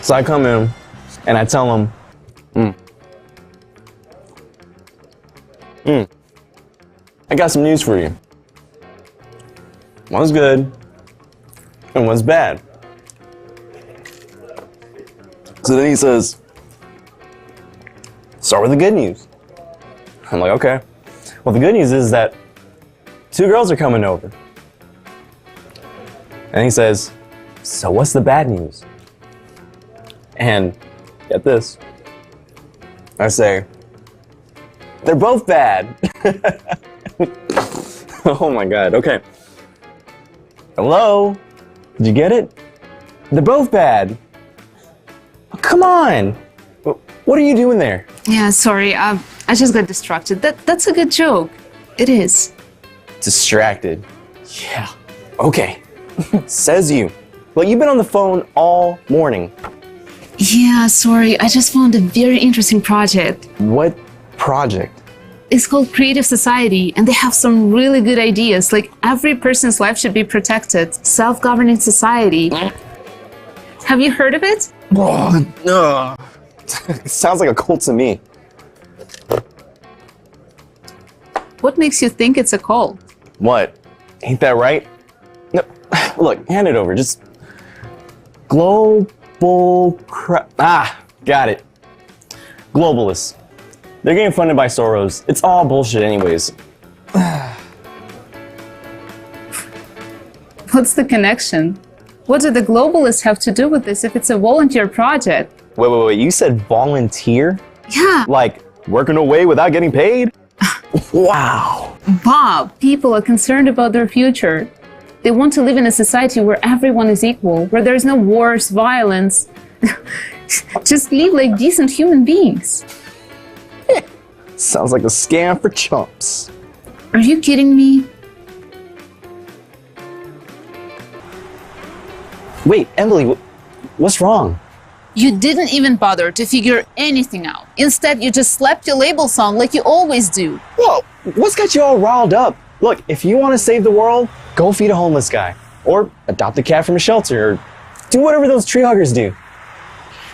So I come in and I tell them, I got some news for you. One's good and one's bad. So then he says, start with the good news. I'm like, okay. Well, the good news is that 2 girls are coming over. And he says, so what's the bad news? And get this. I say, they're both bad. Oh my God, okay. Hello? Did you get it? They're both bad. Oh, come on. What are you doing there? Yeah, sorry. I just got distracted. That's a good joke. It is. Distracted. Yeah. Okay. Says you. Well, you've been on the phone all morning. Yeah, sorry. I just found a very interesting project. What project? It's called Creative Society, and they have some really good ideas. Like, every person's life should be protected. Self-governing society. Have you heard of it? Oh, no. It sounds like a cult to me. What makes you think it's a cult? What? Ain't that right? No, look, hand it over. Just global got it. Globalists. They're getting funded by Soros. It's all bullshit anyways. What's the connection? What do the globalists have to do with this if it's a volunteer project? Wait, you said volunteer? Yeah. Like, working away without getting paid? Wow. Bob, people are concerned about their future. They want to live in a society where everyone is equal, where there's no wars, violence. Just live like decent human beings. Sounds like a scam for chumps. Are you kidding me? Wait, Emily, what's wrong? You didn't even bother to figure anything out. Instead, you just slapped your labels on like you always do. Whoa, what's got you all riled up? Look, if you want to save the world, go feed a homeless guy. Or adopt a cat from a shelter, or do whatever those tree huggers do.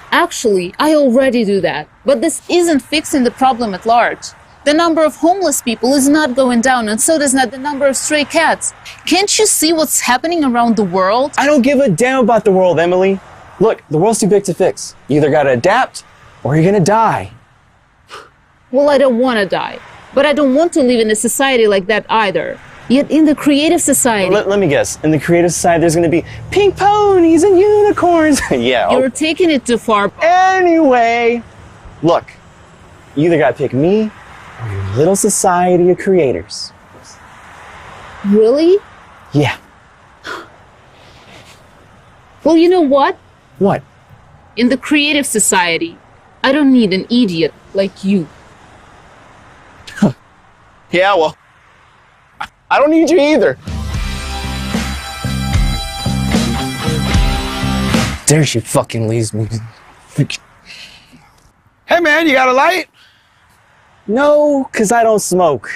Actually, I already do that. But this isn't fixing the problem at large. The number of homeless people is not going down, and so does not the number of stray cats. Can't you see what's happening around the world? I don't give a damn about the world, Emily. Look, the world's too big to fix. You either gotta adapt, or you're gonna die. Well, I don't want to die. But I don't want to live in a society like that either. Yet in the Creative Society... Let me guess. In the Creative Society, there's gonna be pink ponies and unicorns. Yeah. You're taking it too far. Anyway, look. You either gotta pick me, or your little society of creators. Really? Yeah. Well, you know what? What? In the Creative Society, I don't need an idiot like you. Yeah, well, I don't need you either. There she fucking leaves me. Hey man, you got a light? No, because I don't smoke.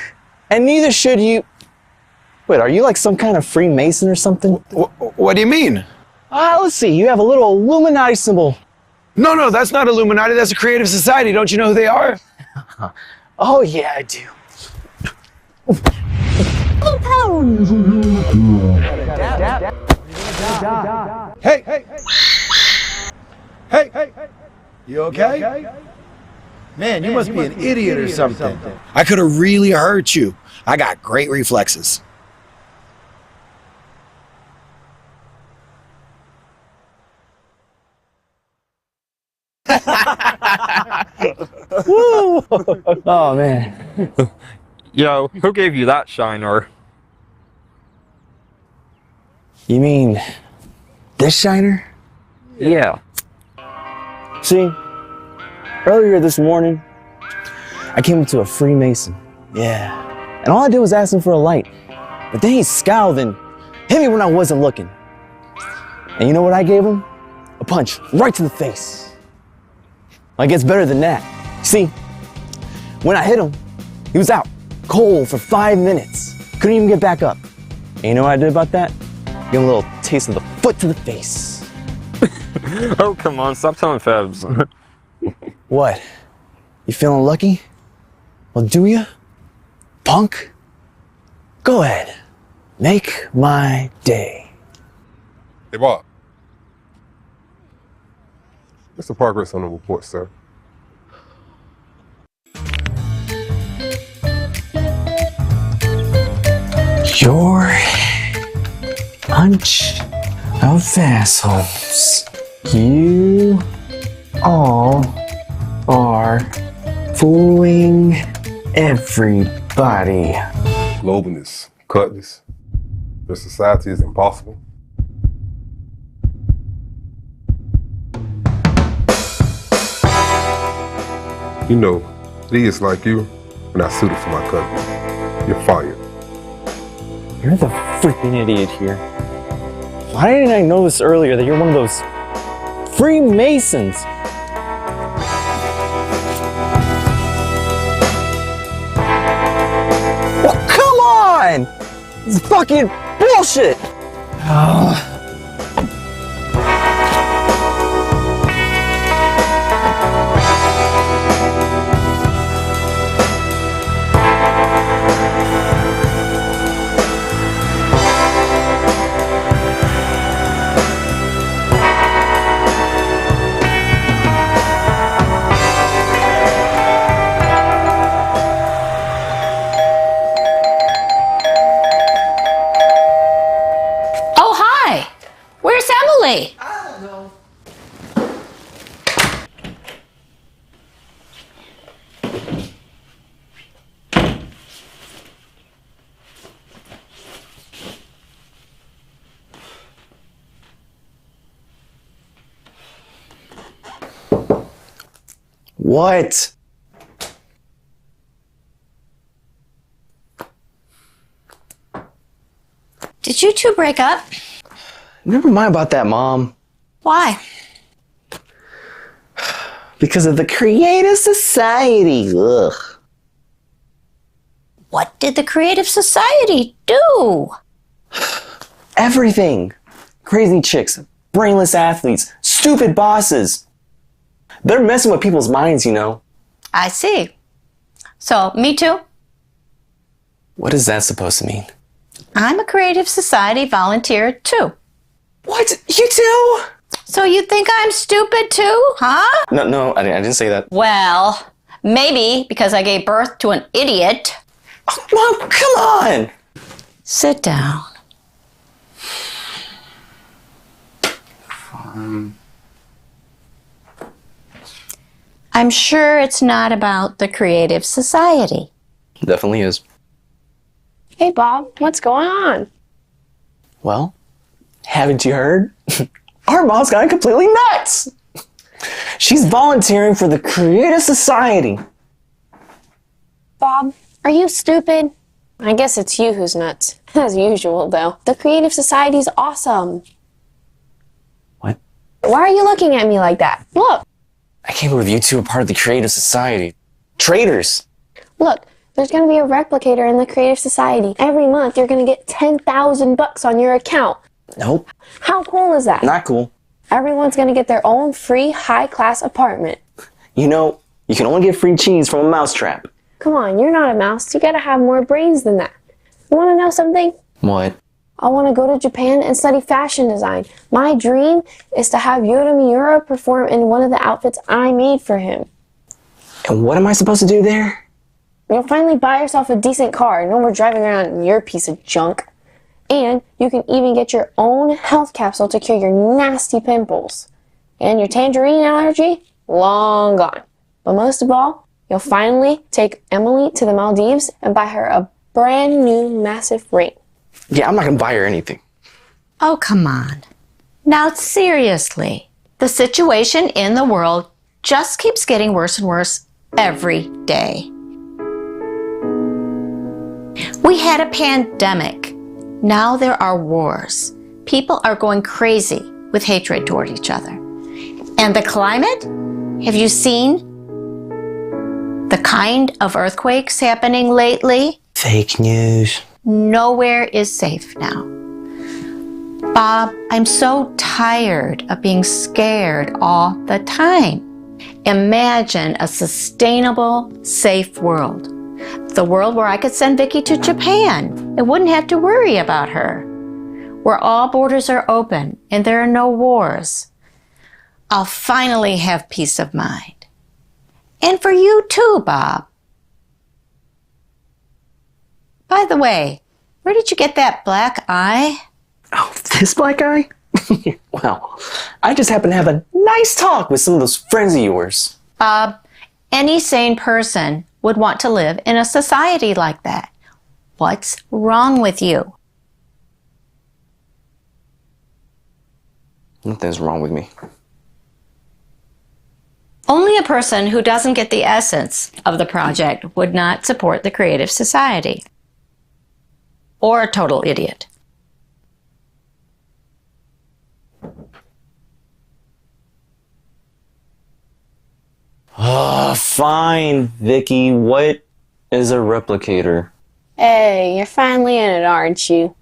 And neither should you. Wait, are you like some kind of Freemason or something? What do you mean? Let's see, you have a little Illuminati symbol. No, that's not Illuminati, that's a Creative Society. Don't you know who they are? Oh yeah, I do. Hey! You okay? Man, you must be an idiot or something. I could have really hurt you. I got great reflexes. Woo! Oh, man. Yo, who gave you that shiner? You mean this shiner? Yeah. See, earlier this morning, I came up to a Freemason. Yeah. And all I did was ask him for a light. But then he scowled and hit me when I wasn't looking. And you know what I gave him? A punch right to the face. Like, it's better than that. See, when I hit him, he was out cold for 5 minutes. Couldn't even get back up. And you know what I did about that? Give him a little taste of the foot to the face. Oh, come on, stop telling fibs. What? You feeling lucky? Well, do ya? Punk? Go ahead. Make my day. Hey, Bob. What's the progress on the report, sir? Your bunch of assholes. You all are fooling everybody. Globalness, cutness. Their society is impossible. You know, idiots like you are not suited for my company. You're fired. You're the freaking idiot here. Why didn't I know this earlier that you're one of those Freemasons? Well, come on! This is fucking bullshit! Emily? I don't know. What? Did you two break up? Never mind about that, Mom. Why? Because of the Creative Society. Ugh. What did the Creative Society do? Everything. Crazy chicks, brainless athletes, stupid bosses. They're messing with people's minds, you know. I see. So, me too? What is that supposed to mean? I'm a Creative Society volunteer too. What? You too? So you think I'm stupid too, huh? No, I didn't say that. Well, maybe because I gave birth to an idiot. Oh, Mom, come on! Sit down. I'm sure it's not about the Creative Society. Definitely is. Hey, Bob, what's going on? Well, haven't you heard? Our mom's gone completely nuts! She's volunteering for the Creative Society. Bob, are you stupid? I guess it's you who's nuts. As usual, though. The Creative Society's awesome. What? Why are you looking at me like that? Look! I can't believe you two are part of the Creative Society. Traitors! Look, there's going to be a replicator in the Creative Society. Every month, you're going to get $10,000 on your account. Nope. How cool is that? Not cool. Everyone's going to get their own free high-class apartment. You know, you can only get free cheese from a mousetrap. Come on, you're not a mouse. You got to have more brains than that. You want to know something? What? I want to go to Japan and study fashion design. My dream is to have Yoda Miura perform in one of the outfits I made for him. And what am I supposed to do there? You'll finally buy yourself a decent car. No more driving around in your piece of junk. And you can even get your own health capsule to cure your nasty pimples. And your tangerine allergy? Long gone. But most of all, you'll finally take Emily to the Maldives and buy her a brand new massive ring. Yeah, I'm not gonna buy her anything. Oh, come on. Now, seriously, the situation in the world just keeps getting worse and worse every day. We had a pandemic. Now there are wars. People are going crazy with hatred toward each other. And the climate? Have you seen the kind of earthquakes happening lately? Fake news. Nowhere is safe now. Bob, I'm so tired of being scared all the time. Imagine a sustainable, safe world. The world where I could send Vicky to Japan and wouldn't have to worry about her. Where all borders are open and there are no wars. I'll finally have peace of mind. And for you too, Bob. By the way, where did you get that black eye? Oh, this black eye? Well, I just happened to have a nice talk with some of those friends of yours. Bob, any sane person would want to live in a society like that. What's wrong with you? Nothing's wrong with me. Only a person who doesn't get the essence of the project would not support the Creative Society. Or a total idiot. Oh, fine, Vicky. What is a replicator? Hey, you're finally in it, aren't you?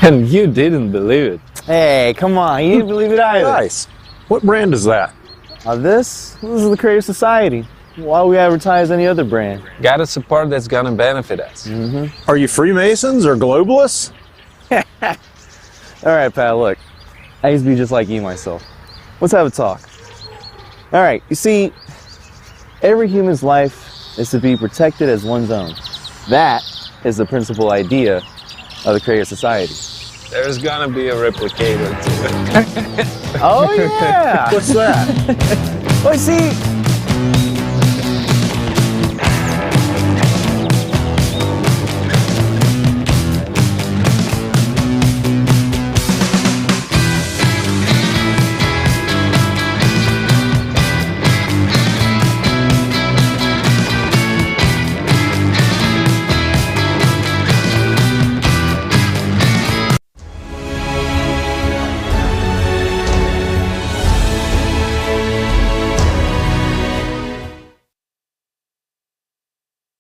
And you didn't believe it. Hey, come on. You didn't believe it either. Nice. What brand is that? This is the Creative Society. Why would we advertise any other brand? Gotta support that's gonna benefit us. Mm-hmm. Are you Freemasons or globalists? All right, pal, look. I used to be just like you myself. Let's have a talk. All right, you see, every human's life is to be protected as one's own. That is the principal idea of the Creative Society. There's gonna be a replicator too. Oh yeah! What's that? Well, see,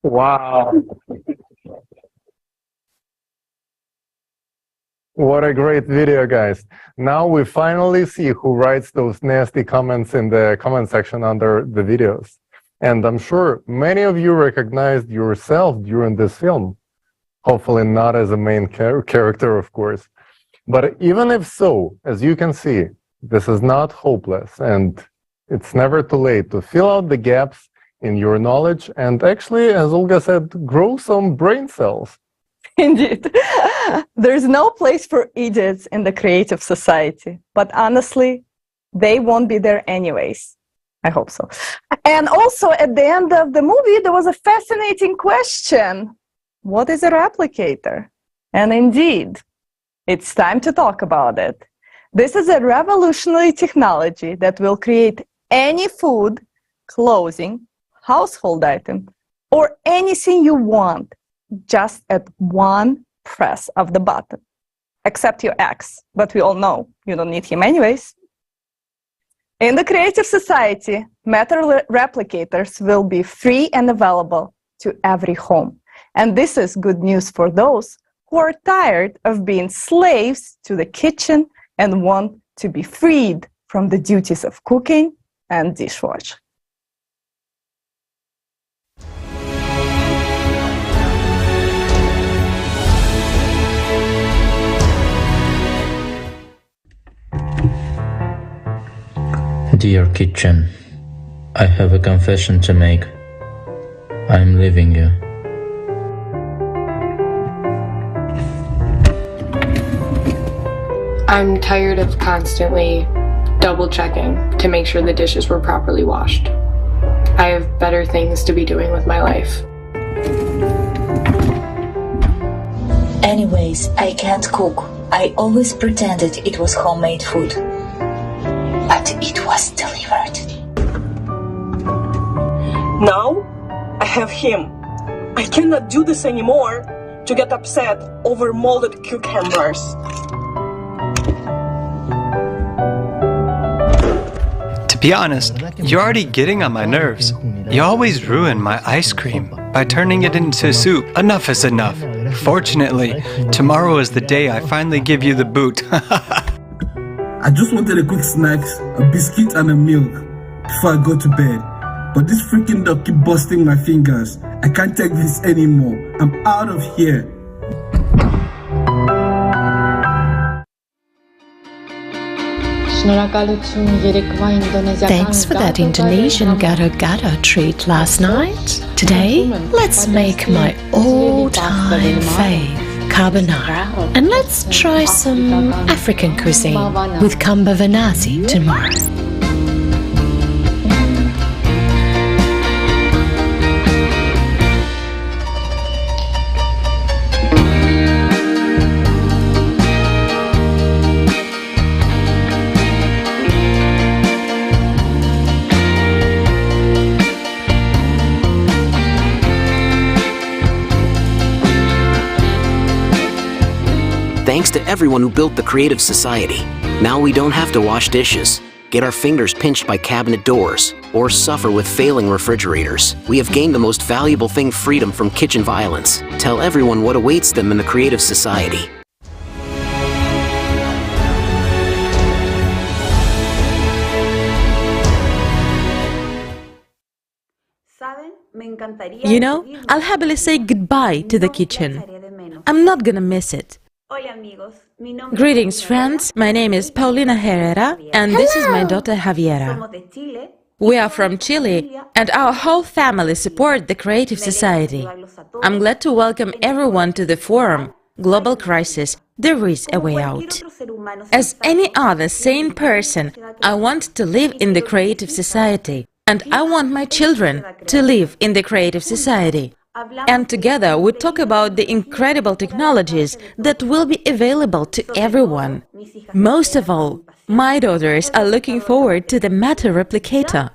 Wow. What a great video, guys. Now we finally see who writes those nasty comments in the comment section under the videos. And I'm sure many of you recognized yourself during this film. Hopefully not as a main character, of course. But even if so, as you can see, this is not hopeless, and it's never too late to fill out the gaps in your knowledge and actually, as Olga said, grow some brain cells. Indeed. There's no place for idiots in the Creative Society, but honestly, they won't be there anyways. I hope so. And also, at the end of the movie, there was a fascinating question. What is a replicator? And indeed, it's time to talk about it. This is a revolutionary technology that will create any food, clothing, household item, or anything you want, just at one press of the button. Except your ex, but we all know you don't need him anyways. In the creative society, matter replicators will be free and available to every home. And this is good news for those who are tired of being slaves to the kitchen and want to be freed from the duties of cooking and dishwashing. Dear kitchen, I have a confession to make. I'm leaving you. I'm tired of constantly double checking to make sure the dishes were properly washed. I have better things to be doing with my life. Anyways, I can't cook. I always pretended it was homemade food. But it was delivered. Now, I have him. I cannot do this anymore to get upset over molded cucumbers. To be honest, you're already getting on my nerves. You always ruin my ice cream by turning it into soup. Enough is enough. Fortunately, tomorrow is the day I finally give you the boot. I just wanted a quick snack, a biscuit and a milk before I go to bed. But this freaking dog keep busting my fingers. I can't take this anymore. I'm out of here. Thanks for that Indonesian gado-gado treat last night. Today, let's make my all-time fave, carbonara. And let's try some African cuisine with kamba vanasi tomorrow. Thanks to everyone who built the Creative Society. Now we don't have to wash dishes, get our fingers pinched by cabinet doors, or suffer with failing refrigerators. We have gained the most valuable thing, freedom from kitchen violence. Tell everyone what awaits them in the Creative Society. You know, I'll happily say goodbye to the kitchen. I'm not gonna miss it. Greetings, friends. My name is Paulina Herrera, and this is my daughter Javiera. We are from Chile, and our whole family support the Creative Society. I'm glad to welcome everyone to the forum, Global Crisis, There is a Way Out. As any other sane person, I want to live in the Creative Society, and I want my children to live in the Creative Society. And together we talk about the incredible technologies that will be available to everyone. Most of all, my daughters are looking forward to the matter replicator.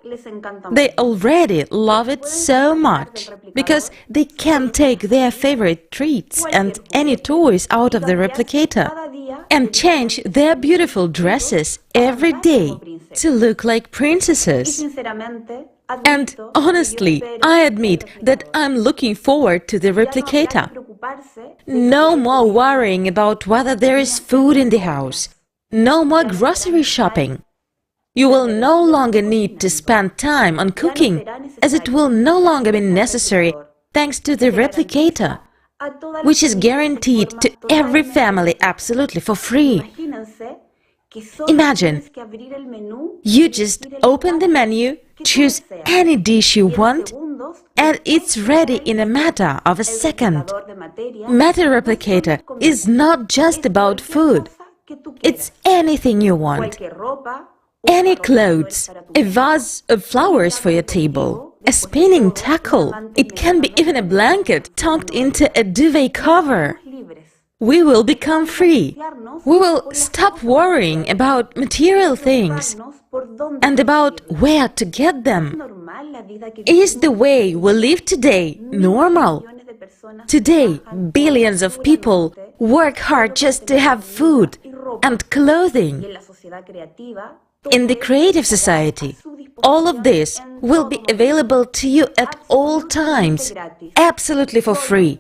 They already love it so much, because they can take their favorite treats and any toys out of the replicator and change their beautiful dresses every day to look like princesses. And honestly, I admit that I'm looking forward to the replicator. No more worrying about whether there is food in the house. No more grocery shopping. You will no longer need to spend time on cooking, as it will no longer be necessary thanks to the replicator, which is guaranteed to every family absolutely for free. Imagine, you just open the menu, choose any dish you want, and it's ready in a matter of a second. Matter Replicator is not just about food. It's anything you want. Any clothes, a vase of flowers for your table, a spinning tackle. It can be even a blanket tucked into a duvet cover. We will become free. We will stop worrying about material things and about where to get them. Is the way we live today normal? Today, billions of people work hard just to have food and clothing. In the creative society, all of this will be available to you at all times, absolutely for free,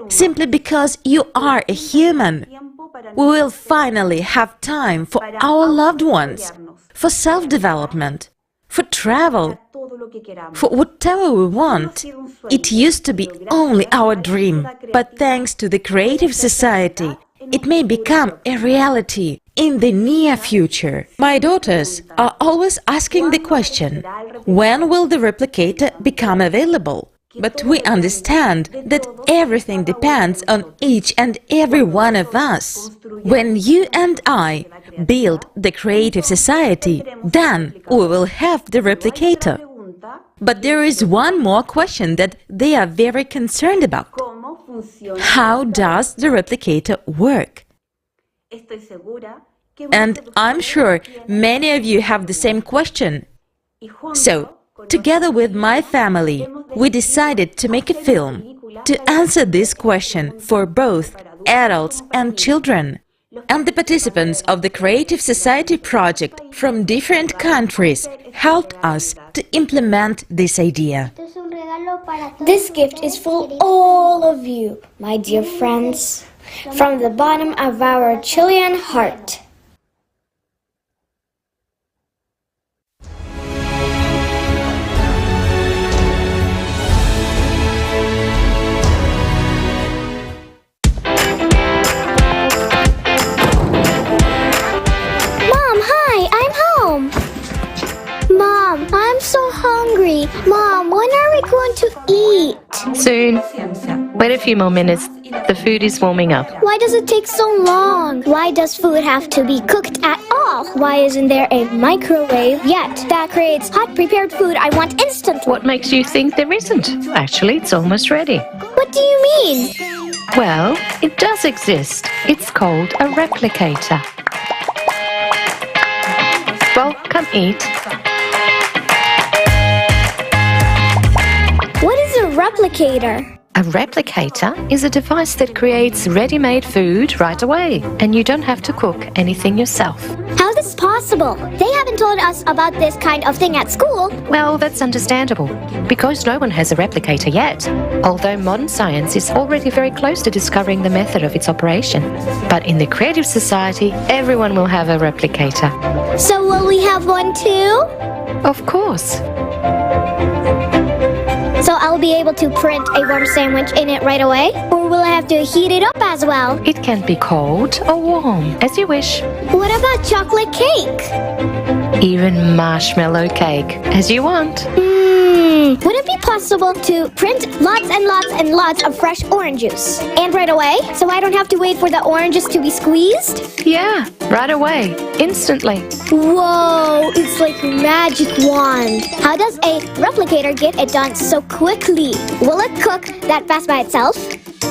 simply because you are a human. We will finally have time for our loved ones, for self-development, for travel, for whatever we want. It used to be only our dream, but thanks to the creative society, it may become a reality in the near future. My daughters are always asking the question, when will the replicator become available? But we understand that everything depends on each and every one of us. When you and I build the creative society, then we will have the replicator. But there is one more question that they are very concerned about. How does the replicator work? And I'm sure many of you have the same question. So, together with my family, we decided to make a film to answer this question for both adults and children. And the participants of the Creative Society project from different countries helped us to implement this idea. This gift is for all of you, my dear friends, from the bottom of our Chilean heart. Mom, I'm so hungry. Mom, when are we going to eat? Soon. Wait a few more minutes. The food is warming up. Why does it take so long? Why does food have to be cooked at all? Why isn't there a microwave yet that creates hot prepared food I want instantly? What makes you think there isn't? Actually, it's almost ready. What do you mean? Well, it does exist. It's called a replicator. Well, come eat. What is a replicator? A replicator is a device that creates ready-made food right away, and you don't have to cook anything yourself. How is this possible? They haven't told us about this kind of thing at school. Well, that's understandable, because no one has a replicator yet, although modern science is already very close to discovering the method of its operation. But in the Creative Society, everyone will have a replicator. So will we have one too? Of course. So I'll be able to print a warm sandwich in it right away? Or will I have to heat it up as well? It can be cold or warm, as you wish. What about chocolate cake? Even marshmallow cake, as you want. Would it be possible to print lots and lots and lots of fresh orange juice? And right away? So I don't have to wait for the oranges to be squeezed? Yeah, right away. Instantly. Whoa, it's like a magic wand. How does a replicator get it done so quickly? Will it cook that fast by itself?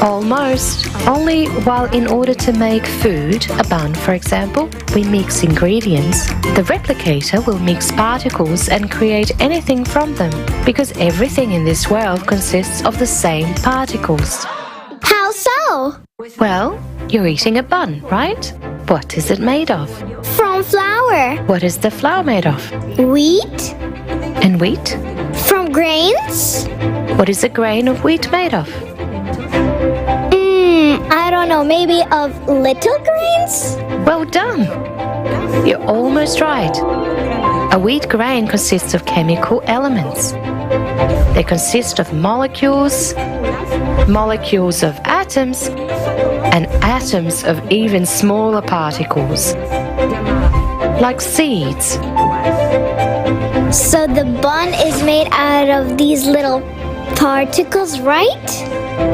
Almost. Only while in order to make food, a bun for example, we mix ingredients, the replicator will mix particles and create anything from them, because everything in this world consists of the same particles. How so? Well, you're eating a bun, right? What is it made of? From flour. What is the flour made of? Wheat. And wheat? From grains. What is a grain of wheat made of? I don't know, maybe of little grains? Well done! You're almost right. A wheat grain consists of chemical elements. They consist of molecules, molecules of atoms, and atoms of even smaller particles, like seeds. So the bun is made out of these little particles, right?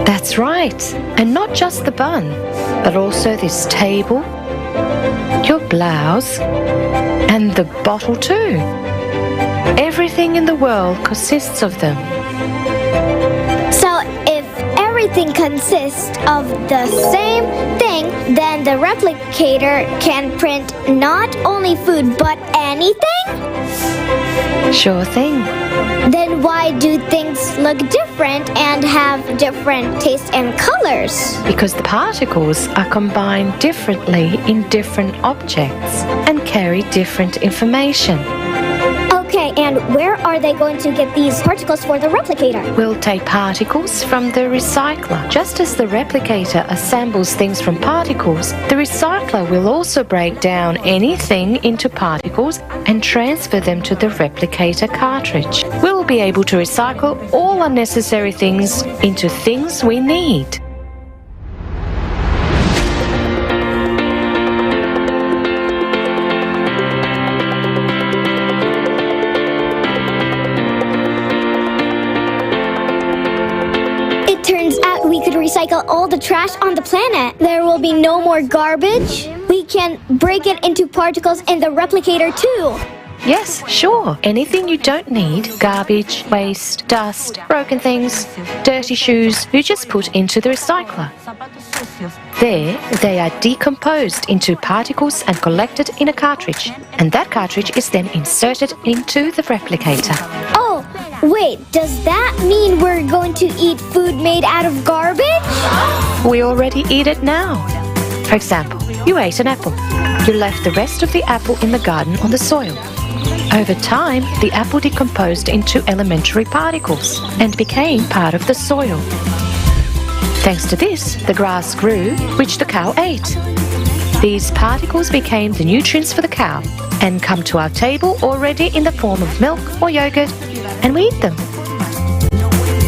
That's right. And not just the bun, but also this table, your blouse, and the bottle too. Everything in the world consists of them. So if everything consists of the same thing, then the replicator can print not only food but anything? Sure thing. Then why do things look different and have different tastes and colors? Because the particles are combined differently in different objects and carry different information. Okay, and where are they going to get these particles for the replicator? We'll take particles from the recycler. Just as the replicator assembles things from particles, the recycler will also break down anything into particles and transfer them to the replicator cartridge. We'll be able to recycle all unnecessary things into things we need. Recycle all the trash on the planet. There will be no more garbage. We can break it into particles in the replicator too. Yes, sure. Anything you don't need, garbage, waste, dust, broken things, dirty shoes, you just put into the recycler. There, they are decomposed into particles and collected in a cartridge. And that cartridge is then inserted into the replicator. Oh, wait, does that mean we're going to eat food made out of garbage? We already eat it now. For example, you ate an apple. You left the rest of the apple in the garden on the soil. Over time, the apple decomposed into elementary particles and became part of the soil. Thanks to this, the grass grew, which the cow ate. These particles became the nutrients for the cow and come to our table already in the form of milk or yogurt, and we eat them.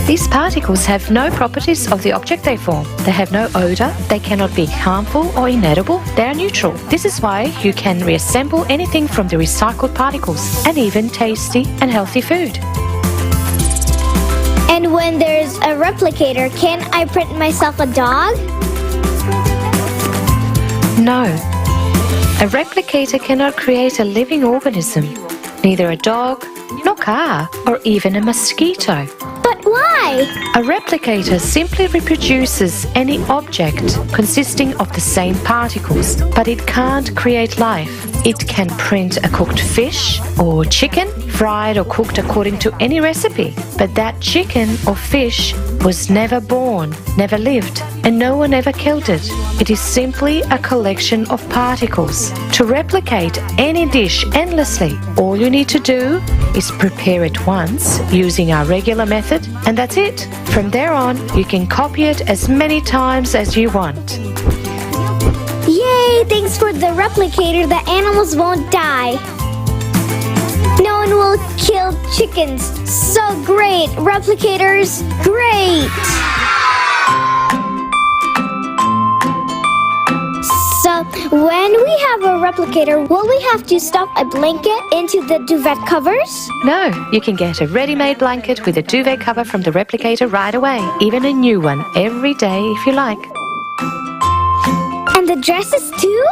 These particles have no properties of the object they form. They have no odor, they cannot be harmful or inedible, they are neutral. This is why you can reassemble anything from the recycled particles, and even tasty and healthy food. And when there's a replicator, can I print myself a dog? No. A replicator cannot create a living organism, neither a dog, nor car, or even a mosquito. But why? A replicator simply reproduces any object consisting of the same particles, but it can't create life. It can print a cooked fish or chicken, fried or cooked according to any recipe. But that chicken or fish was never born, never lived, and no one ever killed it. It is simply a collection of particles. To replicate any dish endlessly, all you need to do is prepare it once using our regular method, and that's it. From there on, you can copy it as many times as you want. Yay! Thanks for the replicator, the animals won't die. No one will kill chickens. So great! Replicators, great! So, when we have a replicator, will we have to stuff a blanket into the duvet covers? No, you can get a ready-made blanket with a duvet cover from the replicator right away. Even a new one every day if you like. And the dresses too?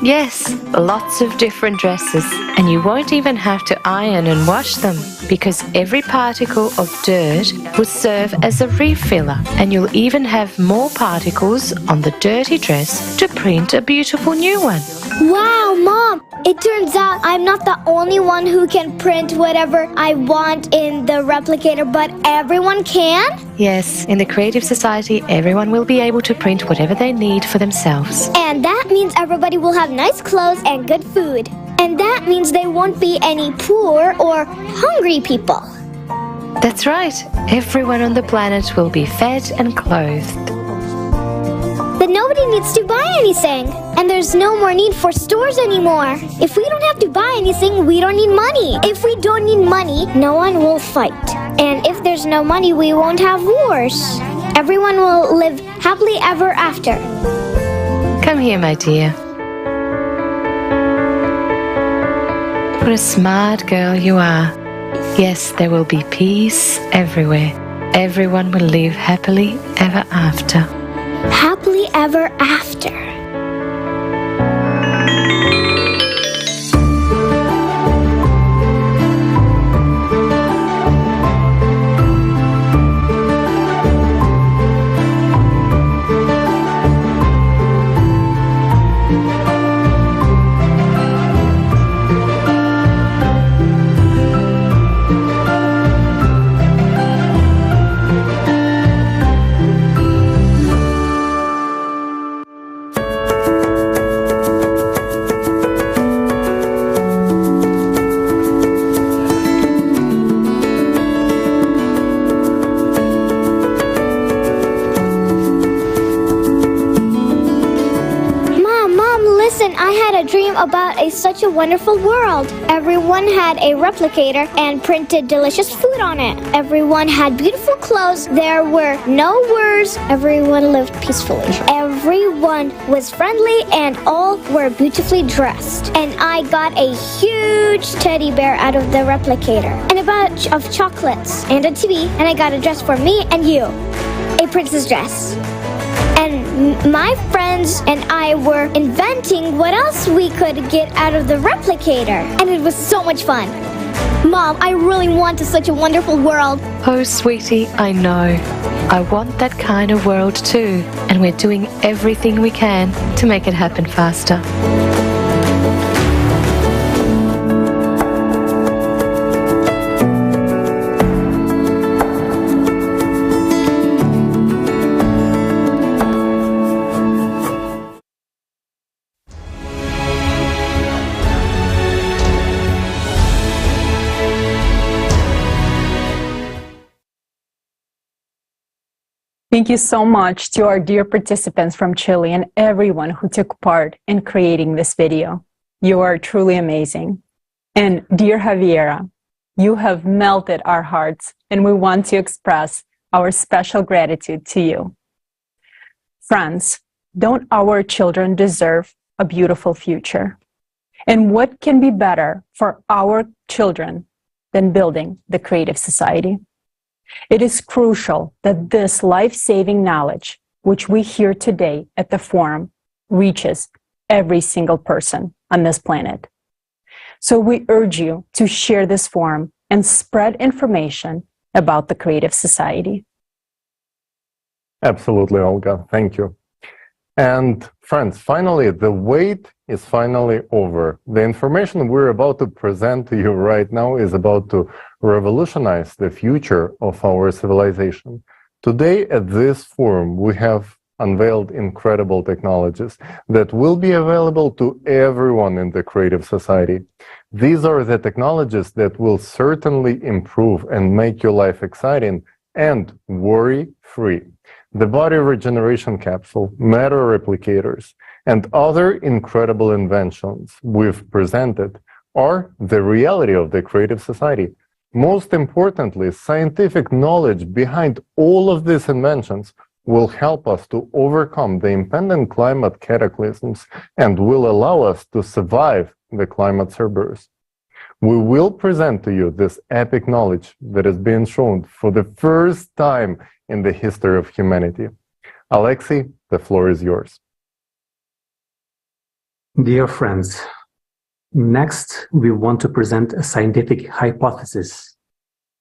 Yes, lots of different dresses. And you won't even have to iron and wash them, because every particle of dirt will serve as a refiller, and you'll even have more particles on the dirty dress to print a beautiful new one. Wow, Mom! It turns out I'm not the only one who can print whatever I want in the replicator, but everyone can? Yes, in the Creative Society, everyone will be able to print whatever they need for themselves. And that means everybody will have nice clothes and good food. And that means there won't be any poor or hungry people. That's right. Everyone on the planet will be fed and clothed. Then nobody needs to buy anything. And there's no more need for stores anymore. If we don't have to buy anything, we don't need money. If we don't need money, no one will fight. And if there's no money, we won't have wars. Everyone will live happily ever after. Come here, my dear. What a smart girl you are. Yes, there will be peace everywhere. Everyone will live happily ever after. Happily ever after. time about such a wonderful world. Everyone had a replicator and printed delicious food on it. Everyone had beautiful clothes. There were no wars. Everyone lived peacefully. Everyone was friendly and all were beautifully dressed. And I got a huge teddy bear out of the replicator and a bunch of chocolates and a TV, and I got a dress for me and you, a princess dress. And my friends and I were inventing what else we could get out of the replicator, and it was so much fun. Mom, I really want such a wonderful world. Oh, sweetie, I know. I want that kind of world too, and we're doing everything we can to make it happen faster. Thank you so much to our dear participants from Chile and everyone who took part in creating this video. You are truly amazing. And dear Javiera, you have melted our hearts, and we want to express our special gratitude to you. Friends, don't our children deserve a beautiful future? And what can be better for our children than building the creative society? It is crucial that this life-saving knowledge, which we hear today at the forum, reaches every single person on this planet. So we urge you to share this forum and spread information about the creative society. Absolutely, Olga. Thank you. And friends, finally, the wait is finally over. The information we're about to present to you right now is about to revolutionize the future of our civilization. Today at this forum, we have unveiled incredible technologies that will be available to everyone in the creative society. These are the technologies that will certainly improve and make your life exciting and worry-free. The body regeneration capsule, matter replicators, and other incredible inventions we've presented are the reality of the creative society. Most importantly, scientific knowledge behind all of these inventions will help us to overcome the impending climate cataclysms and will allow us to survive the climate cerberus. We will present to you this epic knowledge that is being shown for the first time in the history of humanity. Alexei, the floor is yours. Dear friends, next we want to present a scientific hypothesis.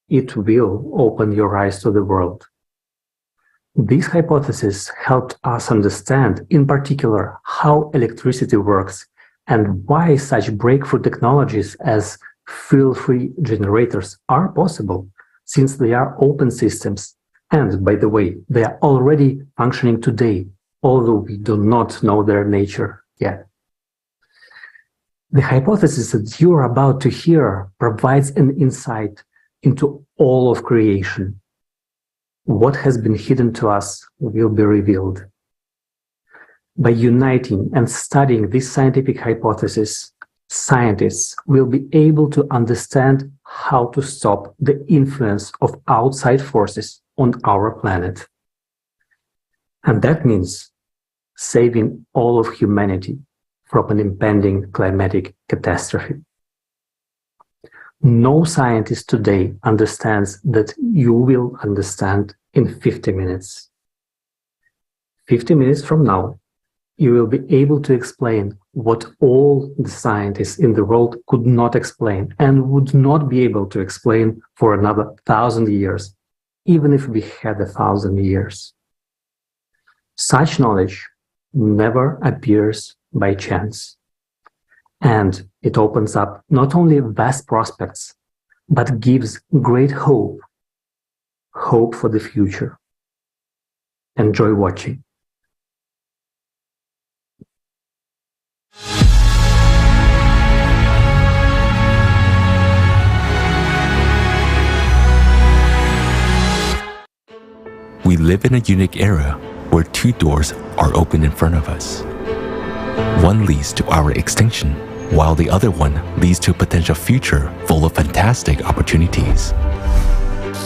It will open your eyes to the world. This hypothesis helped us understand, in particular, how electricity works and why such breakthrough technologies as fuel-free generators are possible, since they are open systems. And, by the way, they are already functioning today, although we do not know their nature yet. The hypothesis that you are about to hear provides an insight into all of creation. What has been hidden to us will be revealed. By uniting and studying this scientific hypothesis, scientists will be able to understand how to stop the influence of outside forces on our planet. And that means saving all of humanity from an impending climatic catastrophe. No scientist today understands that you will understand in 50 minutes. 50 minutes from now, you will be able to explain what all the scientists in the world could not explain and would not be able to explain for another 1,000 years, even if we had 1,000 years. Such knowledge never appears by chance. And it opens up not only vast prospects, but gives great hope for the future. Enjoy watching. We live in a unique era where two doors are open in front of us. One leads to our extinction, while the other one leads to a potential future full of fantastic opportunities.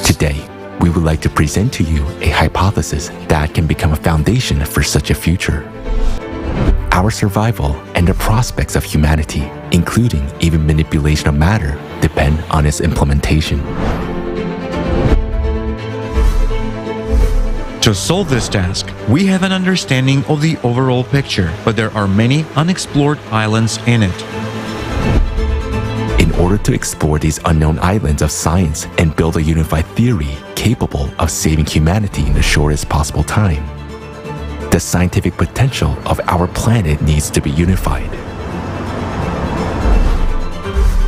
Today, we would like to present to you a hypothesis that can become a foundation for such a future. Our survival and the prospects of humanity, including even manipulation of matter, depend on its implementation. To solve this task, we have an understanding of the overall picture, but there are many unexplored islands in it. In order to explore these unknown islands of science and build a unified theory capable of saving humanity in the shortest possible time, the scientific potential of our planet needs to be unified.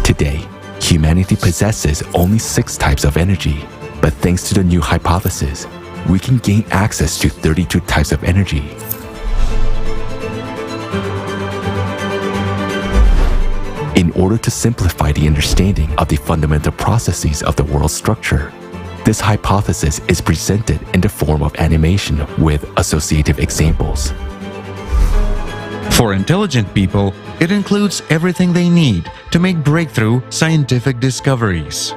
Today, humanity possesses only 6 types of energy, but thanks to the new hypothesis, we can gain access to 32 types of energy. In order to simplify the understanding of the fundamental processes of the world structure, this hypothesis is presented in the form of animation with associative examples. For intelligent people, it includes everything they need to make breakthrough scientific discoveries.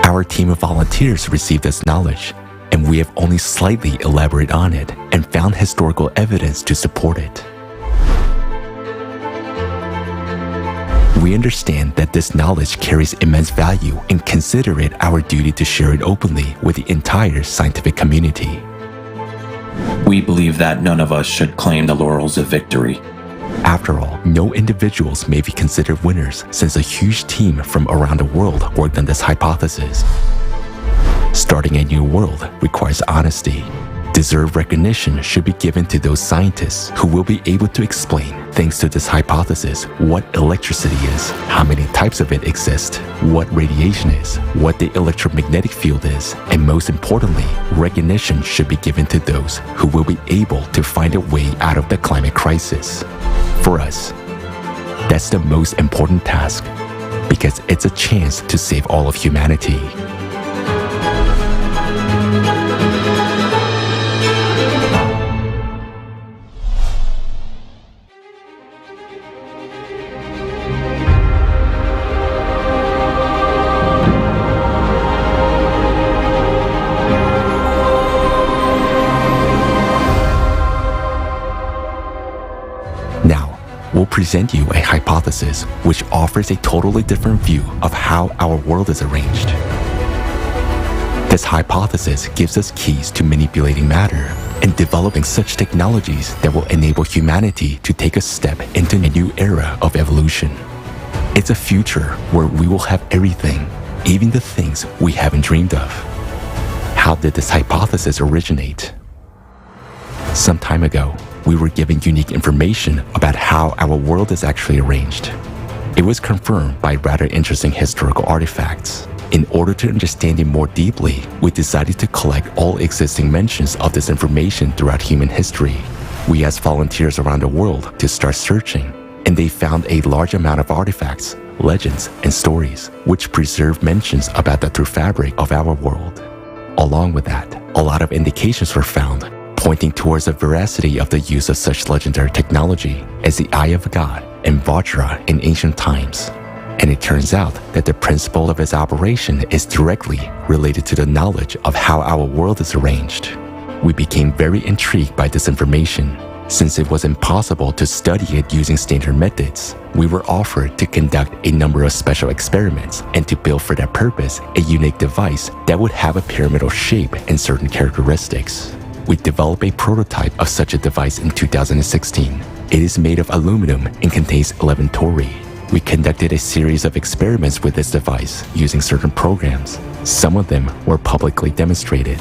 Our team of volunteers received this knowledge, and we have only slightly elaborated on it and found historical evidence to support it. We understand that this knowledge carries immense value and consider it our duty to share it openly with the entire scientific community. We believe that none of us should claim the laurels of victory. After all, no individuals may be considered winners since a huge team from around the world worked on this hypothesis. Starting a new world requires honesty. Deserved recognition should be given to those scientists who will be able to explain, thanks to this hypothesis, what electricity is, how many types of it exist, what radiation is, what the electromagnetic field is, and most importantly, recognition should be given to those who will be able to find a way out of the climate crisis. For us, that's the most important task, because it's a chance to save all of humanity. We'll present you a hypothesis which offers a totally different view of how our world is arranged. This hypothesis gives us keys to manipulating matter and developing such technologies that will enable humanity to take a step into a new era of evolution. It's a future where we will have everything, even the things we haven't dreamed of. How did this hypothesis originate? Some time ago, we were given unique information about how our world is actually arranged. It was confirmed by rather interesting historical artifacts. In order to understand it more deeply, we decided to collect all existing mentions of this information throughout human history. We asked volunteers around the world to start searching, and they found a large amount of artifacts, legends, and stories, which preserve mentions about the true fabric of our world. Along with that, a lot of indications were found pointing towards the veracity of the use of such legendary technology as the Eye of God and Vajra in ancient times. And it turns out that the principle of its operation is directly related to the knowledge of how our world is arranged. We became very intrigued by this information. Since it was impossible to study it using standard methods, we were offered to conduct a number of special experiments and to build for that purpose a unique device that would have a pyramidal shape and certain characteristics. We developed a prototype of such a device in 2016. It is made of aluminum and contains 11 tori. We conducted a series of experiments with this device using certain programs. Some of them were publicly demonstrated.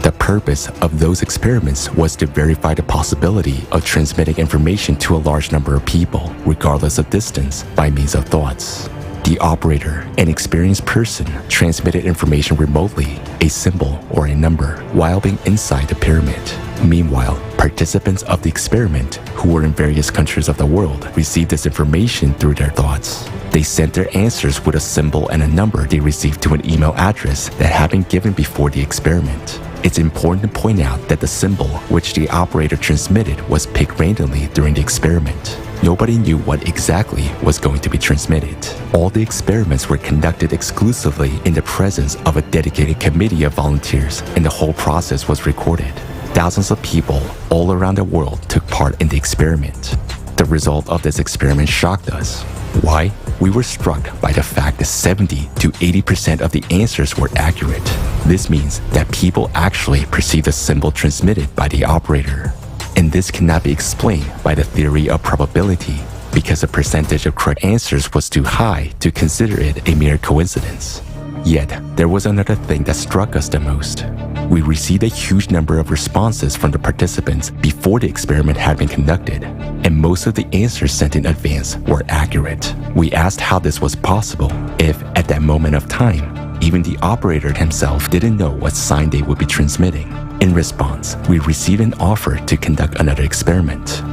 The purpose of those experiments was to verify the possibility of transmitting information to a large number of people, regardless of distance, by means of thoughts. The operator, an experienced person, transmitted information remotely, a symbol or a number, while being inside the pyramid. Meanwhile, participants of the experiment, who were in various countries of the world, received this information through their thoughts. They sent their answers with a symbol and a number they received to an email address that had been given before the experiment. It's important to point out that the symbol which the operator transmitted was picked randomly during the experiment. Nobody knew what exactly was going to be transmitted. All the experiments were conducted exclusively in the presence of a dedicated committee of volunteers, and the whole process was recorded. Thousands of people all around the world took part in the experiment. The result of this experiment shocked us. Why? We were struck by the fact that 70 to 80% of the answers were accurate. This means that people actually perceive the symbol transmitted by the operator. And this cannot be explained by the theory of probability, because the percentage of correct answers was too high to consider it a mere coincidence. Yet, there was another thing that struck us the most. We received a huge number of responses from the participants before the experiment had been conducted, and most of the answers sent in advance were accurate. We asked how this was possible if, at that moment of time, even the operator himself didn't know what sign they would be transmitting. In response, we received an offer to conduct another experiment.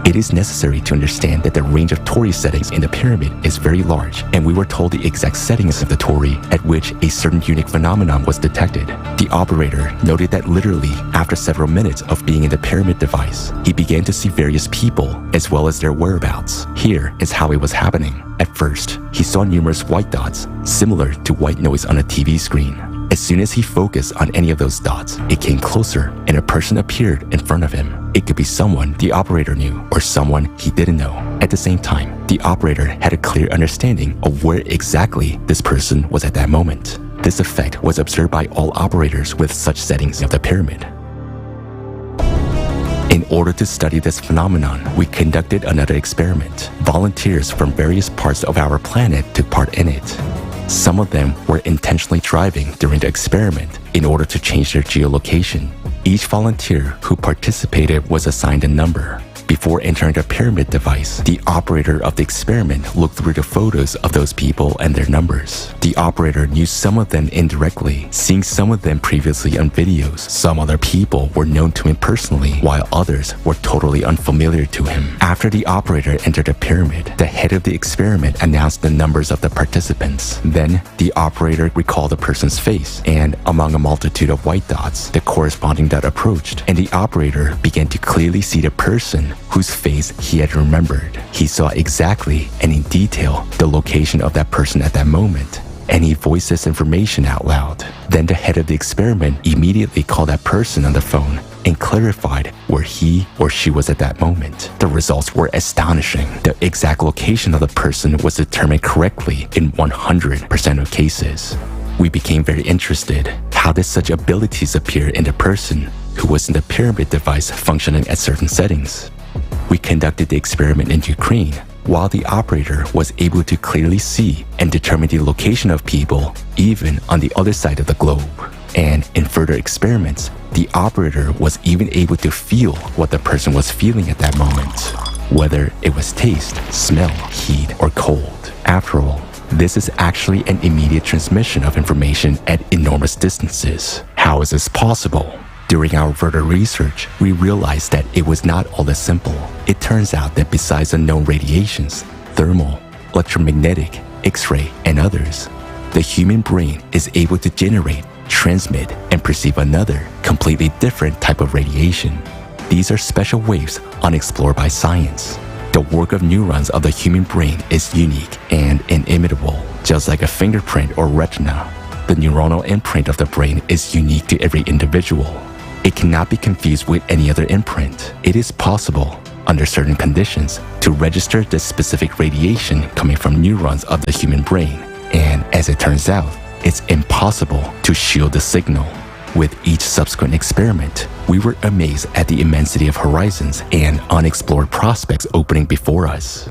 It is necessary to understand that the range of tori settings in the pyramid is very large, and we were told the exact settings of the tori at which a certain unique phenomenon was detected. The operator noted that literally after several minutes of being in the pyramid device, he began to see various people as well as their whereabouts. Here is how it was happening. At first, he saw numerous white dots, similar to white noise on a TV screen. As soon as he focused on any of those dots, it came closer and a person appeared in front of him. It could be someone the operator knew or someone he didn't know. At the same time, the operator had a clear understanding of where exactly this person was at that moment. This effect was observed by all operators with such settings of the pyramid. In order to study this phenomenon, we conducted another experiment. Volunteers from various parts of our planet took part in it. Some of them were intentionally driving during the experiment in order to change their geolocation. Each volunteer who participated was assigned a number. Before entering the pyramid device, the operator of the experiment looked through the photos of those people and their numbers. The operator knew some of them indirectly, seeing some of them previously on videos. Some other people were known to him personally, while others were totally unfamiliar to him. After the operator entered the pyramid, the head of the experiment announced the numbers of the participants. Then, the operator recalled the person's face, and among a multitude of white dots, the corresponding dot approached, and the operator began to clearly see the person whose face he had remembered. He saw exactly and in detail the location of that person at that moment, and he voiced this information out loud. Then the head of the experiment immediately called that person on the phone and clarified where he or she was at that moment. The results were astonishing. The exact location of the person was determined correctly in 100% of cases. We became very interested. How did such abilities appear in the person who was in the pyramid device functioning at certain settings? We conducted the experiment in Ukraine, while the operator was able to clearly see and determine the location of people even on the other side of the globe. And in further experiments, the operator was even able to feel what the person was feeling at that moment, whether it was taste, smell, heat, or cold. After all, this is actually an immediate transmission of information at enormous distances. How is this possible? During our further research, we realized that it was not all that simple. It turns out that besides the known radiations, thermal, electromagnetic, X-ray, and others, the human brain is able to generate, transmit, and perceive another, completely different type of radiation. These are special waves unexplored by science. The work of neurons of the human brain is unique and inimitable. Just like a fingerprint or retina, the neuronal imprint of the brain is unique to every individual. It cannot be confused with any other imprint. It is possible, under certain conditions, to register this specific radiation coming from neurons of the human brain. And as it turns out, it's impossible to shield the signal. With each subsequent experiment, we were amazed at the immensity of horizons and unexplored prospects opening before us.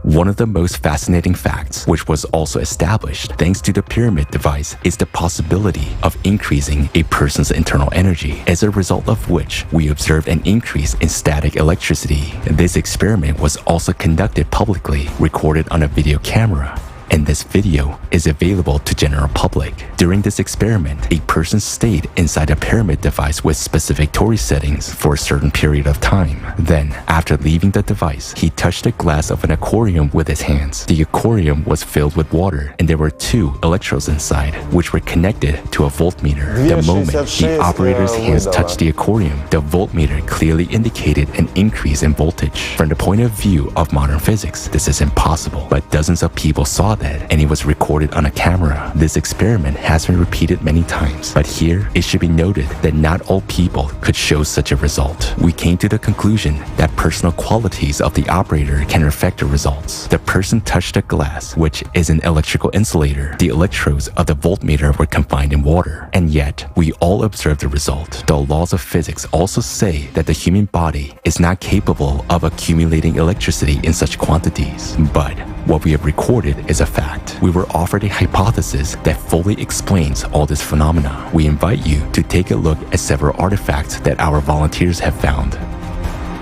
One of the most fascinating facts, which was also established thanks to the pyramid device, is the possibility of increasing a person's internal energy, as a result of which we observed an increase in static electricity. This experiment was also conducted publicly, recorded on a video camera. and this video is available to general public. During this experiment, a person stayed inside a pyramid device with specific Tori settings for a certain period of time. Then, after leaving the device, he touched a glass of an aquarium with his hands. The aquarium was filled with water, and there were 2 electrodes inside, which were connected to a voltmeter. The moment the operator's hands touched the aquarium, the voltmeter clearly indicated an increase in voltage. From the point of view of modern physics, this is impossible, but dozens of people saw that, and it was recorded on a camera. This experiment has been repeated many times, but here it should be noted that not all people could show such a result. We came to the conclusion that personal qualities of the operator can affect the results. The person touched a glass, which is an electrical insulator. The electrodes of the voltmeter were confined in water, and yet we all observed the result. The laws of physics also say that the human body is not capable of accumulating electricity in such quantities. But what we have recorded is a fact. We were offered a hypothesis that fully explains all this phenomena. We invite you to take a look at several artifacts that our volunteers have found.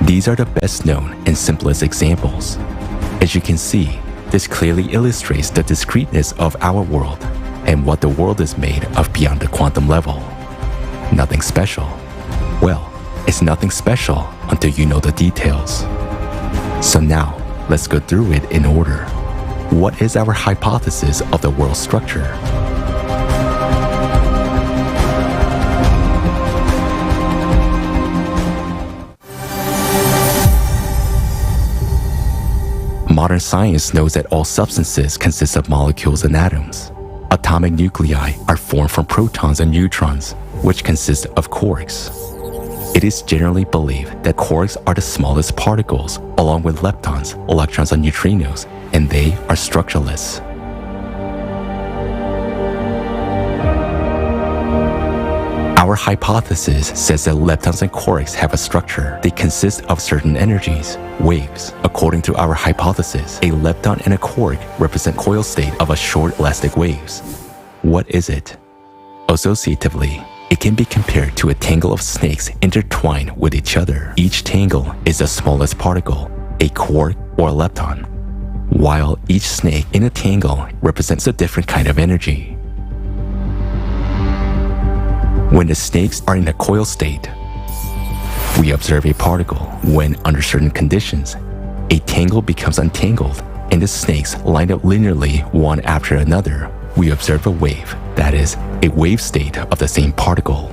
These are the best known and simplest examples. As you can see, this clearly illustrates the discreteness of our world and what the world is made of beyond the quantum level. Nothing special. Well, it's nothing special until you know the details. So now, let's go through it in order. What is our hypothesis of the world structure? Modern science knows that all substances consist of molecules and atoms. Atomic nuclei are formed from protons and neutrons, which consist of quarks. It is generally believed that quarks are the smallest particles, along with leptons, electrons, and neutrinos, and they are structureless. Our hypothesis says that leptons and quarks have a structure. They consist of certain energies, waves. According to our hypothesis, a lepton and a quark represent coil state of a short elastic waves. What is it? Associatively, it can be compared to a tangle of snakes intertwined with each other. Each tangle is the smallest particle, a quark or a lepton, while each snake in a tangle represents a different kind of energy. When the snakes are in a coil state, we observe a particle. When under certain conditions, a tangle becomes untangled and the snakes line up linearly one after another, we observe a wave, that is, a wave state of the same particle.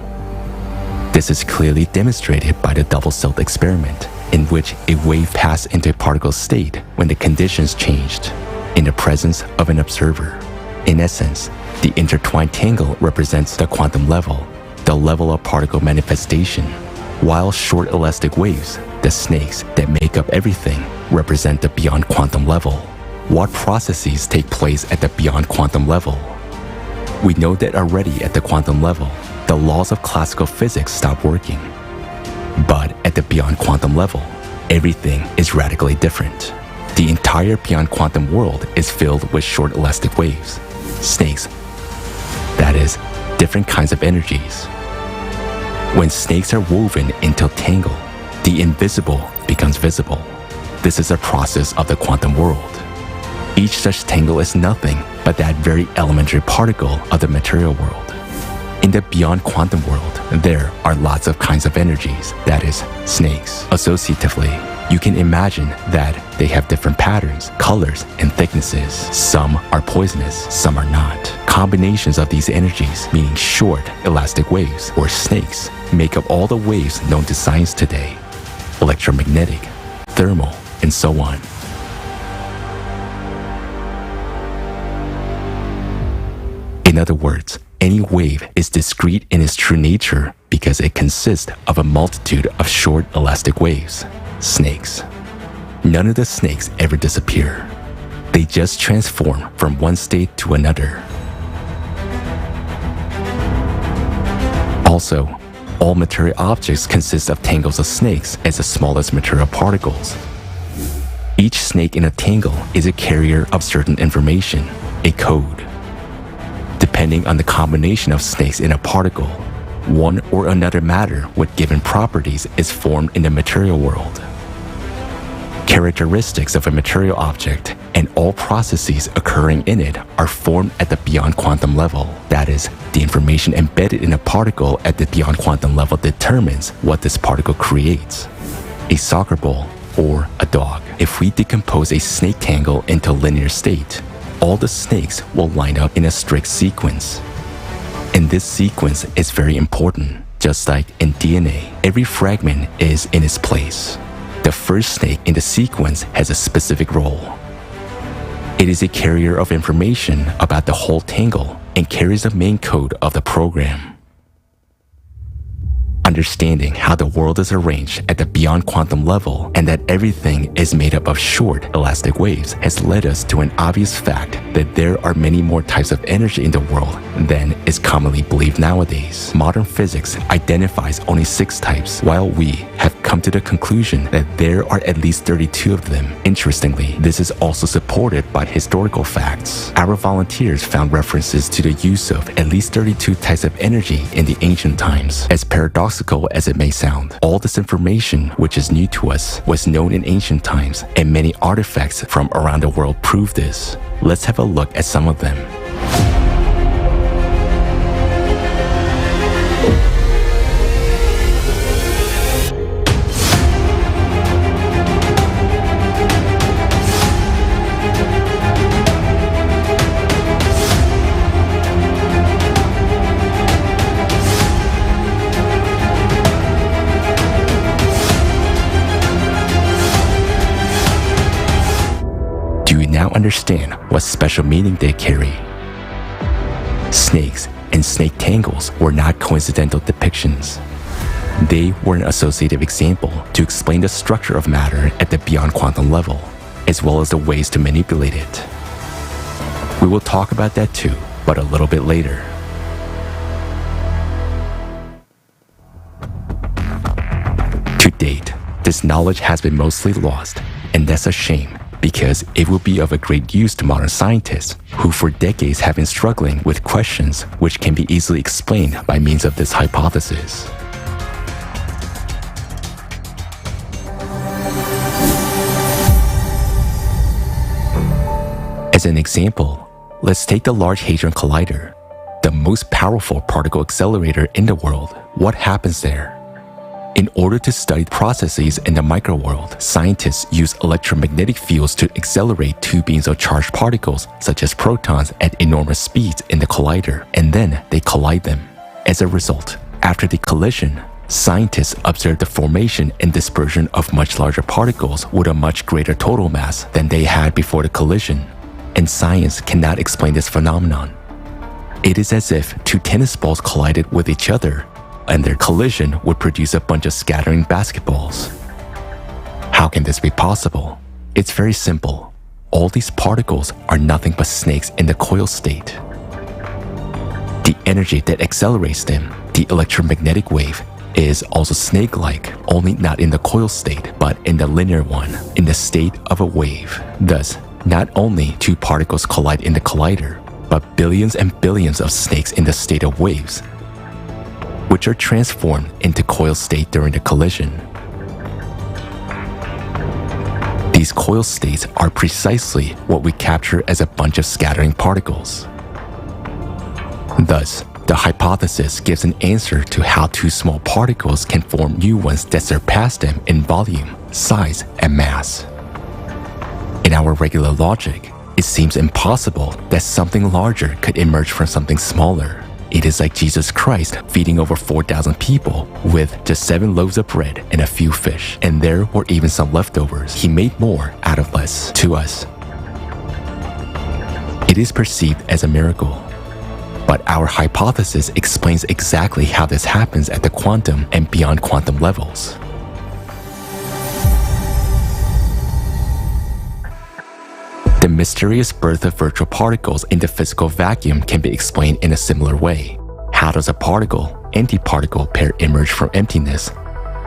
This is clearly demonstrated by the double-celled experiment, in which a wave passed into a particle state when the conditions changed, in the presence of an observer. In essence, the intertwined tangle represents the quantum level, the level of particle manifestation, while short elastic waves, the snakes that make up everything, represent the beyond quantum level. What processes take place at the beyond quantum level? We know that already at the quantum level, the laws of classical physics stop working. But at the beyond quantum level, everything is radically different. The entire beyond quantum world is filled with short elastic waves, snakes, that is, different kinds of energies. When snakes are woven into a tangle, the invisible becomes visible. This is a process of the quantum world. Each such tangle is nothing but that very elementary particle of the material world. In the beyond quantum world, there are lots of kinds of energies, that is, snakes. Associatively, you can imagine that they have different patterns, colors, and thicknesses. Some are poisonous, some are not. Combinations of these energies, meaning short, elastic waves, or snakes, make up all the waves known to science today: electromagnetic, thermal, and so on. In other words, any wave is discrete in its true nature because it consists of a multitude of short elastic waves, snakes. None of the snakes ever disappear. They just transform from one state to another. Also, all material objects consist of tangles of snakes as the smallest material particles. Each snake in a tangle is a carrier of certain information, a code. Depending on the combination of snakes in a particle, one or another matter with given properties is formed in the material world. Characteristics of a material object and all processes occurring in it are formed at the beyond quantum level. That is, the information embedded in a particle at the beyond quantum level determines what this particle creates. A soccer ball or a dog. If we decompose a snake tangle into a linear state, all the snakes will line up in a strict sequence. And this sequence is very important. Just like in DNA, every fragment is in its place. The first snake in the sequence has a specific role. It is a carrier of information about the whole tangle and carries the main code of the program. Understanding how the world is arranged at the beyond quantum level and that everything is made up of short, elastic waves has led us to an obvious fact that there are many more types of energy in the world than is commonly believed nowadays. Modern physics identifies only 6 types, while we have come to the conclusion that there are at least 32 of them. Interestingly, this is also supported by historical facts. Our volunteers found references to the use of at least 32 types of energy in the ancient times. As paradoxical as it may sound, all this information, which is new to us, was known in ancient times, and many artifacts from around the world prove this. Let's have a look at some of them. Now understand what special meaning they carry. Snakes and snake tangles were not coincidental depictions. They were an associative example to explain the structure of matter at the beyond quantum level, as well as the ways to manipulate it. We will talk about that too, but a little bit later. To date, this knowledge has been mostly lost, and that's a shame, because it will be of a great use to modern scientists who for decades have been struggling with questions which can be easily explained by means of this hypothesis. As an example, let's take the Large Hadron Collider, the most powerful particle accelerator in the world. What happens there? In order to study processes in the microworld, scientists use electromagnetic fields to accelerate 2 beams of charged particles, such as protons, at enormous speeds in the collider, and then they collide them. As a result, after the collision, scientists observe the formation and dispersion of much larger particles with a much greater total mass than they had before the collision. And science cannot explain this phenomenon. It is as if 2 tennis balls collided with each other, and their collision would produce a bunch of scattering basketballs. How can this be possible? It's very simple. All these particles are nothing but snakes in the coil state. The energy that accelerates them, the electromagnetic wave, is also snake-like, only not in the coil state, but in the linear one, in the state of a wave. Thus, not only 2 particles collide in the collider, but billions and billions of snakes in the state of waves, which are transformed into coil state during the collision. These coil states are precisely what we capture as a bunch of scattering particles. Thus, the hypothesis gives an answer to how 2 small particles can form new ones that surpass them in volume, size, and mass. In our regular logic, it seems impossible that something larger could emerge from something smaller. It is like Jesus Christ feeding over 4,000 people with just 7 loaves of bread and a few fish, and there were even some leftovers. He made more out of less to us. It is perceived as a miracle. But our hypothesis explains exactly how this happens at the quantum and beyond quantum levels. The mysterious birth of virtual particles in the physical vacuum can be explained in a similar way. How does a particle-antiparticle pair emerge from emptiness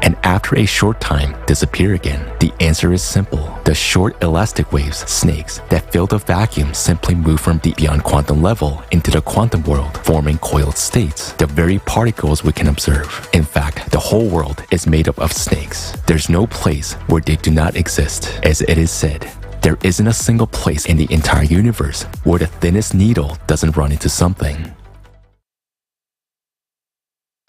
and after a short time disappear again? The answer is simple. The short elastic waves, snakes, that fill the vacuum simply move from the beyond quantum level into the quantum world, forming coiled states, the very particles we can observe. In fact, the whole world is made up of snakes. There's no place where they do not exist. As it is said, There isn't a single place in the entire universe where the thinnest needle doesn't run into something.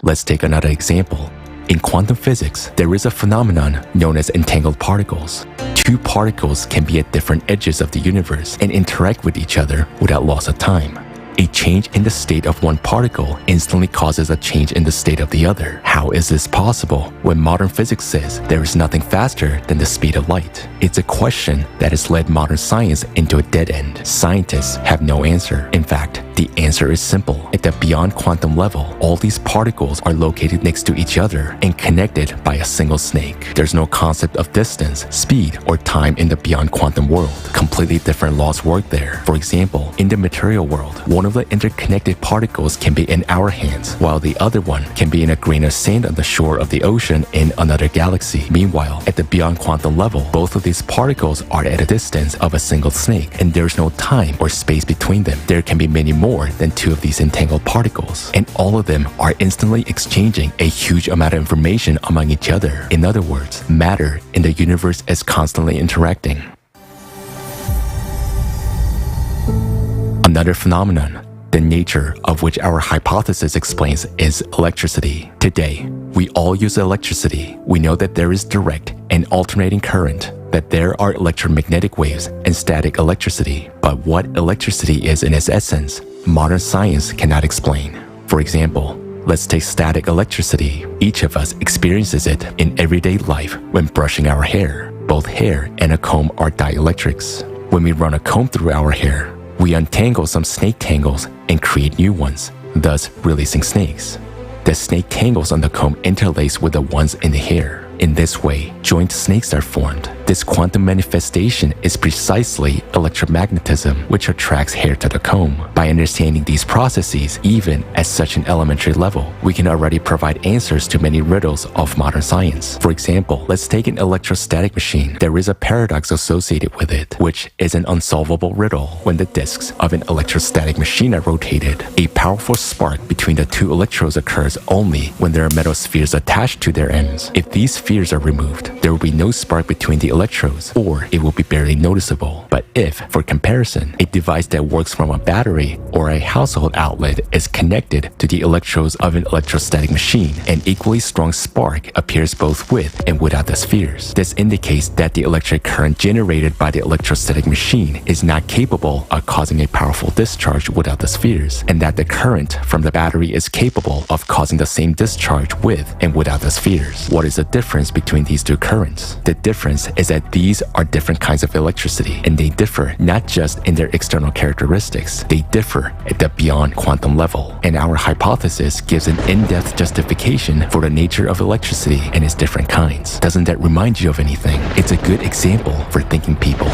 Let's take another example. In quantum physics, there is a phenomenon known as entangled particles. Two particles can be at different edges of the universe and interact with each other without loss of time. A change in the state of one particle instantly causes a change in the state of the other. How is this possible when modern physics says there is nothing faster than the speed of light? It's a question that has led modern science into a dead end. Scientists have no answer. In fact, the answer is simple. At the beyond quantum level, all these particles are located next to each other and connected by a single snake. There's no concept of distance, speed, or time in the beyond quantum world. Completely different laws work there. For example, in the material world, one of the interconnected particles can be in our hands, while the other one can be in a grain of sand on the shore of the ocean in another galaxy. Meanwhile, at the beyond quantum level, both of these particles are at a distance of a single snake, and there's no time or space between them. There can be many more than two of these entangled particles, and all of them are instantly exchanging a huge amount of information among each other. In other words, matter in the universe is constantly interacting. Another phenomenon, the nature of which our hypothesis explains, is electricity. Today, we all use electricity. We know that there is direct and alternating current, that there are electromagnetic waves and static electricity. But what electricity is in its essence, modern science cannot explain. For example, let's take static electricity. Each of us experiences it in everyday life when brushing our hair. Both hair and a comb are dielectrics. When we run a comb through our hair, we untangle some snake tangles and create new ones, thus releasing snakes. The snake tangles on the comb interlace with the ones in the hair. In this way, joint snakes are formed. This quantum manifestation is precisely electromagnetism, which attracts hair to the comb. By understanding these processes, even at such an elementary level, we can already provide answers to many riddles of modern science. For example, let's take an electrostatic machine. There is a paradox associated with it, which is an unsolvable riddle. When the disks of an electrostatic machine are rotated, a powerful spark between the two electrodes occurs only when there are metal spheres attached to their ends. If these spheres are removed, there will be no spark between the electrodes, or it will be barely noticeable. But if, for comparison, a device that works from a battery or a household outlet is connected to the electrodes of an electrostatic machine, an equally strong spark appears both with and without the spheres. This indicates that the electric current generated by the electrostatic machine is not capable of causing a powerful discharge without the spheres, and that the current from the battery is capable of causing the same discharge with and without the spheres. What is the difference between these two currents? The difference is that these are different kinds of electricity, and they differ not just in their external characteristics, they differ at the beyond quantum level. And our hypothesis gives an in-depth justification for the nature of electricity and its different kinds. Doesn't that remind you of anything? It's a good example for thinking people.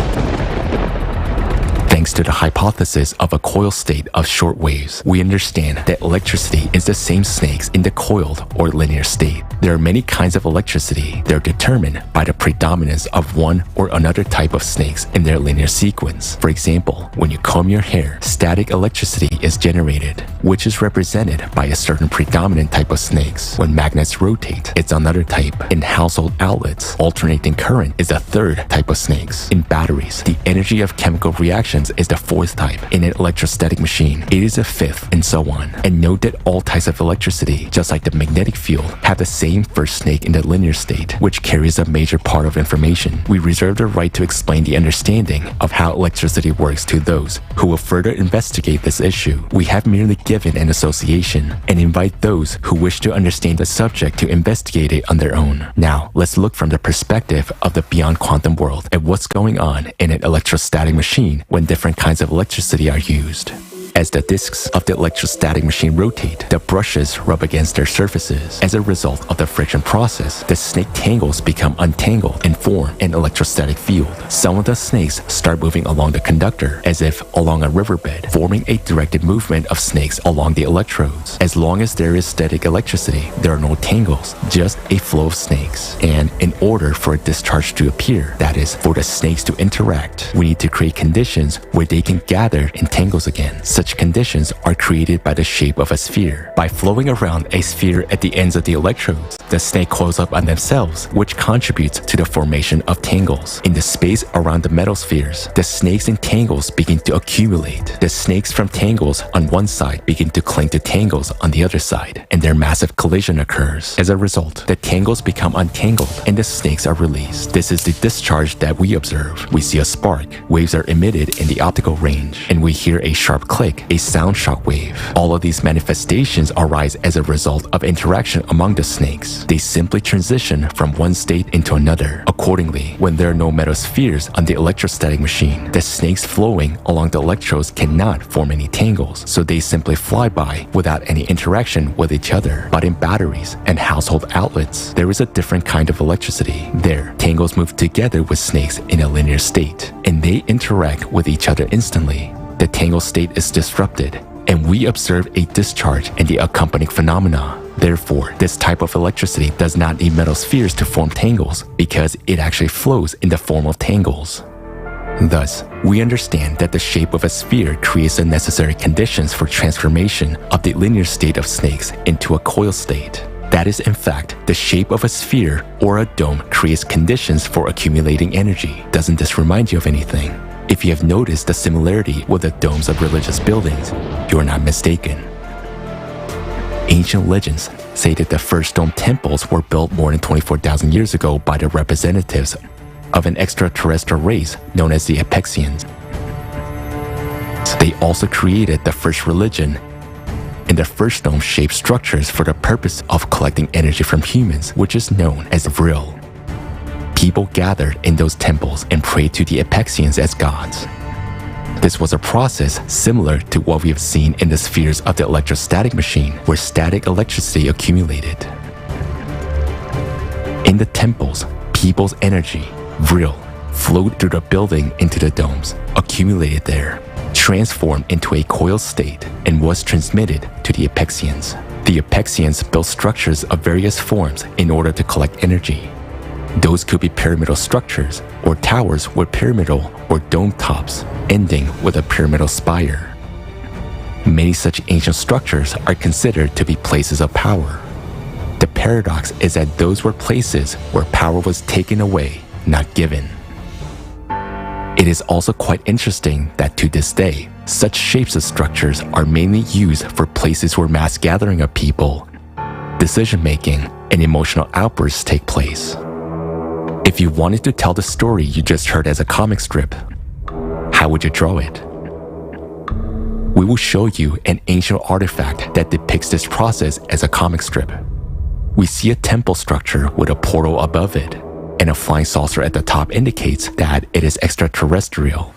Thanks to the hypothesis of a coil state of short waves, we understand that electricity is the same snakes in the coiled or linear state. There are many kinds of electricity. They're determined by the predominance of one or another type of snakes in their linear sequence. For example, when you comb your hair, static electricity is generated, which is represented by a certain predominant type of snakes. When magnets rotate, it's another type. In household outlets, alternating current is a third type of snakes. In batteries, the energy of chemical reactions is the fourth type. In an electrostatic machine, it is a fifth, and so on. And note that all types of electricity, just like the magnetic field, have the same first snake in the linear state, which carries a major part of information. We reserve the right to explain the understanding of how electricity works to those who will further investigate this issue. We have merely given an association and invite those who wish to understand the subject to investigate it on their own. Now, let's look from the perspective of the beyond quantum world at what's going on in an electrostatic machine when different kinds of electricity are used. As the disks of the electrostatic machine rotate, the brushes rub against their surfaces. As a result of the friction process, the snake tangles become untangled and form an electrostatic field. Some of the snakes start moving along the conductor as if along a riverbed, forming a directed movement of snakes along the electrodes. As long as there is static electricity, there are no tangles, just a flow of snakes. And in order for a discharge to appear, that is, for the snakes to interact, we need to create conditions where they can gather in tangles again. Such conditions are created by the shape of a sphere. By flowing around a sphere at the ends of the electrodes, the snake coils up on themselves, which contributes to the formation of tangles. In the space around the metal spheres, the snakes and tangles begin to accumulate. The snakes from tangles on one side begin to cling to tangles on the other side, and their massive collision occurs. As a result, the tangles become untangled and the snakes are released. This is the discharge that we observe. We see a spark, waves are emitted in the optical range, and we hear a sharp click, a sound shock wave. All of these manifestations arise as a result of interaction among the snakes. They simply transition from one state into another. Accordingly, when there are no metal spheres on the electrostatic machine, the snakes flowing along the electrodes cannot form any tangles, so they simply fly by without any interaction with each other. But in batteries and household outlets, there is a different kind of electricity. There, tangles move together with snakes in a linear state, and they interact with each other instantly. The tangle state is disrupted, and we observe a discharge and the accompanying phenomena. Therefore, this type of electricity does not need metal spheres to form tangles because it actually flows in the form of tangles. Thus, we understand that the shape of a sphere creates the necessary conditions for transformation of the linear state of snakes into a coil state. That is, in fact, the shape of a sphere or a dome creates conditions for accumulating energy. Doesn't this remind you of anything? If you have noticed the similarity with the domes of religious buildings, you are not mistaken. Ancient legends say that the first dome temples were built more than 24,000 years ago by the representatives of an extraterrestrial race known as the Apexians. They also created the first religion and the first dome-shaped structures for the purpose of collecting energy from humans, which is known as vril. People gathered in those temples and prayed to the Apexians as gods. This was a process similar to what we have seen in the spheres of the electrostatic machine, where static electricity accumulated. In the temples, people's energy, vril, flowed through the building into the domes, accumulated there, transformed into a coil state, and was transmitted to the Apexians. The Apexians built structures of various forms in order to collect energy. Those could be pyramidal structures or towers with pyramidal or dome tops, ending with a pyramidal spire. Many such ancient structures are considered to be places of power. The paradox is that those were places where power was taken away, not given. It is also quite interesting that to this day, such shapes of structures are mainly used for places where mass gathering of people, decision-making, and emotional outbursts take place. If you wanted to tell the story you just heard as a comic strip, how would you draw it? We will show you an ancient artifact that depicts this process as a comic strip. We see a temple structure with a portal above it, and a flying saucer at the top indicates that it is extraterrestrial.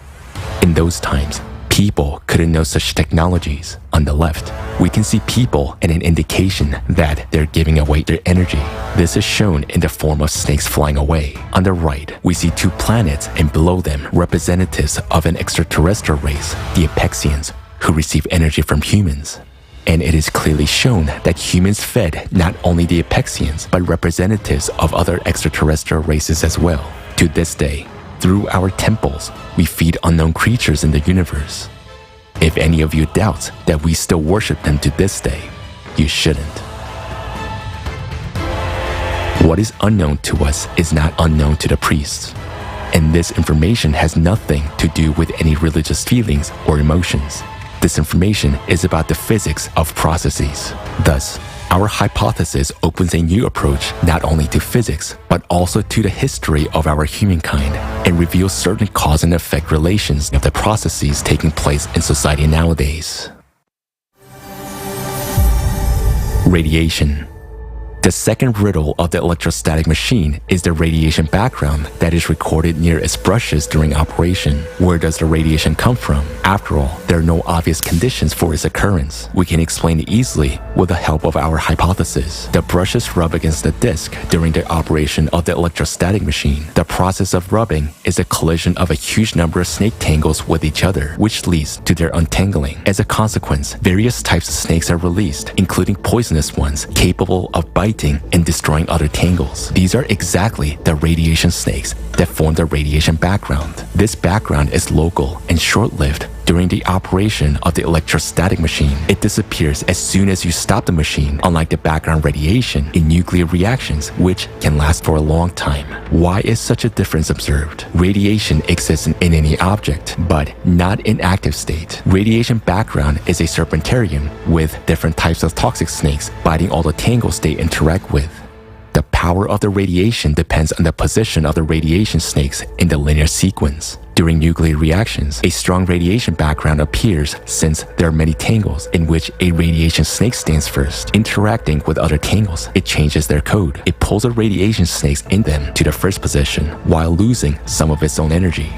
In those times, people couldn't know such technologies. On the left, we can see people and an indication that they're giving away their energy. This is shown in the form of snakes flying away. On the right, we see two planets and below them representatives of an extraterrestrial race, the Apexians, who receive energy from humans. And it is clearly shown that humans fed not only the Apexians, but representatives of other extraterrestrial races as well. To this day, through our temples, we feed unknown creatures in the universe. If any of you doubts that we still worship them to this day, you shouldn't. What is unknown to us is not unknown to the priests. And this information has nothing to do with any religious feelings or emotions. This information is about the physics of processes. Thus, our hypothesis opens a new approach not only to physics, but also to the history of our humankind and reveals certain cause and effect relations of the processes taking place in society nowadays. Radiation. The second riddle of the electrostatic machine is the radiation background that is recorded near its brushes during operation. Where does the radiation come from? After all, there are no obvious conditions for its occurrence. We can explain it easily with the help of our hypothesis. The brushes rub against the disc during the operation of the electrostatic machine. The process of rubbing is a collision of a huge number of snake tangles with each other, which leads to their untangling. As a consequence, various types of snakes are released, including poisonous ones capable of biting and destroying other tangles. These are exactly the radiation snakes that form the radiation background. This background is local and short-lived, During the operation of the electrostatic machine, it disappears as soon as you stop the machine, unlike the background radiation in nuclear reactions, which can last for a long time. Why is such a difference observed? Radiation exists in any object, but not in active state. Radiation background is a serpentarium with different types of toxic snakes biting all the tangles they interact with. The power of the radiation depends on the position of the radiation snakes in the linear sequence. During nuclear reactions, a strong radiation background appears since there are many tangles in which a radiation snake stands first. Interacting with other tangles, it changes their code. It pulls the radiation snakes in them to the first position while losing some of its own energy.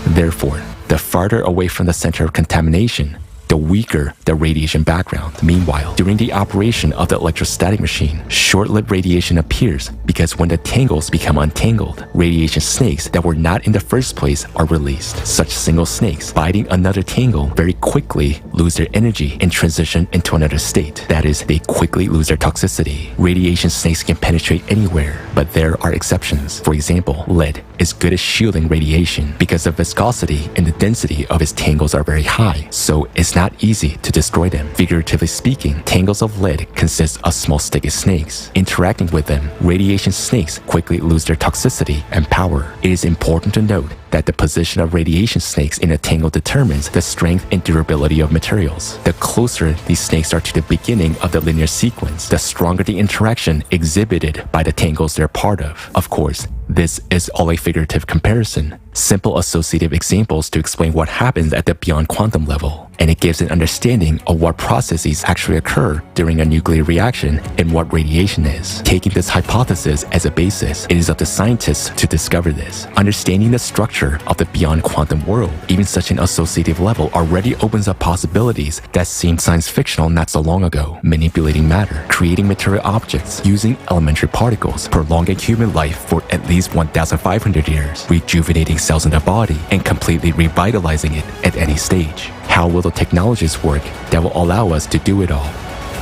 Therefore, the farther away from the center of contamination, the weaker the radiation background. Meanwhile, during the operation of the electrostatic machine, short-lived radiation appears because when the tangles become untangled, radiation snakes that were not in the first place are released. Such single snakes biting another tangle very quickly lose their energy and transition into another state. That is, they quickly lose their toxicity. Radiation snakes can penetrate anywhere, but there are exceptions. For example, lead is good at shielding radiation because the viscosity and the density of its tangles are very high, so it's not easy to destroy them. Figuratively speaking, tangles of lead consist of small sticky snakes. Interacting with them, radiation snakes quickly lose their toxicity and power. It is important to note that the position of radiation snakes in a tangle determines the strength and durability of materials. The closer these snakes are to the beginning of the linear sequence, the stronger the interaction exhibited by the tangles they're part of. Of course, this is all a figurative comparison, simple associative examples to explain what happens at the beyond quantum level, and it gives an understanding of what processes actually occur during a nuclear reaction and what radiation is. Taking this hypothesis as a basis, it is up to scientists to discover this. Understanding the structure of the beyond quantum world, even such an associative level, already opens up possibilities that seemed science fictional not so long ago. Manipulating matter, creating material objects, using elementary particles, prolonging human life for at least 1,500 years, rejuvenating cells in the body, and completely revitalizing it at any stage. How will the technologies work that will allow us to do it all?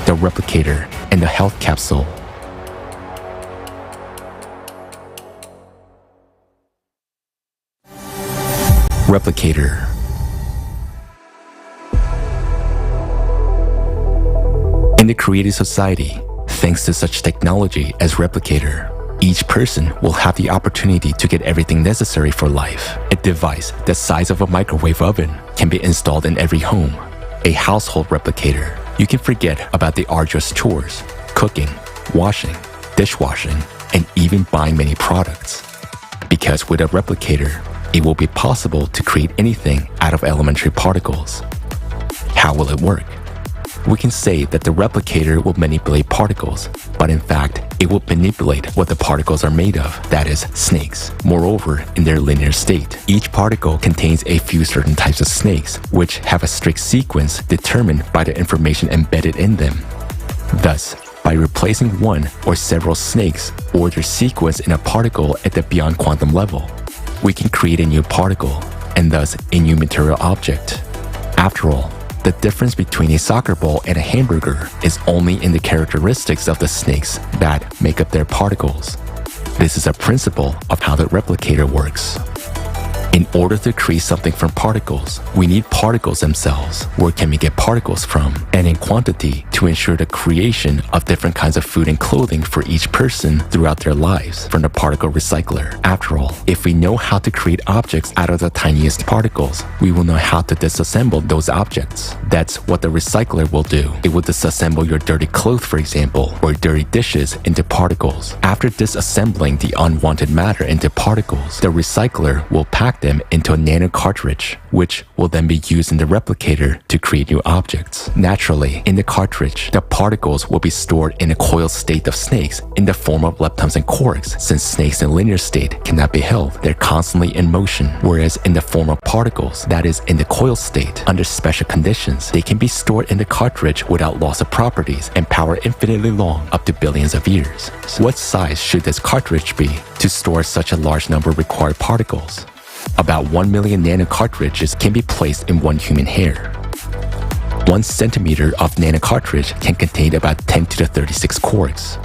The replicator and the health capsule. Replicator. In the creative society, thanks to such technology as replicator, each person will have the opportunity to get everything necessary for life. A device the size of a microwave oven can be installed in every home. A household replicator. You can forget about the arduous chores, cooking, washing, dishwashing, and even buying many products. Because with a replicator, it will be possible to create anything out of elementary particles. How will it work? We can say that the replicator will manipulate particles, but in fact, it will manipulate what the particles are made of, that is, snakes. Moreover, in their linear state, each particle contains a few certain types of snakes, which have a strict sequence determined by the information embedded in them. Thus, by replacing one or several snakes or their sequence in a particle at the beyond quantum level, we can create a new particle, and thus a new material object. After all, the difference between a soccer ball and a hamburger is only in the characteristics of the snakes that make up their particles. This is a principle of how the replicator works. In order to create something from particles, we need particles themselves. Where can we get particles from? And in quantity to ensure the creation of different kinds of food and clothing for each person throughout their lives from the particle recycler. After all, if we know how to create objects out of the tiniest particles, we will know how to disassemble those objects. That's what the recycler will do. It will disassemble your dirty clothes, for example, or dirty dishes into particles. After disassembling the unwanted matter into particles, the recycler will pack them into a nano cartridge, which will then be used in the replicator to create new objects. Naturally, in the cartridge, the particles will be stored in a coiled state of snakes in the form of leptons and quarks. Since snakes in linear state cannot be held, they're constantly in motion, whereas in the form of particles, that is, in the coiled state, under special conditions, they can be stored in the cartridge without loss of properties and power infinitely long, up to billions of years. So what size should this cartridge be to store such a large number of required particles? About 1 million nano cartridges can be placed in one human hair. 1 centimeter of nano cartridge can contain about 10 to the 36 quarks.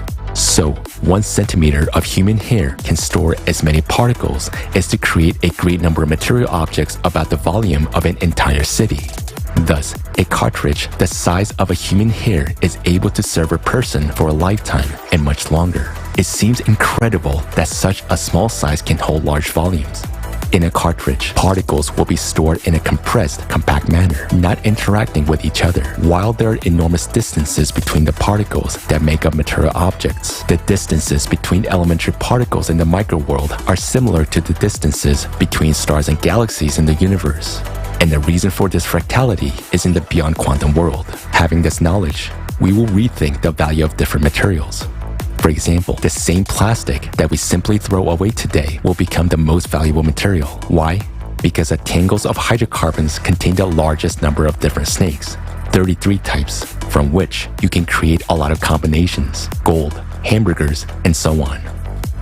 So, 1 centimeter of human hair can store as many particles as to create a great number of material objects about the volume of an entire city. Thus, a cartridge the size of a human hair is able to serve a person for a lifetime and much longer. It seems incredible that such a small size can hold large volumes. In a cartridge, particles will be stored in a compressed, compact manner, not interacting with each other. While there are enormous distances between the particles that make up material objects, the distances between elementary particles in the microworld are similar to the distances between stars and galaxies in the universe. And the reason for this fractality is in the beyond quantum world. Having this knowledge, we will rethink the value of different materials. For example, the same plastic that we simply throw away today will become the most valuable material. Why? Because the tangles of hydrocarbons contain the largest number of different snakes, 33 types, from which you can create a lot of combinations, gold, hamburgers, and so on.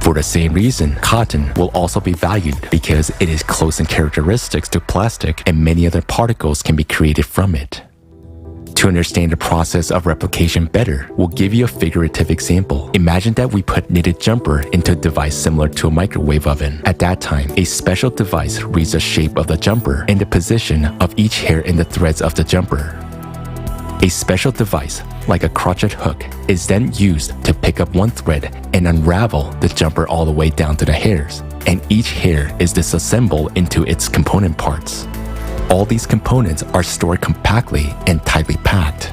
For the same reason, cotton will also be valued because it is close in characteristics to plastic and many other particles can be created from it. To understand the process of replication better, we'll give you a figurative example. Imagine that we put knitted jumper into a device similar to a microwave oven. At that time, a special device reads the shape of the jumper and the position of each hair in the threads of the jumper. A special device, like a crochet hook, is then used to pick up one thread and unravel the jumper all the way down to the hairs, and each hair is disassembled into its component parts. All these components are stored compactly and tightly packed.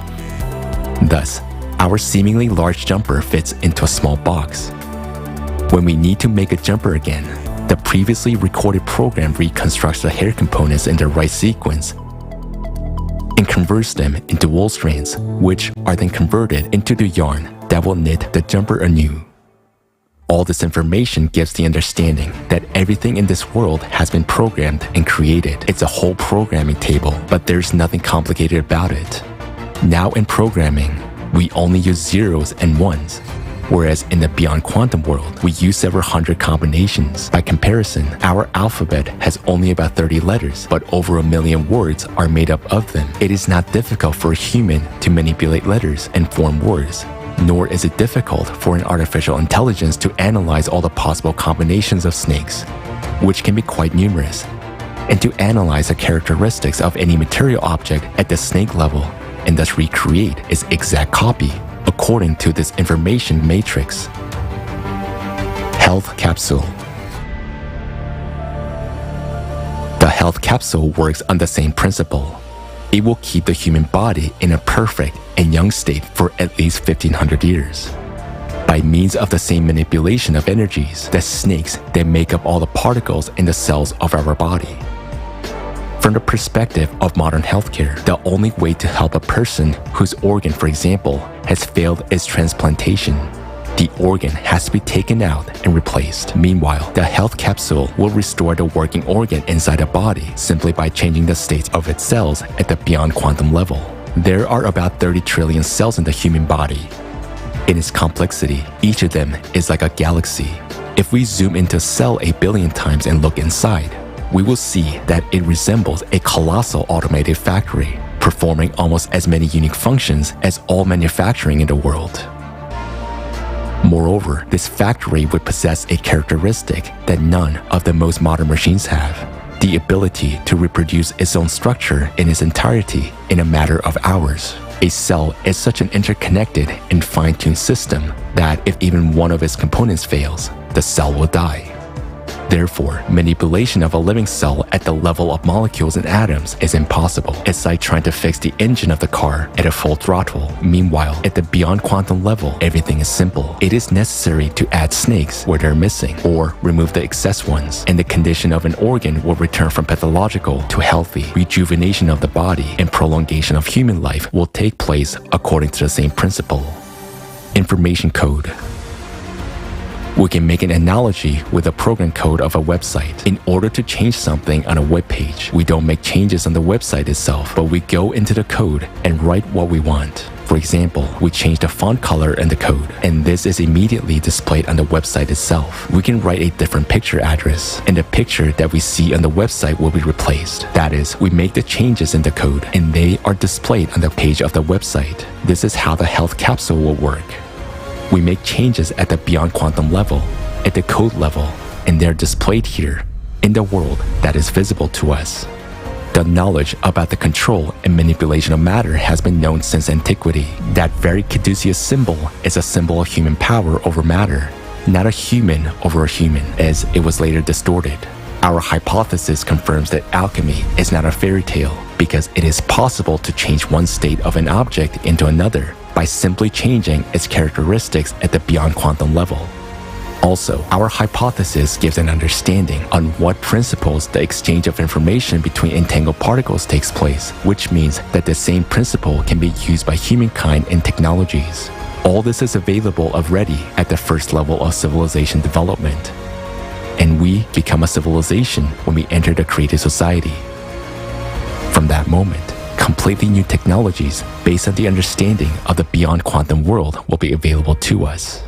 Thus, our seemingly large jumper fits into a small box. When we need to make a jumper again, the previously recorded program reconstructs the hair components in the right sequence and converts them into wool strands, which are then converted into the yarn that will knit the jumper anew. All this information gives the understanding that everything in this world has been programmed and created. It's a whole programming table, but there's nothing complicated about it. Now in programming, we only use zeros and ones, whereas in the beyond quantum world, we use several hundred combinations. By comparison, our alphabet has only about 30 letters, but over 1 million words are made up of them. It is not difficult for a human to manipulate letters and form words. Nor is it difficult for an artificial intelligence to analyze all the possible combinations of snakes, which can be quite numerous, and to analyze the characteristics of any material object at the snake level, and thus recreate its exact copy according to this information matrix. Health capsule. The health capsule works on the same principle. It will keep the human body in a perfect and young state for at least 1500 years. By means of the same manipulation of energies, the snakes that make up all the particles in the cells of our body. From the perspective of modern healthcare, the only way to help a person whose organ, for example, has failed is transplantation. The organ has to be taken out and replaced. Meanwhile, the health capsule will restore the working organ inside the body simply by changing the states of its cells at the beyond quantum level. There are about 30 trillion cells in the human body. In its complexity, each of them is like a galaxy. If we zoom into a cell 8 billion times and look inside, we will see that it resembles a colossal automated factory, performing almost as many unique functions as all manufacturing in the world. Moreover, this factory would possess a characteristic that none of the most modern machines have: the ability to reproduce its own structure in its entirety in a matter of hours. A cell is such an interconnected and fine-tuned system that if even one of its components fails, the cell will die. Therefore, manipulation of a living cell at the level of molecules and atoms is impossible. It's like trying to fix the engine of the car at a full throttle. Meanwhile, at the beyond quantum level, everything is simple. It is necessary to add snakes where they're missing, or remove the excess ones, and the condition of an organ will return from pathological to healthy. Rejuvenation of the body and prolongation of human life will take place according to the same principle. Information code. We can make an analogy with the program code of a website. In order to change something on a web page, we don't make changes on the website itself, but we go into the code and write what we want. For example, we change the font color in the code, and this is immediately displayed on the website itself. We can write a different picture address, and the picture that we see on the website will be replaced. That is, we make the changes in the code, and they are displayed on the page of the website. This is how the health capsule will work. We make changes at the beyond quantum level, at the code level, and they're displayed here in the world that is visible to us. The knowledge about the control and manipulation of matter has been known since antiquity. That very caduceus symbol is a symbol of human power over matter, not a human over a human, as it was later distorted. Our hypothesis confirms that alchemy is not a fairy tale because it is possible to change one state of an object into another by simply changing its characteristics at the beyond quantum level. Also, our hypothesis gives an understanding on what principles the exchange of information between entangled particles takes place, which means that the same principle can be used by humankind in technologies. All this is available already at the first level of civilization development. And we become a civilization when we enter the creative society. From that moment, completely new technologies based on the understanding of the beyond quantum world will be available to us.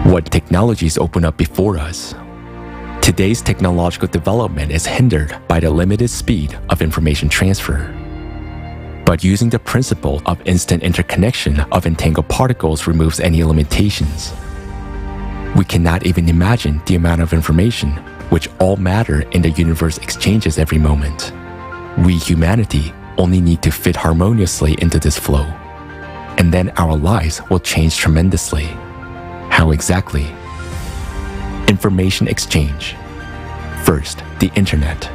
What technologies open up before us? Today's technological development is hindered by the limited speed of information transfer. But using the principle of instant interconnection of entangled particles removes any limitations. We cannot even imagine the amount of information which all matter in the universe exchanges every moment. We, humanity, only need to fit harmoniously into this flow. And then our lives will change tremendously. How exactly? Information exchange. First, the internet.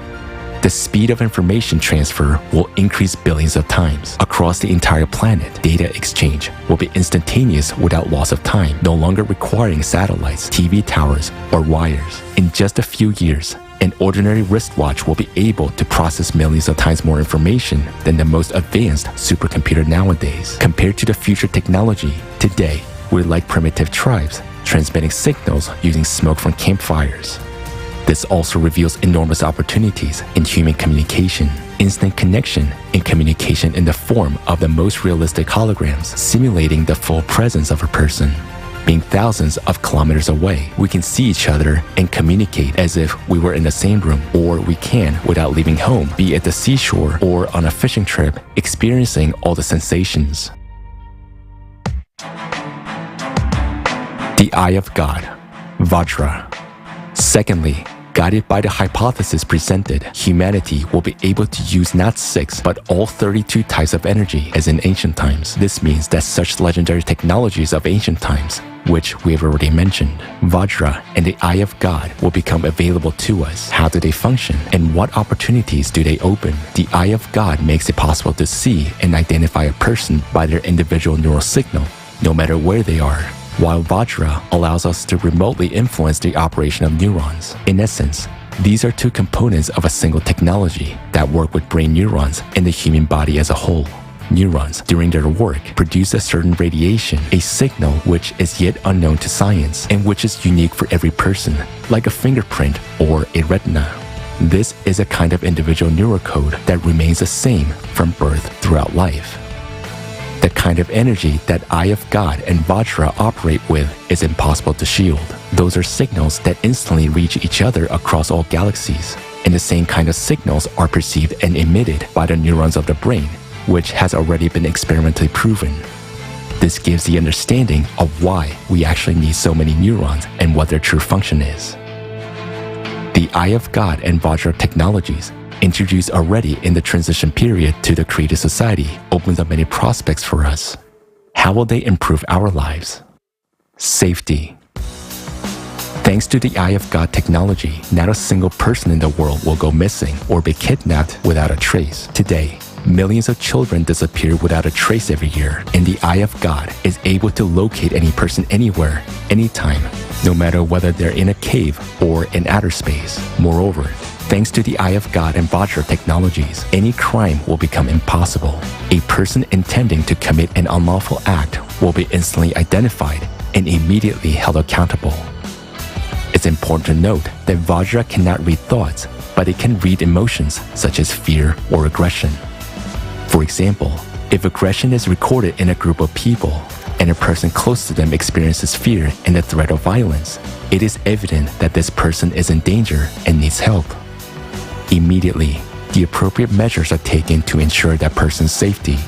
The speed of information transfer will increase billions of times. Across the entire planet, data exchange will be instantaneous without loss of time, no longer requiring satellites, TV towers, or wires. In just a few years, an ordinary wristwatch will be able to process millions of times more information than the most advanced supercomputer nowadays. Compared to the future technology, today, we're like primitive tribes, transmitting signals using smoke from campfires. This also reveals enormous opportunities in human communication, instant connection, and communication in the form of the most realistic holograms, simulating the full presence of a person. Being thousands of kilometers away, we can see each other and communicate as if we were in the same room, or we can without leaving home, be at the seashore or on a fishing trip, experiencing all the sensations. The Eye of God, Vajra. Secondly, guided by the hypothesis presented, humanity will be able to use not 6, but all 32 types of energy as in ancient times. This means that such legendary technologies of ancient times, which we have already mentioned, Vajra and the Eye of God, will become available to us. How do they function? And what opportunities do they open? The Eye of God makes it possible to see and identify a person by their individual neural signal, no matter where they are, while Vajra allows us to remotely influence the operation of neurons. In essence, these are two components of a single technology that work with brain neurons and the human body as a whole. Neurons, during their work, produce a certain radiation, a signal which is yet unknown to science and which is unique for every person, like a fingerprint or a retina. This is a kind of individual neurocode that remains the same from birth throughout life. The kind of energy that Eye of God and Vajra operate with is impossible to shield. Those are signals that instantly reach each other across all galaxies, and the same kind of signals are perceived and emitted by the neurons of the brain, which has already been experimentally proven. This gives the understanding of why we actually need so many neurons and what their true function is. The Eye of God and Vajra technologies, introduced already in the transition period to the creative society, opens up many prospects for us. How will they improve our lives? Safety. Thanks to the Eye of God technology, not a single person in the world will go missing or be kidnapped without a trace. Today, millions of children disappear without a trace every year, and the Eye of God is able to locate any person anywhere, anytime, no matter whether they're in a cave or in outer space. Moreover, thanks to the Eye of God and Vajra technologies, any crime will become impossible. A person intending to commit an unlawful act will be instantly identified and immediately held accountable. It's important to note that Vajra cannot read thoughts, but it can read emotions such as fear or aggression. For example, if aggression is recorded in a group of people and a person close to them experiences fear and the threat of violence, it is evident that this person is in danger and needs help. Immediately, the appropriate measures are taken to ensure that person's safety.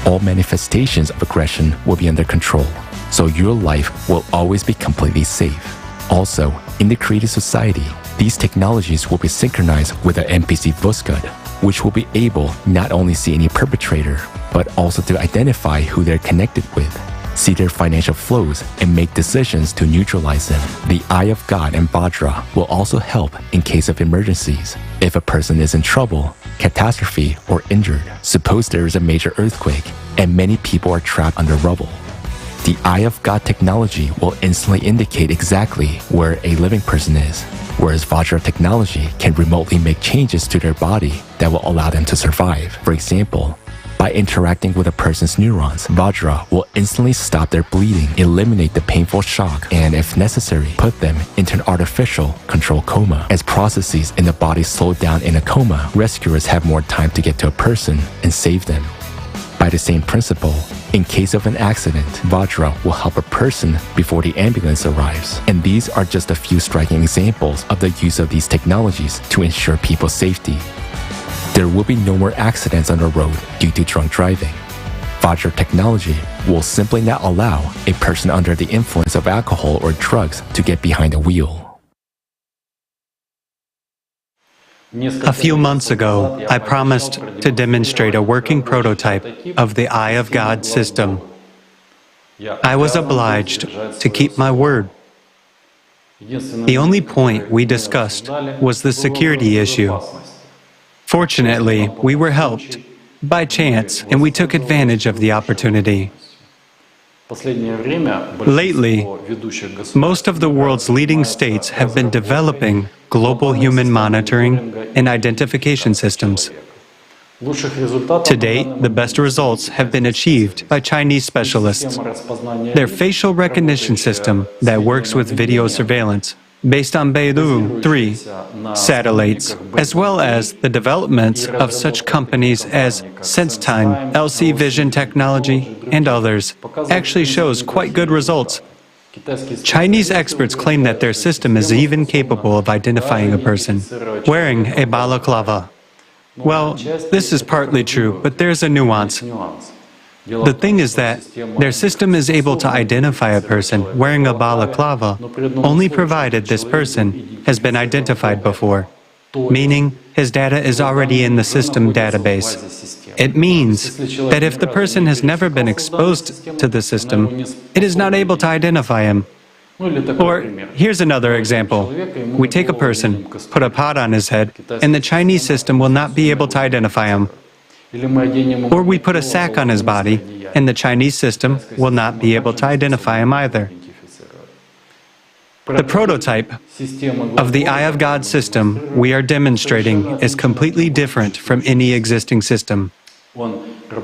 all manifestations of aggression will be under control, so your life will always be completely safe. Also, in the creative society, these technologies will be synchronized with an NPC Vuskud, which will be able not only see any perpetrator, but also to identify who they're connected with, see their financial flows, and make decisions to neutralize them. The Eye of God and Vajra will also help in case of emergencies. If a person is in trouble, catastrophe, or injured, suppose there is a major earthquake and many people are trapped under rubble. The Eye of God technology will instantly indicate exactly where a living person is, whereas Vajra technology can remotely make changes to their body that will allow them to survive. For example, by interacting with a person's neurons, Vajra will instantly stop their bleeding, eliminate the painful shock, and if necessary, put them into an artificial controlled coma. As processes in the body slow down in a coma, rescuers have more time to get to a person and save them. By the same principle, in case of an accident, Vajra will help a person before the ambulance arrives. And these are just a few striking examples of the use of these technologies to ensure people's safety. There will be no more accidents on the road due to drunk driving. Vajra technology will simply not allow a person under the influence of alcohol or drugs to get behind the wheel. A few months ago, I promised to demonstrate a working prototype of the Eye of God system. I was obliged to keep my word. The only point we discussed was the security issue. Fortunately, we were helped by chance, and we took advantage of the opportunity. Lately, most of the world's leading states have been developing global human monitoring and identification systems. To date, the best results have been achieved by Chinese specialists. Their facial recognition system that works with video surveillance, based on Beidou 3 satellites, as well as the developments of such companies as SenseTime, LC Vision Technology, and others, actually shows quite good results. Chinese experts claim that their system is even capable of identifying a person wearing a balaclava. Well, this is partly true, but there's a nuance. The thing is that their system is able to identify a person wearing a balaclava only provided this person has been identified before, meaning his data is already in the system database. It means that if the person has never been exposed to the system, it is not able to identify him. Or here's another example. We take a person, put a pot on his head, and the Chinese system will not be able to identify him. Or we put a sack on his body, and the Chinese system will not be able to identify him either. The prototype of the Eye of God system we are demonstrating is completely different from any existing system.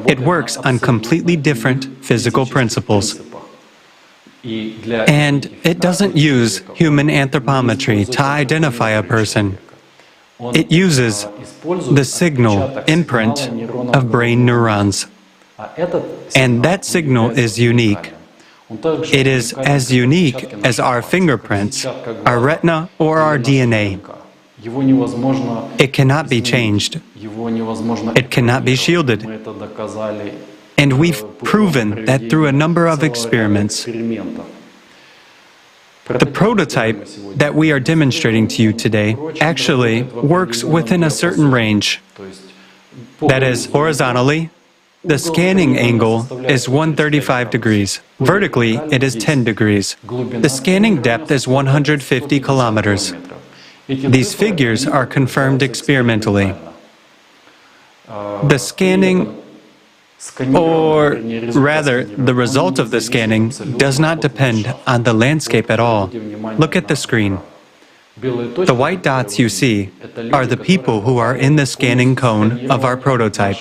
It works on completely different physical principles. And it doesn't use human anthropometry to identify a person. It uses the signal imprint of brain neurons. And that signal is unique. It is as unique as our fingerprints, our retina, or our DNA. It cannot be changed. It cannot be shielded. And we've proven that through a number of experiments. The prototype that we are demonstrating to you today actually works within a certain range. That is, horizontally, the scanning angle is 135 degrees. Vertically, it is 10 degrees. The scanning depth is 150 kilometers. These figures are confirmed experimentally. The scanning, or rather, the result of the scanning does not depend on the landscape at all. Look at the screen. The white dots you see are the people who are in the scanning cone of our prototype.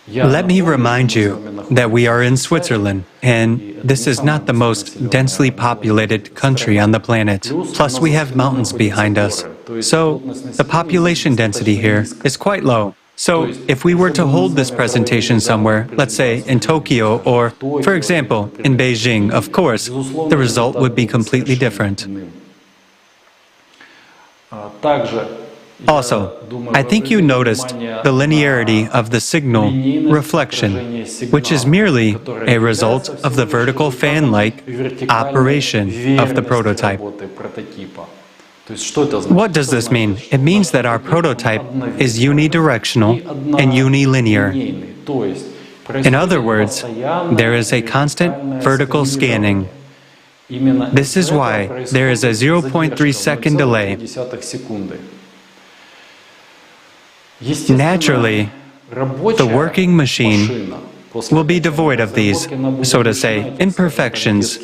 Let me remind you that we are in Switzerland, and this is not the most densely populated country on the planet. Plus, we have mountains behind us. So, the population density here is quite low. So, if we were to hold this presentation somewhere, let's say in Tokyo or, for example, in Beijing, of course, the result would be completely different. Also, I think you noticed the linearity of the signal reflection, which is merely a result of the vertical fan-like operation of the prototype. What does this mean? It means that our prototype is unidirectional and unilinear. In other words, there is a constant vertical scanning. This is why there is a 0.3 second delay. Naturally, the working machine will be devoid of these, so to say, imperfections,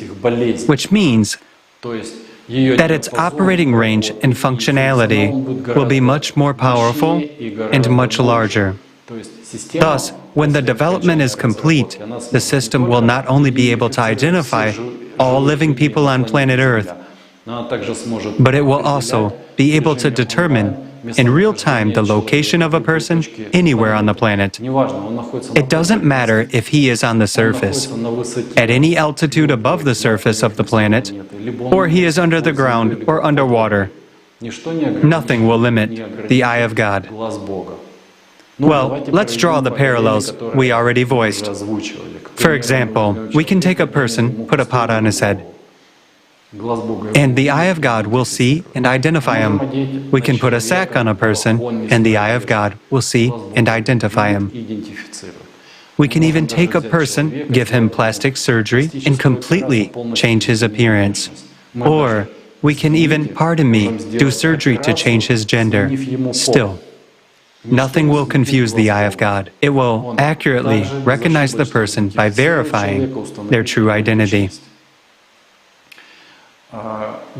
which means that its operating range and functionality will be much more powerful and much larger. Thus, when the development is complete, the system will not only be able to identify all living people on planet Earth, but it will also be able to determine in real time the location of a person anywhere on the planet. It doesn't matter if he is on the surface, at any altitude above the surface of the planet, or he is under the ground or underwater. Nothing will limit the eye of God. Well, let's draw the parallels we already voiced. For example, we can take a person, put a pot on his head, and the eye of God will see and identify him. We can put a sack on a person, and the eye of God will see and identify him. We can even take a person, give him plastic surgery, and completely change his appearance. Or we can even, pardon me, do surgery to change his gender. Still, nothing will confuse the eye of God. It will accurately recognize the person by verifying their true identity.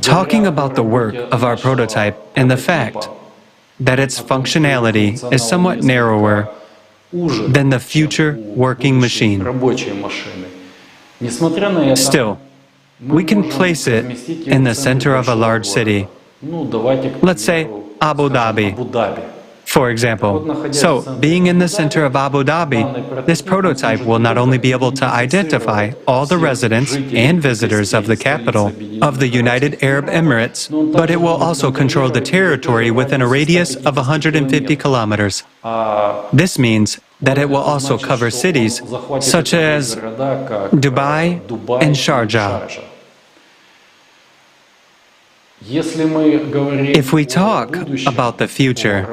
Talking about the work of our prototype and the fact that its functionality is somewhat narrower than the future working machine. Still, we can place it in the center of a large city. Let's say Abu Dhabi, for example. So, being in the center of Abu Dhabi, this prototype will not only be able to identify all the residents and visitors of the capital of the United Arab Emirates, but it will also control the territory within a radius of 150 kilometers. This means that it will also cover cities such as Dubai and Sharjah. If we talk about the future,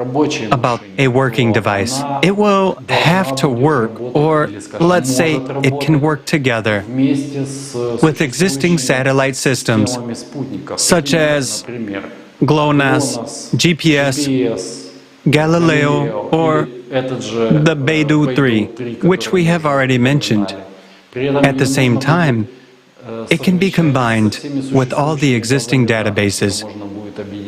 about a working device, it will have to work, or let's say it can work together with existing satellite systems, such as GLONASS, GPS, Galileo, or the Beidou 3, which we have already mentioned. At the same time, it can be combined with all the existing databases,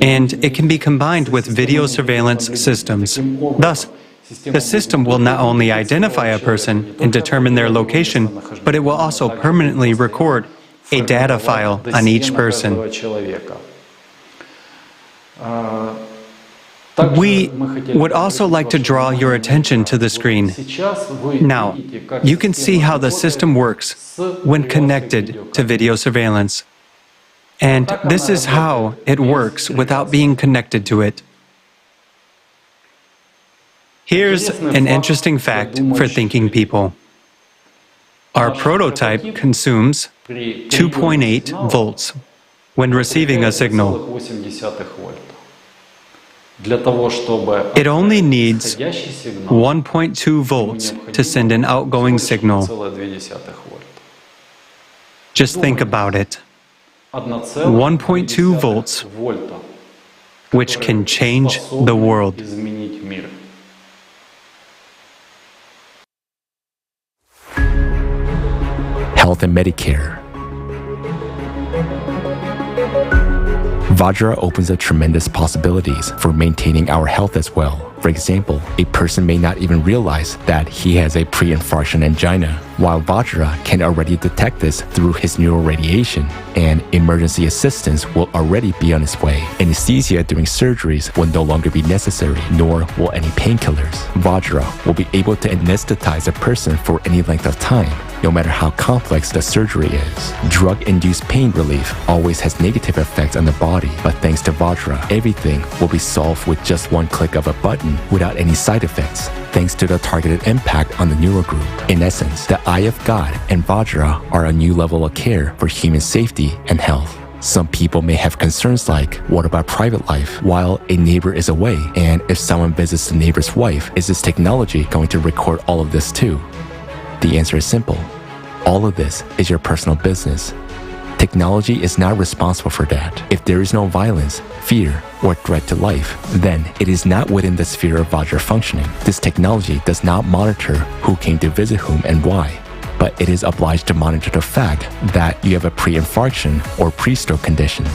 and it can be combined with video surveillance systems. Thus, the system will not only identify a person and determine their location, but it will also permanently record a data file on each person. We would also like to draw your attention to the screen. Now, you can see how the system works when connected to video surveillance. And this is how it works without being connected to it. Here's an interesting fact for thinking people. Our prototype consumes 2.8 volts when receiving a signal. It only needs 1.2 volts to send an outgoing signal. Just think about it. 1.2 volts, which can change the world. Health and Medicare. Vajra opens up tremendous possibilities for maintaining our health as well. For example, a person may not even realize that he has a pre-infarction angina, while Vajra can already detect this through his neuroradiation, and emergency assistance will already be on its way. Anesthesia during surgeries will no longer be necessary, nor will any painkillers. Vajra will be able to anesthetize a person for any length of time, no matter how complex the surgery is. Drug-induced pain relief always has negative effects on the body, but thanks to Vajra, everything will be solved with just one click of a button without any side effects, thanks to the targeted impact on the neural group. In essence, the Eye of God and Vajra are a new level of care for human safety and health. Some people may have concerns like, what about private life while a neighbor is away? And if someone visits the neighbor's wife, is this technology going to record all of this too? The answer is simple. All of this is your personal business. Technology is not responsible for that. If there is no violence, fear, or threat to life, then it is not within the sphere of Vajra functioning. This technology does not monitor who came to visit whom and why, but it is obliged to monitor the fact that you have a pre-infarction or pre-stroke condition.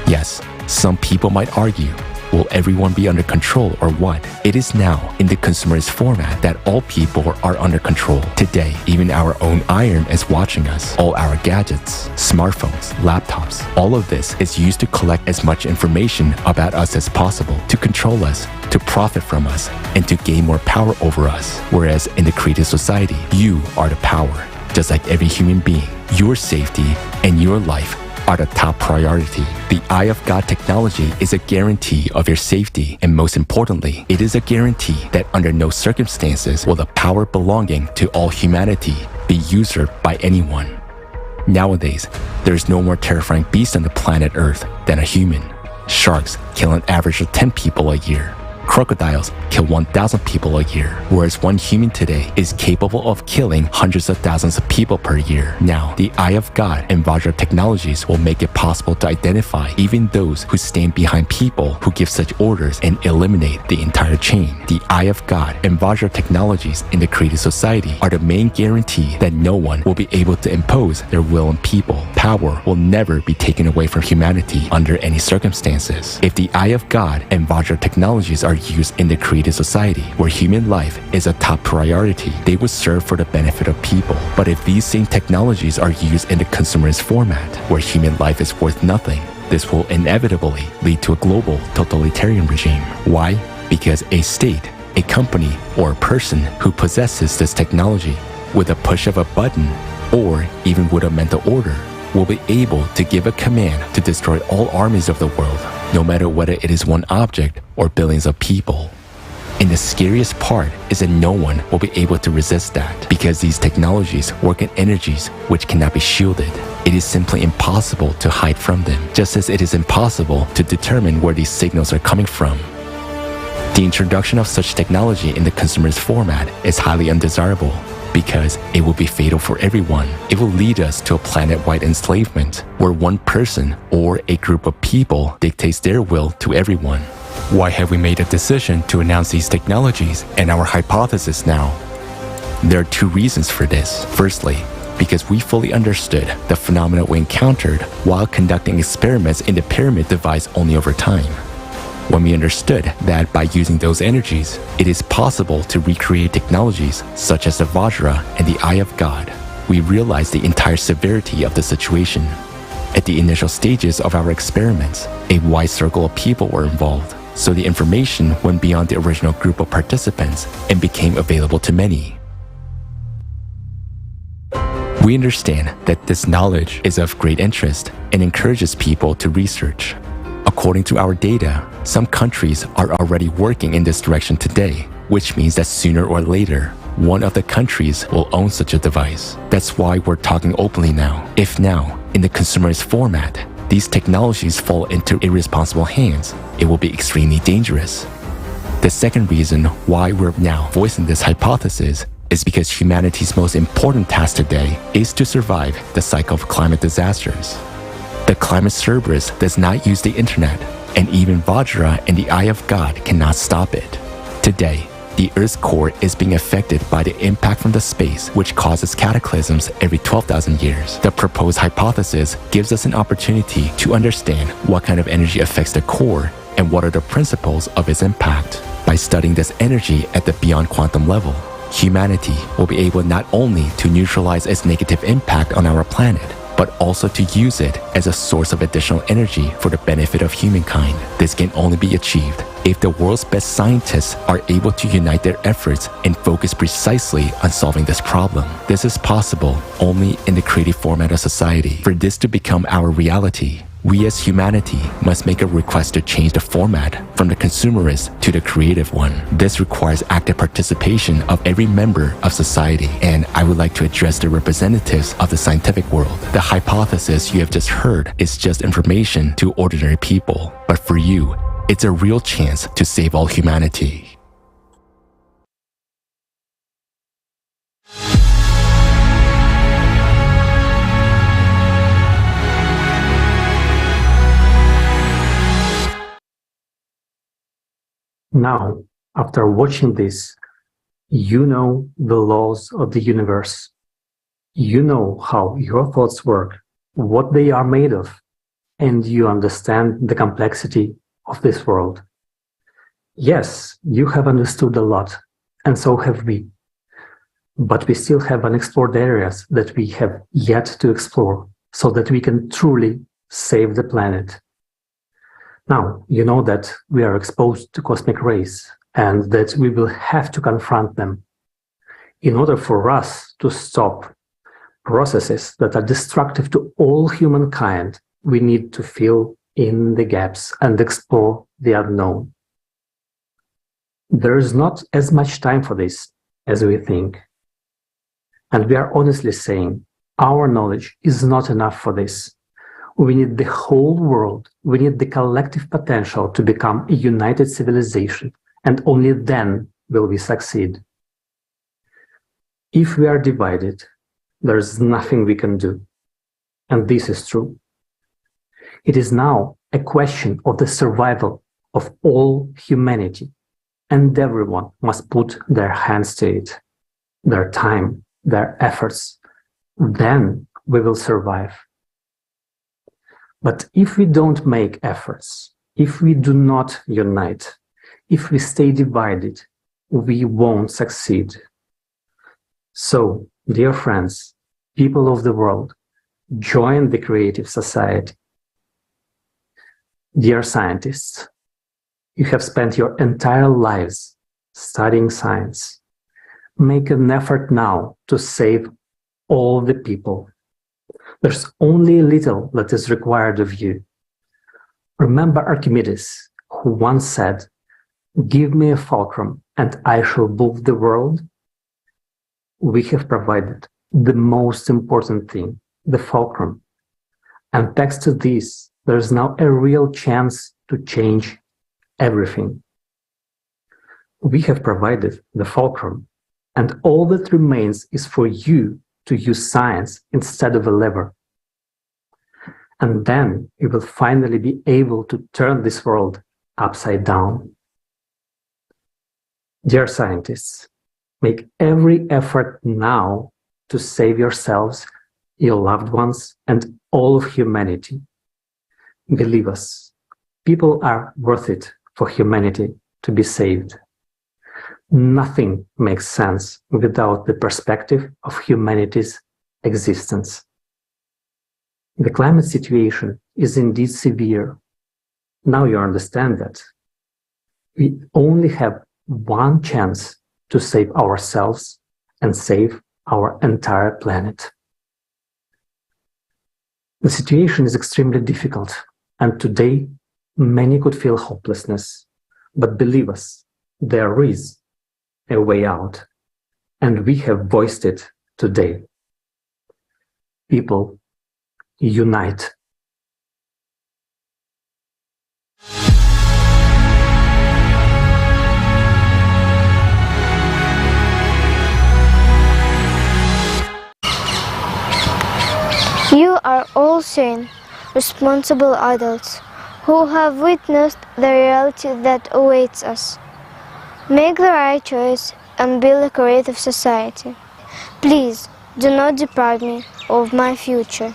Yes, some people might argue, will everyone be under control or what? It is now in the consumerist format that all people are under control. Today, even our own iron is watching us. All our gadgets, smartphones, laptops, all of this is used to collect as much information about us as possible, to control us, to profit from us, and to gain more power over us. Whereas in the creative society, you are the power. Just like every human being, your safety and your life are the top priority. The Eye of God technology is a guarantee of your safety, and most importantly, it is a guarantee that under no circumstances will the power belonging to all humanity be usurped by anyone. Nowadays, there is no more terrifying beast on the planet Earth than a human. Sharks kill an average of 10 people a year. Crocodiles kill 1,000 people a year, whereas one human today is capable of killing hundreds of thousands of people per year. Now, the Eye of God and Vajra technologies will make it possible to identify even those who stand behind people who give such orders and eliminate the entire chain. The Eye of God and Vajra technologies in the creative society are the main guarantee that no one will be able to impose their will on people. Power will never be taken away from humanity under any circumstances. If the Eye of God and Vajra technologies are used in the creative society, where human life is a top priority, they would serve for the benefit of people. But if these same technologies are used in the consumerist format, where human life is worth nothing, this will inevitably lead to a global totalitarian regime. Why? Because a state, a company, or a person who possesses this technology, with a push of a button, or even with a mental order, will be able to give a command to destroy all armies of the world, no matter whether it is one object or billions of people. And the scariest part is that no one will be able to resist that, because these technologies work in energies which cannot be shielded. It is simply impossible to hide from them, just as it is impossible to determine where these signals are coming from. The introduction of such technology in the consumerist format is highly undesirable, because it will be fatal for everyone. It will lead us to a planet-wide enslavement, where one person or a group of people dictates their will to everyone. Why have we made a decision to announce these technologies and our hypothesis now? There are two reasons for this. Firstly, because we fully understood the phenomena we encountered while conducting experiments in the pyramid device only over time. When we understood that by using those energies, it is possible to recreate technologies such as the Vajra and the Eye of God, we realized the entire severity of the situation. At the initial stages of our experiments, a wide circle of people were involved, so the information went beyond the original group of participants and became available to many. We understand that this knowledge is of great interest and encourages people to research. According to our data, some countries are already working in this direction today, which means that sooner or later, one of the countries will own such a device. That's why we're talking openly now. If now, in the consumerist format, these technologies fall into irresponsible hands, it will be extremely dangerous. The second reason why we're now voicing this hypothesis is because humanity's most important task today is to survive the cycle of climate disasters. The climate cerberus does not use the internet, and even Vajra and the Eye of God cannot stop it. Today, the Earth's core is being affected by the impact from the space, which causes cataclysms every 12,000 years. The proposed hypothesis gives us an opportunity to understand what kind of energy affects the core and what are the principles of its impact. By studying this energy at the beyond quantum level, humanity will be able not only to neutralize its negative impact on our planet, but also to use it as a source of additional energy for the benefit of humankind. This can only be achieved if the world's best scientists are able to unite their efforts and focus precisely on solving this problem. This is possible only in the creative format of society. For this to become our reality, we as humanity must make a request to change the format from the consumerist to the creative one. This requires active participation of every member of society, and I would like to address the representatives of the scientific world. The hypothesis you have just heard is just information to ordinary people, but for you, it's a real chance to save all humanity. Now, after watching this, you know the laws of the universe. You know how your thoughts work, what they are made of, and you understand the complexity of this world. Yes, you have understood a lot, and so have we. But we still have unexplored areas that we have yet to explore so that we can truly save the planet. Now, you know that we are exposed to cosmic rays and that we will have to confront them. In order for us to stop processes that are destructive to all humankind, we need to fill in the gaps and explore the unknown. There is not as much time for this as we think. And we are honestly saying our knowledge is not enough for this. We need the whole world. We need the collective potential to become a united civilization, and only then will we succeed. If we are divided, there is nothing we can do. And this is true. It is now a question of the survival of all humanity, and everyone must put their hands to it, their time, their efforts. Then we will survive. But if we don't make efforts, if we do not unite, if we stay divided, we won't succeed. So, dear friends, people of the world, join the creative society. Dear scientists, you have spent your entire lives studying science. Make an effort now to save all the people. There's only a little that is required of you. Remember Archimedes, who once said, "Give me a fulcrum and I shall move the world." We have provided the most important thing, the fulcrum. And thanks to this, there is now a real chance to change everything. We have provided the fulcrum, and all that remains is for you to use science instead of a lever. And then you will finally be able to turn this world upside down. Dear scientists, make every effort now to save yourselves, your loved ones, and all of humanity. Believe us, people are worth it for humanity to be saved. Nothing makes sense without the perspective of humanity's existence. The climate situation is indeed severe. Now you understand that. We only have one chance to save ourselves and save our entire planet. The situation is extremely difficult, and today many could feel hopelessness. But believe us, there is a way out, and we have voiced it today. People, unite. You are all sane, responsible adults who have witnessed the reality that awaits us. Make the right choice and build a creative society. Please do not deprive me of my future.